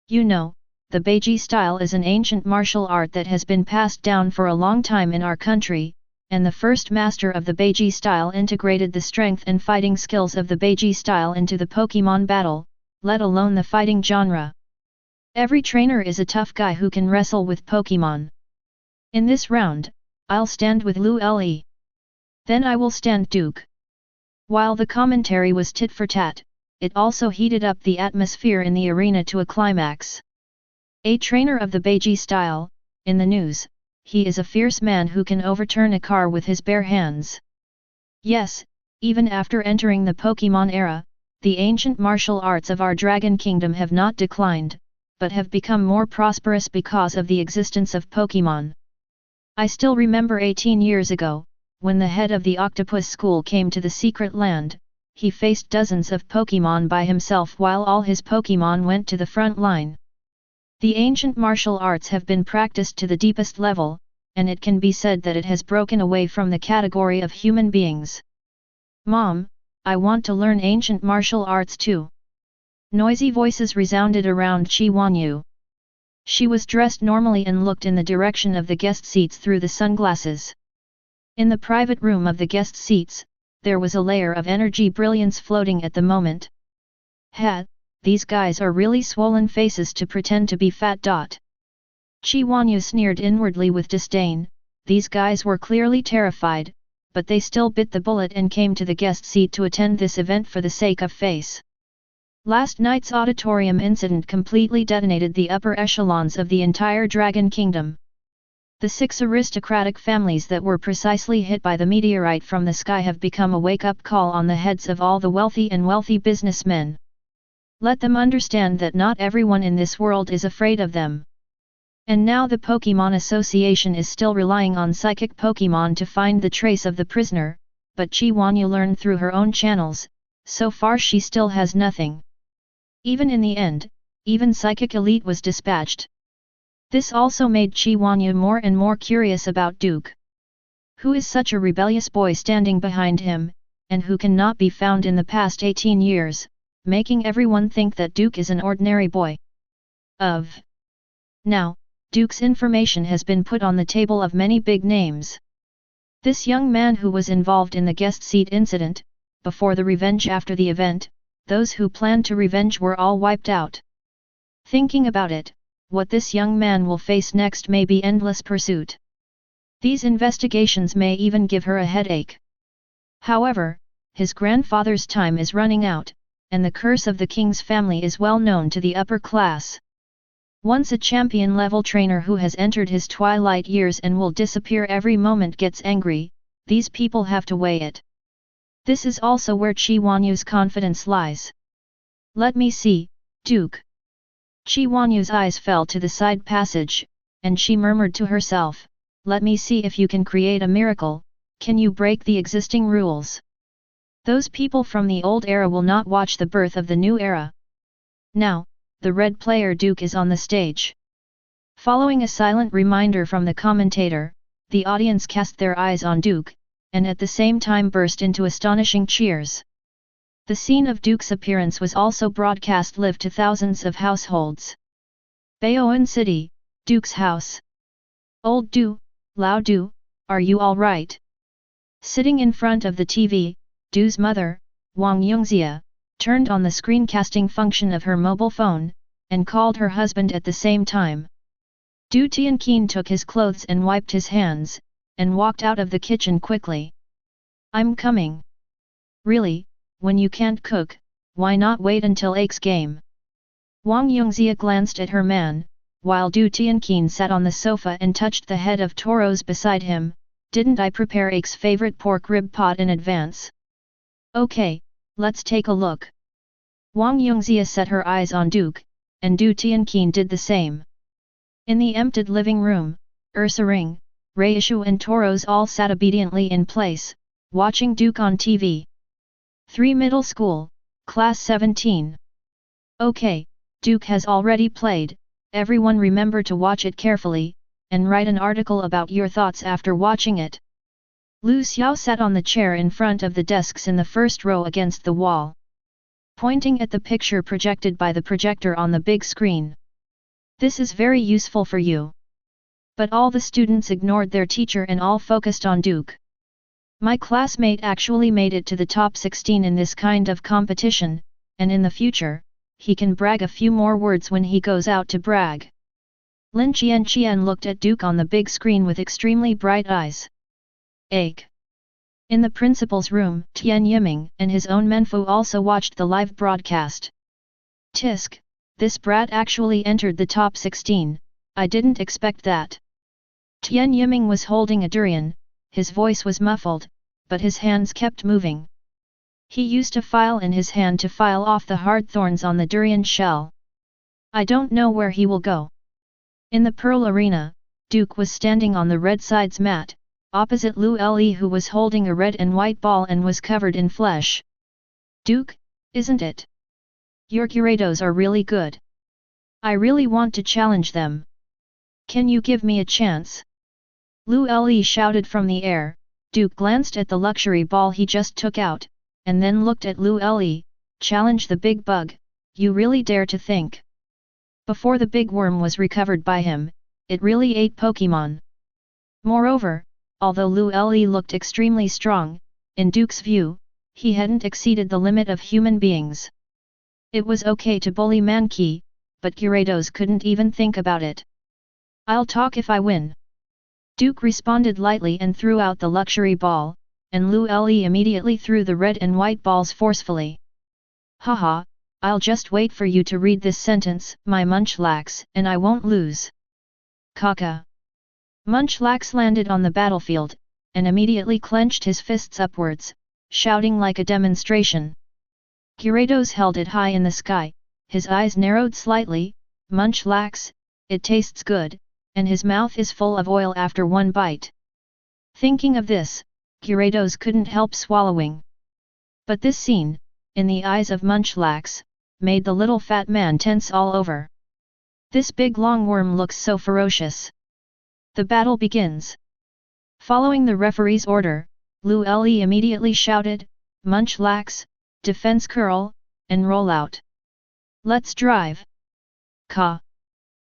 You know, the Beiji style is an ancient martial art that has been passed down for a long time in our country, and the first master of the Beiji style integrated the strength and fighting skills of the Beiji style into the Pokémon battle, let alone the fighting genre. Every trainer is a tough guy who can wrestle with Pokémon. In this round, I'll stand with Lu Le. Then I will stand Duke. While the commentary was tit for tat, it also heated up the atmosphere in the arena to a climax. A trainer of the Beiji style, in the news, he is a fierce man who can overturn a car with his bare hands. Yes, even after entering the Pokémon era, the ancient martial arts of our Dragon Kingdom have not declined, but have become more prosperous because of the existence of Pokémon. I still remember 18 years ago, when the head of the Octopus School came to the Secret Land, he faced dozens of Pokémon by himself while all his Pokémon went to the front line. The ancient martial arts have been practiced to the deepest level, and it can be said that it has broken away from the category of human beings. Mom, I want to learn ancient martial arts too. Noisy voices resounded around Qi Wanyu. She was dressed normally and looked in the direction of the guest seats through the sunglasses. In the private room of the guest seats, there was a layer of energy brilliance floating at the moment. These guys are really swollen faces to pretend to be fat. Qi Wanyu sneered inwardly with disdain. These guys were clearly terrified, but they still bit the bullet and came to the guest seat to attend this event for the sake of face. Last night's auditorium incident completely detonated the upper echelons of the entire Dragon Kingdom. The 6 aristocratic families that were precisely hit by the meteorite from the sky have become a wake-up call on the heads of all the wealthy and wealthy businessmen. Let them understand that not everyone in this world is afraid of them. And now the Pokémon Association is still relying on psychic Pokémon to find the trace of the prisoner, but Qi Wanyu learned through her own channels, so far she still has nothing. Even in the end, even Psychic Elite was dispatched. This also made Qi Wanyu more and more curious about Duke. Who is such a rebellious boy standing behind him, and who cannot be found in the past 18 years, making everyone think that Duke is an ordinary boy? Now, Duke's information has been put on the table of many big names. This young man who was involved in the guest seat incident, before the revenge after the event, those who planned to revenge were all wiped out. Thinking about it, what this young man will face next may be endless pursuit. These investigations may even give her a headache. However, his grandfather's time is running out, and the curse of the king's family is well known to the upper class. Once a champion-level trainer who has entered his twilight years and will disappear every moment gets angry, these people have to weigh it. This is also where Qi Wanyu's confidence lies. Let me see, Duke. Qi Wanyu's eyes fell to the side passage, and she murmured to herself, let me see if you can create a miracle, can you break the existing rules? Those people from the old era will not watch the birth of the new era. Now, the red player Duke is on the stage. Following a silent reminder from the commentator, the audience cast their eyes on Duke, and at the same time burst into astonishing cheers. The scene of Duke's appearance was also broadcast live to thousands of households. Baoan City, Duke's house. Old Du, Lao Du, are you all right? Sitting in front of the TV, Du's mother, Wang Yongxia, turned on the screencasting function of her mobile phone, and called her husband at the same time. Du Tianqin took his clothes and wiped his hands, and walked out of the kitchen quickly. I'm coming. Really, when you can't cook, why not wait until Ake's game? Wang Yongxia glanced at her man, while Du Tianqin sat on the sofa and touched the head of Toros beside him. Didn't I prepare Ake's favorite pork rib pot in advance? Okay, let's take a look. Wang Yongxia set her eyes on Duke, and Du Tianqin did the same. In the emptied living room, Ursa Ring, Reishu and Toros all sat obediently in place, watching Duke on TV. 3 Middle School, Class 17. Okay, Duke has already played, everyone remember to watch it carefully, and write an article about your thoughts after watching it. Lu Xiao sat on the chair in front of the desks in the first row against the wall, pointing at the picture projected by the projector on the big screen. This is very useful for you. But all the students ignored their teacher and all focused on Duke. My classmate actually made it to the top 16 in this kind of competition, and in the future, he can brag a few more words when he goes out to brag. Lin Qian looked at Duke on the big screen with extremely bright eyes. Ache. In the principal's room, Tian Yiming and his own Menfu also watched the live broadcast. Tisk, this brat actually entered the top 16, I didn't expect that. Tian Yiming was holding a durian, his voice was muffled, but his hands kept moving. He used a file in his hand to file off the hard thorns on the durian shell. I don't know where he will go. In the Pearl Arena, Duke was standing on the red side's mat, opposite Lu Le, who was holding a red and white ball and was covered in flesh. Duke, isn't it? Your Gyarados are really good. I really want to challenge them. Can you give me a chance? Lu Le shouted from the air. Duke glanced at the luxury ball he just took out, and then looked at Lu Le, challenge the big bug, you really dare to think. Before the big worm was recovered by him, it really ate Pokémon. Moreover, although Lu Le looked extremely strong, in Duke's view, he hadn't exceeded the limit of human beings. It was okay to bully Mankey, but Gyarados couldn't even think about it. I'll talk if I win. Duke responded lightly and threw out the luxury ball, and Lu Le immediately threw the red and white balls forcefully. Haha, I'll just wait for you to read this sentence, my Munchlax, and I won't lose. Kaka. Munchlax landed on the battlefield, and immediately clenched his fists upwards, shouting like a demonstration. Gyarados held it high in the sky, his eyes narrowed slightly, Munchlax, it tastes good, and his mouth is full of oil after one bite. Thinking of this, Gyarados couldn't help swallowing. But this scene, in the eyes of Munchlax, made the little fat man tense all over. This big long worm looks so ferocious. The battle begins. Following the referee's order, Lu Le immediately shouted, Munchlax, defense curl, and roll out. Let's drive. Ka.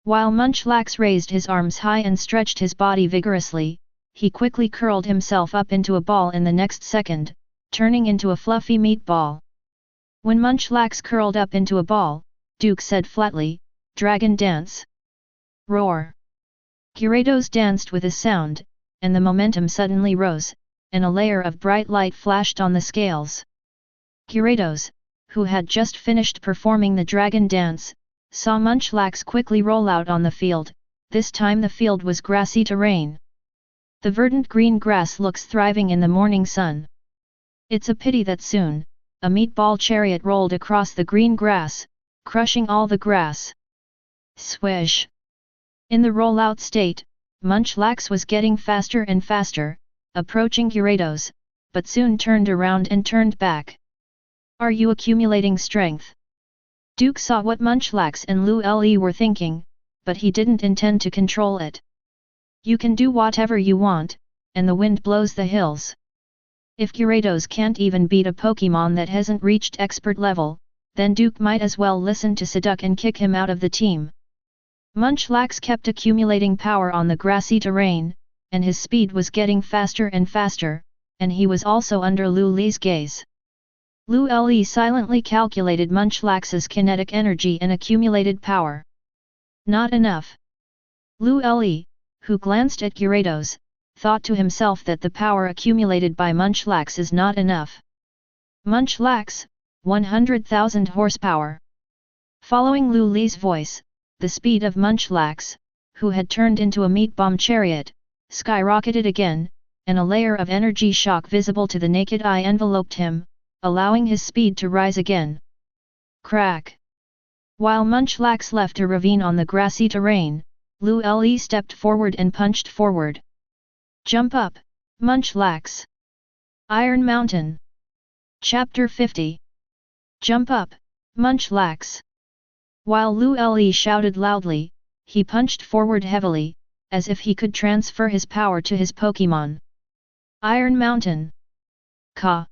While Munchlax raised his arms high and stretched his body vigorously, he quickly curled himself up into a ball in the next second, turning into a fluffy meatball. When Munchlax curled up into a ball, Duke said flatly, Dragon dance. Roar. Gyarados danced with a sound, and the momentum suddenly rose, and a layer of bright light flashed on the scales. Gyarados, who had just finished performing the dragon dance, saw Munchlax quickly roll out on the field. This time the field was grassy terrain. The verdant green grass looks thriving in the morning sun. It's a pity that soon, a meatball chariot rolled across the green grass, crushing all the grass. Swish! In the rollout state, Munchlax was getting faster and faster, approaching Gyarados, but soon turned around and turned back. Are you accumulating strength? Duke saw what Munchlax and Lu Le were thinking, but he didn't intend to control it. You can do whatever you want, and the wind blows the hills. If Gyarados can't even beat a Pokémon that hasn't reached expert level, then Duke might as well listen to Seduc and kick him out of the team. Munchlax kept accumulating power on the grassy terrain, and his speed was getting faster and faster, and he was also under Lu Le's gaze. Lu Le silently calculated Munchlax's kinetic energy and accumulated power. Not enough. Lu Le, who glanced at Gyarados, thought to himself that the power accumulated by Munchlax is not enough. Munchlax, 100,000 horsepower. Following Lu Le's voice, the speed of Munchlax, who had turned into a meat bomb chariot, skyrocketed again, and a layer of energy shock visible to the naked eye enveloped him, allowing his speed to rise again. Crack! While Munchlax left a ravine on the grassy terrain, Lu Le stepped forward and punched forward. Jump up, Munchlax! Iron Mountain! Chapter 50. Jump up, Munchlax! While Lu Le shouted loudly, he punched forward heavily, as if he could transfer his power to his Pokémon. Iron Mountain! Ka!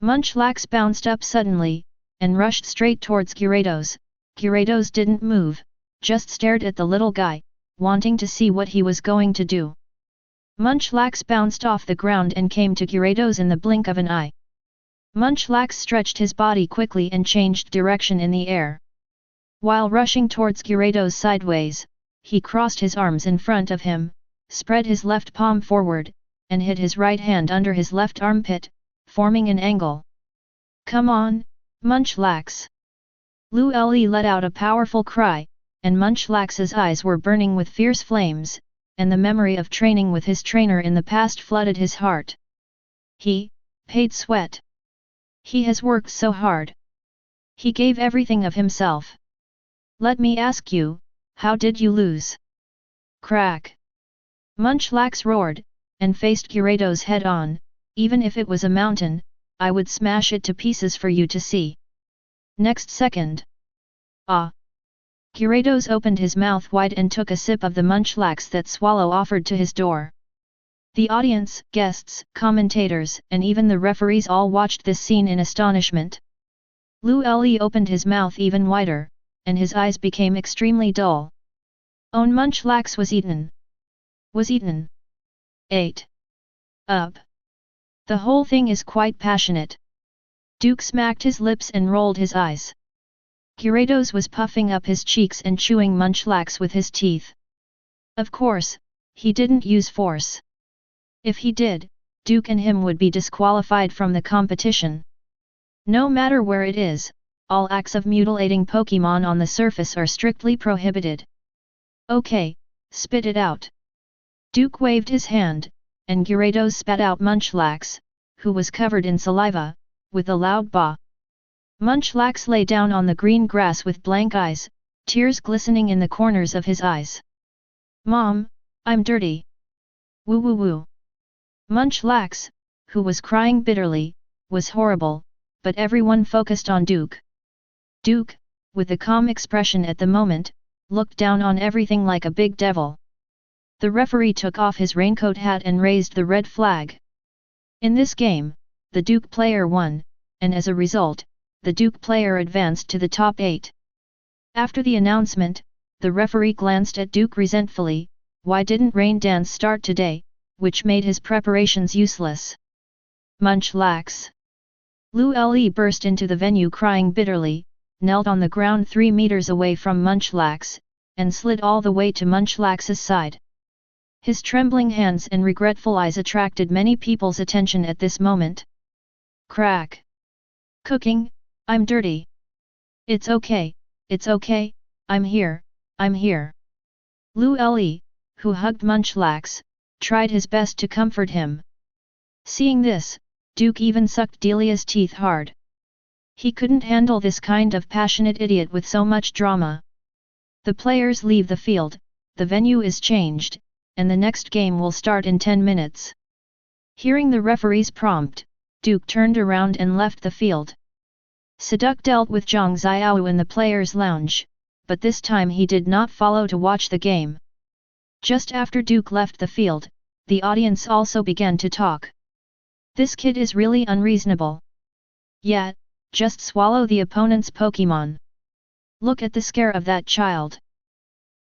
Munchlax bounced up suddenly, and rushed straight towards Gyarados. Gyarados didn't move, just stared at the little guy, wanting to see what he was going to do. Munchlax bounced off the ground and came to Gyarados in the blink of an eye. Munchlax stretched his body quickly and changed direction in the air. While rushing towards Gyarados sideways, he crossed his arms in front of him, spread his left palm forward, and hid his right hand under his left armpit, forming an angle. "Come on, Munchlax!" Lu Li let out a powerful cry, and Munchlax's eyes were burning with fierce flames, and the memory of training with his trainer in the past flooded his heart. He paid sweat. He has worked so hard. He gave everything of himself. Let me ask you, how did you lose? Crack! Munchlax roared, and faced Gyarados head on. Even if it was a mountain, I would smash it to pieces for you to see. Next second. Ah! Gyarados opened his mouth wide and took a sip of the Munchlax that Swallow offered to his door. The audience, guests, commentators, and even the referees all watched this scene in astonishment. Lu Li opened his mouth even wider, and his eyes became extremely dull. Own Munchlax was eaten. Was eaten. Ate. Up. The whole thing is quite passionate. Duke smacked his lips and rolled his eyes. Gyarados was puffing up his cheeks and chewing Munchlax with his teeth. Of course, he didn't use force. If he did, Duke and him would be disqualified from the competition. No matter where it is, all acts of mutilating Pokémon on the surface are strictly prohibited. Okay, spit it out. Duke waved his hand, and Gyarados spat out Munchlax, who was covered in saliva, with a loud "Bah!" Munchlax lay down on the green grass with blank eyes, tears glistening in the corners of his eyes. "Mom, I'm dirty. Woo woo woo." Munchlax, who was crying bitterly, was horrible, but everyone focused on Duke. Duke, with a calm expression at the moment, looked down on everything like a big devil. The referee took off his raincoat hat and raised the red flag. In this game, the Duke player won, and as a result, the Duke player advanced to the top 8. After the announcement, the referee glanced at Duke resentfully. Why didn't Rain Dance start today, which made his preparations useless? Munchlax! Lu Li burst into the venue crying bitterly, knelt on the ground 3 meters away from Munchlax, and slid all the way to Munchlax's side. His trembling hands and regretful eyes attracted many people's attention at this moment. Crack! Cooking, I'm dirty. It's okay, I'm here, I'm here. Lu Li, who hugged Munchlax, tried his best to comfort him. Seeing this, Duke even sucked Delia's teeth hard. He couldn't handle this kind of passionate idiot with so much drama. The players leave the field, the venue is changed, and the next game will start in 10 minutes. Hearing the referee's prompt, Duke turned around and left the field. Seduc dealt with Zhang Xiao in the players' lounge, but this time he did not follow to watch the game. Just after Duke left the field, the audience also began to talk. This kid is really unreasonable. Yeah, just swallow the opponent's Pokémon. Look at the scare of that child.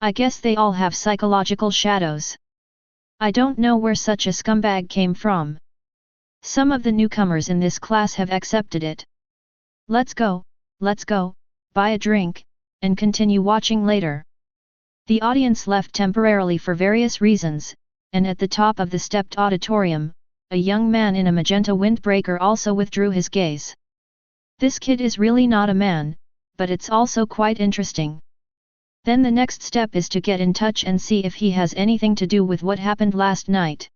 I guess they all have psychological shadows. I don't know where such a scumbag came from. Some of the newcomers in this class have accepted it. Let's go, buy a drink, and continue watching later. The audience left temporarily for various reasons, and at the top of the stepped auditorium, a young man in a magenta windbreaker also withdrew his gaze. This kid is really not a man, but it's also quite interesting. Then the next step is to get in touch and see if he has anything to do with what happened last night.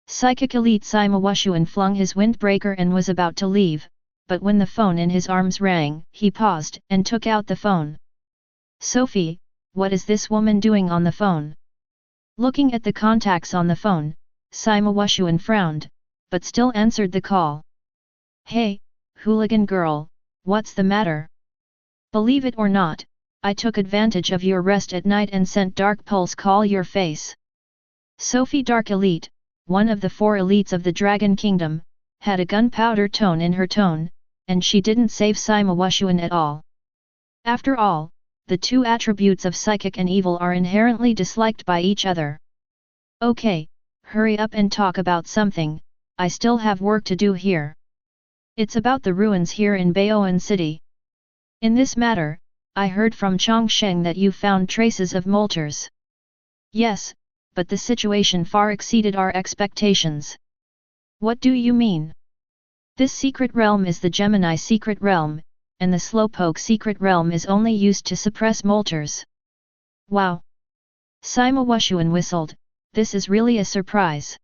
Psychic Elite Simawashuan flung his windbreaker and was about to leave, but when the phone in his arms rang, he paused and took out the phone. Sophie, what is this woman doing on the phone? Looking at the contacts on the phone, Simawashuan frowned, but still answered the call. Hey, hooligan girl, what's the matter? Believe it or not, I took advantage of your rest at night and sent Dark Pulse call your face. Sophie Dark Elite, one of the 4 elites of the Dragon Kingdom, had a gunpowder tone in her tone, and she didn't save Simawashuan at all. After all, the 2 attributes of psychic and evil are inherently disliked by each other. Okay, hurry up and talk about something, I still have work to do here. It's about the ruins here in Baoan City. In this matter, I heard from Chongsheng that you found traces of molters. Yes, but the situation far exceeded our expectations. What do you mean? This secret realm is the Gemini secret realm, and the Slowpoke secret realm is only used to suppress molters. Wow! Sima Wushuan whistled, this is really a surprise.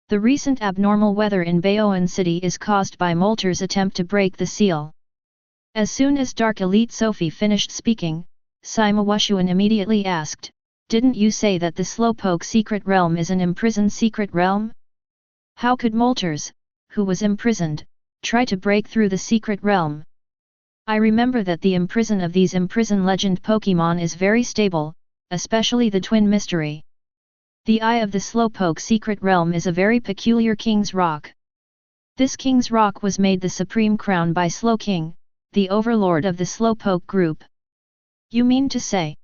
The recent abnormal weather in Baoan City is caused by molters' attempt to break the seal. As soon as Dark Elite Sophie finished speaking, Sima Wushuan immediately asked, didn't you say that the Slowpoke secret realm is an imprisoned secret realm? How could molters, who was imprisoned, try to break through the secret realm? I remember that the imprison of these imprisoned legend Pokémon is very stable, especially the Twin Mystery. The eye of the Slowpoke secret realm is a very peculiar King's Rock. This King's Rock was made the supreme crown by Slow King, the overlord of the Slowpoke group. You mean to say?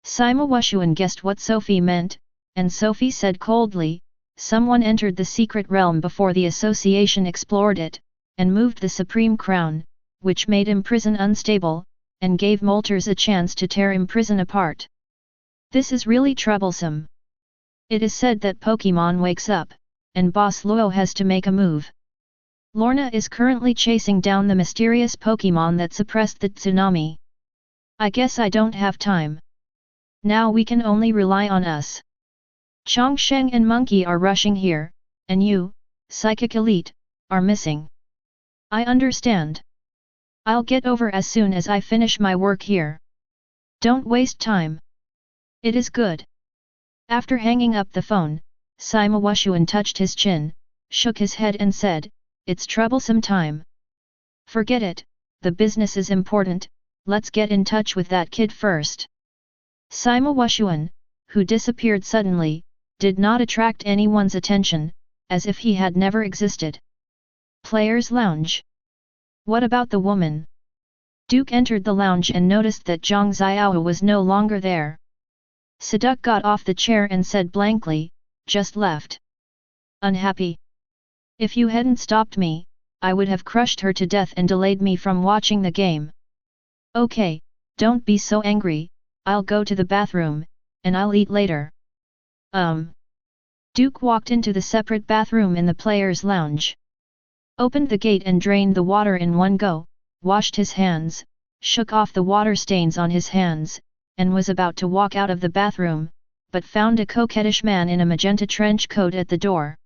Sima Wushuan guessed what Sophie meant, and Sophie said coldly, someone entered the secret realm before the association explored it, and moved the supreme crown, which made imprison unstable, and gave molters a chance to tear imprison apart. This is really troublesome. It is said that Pokémon wakes up, and Boss Luo has to make a move. Lorna is currently chasing down the mysterious Pokémon that suppressed the tsunami. I guess I don't have time. Now we can only rely on us. Chongsheng and Monkey are rushing here, and you, Psychic Elite, are missing. I understand. I'll get over as soon as I finish my work here. Don't waste time. It is good. After hanging up the phone, Sima Wushuan touched his chin, shook his head and said, it's troublesome time. Forget it, the business is important, let's get in touch with that kid first. Sima Wushuan, who disappeared suddenly, did not attract anyone's attention, as if he had never existed. Players' Lounge. What about the woman? Duke entered the lounge and noticed that Zhang Xiao was no longer there. Siduk got off the chair and said blankly, just left. Unhappy? If you hadn't stopped me, I would have crushed her to death and delayed me from watching the game. Okay, don't be so angry, I'll go to the bathroom, and I'll eat later. Duke walked into the separate bathroom in the players' lounge. Opened the gate and drained the water in one go, washed his hands, shook off the water stains on his hands, and was about to walk out of the bathroom, but found a coquettish man in a magenta trench coat at the door.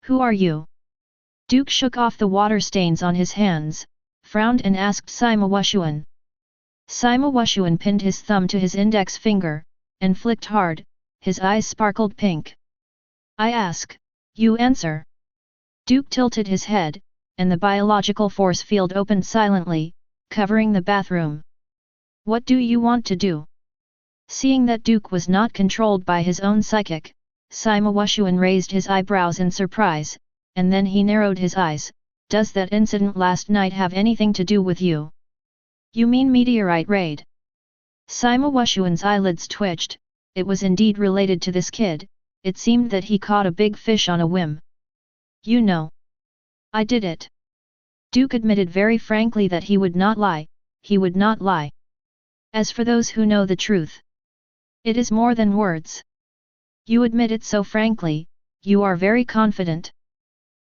Who are you? Duke shook off the water stains on his hands, frowned and asked Sima Wushuan. Sima Wushuan pinned his thumb to his index finger, and flicked hard, his eyes sparkled pink. I ask, you answer. Duke tilted his head, and the biological force field opened silently, covering the bathroom. What do you want to do? Seeing that Duke was not controlled by his own psychic, Sima Wushuan raised his eyebrows in surprise, and then he narrowed his eyes. Does that incident last night have anything to do with you? You mean meteorite raid? Sima Wushuan's eyelids twitched. It was indeed related to this kid. It seemed that he caught a big fish on a whim. You know. I did it. Duke admitted very frankly that he would not lie, he would not lie. As for those who know the truth, it is more than words. You admit it so frankly, you are very confident.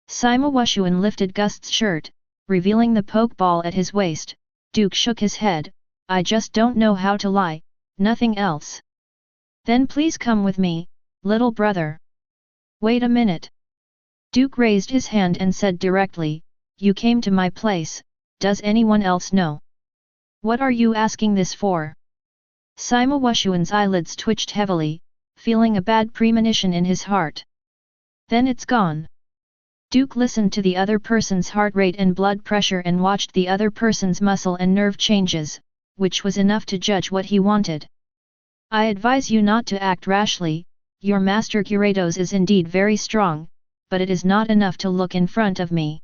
Sima Wushuan lifted Gust's shirt, revealing the pokeball at his waist. Duke shook his head, I just don't know how to lie, nothing else. Then please come with me, little brother. Wait a minute. Duke raised his hand and said directly, you came to my place, does anyone else know? What are you asking this for? Sima Wushuan's eyelids twitched heavily, feeling a bad premonition in his heart. Then it's gone. Duke listened to the other person's heart rate and blood pressure and watched the other person's muscle and nerve changes, which was enough to judge what he wanted. I advise you not to act rashly, your master Gyarados is indeed very strong, but it is not enough to look in front of me.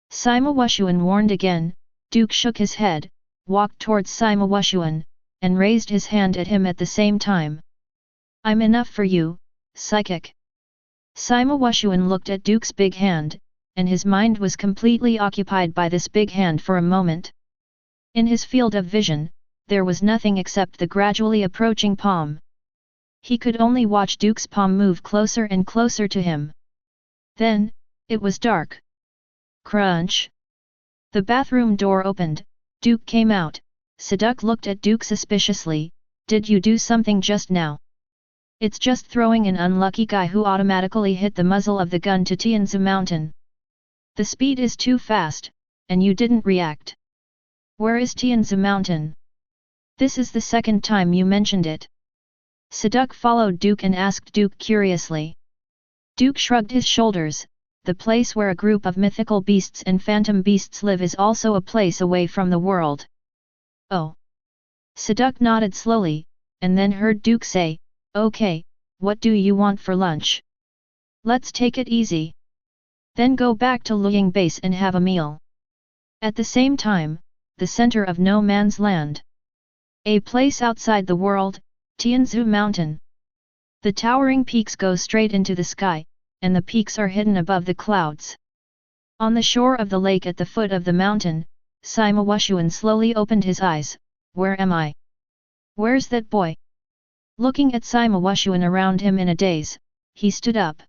Sima Wushuan warned again. Duke shook his head, walked towards Sima Wushuan, and raised his hand at him at the same time. I'm enough for you, psychic. Sima Wushuan looked at Duke's big hand, and his mind was completely occupied by this big hand for a moment. In his field of vision, there was nothing except the gradually approaching palm. He could only watch Duke's palm move closer and closer to him. Then, it was dark. Crunch! The bathroom door opened, Duke came out. Siduk looked at Duke suspiciously. Did you do something just now? It's just throwing an unlucky guy who automatically hit the muzzle of the gun to Tianzu Mountain. The speed is too fast, and you didn't react. Where is Tianzu Mountain? This is the second time you mentioned it. Siduk followed Duke and asked Duke curiously. Duke shrugged his shoulders. The place where a group of mythical beasts and phantom beasts live is also a place away from the world. Oh. Siduk nodded slowly, and then heard Duke say, "Okay, what do you want for lunch? Let's take it easy. Then go back to Luying Base and have a meal." At the same time, the center of no man's land. A place outside the world, Tianzu Mountain. The towering peaks go straight into the sky, and the peaks are hidden above the clouds. On the shore of the lake at the foot of the mountain, Sima Wushuan slowly opened his eyes. Where am I? Where's that boy? Looking at Sima Wushuan around him in a daze, he stood up.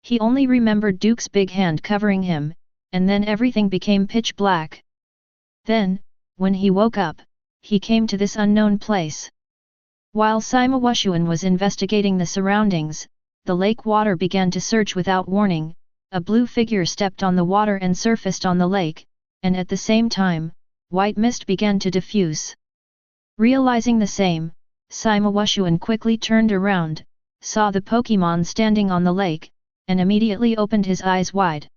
He only remembered Duke's big hand covering him, and then everything became pitch black. Then, when he woke up, he came to this unknown place. While Sima Wushuan was investigating the surroundings, the lake water began to surge without warning. A blue figure stepped on the water and surfaced on the lake, and at the same time, white mist began to diffuse. Realizing the same, Sima Wushuan quickly turned around, saw the Pokémon standing on the lake, and immediately opened his eyes wide.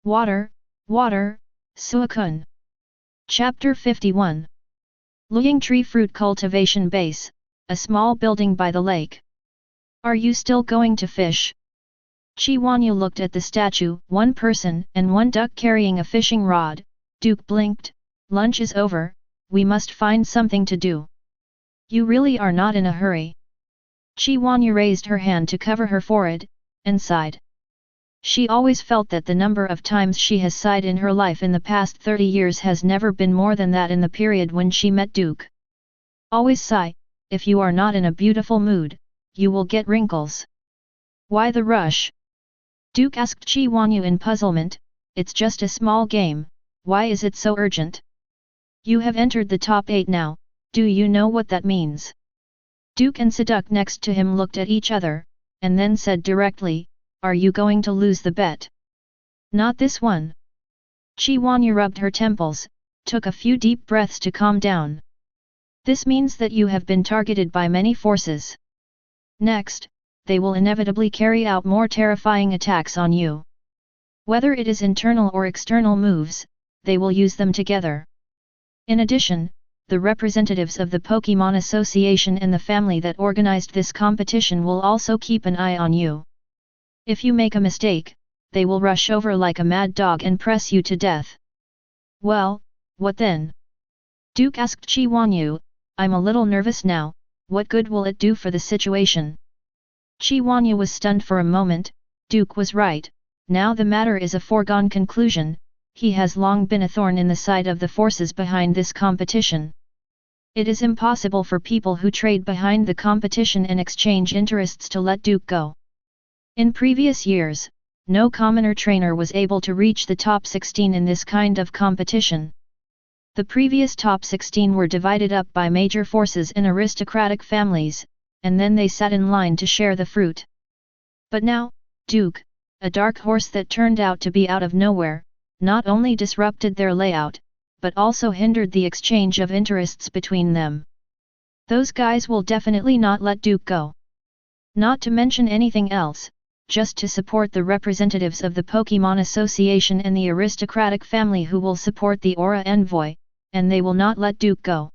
Water, water, Suakun. Chapter 51. Luying Tree Fruit Cultivation Base, a small building by the lake. Are you still going to fish? Qi Wanyu looked at the statue, one person and one duck carrying a fishing rod. Duke blinked. Lunch is over, we must find something to do. You really are not in a hurry. Qi Wanyu raised her hand to cover her forehead, and sighed. She always felt that the number of times she has sighed in her life in the past 30 years has never been more than that in the period when she met Duke. Always sigh, if you are not in a beautiful mood, you will get wrinkles. Why the rush? Duke asked Qi Wanyu in puzzlement. It's just a small game, why is it so urgent? You have entered the top 8 now, do you know what that means? Duke and Siduk next to him looked at each other, and then said directly, are you going to lose the bet? Not this one. Qi Wanyu rubbed her temples, took a few deep breaths to calm down. This means that you have been targeted by many forces. Next, they will inevitably carry out more terrifying attacks on you. Whether it is internal or external moves, they will use them together. In addition, the representatives of the Pokémon Association and the family that organized this competition will also keep an eye on you. If you make a mistake, they will rush over like a mad dog and press you to death. Well, what then? Duke asked Qi Wanyu. I'm a little nervous now, what good will it do for the situation? Qi Wanyu was stunned for a moment. Duke was right, now the matter is a foregone conclusion, he has long been a thorn in the side of the forces behind this competition. It is impossible for people who trade behind the competition and exchange interests to let Duke go. In previous years, no commoner trainer was able to reach the top 16 in this kind of competition. The previous top 16 were divided up by major forces and aristocratic families, and then they sat in line to share the fruit. But now, Duke, a dark horse that turned out to be out of nowhere, not only disrupted their layout, but also hindered the exchange of interests between them. Those guys will definitely not let Duke go. Not to mention anything else, just to support the representatives of the Pokémon Association and the aristocratic family who will support the Aura Envoy, and they will not let Duke go.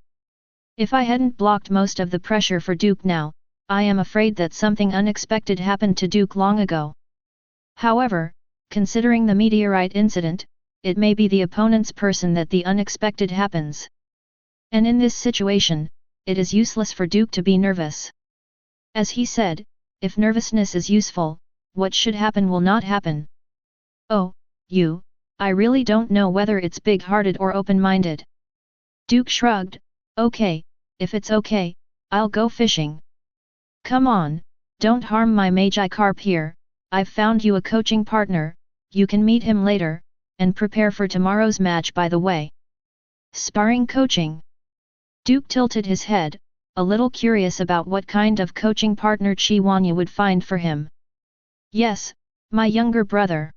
If I hadn't blocked most of the pressure for Duke now, I am afraid that something unexpected happened to Duke long ago. However, considering the meteorite incident, it may be the opponent's person that the unexpected happens. And in this situation, it is useless for Duke to be nervous. As he said, if nervousness is useful, what should happen will not happen. Oh, I really don't know whether it's big-hearted or open-minded. Duke shrugged, okay, if it's okay, I'll go fishing. Come on, don't harm my Magikarp here, I've found you a coaching partner, you can meet him later, and prepare for tomorrow's match by the way. Sparring coaching. Duke tilted his head, a little curious about what kind of coaching partner Chi Wanyu would find for him. Yes, my younger brother.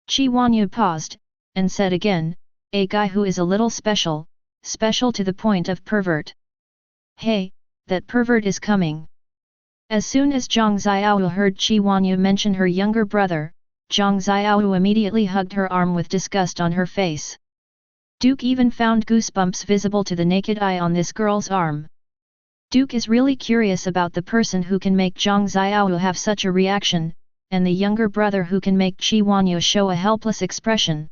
Chi Wanyu paused, and said again, a guy who is a little special to the point of pervert. Hey, that pervert is coming. As soon as Zhang Xiao heard Chi Wanyu mention her younger brother, Zhang Xiao immediately hugged her arm with disgust on her face. Duke even found goosebumps visible to the naked eye on this girl's arm. Duke is really curious about the person who can make Zhang Xiao have such a reaction, and the younger brother who can make Chi Wanyu show a helpless expression.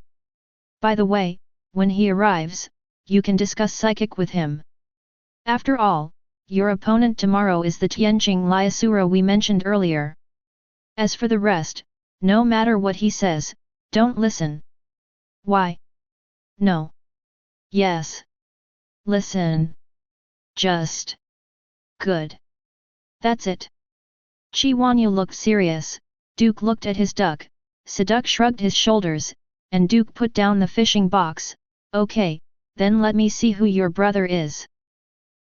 By the way, when he arrives, you can discuss psychic with him. After all, your opponent tomorrow is the Tianqing Liasura we mentioned earlier. As for the rest, no matter what he says, don't listen. Why? No. Yes. Listen. Just. Good. That's it. Chi Wanyu looked serious, Duke looked at his duck, Siduk shrugged his shoulders, and Duke put down the fishing box. Okay, then let me see who your brother is.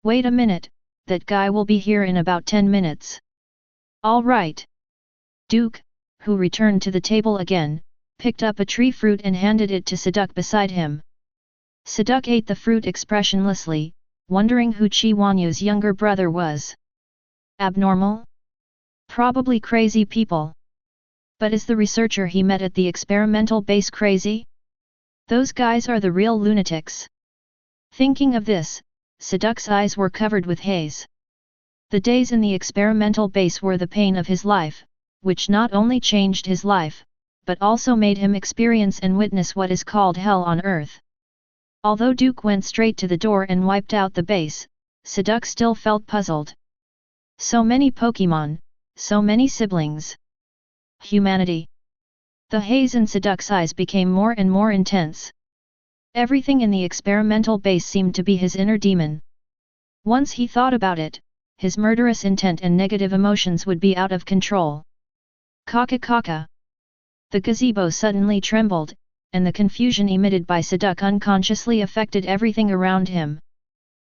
Wait a minute, that guy will be here in about 10 minutes. All right. Duke, who returned to the table again, picked up a tree fruit and handed it to Siduk beside him. Siduk ate the fruit expressionlessly, wondering who Chi Wanyu's younger brother was. Abnormal? Probably crazy people. But is the researcher he met at the experimental base crazy? Those guys are the real lunatics. Thinking of this, Siduk's eyes were covered with haze. The days in the experimental base were the pain of his life, which not only changed his life, but also made him experience and witness what is called hell on earth. Although Duke went straight to the door and wiped out the base, Siduk still felt puzzled. So many Pokémon, so many siblings. Humanity. The haze in Siduk's eyes became more and more intense. Everything in the experimental base seemed to be his inner demon. Once he thought about it, his murderous intent and negative emotions would be out of control. Kaka kaka. The gazebo suddenly trembled, and the confusion emitted by Siduk unconsciously affected everything around him.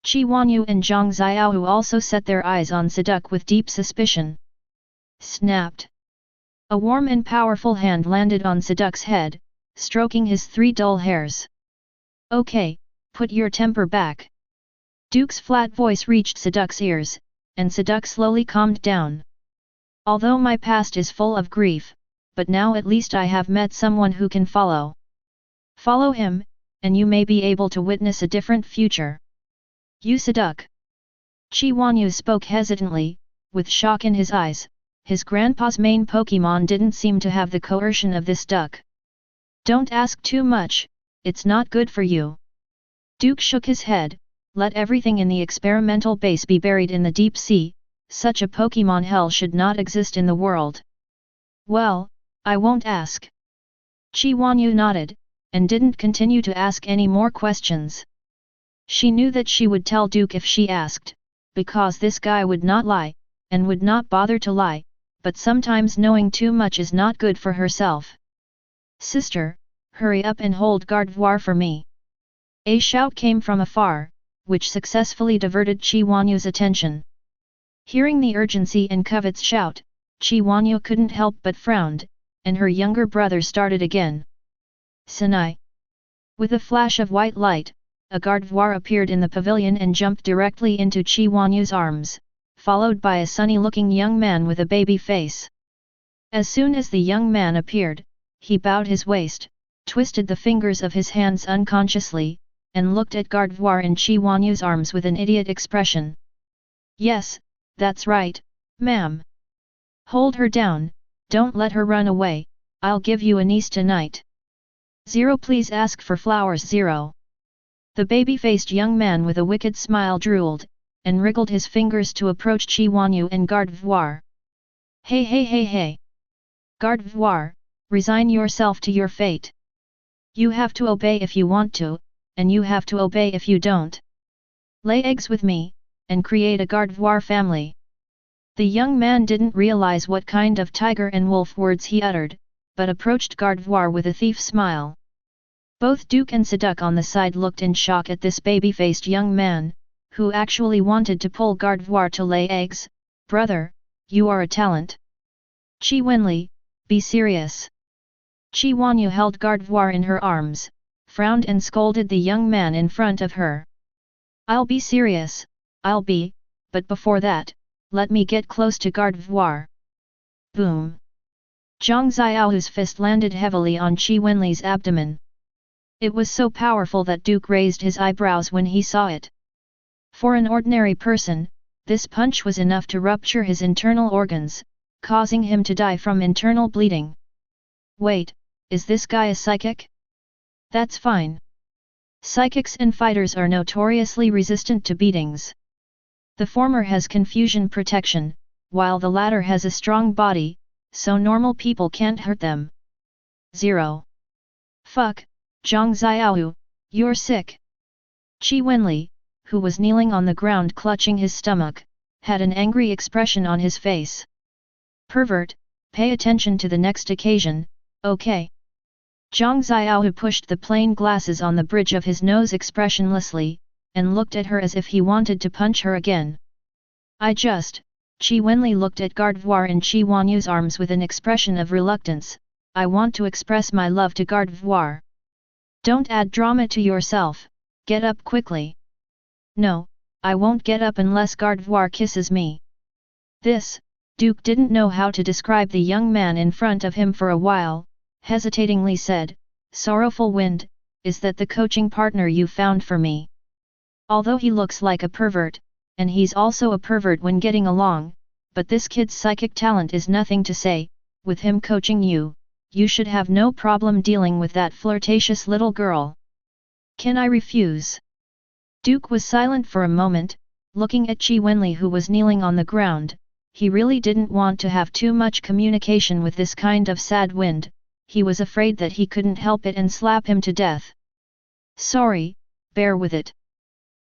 Chi Wanyu and Zhang Xiao also set their eyes on Siduk with deep suspicion. Snapped. A warm and powerful hand landed on Siduk's head, stroking his 3 dull hairs. Okay, put your temper back. Duke's flat voice reached Siduk's ears, and Siduk slowly calmed down. Although my past is full of grief, but now at least I have met someone who can follow. Follow him, and you may be able to witness a different future. You Siduk. Chi Wanyu spoke hesitantly, with shock in his eyes. His grandpa's main Pokémon didn't seem to have the coercion of this duck. Don't ask too much, it's not good for you. Duke shook his head, let everything in the experimental base be buried in the deep sea, such a Pokémon hell should not exist in the world. Well, I won't ask. Chi Wanyu nodded, and didn't continue to ask any more questions. She knew that she would tell Duke if she asked, because this guy would not lie, and would not bother to lie, but sometimes knowing too much is not good for herself. Sister, hurry up and hold gardevoir for me. A shout came from afar, which successfully diverted Chi Wanyu's attention. Hearing the urgency in Covet's shout, Chi Wanyu couldn't help but frowned, and her younger brother started again. Sinai. With a flash of white light, a gardevoir appeared in the pavilion and jumped directly into Chi Wanyu's arms, followed by a sunny-looking young man with a baby face. As soon as the young man appeared, he bowed his waist, twisted the fingers of his hands unconsciously, and looked at gardevoir in Chi Wanyu's arms with an idiot expression. Yes, that's right, ma'am. Hold her down, don't let her run away, I'll give you a niece tonight. 0 Please ask for flowers 0. The baby-faced young man with a wicked smile drooled, and wriggled his fingers to approach Chi Wanyu and gardevoir. Hey hey hey hey! Garde voir, resign yourself to your fate. You have to obey if you want to, and you have to obey if you don't. Lay eggs with me, and create a Garde voir family. The young man didn't realize what kind of tiger and wolf words he uttered, but approached Garde voir with a thief smile. Both Duke and Seduc on the side looked in shock at this baby-faced young man, who actually wanted to pull Garde voir to lay eggs. Brother, you are a talent. Qi Wenli, be serious. Qi Wanyu held Garde voir in her arms, frowned and scolded the young man in front of her. I'll be serious, but before that, let me get close to Garde voir. Boom! Zhang Xiaohu's fist landed heavily on Qi Wenli's abdomen. It was so powerful that Duke raised his eyebrows when he saw it. For an ordinary person, this punch was enough to rupture his internal organs, causing him to die from internal bleeding. Wait, is this guy a psychic? That's fine. Psychics and fighters are notoriously resistant to beatings. The former has confusion protection, while the latter has a strong body, so normal people can't hurt them. 0. Fuck, Zhang Xiaohu, you're sick. Qi Wenli, who was kneeling on the ground clutching his stomach, had an angry expression on his face. Pervert, pay attention to the next occasion, okay? Zhang Xiaohu pushed the plain glasses on the bridge of his nose expressionlessly, and looked at her as if he wanted to punch her again. Qi Wenli looked at Garde voir in Qi Wanyu's arms with an expression of reluctance. I want to express my love to Garde voir. Don't add drama to yourself, get up quickly. No, I won't get up unless Garde voir kisses me. This, Duke didn't know how to describe the young man in front of him for a while, hesitatingly said, Sorrowful Wind, is that the coaching partner you found for me? Although he looks like a pervert, and he's also a pervert when getting along, but this kid's psychic talent is nothing to say. With him coaching you, you should have no problem dealing with that flirtatious little girl. Can I refuse? Duke was silent for a moment, looking at Qi Wenli who was kneeling on the ground. He really didn't want to have too much communication with this kind of sad wind. He was afraid that he couldn't help it and slap him to death. Sorry, bear with it.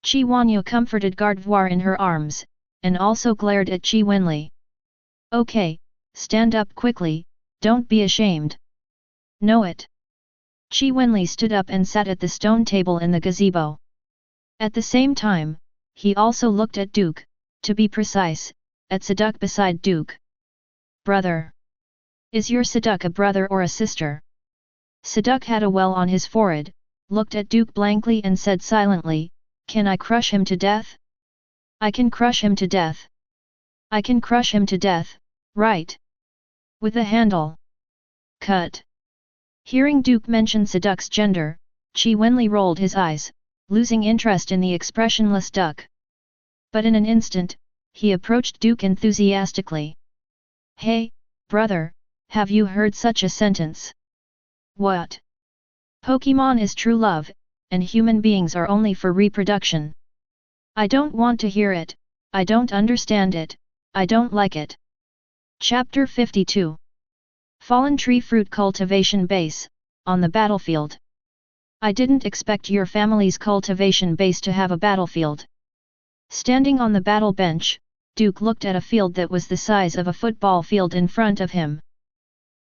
Qi Wanyu comforted Garde voir in her arms, and also glared at Qi Wenli. Okay, stand up quickly, don't be ashamed. Know it. Qi Wenli stood up and sat at the stone table in the gazebo. At the same time, he also looked at Duke, to be precise, at Seduc beside Duke. Brother. Is your Seduc a brother or a sister? Seduc had a well on his forehead, looked at Duke blankly and said silently, Can I crush him to death? I can crush him to death. I can crush him to death, right? With a handle. Cut. Hearing Duke mention Seduc's gender, Qi Wenli rolled his eyes, losing interest in the expressionless duck. But in an instant, he approached Duke enthusiastically. Hey, brother, have you heard such a sentence? What? Pokémon is true love, and human beings are only for reproduction. I don't want to hear it, I don't understand it, I don't like it. Chapter 52. Fallen Tree Fruit Cultivation Base, on the battlefield. I didn't expect your family's cultivation base to have a battlefield. Standing on the battle bench, Duke looked at a field that was the size of a football field in front of him.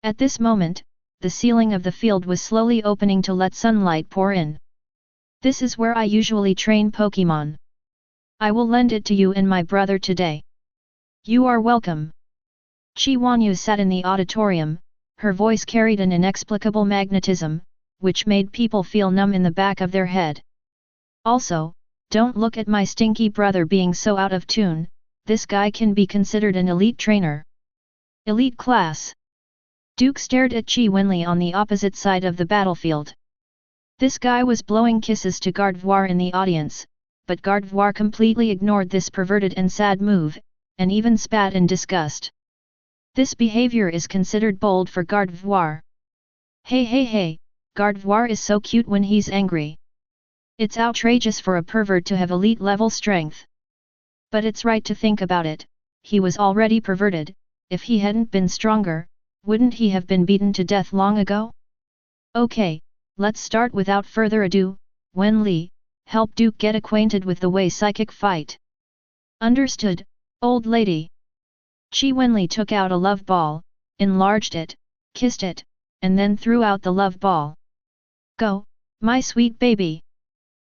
At this moment, the ceiling of the field was slowly opening to let sunlight pour in. This is where I usually train Pokémon. I will lend it to you and my brother today. You are welcome. Qi Wanyu sat in the auditorium, her voice carried an inexplicable magnetism, which made people feel numb in the back of their head. Also, don't look at my stinky brother being so out of tune, this guy can be considered an elite trainer. Elite class. Duke stared at Qi Wenli on the opposite side of the battlefield. This guy was blowing kisses to Garde voir in the audience, but Garde voir completely ignored this perverted and sad move, and even spat in disgust. This behavior is considered bold for Garde voir. Hey, Garde voir is so cute when he's angry. It's outrageous for a pervert to have elite level strength. But it's right to think about it, he was already perverted. If he hadn't been stronger, wouldn't he have been beaten to death long ago? Okay, let's start without further ado. Wen Li, help Duke get acquainted with the way psychic fight. Understood, old lady. Qi Wenli took out a love ball, enlarged it, kissed it, and then threw out the love ball. Go, my sweet baby!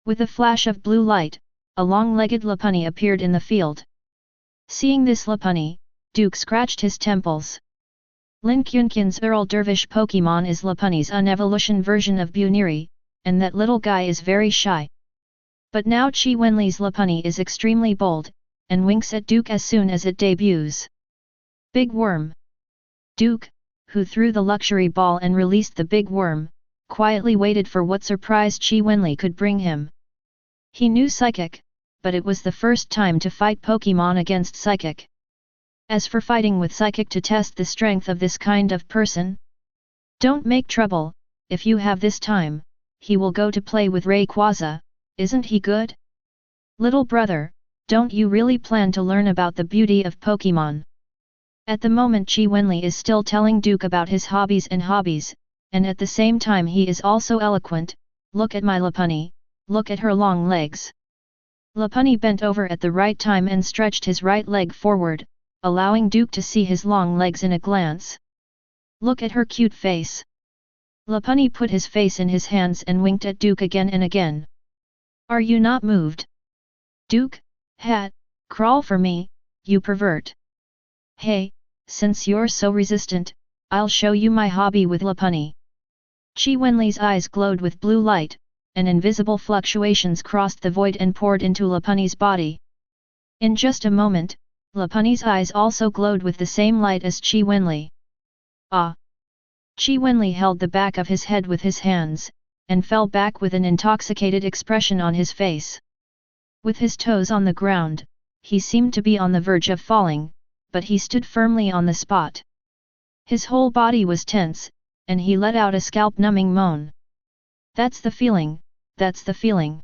With a flash of blue light, a long-legged Lopunny appeared in the field. Seeing this Lopunny, Duke scratched his temples. Lin Qunqian's Earl Dervish Pokémon is Lopunny's unevolution version of Buniri, and that little guy is very shy. But now Qi Wenli's Lopunny is extremely bold, and winks at Duke as soon as it debuts. Big Worm. Duke, who threw the luxury ball and released the big worm, quietly waited for what surprise Qi Wenli could bring him. He knew Psychic, but it was the first time to fight Pokémon against Psychic. As for fighting with Psychic to test the strength of this kind of person, don't make trouble. If you have this time, he will go to play with Rayquaza, isn't he good? Little brother, don't you really plan to learn about the beauty of Pokémon? At the moment Qi Wenli is still telling Duke about his hobbies, and at the same time he is also eloquent. Look at my Lopunny, look at her long legs. Lopunny bent over at the right time and stretched his right leg forward, allowing Duke to see his long legs in a glance. Look at her cute face. Lopunny put his face in his hands and winked at Duke again and again. Are you not moved? Duke, hat, crawl for me, you pervert. Hey, since you're so resistant, I'll show you my hobby with Lopunny. Qi Wenli's eyes glowed with blue light, and invisible fluctuations crossed the void and poured into Lopunny's body. In just a moment, Lopunny's eyes also glowed with the same light as Qi Wenli. Ah! Qi Wenli held the back of his head with his hands, and fell back with an intoxicated expression on his face. With his toes on the ground, he seemed to be on the verge of falling, but he stood firmly on the spot. His whole body was tense, and he let out a scalp-numbing moan. That's the feeling, that's the feeling.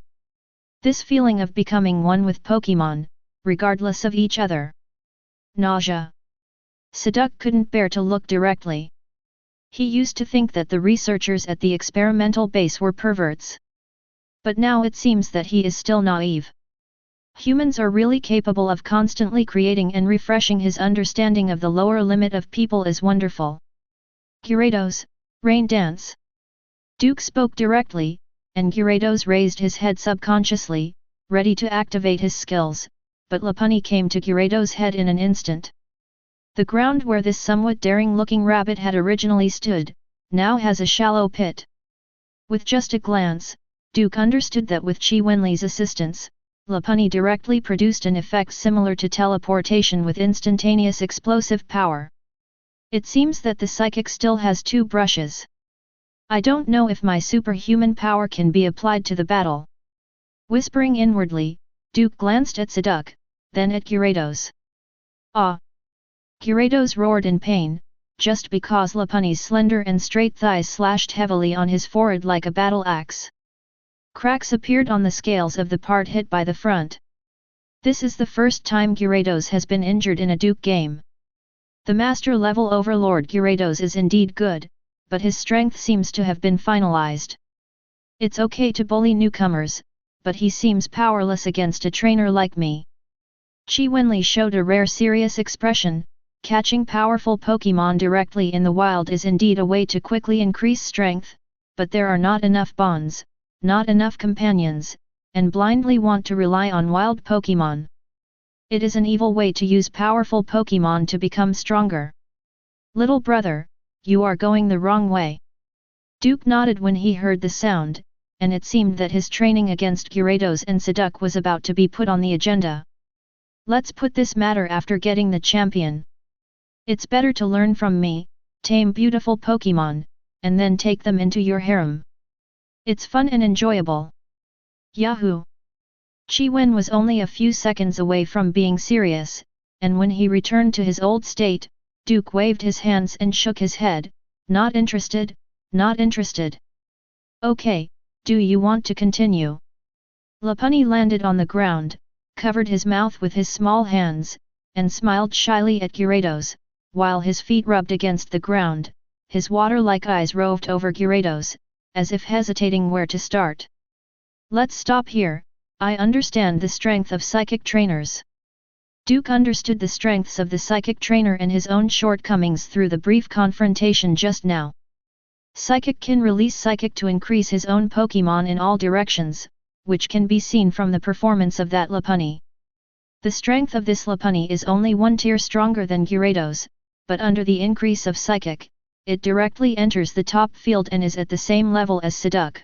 This feeling of becoming one with Pokémon, regardless of each other. Nausea. Seduc couldn't bear to look directly. He used to think that the researchers at the experimental base were perverts. But now it seems that he is still naive. Humans are really capable of constantly creating and refreshing. His understanding of the lower limit of people is wonderful. Gyarados, rain dance. Duke spoke directly, and Gyarados raised his head subconsciously, ready to activate his skills, but Lopunny came to Gyarados' head in an instant. The ground where this somewhat daring-looking rabbit had originally stood, now has a shallow pit. With just a glance, Duke understood that with Qi Wenli's assistance, Lopunny directly produced an effect similar to teleportation with instantaneous explosive power. It seems that the psychic still has two brushes. I don't know if my superhuman power can be applied to the battle. Whispering inwardly, Duke glanced at Seduc, then at Gyarados. Ah! Gyarados roared in pain, just because Lopunny's slender and straight thighs slashed heavily on his forehead like a battle axe. Cracks appeared on the scales of the part hit by the front. This is the first time Gyarados has been injured in a Duke game. The master-level overlord Gyarados is indeed good, but his strength seems to have been finalized. It's okay to bully newcomers, but he seems powerless against a trainer like me. Qi Wenli showed a rare serious expression. Catching powerful Pokémon directly in the wild is indeed a way to quickly increase strength, but there are not enough bonds, not enough companions, and blindly want to rely on wild Pokémon. It is an evil way to use powerful Pokémon to become stronger. Little brother, you are going the wrong way. Duke nodded when he heard the sound, and it seemed that his training against Gyarados and Seduc was about to be put on the agenda. Let's put this matter after getting the champion. It's better to learn from me, tame beautiful Pokémon, and then take them into your harem. It's fun and enjoyable. Yahoo! Qi Wen was only a few seconds away from being serious, and when he returned to his old state, Duke waved his hands and shook his head, not interested, not interested. Okay, do you want to continue? Lopunny landed on the ground, covered his mouth with his small hands, and smiled shyly at Gyarados, while his feet rubbed against the ground, his water-like eyes roved over Gyarados, as if hesitating where to start. Let's stop here. I understand the strength of psychic trainers. Duke understood the strengths of the psychic trainer and his own shortcomings through the brief confrontation just now. Psychic can release Psychic to increase his own Pokémon in all directions, which can be seen from the performance of that Lopunny. The strength of this Lopunny is only one tier stronger than Gyarados, but under the increase of Psychic, it directly enters the top field and is at the same level as Psyduck.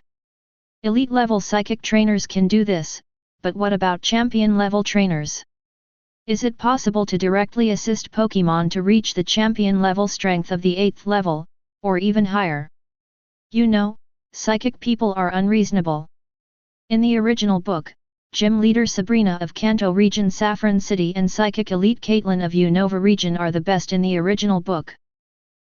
Elite-level Psychic trainers can do this, but what about champion-level trainers? Is it possible to directly assist Pokémon to reach the champion-level strength of the 8th level, or even higher? You know, Psychic people are unreasonable. In the original book, Gym Leader Sabrina of Kanto Region Saffron City and Psychic Elite Caitlin of Unova Region are the best in the original book.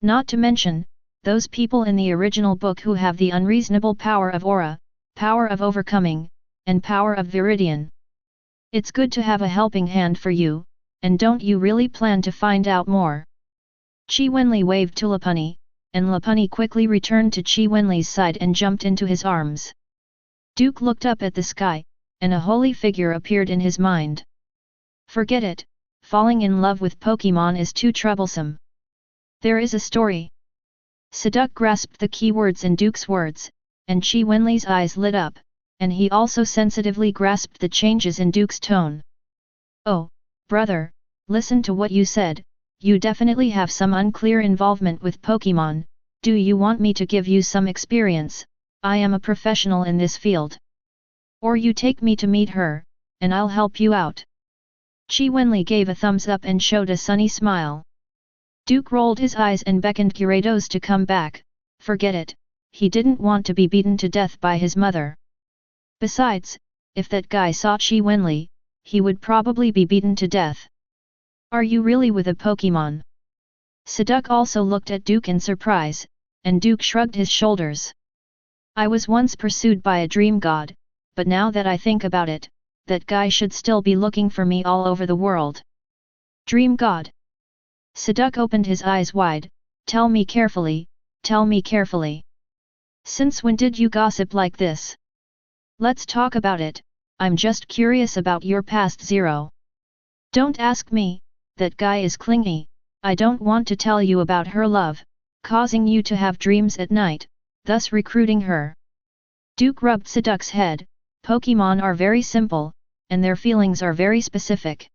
Not to mention, those people in the original book who have the unreasonable power of Aura, power of Overcoming, and power of Viridian. It's good to have a helping hand for you, and don't you really plan to find out more? Chi Wenli waved to Lopunny, and Lopunny quickly returned to Chi Wenli's side and jumped into his arms. Duke looked up at the sky, and a holy figure appeared in his mind. Forget it, falling in love with Pokémon is too troublesome. There is a story. Psyduck grasped the key words in Duke's words, and Chi Wenli's eyes lit up, and he also sensitively grasped the changes in Duke's tone. Oh, brother, listen to what you said, you definitely have some unclear involvement with Pokémon. Do you want me to give you some experience? I am a professional in this field. Or you take me to meet her, and I'll help you out. Chi Wenli gave a thumbs up and showed a sunny smile. Duke rolled his eyes and beckoned Gyarados to come back. Forget it, he didn't want to be beaten to death by his mother. Besides, if that guy saw Chi Wenli, he would probably be beaten to death. Are you really with a Pokémon? Psyduck also looked at Duke in surprise, and Duke shrugged his shoulders. I was once pursued by a dream god, but now that I think about it, that guy should still be looking for me all over the world. Dream god? Psyduck opened his eyes wide. Tell me carefully, tell me carefully. Since when did you gossip like this? Let's talk about it, I'm just curious about your past. Zero. Don't ask me, that guy is clingy, I don't want to tell you about her love, causing you to have dreams at night, thus recruiting her. Duke rubbed Psyduck's head. Pokémon are very simple, and their feelings are very specific.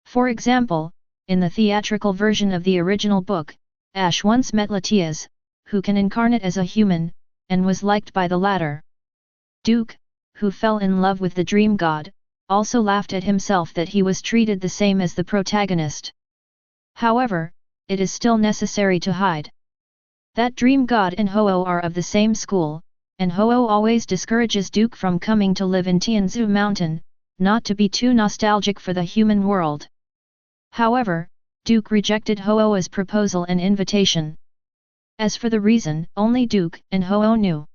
For example, in the theatrical version of the original book, Ash once met Latias, who can incarnate as a human, and was liked by the latter. Duke, who fell in love with the dream god, also laughed at himself that he was treated the same as the protagonist. However, it is still necessary to hide that dream god and Ho-Oh are of the same school, and Ho-Oh always discourages Duke from coming to live in Tianzu Mountain, not to be too nostalgic for the human world. However, Duke rejected Ho-Oh's proposal and invitation. As for the reason, only Duke and Ho-Oh knew.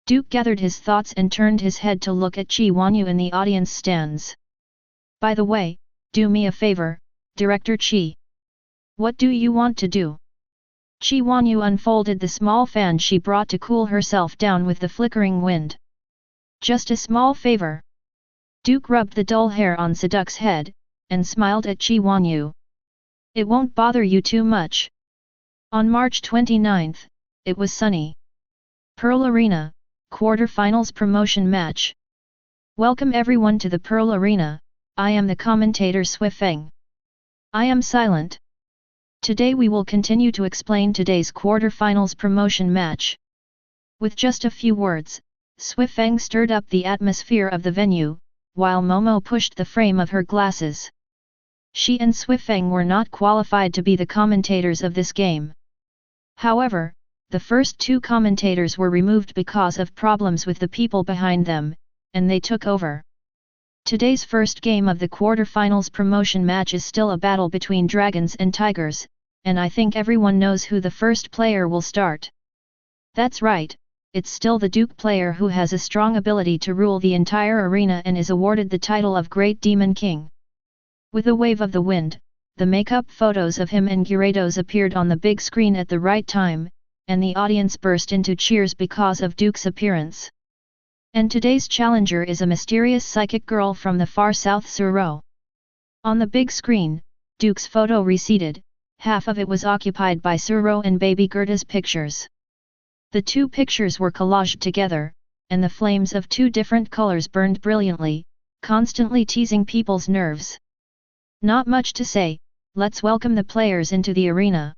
Duke gathered his thoughts and turned his head to look at Chi Wanyu in the audience stands. By the way, do me a favor, Director Chi. What do you want to do? Chi Wanyu unfolded the small fan she brought to cool herself down with the flickering wind. Just a small favor. Duke rubbed the dull hair on Psyduck's head, and smiled at Chi Wanyu. It won't bother you too much. On March 29th, it was sunny. Pearl Arena, quarter-finals promotion match. Welcome everyone to the Pearl Arena, I am the commentator Swifeng. I am silent. Today we will continue to explain today's quarter-finals promotion match. With just a few words, Swifeng stirred up the atmosphere of the venue, while Momo pushed the frame of her glasses. She and Swifeng were not qualified to be the commentators of this game. However, the first two commentators were removed because of problems with the people behind them, and they took over. Today's first game of the quarter-finals promotion match is still a battle between dragons and tigers, and I think everyone knows who the first player will start. That's right, it's still the Duke player who has a strong ability to rule the entire arena and is awarded the title of Great Demon King. With a wave of the wind, the makeup photos of him and Gyarados appeared on the big screen at the right time, and the audience burst into cheers because of Duke's appearance. And today's challenger is a mysterious psychic girl from the far south Suro. On the big screen, Duke's photo receded, half of it was occupied by Suro and baby Gerda's pictures. The two pictures were collaged together, and the flames of two different colors burned brilliantly, constantly teasing people's nerves. Not much to say, let's welcome the players into the arena.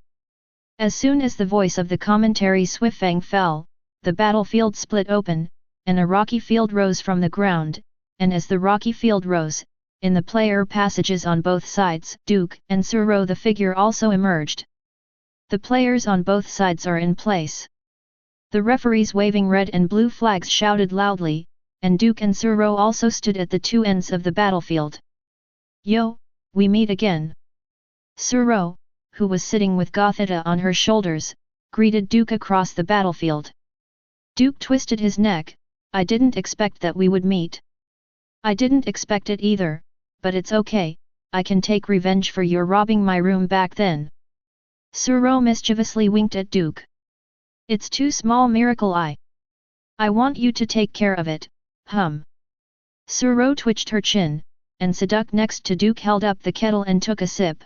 As soon as the voice of the commentary Swiftfang fell, the battlefield split open, and a rocky field rose from the ground, and as the rocky field rose, in the player passages on both sides, Duke and Suro the figure also emerged. The players on both sides are in place. The referees waving red and blue flags shouted loudly, and Duke and Suro also stood at the two ends of the battlefield. Yo, we meet again. Suro, who was sitting with Gothita on her shoulders, greeted Duke across the battlefield. Duke twisted his neck. I didn't expect that we would meet. I didn't expect it either, but it's okay, I can take revenge for your robbing my room back then. Suro mischievously winked at Duke. It's too small, Miracle Eye. I want you to take care of it, Suro twitched her chin, and Seduc next to Duke held up the kettle and took a sip.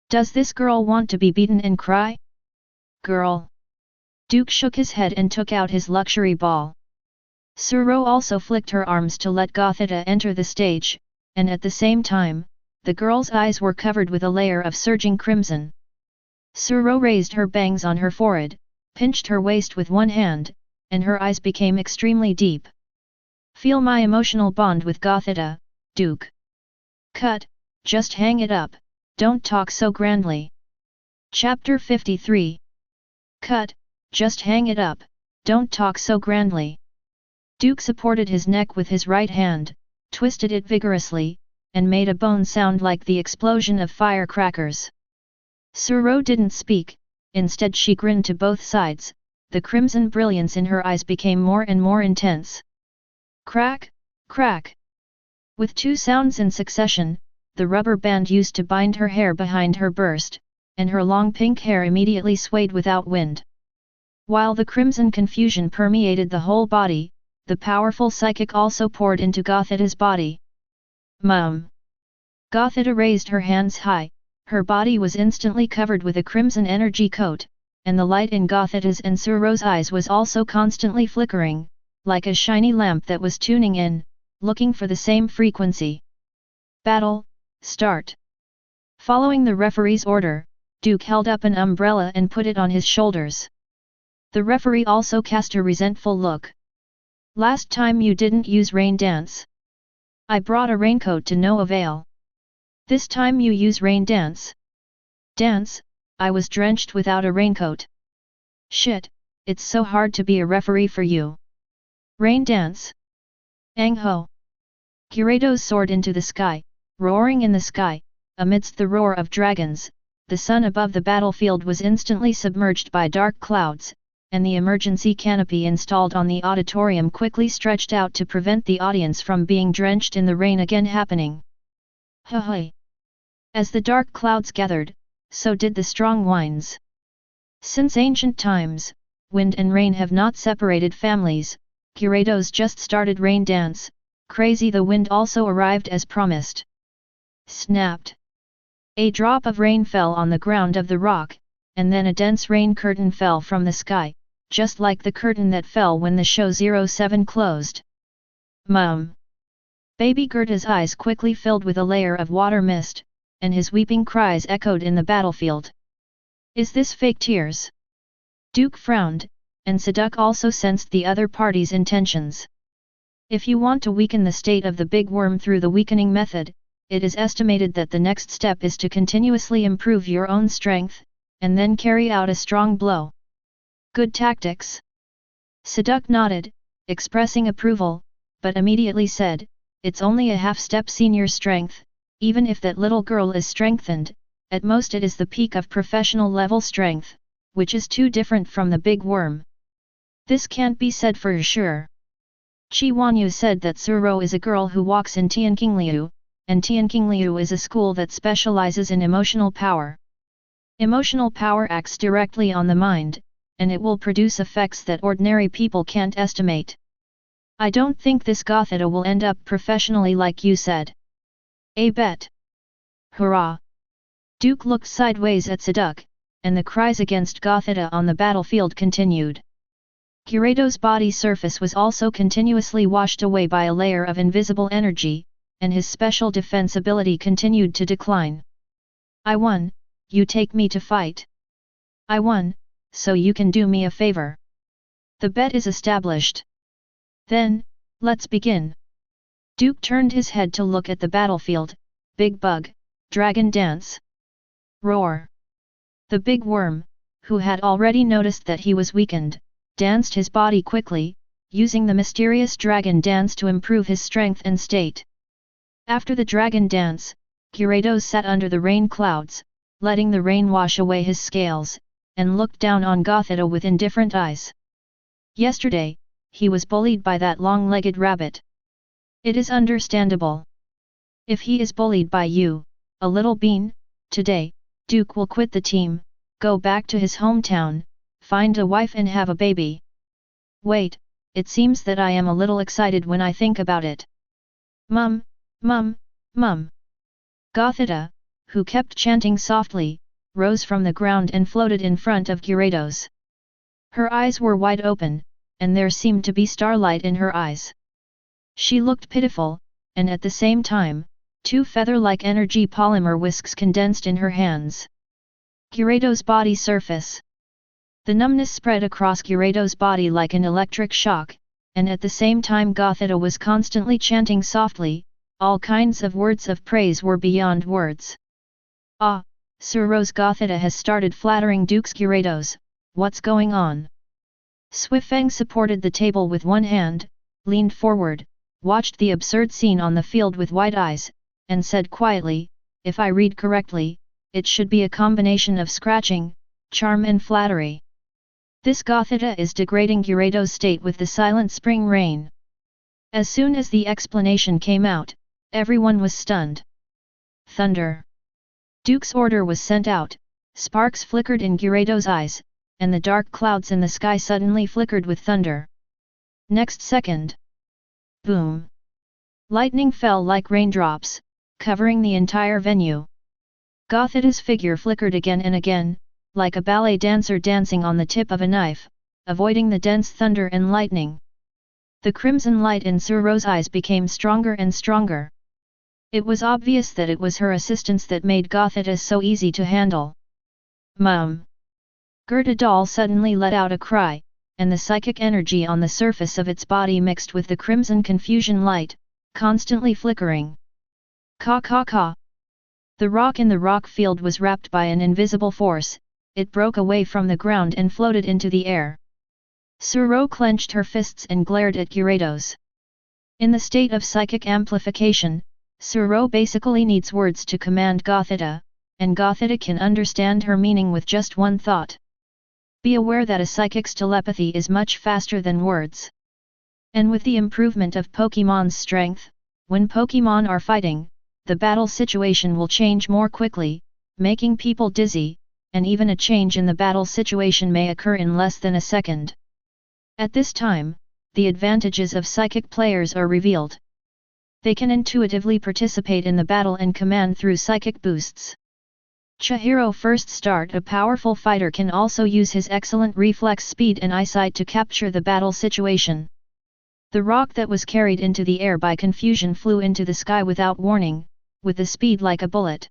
Does this girl want to be beaten and cry? Girl. Duke shook his head and took out his luxury ball. Suro also flicked her arms to let Gothita enter the stage, and at the same time, the girl's eyes were covered with a layer of surging crimson. Suro raised her bangs on her forehead, pinched her waist with one hand, and her eyes became extremely deep. Feel my emotional bond with Gothita, Duke. Cut, just hang it up, don't talk so grandly. Chapter 53. Cut, just hang it up, don't talk so grandly. Duke supported his neck with his right hand, twisted it vigorously, and made a bone sound like the explosion of firecrackers. Suro didn't speak, instead she grinned to both sides, the crimson brilliance in her eyes became more and more intense. Crack, crack. With two sounds in succession, the rubber band used to bind her hair behind her burst, and her long pink hair immediately swayed without wind. While the crimson confusion permeated the whole body, the powerful psychic also poured into Gothita's body. Mum! Gothita raised her hands high, her body was instantly covered with a crimson energy coat, and the light in Gothita's and Suro's eyes was also constantly flickering, like a shiny lamp that was tuning in, looking for the same frequency. Battle, start! Following the referee's order, Duke held up an umbrella and put it on his shoulders. The referee also cast a resentful look. Last time you didn't use rain dance. I brought a raincoat to no avail. This time you use rain dance. Dance, I was drenched without a raincoat. Shit, it's so hard to be a referee for you. Rain dance. Ang ho. Gyarados soared into the sky, roaring in the sky, amidst the roar of dragons, the sun above the battlefield was instantly submerged by dark clouds, and the emergency canopy installed on the auditorium quickly stretched out to prevent the audience from being drenched in the rain again happening. Ha. As the dark clouds gathered, so did the strong winds. Since ancient times, wind and rain have not separated families. Gyarados just started rain dance, crazy the wind also arrived as promised. Snapped. A drop of rain fell on the ground of the rock, and then a dense rain curtain fell from the sky, just like the curtain that fell when the show 07 closed. Mum! Baby Gerda's eyes quickly filled with a layer of water mist, and his weeping cries echoed in the battlefield. Is this fake tears? Duke frowned, and Seduc also sensed the other party's intentions. If you want to weaken the state of the big worm through the weakening method, it is estimated that the next step is to continuously improve your own strength, and then carry out a strong blow. Good tactics. Seduc nodded, expressing approval, but immediately said, it's only a half-step senior strength, even if that little girl is strengthened, at most it is the peak of professional level strength, which is too different from the big worm. This can't be said for sure. Chi Wanyu said that Suro is a girl who walks in Tianqingliu, and Tianqingliu is a school that specializes in emotional power. Emotional power acts directly on the mind, and it will produce effects that ordinary people can't estimate. I don't think this Gothita will end up professionally like you said. A bet. Hurrah! Duke looked sideways at Saduk, and the cries against Gothita on the battlefield continued. Gyarados' body surface was also continuously washed away by a layer of invisible energy, and his special defense ability continued to decline. I won, you take me to fight. I won, so you can do me a favor. The bet is established. Then, let's begin. Duke turned his head to look at the battlefield. Big Bug, Dragon Dance. Roar. The big worm, who had already noticed that he was weakened, danced his body quickly, using the mysterious dragon dance to improve his strength and state. After the dragon dance, Gyarados sat under the rain clouds, letting the rain wash away his scales, and looked down on Gothita with indifferent eyes. Yesterday, he was bullied by that long-legged rabbit. It is understandable. If he is bullied by you, a little bean, today, Duke will quit the team, go back to his hometown, find a wife and have a baby. Wait, it seems that I am a little excited when I think about it. Mum, mum, mum. Gothita, who kept chanting softly, rose from the ground and floated in front of Gyarados. Her eyes were wide open, and there seemed to be starlight in her eyes. She looked pitiful, and at the same time, two feather-like energy polymer whisks condensed in her hands. Gyarados' body surface. The numbness spread across Gyarados' body like an electric shock, and at the same time Gothita was constantly chanting softly, all kinds of words of praise were beyond words. Ah, Sir Rose Gothita has started flattering Duke's Gyarados, what's going on? Swifeng supported the table with one hand, leaned forward, watched the absurd scene on the field with wide eyes, and said quietly, if I read correctly, it should be a combination of scratching, charm and flattery. This Gothita is degrading Gyarados' state with the silent spring rain. As soon as the explanation came out, everyone was stunned. Thunder. Duke's order was sent out, sparks flickered in Gyarados' eyes, and the dark clouds in the sky suddenly flickered with thunder. Next second. Boom. Lightning fell like raindrops, covering the entire venue. Gothita's figure flickered again and again, like a ballet dancer dancing on the tip of a knife, avoiding the dense thunder and lightning. The crimson light in Sir Rose's eyes became stronger and stronger. It was obvious that it was her assistance that made Gothita so easy to handle. Mum! Gerda doll suddenly let out a cry, and the psychic energy on the surface of its body mixed with the crimson confusion light, constantly flickering. Caw caw caw! The rock in the rock field was wrapped by an invisible force, it broke away from the ground and floated into the air. Suro clenched her fists and glared at Gyarados. In the state of psychic amplification, Suro basically needs words to command Gothita, and Gothita can understand her meaning with just one thought. Be aware that a psychic's telepathy is much faster than words. And with the improvement of Pokémon's strength, when Pokémon are fighting, the battle situation will change more quickly, making people dizzy, and even a change in the battle situation may occur in less than a second. At this time, the advantages of psychic players are revealed. They can intuitively participate in the battle and command through psychic boosts. Chihiro First Start, a powerful fighter, can also use his excellent reflex speed and eyesight to capture the battle situation. The rock that was carried into the air by confusion flew into the sky without warning, with the speed like a bullet.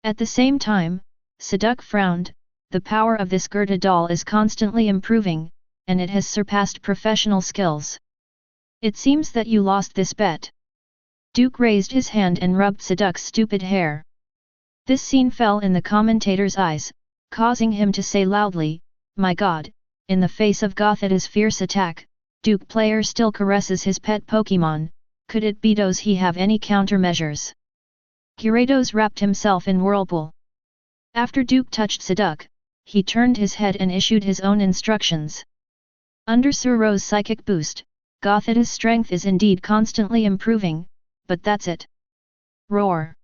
At the same time, Saduk frowned. The power of this Gerda doll is constantly improving, and it has surpassed professional skills. It seems that you lost this bet. Duke raised his hand and rubbed Saduk's stupid hair. This scene fell in the commentator's eyes, causing him to say loudly, "My God, in the face of Gothita's fierce attack, Duke player still caresses his pet Pokémon, could it be does he have any countermeasures?" Gyarados wrapped himself in whirlpool. After Duke touched Saduk, he turned his head and issued his own instructions. Under Suro's psychic boost, Gothita's strength is indeed constantly improving, but that's it. Roar!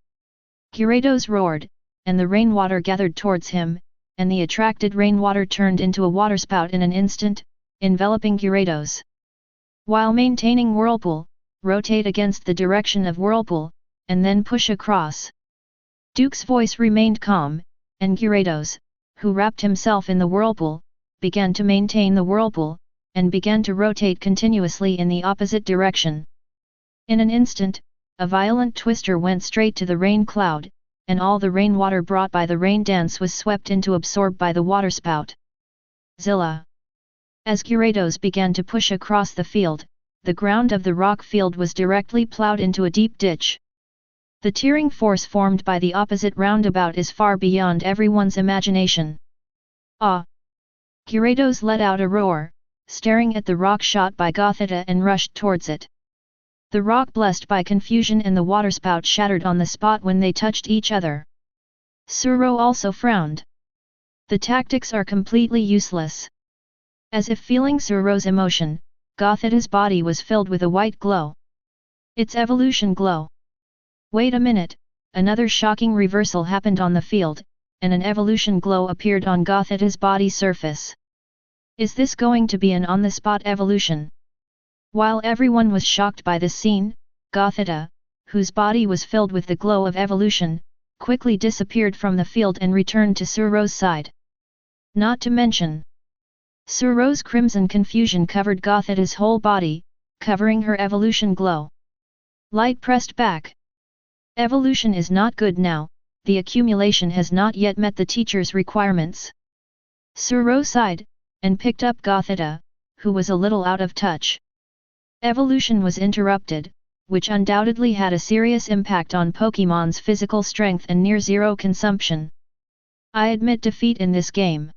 Gyarados roared, and the rainwater gathered towards him, and the attracted rainwater turned into a waterspout in an instant, enveloping Gyarados. While maintaining whirlpool, rotate against the direction of whirlpool, and then push across. Duke's voice remained calm, and Gyarados, who wrapped himself in the whirlpool, began to maintain the whirlpool, and began to rotate continuously in the opposite direction. In an instant, a violent twister went straight to the rain cloud, and all the rainwater brought by the rain dance was swept into absorbed by the waterspout. Zilla! As Gyarados began to push across the field, the ground of the rock field was directly ploughed into a deep ditch. The tearing force formed by the opposite roundabout is far beyond everyone's imagination. Ah! Gyarados let out a roar, staring at the rock shot by Gothita and rushed towards it. The rock blessed by confusion and the waterspout shattered on the spot when they touched each other. Suro also frowned. The tactics are completely useless. As if feeling Suro's emotion, Gothita's body was filled with a white glow. It's evolution glow. Wait a minute, another shocking reversal happened on the field, and an evolution glow appeared on Gothita's body surface. Is this going to be an on-the-spot evolution? While everyone was shocked by this scene, Gothita, whose body was filled with the glow of evolution, quickly disappeared from the field and returned to Suro's side. Not to mention, Suro's crimson confusion covered Gothita's whole body, covering her evolution glow. Light pressed back. Evolution is not good now, the accumulation has not yet met the teacher's requirements. Suro sighed, and picked up Gothita, who was a little out of touch. Evolution was interrupted, which undoubtedly had a serious impact on Pokémon's physical strength and near-zero consumption. I admit defeat in this game.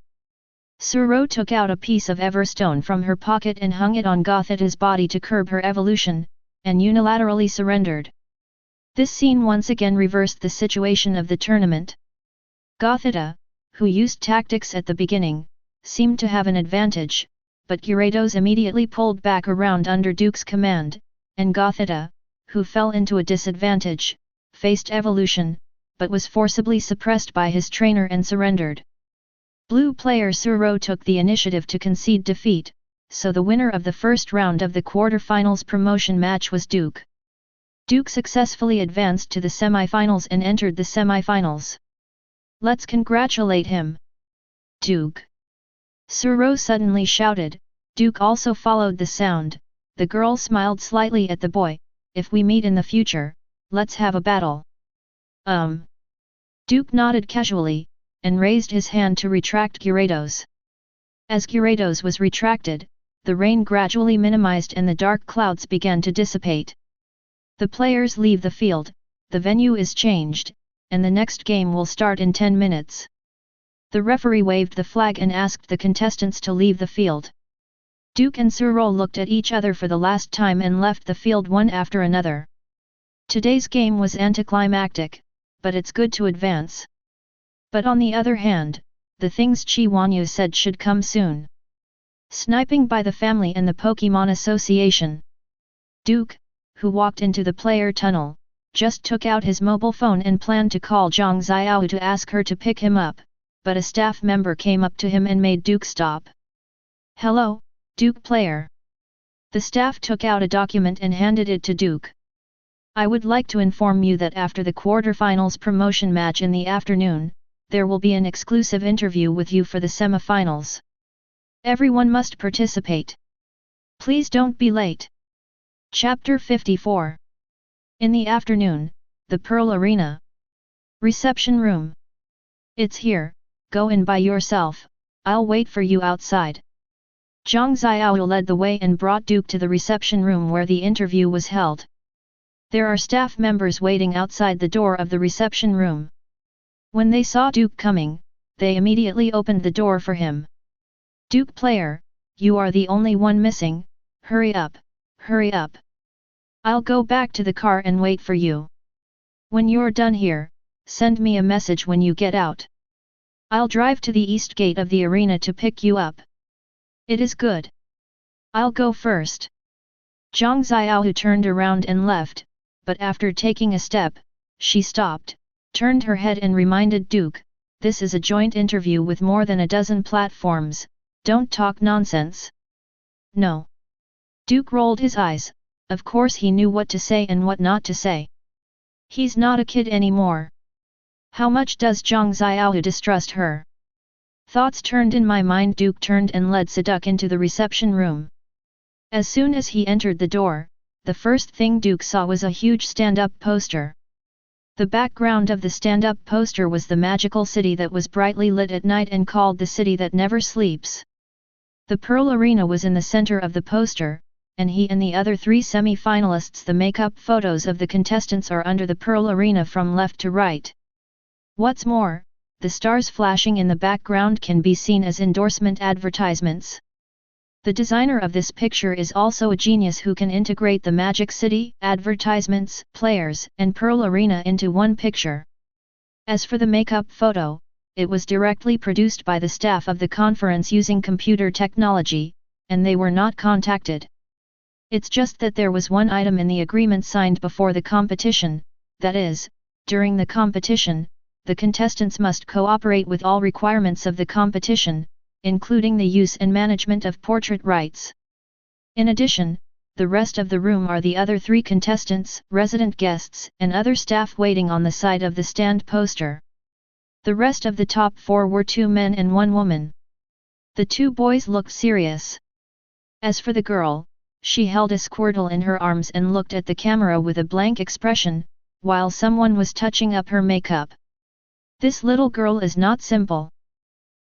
Suro took out a piece of Everstone from her pocket and hung it on Gothita's body to curb her evolution, and unilaterally surrendered. This scene once again reversed the situation of the tournament. Gothita, who used tactics at the beginning, seemed to have an advantage, but Gyarados immediately pulled back around under Duke's command, and Gothita, who fell into a disadvantage, faced evolution, but was forcibly suppressed by his trainer and surrendered. Blue player Suro took the initiative to concede defeat, so the winner of the first round of the quarterfinals promotion match was Duke. Duke successfully advanced to the semifinals and entered the semifinals. Let's congratulate him! Duke! Suro suddenly shouted. Duke also followed the sound. The girl smiled slightly at the boy. If we meet in the future, let's have a battle. Duke nodded casually, and raised his hand to retract Gyarados. As Gyarados was retracted, the rain gradually minimized and the dark clouds began to dissipate. The players leave the field, the venue is changed, and the next game will start in 10 minutes. The referee waved the flag and asked the contestants to leave the field. Duke and Suro looked at each other for the last time and left the field one after another. Today's game was anticlimactic, but it's good to advance. But on the other hand, the things Chi Wanyu said should come soon. Sniping by the family and the Pokémon Association. Duke, who walked into the player tunnel, just took out his mobile phone and planned to call Zhang Xiao to ask her to pick him up, but a staff member came up to him and made Duke stop. Hello, Duke player. The staff took out a document and handed it to Duke. I would like to inform you that after the quarterfinals promotion match in the afternoon, there will be an exclusive interview with you for the semifinals. Everyone must participate. Please don't be late. Chapter 54. In the afternoon, the Pearl Arena. Reception room. It's here, go in by yourself, I'll wait for you outside. Zhang Xiao led the way and brought Duke to the reception room where the interview was held. There are staff members waiting outside the door of the reception room. When they saw Duke coming, they immediately opened the door for him. Duke player, you are the only one missing, hurry up, hurry up. I'll go back to the car and wait for you. When you're done here, send me a message when you get out. I'll drive to the east gate of the arena to pick you up. It is good. I'll go first. Zhang Xiao turned around and left, but after taking a step, she stopped, turned her head and reminded Duke, "This is a joint interview with more than a dozen platforms, don't talk nonsense." "No." Duke rolled his eyes, of course he knew what to say and what not to say. He's not a kid anymore. How much does Zhang Xiaohu distrust her? Thoughts turned in my mind. Duke turned and led Saduk into the reception room. As soon as he entered the door, the first thing Duke saw was a huge stand-up poster. The background of the stand-up poster was the magical city that was brightly lit at night and called the City That Never Sleeps. The Pearl Arena was in the center of the poster, and he and the other three semi-finalists. The makeup photos of the contestants are under the Pearl Arena from left to right. What's more, the stars flashing in the background can be seen as endorsement advertisements. The designer of this picture is also a genius who can integrate the Magic City, advertisements, players, and Pearl Arena into one picture. As for the makeup photo, it was directly produced by the staff of the conference using computer technology, and they were not contacted. It's just that there was one item in the agreement signed before the competition, that is, during the competition, the contestants must cooperate with all requirements of the competition, including the use and management of portrait rights. In addition, the rest of the room are the other three contestants, resident guests, and other staff waiting on the side of the stand poster. The rest of the top four were 2 men and 1 woman. The 2 boys looked serious. As for the girl, she held a Squirtle in her arms and looked at the camera with a blank expression, while someone was touching up her makeup. This little girl is not simple.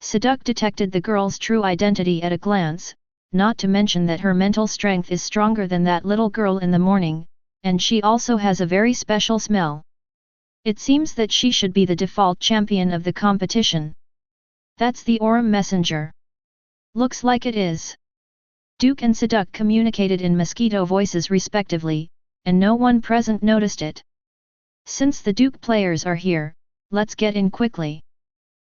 Saduk detected the girl's true identity at a glance, not to mention that her mental strength is stronger than that little girl in the morning, and she also has a very special smell. It seems that she should be the default champion of the competition. That's the Aurum Messenger. Looks like it is. Duke and Saduk communicated in mosquito voices respectively, and no one present noticed it. Since the Duke players are here, let's get in quickly.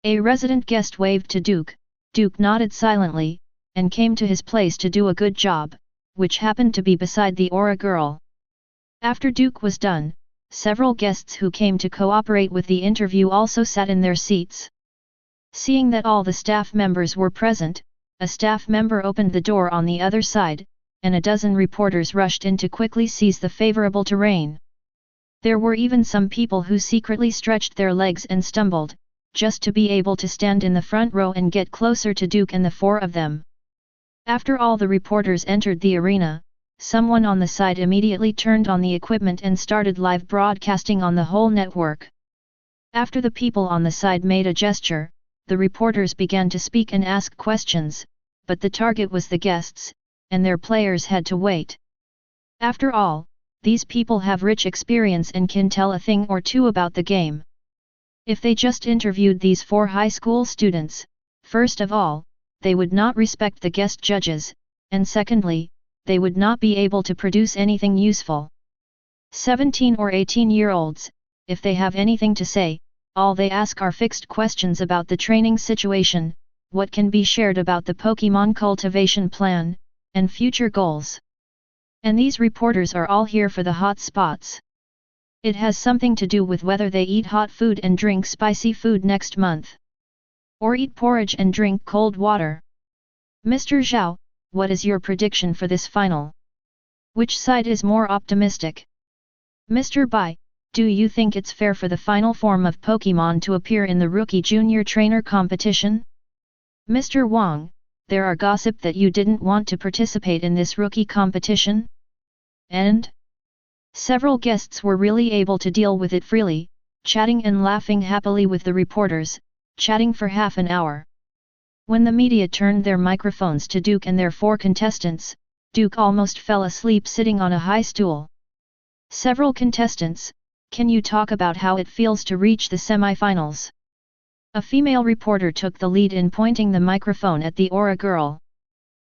A resident guest waved to Duke. Duke nodded silently, and came to his place to do a good job, which happened to be beside the Aura girl. After Duke was done, several guests who came to cooperate with the interview also sat in their seats. Seeing that all the staff members were present, a staff member opened the door on the other side, and a dozen reporters rushed in to quickly seize the favorable terrain. There were even some people who secretly stretched their legs and stumbled, just to be able to stand in the front row and get closer to Duke and the 4 of them. After all the reporters entered the arena, someone on the side immediately turned on the equipment and started live broadcasting on the whole network. After the people on the side made a gesture, the reporters began to speak and ask questions, but the target was the guests, and their players had to wait. After all, these people have rich experience and can tell a thing or two about the game. If they just interviewed these 4 high school students, first of all, they would not respect the guest judges, and secondly, they would not be able to produce anything useful. 17 or 18-year-olds, if they have anything to say, all they ask are fixed questions about the training situation, what can be shared about the Pokémon cultivation plan, and future goals. And these reporters are all here for the hot spots. It has something to do with whether they eat hot food and drink spicy food next month. Or eat porridge and drink cold water. Mr. Zhao, what is your prediction for this final? Which side is more optimistic? Mr. Bai, do you think it's fair for the final form of Pokémon to appear in the Rookie Junior Trainer competition? Mr. Wang, there are gossip that you didn't want to participate in this rookie competition? And? Several guests were really able to deal with it freely, chatting and laughing happily with the reporters, chatting for half an hour. When the media turned their microphones to Duke and their 4 contestants, Duke almost fell asleep sitting on a high stool. Several contestants, can you talk about how it feels to reach the semi-finals? A female reporter took the lead in pointing the microphone at the Aura girl.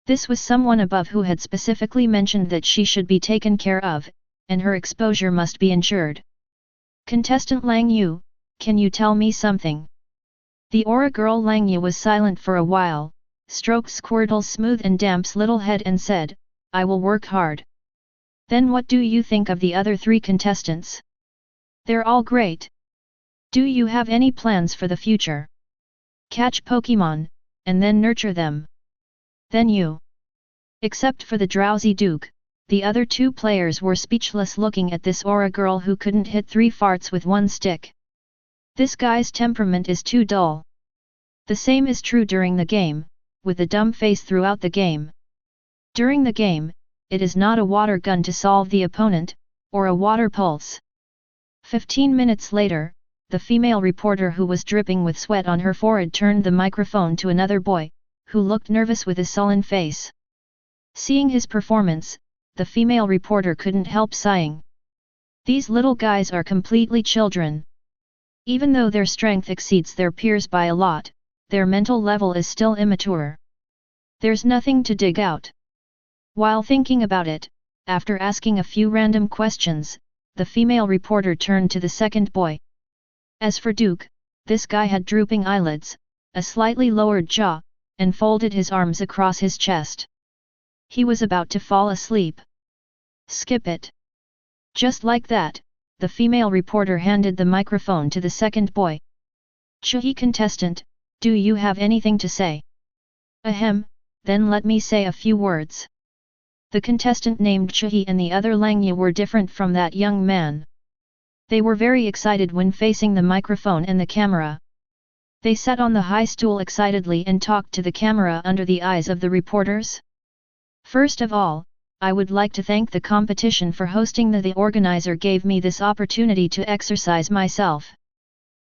This was someone above who had specifically mentioned that she should be taken care of, and her exposure must be ensured. Contestant Lang Yu, can you tell me something? The Aura girl Lang Yu was silent for a while, stroked Squirtle's smooth and damp's little head and said, I will work hard. Then what do you think of the other 3 contestants? They're all great. Do you have any plans for the future? Catch Pokémon, and then nurture them. Then you. Except for the drowsy Duke, the other two players were speechless looking at this aura girl who couldn't hit 3 farts with one stick. This guy's temperament is too dull. The same is true during the game, with a dumb face throughout the game. During the game, it is not a water gun to solve the opponent, or a water pulse. 15 minutes later, the female reporter who was dripping with sweat on her forehead turned the microphone to another boy, who looked nervous with a sullen face. Seeing his performance, the female reporter couldn't help sighing. These little guys are completely children. Even though their strength exceeds their peers by a lot, their mental level is still immature. There's nothing to dig out. While thinking about it, after asking a few random questions, the female reporter turned to the second boy. As for Duke, this guy had drooping eyelids, a slightly lowered jaw, and folded his arms across his chest. He was about to fall asleep. Skip it. Just like that, the female reporter handed the microphone to the second boy. Chuhi contestant, do you have anything to say? Ahem, then let me say a few words. The contestant named Chuhi and the other Langya were different from that young man. They were very excited when facing the microphone and the camera. They sat on the high stool excitedly and talked to the camera under the eyes of the reporters. First of all, I would like to thank the competition for hosting. The organizer gave me this opportunity to exercise myself.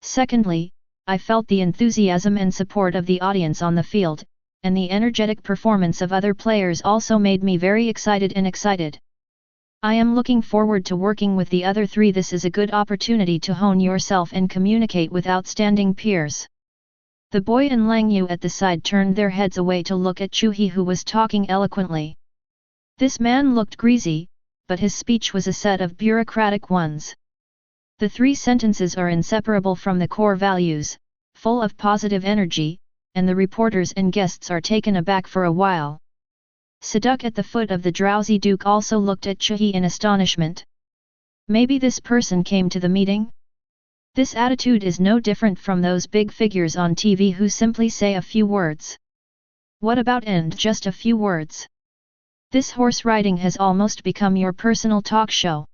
Secondly, I felt the enthusiasm and support of the audience on the field, and the energetic performance of other players also made me very excited and excited. I am looking forward to working with the other three. This is a good opportunity to hone yourself and communicate with outstanding peers. The boy and Langyu at the side turned their heads away to look at Chuhi, who was talking eloquently. This man looked greasy, but his speech was a set of bureaucratic ones. The 3 sentences are inseparable from the core values, full of positive energy, and the reporters and guests are taken aback for a while. Saduk at the foot of the drowsy Duke also looked at Chuhi in astonishment. Maybe this person came to the meeting? This attitude is no different from those big figures on TV who simply say a few words. What about just a few words? This horse riding has almost become your personal talk show.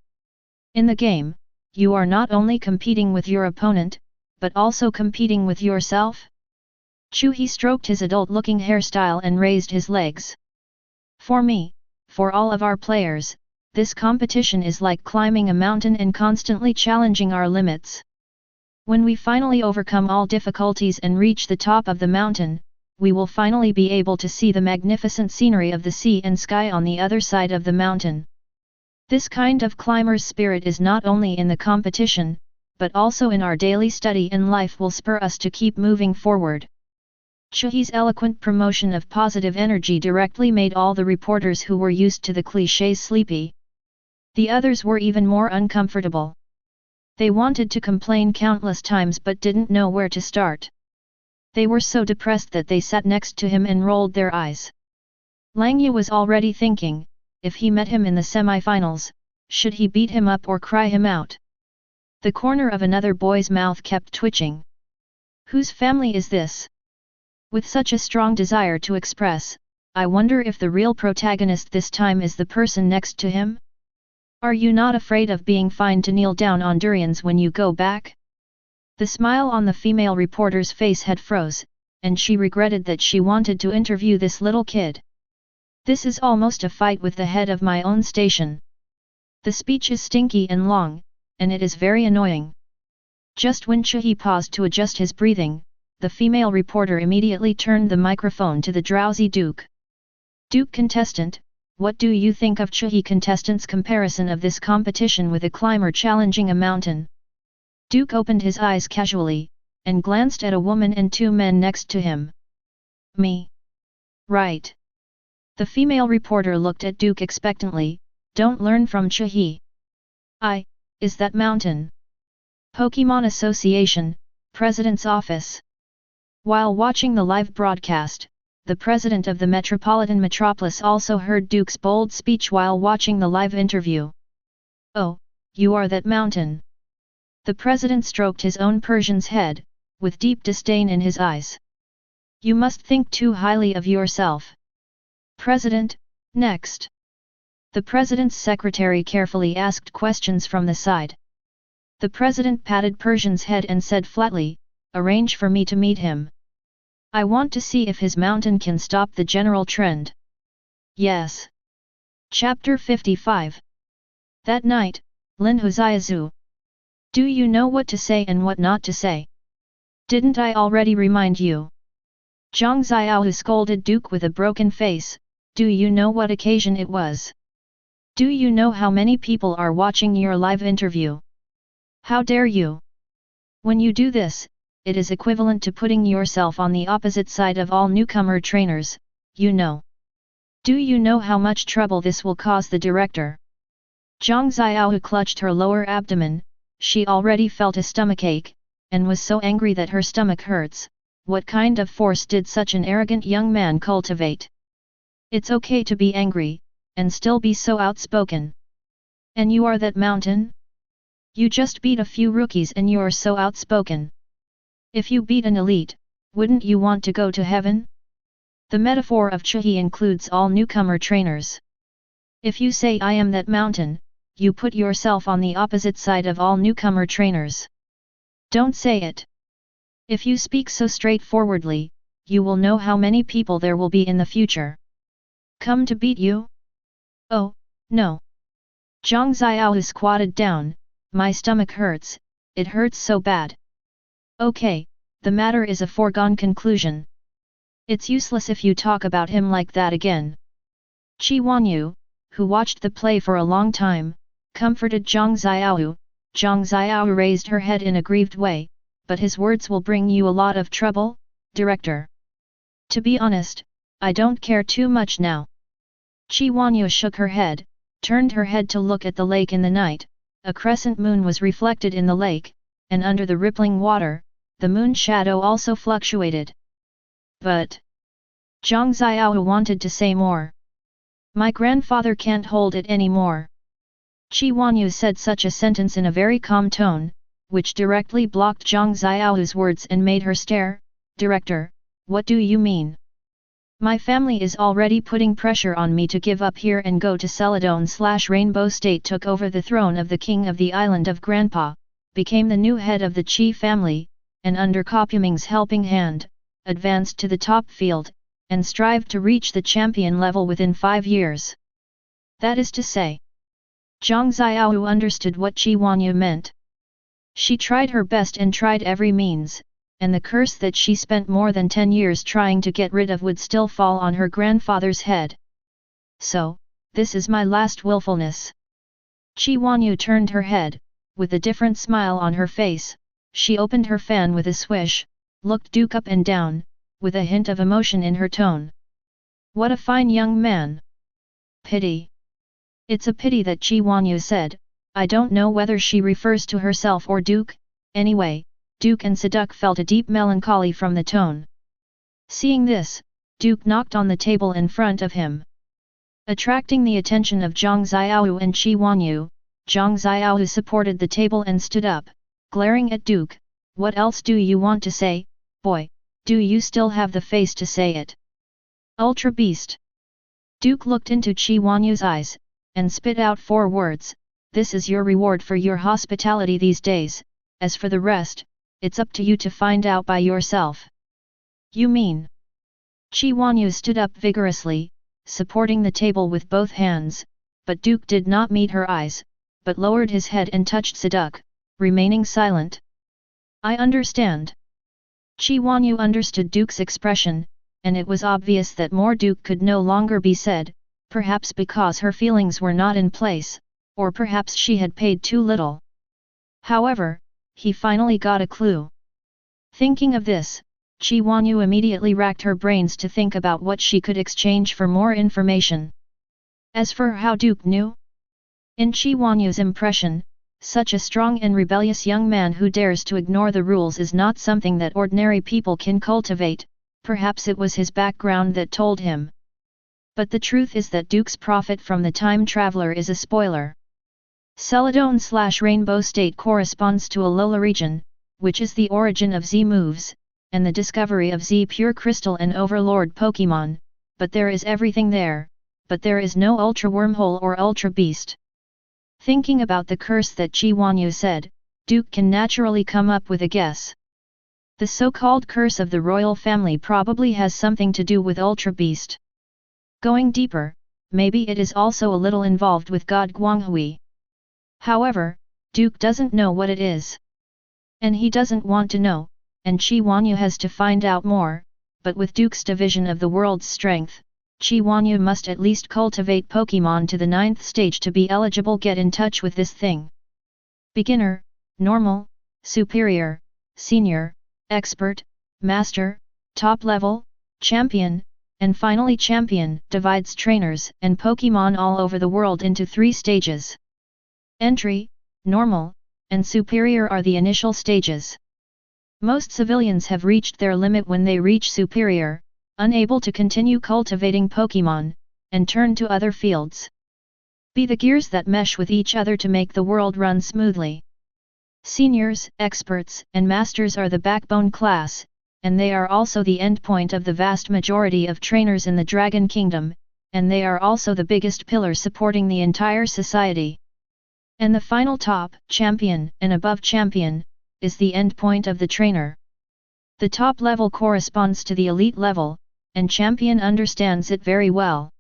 In the game, you are not only competing with your opponent, but also competing with yourself? Chuhi stroked his adult-looking hairstyle and raised his legs. For me, for all of our players, this competition is like climbing a mountain and constantly challenging our limits. When we finally overcome all difficulties and reach the top of the mountain, we will finally be able to see the magnificent scenery of the sea and sky on the other side of the mountain. This kind of climber's spirit is not only in the competition, but also in our daily study and life will spur us to keep moving forward. Chuhi's eloquent promotion of positive energy directly made all the reporters who were used to the clichés sleepy. The others were even more uncomfortable. They wanted to complain countless times but didn't know where to start. They were so depressed that they sat next to him and rolled their eyes. Langya was already thinking, if he met him in the semi-finals, should he beat him up or cry him out? The corner of another boy's mouth kept twitching. Whose family is this? With such a strong desire to express, I wonder if the real protagonist this time is the person next to him? Are you not afraid of being fined to kneel down on durians when you go back? The smile on the female reporter's face had froze, and she regretted that she wanted to interview this little kid. This is almost a fight with the head of my own station. The speech is stinky and long, and it is very annoying. Just when Chuhi paused to adjust his breathing, the female reporter immediately turned the microphone to the drowsy Duke. Duke contestant, what do you think of Chuhi contestant's comparison of this competition with a climber challenging a mountain? Duke opened his eyes casually, and glanced at a woman and 2 men next to him. Me? Right. The female reporter looked at Duke expectantly, don't learn from Chuhi. Is that mountain? Pokémon Association, President's Office. While watching the live broadcast, the president of the Metropolitan Metropolis also heard Duke's bold speech while watching the live interview. Oh, you are that mountain. The president stroked his own Persian's head, with deep disdain in his eyes. You must think too highly of yourself. President, next. The president's secretary carefully asked questions from the side. The president patted Persian's head and said flatly, arrange for me to meet him. I want to see if his mountain can stop the general trend. Yes. Chapter 55. That night, Lin Huziazu. Do you know what to say and what not to say? Didn't I already remind you? Zhang Xiaohu scolded Duke with a broken face. Do you know what occasion it was? Do you know how many people are watching your live interview? How dare you? When you do this, it is equivalent to putting yourself on the opposite side of all newcomer trainers, you know. Do you know how much trouble this will cause the director? Zhang Xiaohu clutched her lower abdomen. She already felt a stomachache, and was so angry that her stomach hurts. What kind of force did such an arrogant young man cultivate? It's okay to be angry, and still be so outspoken. And you are that mountain? You just beat a few rookies and you're so outspoken. If you beat an elite, wouldn't you want to go to heaven? The metaphor of Chuhi includes all newcomer trainers. If you say I am that mountain, you put yourself on the opposite side of all newcomer trainers. Don't say it. If you speak so straightforwardly, you will know how many people there will be in the future. Come to beat you? Oh, no. Zhang Xiaohu squatted down. My stomach hurts, it hurts so bad. Okay, the matter is a foregone conclusion. It's useless if you talk about him like that again. Qi Wanyu, who watched the play for a long time, comforted Zhang Xiaohu. Zhang Xiaohu raised her head in a grieved way, but his words will bring you a lot of trouble, director. To be honest, I don't care too much now. Qi Wanyu shook her head, turned her head to look at the lake in the night. A crescent moon was reflected in the lake, and under the rippling water, the moon shadow also fluctuated. But Zhang Xiaohu wanted to say more. My grandfather can't hold it anymore. Qi Wanyu said such a sentence in a very calm tone, which directly blocked Zhang Xiaohu's words and made her stare. Director, what do you mean? My family is already putting pressure on me to give up here and go to Celadon/Rainbow State. Took over the throne of the king of the island of Grandpa, became the new head of the Qi family, and under Kopuming's helping hand, advanced to the top field, and strived to reach the champion level within 5 years. That is to say, Zhang Xiaohu understood what Qi Wanyu meant. She tried her best and tried every means, and the curse that she spent more than 10 years trying to get rid of would still fall on her grandfather's head. So, this is my last willfulness. Qi Wanyu turned her head, with a different smile on her face. She opened her fan with a swish, looked Duke up and down, with a hint of emotion in her tone. What a fine young man! Pity. It's a pity that Qi Wanyu said. I don't know whether she refers to herself or Duke. Anyway, Duke and Siduk felt a deep melancholy from the tone. Seeing this, Duke knocked on the table in front of him. Attracting the attention of Zhang Xiaohu and Qi Wanyu, Zhang Xiaohu supported the table and stood up, glaring at Duke. What else do you want to say, boy? Do you still have the face to say it? Ultra Beast. Duke looked into Qi Wanyu's eyes, and spit out 4 words. This is your reward for your hospitality these days. As for the rest, it's up to you to find out by yourself. You mean? Qi Wanyu stood up vigorously, supporting the table with both hands, but Duke did not meet her eyes, but lowered his head and touched Siduk, remaining silent. I understand. Qi Wanyu understood Duke's expression, and it was obvious that more Duke could no longer be said, perhaps because her feelings were not in place, or perhaps she had paid too little. However, he finally got a clue. Thinking of this, Qi Wanyu immediately racked her brains to think about what she could exchange for more information. As for how Duke knew? In Qi Wanyu's impression, such a strong and rebellious young man who dares to ignore the rules is not something that ordinary people can cultivate. Perhaps it was his background that told him. But the truth is that Duke's profit from the time traveler is a spoiler. Celadon/Rainbow State corresponds to Alola region, which is the origin of Z moves, and the discovery of Z Pure Crystal and Overlord Pokémon, but there is everything there, but there is no Ultra Wormhole or Ultra Beast. Thinking about the curse that Chi Wanyu said, Duke can naturally come up with a guess. The so-called curse of the royal family probably has something to do with Ultra Beast. Going deeper, maybe it is also a little involved with God Guanghui. However, Duke doesn't know what it is. And he doesn't want to know, and Chi Wanyu has to find out more, but with Duke's division of the world's strength, Chi Wanyu must at least cultivate Pokémon to the 9th stage to be eligible. Get in touch with this thing. Beginner, normal, superior, senior, expert, master, top level, champion, and finally champion divides trainers and Pokémon all over the world into 3 stages. Entry, normal, and superior are the initial stages. Most civilians have reached their limit when they reach superior, unable to continue cultivating Pokémon, and turn to other fields. Be the gears that mesh with each other to make the world run smoothly. Seniors, experts, and masters are the backbone class, and they are also the endpoint of the vast majority of trainers in the Dragon Kingdom, and they are also the biggest pillar supporting the entire society. And the final top, champion, and above champion, is the endpoint of the trainer. The top level corresponds to the elite level, and champion understands it very well.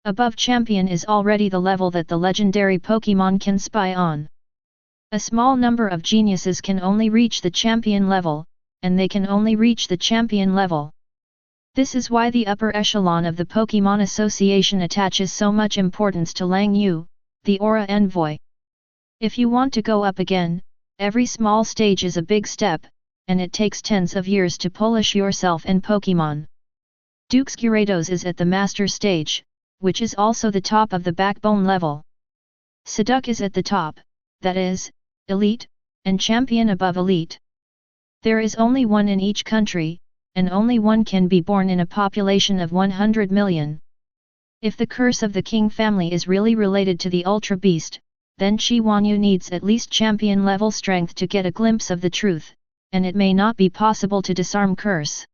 Above champion is already the level that the legendary Pokémon can spy on. A small number of geniuses can only reach the champion level, and they can only reach the champion level. This is why the upper echelon of the Pokémon Association attaches so much importance to Lang Yu, the Aura Envoy. If you want to go up again, every small stage is a big step, and it takes tens of years to polish yourself and Pokémon. Duke's Gyarados is at the Master stage, which is also the top of the backbone level. Psyduck is at the top, that is, Elite, and Champion above Elite. There is only one in each country, and only one can be born in a population of 100 million. If the curse of the King family is really related to the Ultra Beast, then Chi Wanyu needs at least champion level strength to get a glimpse of the truth, and it may not be possible to disarm curse.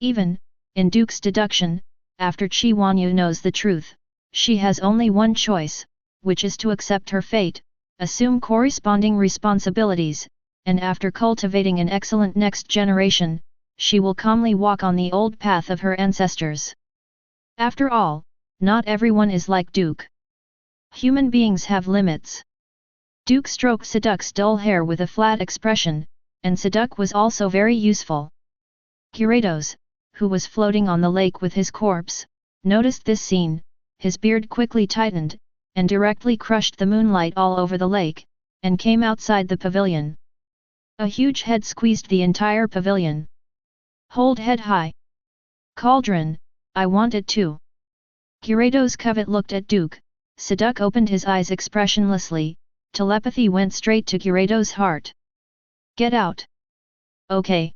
Even, in Duke's deduction, after Chi Wanyu knows the truth, she has only one choice, which is to accept her fate, assume corresponding responsibilities, and after cultivating an excellent next generation, she will calmly walk on the old path of her ancestors. After all, not everyone is like Duke. Human beings have limits. Duke stroked Psyduck's dull hair with a flat expression, and Psyduck was also very useful. Gyarados, who was floating on the lake with his corpse, noticed this scene, his beard quickly tightened, and directly crushed the moonlight all over the lake, and came outside the pavilion. A huge head squeezed the entire pavilion. Hold head high. Cauldron, I want it too. Gyarados' covet looked at Duke. Psyduck opened his eyes expressionlessly, telepathy went straight to Gyarados' heart. Get out. Okay.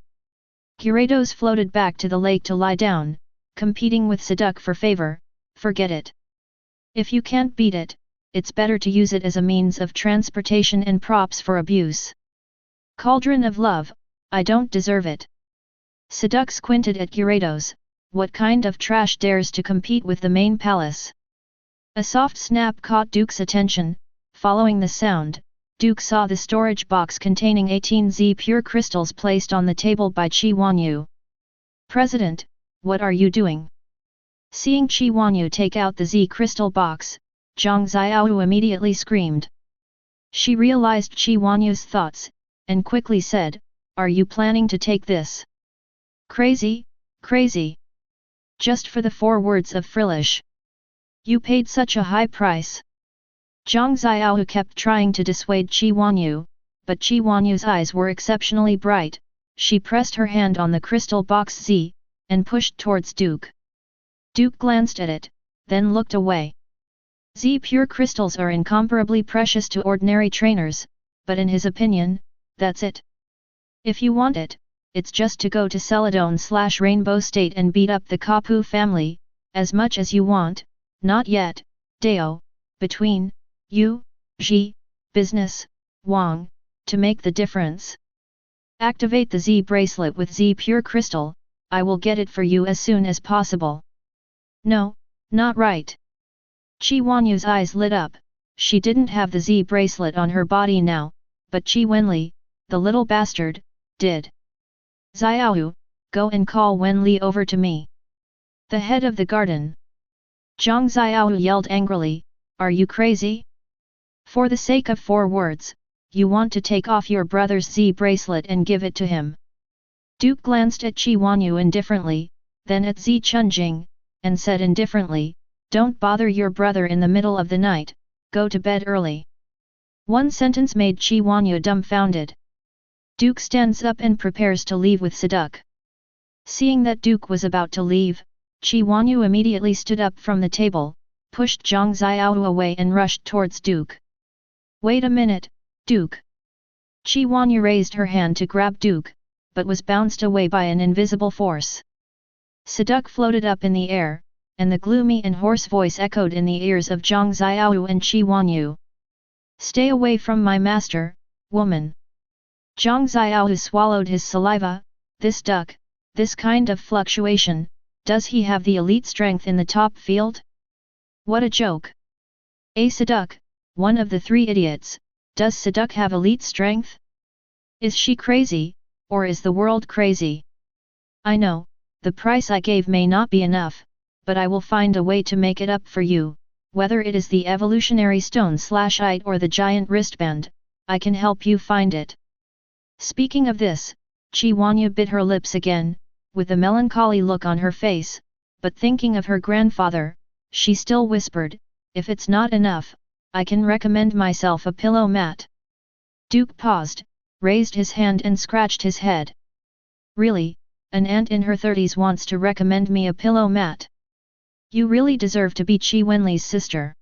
Gyarados floated back to the lake to lie down, competing with Psyduck for favor, forget it. If you can't beat it, it's better to use it as a means of transportation and props for abuse. Cauldron of love, I don't deserve it. Psyduck squinted at Gyarados, what kind of trash dares to compete with the main palace? A soft snap caught Duke's attention. Following the sound, Duke saw the storage box containing 18 Z pure crystals placed on the table by Chi Wanyu. President, what are you doing? Seeing Chi Wanyu take out the Z crystal box, Zhang Xiao immediately screamed. She realized Chi Wanyu's thoughts, and quickly said, are you planning to take this? Crazy, crazy. Just for the 4 words of Frillish. You paid such a high price. Zhang Xiao kept trying to dissuade Chi Wanyu, but Chi Wanyu's eyes were exceptionally bright. She pressed her hand on the crystal box Z, and pushed towards Duke. Duke glanced at it, then looked away. Z pure crystals are incomparably precious to ordinary trainers, but in his opinion, that's it. If you want it, it's just to go to Celadon/Rainbow State and beat up the Kapu family, as much as you want. Not yet, Deo, between you, Xi, business, Wang, to make the difference. Activate the Z bracelet with Z pure crystal, I will get it for you as soon as possible. No, not right. Qi Huanyu's eyes lit up. She didn't have the Z bracelet on her body now, but Qi Wenli, the little bastard, did. Xiaoyu, go and call Wenli over to me. The head of the garden. Zhang Xiaoyu yelled angrily, are you crazy? For the sake of 4 words, you want to take off your brother's Z bracelet and give it to him. Duke glanced at Qi Huanyu indifferently, then at Zi Chunjing, and said indifferently, don't bother your brother in the middle of the night, go to bed early. One sentence made Qi Huanyu dumbfounded. Duke stands up and prepares to leave with Siduk. Seeing that Duke was about to leave, Qi Huanyu immediately stood up from the table, pushed Zhang Xiaoyu away and rushed towards Duke. Wait a minute, Duke. Qi Huanyu raised her hand to grab Duke, but was bounced away by an invisible force. Siduk floated up in the air, and the gloomy and hoarse voice echoed in the ears of Zhang Xiaoyu and Qi Huanyu. Stay away from my master, woman. Zhang Xiaoyu swallowed his saliva. This duck, this kind of fluctuation, does he have the elite strength in the top field? What a joke! Siduk, one of the 3 idiots, does Siduk have elite strength? Is she crazy, or is the world crazy? I know, the price I gave may not be enough, but I will find a way to make it up for you, whether it is the evolutionary stone/ite or the giant wristband, I can help you find it. Speaking of this, Qi Huanyu bit her lips again, with a melancholy look on her face, but thinking of her grandfather, she still whispered, if it's not enough, I can recommend myself a pillow mat. Duke paused, raised his hand and scratched his head. Really, an aunt in her 30s wants to recommend me a pillow mat? You really deserve to be Qi Wenli's sister.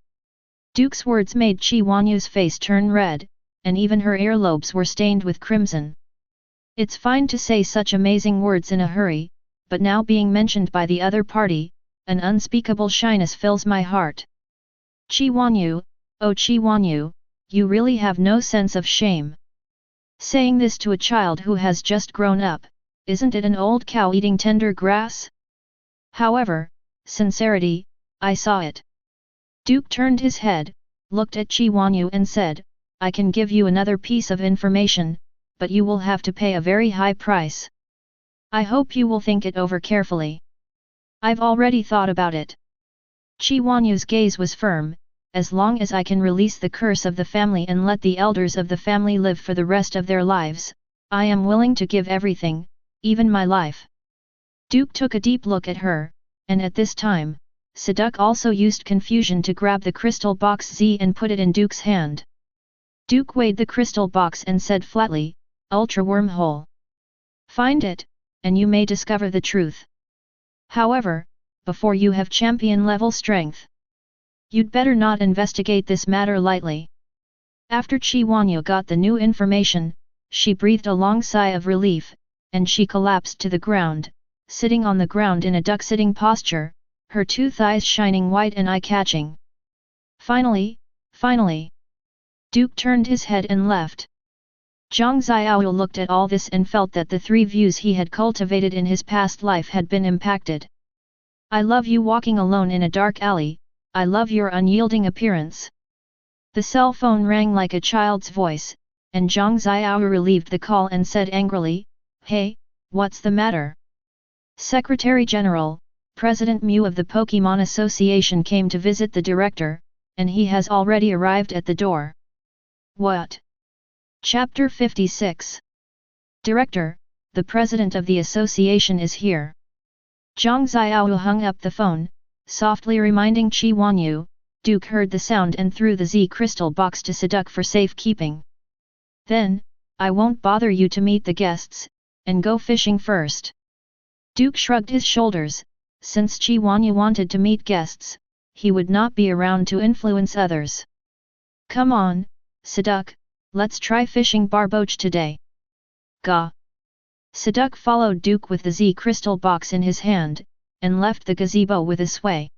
Duke's words made Qi Huanyu's face turn red, and even her earlobes were stained with crimson. It's fine to say such amazing words in a hurry, but now being mentioned by the other party, an unspeakable shyness fills my heart. Qi Huanyu, oh Qi Huanyu, you really have no sense of shame. Saying this to a child who has just grown up, isn't it an old cow eating tender grass? However, sincerity, I saw it. Duke turned his head, looked at Qi Huanyu and said, I can give you another piece of information, but you will have to pay a very high price. I hope you will think it over carefully. I've already thought about it. Qi Huanyu's gaze was firm. As long as I can release the curse of the family and let the elders of the family live for the rest of their lives, I am willing to give everything, even my life. Duke took a deep look at her, and at this time, Siduk also used confusion to grab the crystal box Z and put it in Duke's hand. Duke weighed the crystal box and said flatly, Ultra wormhole. Find it, and you may discover the truth. However, before you have champion level strength, you'd better not investigate this matter lightly. After Qi Huanyu got the new information, she breathed a long sigh of relief, and she collapsed to the ground, sitting on the ground in a duck-sitting posture, her 2 thighs shining white and eye-catching. Finally! Duke turned his head and left. Zhang Xiaoyu looked at all this and felt that the 3 views he had cultivated in his past life had been impacted. I love you walking alone in a dark alley, I love your unyielding appearance. The cell phone rang like a child's voice, and Zhang Xiaoyu relieved the call and said angrily, Hey, what's the matter? Secretary General, President Mu of the Pokémon Association came to visit the director, and he has already arrived at the door. What? Chapter 56. Director, the president of the association is here. Zhang Xiaoyu hung up the phone, softly reminding Qi Huanyu. Duke heard the sound and threw the Z crystal box to Siduk for safekeeping. Then, I won't bother you to meet the guests, and go fishing first. Duke shrugged his shoulders. Since Qi Huanyu wanted to meet guests, he would not be around to influence others. Come on, Siduk, let's try fishing barboach today. Ga. Siduk followed Duke with the Z crystal box in his hand, and left the gazebo with a sway.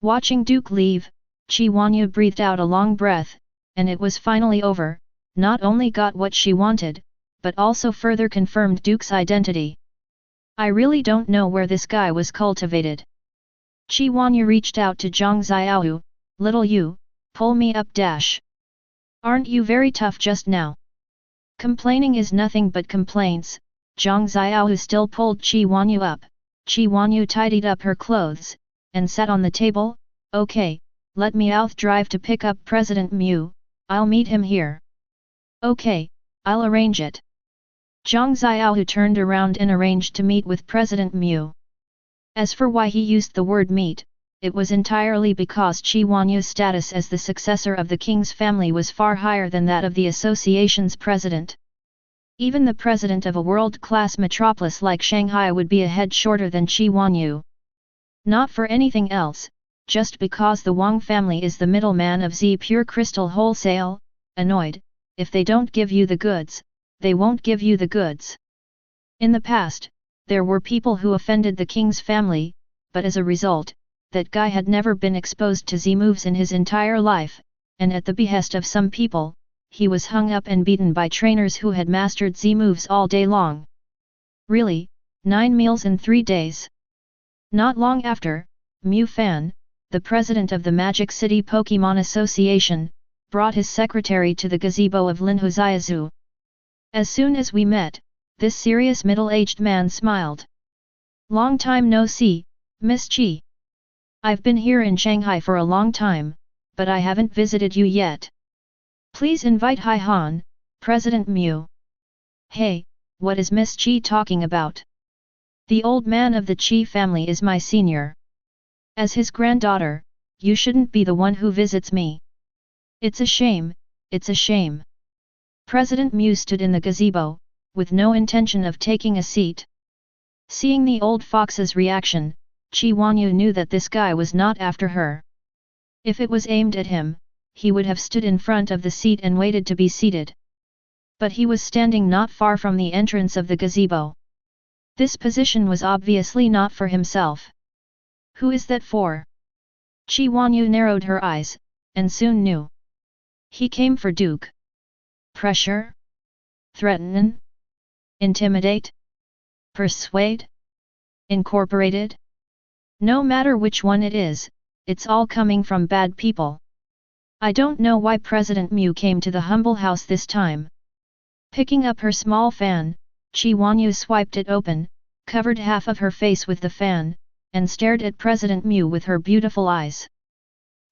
Watching Duke leave, Qi Huanyu breathed out a long breath, and it was finally over, not only got what she wanted, but also further confirmed Duke's identity. I really don't know where this guy was cultivated. Qi Wanyu reached out to Zhang Xiaohu, little you, pull me up dash. Aren't you very tough just now? Complaining is nothing but complaints. Zhang Xiaohu still pulled Qi Wanyu up. Qi Wanyu tidied up her clothes, and sat on the table. Okay, let me out drive to pick up President Mu, I'll meet him here. Okay, I'll arrange it. Zhang Xiaohu turned around and arranged to meet with President Mu. As for why he used the word meet, it was entirely because Qi Wanyu's status as the successor of the king's family was far higher than that of the association's president. Even the president of a world-class metropolis like Shanghai would be a head shorter than Qi Wanyu. Not for anything else, just because the Wang family is the middleman of Z Pure Crystal Wholesale. Annoyed, if they don't give you the goods, they won't give you the goods. In the past, there were people who offended the king's family, but as a result, that guy had never been exposed to Z moves in his entire life, and at the behest of some people, he was hung up and beaten by trainers who had mastered Z moves all day long. Really, 9 meals in 3 days. Not long after, Mu Fan, the president of the Magic City Pokémon Association, brought his secretary to the gazebo of Linhuziazu. As soon as we met, this serious middle-aged man smiled. Long time no see, Miss Qi. I've been here in Shanghai for a long time, but I haven't visited you yet. Please invite Hai Han, President Mu. Hey, what is Miss Qi talking about? The old man of the Qi family is my senior. As his granddaughter, you shouldn't be the one who visits me. It's a shame, it's a shame. President Mu stood in the gazebo, with no intention of taking a seat. Seeing the old fox's reaction, Qi Wanyu knew that this guy was not after her. If it was aimed at him, he would have stood in front of the seat and waited to be seated. But he was standing not far from the entrance of the gazebo. This position was obviously not for himself. Who is that for? Qi Wanyu narrowed her eyes, and soon knew. He came for Duke. Pressure? Threaten? Intimidate? Persuade? Incorporated? No matter which one it is, it's all coming from bad people. I don't know why President Mu came to the humble house this time. Picking up her small fan, Qi Wanyu swiped it open, covered half of her face with the fan, and stared at President Mu with her beautiful eyes.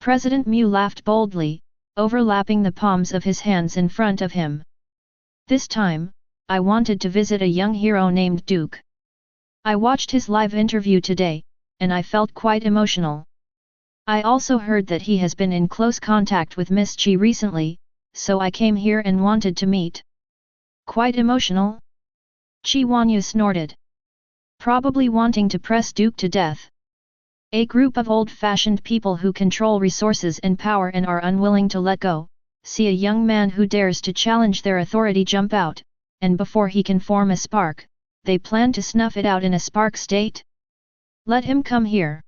President Mu laughed boldly, overlapping the palms of his hands in front of him. This time, I wanted to visit a young hero named Duke. I watched his live interview today, and I felt quite emotional. I also heard that he has been in close contact with Miss Qi recently, so I came here and wanted to meet. Quite emotional? Qi Wanyu snorted. Probably wanting to press Duke to death. A group of old-fashioned people who control resources and power and are unwilling to let go, see a young man who dares to challenge their authority jump out, and before he can form a spark, they plan to snuff it out in a spark state? Let him come here.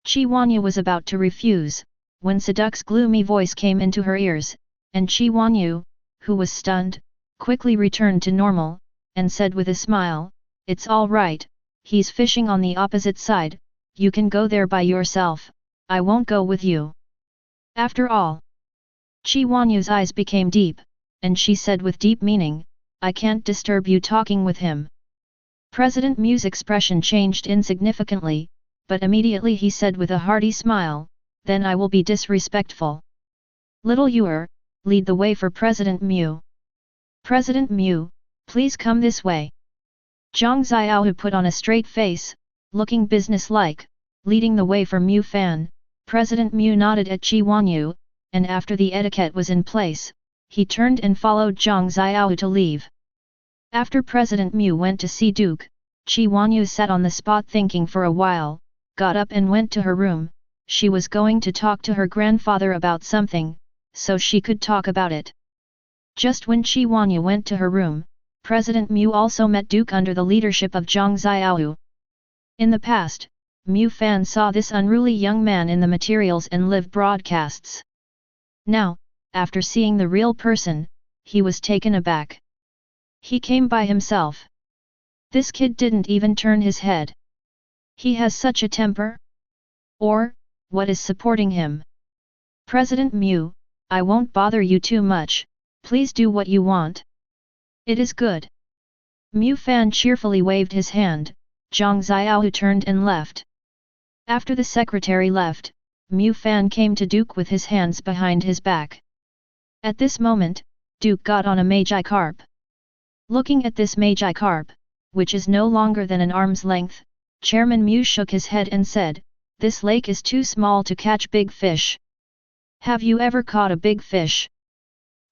Qi Wanyu was about to refuse, when Saduk's gloomy voice came into her ears, and Qi Wanyu, who was stunned, quickly returned to normal, and said with a smile, "It's all right, he's fishing on the opposite side, you can go there by yourself, I won't go with you." After all. Qi Wanyu's eyes became deep, and she said with deep meaning, "I can't disturb you talking with him." President Mu's expression changed insignificantly, but immediately he said with a hearty smile, "Then I will be disrespectful. Little Yuer, lead the way for President Mu." "President Mu, please come this way." Zhang Xiaohu put on a straight face, looking businesslike, leading the way for Mu Fan. President Mu nodded at Qi Wanyu, and after the etiquette was in place, he turned and followed Zhang Xiaohu to leave. After President Mu went to see Duke, Qi Wanyu sat on the spot thinking for a while, got up and went to her room. She was going to talk to her grandfather about something, so she could talk about it. Just when Qi Wanyu went to her room, President Mu also met Duke under the leadership of Zhang Xiaohu. In the past, Mu Fan saw this unruly young man in the materials and live broadcasts. Now, after seeing the real person, he was taken aback. He came by himself. This kid didn't even turn his head. He has such a temper? Or, what is supporting him? President Mew, I won't bother you too much, please do what you want. It is good. Mew Fan cheerfully waved his hand, Zhang Xiaohu turned and left. After the secretary left, Mew Fan came to Duke with his hands behind his back. At this moment, Duke got on a Magikarp. Looking at this Magikarp, which is no longer than an arm's length, Chairman Mew shook his head and said, "This lake is too small to catch big fish. Have you ever caught a big fish?"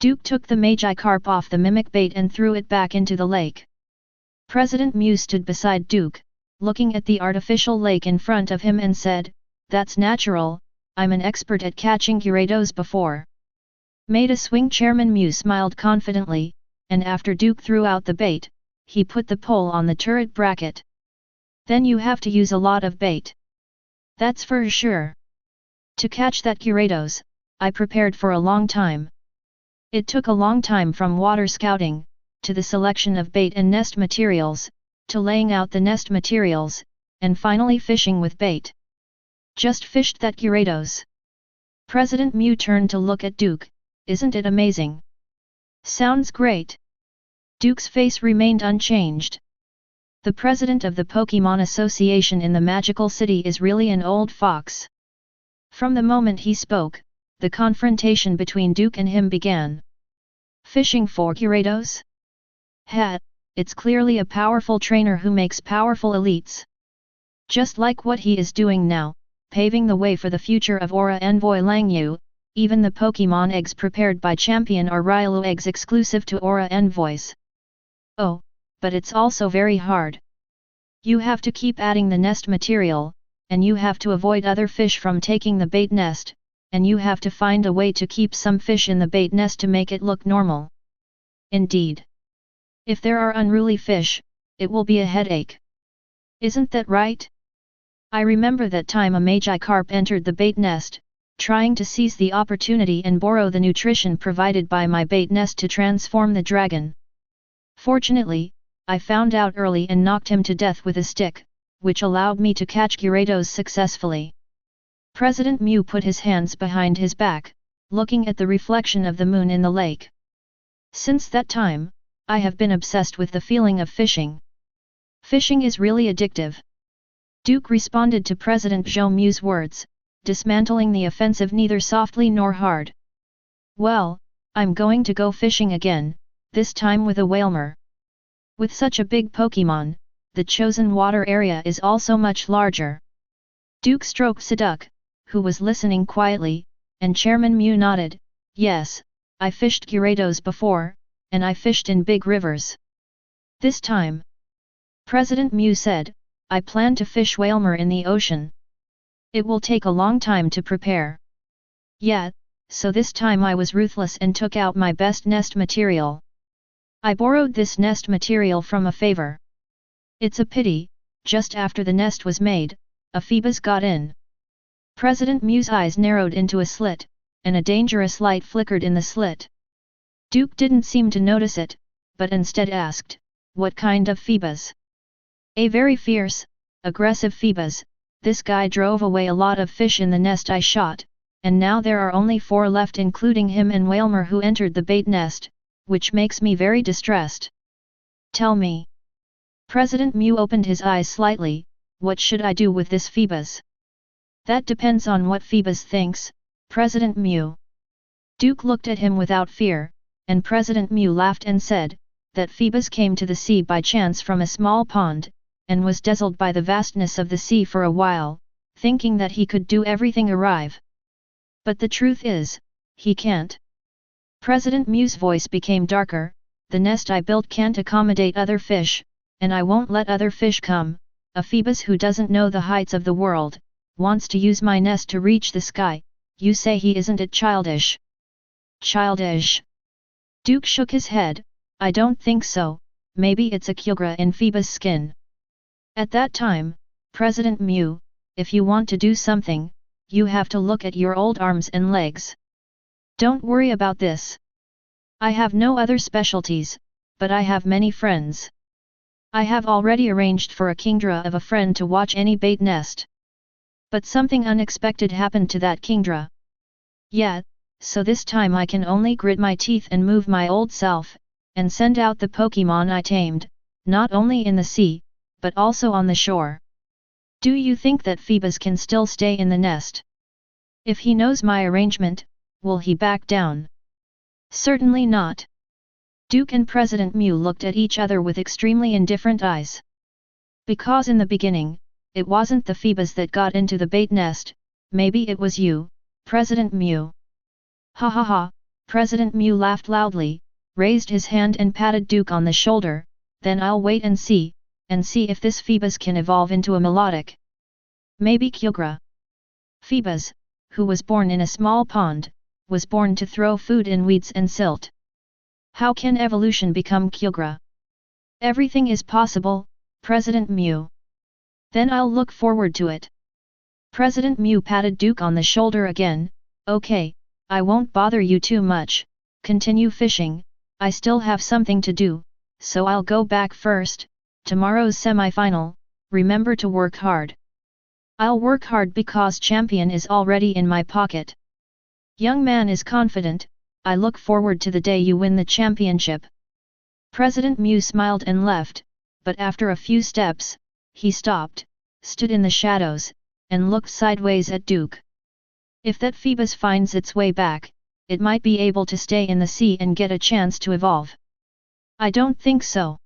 Duke took the Magikarp off the mimic bait and threw it back into the lake. President Mew stood beside Duke, looking at the artificial lake in front of him and said, "That's natural, I'm an expert at catching Gyarados before." Made a swing. Chairman Mew smiled confidently, and after Duke threw out the bait, he put the pole on the turret bracket. "Then you have to use a lot of bait. That's for sure. To catch that Gyarados, I prepared for a long time. It took a long time from water scouting, to the selection of bait and nest materials, to laying out the nest materials, and finally fishing with bait. Just fished that Gyarados." President Mew turned to look at Duke. "Isn't it amazing?" "Sounds great." Duke's face remained unchanged. The president of the Pokémon Association in the Magical City is really an old fox. From the moment he spoke, the confrontation between Duke and him began. "Fishing for Gyarados? Ha! It's clearly a powerful trainer who makes powerful elites. Just like what he is doing now, paving the way for the future of Aura Envoy Langyu. Even the Pokémon eggs prepared by Champion are Railu eggs exclusive to Aura Envoys. Oh, but it's also very hard. You have to keep adding the nest material, and you have to avoid other fish from taking the bait nest, and you have to find a way to keep some fish in the bait nest to make it look normal. Indeed. If there are unruly fish, it will be a headache. Isn't that right? I remember that time a Magikarp entered the bait nest, trying to seize the opportunity and borrow the nutrition provided by my bait nest to transform the dragon. Fortunately, I found out early and knocked him to death with a stick, which allowed me to catch Gyarados successfully." President Mew put his hands behind his back, looking at the reflection of the moon in the lake. "Since that time, I have been obsessed with the feeling of fishing. Fishing is really addictive." Duke responded to President Zhou Mew's words, dismantling the offensive neither softly nor hard. "Well, I'm going to go fishing again, this time with a Wailmer. With such a big Pokémon, the chosen water area is also much larger." Duke stroked Seduc, who was listening quietly, and Chairman Mew nodded, "Yes, I fished Gyarados before, and I fished in big rivers. This time," President Mew said, "I plan to fish Wailmer in the ocean. It will take a long time to prepare. Yeah, so this time I was ruthless and took out my best nest material. I borrowed this nest material from a favor. It's a pity, just after the nest was made, a Phoebus got in." President Mew's eyes narrowed into a slit, and a dangerous light flickered in the slit. Duke didn't seem to notice it, but instead asked, "What kind of Phoebus?" "A very fierce, aggressive Phoebus. This guy drove away a lot of fish in the nest I shot, and now there are only 4 left including him and Wailmer who entered the bait nest, which makes me very distressed. Tell me." President Mew opened his eyes slightly, "What should I do with this Phoebus?" "That depends on what Phoebus thinks, President Mew." Duke looked at him without fear, and President Mew laughed and said, "That Phoebus came to the sea by chance from a small pond, and was dazzled by the vastness of the sea for a while, thinking that he could do everything arrive. But the truth is, he can't." President Mew's voice became darker, "The nest I built can't accommodate other fish, and I won't let other fish come. A Phoebus who doesn't know the heights of the world, wants to use my nest to reach the sky. You say he isn't it childish?" "Childish?" Duke shook his head, "I don't think so, maybe it's a Kyogre in Phoebus' skin." At that time, President Mew, "If you want to do something, you have to look at your old arms and legs. Don't worry about this. I have no other specialties, but I have many friends. I have already arranged for a kingdra of a friend to watch any bait nest. But something unexpected happened to that kingdra. Yeah, so this time I can only grit my teeth and move my old self, and send out the Pokémon I tamed, not only in the sea, but also on the shore. Do you think that Phoebus can still stay in the nest? If he knows my arrangement, will he back down? Certainly not. Duke and President Mew looked at each other with extremely indifferent eyes. Because in the beginning, it wasn't the Phoebus that got into the bait nest, maybe it was you, President Mew. Ha ha ha, President Mew laughed loudly, raised his hand and patted Duke on the shoulder, then I'll wait and see if this Phoebus can evolve into a melodic. Maybe Kyogre. Phoebus, who was born in a small pond, was born to throw food in weeds and silt. How can evolution become Kyogre? Everything is possible, President Mew. Then I'll look forward to it. President Mew patted Duke on the shoulder again. Okay, I won't bother you too much, continue fishing, I still have something to do, so I'll go back first. Tomorrow's semi-final, remember to work hard. I'll work hard because champion is already in my pocket. Young man is confident, I look forward to the day you win the championship. President Mew smiled and left, but after a few steps, he stopped, stood in the shadows, and looked sideways at Duke. If that Phoebus finds its way back, it might be able to stay in the sea and get a chance to evolve. I don't think so.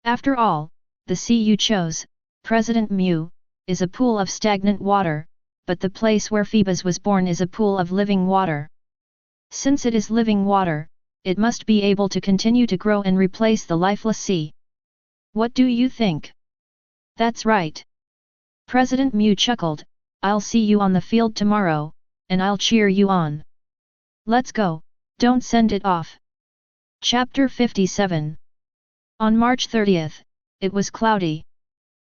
After all, the sea you chose, President Mew, is a pool of stagnant water, but the place where Phoebus was born is a pool of living water. Since it is living water, it must be able to continue to grow and replace the lifeless sea. What do you think? That's right. President Mew chuckled, I'll see you on the field tomorrow, and I'll cheer you on. Let's go, don't send it off. Chapter 57. On March 30th, it was cloudy.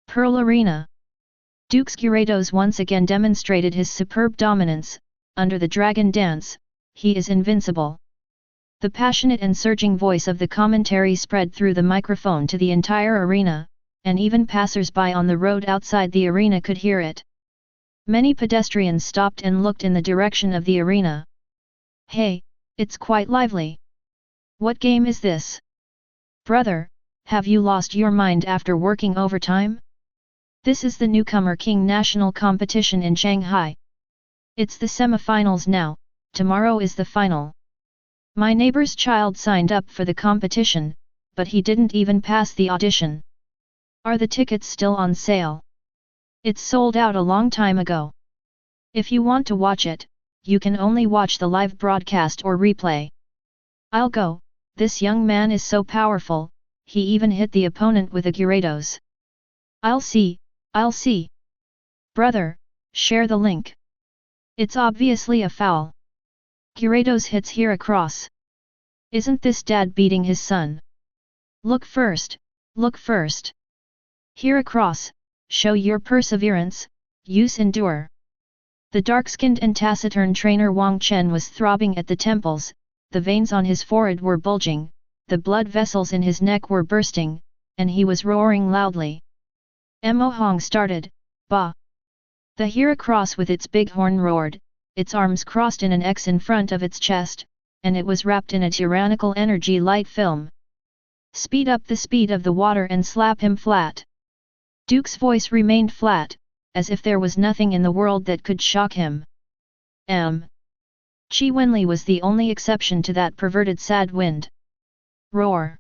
Pearl Arena. Duke's Gyarados once again demonstrated his superb dominance. Under the dragon dance, he is invincible. The passionate and surging voice of the commentary spread through the microphone to the entire arena, and even passers-by on the road outside the arena could hear it. Many pedestrians stopped and looked in the direction of the arena. Hey, it's quite lively. What game is this? Brother, have you lost your mind after working overtime? This is the Newcomer King National Competition in Shanghai. It's the semi-finals now, tomorrow is the final. My neighbor's child signed up for the competition, but he didn't even pass the audition. Are the tickets still on sale? It's sold out a long time ago. If you want to watch it, you can only watch the live broadcast or replay. I'll go, this young man is so powerful, he even hit the opponent with a Gyarados. I'll see. Brother, share the link. It's obviously a foul. Gyarados hits Heracross. Isn't this dad beating his son? Look first. Heracross, show your perseverance, use endure. The dark-skinned and taciturn trainer Wang Chen was throbbing at the temples, the veins on his forehead were bulging, the blood vessels in his neck were bursting, and he was roaring loudly. Mo Hong started, bah! The Heracross with its big horn roared, its arms crossed in an X in front of its chest, and it was wrapped in a tyrannical energy light film. Speed up the speed of the water and slap him flat. Duke's voice remained flat, as if there was nothing in the world that could shock him. Chi Wenli was the only exception to that perverted sad wind. Roar!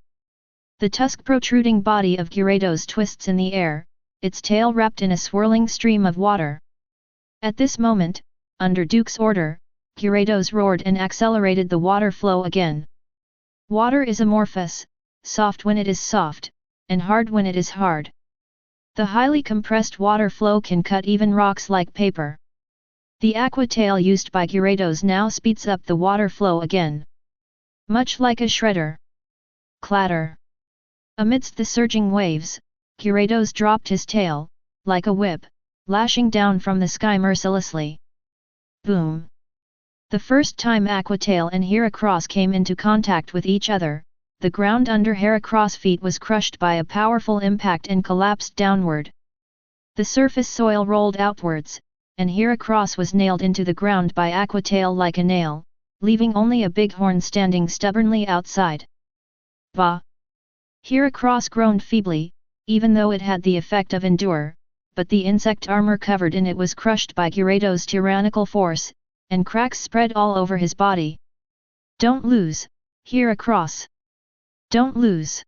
The tusk protruding body of Gyarados twists in the air, its tail wrapped in a swirling stream of water. At this moment, under Duke's order, Gyarados roared and accelerated the water flow again. Water is amorphous, soft when it is soft, and hard when it is hard. The highly compressed water flow can cut even rocks like paper. The aqua tail used by Gyarados now speeds up the water flow again. Much like a shredder. Clatter! Amidst the surging waves, Gyarados dropped his tail, like a whip, lashing down from the sky mercilessly. Boom! The first time Aquatail and Heracross came into contact with each other, the ground under Heracross' feet was crushed by a powerful impact and collapsed downward. The surface soil rolled outwards, and Heracross was nailed into the ground by Aquatail like a nail, leaving only a bighorn standing stubbornly outside. Bah! Heracross groaned feebly, even though it had the effect of endure, but the insect armor covered in it was crushed by Gyarados' tyrannical force, and cracks spread all over his body. Don't lose, Heracross! Don't lose!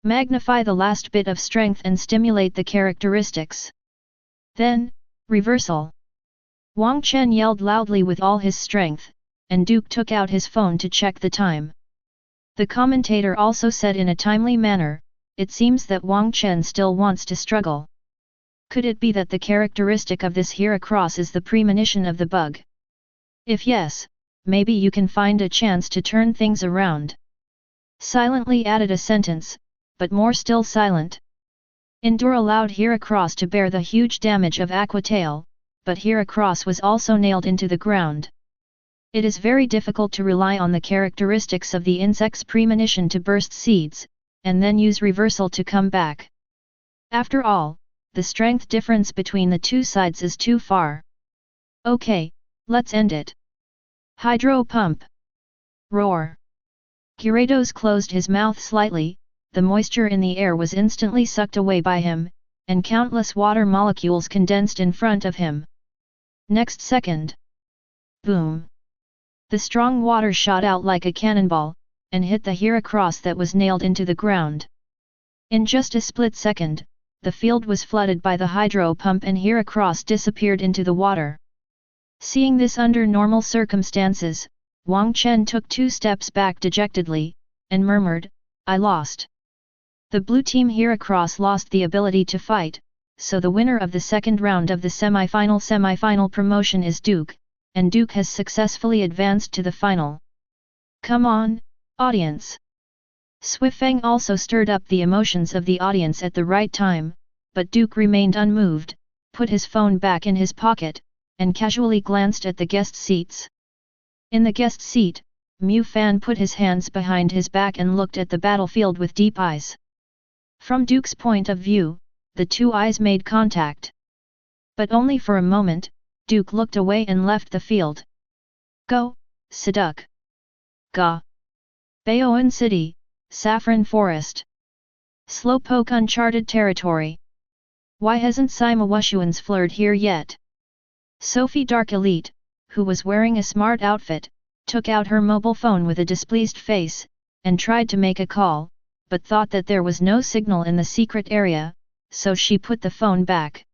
Magnify the last bit of strength and stimulate the characteristics. Then, reversal! Wang Chen yelled loudly with all his strength, and Duke took out his phone to check the time. The commentator also said in a timely manner, "It seems that Wang Chen still wants to struggle. Could it be that the characteristic of this Heracross is the premonition of the bug? If yes, maybe you can find a chance to turn things around." Silently added a sentence, but more still silent. Endure allowed Heracross to bear the huge damage of Aquatail, but Heracross was also nailed into the ground. It is very difficult to rely on the characteristics of the insect's premonition to burst seeds, and then use reversal to come back. After all, the strength difference between the two sides is too far. Okay, let's end it. Hydro pump! Roar! Gyarados closed his mouth slightly, the moisture in the air was instantly sucked away by him, and countless water molecules condensed in front of him. Next second. Boom! The strong water shot out like a cannonball, and hit the Heracross that was nailed into the ground. In just a split second, the field was flooded by the hydro pump and Heracross disappeared into the water. Seeing this under normal circumstances, Wang Chen took 2 steps back dejectedly, and murmured, "I lost." The blue team Heracross lost the ability to fight, so the winner of the second round of the semi-final promotion is Duke, and Duke has successfully advanced to the final. Come on, audience! Swifeng also stirred up the emotions of the audience at the right time, but Duke remained unmoved, put his phone back in his pocket, and casually glanced at the guest seats. In the guest seat, Mu Fan put his hands behind his back and looked at the battlefield with deep eyes. From Duke's point of view, the two eyes made contact. But only for a moment, Duke looked away and left the field. Go, Siduk! Ga! Baoan City, Saffron Forest. Slowpoke uncharted territory. Why hasn't Sima Wushuan's flirt here yet? Sophie Dark Elite, who was wearing a smart outfit, took out her mobile phone with a displeased face, and tried to make a call, but thought that there was no signal in the secret area, so she put the phone back.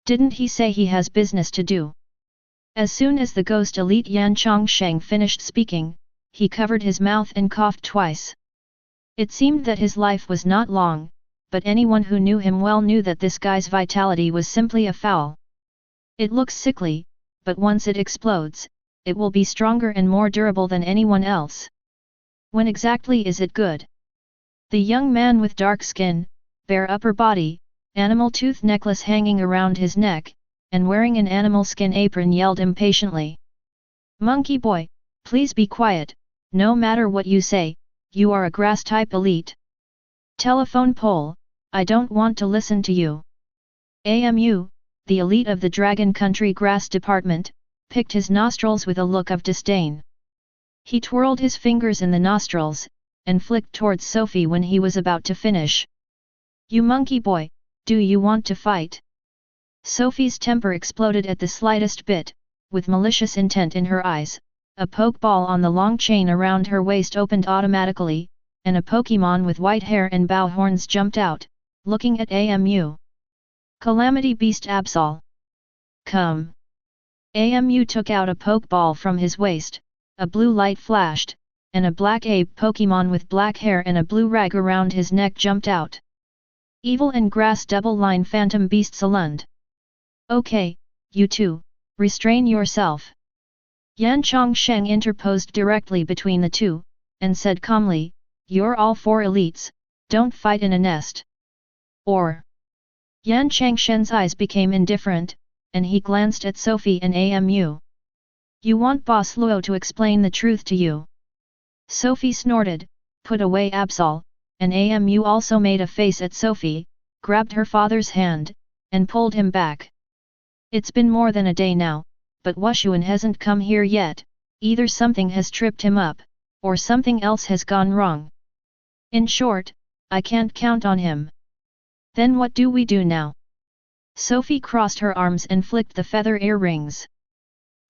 Didn't he say he has business to do? As soon as the ghost elite Yan Chongsheng finished speaking, he covered his mouth and coughed twice. It seemed that his life was not long, but anyone who knew him well knew that this guy's vitality was simply a foul. It looks sickly, but once it explodes, it will be stronger and more durable than anyone else. When exactly is it good? The young man with dark skin, bare upper body, animal tooth necklace hanging around his neck, and wearing an animal skin apron yelled impatiently. Monkey boy, please be quiet, no matter what you say, you are a grass-type elite. Telephone pole, I don't want to listen to you. AMU, the elite of the Dragon Country Grass Department, picked his nostrils with a look of disdain. He twirled his fingers in the nostrils, and flicked towards Sophie when he was about to finish. You monkey boy, do you want to fight? Sophie's temper exploded at the slightest bit, with malicious intent in her eyes. A pokeball on the long chain around her waist opened automatically, and a Pokémon with white hair and bow horns jumped out, looking at AMU. Calamity Beast Absol. Come! AMU took out a Pokeball from his waist, a blue light flashed, and a black ape Pokémon with black hair and a blue rag around his neck jumped out. Evil and Grass Double-Line Phantom Beast Salund. Okay, you two, restrain yourself. Yan Chongsheng interposed directly between the two, and said calmly, you're all 4 elites, don't fight in a nest. Or. Yan Changshen's eyes became indifferent, and he glanced at Sophie and AMU. You want Boss Luo to explain the truth to you? Sophie snorted, put away Absol, and Amu also made a face at Sophie, grabbed her father's hand, and pulled him back. It's been more than a day now, but Wushuan hasn't come here yet, either something has tripped him up, or something else has gone wrong. In short, I can't count on him. Then what do we do now? Sophie crossed her arms and flicked the feather earrings.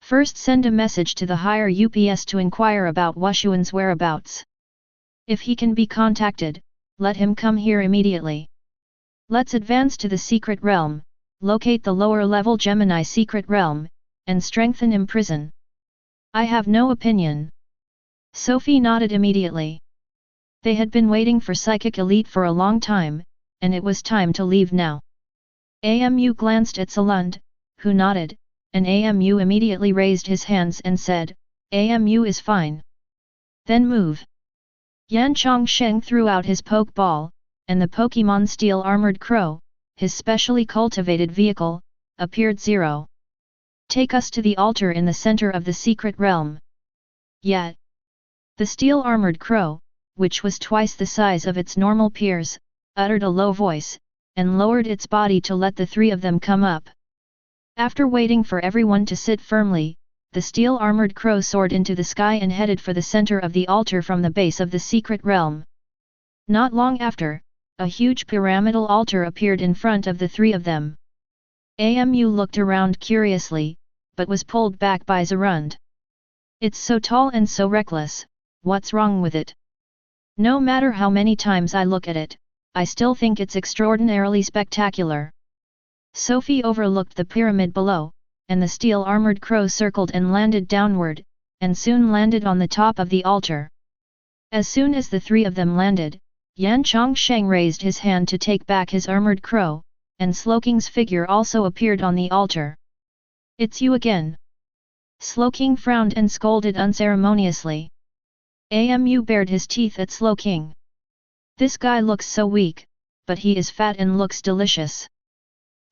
First send a message to the higher UPS to inquire about Wushuan's whereabouts. If he can be contacted, let him come here immediately. Let's advance to the secret realm, locate the lower level Gemini secret realm, and strengthen imprison. I have no opinion. Sophie nodded immediately. They had been waiting for Psychic Elite for a long time, and it was time to leave now. Amu glanced at Salund, who nodded, and Amu immediately raised his hands and said, Amu is fine. Then move. Yan Chongsheng threw out his Pokeball, and the Pokémon Steel Armored Crow, his specially cultivated vehicle, appeared. 0. Take us to the altar in the center of the secret realm. Yet. The Steel Armored Crow, which was twice the size of its normal peers, uttered a low voice, and lowered its body to let the three of them come up. After waiting for everyone to sit firmly, the Steel Armored Crow soared into the sky and headed for the center of the altar from the base of the secret realm. Not long after, a huge pyramidal altar appeared in front of the three of them. Amu looked around curiously, but was pulled back by Zarund. It's so tall and so reckless, what's wrong with it? No matter how many times I look at it, I still think it's extraordinarily spectacular. Sophie overlooked the pyramid below, and the Steel Armored Crow circled and landed downward, and soon landed on the top of the altar. As soon as the three of them landed, Yan Chongsheng raised his hand to take back his Armored Crow, and Sloking's figure also appeared on the altar. It's you again. Sloking frowned and scolded unceremoniously. Amu bared his teeth at Sloking. This guy looks so weak, but he is fat and looks delicious.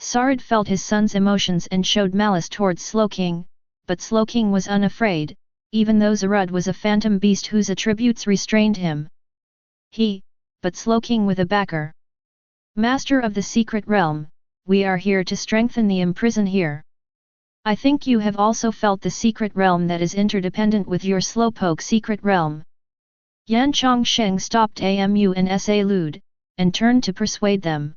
Sarid felt his son's emotions and showed malice towards Sloking, but Sloking was unafraid, even though Zarud was a phantom beast whose attributes restrained him. But Sloking with a backer. Master of the secret realm, we are here to strengthen the imprison here. I think you have also felt the secret realm that is interdependent with your Slowpoke secret realm. Yan Chongsheng stopped Amu and Salud, and turned to persuade them.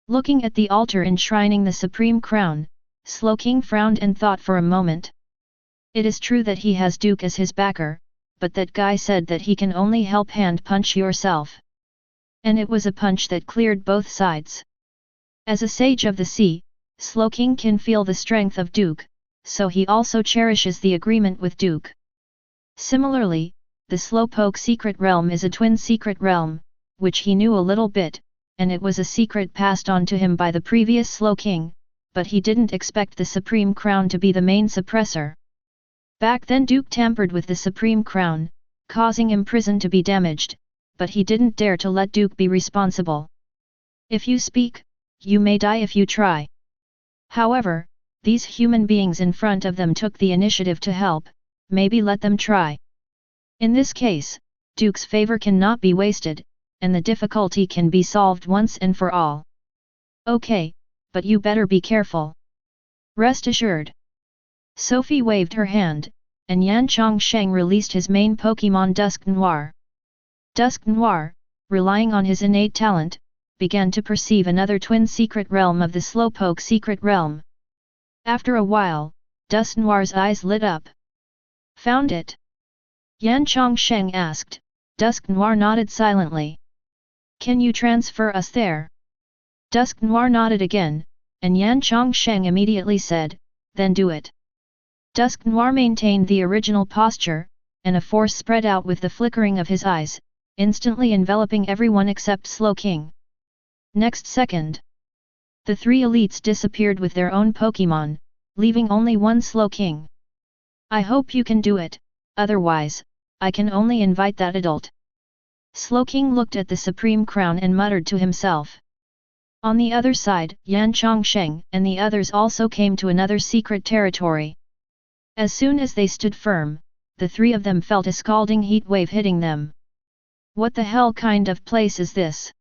Looking at the altar enshrining the supreme crown, Sloking frowned and thought for a moment. It is true that he has Duke as his backer, but that guy said that he can only help hand punch yourself. And it was a punch that cleared both sides. As a sage of the sea, Sloking can feel the strength of Duke, so he also cherishes the agreement with Duke. Similarly, the Slowpoke secret realm is a twin secret realm, which he knew a little bit, and it was a secret passed on to him by the previous Sloking, but he didn't expect the Supreme Crown to be the main suppressor. Back then Duke tampered with the Supreme Crown, causing imprison to be damaged, but he didn't dare to let Duke be responsible. If you speak, you may die if you try. However, these human beings in front of them took the initiative to help, maybe let them try. In this case, Duke's favor cannot be wasted, and the difficulty can be solved once and for all. Okay, but you better be careful. Rest assured. Sophie waved her hand, and Yan Chongsheng released his main Pokémon Dusk Noir. Dusk Noir, relying on his innate talent, began to perceive another twin secret realm of the Slowpoke secret realm. After a while, Dusk Noir's eyes lit up. Found it? Yan Chongsheng asked. Dusk Noir nodded silently. Can you transfer us there? Dusk Noir nodded again, and Yan Chongsheng immediately said, then do it. Dusk Noir maintained the original posture, and a force spread out with the flickering of his eyes, instantly enveloping everyone except Sloking. Next second, the three elites disappeared with their own Pokémon, leaving only one Sloking. I hope you can do it, otherwise, I can only invite that adult. Sloking looked at the Supreme Crown and muttered to himself. On the other side, Yan Chongsheng and the others also came to another secret territory. As soon as they stood firm, the three of them felt a scalding heat wave hitting them. What the hell kind of place is this?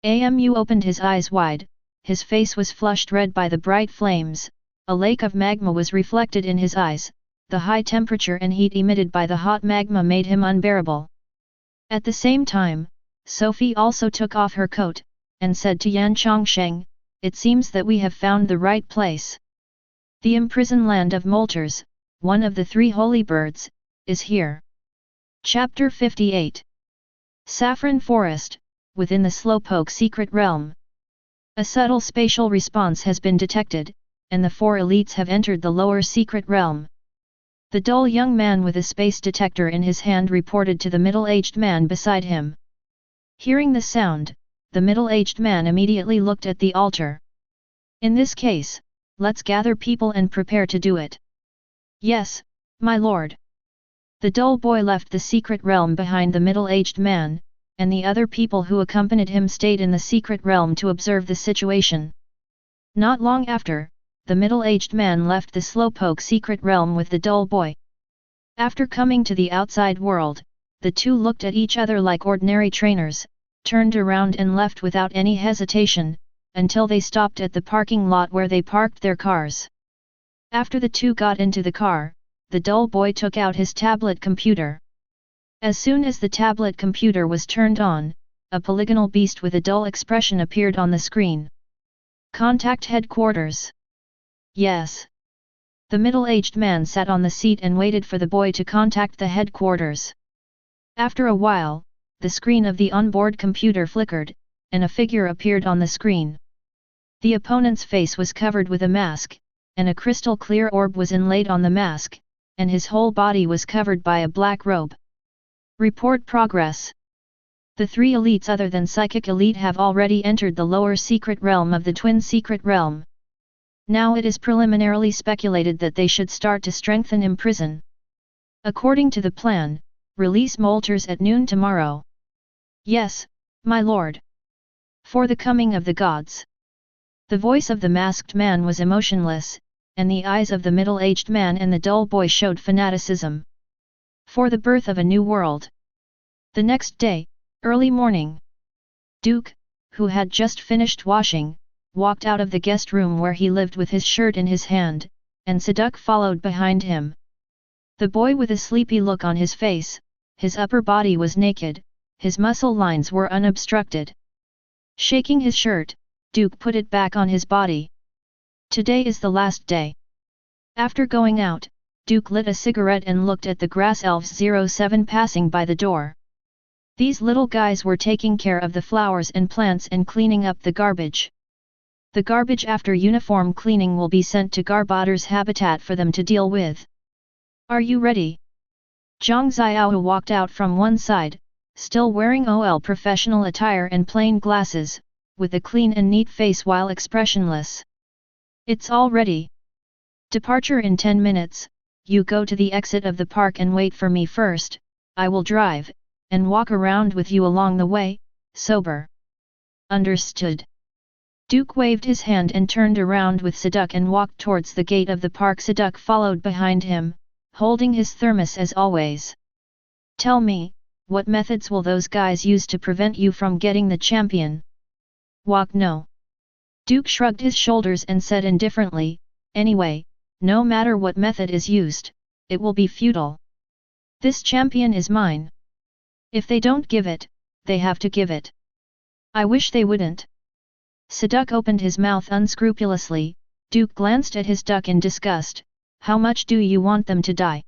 Amu opened his eyes wide, his face was flushed red by the bright flames, a lake of magma was reflected in his eyes, the high temperature and heat emitted by the hot magma made him unbearable. At the same time, Sophie also took off her coat, and said to Yan Chongsheng, "It seems that we have found the right place. The imprisoned land of Molters, one of the three holy birds, is here." Chapter 58. Saffron Forest, within the Slowpoke Secret Realm. A subtle spatial response has been detected, and the four elites have entered the lower secret realm. The dull young man with a space detector in his hand reported to the middle-aged man beside him. Hearing the sound, the middle-aged man immediately looked at the altar. "In this case, let's gather people and prepare to do it." "Yes, my lord." The dull boy left the secret realm behind the middle-aged man, and the other people who accompanied him stayed in the secret realm to observe the situation. Not long after, the middle-aged man left the Slowpoke secret realm with the dull boy. After coming to the outside world, the two looked at each other like ordinary trainers, turned around and left without any hesitation, until they stopped at the parking lot where they parked their cars. After the two got into the car, the dull boy took out his tablet computer. As soon as the tablet computer was turned on, a polygonal beast with a dull expression appeared on the screen. "Contact headquarters." "Yes." The middle-aged man sat on the seat and waited for the boy to contact the headquarters. After a while, the screen of the onboard computer flickered, and a figure appeared on the screen. The opponent's face was covered with a mask, and a crystal-clear orb was inlaid on the mask, and his whole body was covered by a black robe. Report progress. The three elites other than Psychic Elite have already entered the lower secret realm of the Twin Secret Realm. Now it is preliminarily speculated that they should start to strengthen imprison. According to the plan, release Molters at noon tomorrow. "Yes, my lord." "For the coming of the gods." The voice of the masked man was emotionless, and the eyes of the middle-aged man and the dull boy showed fanaticism. "For the birth of a new world." The next day, early morning, Duke, who had just finished washing, walked out of the guest room where he lived with his shirt in his hand, and Saduk followed behind him. The boy with a sleepy look on his face, his upper body was naked, his muscle lines were unobstructed. Shaking his shirt, Duke put it back on his body. Today is the last day. After going out, Duke lit a cigarette and looked at the grass elves 07 passing by the door. These little guys were taking care of the flowers and plants and cleaning up the garbage. The garbage after uniform cleaning will be sent to Garbotter's habitat for them to deal with. "Are you ready?" Zhang Xiao walked out from one side, still wearing OL professional attire and plain glasses, with a clean and neat face while expressionless. "It's all ready. Departure in 10 minutes, you go to the exit of the park and wait for me first, I will drive, and walk around with you along the way, sober." "Understood." Duke waved his hand and turned around with Saduk and walked towards the gate of the park. Saduk followed behind him, holding his thermos as always. "Tell me, what methods will those guys use to prevent you from getting the champion?" "Walk no." Duke shrugged his shoulders and said indifferently, "Anyway, no matter what method is used, it will be futile. This champion is mine. If they don't give it, they have to give it. I wish they wouldn't." Saduk opened his mouth unscrupulously. Duke glanced at his duck in disgust. "How much do you want them to die?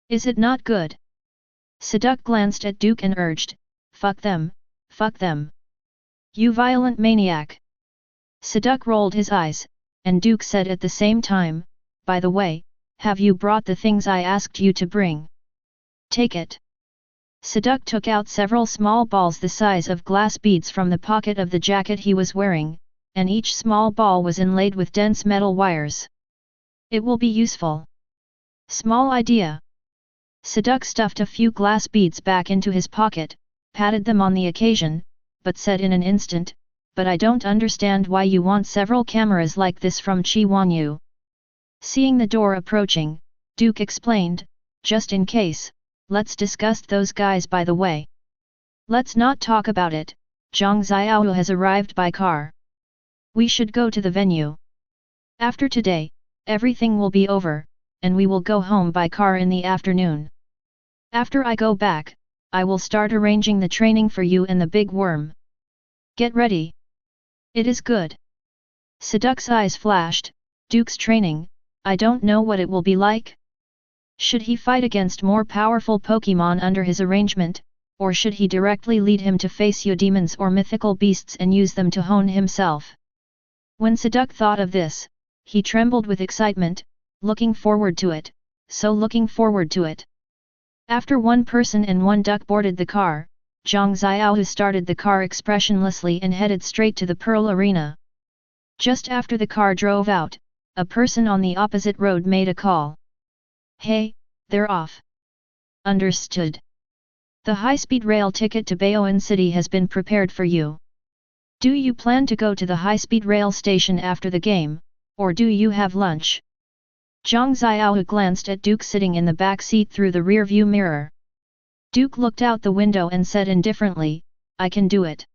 Is it not good?" Saduk glanced at Duke and urged, fuck them, you violent maniac." Saduk rolled his eyes, and Duke said at the same time, "By the way, have you brought the things I asked you to bring? Take it." Saduk took out several small balls the size of glass beads from the pocket of the jacket he was wearing, and each small ball was inlaid with dense metal wires. "It will be useful." "Small idea." Saduk stuffed a few glass beads back into his pocket, patted them on the occasion, but said in an instant, "But I don't understand why you want several cameras like this from Chi Wanyu." Seeing the door approaching, Duke explained, just in case, let's discuss those guys by the way. Let's not talk about it, Zhang Xiao has arrived by car. We should go to the venue. After today, everything will be over, and we will go home by car in the afternoon. After I go back, I will start arranging the training for you and the big worm. Get ready. It is good. Siduk's eyes flashed. Duke's training, I don't know what it will be like. Should he fight against more powerful Pokémon under his arrangement, or should he directly lead him to face demons or mythical beasts and use them to hone himself? When Siduk thought of this, he trembled with excitement, looking forward to it, so looking forward to it. After one person and one duck boarded the car, Zhang Xiao started the car expressionlessly and headed straight to the Pearl Arena. Just after the car drove out, a person on the opposite road made a call. Hey, they're off. Understood. The high-speed rail ticket to Baoan City has been prepared for you. Do you plan to go to the high-speed rail station after the game, or do you have lunch? Zhang Xiao glanced at Duke sitting in the back seat through the rear-view mirror. Duke looked out the window and said indifferently, I can do it.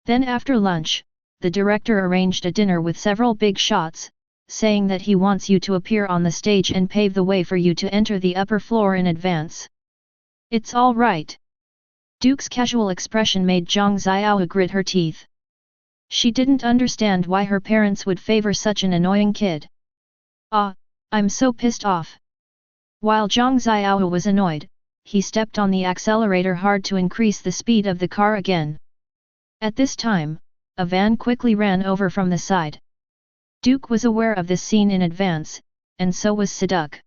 Then after lunch, the director arranged a dinner with several big shots, saying that he wants you to appear on the stage and pave the way for you to enter the upper floor in advance. It's all right. Duke's casual expression made Zhang Xiao grit her teeth. She didn't understand why her parents would favor such an annoying kid. Ah, I'm so pissed off. While Zhang Xiao was annoyed, he stepped on the accelerator hard to increase the speed of the car again. At this time, a van quickly ran over from the side. Duke was aware of this scene in advance, and so was Siduk.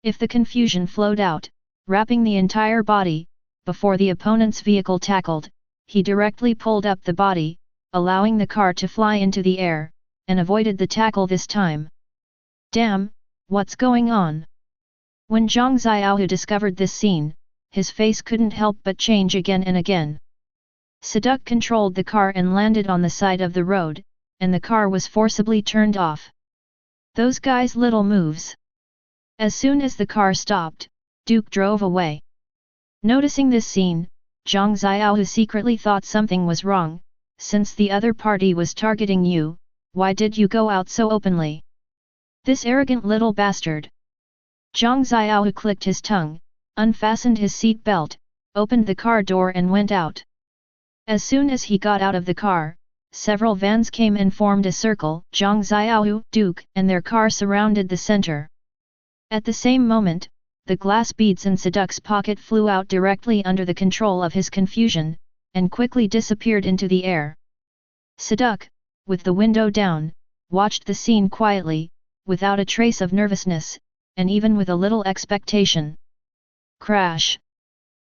If the confusion flowed out, wrapping the entire body, before the opponent's vehicle tackled, he directly pulled up the body, allowing the car to fly into the air, and avoided the tackle this time. Damn, what's going on? When Zhang Xiao discovered this scene, his face couldn't help but change again and again. Siduk controlled the car and landed on the side of the road, and the car was forcibly turned off. Those guys' little moves. As soon as the car stopped, Duke drove away. Noticing this scene, Zhang Xiao secretly thought something was wrong. Since the other party was targeting you, why did you go out so openly? This arrogant little bastard. Zhang Xiao clicked his tongue, unfastened his seat belt, opened the car door and went out. As soon as he got out of the car, several vans came and formed a circle. Zhang Xiao, Duke, and their car surrounded the center. At the same moment, the glass beads in Siduk's pocket flew out directly under the control of his confusion, and quickly disappeared into the air. Siduk, with the window down, watched the scene quietly, without a trace of nervousness, and even with a little expectation. Crash!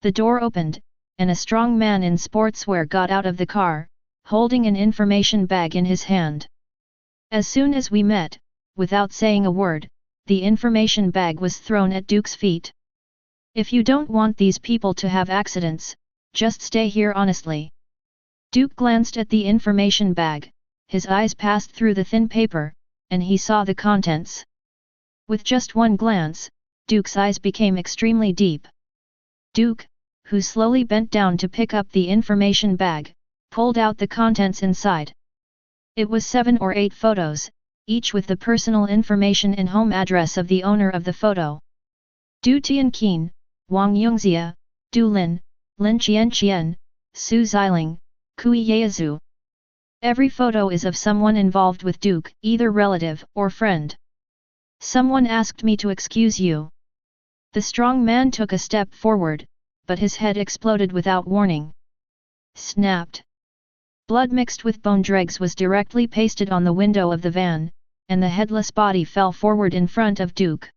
The door opened, and a strong man in sportswear got out of the car, holding an information bag in his hand. As soon as we met, without saying a word, the information bag was thrown at Duke's feet. If you don't want these people to have accidents, just stay here honestly. Duke glanced at the information bag, his eyes passed through the thin paper, and he saw the contents. With just one glance, Duke's eyes became extremely deep. Duke, who slowly bent down to pick up the information bag, pulled out the contents inside. It was 7 or 8 photos, each with the personal information and home address of the owner of the photo. Du Tianqin, Wang Yongxia, Du Lin, Lin Qianqian, Su Xiling, Kui Yaezhu. Every photo is of someone involved with Duke, either relative or friend. Someone asked me to excuse you. The strong man took a step forward, but his head exploded without warning. Snapped. Blood mixed with bone dregs was directly pasted on the window of the van, and the headless body fell forward in front of Duke.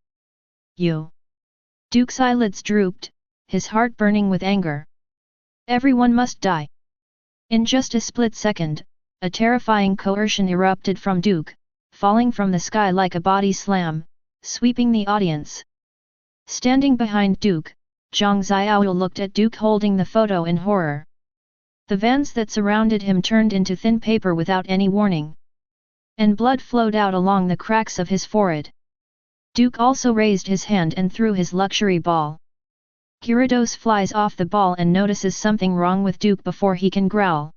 You! Duke's eyelids drooped, his heart burning with anger. Everyone must die. In just a split second, a terrifying coercion erupted from Duke, falling from the sky like a body slam, sweeping the audience. Standing behind Duke, Zhang Xiao looked at Duke holding the photo in horror. The vans that surrounded him turned into thin paper without any warning. And blood flowed out along the cracks of his forehead. Duke also raised his hand and threw his luxury ball. Gyarados flies off the ball and notices something wrong with Duke before he can growl.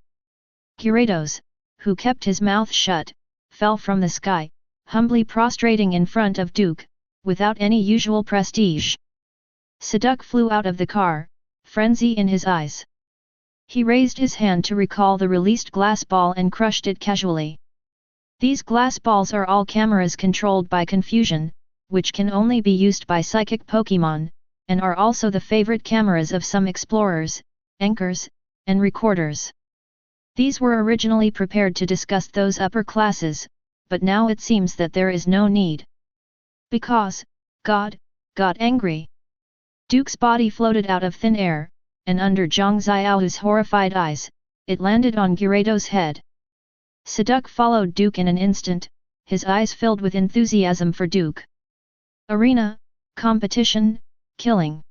Gyarados, who kept his mouth shut, fell from the sky, humbly prostrating in front of Duke, without any usual prestige. Seduc flew out of the car, frenzy in his eyes. He raised his hand to recall the released glass ball and crushed it casually. These glass balls are all cameras controlled by confusion, which can only be used by psychic Pokémon, and are also the favorite cameras of some explorers, anchors, and recorders. These were originally prepared to discuss those upper classes, but now it seems that there is no need. Because, God, got angry. Duke's body floated out of thin air, and under Zhang Xiaohu's horrified eyes, it landed on Gyarados' head. Seduc followed Duke in an instant, his eyes filled with enthusiasm for Duke. Arena, competition, killing.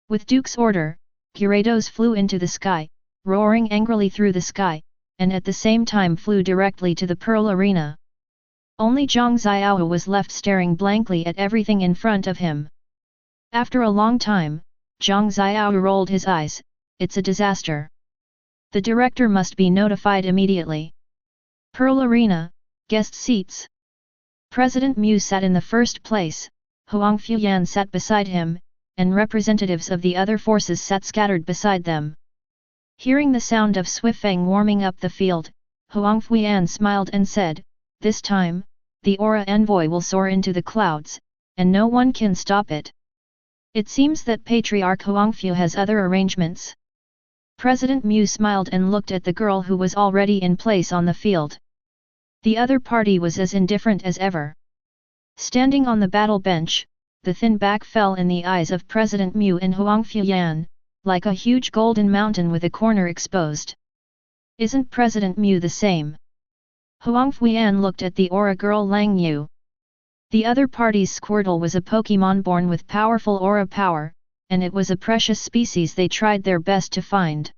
With Duke's order, Gyarados flew into the sky, roaring angrily through the sky, and at the same time flew directly to the Pearl Arena. Only Zhang Xiaohu was left staring blankly at everything in front of him. After a long time, Zhang Xiaohu rolled his eyes. It's a disaster. The director must be notified immediately. Pearl Arena, guest seats. President Mu sat in the first place, Huang Fuyan sat beside him, and representatives of the other forces sat scattered beside them. Hearing the sound of Swifeng warming up the field, Huang Fuyan smiled and said, "This time, the Aura Envoy will soar into the clouds, and no one can stop it." It seems that Patriarch Huangfu has other arrangements. President Mu smiled and looked at the girl who was already in place on the field. The other party was as indifferent as ever. Standing on the battle bench, the thin back fell in the eyes of President Mu and Huang Fuyan, like a huge golden mountain with a corner exposed. Isn't President Mu the same? Huang Fuyan looked at the aura girl Lang Yu. The other party's Squirtle was a Pokémon born with powerful aura power, and it was a precious species they tried their best to find.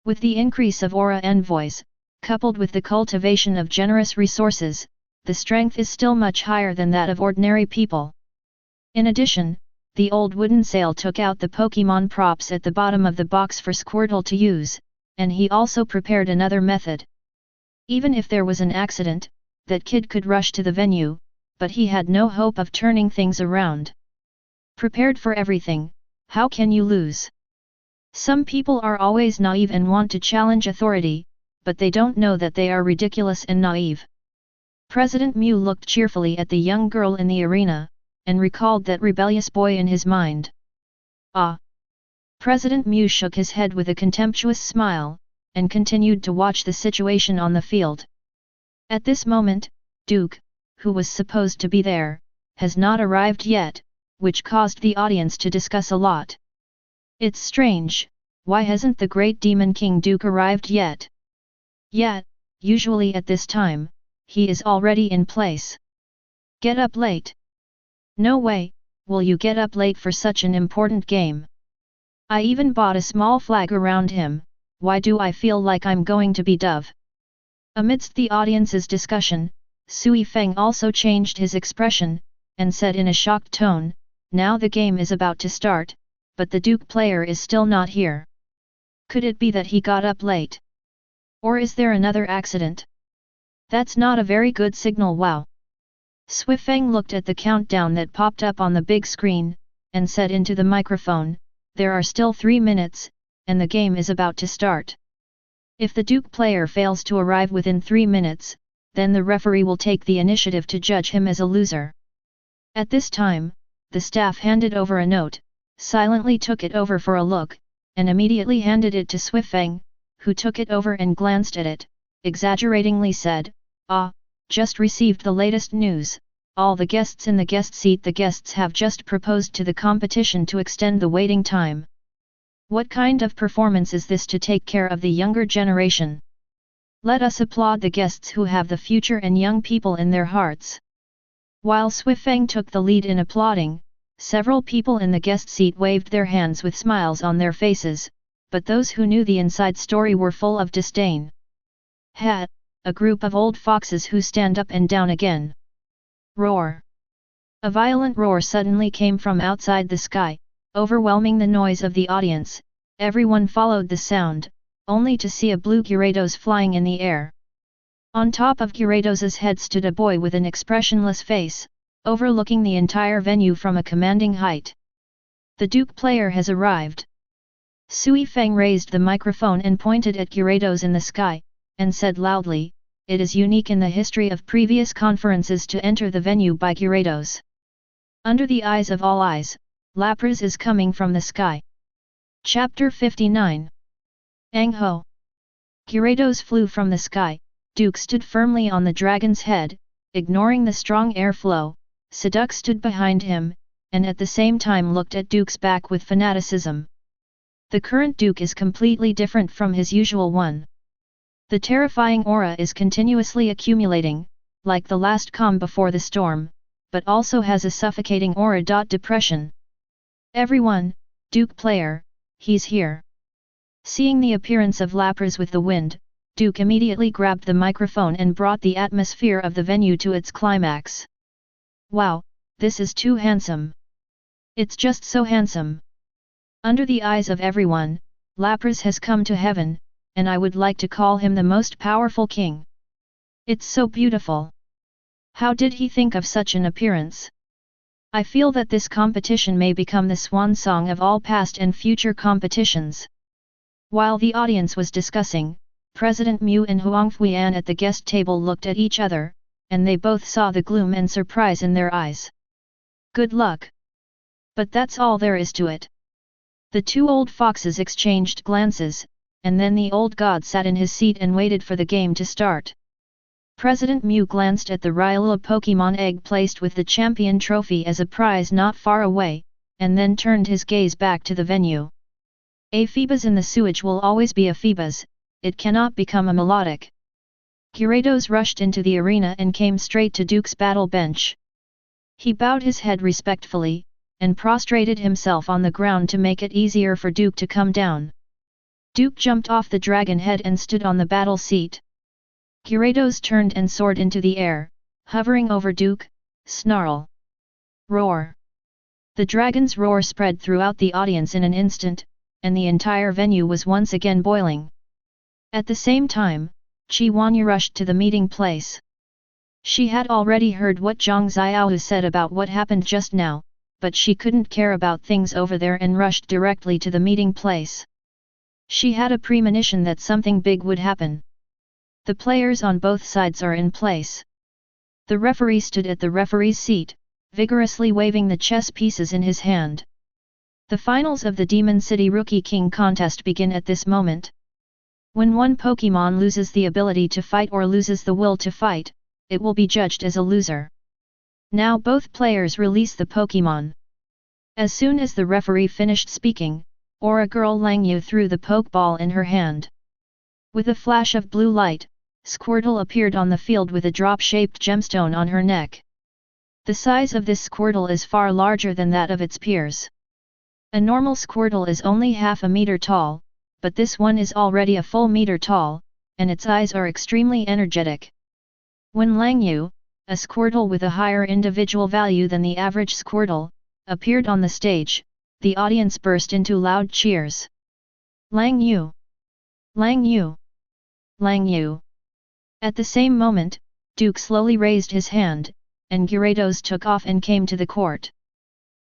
With the increase of aura envoys, coupled with the cultivation of generous resources, the strength is still much higher than that of ordinary people. In addition, the old wooden sail took out the Pokémon props at the bottom of the box for Squirtle to use, and he also prepared another method. Even if there was an accident, that kid could rush to the venue, but he had no hope of turning things around. Prepared for everything, how can you lose? Some people are always naive and want to challenge authority, but they don't know that they are ridiculous and naive. President Mu looked cheerfully at the young girl in the arena, and recalled that rebellious boy in his mind. Ah! President Mu shook his head with a contemptuous smile, and continued to watch the situation on the field. At this moment, Duke, who was supposed to be there, has not arrived yet, which caused the audience to discuss a lot. It's strange, why hasn't the great demon king Duke arrived yet? Yet, usually at this time, he is already in place. Get up late. No way, will you get up late for such an important game? I even bought a small flag around him, why do I feel like I'm going to be dove? Amidst the audience's discussion, Sui Feng also changed his expression, and said in a shocked tone, "Now the game is about to start, but the Duke player is still not here. Could it be that he got up late? Or is there another accident? That's not a very good signal. Wow." Swifeng looked at the countdown that popped up on the big screen, and said into the microphone, "There are still 3 minutes, and the game is about to start. If the Duke player fails to arrive within 3 minutes, then the referee will take the initiative to judge him as a loser." At this time, the staff handed over a note, silently took it over for a look, and immediately handed it to Swifeng, who took it over and glanced at it, exaggeratingly said, "Ah, just received the latest news, all the guests in the guest seat. The guests have just proposed to the competition to extend the waiting time. What kind of performance is this to take care of the younger generation? Let us applaud the guests who have the future and young people in their hearts." While Swifeng took the lead in applauding, several people in the guest seat waved their hands with smiles on their faces, but those who knew the inside story were full of disdain. "Ha! A group of old foxes who stand up and down again. Roar! A violent roar suddenly came from outside the sky, overwhelming the noise of the audience. Everyone followed the sound, only to see a blue Gyarados flying in the air. On top of Gyarados' head stood a boy with an expressionless face, overlooking the entire venue from a commanding height. The Duke player has arrived. Sui Feng raised the microphone and pointed at Gyarados in the sky, and said loudly, "It is unique in the history of previous conferences to enter the venue by Gyarados. Under the eyes of all eyes, Lapras is coming from the sky." Chapter 59. Angho. Gyarados flew from the sky. Duke stood firmly on the dragon's head, ignoring the strong airflow. Seduc stood behind him, and at the same time looked at Duke's back with fanaticism. The current Duke is completely different from his usual one. The terrifying aura is continuously accumulating, like the last calm before the storm, but also has a suffocating aura. Depression. "Everyone, Duke player, he's here." Seeing the appearance of Lapras with the wind, Duke immediately grabbed the microphone and brought the atmosphere of the venue to its climax. "Wow, this is too handsome. It's just so handsome. Under the eyes of everyone, Lapras has come to heaven, and I would like to call him the most powerful king. It's so beautiful. How did he think of such an appearance? I feel that this competition may become the swan song of all past and future competitions." While the audience was discussing, President Mu and Huang Fuyan at the guest table looked at each other, and they both saw the gloom and surprise in their eyes. "Good luck. But that's all there is to it." The two old foxes exchanged glances, and then the old god sat in his seat and waited for the game to start. President Mu glanced at the Rhyhorn Pokémon egg placed with the champion trophy as a prize not far away, and then turned his gaze back to the venue. A Phoebus in the sewage will always be a Phoebus, it cannot become a melodic. Gyarados rushed into the arena and came straight to Duke's battle bench. He bowed his head respectfully, and prostrated himself on the ground to make it easier for Duke to come down. Duke jumped off the dragon head and stood on the battle seat. Gyarados turned and soared into the air, hovering over Duke. Snarl. Roar. The dragon's roar spread throughout the audience in an instant, and the entire venue was once again boiling. At the same time, Qi Huanya rushed to the meeting place. She had already heard what Zhang Xiaohu said about what happened just now, but she couldn't care about things over there and rushed directly to the meeting place. She had a premonition that something big would happen. The players on both sides are in place. The referee stood at the referee's seat, vigorously waving the chess pieces in his hand. The finals of the Demon City Rookie King contest begin at this moment. When one Pokémon loses the ability to fight or loses the will to fight, it will be judged as a loser. Now both players release the Pokémon. As soon as the referee finished speaking, Aura Girl Langyu threw the Pokeball in her hand. With a flash of blue light, Squirtle appeared on the field with a drop-shaped gemstone on her neck. The size of this Squirtle is far larger than that of its peers. A normal Squirtle is only half a meter tall, but this one is already a full meter tall, and its eyes are extremely energetic. When Langyu, a Squirtle with a higher individual value than the average Squirtle, appeared on the stage, the audience burst into loud cheers. Langyu! Langyu! Langyu! At the same moment, Duke slowly raised his hand, and Gyarados took off and came to the court.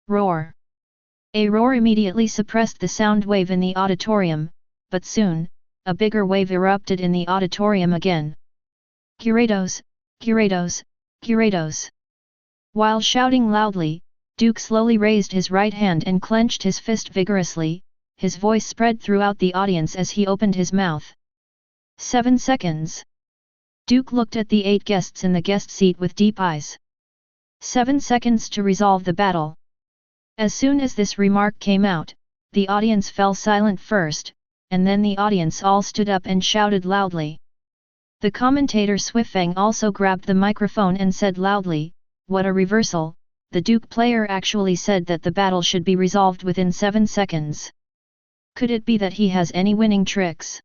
Roar! A roar immediately suppressed the sound wave in the auditorium, but soon, a bigger wave erupted in the auditorium again. Gyarados! Gyarados! Gyarados! While shouting loudly, Duke slowly raised his right hand and clenched his fist vigorously. His voice spread throughout the audience as he opened his mouth. 7 seconds. Duke looked at the 8 guests in the guest seat with deep eyes. 7 seconds to resolve the battle. As soon as this remark came out, the audience fell silent first, and then the audience all stood up and shouted loudly. The commentator Swifeng also grabbed the microphone and said loudly, "What a reversal, the Duke player actually said that the battle should be resolved within 7 seconds. Could it be that he has any winning tricks?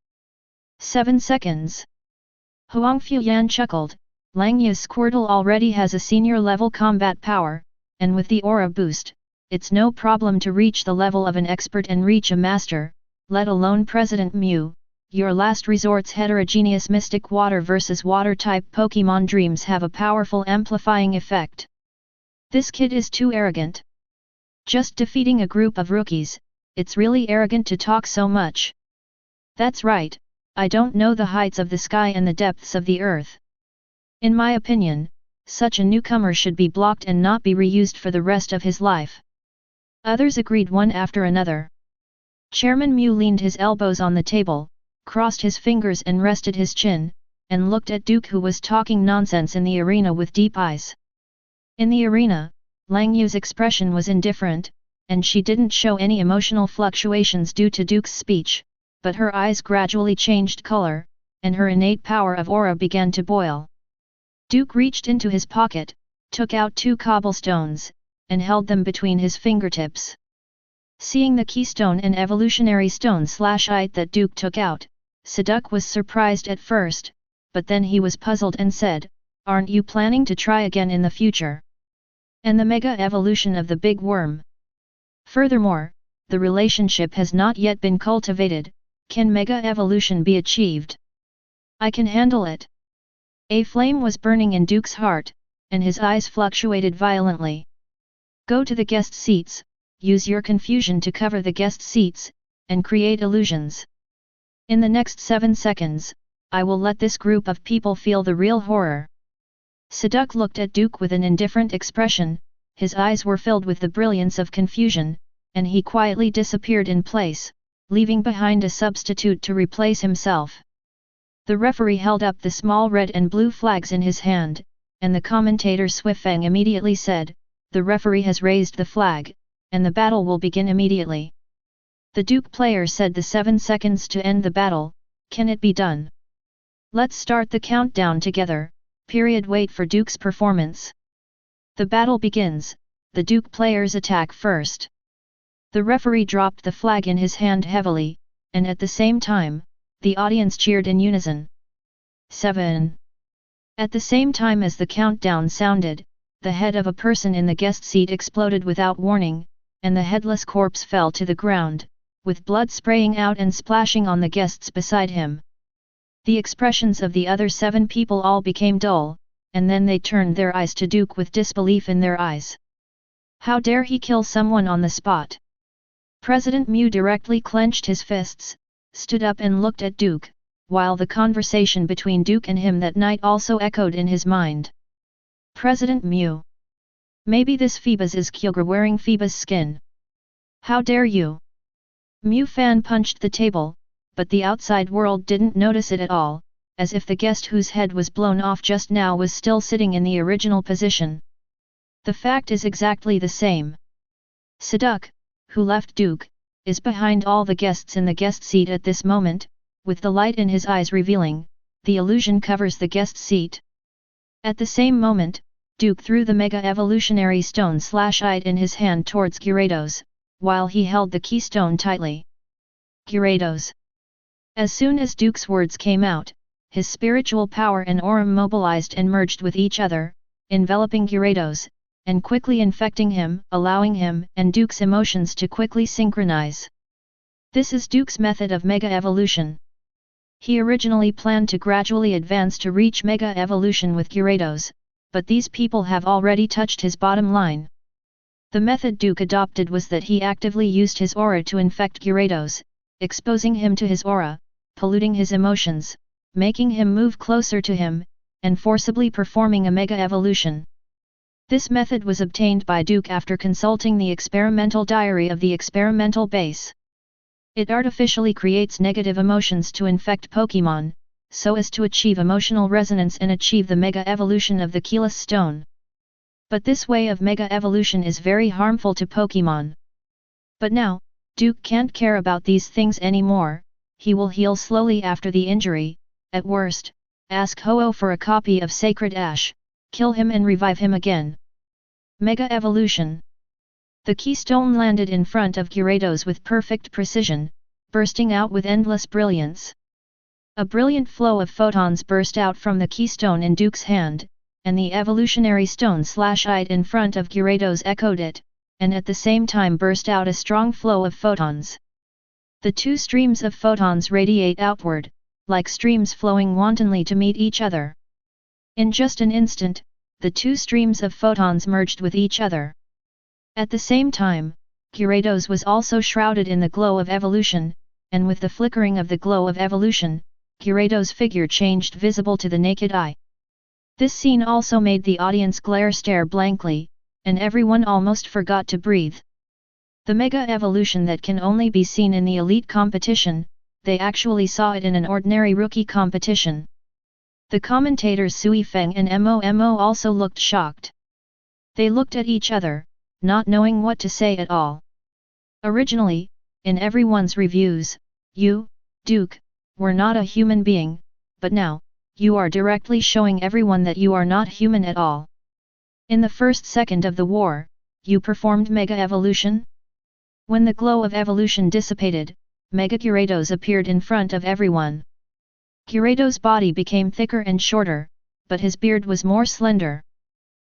7 seconds. Huang Fuyan chuckled, Langyu's Squirtle already has a senior level combat power, and with the aura boost, it's no problem to reach the level of an expert and reach a master, let alone President Mew. Your last resort's heterogeneous mystic water versus water-type Pokémon dreams have a powerful amplifying effect. This kid is too arrogant. Just defeating a group of rookies, it's really arrogant to talk so much. That's right, I don't know the heights of the sky and the depths of the earth. In my opinion, such a newcomer should be blocked and not be reused for the rest of his life. Others agreed one after another. Chairman Mew leaned his elbows on the table, crossed his fingers and rested his chin, and looked at Duke, who was talking nonsense in the arena with deep eyes. In the arena, Lang Yu's expression was indifferent, and she didn't show any emotional fluctuations due to Duke's speech, but her eyes gradually changed color, and her innate power of aura began to boil. Duke reached into his pocket, took out 2 cobblestones, and held them between his fingertips. Seeing the keystone and evolutionary stone/ite that Duke took out, Seduc was surprised at first, but then he was puzzled and said, "Aren't you planning to try again in the future? And the mega evolution of the big worm? Furthermore, the relationship has not yet been cultivated, can mega evolution be achieved? I can handle it." A flame was burning in Duke's heart, and his eyes fluctuated violently. "Go to the guest seats, use your confusion to cover the guest seats, and create illusions. In the next 7 seconds, I will let this group of people feel the real horror." Seduc looked at Duke with an indifferent expression, his eyes were filled with the brilliance of confusion, and he quietly disappeared in place, leaving behind a substitute to replace himself. The referee held up the small red and blue flags in his hand, and the commentator Swifeng immediately said, "The referee has raised the flag, and the battle will begin immediately." The Duke player said the 7 seconds to end the battle, "Can it be done? Let's start the countdown together, period. Wait for Duke's performance." The battle begins, the Duke players attack first. The referee dropped the flag in his hand heavily, and at the same time, the audience cheered in unison. 7. At the same time as the countdown sounded, the head of a person in the guest seat exploded without warning, and the headless corpse fell to the ground, with blood spraying out and splashing on the guests beside him. The expressions of the other 7 people all became dull, and then they turned their eyes to Duke with disbelief in their eyes. How dare he kill someone on the spot? President Mew directly clenched his fists, stood up and looked at Duke, while the conversation between Duke and him that night also echoed in his mind. President Mew. Maybe this Phoebus is Kyogre wearing Phoebus skin. How dare you? Mew fan punched the table, but the outside world didn't notice it at all, as if the guest whose head was blown off just now was still sitting in the original position. The fact is exactly the same. Seduc, who left Duke, is behind all the guests in the guest seat at this moment, with the light in his eyes revealing, the illusion covers the guest seat. At the same moment, Duke threw the Mega Evolutionary Stone/ite in his hand towards Gyarados, while he held the keystone tightly. Gyarados. As soon as Duke's words came out, his spiritual power and aura mobilized and merged with each other, enveloping Gyarados, and quickly infecting him, allowing him and Duke's emotions to quickly synchronize. This is Duke's method of Mega Evolution. He originally planned to gradually advance to reach Mega Evolution with Gyarados, but these people have already touched his bottom line. The method Duke adopted was that he actively used his aura to infect Gyarados, exposing him to his aura, polluting his emotions, making him move closer to him, and forcibly performing a Mega Evolution. This method was obtained by Duke after consulting the experimental diary of the experimental base. It artificially creates negative emotions to infect Pokémon, so as to achieve emotional resonance and achieve the Mega Evolution of the Keyless Stone. But this way of Mega Evolution is very harmful to Pokémon. But now, Duke can't care about these things anymore, he will heal slowly after the injury, at worst, ask Ho-Oh for a copy of Sacred Ash, kill him and revive him again. Mega Evolution. The keystone landed in front of Gyarados with perfect precision, bursting out with endless brilliance. A brilliant flow of photons burst out from the keystone in Duke's hand, and the evolutionary stone/ite in front of Gyarados echoed it, and at the same time burst out a strong flow of photons. The two streams of photons radiate outward, like streams flowing wantonly to meet each other. In just an instant, the two streams of photons merged with each other. At the same time, Gyarados was also shrouded in the glow of evolution, and with the flickering of the glow of evolution, Gyarados' figure changed visible to the naked eye. This scene also made the audience stare blankly, and everyone almost forgot to breathe. The mega evolution that can only be seen in the elite competition, they actually saw it in an ordinary rookie competition. The commentators Sui Feng and Momo also looked shocked. They looked at each other, not knowing what to say at all. Originally, in everyone's reviews, you, Duke, were not a human being, but now, you are directly showing everyone that you are not human at all. In the first second of the war, you performed Mega Evolution? When the glow of evolution dissipated, Mega Gyarados appeared in front of everyone. Gyarados' body became thicker and shorter, but his beard was more slender.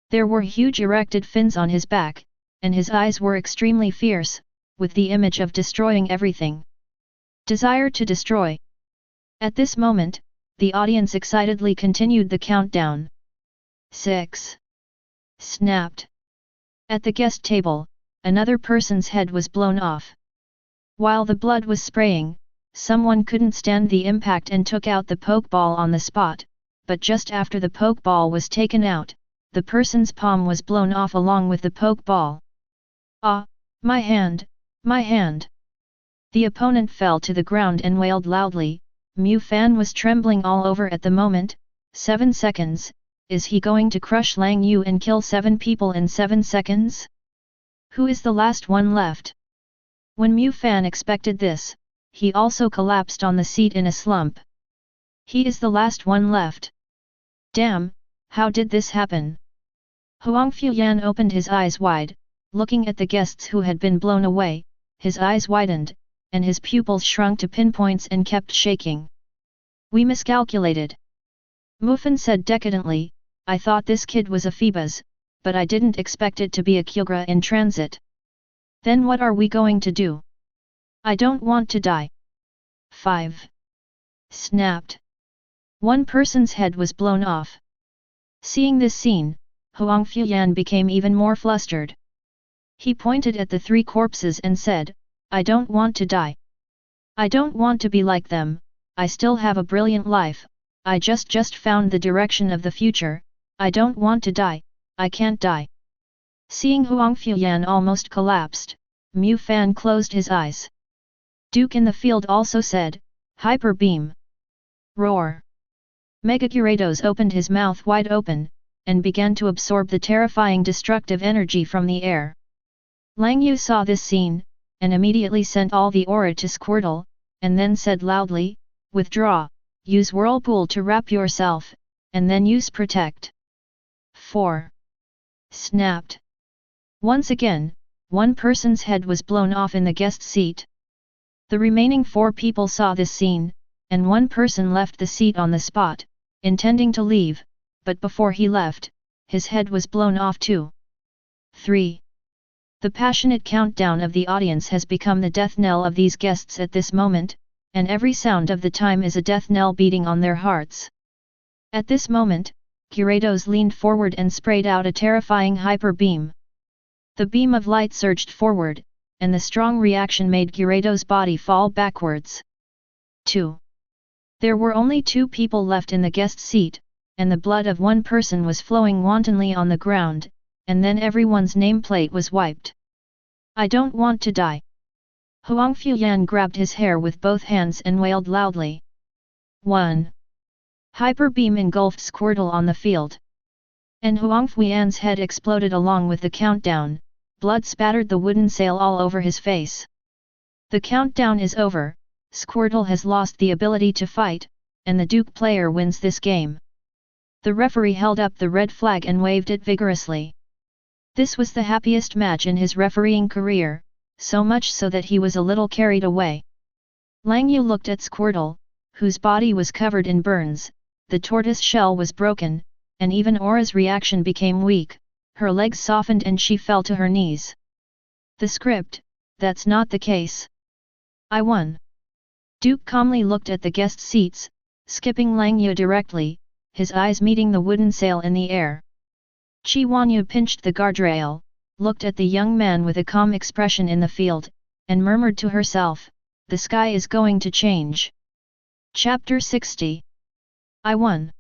There were huge erected fins on his back, and his eyes were extremely fierce, with the image of destroying everything. Desire to destroy. At this moment, the audience excitedly continued the countdown. 6. Snapped. At the guest table, another person's head was blown off. While the blood was spraying, someone couldn't stand the impact and took out the Pokeball on the spot, but just after the Pokeball was taken out, the person's palm was blown off along with the Pokeball. Ah, my hand, my hand! The opponent fell to the ground and wailed loudly. Mew Fan was trembling all over at the moment. 7 seconds, is he going to crush Lang Yu and kill 7 people in 7 seconds? Who is the last one left? When Mew Fan expected this, he also collapsed on the seat in a slump. He is the last one left. Damn, how did this happen? Huang Fuyan opened his eyes wide, looking at the guests who had been blown away. His eyes widened, and his pupils shrunk to pinpoints and kept shaking. We miscalculated. Mufan said decadently, I thought this kid was a Phoebus, but I didn't expect it to be a Kyogre in transit. Then what are we going to do? I don't want to die. 5. Snapped. One person's head was blown off. Seeing this scene, Huang Fuyan became even more flustered. He pointed at the 3 corpses and said, I don't want to die. I don't want to be like them. I still have a brilliant life. I just found the direction of the future. I don't want to die. I can't die. Seeing Huang Fuyan almost collapsed, Mew Fan closed his eyes. Duke in the field also said, Hyper Beam. Roar. Mega Gyarados opened his mouth wide open, and began to absorb the terrifying destructive energy from the air. Lang Yu saw this scene, and immediately sent all the aura to Squirtle, and then said loudly, withdraw, use Whirlpool to wrap yourself, and then use Protect. 4. Snapped. Once again, one person's head was blown off in the guest seat. The remaining 4 people saw this scene, and one person left the seat on the spot, intending to leave, but before he left, his head was blown off too. 3. The passionate countdown of the audience has become the death knell of these guests at this moment, and every sound of the time is a death knell beating on their hearts. At this moment, Gyarados leaned forward and sprayed out a terrifying hyper beam. The beam of light surged forward, and the strong reaction made Gyarados' body fall backwards. 2. There were only 2 people left in the guest seat, and the blood of one person was flowing wantonly on the ground, and then everyone's nameplate was wiped. I don't want to die. Huang Fuyan grabbed his hair with both hands and wailed loudly. 1. Hyper beam engulfed Squirtle on the field. And Huang Fuyan's head exploded along with the countdown, blood spattered the wooden sail all over his face. The countdown is over, Squirtle has lost the ability to fight, and the Duke player wins this game. The referee held up the red flag and waved it vigorously. This was the happiest match in his refereeing career, so much so that he was a little carried away. Lang Yu looked at Squirtle, whose body was covered in burns, the tortoise shell was broken, and even Aura's reaction became weak, her legs softened and she fell to her knees. The script, that's not the case. I won. Duke calmly looked at the guest seats, skipping Langyu directly, his eyes meeting the wooden sail in the air. Qi Wanyu pinched the guardrail, looked at the young man with a calm expression in the field, and murmured to herself, the sky is going to change. Chapter 60. I won.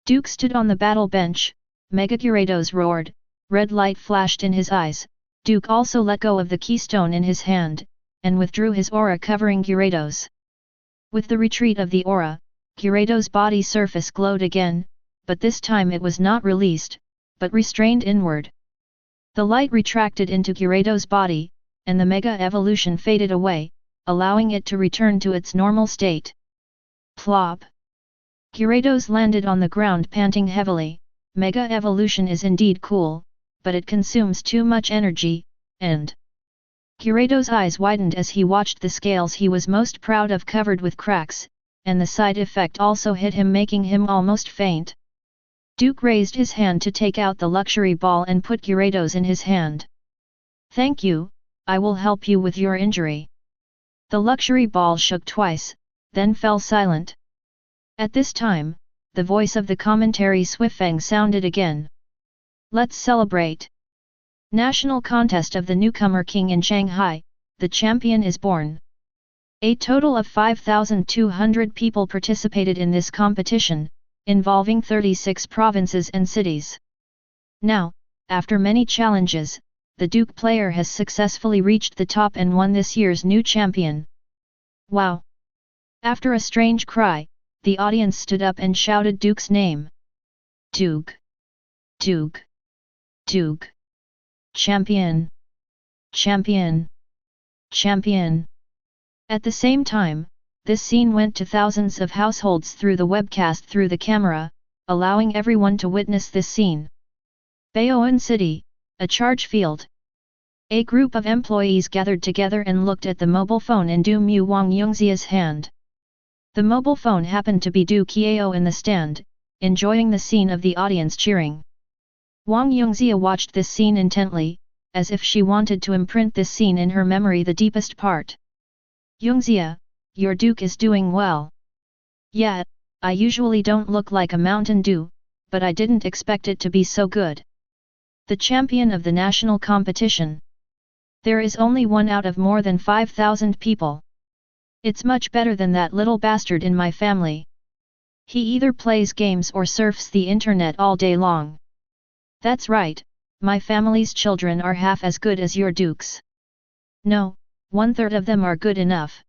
Duke stood on the battle bench, Mega Gyarados roared, red light flashed in his eyes. Duke also let go of the keystone in his hand, and withdrew his aura covering Gyarados. With the retreat of the aura, Gyarados' body surface glowed again, but this time it was not released, but restrained inward. The light retracted into Gyarados' body, and the Mega Evolution faded away, allowing it to return to its normal state. Plop! Gyarados landed on the ground panting heavily. Mega Evolution is indeed cool, but it consumes too much energy, and... Gyarados' eyes widened as he watched the scales he was most proud of covered with cracks, and the side effect also hit him making him almost faint. Duke raised his hand to take out the luxury ball and put Gyarados in his hand. Thank you, I will help you with your injury. The luxury ball shook twice, then fell silent. At this time, the voice of the commentary Swifeng sounded again. Let's celebrate. National contest of the newcomer king in Shanghai, the champion is born. A total of 5,200 people participated in this competition, involving 36 provinces and cities. Now, after many challenges, the Duke player has successfully reached the top and won this year's new champion. Wow! After a strange cry, the audience stood up and shouted Duke's name. Duke! Duke! Duke! Champion! Champion! Champion! At the same time, this scene went to thousands of households through the webcast through the camera, allowing everyone to witness this scene. Baoan City, a charge field. A group of employees gathered together and looked at the mobile phone in Du Mu Wang Yongxia's hand. The mobile phone happened to be Du Qiao in the stand, enjoying the scene of the audience cheering. Wang Yongxia watched this scene intently, as if she wanted to imprint this scene in her memory the deepest part. Yongxia, your Duke is doing well. Yeah, I usually don't look like a Mountain Dew, but I didn't expect it to be so good. The champion of the national competition. There is only one out of more than 5,000 people. It's much better than that little bastard in my family. He either plays games or surfs the internet all day long. That's right, my family's children are half as good as your Dukes. No, 1/3 of them are good enough.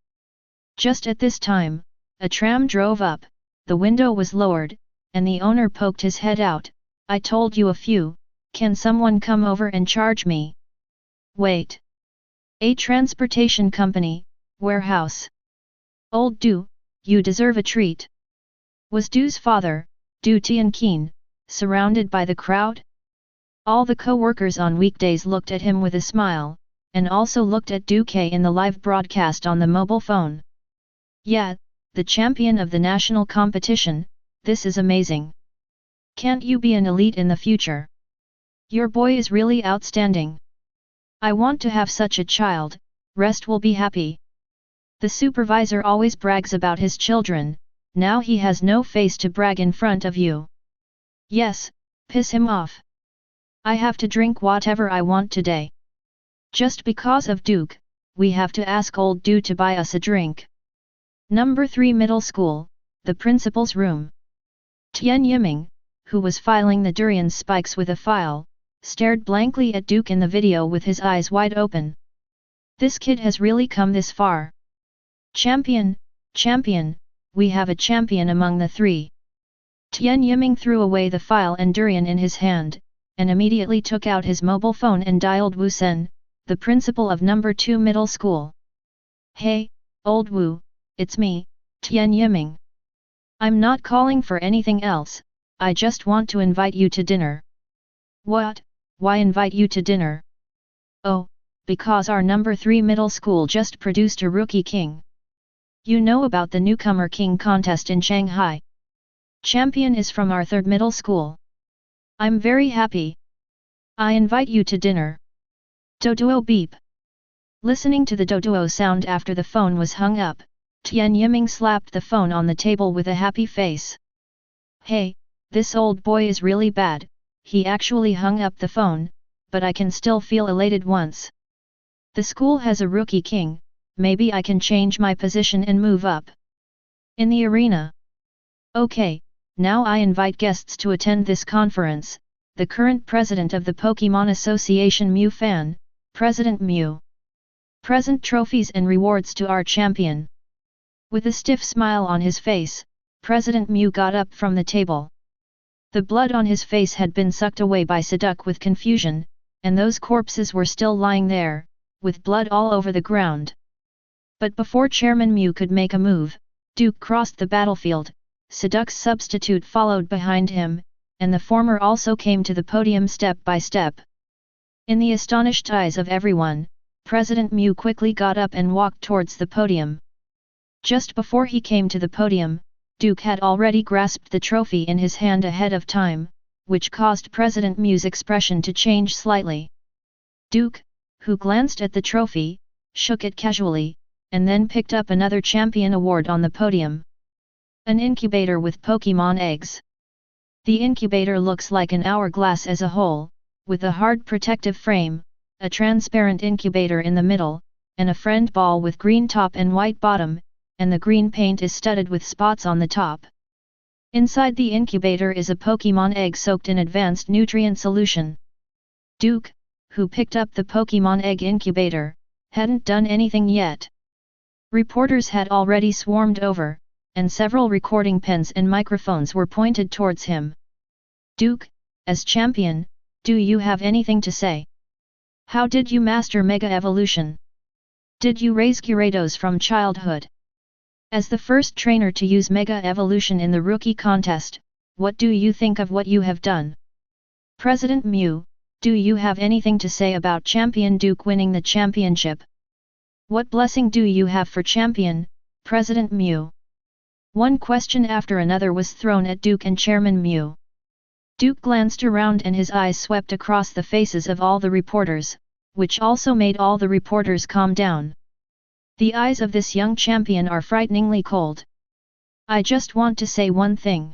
Just at this time, a tram drove up, the window was lowered, and the owner poked his head out. I told you a few, can someone come over and charge me? Wait. A transportation company, warehouse. Old Du, you deserve a treat. Was Du's father, Du Tianqin, surrounded by the crowd? All the co-workers on weekdays looked at him with a smile, and also looked at Du Ke in the live broadcast on the mobile phone. Yeah, the champion of the national competition, this is amazing. Can't you be an elite in the future? Your boy is really outstanding. I want to have such a child, rest will be happy. The supervisor always brags about his children, now he has no face to brag in front of you. Yes, piss him off. I have to drink whatever I want today. Just because of Duke, we have to ask old Du to buy us a drink. Number 3 Middle School, the principal's room. Tian Yiming, who was filing the durian spikes with a file, stared blankly at Duke in the video with his eyes wide open. This kid has really come this far. Champion, champion, we have a champion among the three. Tian Yiming threw away the file and durian in his hand, and immediately took out his mobile phone and dialed Wu Sen, the principal of number 2 Middle School. Hey, old Wu, it's me, Tian Yiming. I'm not calling for anything else, I just want to invite you to dinner. What? Why invite you to dinner? Oh, because our number 3 Middle School just produced a rookie king. You know about the newcomer king contest in Shanghai. Champion is from our 3rd Middle School. I'm very happy. I invite you to dinner. Doduo beep. Listening to the doduo sound after the phone was hung up, Tian Yiming slapped the phone on the table with a happy face. Hey, this old boy is really bad, he actually hung up the phone, but I can still feel elated once. The school has a rookie king, maybe I can change my position and move up in the arena. Okay, now I invite guests to attend this conference, the current president of the Pokémon Association Mew Fan, President Mew. Present trophies and rewards to our champion. With a stiff smile on his face, President Mew got up from the table. The blood on his face had been sucked away by Seduc with confusion, and those corpses were still lying there, with blood all over the ground. But before Chairman Mew could make a move, Duke crossed the battlefield, Seduc's substitute followed behind him, and the former also came to the podium step by step. In the astonished eyes of everyone, President Mew quickly got up and walked towards the podium. Just before he came to the podium, Duke had already grasped the trophy in his hand ahead of time, which caused President Mew's expression to change slightly. Duke, who glanced at the trophy, shook it casually, and then picked up another champion award on the podium. An incubator with Pokémon eggs. The incubator looks like an hourglass as a whole, with a hard protective frame, a transparent incubator in the middle, and a friend ball with green top and white bottom, and the green paint is studded with spots on the top. Inside the incubator is a Pokémon egg soaked in advanced nutrient solution. Duke, who picked up the Pokémon egg incubator, hadn't done anything yet. Reporters had already swarmed over, and several recording pens and microphones were pointed towards him. Duke, as champion, do you have anything to say? How did you master Mega Evolution? Did you raise Gyarados from childhood? As the first trainer to use Mega Evolution in the rookie contest, what do you think of what you have done? President Mew, do you have anything to say about Champion Duke winning the championship? What blessing do you have for Champion, President Mew? One question after another was thrown at Duke and Chairman Mew. Duke glanced around and his eyes swept across the faces of all the reporters, which also made all the reporters calm down. The eyes of this young champion are frighteningly cold. I just want to say one thing.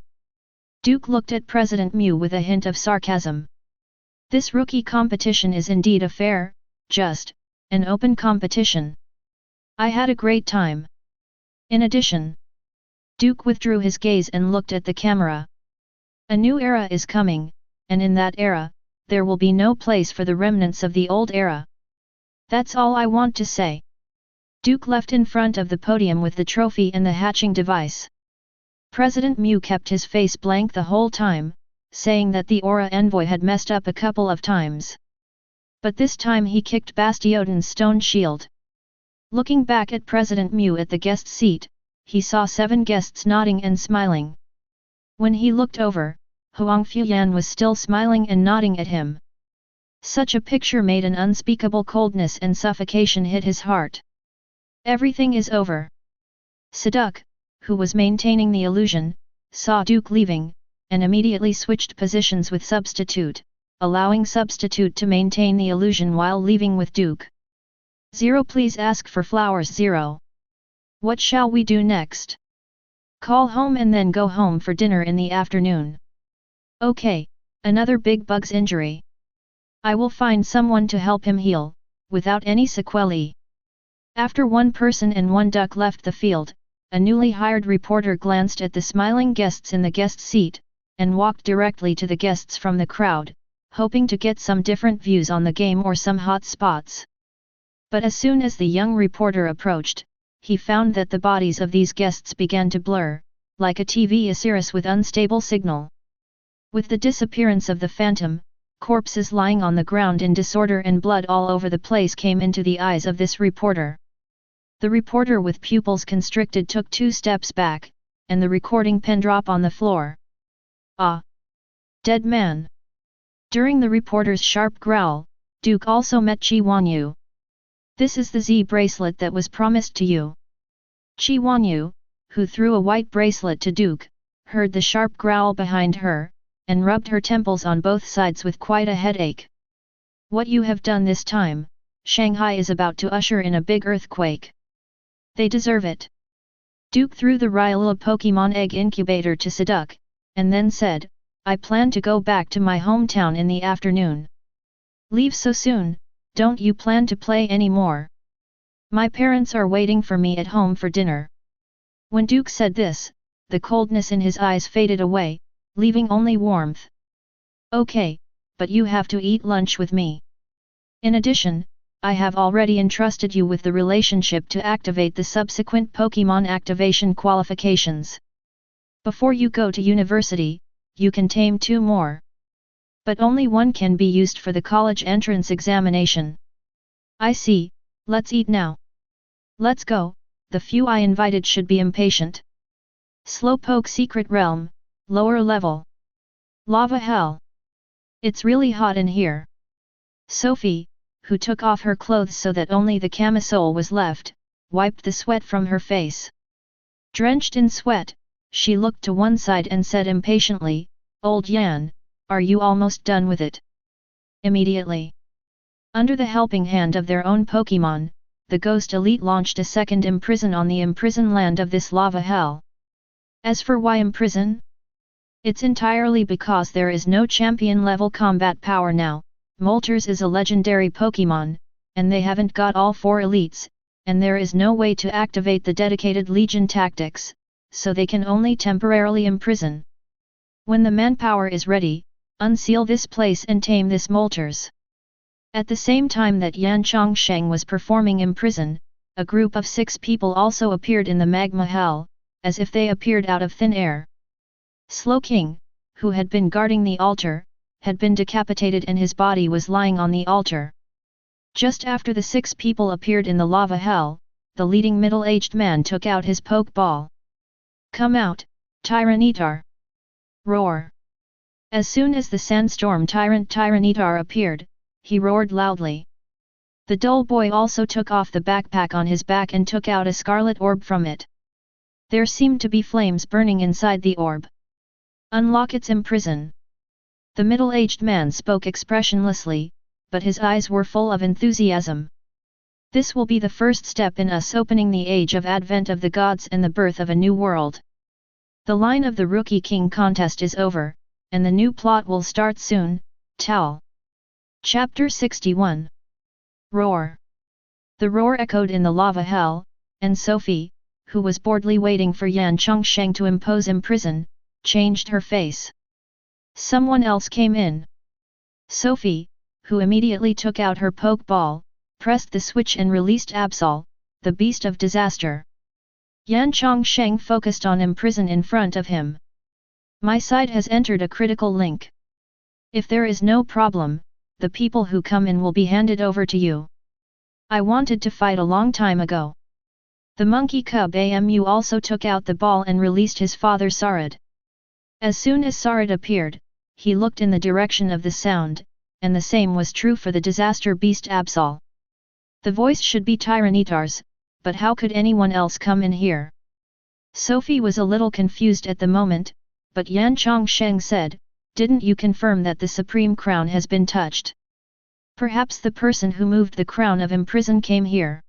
Duke looked at President Mew with a hint of sarcasm. This rookie competition is indeed a fair, just, and open competition. I had a great time. In addition, Duke withdrew his gaze and looked at the camera. A new era is coming, and in that era, there will be no place for the remnants of the old era. That's all I want to say. Duke left in front of the podium with the trophy and the hatching device. President Mew kept his face blank the whole time, saying that the Aura Envoy had messed up a couple of times. But this time he kicked Bastiodon's stone shield. Looking back at President Mew at the guest seat, he saw 7 guests nodding and smiling. When he looked over, Huang Fuyan was still smiling and nodding at him. Such a picture made an unspeakable coldness and suffocation hit his heart. Everything is over. Seduc, who was maintaining the illusion, saw Duke leaving, and immediately switched positions with Substitute, allowing Substitute to maintain the illusion while leaving with Duke. 0 Please ask for flowers 0. What shall we do next? Call home and then go home for dinner in the afternoon. Okay, another big bug's injury. I will find someone to help him heal, without any sequelae. After one person and one duck left the field, a newly hired reporter glanced at the smiling guests in the guest seat, and walked directly to the guests from the crowd, hoping to get some different views on the game or some hot spots. But as soon as the young reporter approached, he found that the bodies of these guests began to blur, like a TV Osiris with unstable signal. With the disappearance of the phantom, corpses lying on the ground in disorder and blood all over the place came into the eyes of this reporter. The reporter with pupils constricted took 2 steps back, and the recording pen dropped on the floor. Ah! Dead man! During the reporter's sharp growl, Duke also met Qi Wanyu. This is the Z bracelet that was promised to you. Qi Wanyu, who threw a white bracelet to Duke, heard the sharp growl behind her, and rubbed her temples on both sides with quite a headache. What you have done this time, Shanghai is about to usher in a big earthquake. They deserve it. Duke threw the Rhyla Pokémon egg incubator to Seduc, and then said, I plan to go back to my hometown in the afternoon. Leave so soon, don't you plan to play anymore? My parents are waiting for me at home for dinner. When Duke said this, the coldness in his eyes faded away, leaving only warmth. Okay, but you have to eat lunch with me. In addition, I have already entrusted you with the relationship to activate the subsequent Pokémon activation qualifications. Before you go to university, you can tame 2 more. But only one can be used for the college entrance examination. I see, let's eat now. Let's go, the few I invited should be impatient. Slowpoke Secret Realm, lower level. Lava Hell. It's really hot in here. Sophie, who took off her clothes so that only the camisole was left, wiped the sweat from her face. Drenched in sweat, she looked to one side and said impatiently, Old Yan, are you almost done with it? Immediately. Under the helping hand of their own Pokémon, the Ghost Elite launched a second imprison on the imprison land of this lava hell. As for why imprison? It's entirely because there is no champion-level combat power now. Moltres is a legendary Pokémon, and they haven't got all 4 elites, and there is no way to activate the dedicated Legion tactics, so they can only temporarily imprison. When the manpower is ready, unseal this place and tame this Moltres. At the same time that Yan Chongsheng was performing imprison, a group of 6 people also appeared in the magma hell, as if they appeared out of thin air. Slow King, who had been guarding the altar, had been decapitated and his body was lying on the altar. Just after the 6 people appeared in the lava hell, the leading middle-aged man took out his pokeball. Come out, Tyranitar! Roar! As soon as the sandstorm tyrant Tyranitar appeared, he roared loudly. The dull boy also took off the backpack on his back and took out a scarlet orb from it. There seemed to be flames burning inside the orb. Unlock its imprison. The middle-aged man spoke expressionlessly, but his eyes were full of enthusiasm. This will be the first step in us opening the age of advent of the gods and the birth of a new world. The line of the Rookie King contest is over, and the new plot will start soon. Towel. Chapter 61. Roar. The roar echoed in the lava hell, and Sophie, who was boredly waiting for Yan Chongsheng to impose imprison, changed her face. Someone else came in. Sophie, who immediately took out her pokeball, pressed the switch and released Absol, the beast of disaster. Yan Chongsheng focused on imprison in front of him. My side has entered a critical link. If there is no problem, the people who come in will be handed over to you. I wanted to fight a long time ago. The monkey cub Amu also took out the ball and released his father Sarad. As soon as Sarad appeared, he looked in the direction of the sound, and the same was true for the disaster beast Absol. The voice should be Tyranitar's, but how could anyone else come in here? Sophie was a little confused at the moment, but Yan Chongsheng said, didn't you confirm that the supreme crown has been touched? Perhaps the person who moved the crown of imprison came here.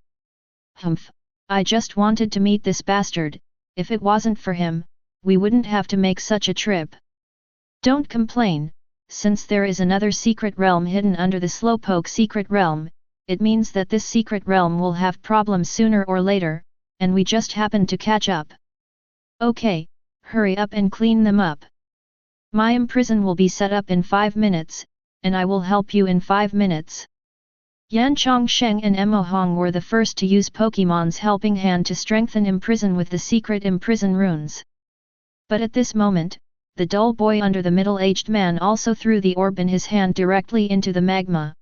Humph, I just wanted to meet this bastard, if it wasn't for him, we wouldn't have to make such a trip. Don't complain, since there is another secret realm hidden under the Slowpoke secret realm, it means that this secret realm will have problems sooner or later, and we just happened to catch up. Okay, hurry up and clean them up. My imprison will be set up in 5 minutes, and I will help you in 5 minutes. Yan Chongsheng and Emo Hong were the first to use Pokémon's helping hand to strengthen imprison with the secret imprison runes. But at this moment, the dull boy under the middle-aged man also threw the orb in his hand directly into the magma.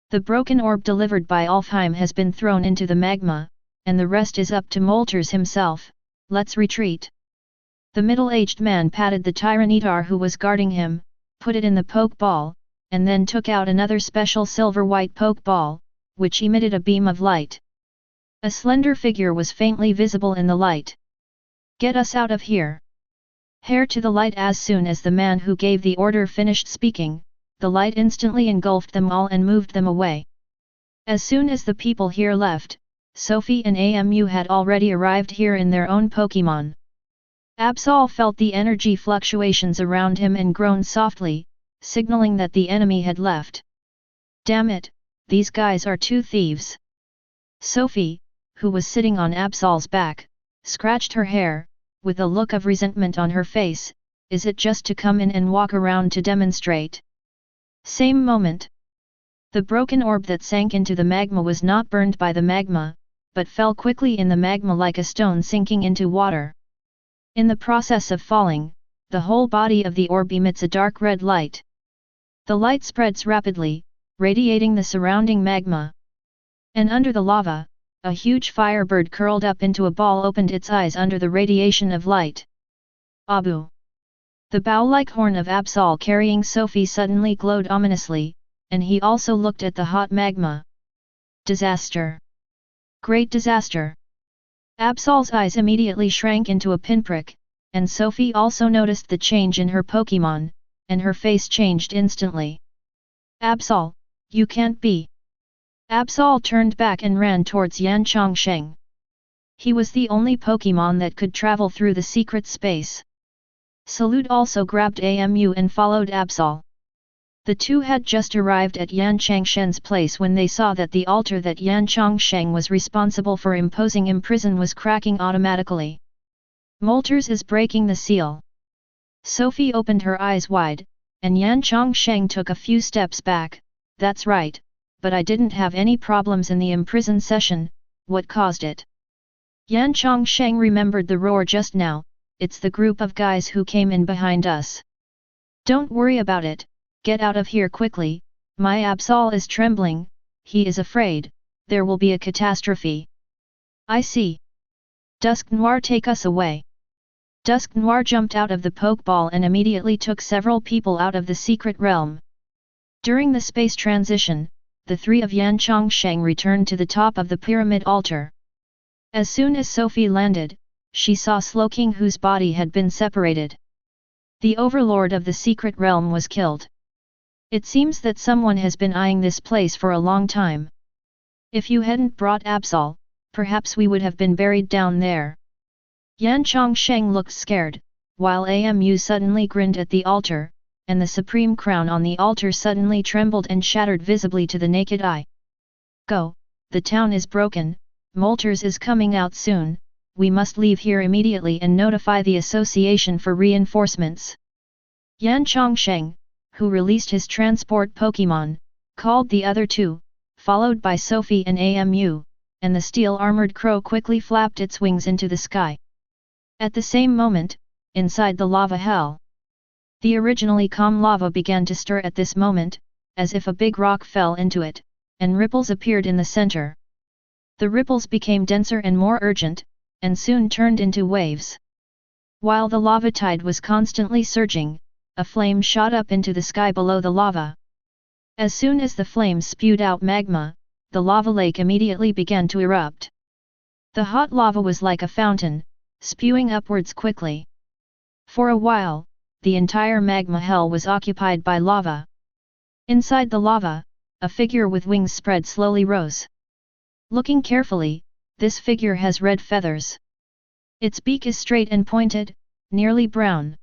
The broken orb delivered by Alfheim has been thrown into the magma, and the rest is up to Moltres himself. Let's retreat. The middle-aged man patted the Tyranitar who was guarding him, put it in the pokeball, and then took out another special silver-white pokeball, which emitted a beam of light. A slender figure was faintly visible in the light. Get us out of here. Hair to the light. As soon as the man who gave the order finished speaking, the light instantly engulfed them all and moved them away. As soon as the people here left, Sophie and Amu had already arrived here in their own Pokémon. Absol felt the energy fluctuations around him and groaned softly, signaling that the enemy had left. Damn it, these guys are two thieves. Sophie, who was sitting on Absol's back, scratched her hair, with a look of resentment on her face. Is it just to come in and walk around to demonstrate? Same moment. The broken orb that sank into the magma was not burned by the magma, but fell quickly in the magma like a stone sinking into water. In the process of falling, the whole body of the orb emits a dark red light. The light spreads rapidly, radiating the surrounding magma. And under the lava, a huge firebird curled up into a ball opened its eyes under the radiation of light. Abu! The bow-like horn of Absol carrying Sophie suddenly glowed ominously, and he also looked at the hot magma. Disaster! Great disaster! Absol's eyes immediately shrank into a pinprick, and Sophie also noticed the change in her Pokémon, and her face changed instantly. Absol, you can't be! Absol turned back and ran towards Yan Chongsheng. He was the only Pokémon that could travel through the secret space. Salute also grabbed Amu and followed Absol. The two had just arrived at Yan Changshen's place when they saw that the altar that Yan Chongsheng was responsible for imposing imprison was cracking automatically. Moltres is breaking the seal. Sophie opened her eyes wide, and Yan Chongsheng took a few steps back. That's right, but I didn't have any problems in the imprison session. What caused it? Yan Chongsheng remembered the roar just now. It's the group of guys who came in behind us. Don't worry about it, get out of here quickly. My Absol is trembling, he is afraid, there will be a catastrophe. I see. Dusk Noir, take us away. Dusk Noir jumped out of the Pokeball and immediately took several people out of the secret realm. During the space transition, the three of Yan Chongsheng returned to the top of the pyramid altar. As soon as Sophie landed, she saw Slowking, whose body had been separated. The overlord of the secret realm was killed. It seems that someone has been eyeing this place for a long time. If you hadn't brought Absol, perhaps we would have been buried down there. Yan Chongsheng looked scared, while Amu suddenly grinned at the altar, and the supreme crown on the altar suddenly trembled and shattered visibly to the naked eye. Go, the town is broken, Moltres is coming out soon, we must leave here immediately and notify the association for reinforcements. Yan Chongsheng, who released his transport Pokémon, called the other two, followed by Sophie and Amu, and the steel-armored crow quickly flapped its wings into the sky. At the same moment, inside the lava hell, the originally calm lava began to stir at this moment, as if a big rock fell into it, and ripples appeared in the center. The ripples became denser and more urgent, and soon turned into waves. While the lava tide was constantly surging, a flame shot up into the sky below the lava. As soon as the flames spewed out magma, the lava lake immediately began to erupt. The hot lava was like a fountain, spewing upwards quickly. For a while, the entire magma hell was occupied by lava. Inside the lava, a figure with wings spread slowly rose. Looking carefully, this figure has red feathers. Its beak is straight and pointed, nearly brown.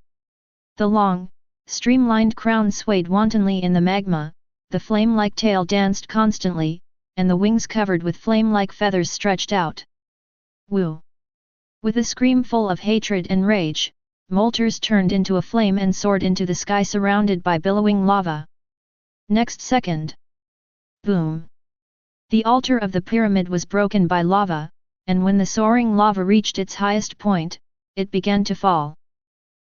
The long, streamlined crown swayed wantonly in the magma, the flame-like tail danced constantly, and the wings covered with flame-like feathers stretched out. Woo! With a scream full of hatred and rage, Moltres turned into a flame and soared into the sky surrounded by billowing lava. Next second. Boom! The altar of the pyramid was broken by lava, and when the soaring lava reached its highest point, it began to fall.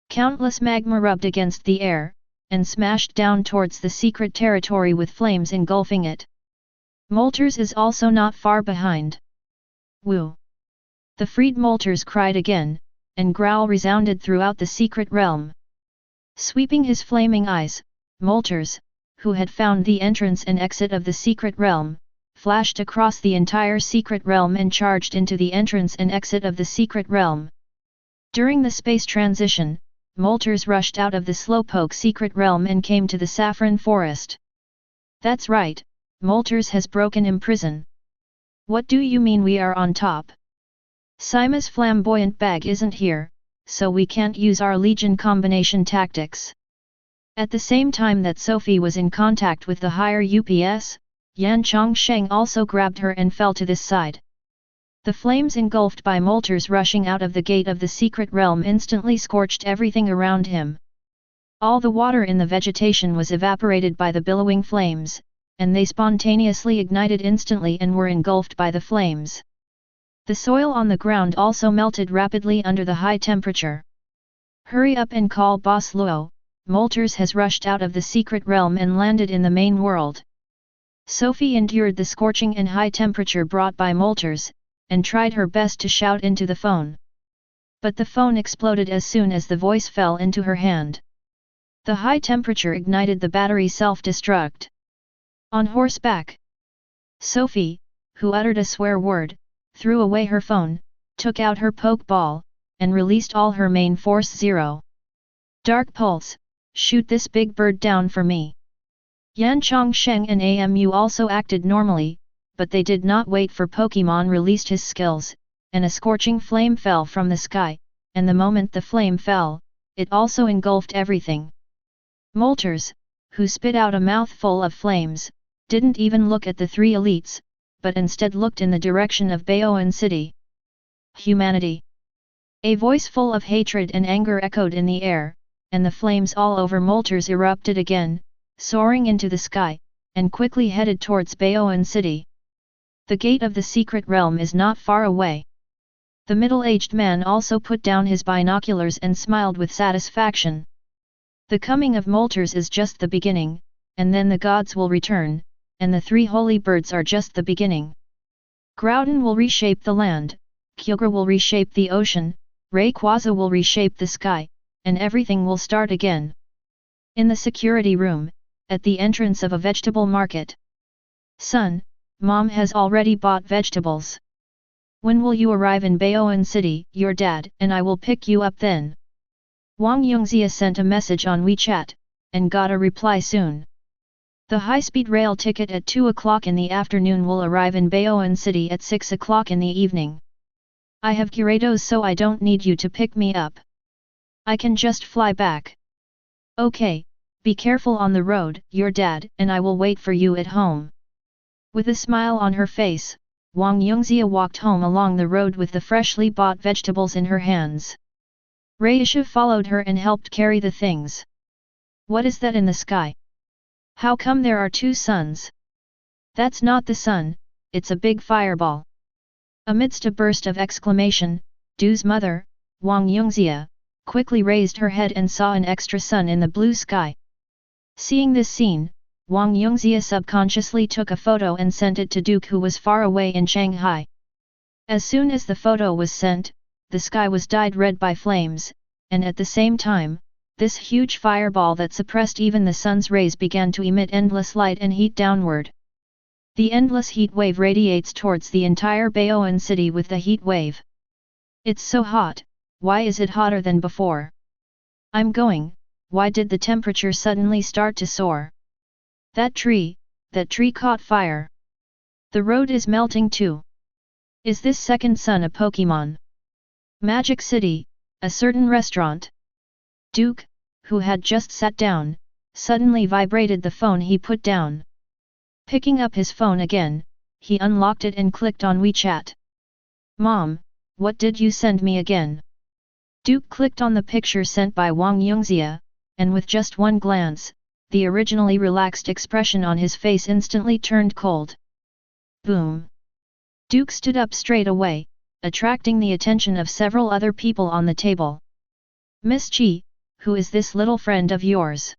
Countless magma rubbed against the air, and smashed down towards the secret territory with flames engulfing it. Moltres is also not far behind. Woo! The freed Moltres cried again, and growl resounded throughout the secret realm. Sweeping his flaming eyes, Moltres, who had found the entrance and exit of the secret realm, flashed across the entire secret realm and charged into the entrance and exit of the secret realm. During the space transition, Moltres rushed out of the Slowpoke secret realm and came to the saffron forest. That's right, Moltres has broken imprison. What do you mean we are on top? Sima's flamboyant bag isn't here, so we can't use our Legion combination tactics. At the same time that Sophie was in contact with the higher UPS, Yan Chongsheng also grabbed her and fell to this side. The flames engulfed by Moltres rushing out of the gate of the secret realm instantly scorched everything around him. All the water in the vegetation was evaporated by the billowing flames, and they spontaneously ignited instantly and were engulfed by the flames. The soil on the ground also melted rapidly under the high temperature. Hurry up and call Boss Luo, Moltres has rushed out of the secret realm and landed in the main world. Sophie endured the scorching and high temperature brought by Moltres, and tried her best to shout into the phone. But the phone exploded as soon as the voice fell into her hand. The high temperature ignited the battery self-destruct. On horseback, Sophie, who uttered a swear word, threw away her phone, took out her Pokeball, and released all her main force 0. Dark Pulse, shoot this big bird down for me. Yan Chongsheng and AMU also acted normally, but they did not wait for Pokémon released his skills, and a scorching flame fell from the sky, and the moment the flame fell, it also engulfed everything. Moltres, who spit out a mouthful of flames, didn't even look at the three elites, but instead looked in the direction of Baoan City. Humanity. A voice full of hatred and anger echoed in the air, and the flames all over Moltres erupted again, soaring into the sky, and quickly headed towards Baoan City. The gate of the secret realm is not far away. The middle-aged man also put down his binoculars and smiled with satisfaction. The coming of Moltres is just the beginning, and then the gods will return, and the three holy birds are just the beginning. Groudon will reshape the land, Kyogre will reshape the ocean, Rayquaza will reshape the sky, and everything will start again. In the security room, at the entrance of a vegetable market. Son, Mom has already bought vegetables. When will you arrive in Baoan City, your dad and I will pick you up then. Wang Yongzia sent a message on WeChat, and got a reply soon. The high-speed rail ticket at 2 o'clock in the afternoon will arrive in Baoan City at 6 o'clock in the evening. I have Gyarados so I don't need you to pick me up. I can just fly back. Okay, be careful on the road, your dad and I will wait for you at home. With a smile on her face, Wang Yongzia walked home along the road with the freshly bought vegetables in her hands. Raisha followed her and helped carry the things. What is that in the sky? How come there are two suns? That's not the sun, it's a big fireball. Amidst a burst of exclamation, Du's mother, Wang Yongzia, quickly raised her head and saw an extra sun in the blue sky. Seeing this scene, Wang Yongzia subconsciously took a photo and sent it to Duke who was far away in Shanghai. As soon as the photo was sent, the sky was dyed red by flames, and at the same time, this huge fireball that suppressed even the sun's rays began to emit endless light and heat downward. The endless heat wave radiates towards the entire Baoan City with the heat wave. It's so hot, why is it hotter than before? I'm going, why did the temperature suddenly start to soar? That tree caught fire. The road is melting too. Is this second sun a Pokémon? Magic City, a certain restaurant. Duke, who had just sat down, suddenly vibrated the phone he put down. Picking up his phone again, he unlocked it and clicked on WeChat. Mom, what did you send me again? Duke clicked on the picture sent by Wang Yongzia, and with just one glance, the originally relaxed expression on his face instantly turned cold. Boom! Duke stood up straight away, attracting the attention of several other people on the table. Miss Chi, who is this little friend of yours?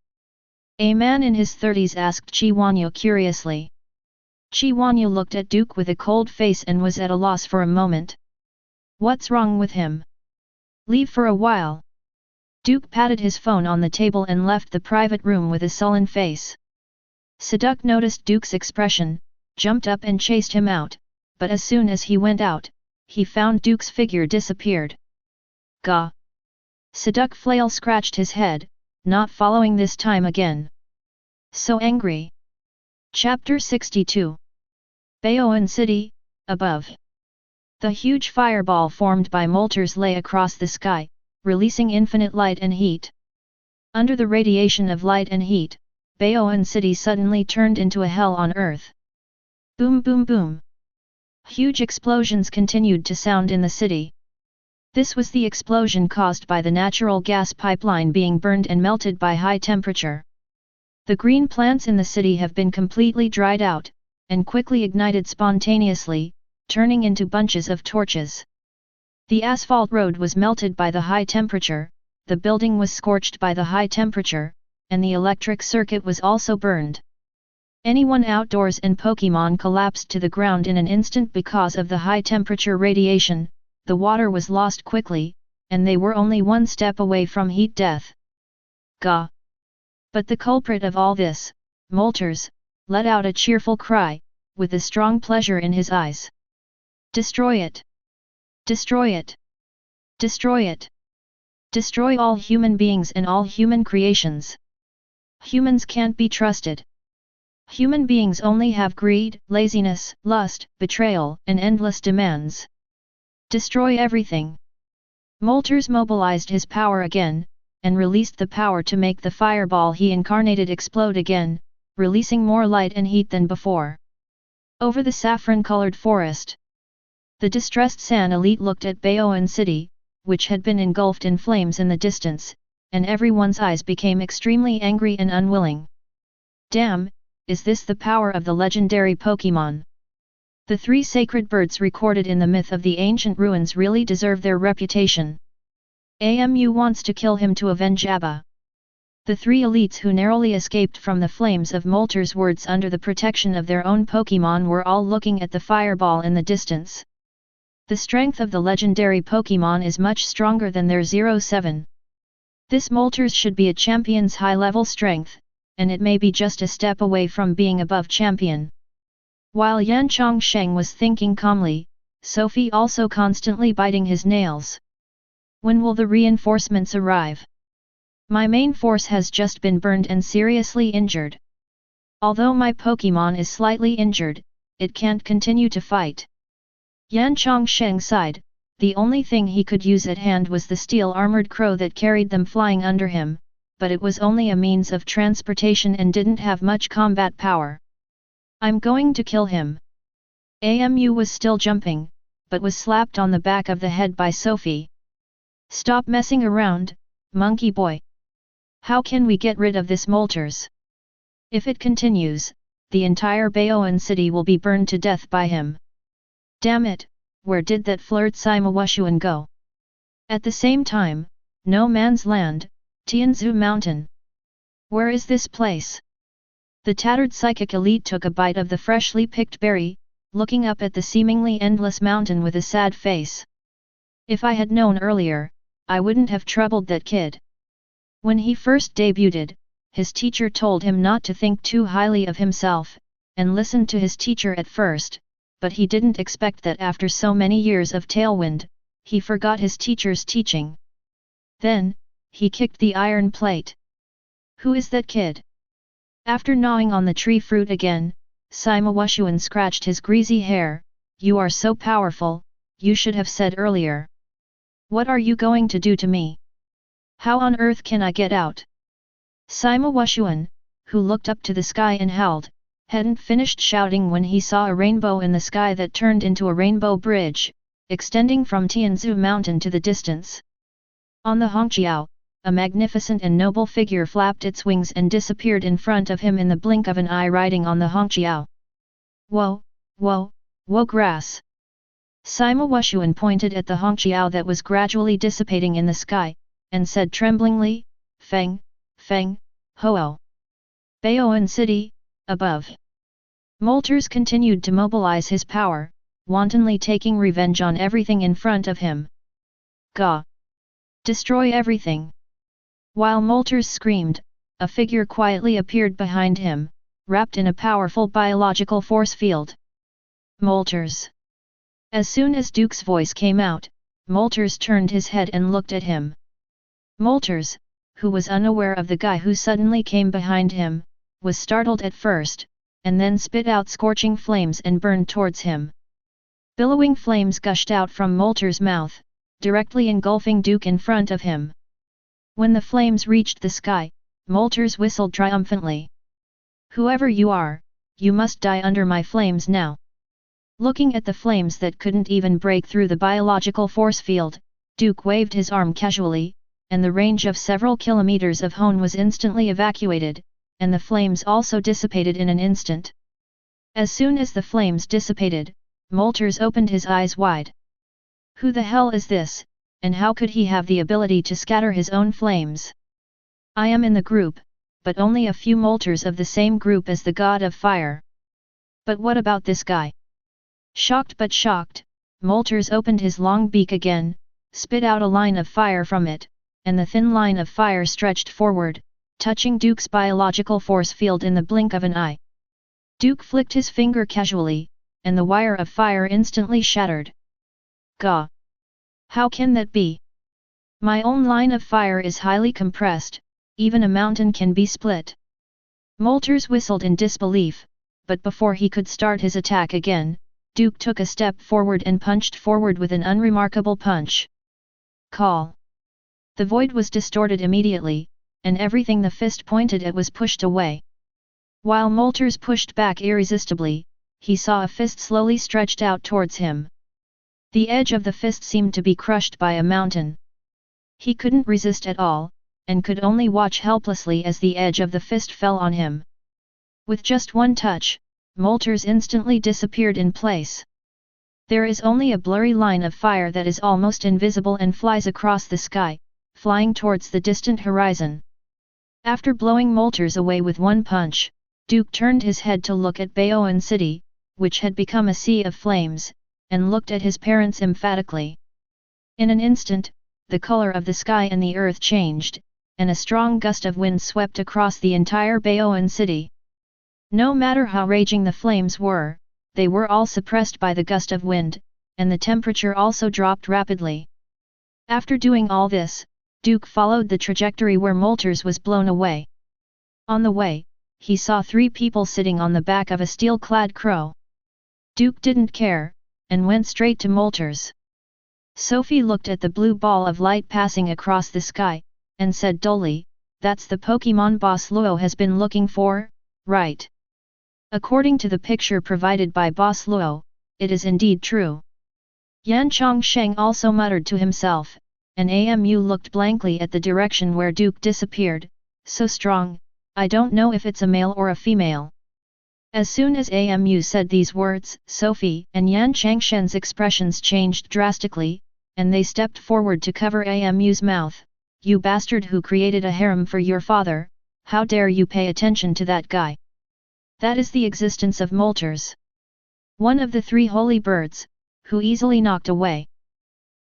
A man in his 30s asked Chi Wanyu curiously. Chi Wanyu looked at Duke with a cold face and was at a loss for a moment. What's wrong with him? Leave for a while. Duke patted his phone on the table and left the private room with a sullen face. Seduk noticed Duke's expression, jumped up and chased him out, but as soon as he went out, he found Duke's figure disappeared. Gah! Seduc Flail scratched his head, not following this time again. So angry. Chapter 62. Baoan City, above. The huge fireball formed by molters lay across the sky, releasing infinite light and heat. Under the radiation of light and heat, Baoan City suddenly turned into a hell on earth. Boom boom boom. Huge explosions continued to sound in the city. This was the explosion caused by the natural gas pipeline being burned and melted by high temperature. The green plants in the city have been completely dried out, and quickly ignited spontaneously, turning into bunches of torches. The asphalt road was melted by the high temperature, the building was scorched by the high temperature, and the electric circuit was also burned. Anyone outdoors and Pokémon collapsed to the ground in an instant because of the high temperature radiation. The water was lost quickly, and they were only one step away from heat death. Gah! But the culprit of all this, Molters, let out a cheerful cry, with a strong pleasure in his eyes. Destroy it! Destroy it! Destroy it! Destroy all human beings and all human creations. Humans can't be trusted. Human beings only have greed, laziness, lust, betrayal, and endless demands. Destroy everything. Molters mobilized his power again, and released the power to make the fireball he incarnated explode again, releasing more light and heat than before. Over the saffron-colored forest, the distressed San Elite looked at Baoan City, which had been engulfed in flames in the distance, and everyone's eyes became extremely angry and unwilling. Damn, is this the power of the legendary Pokémon? The three sacred birds recorded in the myth of the ancient ruins really deserve their reputation. Amu wants to kill him to avenge Abba. The three elites who narrowly escaped from the flames of Molter's words under the protection of their own Pokémon were all looking at the fireball in the distance. The strength of the legendary Pokémon is much stronger than their 07. This Molters should be a champion's high-level strength, and it may be just a step away from being above champion. While Yan Chongsheng was thinking calmly, Sophie also constantly biting his nails. When will the reinforcements arrive? My main force has just been burned and seriously injured. Although my Pokémon is slightly injured, it can't continue to fight. Yan Chongsheng sighed. The only thing he could use at hand was the steel-armored crow that carried them flying under him, but it was only a means of transportation and didn't have much combat power. I'm going to kill him. Amu was still jumping, but was slapped on the back of the head by Sophie. Stop messing around, monkey boy. How can we get rid of this Molters? If it continues, the entire Baoan city will be burned to death by him. Damn it, where did that flirt Simawashuan go? At the same time, no man's land, Tianzu Mountain. Where is this place? The tattered psychic elite took a bite of the freshly picked berry, looking up at the seemingly endless mountain with a sad face. If I had known earlier, I wouldn't have troubled that kid. When he first debuted, his teacher told him not to think too highly of himself, and listened to his teacher at first, but he didn't expect that after so many years of tailwind, he forgot his teacher's teaching. Then, he kicked the iron plate. Who is that kid? After gnawing on the tree fruit again, Simawashuan scratched his greasy hair. You are so powerful, you should have said earlier. What are you going to do to me? How on earth can I get out? Simawashuan, who looked up to the sky and howled, hadn't finished shouting when he saw a rainbow in the sky that turned into a rainbow bridge, extending from Tianzu Mountain to the distance. On the Hongqiao, a magnificent and noble figure flapped its wings and disappeared in front of him in the blink of an eye riding on the Hongqiao. Whoa, whoa, whoa grass! Simawashuan pointed at the Hongqiao that was gradually dissipating in the sky, and said tremblingly, Feng, Feng, Ho-Oh. Baoan City, above. Molters continued to mobilize his power, wantonly taking revenge on everything in front of him. Gah! Destroy everything! While Molters screamed, a figure quietly appeared behind him, wrapped in a powerful biological force field. Molters! As soon as Duke's voice came out, Molters turned his head and looked at him. Moltres, who was unaware of the guy who suddenly came behind him, was startled at first, and then spit out scorching flames and burned towards him. Billowing flames gushed out from Moltres' mouth, directly engulfing Duke in front of him. When the flames reached the sky, Moltres whistled triumphantly. "Whoever you are, you must die under my flames now." Looking at the flames that couldn't even break through the biological force field, Duke waved his arm casually, and the range of several kilometers of Hone was instantly evacuated, and the flames also dissipated in an instant. As soon as the flames dissipated, Moltres opened his eyes wide. Who the hell is this, and how could he have the ability to scatter his own flames? I am in the group, but only a few Moltres of the same group as the god of fire. But what about this guy? Shocked, Moltres opened his long beak again, spit out a line of fire from it, and the thin line of fire stretched forward, touching Duke's biological force field in the blink of an eye. Duke flicked his finger casually, and the wire of fire instantly shattered. Gah! How can that be? My own line of fire is highly compressed, even a mountain can be split. Moltres whistled in disbelief, but before he could start his attack again, Duke took a step forward and punched forward with an unremarkable punch. Call! The void was distorted immediately, and everything the fist pointed at was pushed away. While Moltres pushed back irresistibly, he saw a fist slowly stretched out towards him. The edge of the fist seemed to be crushed by a mountain. He couldn't resist at all, and could only watch helplessly as the edge of the fist fell on him. With just one touch, Moltres instantly disappeared in place. There is only a blurry line of fire that is almost invisible and flies across the sky, flying towards the distant horizon. After blowing Moltres away with one punch, Duke turned his head to look at Baoan City, which had become a sea of flames, and looked at his parents emphatically. In an instant, the color of the sky and the earth changed, and a strong gust of wind swept across the entire Baoan City. No matter how raging the flames were, they were all suppressed by the gust of wind, and the temperature also dropped rapidly. After doing all this, Duke followed the trajectory where Moltres was blown away. On the way, he saw 3 people sitting on the back of a steel-clad crow. Duke didn't care, and went straight to Moltres. Sophie looked at the blue ball of light passing across the sky, and said dully, "That's the Pokémon Boss Luo has been looking for, right?" According to the picture provided by Boss Luo, it is indeed true. Yan Chongsheng also muttered to himself, and Amu looked blankly at the direction where Duke disappeared. "So strong, I don't know if it's a male or a female." As soon as Amu said these words, Sophie and Yan Changshen's expressions changed drastically, and they stepped forward to cover Amu's mouth. "You bastard who created a harem for your father, how dare you pay attention to that guy? That is the existence of Moltres. One of the 3 holy birds, who easily knocked away.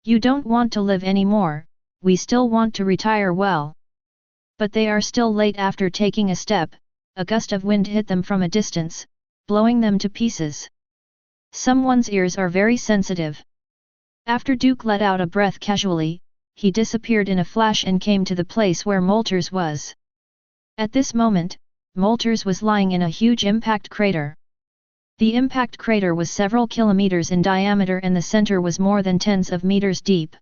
You don't want to live anymore, we still want to retire well." But they are still late. After taking a step, a gust of wind hit them from a distance, blowing them to pieces. Someone's ears are very sensitive. After Duke let out a breath casually, he disappeared in a flash and came to the place where Moltres was. At this moment, Moltres was lying in a huge impact crater. The impact crater was several kilometers in diameter and the center was more than tens of meters deep.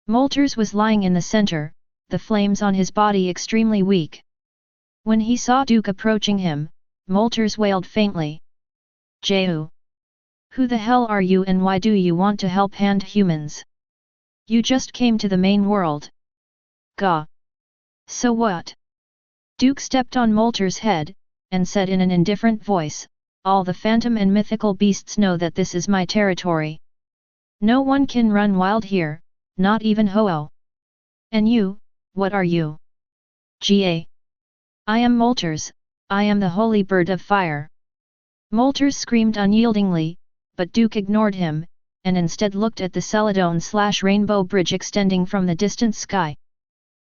Moltres was lying in the center, the flames on his body extremely weak. When he saw Duke approaching him, Moltres wailed faintly. "Jehu! Who the hell are you and why do you want to help hand humans? You just came to the main world." "Gah! So what?" Duke stepped on Moltres' head, and said in an indifferent voice, "All the phantom and mythical beasts know that this is my territory. No one can run wild here, not even Ho-Oh. And you, what are you?" "Ga. I am Moltres, I am the holy bird of fire." Moltres screamed unyieldingly, but Duke ignored him, and instead looked at the Celadon/Rainbow Bridge extending from the distant sky.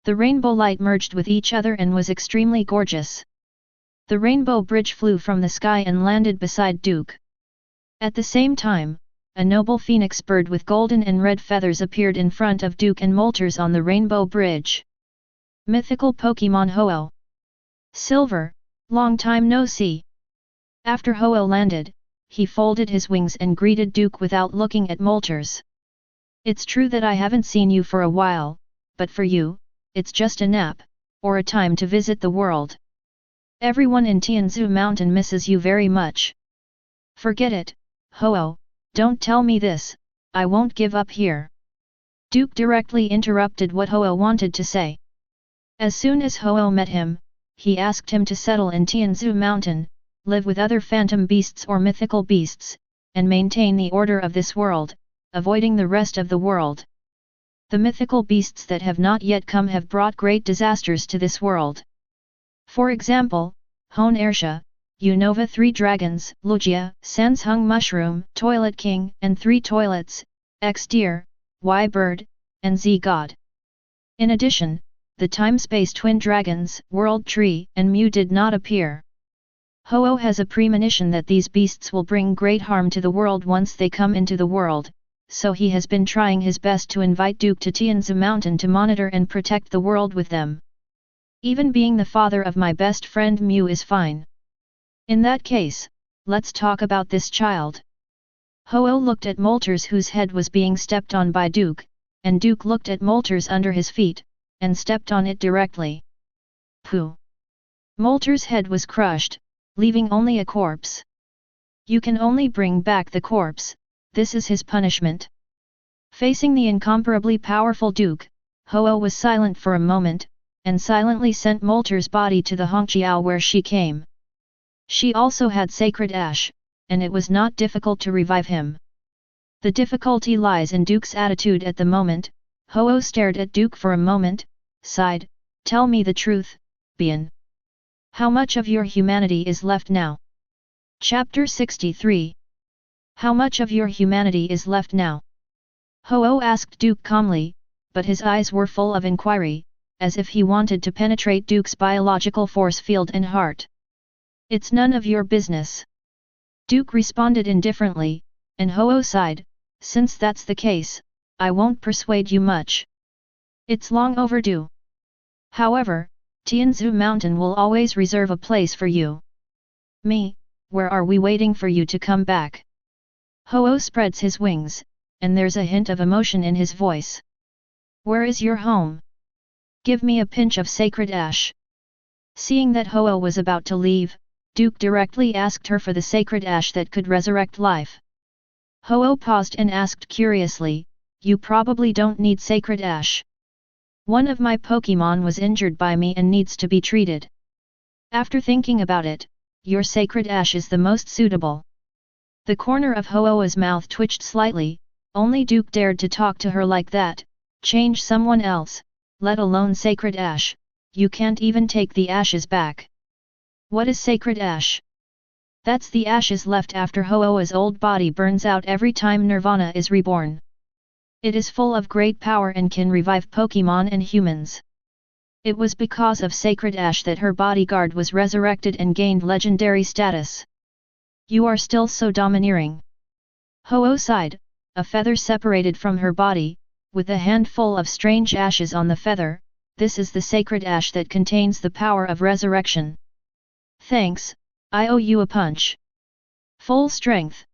The rainbow light merged with each other and was extremely gorgeous. The rainbow bridge flew from the sky and landed beside Duke. At the same time, a noble phoenix bird with golden and red feathers appeared in front of Duke and Moltres on the rainbow bridge. Mythical Pokémon Ho-Oh. Silver, long time no see. After Ho-Oh landed, he folded his wings and greeted Duke without looking at Moltres. It's true that I haven't seen you for a while, but for you, it's just a nap, or a time to visit the world. Everyone in Tianzhu Mountain misses you very much. Forget it, Ho-Oh, don't tell me this, I won't give up here. Duke directly interrupted what Ho-Oh wanted to say. As soon as Ho-Oh met him, he asked him to settle in Tianzhu Mountain, live with other phantom beasts or mythical beasts, and maintain the order of this world, avoiding the rest of the world. The mythical beasts that have not yet come have brought great disasters to this world. For example, Hone Ersha, Unova 3 dragons, Lugia, Sanshung mushroom, Toilet King, and 3 toilets, X deer, Y bird, and Z god. In addition, the time-space twin dragons, World Tree, and Mew did not appear. Ho-Oh has a premonition that these beasts will bring great harm to the world once they come into the world, so he has been trying his best to invite Duke to Tianzhu Mountain to monitor and protect the world with them. Even being the father of my best friend Mew is fine. In that case, let's talk about this child. Ho-Oh looked at Moltres whose head was being stepped on by Duke, and Duke looked at Moltres under his feet, and stepped on it directly. Pooh! Moltres' head was crushed, leaving only a corpse. You can only bring back the corpse, this is his punishment. Facing the incomparably powerful Duke, Ho-Oh was silent for a moment, and silently sent Moltres' body to the Hongqiao where she came. She also had sacred ash, and it was not difficult to revive him. The difficulty lies in Duke's attitude at the moment. Ho-Oh stared at Duke for a moment, sighed, tell me the truth, Bian. How much of your humanity is left now? Chapter 63. How much of your humanity is left now? Ho-Oh asked Duke calmly, but his eyes were full of inquiry, as if he wanted to penetrate Duke's biological force field and heart. It's none of your business. Duke responded indifferently, and Ho-Oh sighed, since that's the case, I won't persuade you much. It's long overdue. However, Tianzhu Mountain will always reserve a place for you. Me, where are we waiting for you to come back? Ho-Oh spreads his wings, and there's a hint of emotion in his voice. Where is your home? Give me a pinch of sacred ash. Seeing that Ho-Oh was about to leave, Duke directly asked her for the sacred ash that could resurrect life. Ho-Oh paused and asked curiously, you probably don't need sacred ash. One of my Pokémon was injured by me and needs to be treated. After thinking about it, your sacred ash is the most suitable. The corner of Ho-Oh's mouth twitched slightly, only Duke dared to talk to her like that, change someone else, let alone sacred ash, you can't even take the ashes back. What is sacred ash? That's the ashes left after Ho-Oh's old body burns out every time Nirvana is reborn. It is full of great power and can revive Pokémon and humans. It was because of sacred ash that her bodyguard was resurrected and gained legendary status. You are still so domineering. Ho-Oh sighed, a feather separated from her body, with a handful of strange ashes on the feather. This is the sacred ash that contains the power of resurrection. Thanks, I owe you a punch. Full strength?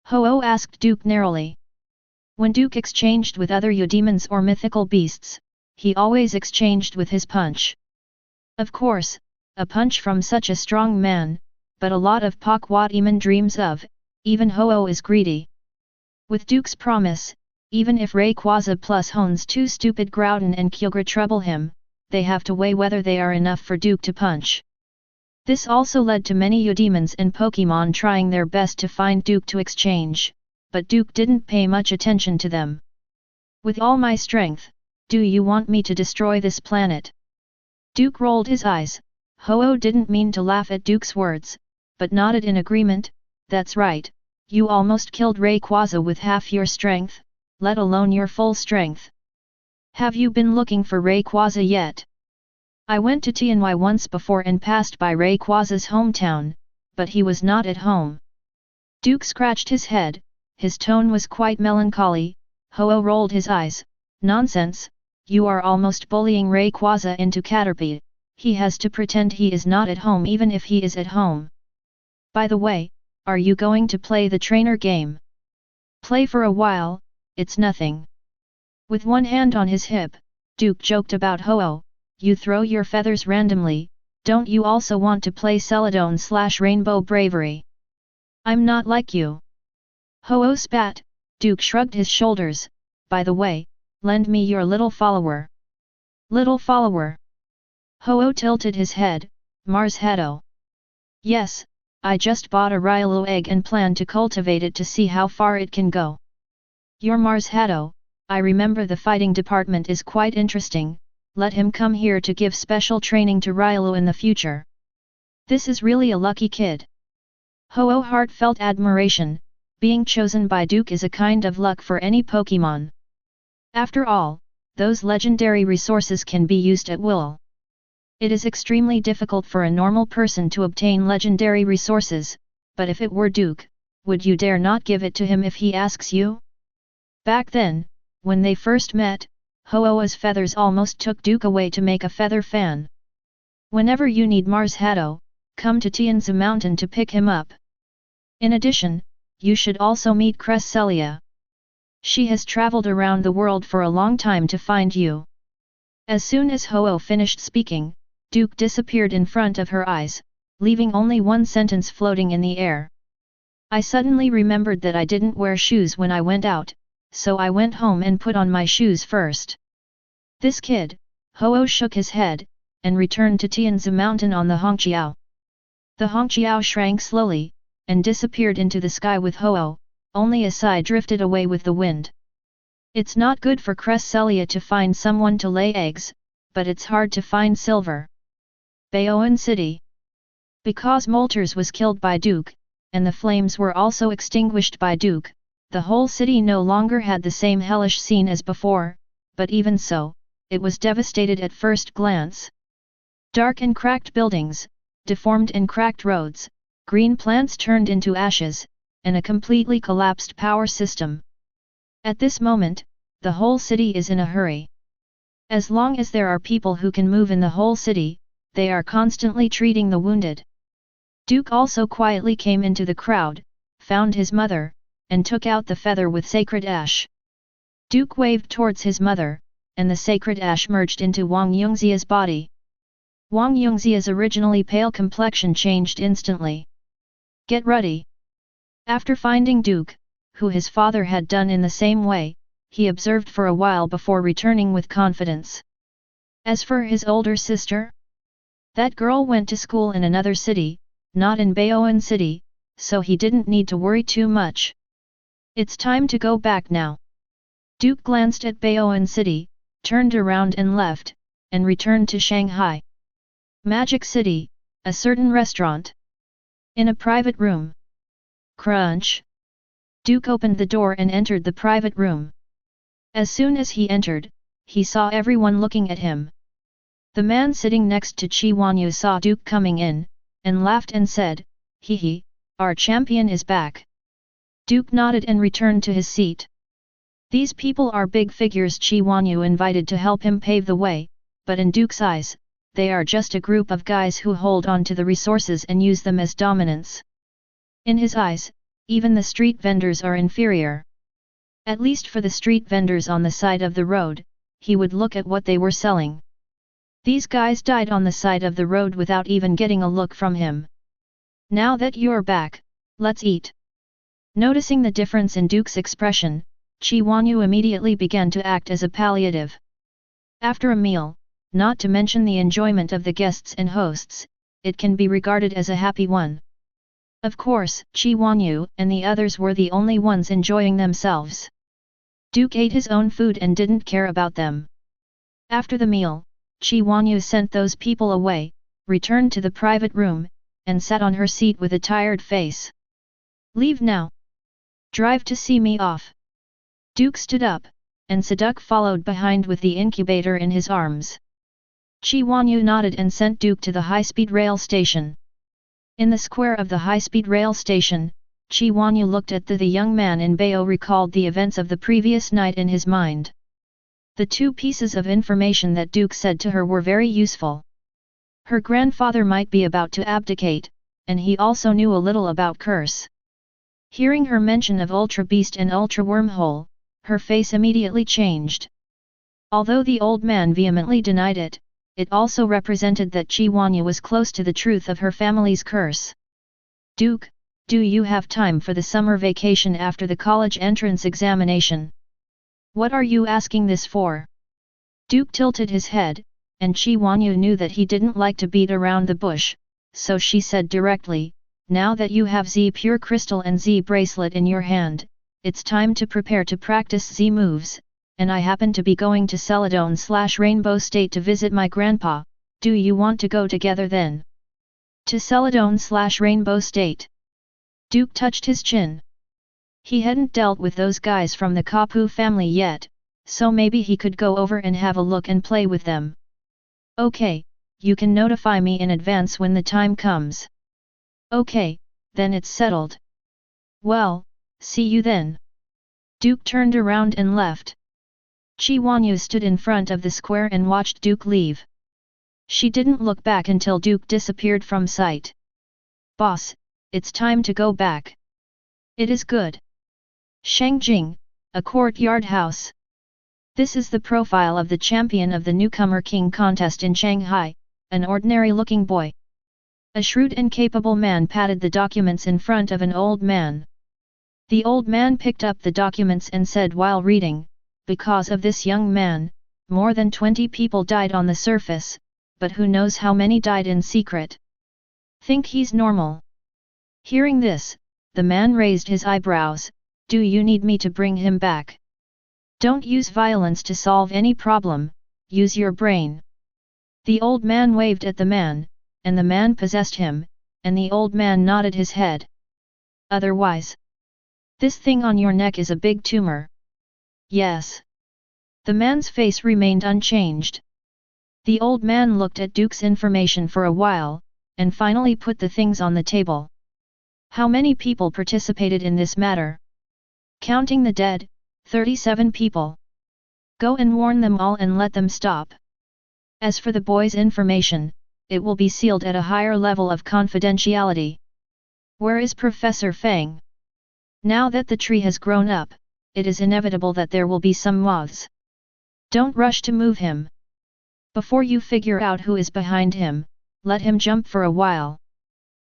Ho-Oh asked Duke narrowly. When Duke exchanged with other Eudemons or mythical beasts, he always exchanged with his punch. Of course, a punch from such a strong man, but a lot of Pokémon dreams of, even Ho-Oh is greedy. With Duke's promise, even if Rayquaza plus Hone's too stupid Groudon and Kyogre trouble him, they have to weigh whether they are enough for Duke to punch. This also led to many Eudemons and Pokémon trying their best to find Duke to exchange, but Duke didn't pay much attention to them. With all my strength, do you want me to destroy this planet? Duke rolled his eyes. Ho-Oh didn't mean to laugh at Duke's words, but nodded in agreement. That's right, you almost killed Rayquaza with half your strength, let alone your full strength. Have you been looking for Rayquaza yet? I went to Tianwei once before and passed by Rayquaza's hometown, but he was not at home. Duke scratched his head, his tone was quite melancholy. Ho-Oh rolled his eyes, nonsense, you are almost bullying Rayquaza into Caterpie. He has to pretend he is not at home even if he is at home. By the way, are you going to play the trainer game? Play for a while, it's nothing. With one hand on his hip, Duke joked about Ho-Oh, you throw your feathers randomly, don't you also want to play Celadon/Rainbow Bravery? I'm not like you. Ho-Oh spat. Duke shrugged his shoulders. By the way, lend me your little follower. Little follower? Ho-Oh tilted his head. Marshadow. Yes, I just bought a Riolu egg and plan to cultivate it to see how far it can go. Your Marshadow, I remember the fighting department is quite interesting, let him come here to give special training to Riolu in the future. This is really a lucky kid. Ho-Oh heartfelt admiration, being chosen by Duke is a kind of luck for any Pokémon. After all, those legendary resources can be used at will. It is extremely difficult for a normal person to obtain legendary resources, but if it were Duke, would you dare not give it to him if he asks you? Back then, when they first met, Ho-Oh's feathers almost took Duke away to make a feather fan. Whenever you need Marshadow, come to Tianzi Mountain to pick him up. In addition, you should also meet Cresselia. She has traveled around the world for a long time to find you. As soon as Ho-Oh finished speaking, Duke disappeared in front of her eyes, leaving only one sentence floating in the air. I suddenly remembered that I didn't wear shoes when I went out, so I went home and put on my shoes first. This kid, Ho-Oh shook his head, and returned to Tianzi Mountain on the Hongqiao. The Hongqiao shrank slowly, and disappeared into the sky with Ho-Oh, only a sigh drifted away with the wind. It's not good for Cresselia to find someone to lay eggs, but it's hard to find silver. Baoan City. Because Moltres was killed by Duke, and the flames were also extinguished by Duke, the whole city no longer had the same hellish scene as before, but even so, it was devastated at first glance. Dark and cracked buildings, deformed and cracked roads, green plants turned into ashes, and a completely collapsed power system. At this moment, the whole city is in a hurry. As long as there are people who can move in the whole city, they are constantly treating the wounded. Duke also quietly came into the crowd, found his mother, and took out the feather with sacred ash. Duke waved towards his mother, and the sacred ash merged into Wang Yongxia's body. Wang Yongxia's originally pale complexion changed instantly. Get ready. After finding Duke, who his father had done in the same way, he observed for a while before returning with confidence. As for his older sister, that girl went to school in another city, not in Baoan City, so he didn't need to worry too much. It's time to go back now. Duke glanced at Baoan City, turned around and left, and returned to Shanghai. Magic City, a certain restaurant. In a private room. Crunch. Duke opened the door and entered the private room. As soon as he entered, he saw everyone looking at him. The man sitting next to Qi Wanyu saw Duke coming in, and laughed and said, "Hee hee, our champion is back." Duke nodded and returned to his seat. These people are big figures Qi Wanyu invited to help him pave the way, but in Duke's eyes, they are just a group of guys who hold on to the resources and use them as dominance. In his eyes, even the street vendors are inferior. At least for the street vendors on the side of the road, he would look at what they were selling. These guys died on the side of the road without even getting a look from him. Now that you're back, let's eat. Noticing the difference in Duke's expression, Qi Wanyu immediately began to act as a palliative. After a meal, not to mention the enjoyment of the guests and hosts, it can be regarded as a happy one. Of course, Qi Wanyu and the others were the only ones enjoying themselves. Duke ate his own food and didn't care about them. After the meal, Qi Wanyu sent those people away, returned to the private room, and sat on her seat with a tired face. Leave now. Drive to see me off. Duke stood up, and Saduk followed behind with the incubator in his arms. Qi Wanyu nodded and sent Duke to the high-speed rail station. In the square of the high-speed rail station, Qi Wanyu looked at the young man in Bao recalled the events of the previous night in his mind. The two pieces of information that Duke said to her were very useful. Her grandfather might be about to abdicate, and he also knew a little about curse. Hearing her mention of Ultra Beast and Ultra Wormhole, her face immediately changed. Although the old man vehemently denied it, it also represented that Chi Wanya was close to the truth of her family's curse. Duke, do you have time for the summer vacation after the college entrance examination? What are you asking this for? Duke tilted his head, and Chi Wanya knew that he didn't like to beat around the bush, so she said directly, now that you have Z Pure Crystal and Z Bracelet in your hand, it's time to prepare to practice Z moves, and I happen to be going to Celadon/Rainbow State to visit my grandpa. Do you want to go together then? To Celadon/Rainbow State. Duke touched his chin. He hadn't dealt with those guys from the Kapu family yet, so maybe he could go over and have a look and play with them. Okay, you can notify me in advance when the time comes. Okay, then it's settled. Well, see you then. Duke turned around and left. Chi Wanyu stood in front of the square and watched Duke leave. She didn't look back until Duke disappeared from sight. Boss, it's time to go back. It is good. Shangjing, a courtyard house. This is the profile of the champion of the Newcomer King contest in Shanghai, an ordinary-looking boy. A shrewd and capable man patted the documents in front of an old man. The old man picked up the documents and said while reading, because of this young man, more than 20 people died on the surface, but who knows how many died in secret. Think he's normal? Hearing this, the man raised his eyebrows. Do you need me to bring him back? Don't use violence to solve any problem, use your brain. The old man waved at the man, and the man possessed him, and the old man nodded his head. Otherwise, this thing on your neck is a big tumor. Yes. The man's face remained unchanged. The old man looked at Duke's information for a while, and finally put the things on the table. How many people participated in this matter? Counting the dead, 37 people. Go and warn them all and let them stop. As for the boy's information, it will be sealed at a higher level of confidentiality. Where is Professor Fang? Now that the tree has grown up, it is inevitable that there will be some moths. Don't rush to move him. Before you figure out who is behind him, let him jump for a while.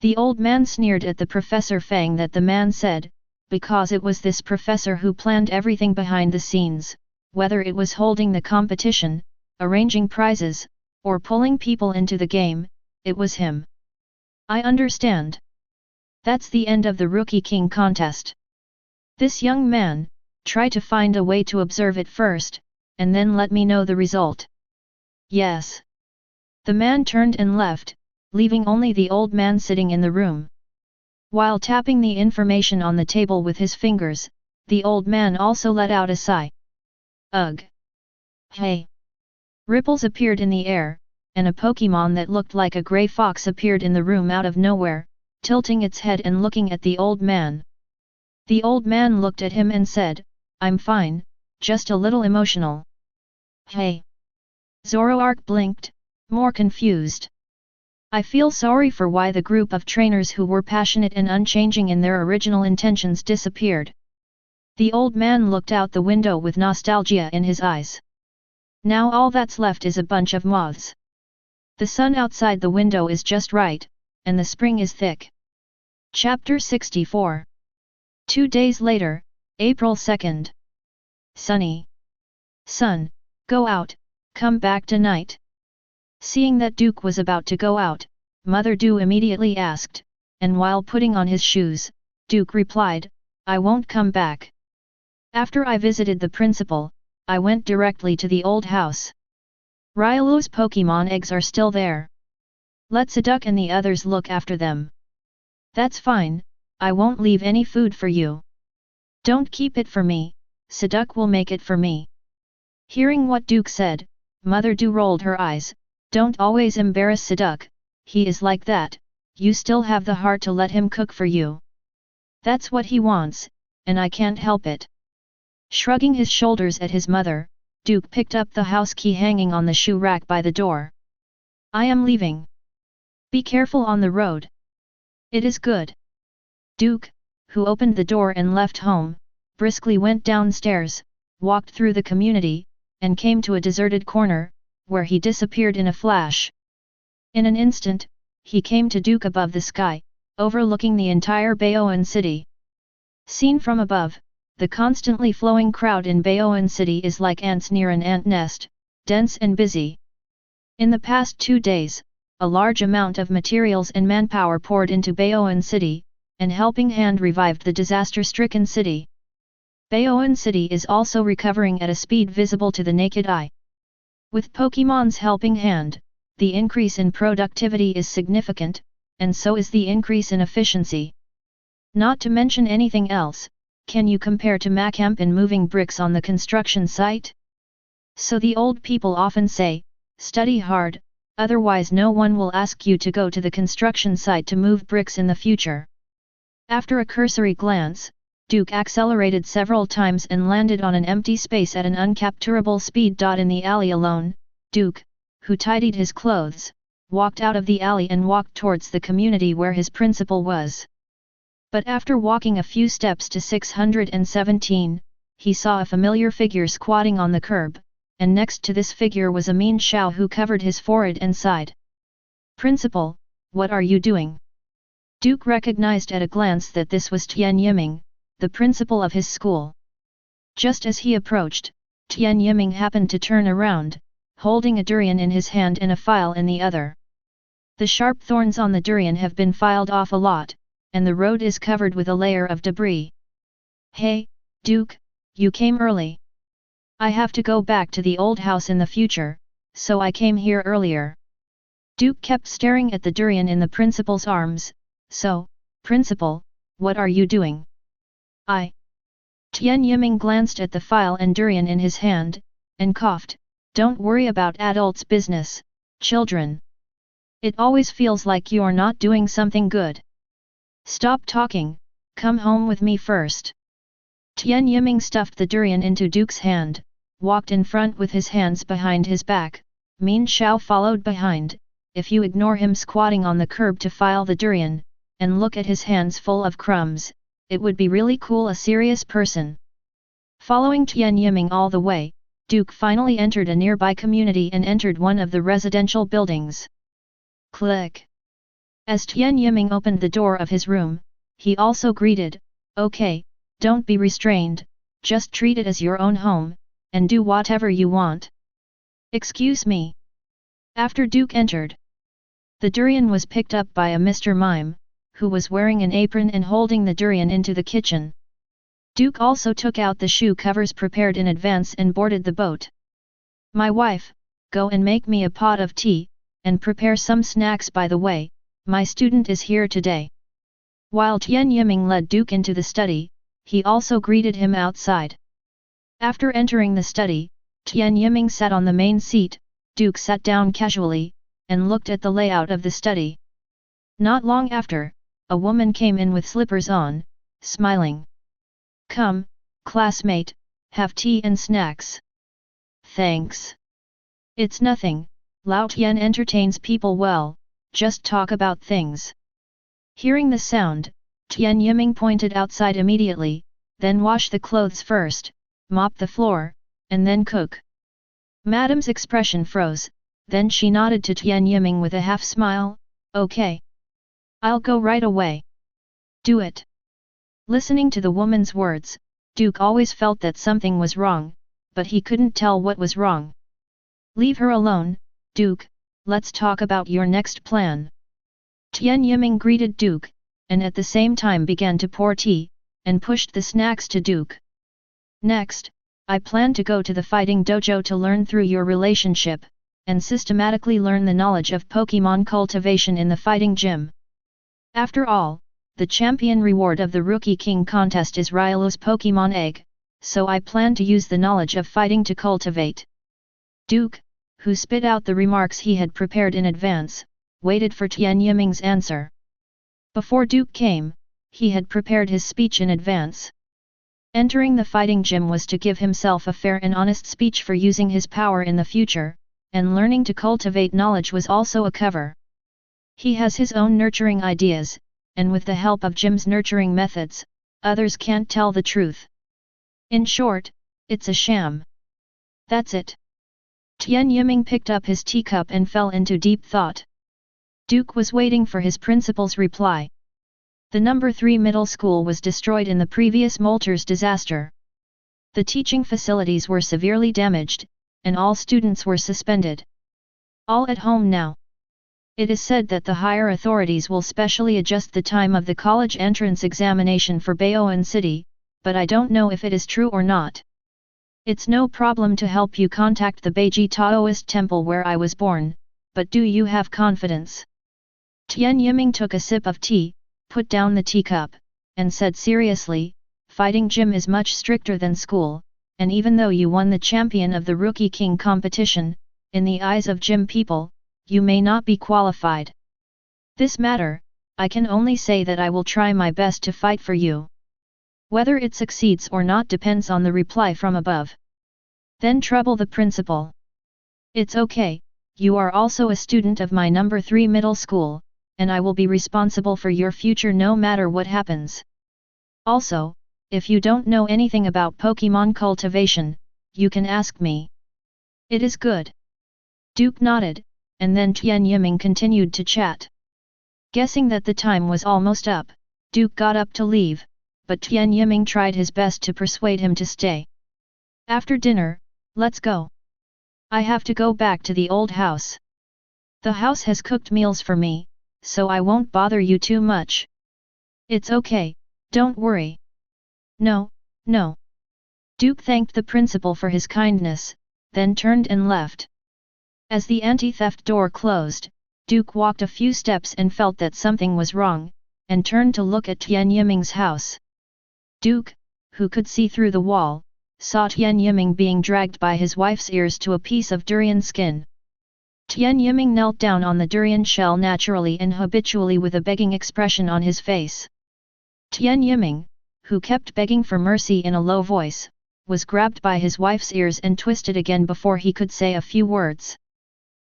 The old man sneered at the Professor Fang that the man said, because it was this professor who planned everything behind the scenes, whether it was holding the competition, arranging prizes, or pulling people into the game, it was him. I understand. That's the end of the Rookie King contest. This young man, try to find a way to observe it first, and then let me know the result. Yes. The man turned and left, leaving only the old man sitting in the room. While tapping the information on the table with his fingers, the old man also let out a sigh. Ugh! Hey! Ripples appeared in the air, and a Pokémon that looked like a grey fox appeared in the room out of nowhere, tilting its head and looking at the old man. The old man looked at him and said, I'm fine, just a little emotional. Hey! Zoroark blinked, more confused. I feel sorry for why the group of trainers who were passionate and unchanging in their original intentions disappeared. The old man looked out the window with nostalgia in his eyes. Now all that's left is a bunch of moths. The sun outside the window is just right, and the spring is thick. Chapter 64. 2 days later, April 2nd. Sunny. Sun, go out, come back tonight. Seeing that Duke was about to go out, Mother Du immediately asked, and while putting on his shoes, Duke replied, I won't come back. After I visited the principal, I went directly to the old house. Ryulu's Pokémon eggs are still there. Let Seduc and the others look after them. That's fine, I won't leave any food for you. Don't keep it for me, Seduc will make it for me. Hearing what Duke said, Mother Du rolled her eyes. Don't always embarrass Seduc, he is like that, you still have the heart to let him cook for you. That's what he wants, and I can't help it. Shrugging his shoulders at his mother, Duke picked up the house key hanging on the shoe rack by the door. I am leaving. Be careful on the road. It is good. Duke, who opened the door and left home, briskly went downstairs, walked through the community, and came to a deserted corner, where he disappeared in a flash. In an instant, he came to Duke above the sky, overlooking the entire Baoan city. Seen from above, the constantly flowing crowd in Baoan city is like ants near an ant nest, dense and busy. In the past 2 days, a large amount of materials and manpower poured into Baoan city, and helping hand revived the disaster-stricken city. Baoan city is also recovering at a speed visible to the naked eye. With Pokémon's helping hand, the increase in productivity is significant, and so is the increase in efficiency. Not to mention anything else, can you compare to Macamp in moving bricks on the construction site? So the old people often say, study hard, otherwise no one will ask you to go to the construction site to move bricks in the future. After a cursory glance, Duke accelerated several times and landed on an empty space at an uncapturable speed. In the alley alone, Duke, who tidied his clothes, walked out of the alley and walked towards the community where his principal was. But after walking a few steps to 617, he saw a familiar figure squatting on the curb, and next to this figure was a mean Shao who covered his forehead and sighed. Principal, what are you doing? Duke recognized at a glance that this was Tian Yiming, the principal of his school. Just as he approached, Tian Yiming happened to turn around, holding a durian in his hand and a file in the other. The sharp thorns on the durian have been filed off a lot, and the road is covered with a layer of debris. Hey, Duke, you came early. I have to go back to the old house in the future, so I came here earlier. Duke kept staring at the durian in the principal's arms. So, Principal, what are you doing? Tian Yiming glanced at the file and durian in his hand, and coughed. Don't worry about adults' business, children. It always feels like you're not doing something good. Stop talking, come home with me first. Tian Yiming stuffed the durian into Duke's hand, walked in front with his hands behind his back. Mean Shao followed behind. If you ignore him squatting on the curb to file the durian, and look at his hands full of crumbs, it would be really cool. A serious person. Following Tian Yiming all the way, Duke finally entered a nearby community and entered one of the residential buildings. Click. As Tian Yiming opened the door of his room, he also greeted, okay, don't be restrained, just treat it as your own home, and do whatever you want. Excuse me. After Duke entered, the durian was picked up by a Mr. Mime, who was wearing an apron and holding the durian into the kitchen. Duke also took out the shoe covers prepared in advance and boarded the boat. My wife, go and make me a pot of tea, and prepare some snacks. By the way, my student is here today. While Tian Yiming led Duke into the study, he also greeted him outside. After entering the study, Tian Yiming sat on the main seat. Duke sat down casually, and looked at the layout of the study. Not long after, a woman came in with slippers on, smiling. Come, classmate, have tea and snacks. Thanks. It's nothing, Lao Tian entertains people well, just talk about things. Hearing the sound, Tian Yiming pointed outside immediately, then wash the clothes first, mop the floor, and then cook. Madam's expression froze, then she nodded to Tian Yiming with a half smile, okay. I'll go right away. Do it. Listening to the woman's words, Duke always felt that something was wrong, but he couldn't tell what was wrong. Leave her alone, Duke, let's talk about your next plan. Tian Yiming greeted Duke, and at the same time began to pour tea, and pushed the snacks to Duke. Next, I plan to go to the fighting dojo to learn through your relationship, and systematically learn the knowledge of Pokémon cultivation in the fighting gym. After all, the champion reward of the Rookie King contest is Railu's Pokémon egg, so I plan to use the knowledge of fighting to cultivate. Duke, who spit out the remarks he had prepared in advance, waited for Tian Yiming's answer. Before Duke came, he had prepared his speech in advance. Entering the fighting gym was to give himself a fair and honest speech for using his power in the future, and learning to cultivate knowledge was also a cover. He has his own nurturing ideas, and with the help of Jim's nurturing methods, others can't tell the truth. In short, it's a sham. That's it. Tian Yiming picked up his teacup and fell into deep thought. Duke was waiting for his principal's reply. The number 3 middle school was destroyed in the previous Molter's disaster. The teaching facilities were severely damaged, and all students were suspended. All at home now. It is said that the higher authorities will specially adjust the time of the college entrance examination for Baoan City, but I don't know if it is true or not. It's no problem to help you contact the Beiji Taoist temple where I was born, but do you have confidence? Tian Yiming took a sip of tea, put down the teacup, and said seriously, fighting gym is much stricter than school, and even though you won the champion of the Rookie King competition, in the eyes of gym people, you may not be qualified. This matter, I can only say that I will try my best to fight for you. Whether it succeeds or not depends on the reply from above. Then trouble the principal. It's okay, you are also a student of my number 3 middle school, and I will be responsible for your future no matter what happens. Also, if you don't know anything about Pokémon cultivation, you can ask me. It is good. Duke nodded, and then Tian Yiming continued to chat. Guessing that the time was almost up, Duke got up to leave, but Tian Yiming tried his best to persuade him to stay. After dinner, let's go. I have to go back to the old house. The house has cooked meals for me, so I won't bother you too much. It's okay, don't worry. No, no. Duke thanked the principal for his kindness, then turned and left. As the anti-theft door closed, Duke walked a few steps and felt that something was wrong, and turned to look at Tian Yiming's house. Duke, who could see through the wall, saw Tian Yiming being dragged by his wife's ears to a piece of durian skin. Tian Yiming knelt down on the durian shell naturally and habitually with a begging expression on his face. Tian Yiming, who kept begging for mercy in a low voice, was grabbed by his wife's ears and twisted again before he could say a few words.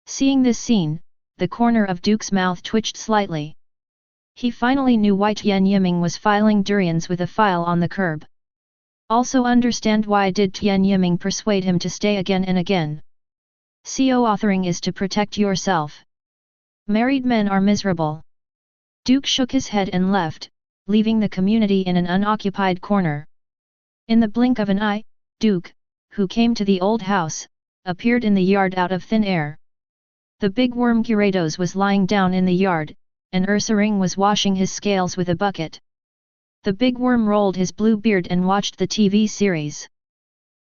Seeing this scene, the corner of Duke's mouth twitched slightly. He finally knew why Tian Yiming was filing durians with a file on the curb. Also understand why did Tian Yiming persuade him to stay again and again. CO authoring is to protect yourself. Married men are miserable. Duke shook his head and left, leaving the community in an unoccupied corner. In the blink of an eye, Duke, who came to the old house, appeared in the yard out of thin air. The big worm Gyarados was lying down in the yard, and Ursaring was washing his scales with a bucket. The big worm rolled his blue beard and watched the TV series.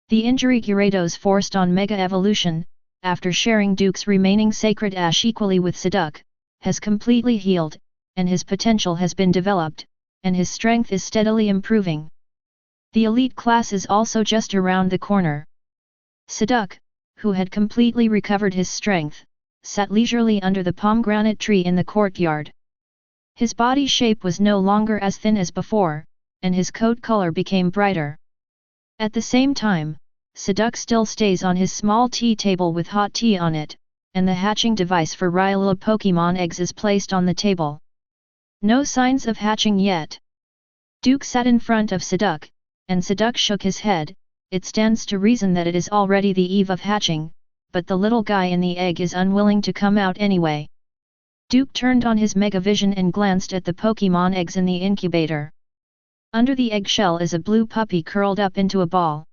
The injury Gyarados forced on Mega Evolution, after sharing Duke's remaining sacred ash equally with Seduc, has completely healed, and his potential has been developed, and his strength is steadily improving. The elite class is also just around the corner. Seduc, who had completely recovered his strength, sat leisurely under the pomegranate tree in the courtyard. His body shape was no longer as thin as before, and his coat color became brighter. At the same time, Seduc still stays on his small tea table with hot tea on it, and the hatching device for Rhyhlia Pokémon eggs is placed on the table. No signs of hatching yet. Duke sat in front of Seduc, and Seduc shook his head. It stands to reason that it is already the eve of hatching, but the little guy in the egg is unwilling to come out anyway. Duke turned on his Megavision and glanced at the Pokémon eggs in the incubator. Under the eggshell is a blue puppy curled up into a ball.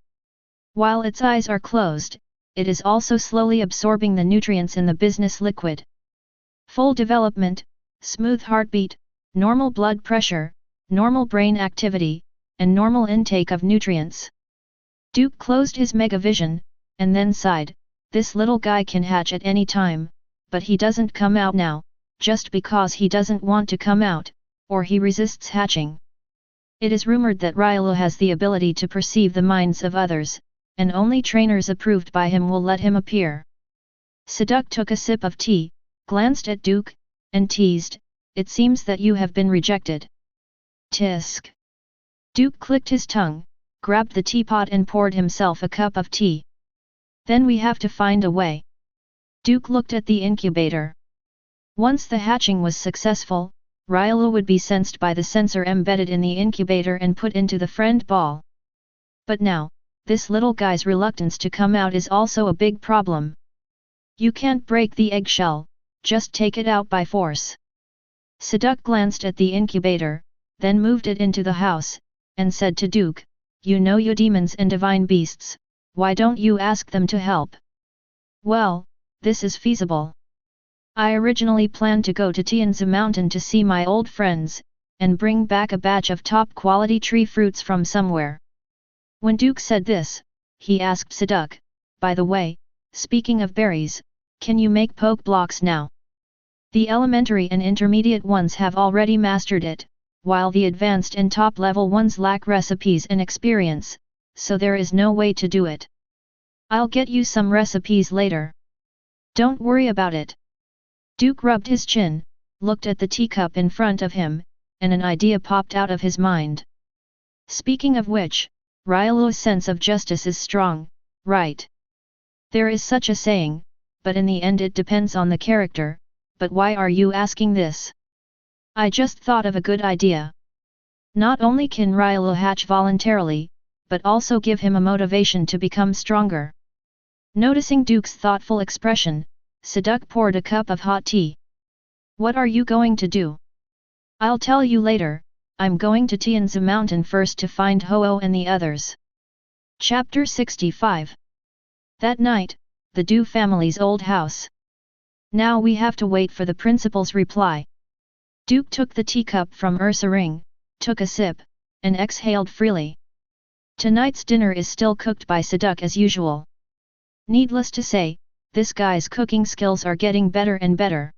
While its eyes are closed, it is also slowly absorbing the nutrients in the business liquid. Full development, smooth heartbeat, normal blood pressure, normal brain activity, and normal intake of nutrients. Duke closed his Megavision, and then sighed. This little guy can hatch at any time, but he doesn't come out now, just because he doesn't want to come out, or he resists hatching. It is rumored that Rhyhlia has the ability to perceive the minds of others, and only trainers approved by him will let him appear. Seduc took a sip of tea, glanced at Duke, and teased, "It seems that you have been rejected." Tisk. Duke clicked his tongue, grabbed the teapot and poured himself a cup of tea. Then we have to find a way. Duke looked at the incubator. Once the hatching was successful, Railu would be sensed by the sensor embedded in the incubator and put into the friend ball. But now, this little guy's reluctance to come out is also a big problem. You can't break the eggshell, just take it out by force. Siduk glanced at the incubator, then moved it into the house, and said to Duke, you know you demons and divine beasts, why don't you ask them to help? Well, this is feasible. I originally planned to go to Tianzi Mountain to see my old friends, and bring back a batch of top-quality tree fruits from somewhere. When Duke said this, he asked Siduk, by the way, speaking of berries, can you make poke blocks now? The elementary and intermediate ones have already mastered it, while the advanced and top-level ones lack recipes and experience, so there is no way to do it. I'll get you some recipes later. Don't worry about it. Duke rubbed his chin, looked at the teacup in front of him, and an idea popped out of his mind. Speaking of which, Railu's sense of justice is strong, right? There is such a saying, but in the end it depends on the character, but why are you asking this? I just thought of a good idea. Not only can Railu hatch voluntarily, but also give him a motivation to become stronger. Noticing Duke's thoughtful expression, Siduk poured a cup of hot tea. What are you going to do? I'll tell you later, I'm going to Tianzi Mountain first to find Ho-Oh and the others. Chapter 65. That night, the Du family's old house. Now we have to wait for the principal's reply. Duke took the teacup from Ursaring, took a sip, and exhaled freely. Tonight's dinner is still cooked by Siduk as usual. Needless to say, this guy's cooking skills are getting better and better.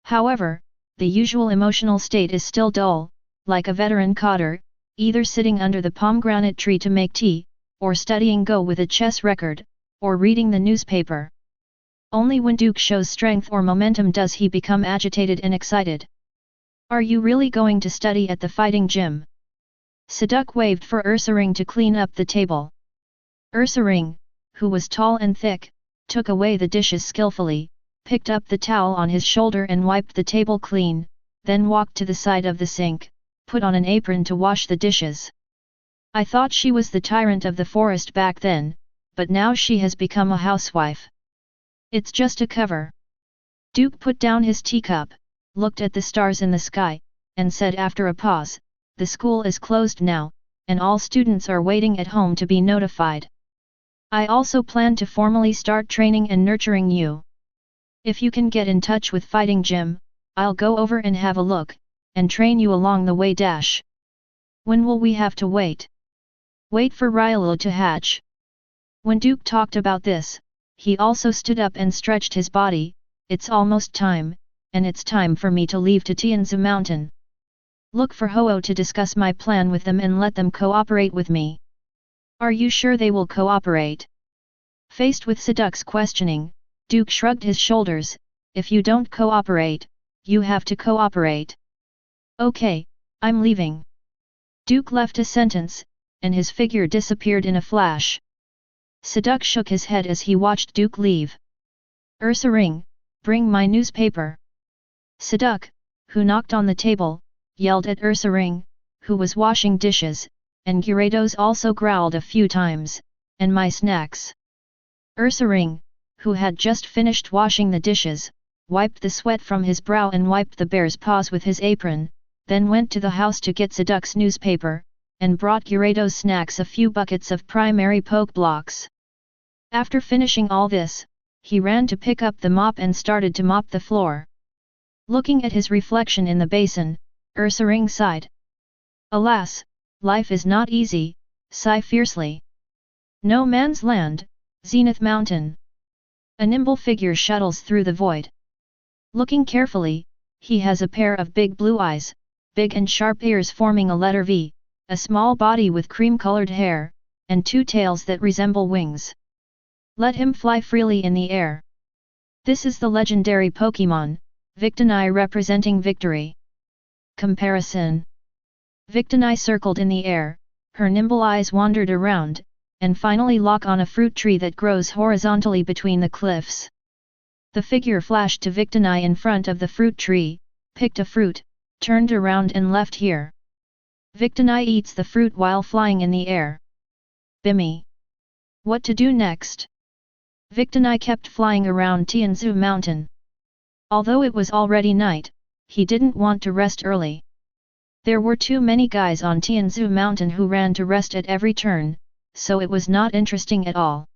However, the usual emotional state is still dull, like a veteran cotter, either sitting under the pomegranate tree to make tea, or studying Go with a chess record, or reading the newspaper. Only when Duke shows strength or momentum does he become agitated and excited. Are you really going to study at the fighting gym? Siduk waved for Ursaring to clean up the table. Ursaring, who was tall and thick, took away the dishes skillfully, picked up the towel on his shoulder and wiped the table clean, then walked to the side of the sink, put on an apron to wash the dishes. I thought she was the tyrant of the forest back then, but now she has become a housewife. It's just a cover. Duke put down his teacup, looked at the stars in the sky, and said after a pause, the school is closed now, and all students are waiting at home to be notified. I also plan to formally start training and nurturing you. If you can get in touch with Fighting Gym, I'll go over and have a look, and train you along the way. When will we have to wait? Wait for Railu to hatch. When Duke talked about this, he also stood up and stretched his body. It's almost time, and it's time for me to leave to Tianzi Mountain. Look for Ho-Oh to discuss my plan with them and let them cooperate with me. Are you sure they will cooperate? Faced with Siduk's questioning, Duke shrugged his shoulders. If you don't cooperate, you have to cooperate. Okay, I'm leaving. Duke left a sentence, and his figure disappeared in a flash. Siduk shook his head as he watched Duke leave. Ursaring, bring my newspaper. Siduk, who knocked on the table, yelled at Ursaring, who was washing dishes, and Gyarados also growled a few times, and my snacks. Ursaring, who had just finished washing the dishes, wiped the sweat from his brow and wiped the bear's paws with his apron, then went to the house to get Siduk's newspaper, and brought Gyarados snacks a few buckets of primary poke blocks. After finishing all this, he ran to pick up the mop and started to mop the floor. Looking at his reflection in the basin, Ursaring sighed. Alas, life is not easy, sigh fiercely. No man's land, Zenith Mountain. A nimble figure shuttles through the void. Looking carefully, he has a pair of big blue eyes, big and sharp ears forming a letter V, a small body with cream-colored hair, and two tails that resemble wings. Let him fly freely in the air. This is the legendary Pokémon, Victini, representing victory. Comparison. Victini circled in the air, Her nimble eyes wandered around, and finally lock on a fruit tree that grows horizontally between the cliffs. The figure flashed to Victini in front of the fruit tree, picked a fruit, turned around and left here. Victini eats the fruit while flying in the air. Bimmy! What to do next? Victini kept flying around Tianzu Mountain. Although it was already night, he didn't want to rest early. There were too many guys on Tianzu Mountain who ran to rest at every turn, so it was not interesting at all.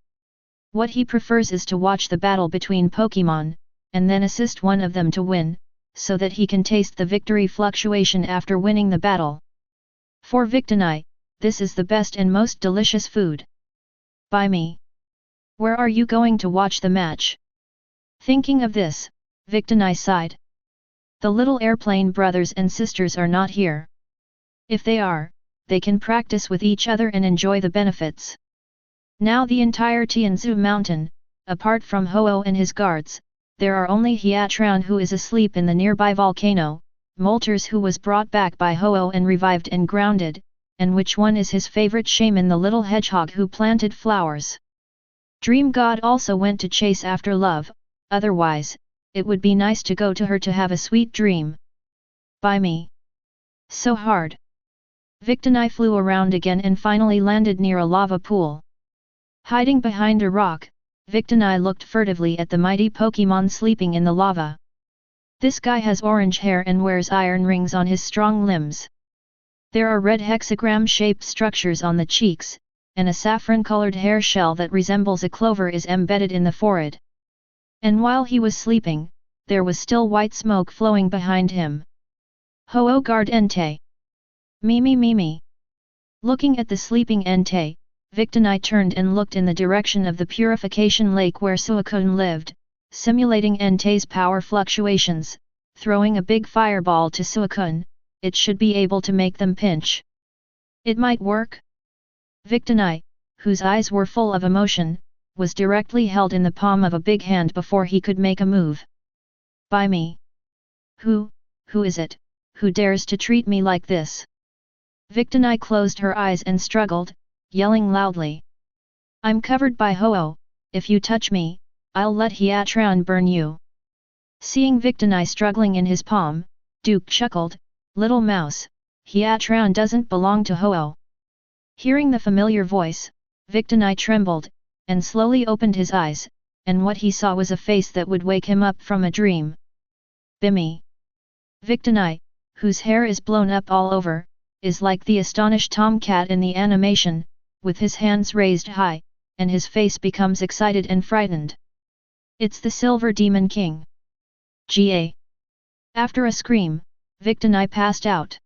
What he prefers is to watch the battle between Pokémon, and then assist one of them to win, so that he can taste the victory fluctuation after winning the battle. For Victini, this is the best and most delicious food. By me. Where are you going to watch the match? Thinking of this, Victini sighed. The little airplane brothers and sisters are not here. If they are, they can practice with each other and enjoy the benefits. Now the entire Tianzu Mountain, apart from Ho-Oh and his guards, there are only Hiatran who is asleep in the nearby volcano, Moltres who was brought back by Ho-Oh and revived and grounded, and which one is his favorite shaman, the little hedgehog who planted flowers. Dream God also went to chase after love, otherwise, it would be nice to go to her to have a sweet dream. By me. So hard. Victini flew around again and finally landed near a lava pool. Hiding behind a rock, Victini looked furtively at the mighty Pokémon sleeping in the lava. This guy has orange hair and wears iron rings on his strong limbs. There are red hexagram-shaped structures on the cheeks, and a saffron-colored hair shell that resembles a clover is embedded in the forehead. And while he was sleeping, there was still white smoke flowing behind him. Ho-Oh guard Entei! Mimi Mimi! Looking at the sleeping Entei, Victini turned and looked in the direction of the purification lake where Suicune lived, simulating Entei's power fluctuations, throwing a big fireball to Suicune. It should be able to make them pinch. It might work? Victini, whose eyes were full of emotion, was directly held in the palm of a big hand before he could make a move. By me. Who is it, who dares to treat me like this? Victini closed her eyes and struggled, yelling loudly. I'm covered by Ho-Oh, if you touch me, I'll let Hiatran burn you. Seeing Victini struggling in his palm, Duke chuckled, Little mouse, Hiatran doesn't belong to Ho-Oh. Hearing the familiar voice, Victini trembled, and slowly opened his eyes, and what he saw was a face that would wake him up from a dream. Bimmy. Victini, whose hair is blown up all over, is like the astonished tomcat in the animation, with his hands raised high, and his face becomes excited and frightened. It's the Silver Demon King. Ga. After a scream, Victini passed out.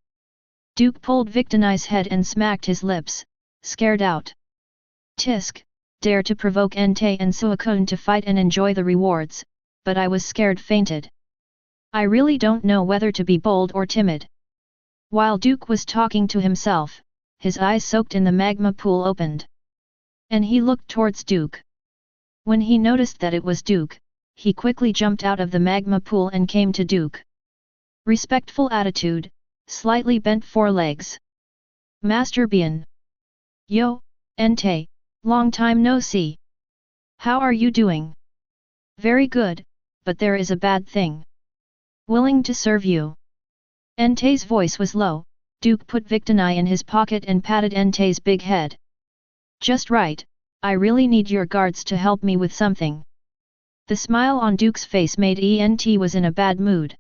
Duke pulled Victini's head and smacked his lips, scared out. Tisk, dare to provoke Entei and Suicune to fight and enjoy the rewards, but I was scared fainted. I really don't know whether to be bold or timid. While Duke was talking to himself, his eyes soaked in the magma pool opened. And he looked towards Duke. When he noticed that it was Duke, he quickly jumped out of the magma pool and came to Duke. Respectful attitude, slightly bent forelegs. Master Bian. Yo, Entei, long time no see. How are you doing? Very good, but there is a bad thing. Willing to serve you. Entei's voice was low. Duke put Victini in his pocket and patted Entei's big head. Just right, I really need your guards to help me with something. The smile on Duke's face made Ent was in a bad mood.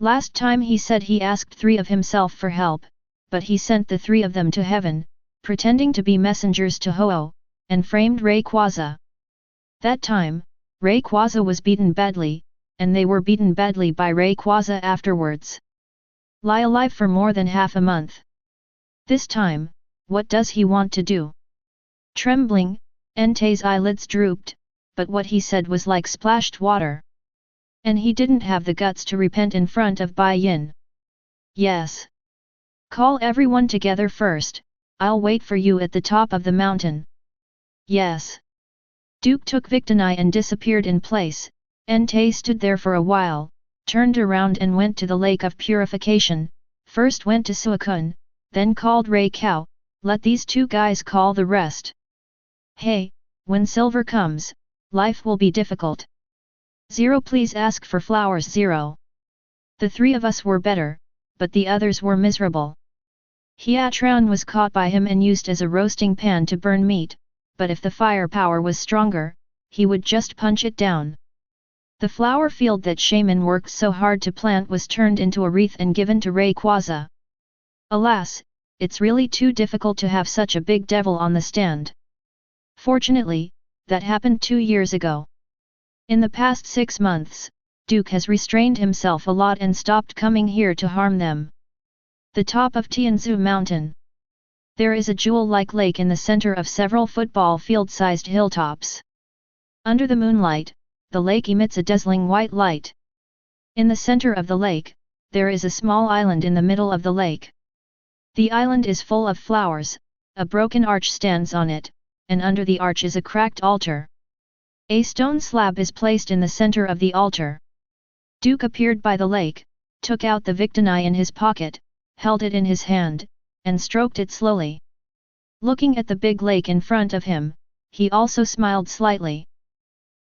Last time he said he asked 3 of himself for help, but he sent the 3 of them to heaven, pretending to be messengers to Ho-Oh, and framed Rayquaza. That time, Rayquaza was beaten badly, and they were beaten badly by Rayquaza afterwards. Lie alive for more than half a month. This time, what does he want to do? Trembling, Entei's eyelids drooped, but what he said was like splashed water. And he didn't have the guts to repent in front of Bai Yin. Yes. Call everyone together first, I'll wait for you at the top of the mountain. Yes. Duke took Victini and disappeared in place. Entei stood there for a while, turned around and went to the lake of purification, first went to Suicune, then called Ray Cow, let these two guys call the rest. Hey, when silver comes, life will be difficult. 0 please ask for flowers 0. The 3 of us were better, but the others were miserable. Hiatran was caught by him and used as a roasting pan to burn meat, but if the firepower was stronger, he would just punch it down. The flower field that Shaman worked so hard to plant was turned into a wreath and given to Rayquaza. Alas, it's really too difficult to have such a big devil on the stand. Fortunately, that happened 2 years ago. In the past 6 months, Duke has restrained himself a lot and stopped coming here to harm them. The top of Tianzu Mountain. There is a jewel-like lake in the center of several football field-sized hilltops. Under the moonlight, the lake emits a dazzling white light. In the center of the lake, there is a small island in the middle of the lake. The island is full of flowers, a broken arch stands on it, and under the arch is a cracked altar. A stone slab is placed in the center of the altar. Duke appeared by the lake, took out the Victini in his pocket, held it in his hand, and stroked it slowly. Looking at the big lake in front of him, he also smiled slightly.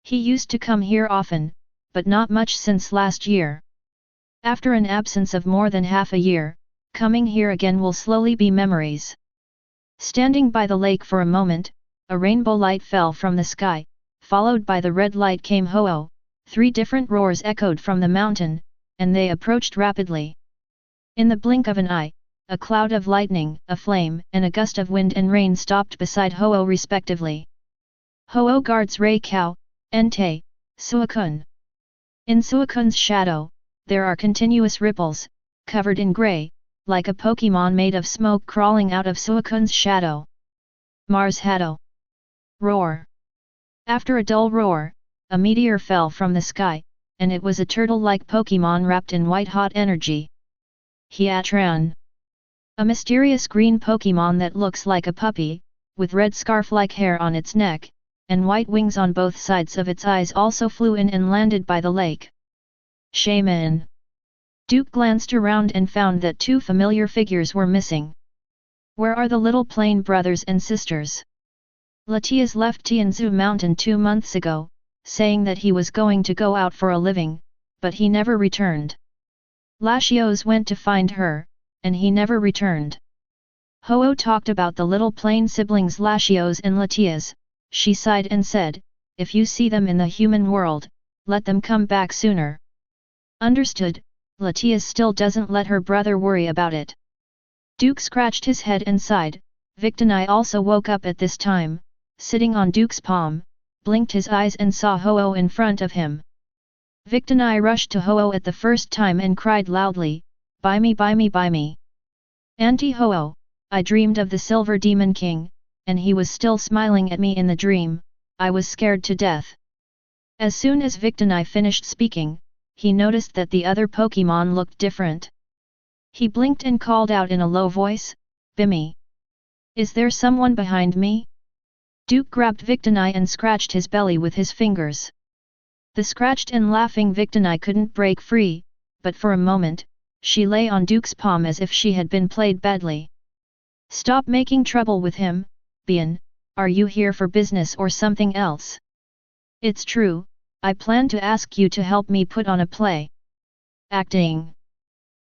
He used to come here often, but not much since last year. After an absence of more than half a year, coming here again will slowly be memories. Standing by the lake for a moment, a rainbow light fell from the sky, followed by the red light came Ho-Oh, 3 different roars echoed from the mountain, and they approached rapidly. In the blink of an eye, a cloud of lightning, a flame, and a gust of wind and rain stopped beside Ho-Oh respectively. Ho-Oh guards Rayquaza, Entei, Suicune. In Suicune's shadow, there are continuous ripples, covered in grey, like a Pokémon made of smoke crawling out of Suicune's shadow. Mars Haddo. Roar. After a dull roar, a meteor fell from the sky, and it was a turtle-like Pokémon wrapped in white-hot energy. Hiatran. A mysterious green Pokémon that looks like a puppy, with red scarf-like hair on its neck, and white wings on both sides of its eyes also flew in and landed by the lake. Shaman. Duke glanced around and found that 2 familiar figures were missing. Where are the little plain brothers and sisters? Latias left Tianzu Mountain 2 months ago, saying that he was going to go out for a living, but he never returned. Latios went to find her, and he never returned. Ho-Oh talked about the little plain siblings Latios and Latias. She sighed and said, if you see them in the human world, let them come back sooner. Understood, Latias still doesn't let her brother worry about it. Duke scratched his head and sighed. Victini also woke up at this time, sitting on Duke's palm, blinked his eyes and saw Ho-Oh in front of him. Victini rushed to Ho-Oh at the first time and cried loudly, buy me buy me buy me. Auntie Ho-Oh, I dreamed of the Silver Demon King, and he was still smiling at me in the dream. I was scared to death. As soon as Victini finished speaking, he noticed that the other Pokémon looked different. He blinked and called out in a low voice, Bimmy. Is there someone behind me? Duke grabbed Victini and scratched his belly with his fingers. The scratched and laughing Victini couldn't break free, but for a moment, she lay on Duke's palm as if she had been played badly. Stop making trouble with him, Bian, are you here for business or something else? It's true, I plan to ask you to help me put on a play. Acting.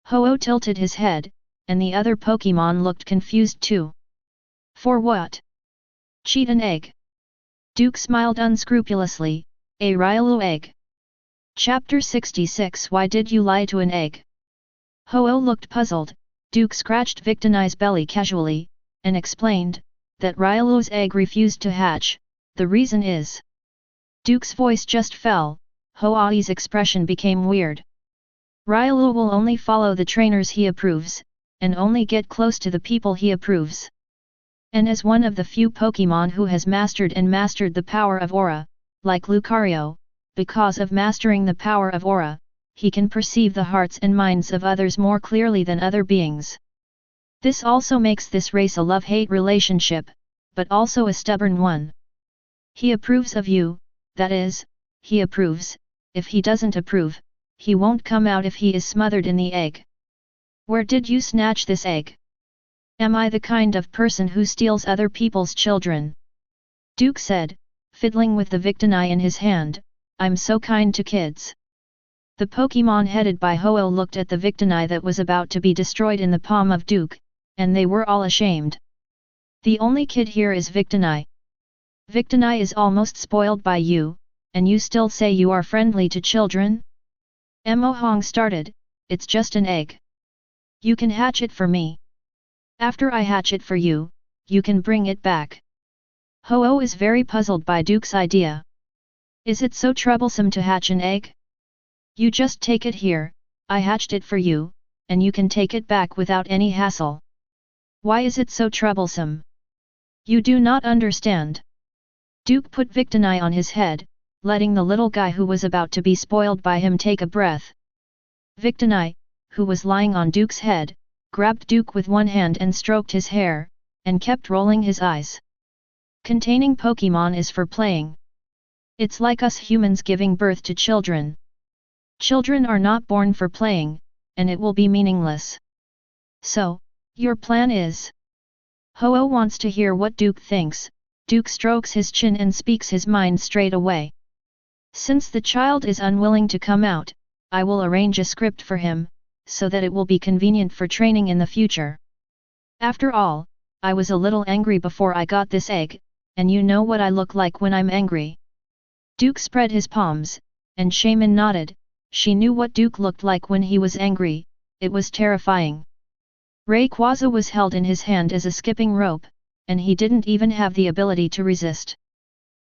Ho-Oh tilted his head, and the other Pokémon looked confused too. For what? Cheat an egg. Duke smiled unscrupulously, a Railu egg. Chapter 66 Why did you lie to an egg? Ho-Oh looked puzzled. Duke scratched Victini's belly casually, and explained, that Railu's egg refused to hatch. The reason is... Duke's voice just fell, Ho-Ah's expression became weird. Railu will only follow the trainers he approves, and only get close to the people he approves. And as one of the few Pokémon who has mastered the power of Aura, like Lucario, because of mastering the power of Aura, he can perceive the hearts and minds of others more clearly than other beings. This also makes this race a love-hate relationship, but also a stubborn one. He approves of you, that is, he approves. If he doesn't approve, he won't come out if he is smothered in the egg. Where did you snatch this egg? Am I the kind of person who steals other people's children? Duke said, fiddling with the Victini in his hand, I'm so kind to kids. The Pokémon headed by Ho-Oh looked at the Victini that was about to be destroyed in the palm of Duke, and they were all ashamed. The only kid here is Victini. Victini is almost spoiled by you, and you still say you are friendly to children? Mo Hong started, it's just an egg. You can hatch it for me. After I hatch it for you, you can bring it back. Ho-Oh is very puzzled by Duke's idea. Is it so troublesome to hatch an egg? You just take it here, I hatched it for you, and you can take it back without any hassle. Why is it so troublesome? You do not understand. Duke put Victini on his head, letting the little guy who was about to be spoiled by him take a breath. Victini, who was lying on Duke's head, grabbed Duke with one hand and stroked his hair, and kept rolling his eyes. Containing Pokémon is for playing. It's like us humans giving birth to children. Children are not born for playing, and it will be meaningless. So, your plan is? Ho-Oh wants to hear what Duke thinks. Duke strokes his chin and speaks his mind straight away. Since the child is unwilling to come out, I will arrange a script for him, so that it will be convenient for training in the future. After all, I was a little angry before I got this egg, and you know what I look like when I'm angry. Duke spread his palms, and Shaman nodded. She knew what Duke looked like when he was angry. It was terrifying. Rayquaza was held in his hand as a skipping rope, and he didn't even have the ability to resist.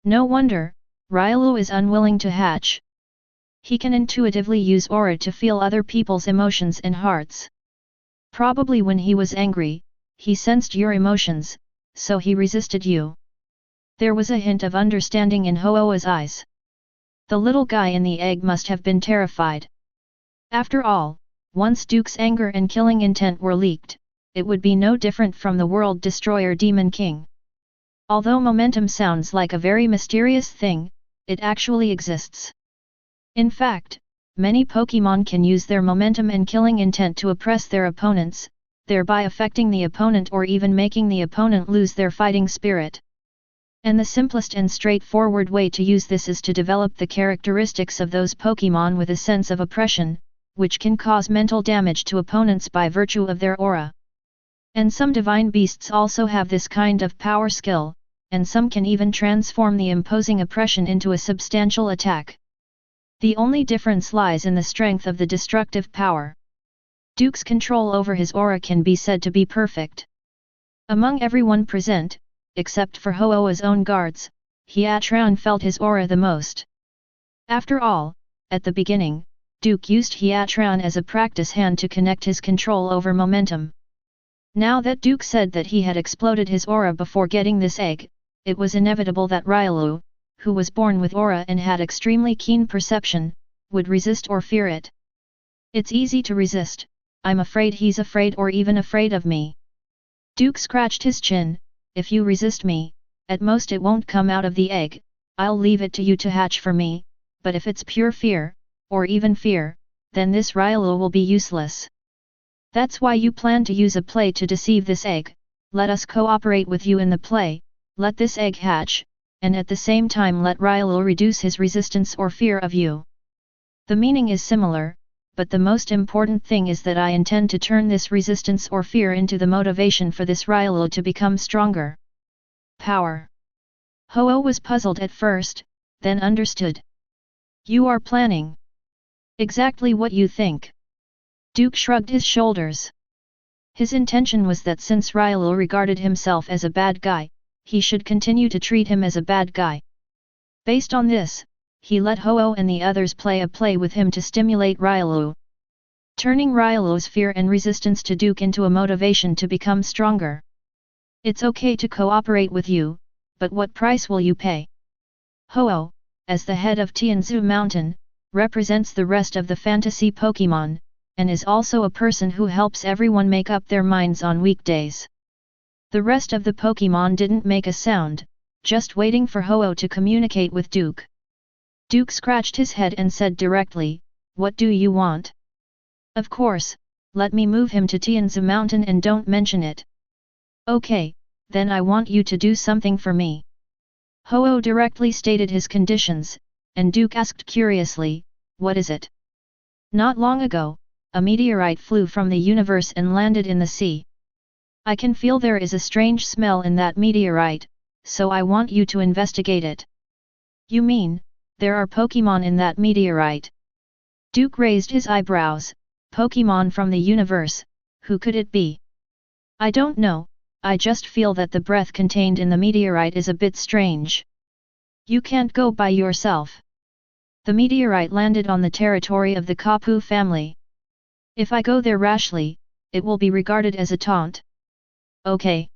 No wonder, Railu is unwilling to hatch. He can intuitively use aura to feel other people's emotions and hearts. Probably when he was angry, he sensed your emotions, so he resisted you. There was a hint of understanding in Ho-Oh's eyes. The little guy in the egg must have been terrified. After all, once Duke's anger and killing intent were leaked, it would be no different from the World Destroyer Demon King. Although momentum sounds like a very mysterious thing, it actually exists. In fact, many Pokémon can use their momentum and killing intent to oppress their opponents, thereby affecting the opponent or even making the opponent lose their fighting spirit. And the simplest and straightforward way to use this is to develop the characteristics of those Pokémon with a sense of oppression, which can cause mental damage to opponents by virtue of their aura. And some divine beasts also have this kind of power skill, and some can even transform the imposing oppression into a substantial attack. The only difference lies in the strength of the destructive power. Duke's control over his aura can be said to be perfect. Among everyone present, except for Ho-Oh's own guards, Hiatran felt his aura the most. After all, at the beginning, Duke used Hiatran as a practice hand to connect his control over momentum. Now that Duke said that he had exploded his aura before getting this egg, it was inevitable that Railu, who was born with aura and had extremely keen perception, would resist or fear it. It's easy to resist, I'm afraid he's afraid or even afraid of me. Duke scratched his chin. If you resist me, at most it won't come out of the egg, I'll leave it to you to hatch for me, but if it's pure fear, or even fear, then this Railu will be useless. That's why you plan to use a play to deceive this egg. Let us cooperate with you in the play, let this egg hatch, and at the same time let Railu reduce his resistance or fear of you. The meaning is similar, but the most important thing is that I intend to turn this resistance or fear into the motivation for this Railu to become stronger. Power. Ho-Oh was puzzled at first, then understood. You are planning exactly what you think. Duke shrugged his shoulders. His intention was that since Railu regarded himself as a bad guy, he should continue to treat him as a bad guy. Based on this, he let Ho-Oh and the others play a play with him to stimulate Railu, turning Railu's fear and resistance to Duke into a motivation to become stronger. It's okay to cooperate with you, but what price will you pay? Ho-Oh, as the head of Tianzu Mountain, represents the rest of the fantasy Pokémon, and is also a person who helps everyone make up their minds on weekdays. The rest of the Pokémon didn't make a sound, just waiting for Ho-Oh to communicate with Duke. Duke scratched his head and said directly, "What do you want?" "Of course, let me move him to Tianzu Mountain and don't mention it." Okay, then I want you to do something for me. Ho-Oh directly stated his conditions, and Duke asked curiously, what is it? Not long ago, a meteorite flew from the universe and landed in the sea. I can feel there is a strange smell in that meteorite, so I want you to investigate it. You mean, there are Pokémon in that meteorite? Duke raised his eyebrows. Pokémon from the universe, who could it be? I don't know, I just feel that the breath contained in the meteorite is a bit strange. You can't go by yourself. The meteorite landed on the territory of the Kapu family. If I go there rashly, it will be regarded as a taunt. Okay.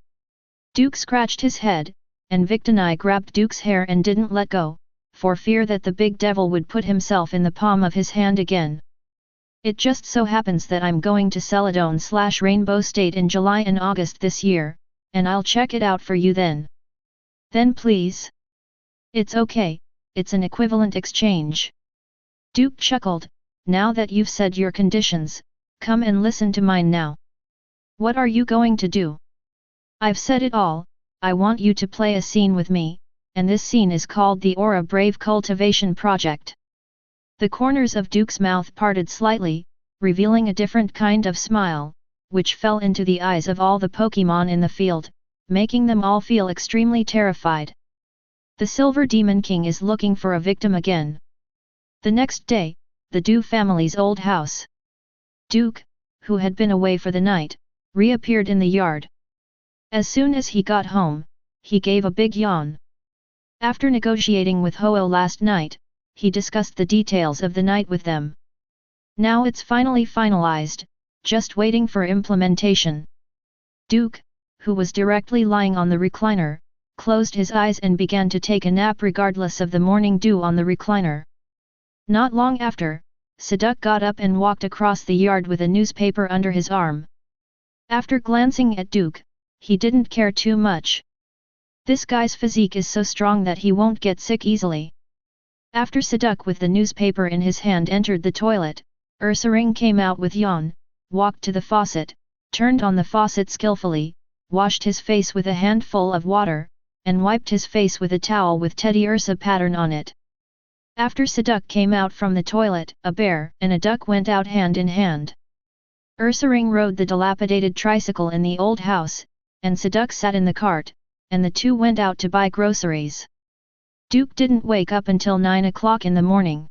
Duke scratched his head, and Victini grabbed Duke's hair and didn't let go, for fear that the big devil would put himself in the palm of his hand again. It just so happens that I'm going to Celadon/Rainbow State in July and August this year, and I'll check it out for you then. Then please. It's okay, it's an equivalent exchange. Duke chuckled, now that you've said your conditions, come and listen to mine now. What are you going to do? I've said it all, I want you to play a scene with me, and this scene is called the Aura Brave Cultivation Project. The corners of Duke's mouth parted slightly, revealing a different kind of smile, which fell into the eyes of all the Pokémon in the field, making them all feel extremely terrified. The Silver Demon King is looking for a victim again. The next day, the Du family's old house. Duke, who had been away for the night, reappeared in the yard. As soon as he got home, he gave a big yawn. After negotiating with Ho-Oh last night, he discussed the details of the night with them. Now it's finally finalized, just waiting for implementation. Duke, who was directly lying on the recliner, closed his eyes and began to take a nap regardless of the morning dew on the recliner. Not long after, Seduc got up and walked across the yard with a newspaper under his arm. After glancing at Duke, he didn't care too much. This guy's physique is so strong that he won't get sick easily. After Seduc with the newspaper in his hand entered the toilet, Ursaring came out with yawn, walked to the faucet, turned on the faucet skillfully, washed his face with a handful of water, and wiped his face with a towel with Teddy Ursa pattern on it. After Seduc came out from the toilet, a bear and a duck went out hand in hand. Ursaring rode the dilapidated tricycle in the old house, and Seduc sat in the cart, and the two went out to buy groceries. Duke didn't wake up until 9 o'clock in the morning.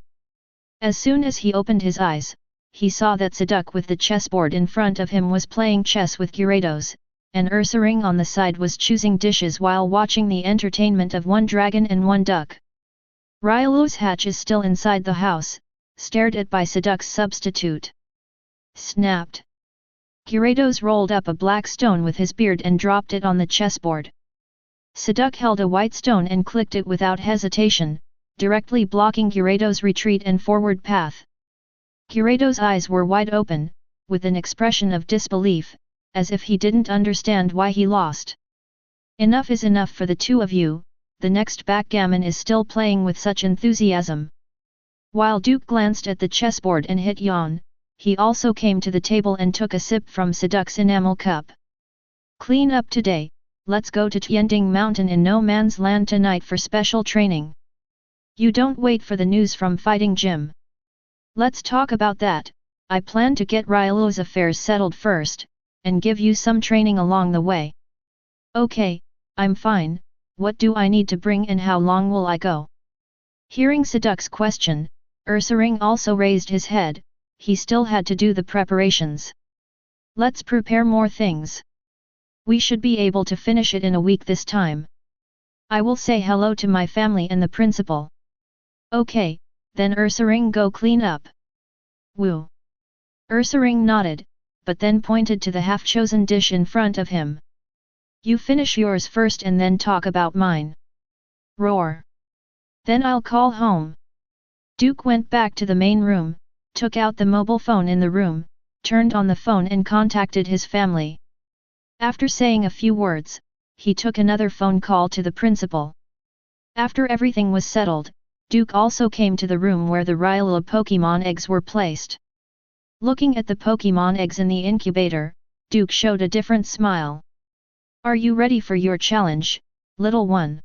As soon as he opened his eyes, he saw that Seduc with the chessboard in front of him was playing chess with Gyarados, and Ursaring on the side was choosing dishes while watching the entertainment of one dragon and one duck. Railu's hatch is still inside the house, stared at by Seduc's substitute. Snapped. Gyarados rolled up a black stone with his beard and dropped it on the chessboard. Seduc held a white stone and clicked it without hesitation, directly blocking Gyarados' retreat and forward path. Gyarados' eyes were wide open, with an expression of disbelief, as if he didn't understand why he lost. Enough is enough for the two of you, the next backgammon is still playing with such enthusiasm. While Duke glanced at the chessboard and hit yawn, he also came to the table and took a sip from Seduc's enamel cup. Clean up today. Let's go to Tianding Mountain in No Man's Land tonight for special training. You don't wait for the news from Fighting Gym. Let's talk about that. I plan to get Railu's affairs settled first, and give you some training along the way. Okay, I'm fine, what do I need to bring and how long will I go? Hearing Seduc's question, Ursaring also raised his head, he still had to do the preparations. Let's prepare more things. We should be able to finish it in a week this time. I will say hello to my family and the principal. Okay, then Ursaring go clean up. Woo. Ursaring nodded, but then pointed to the half-chosen dish in front of him. You finish yours first and then talk about mine. Roar. Then I'll call home. Duke went back to the main room, took out the mobile phone in the room, turned on the phone and contacted his family. After saying a few words, he took another phone call to the principal. After everything was settled, Duke also came to the room where the Railu Pokémon eggs were placed. Looking at the Pokémon eggs in the incubator, Duke showed a different smile. Are you ready for your challenge, little one?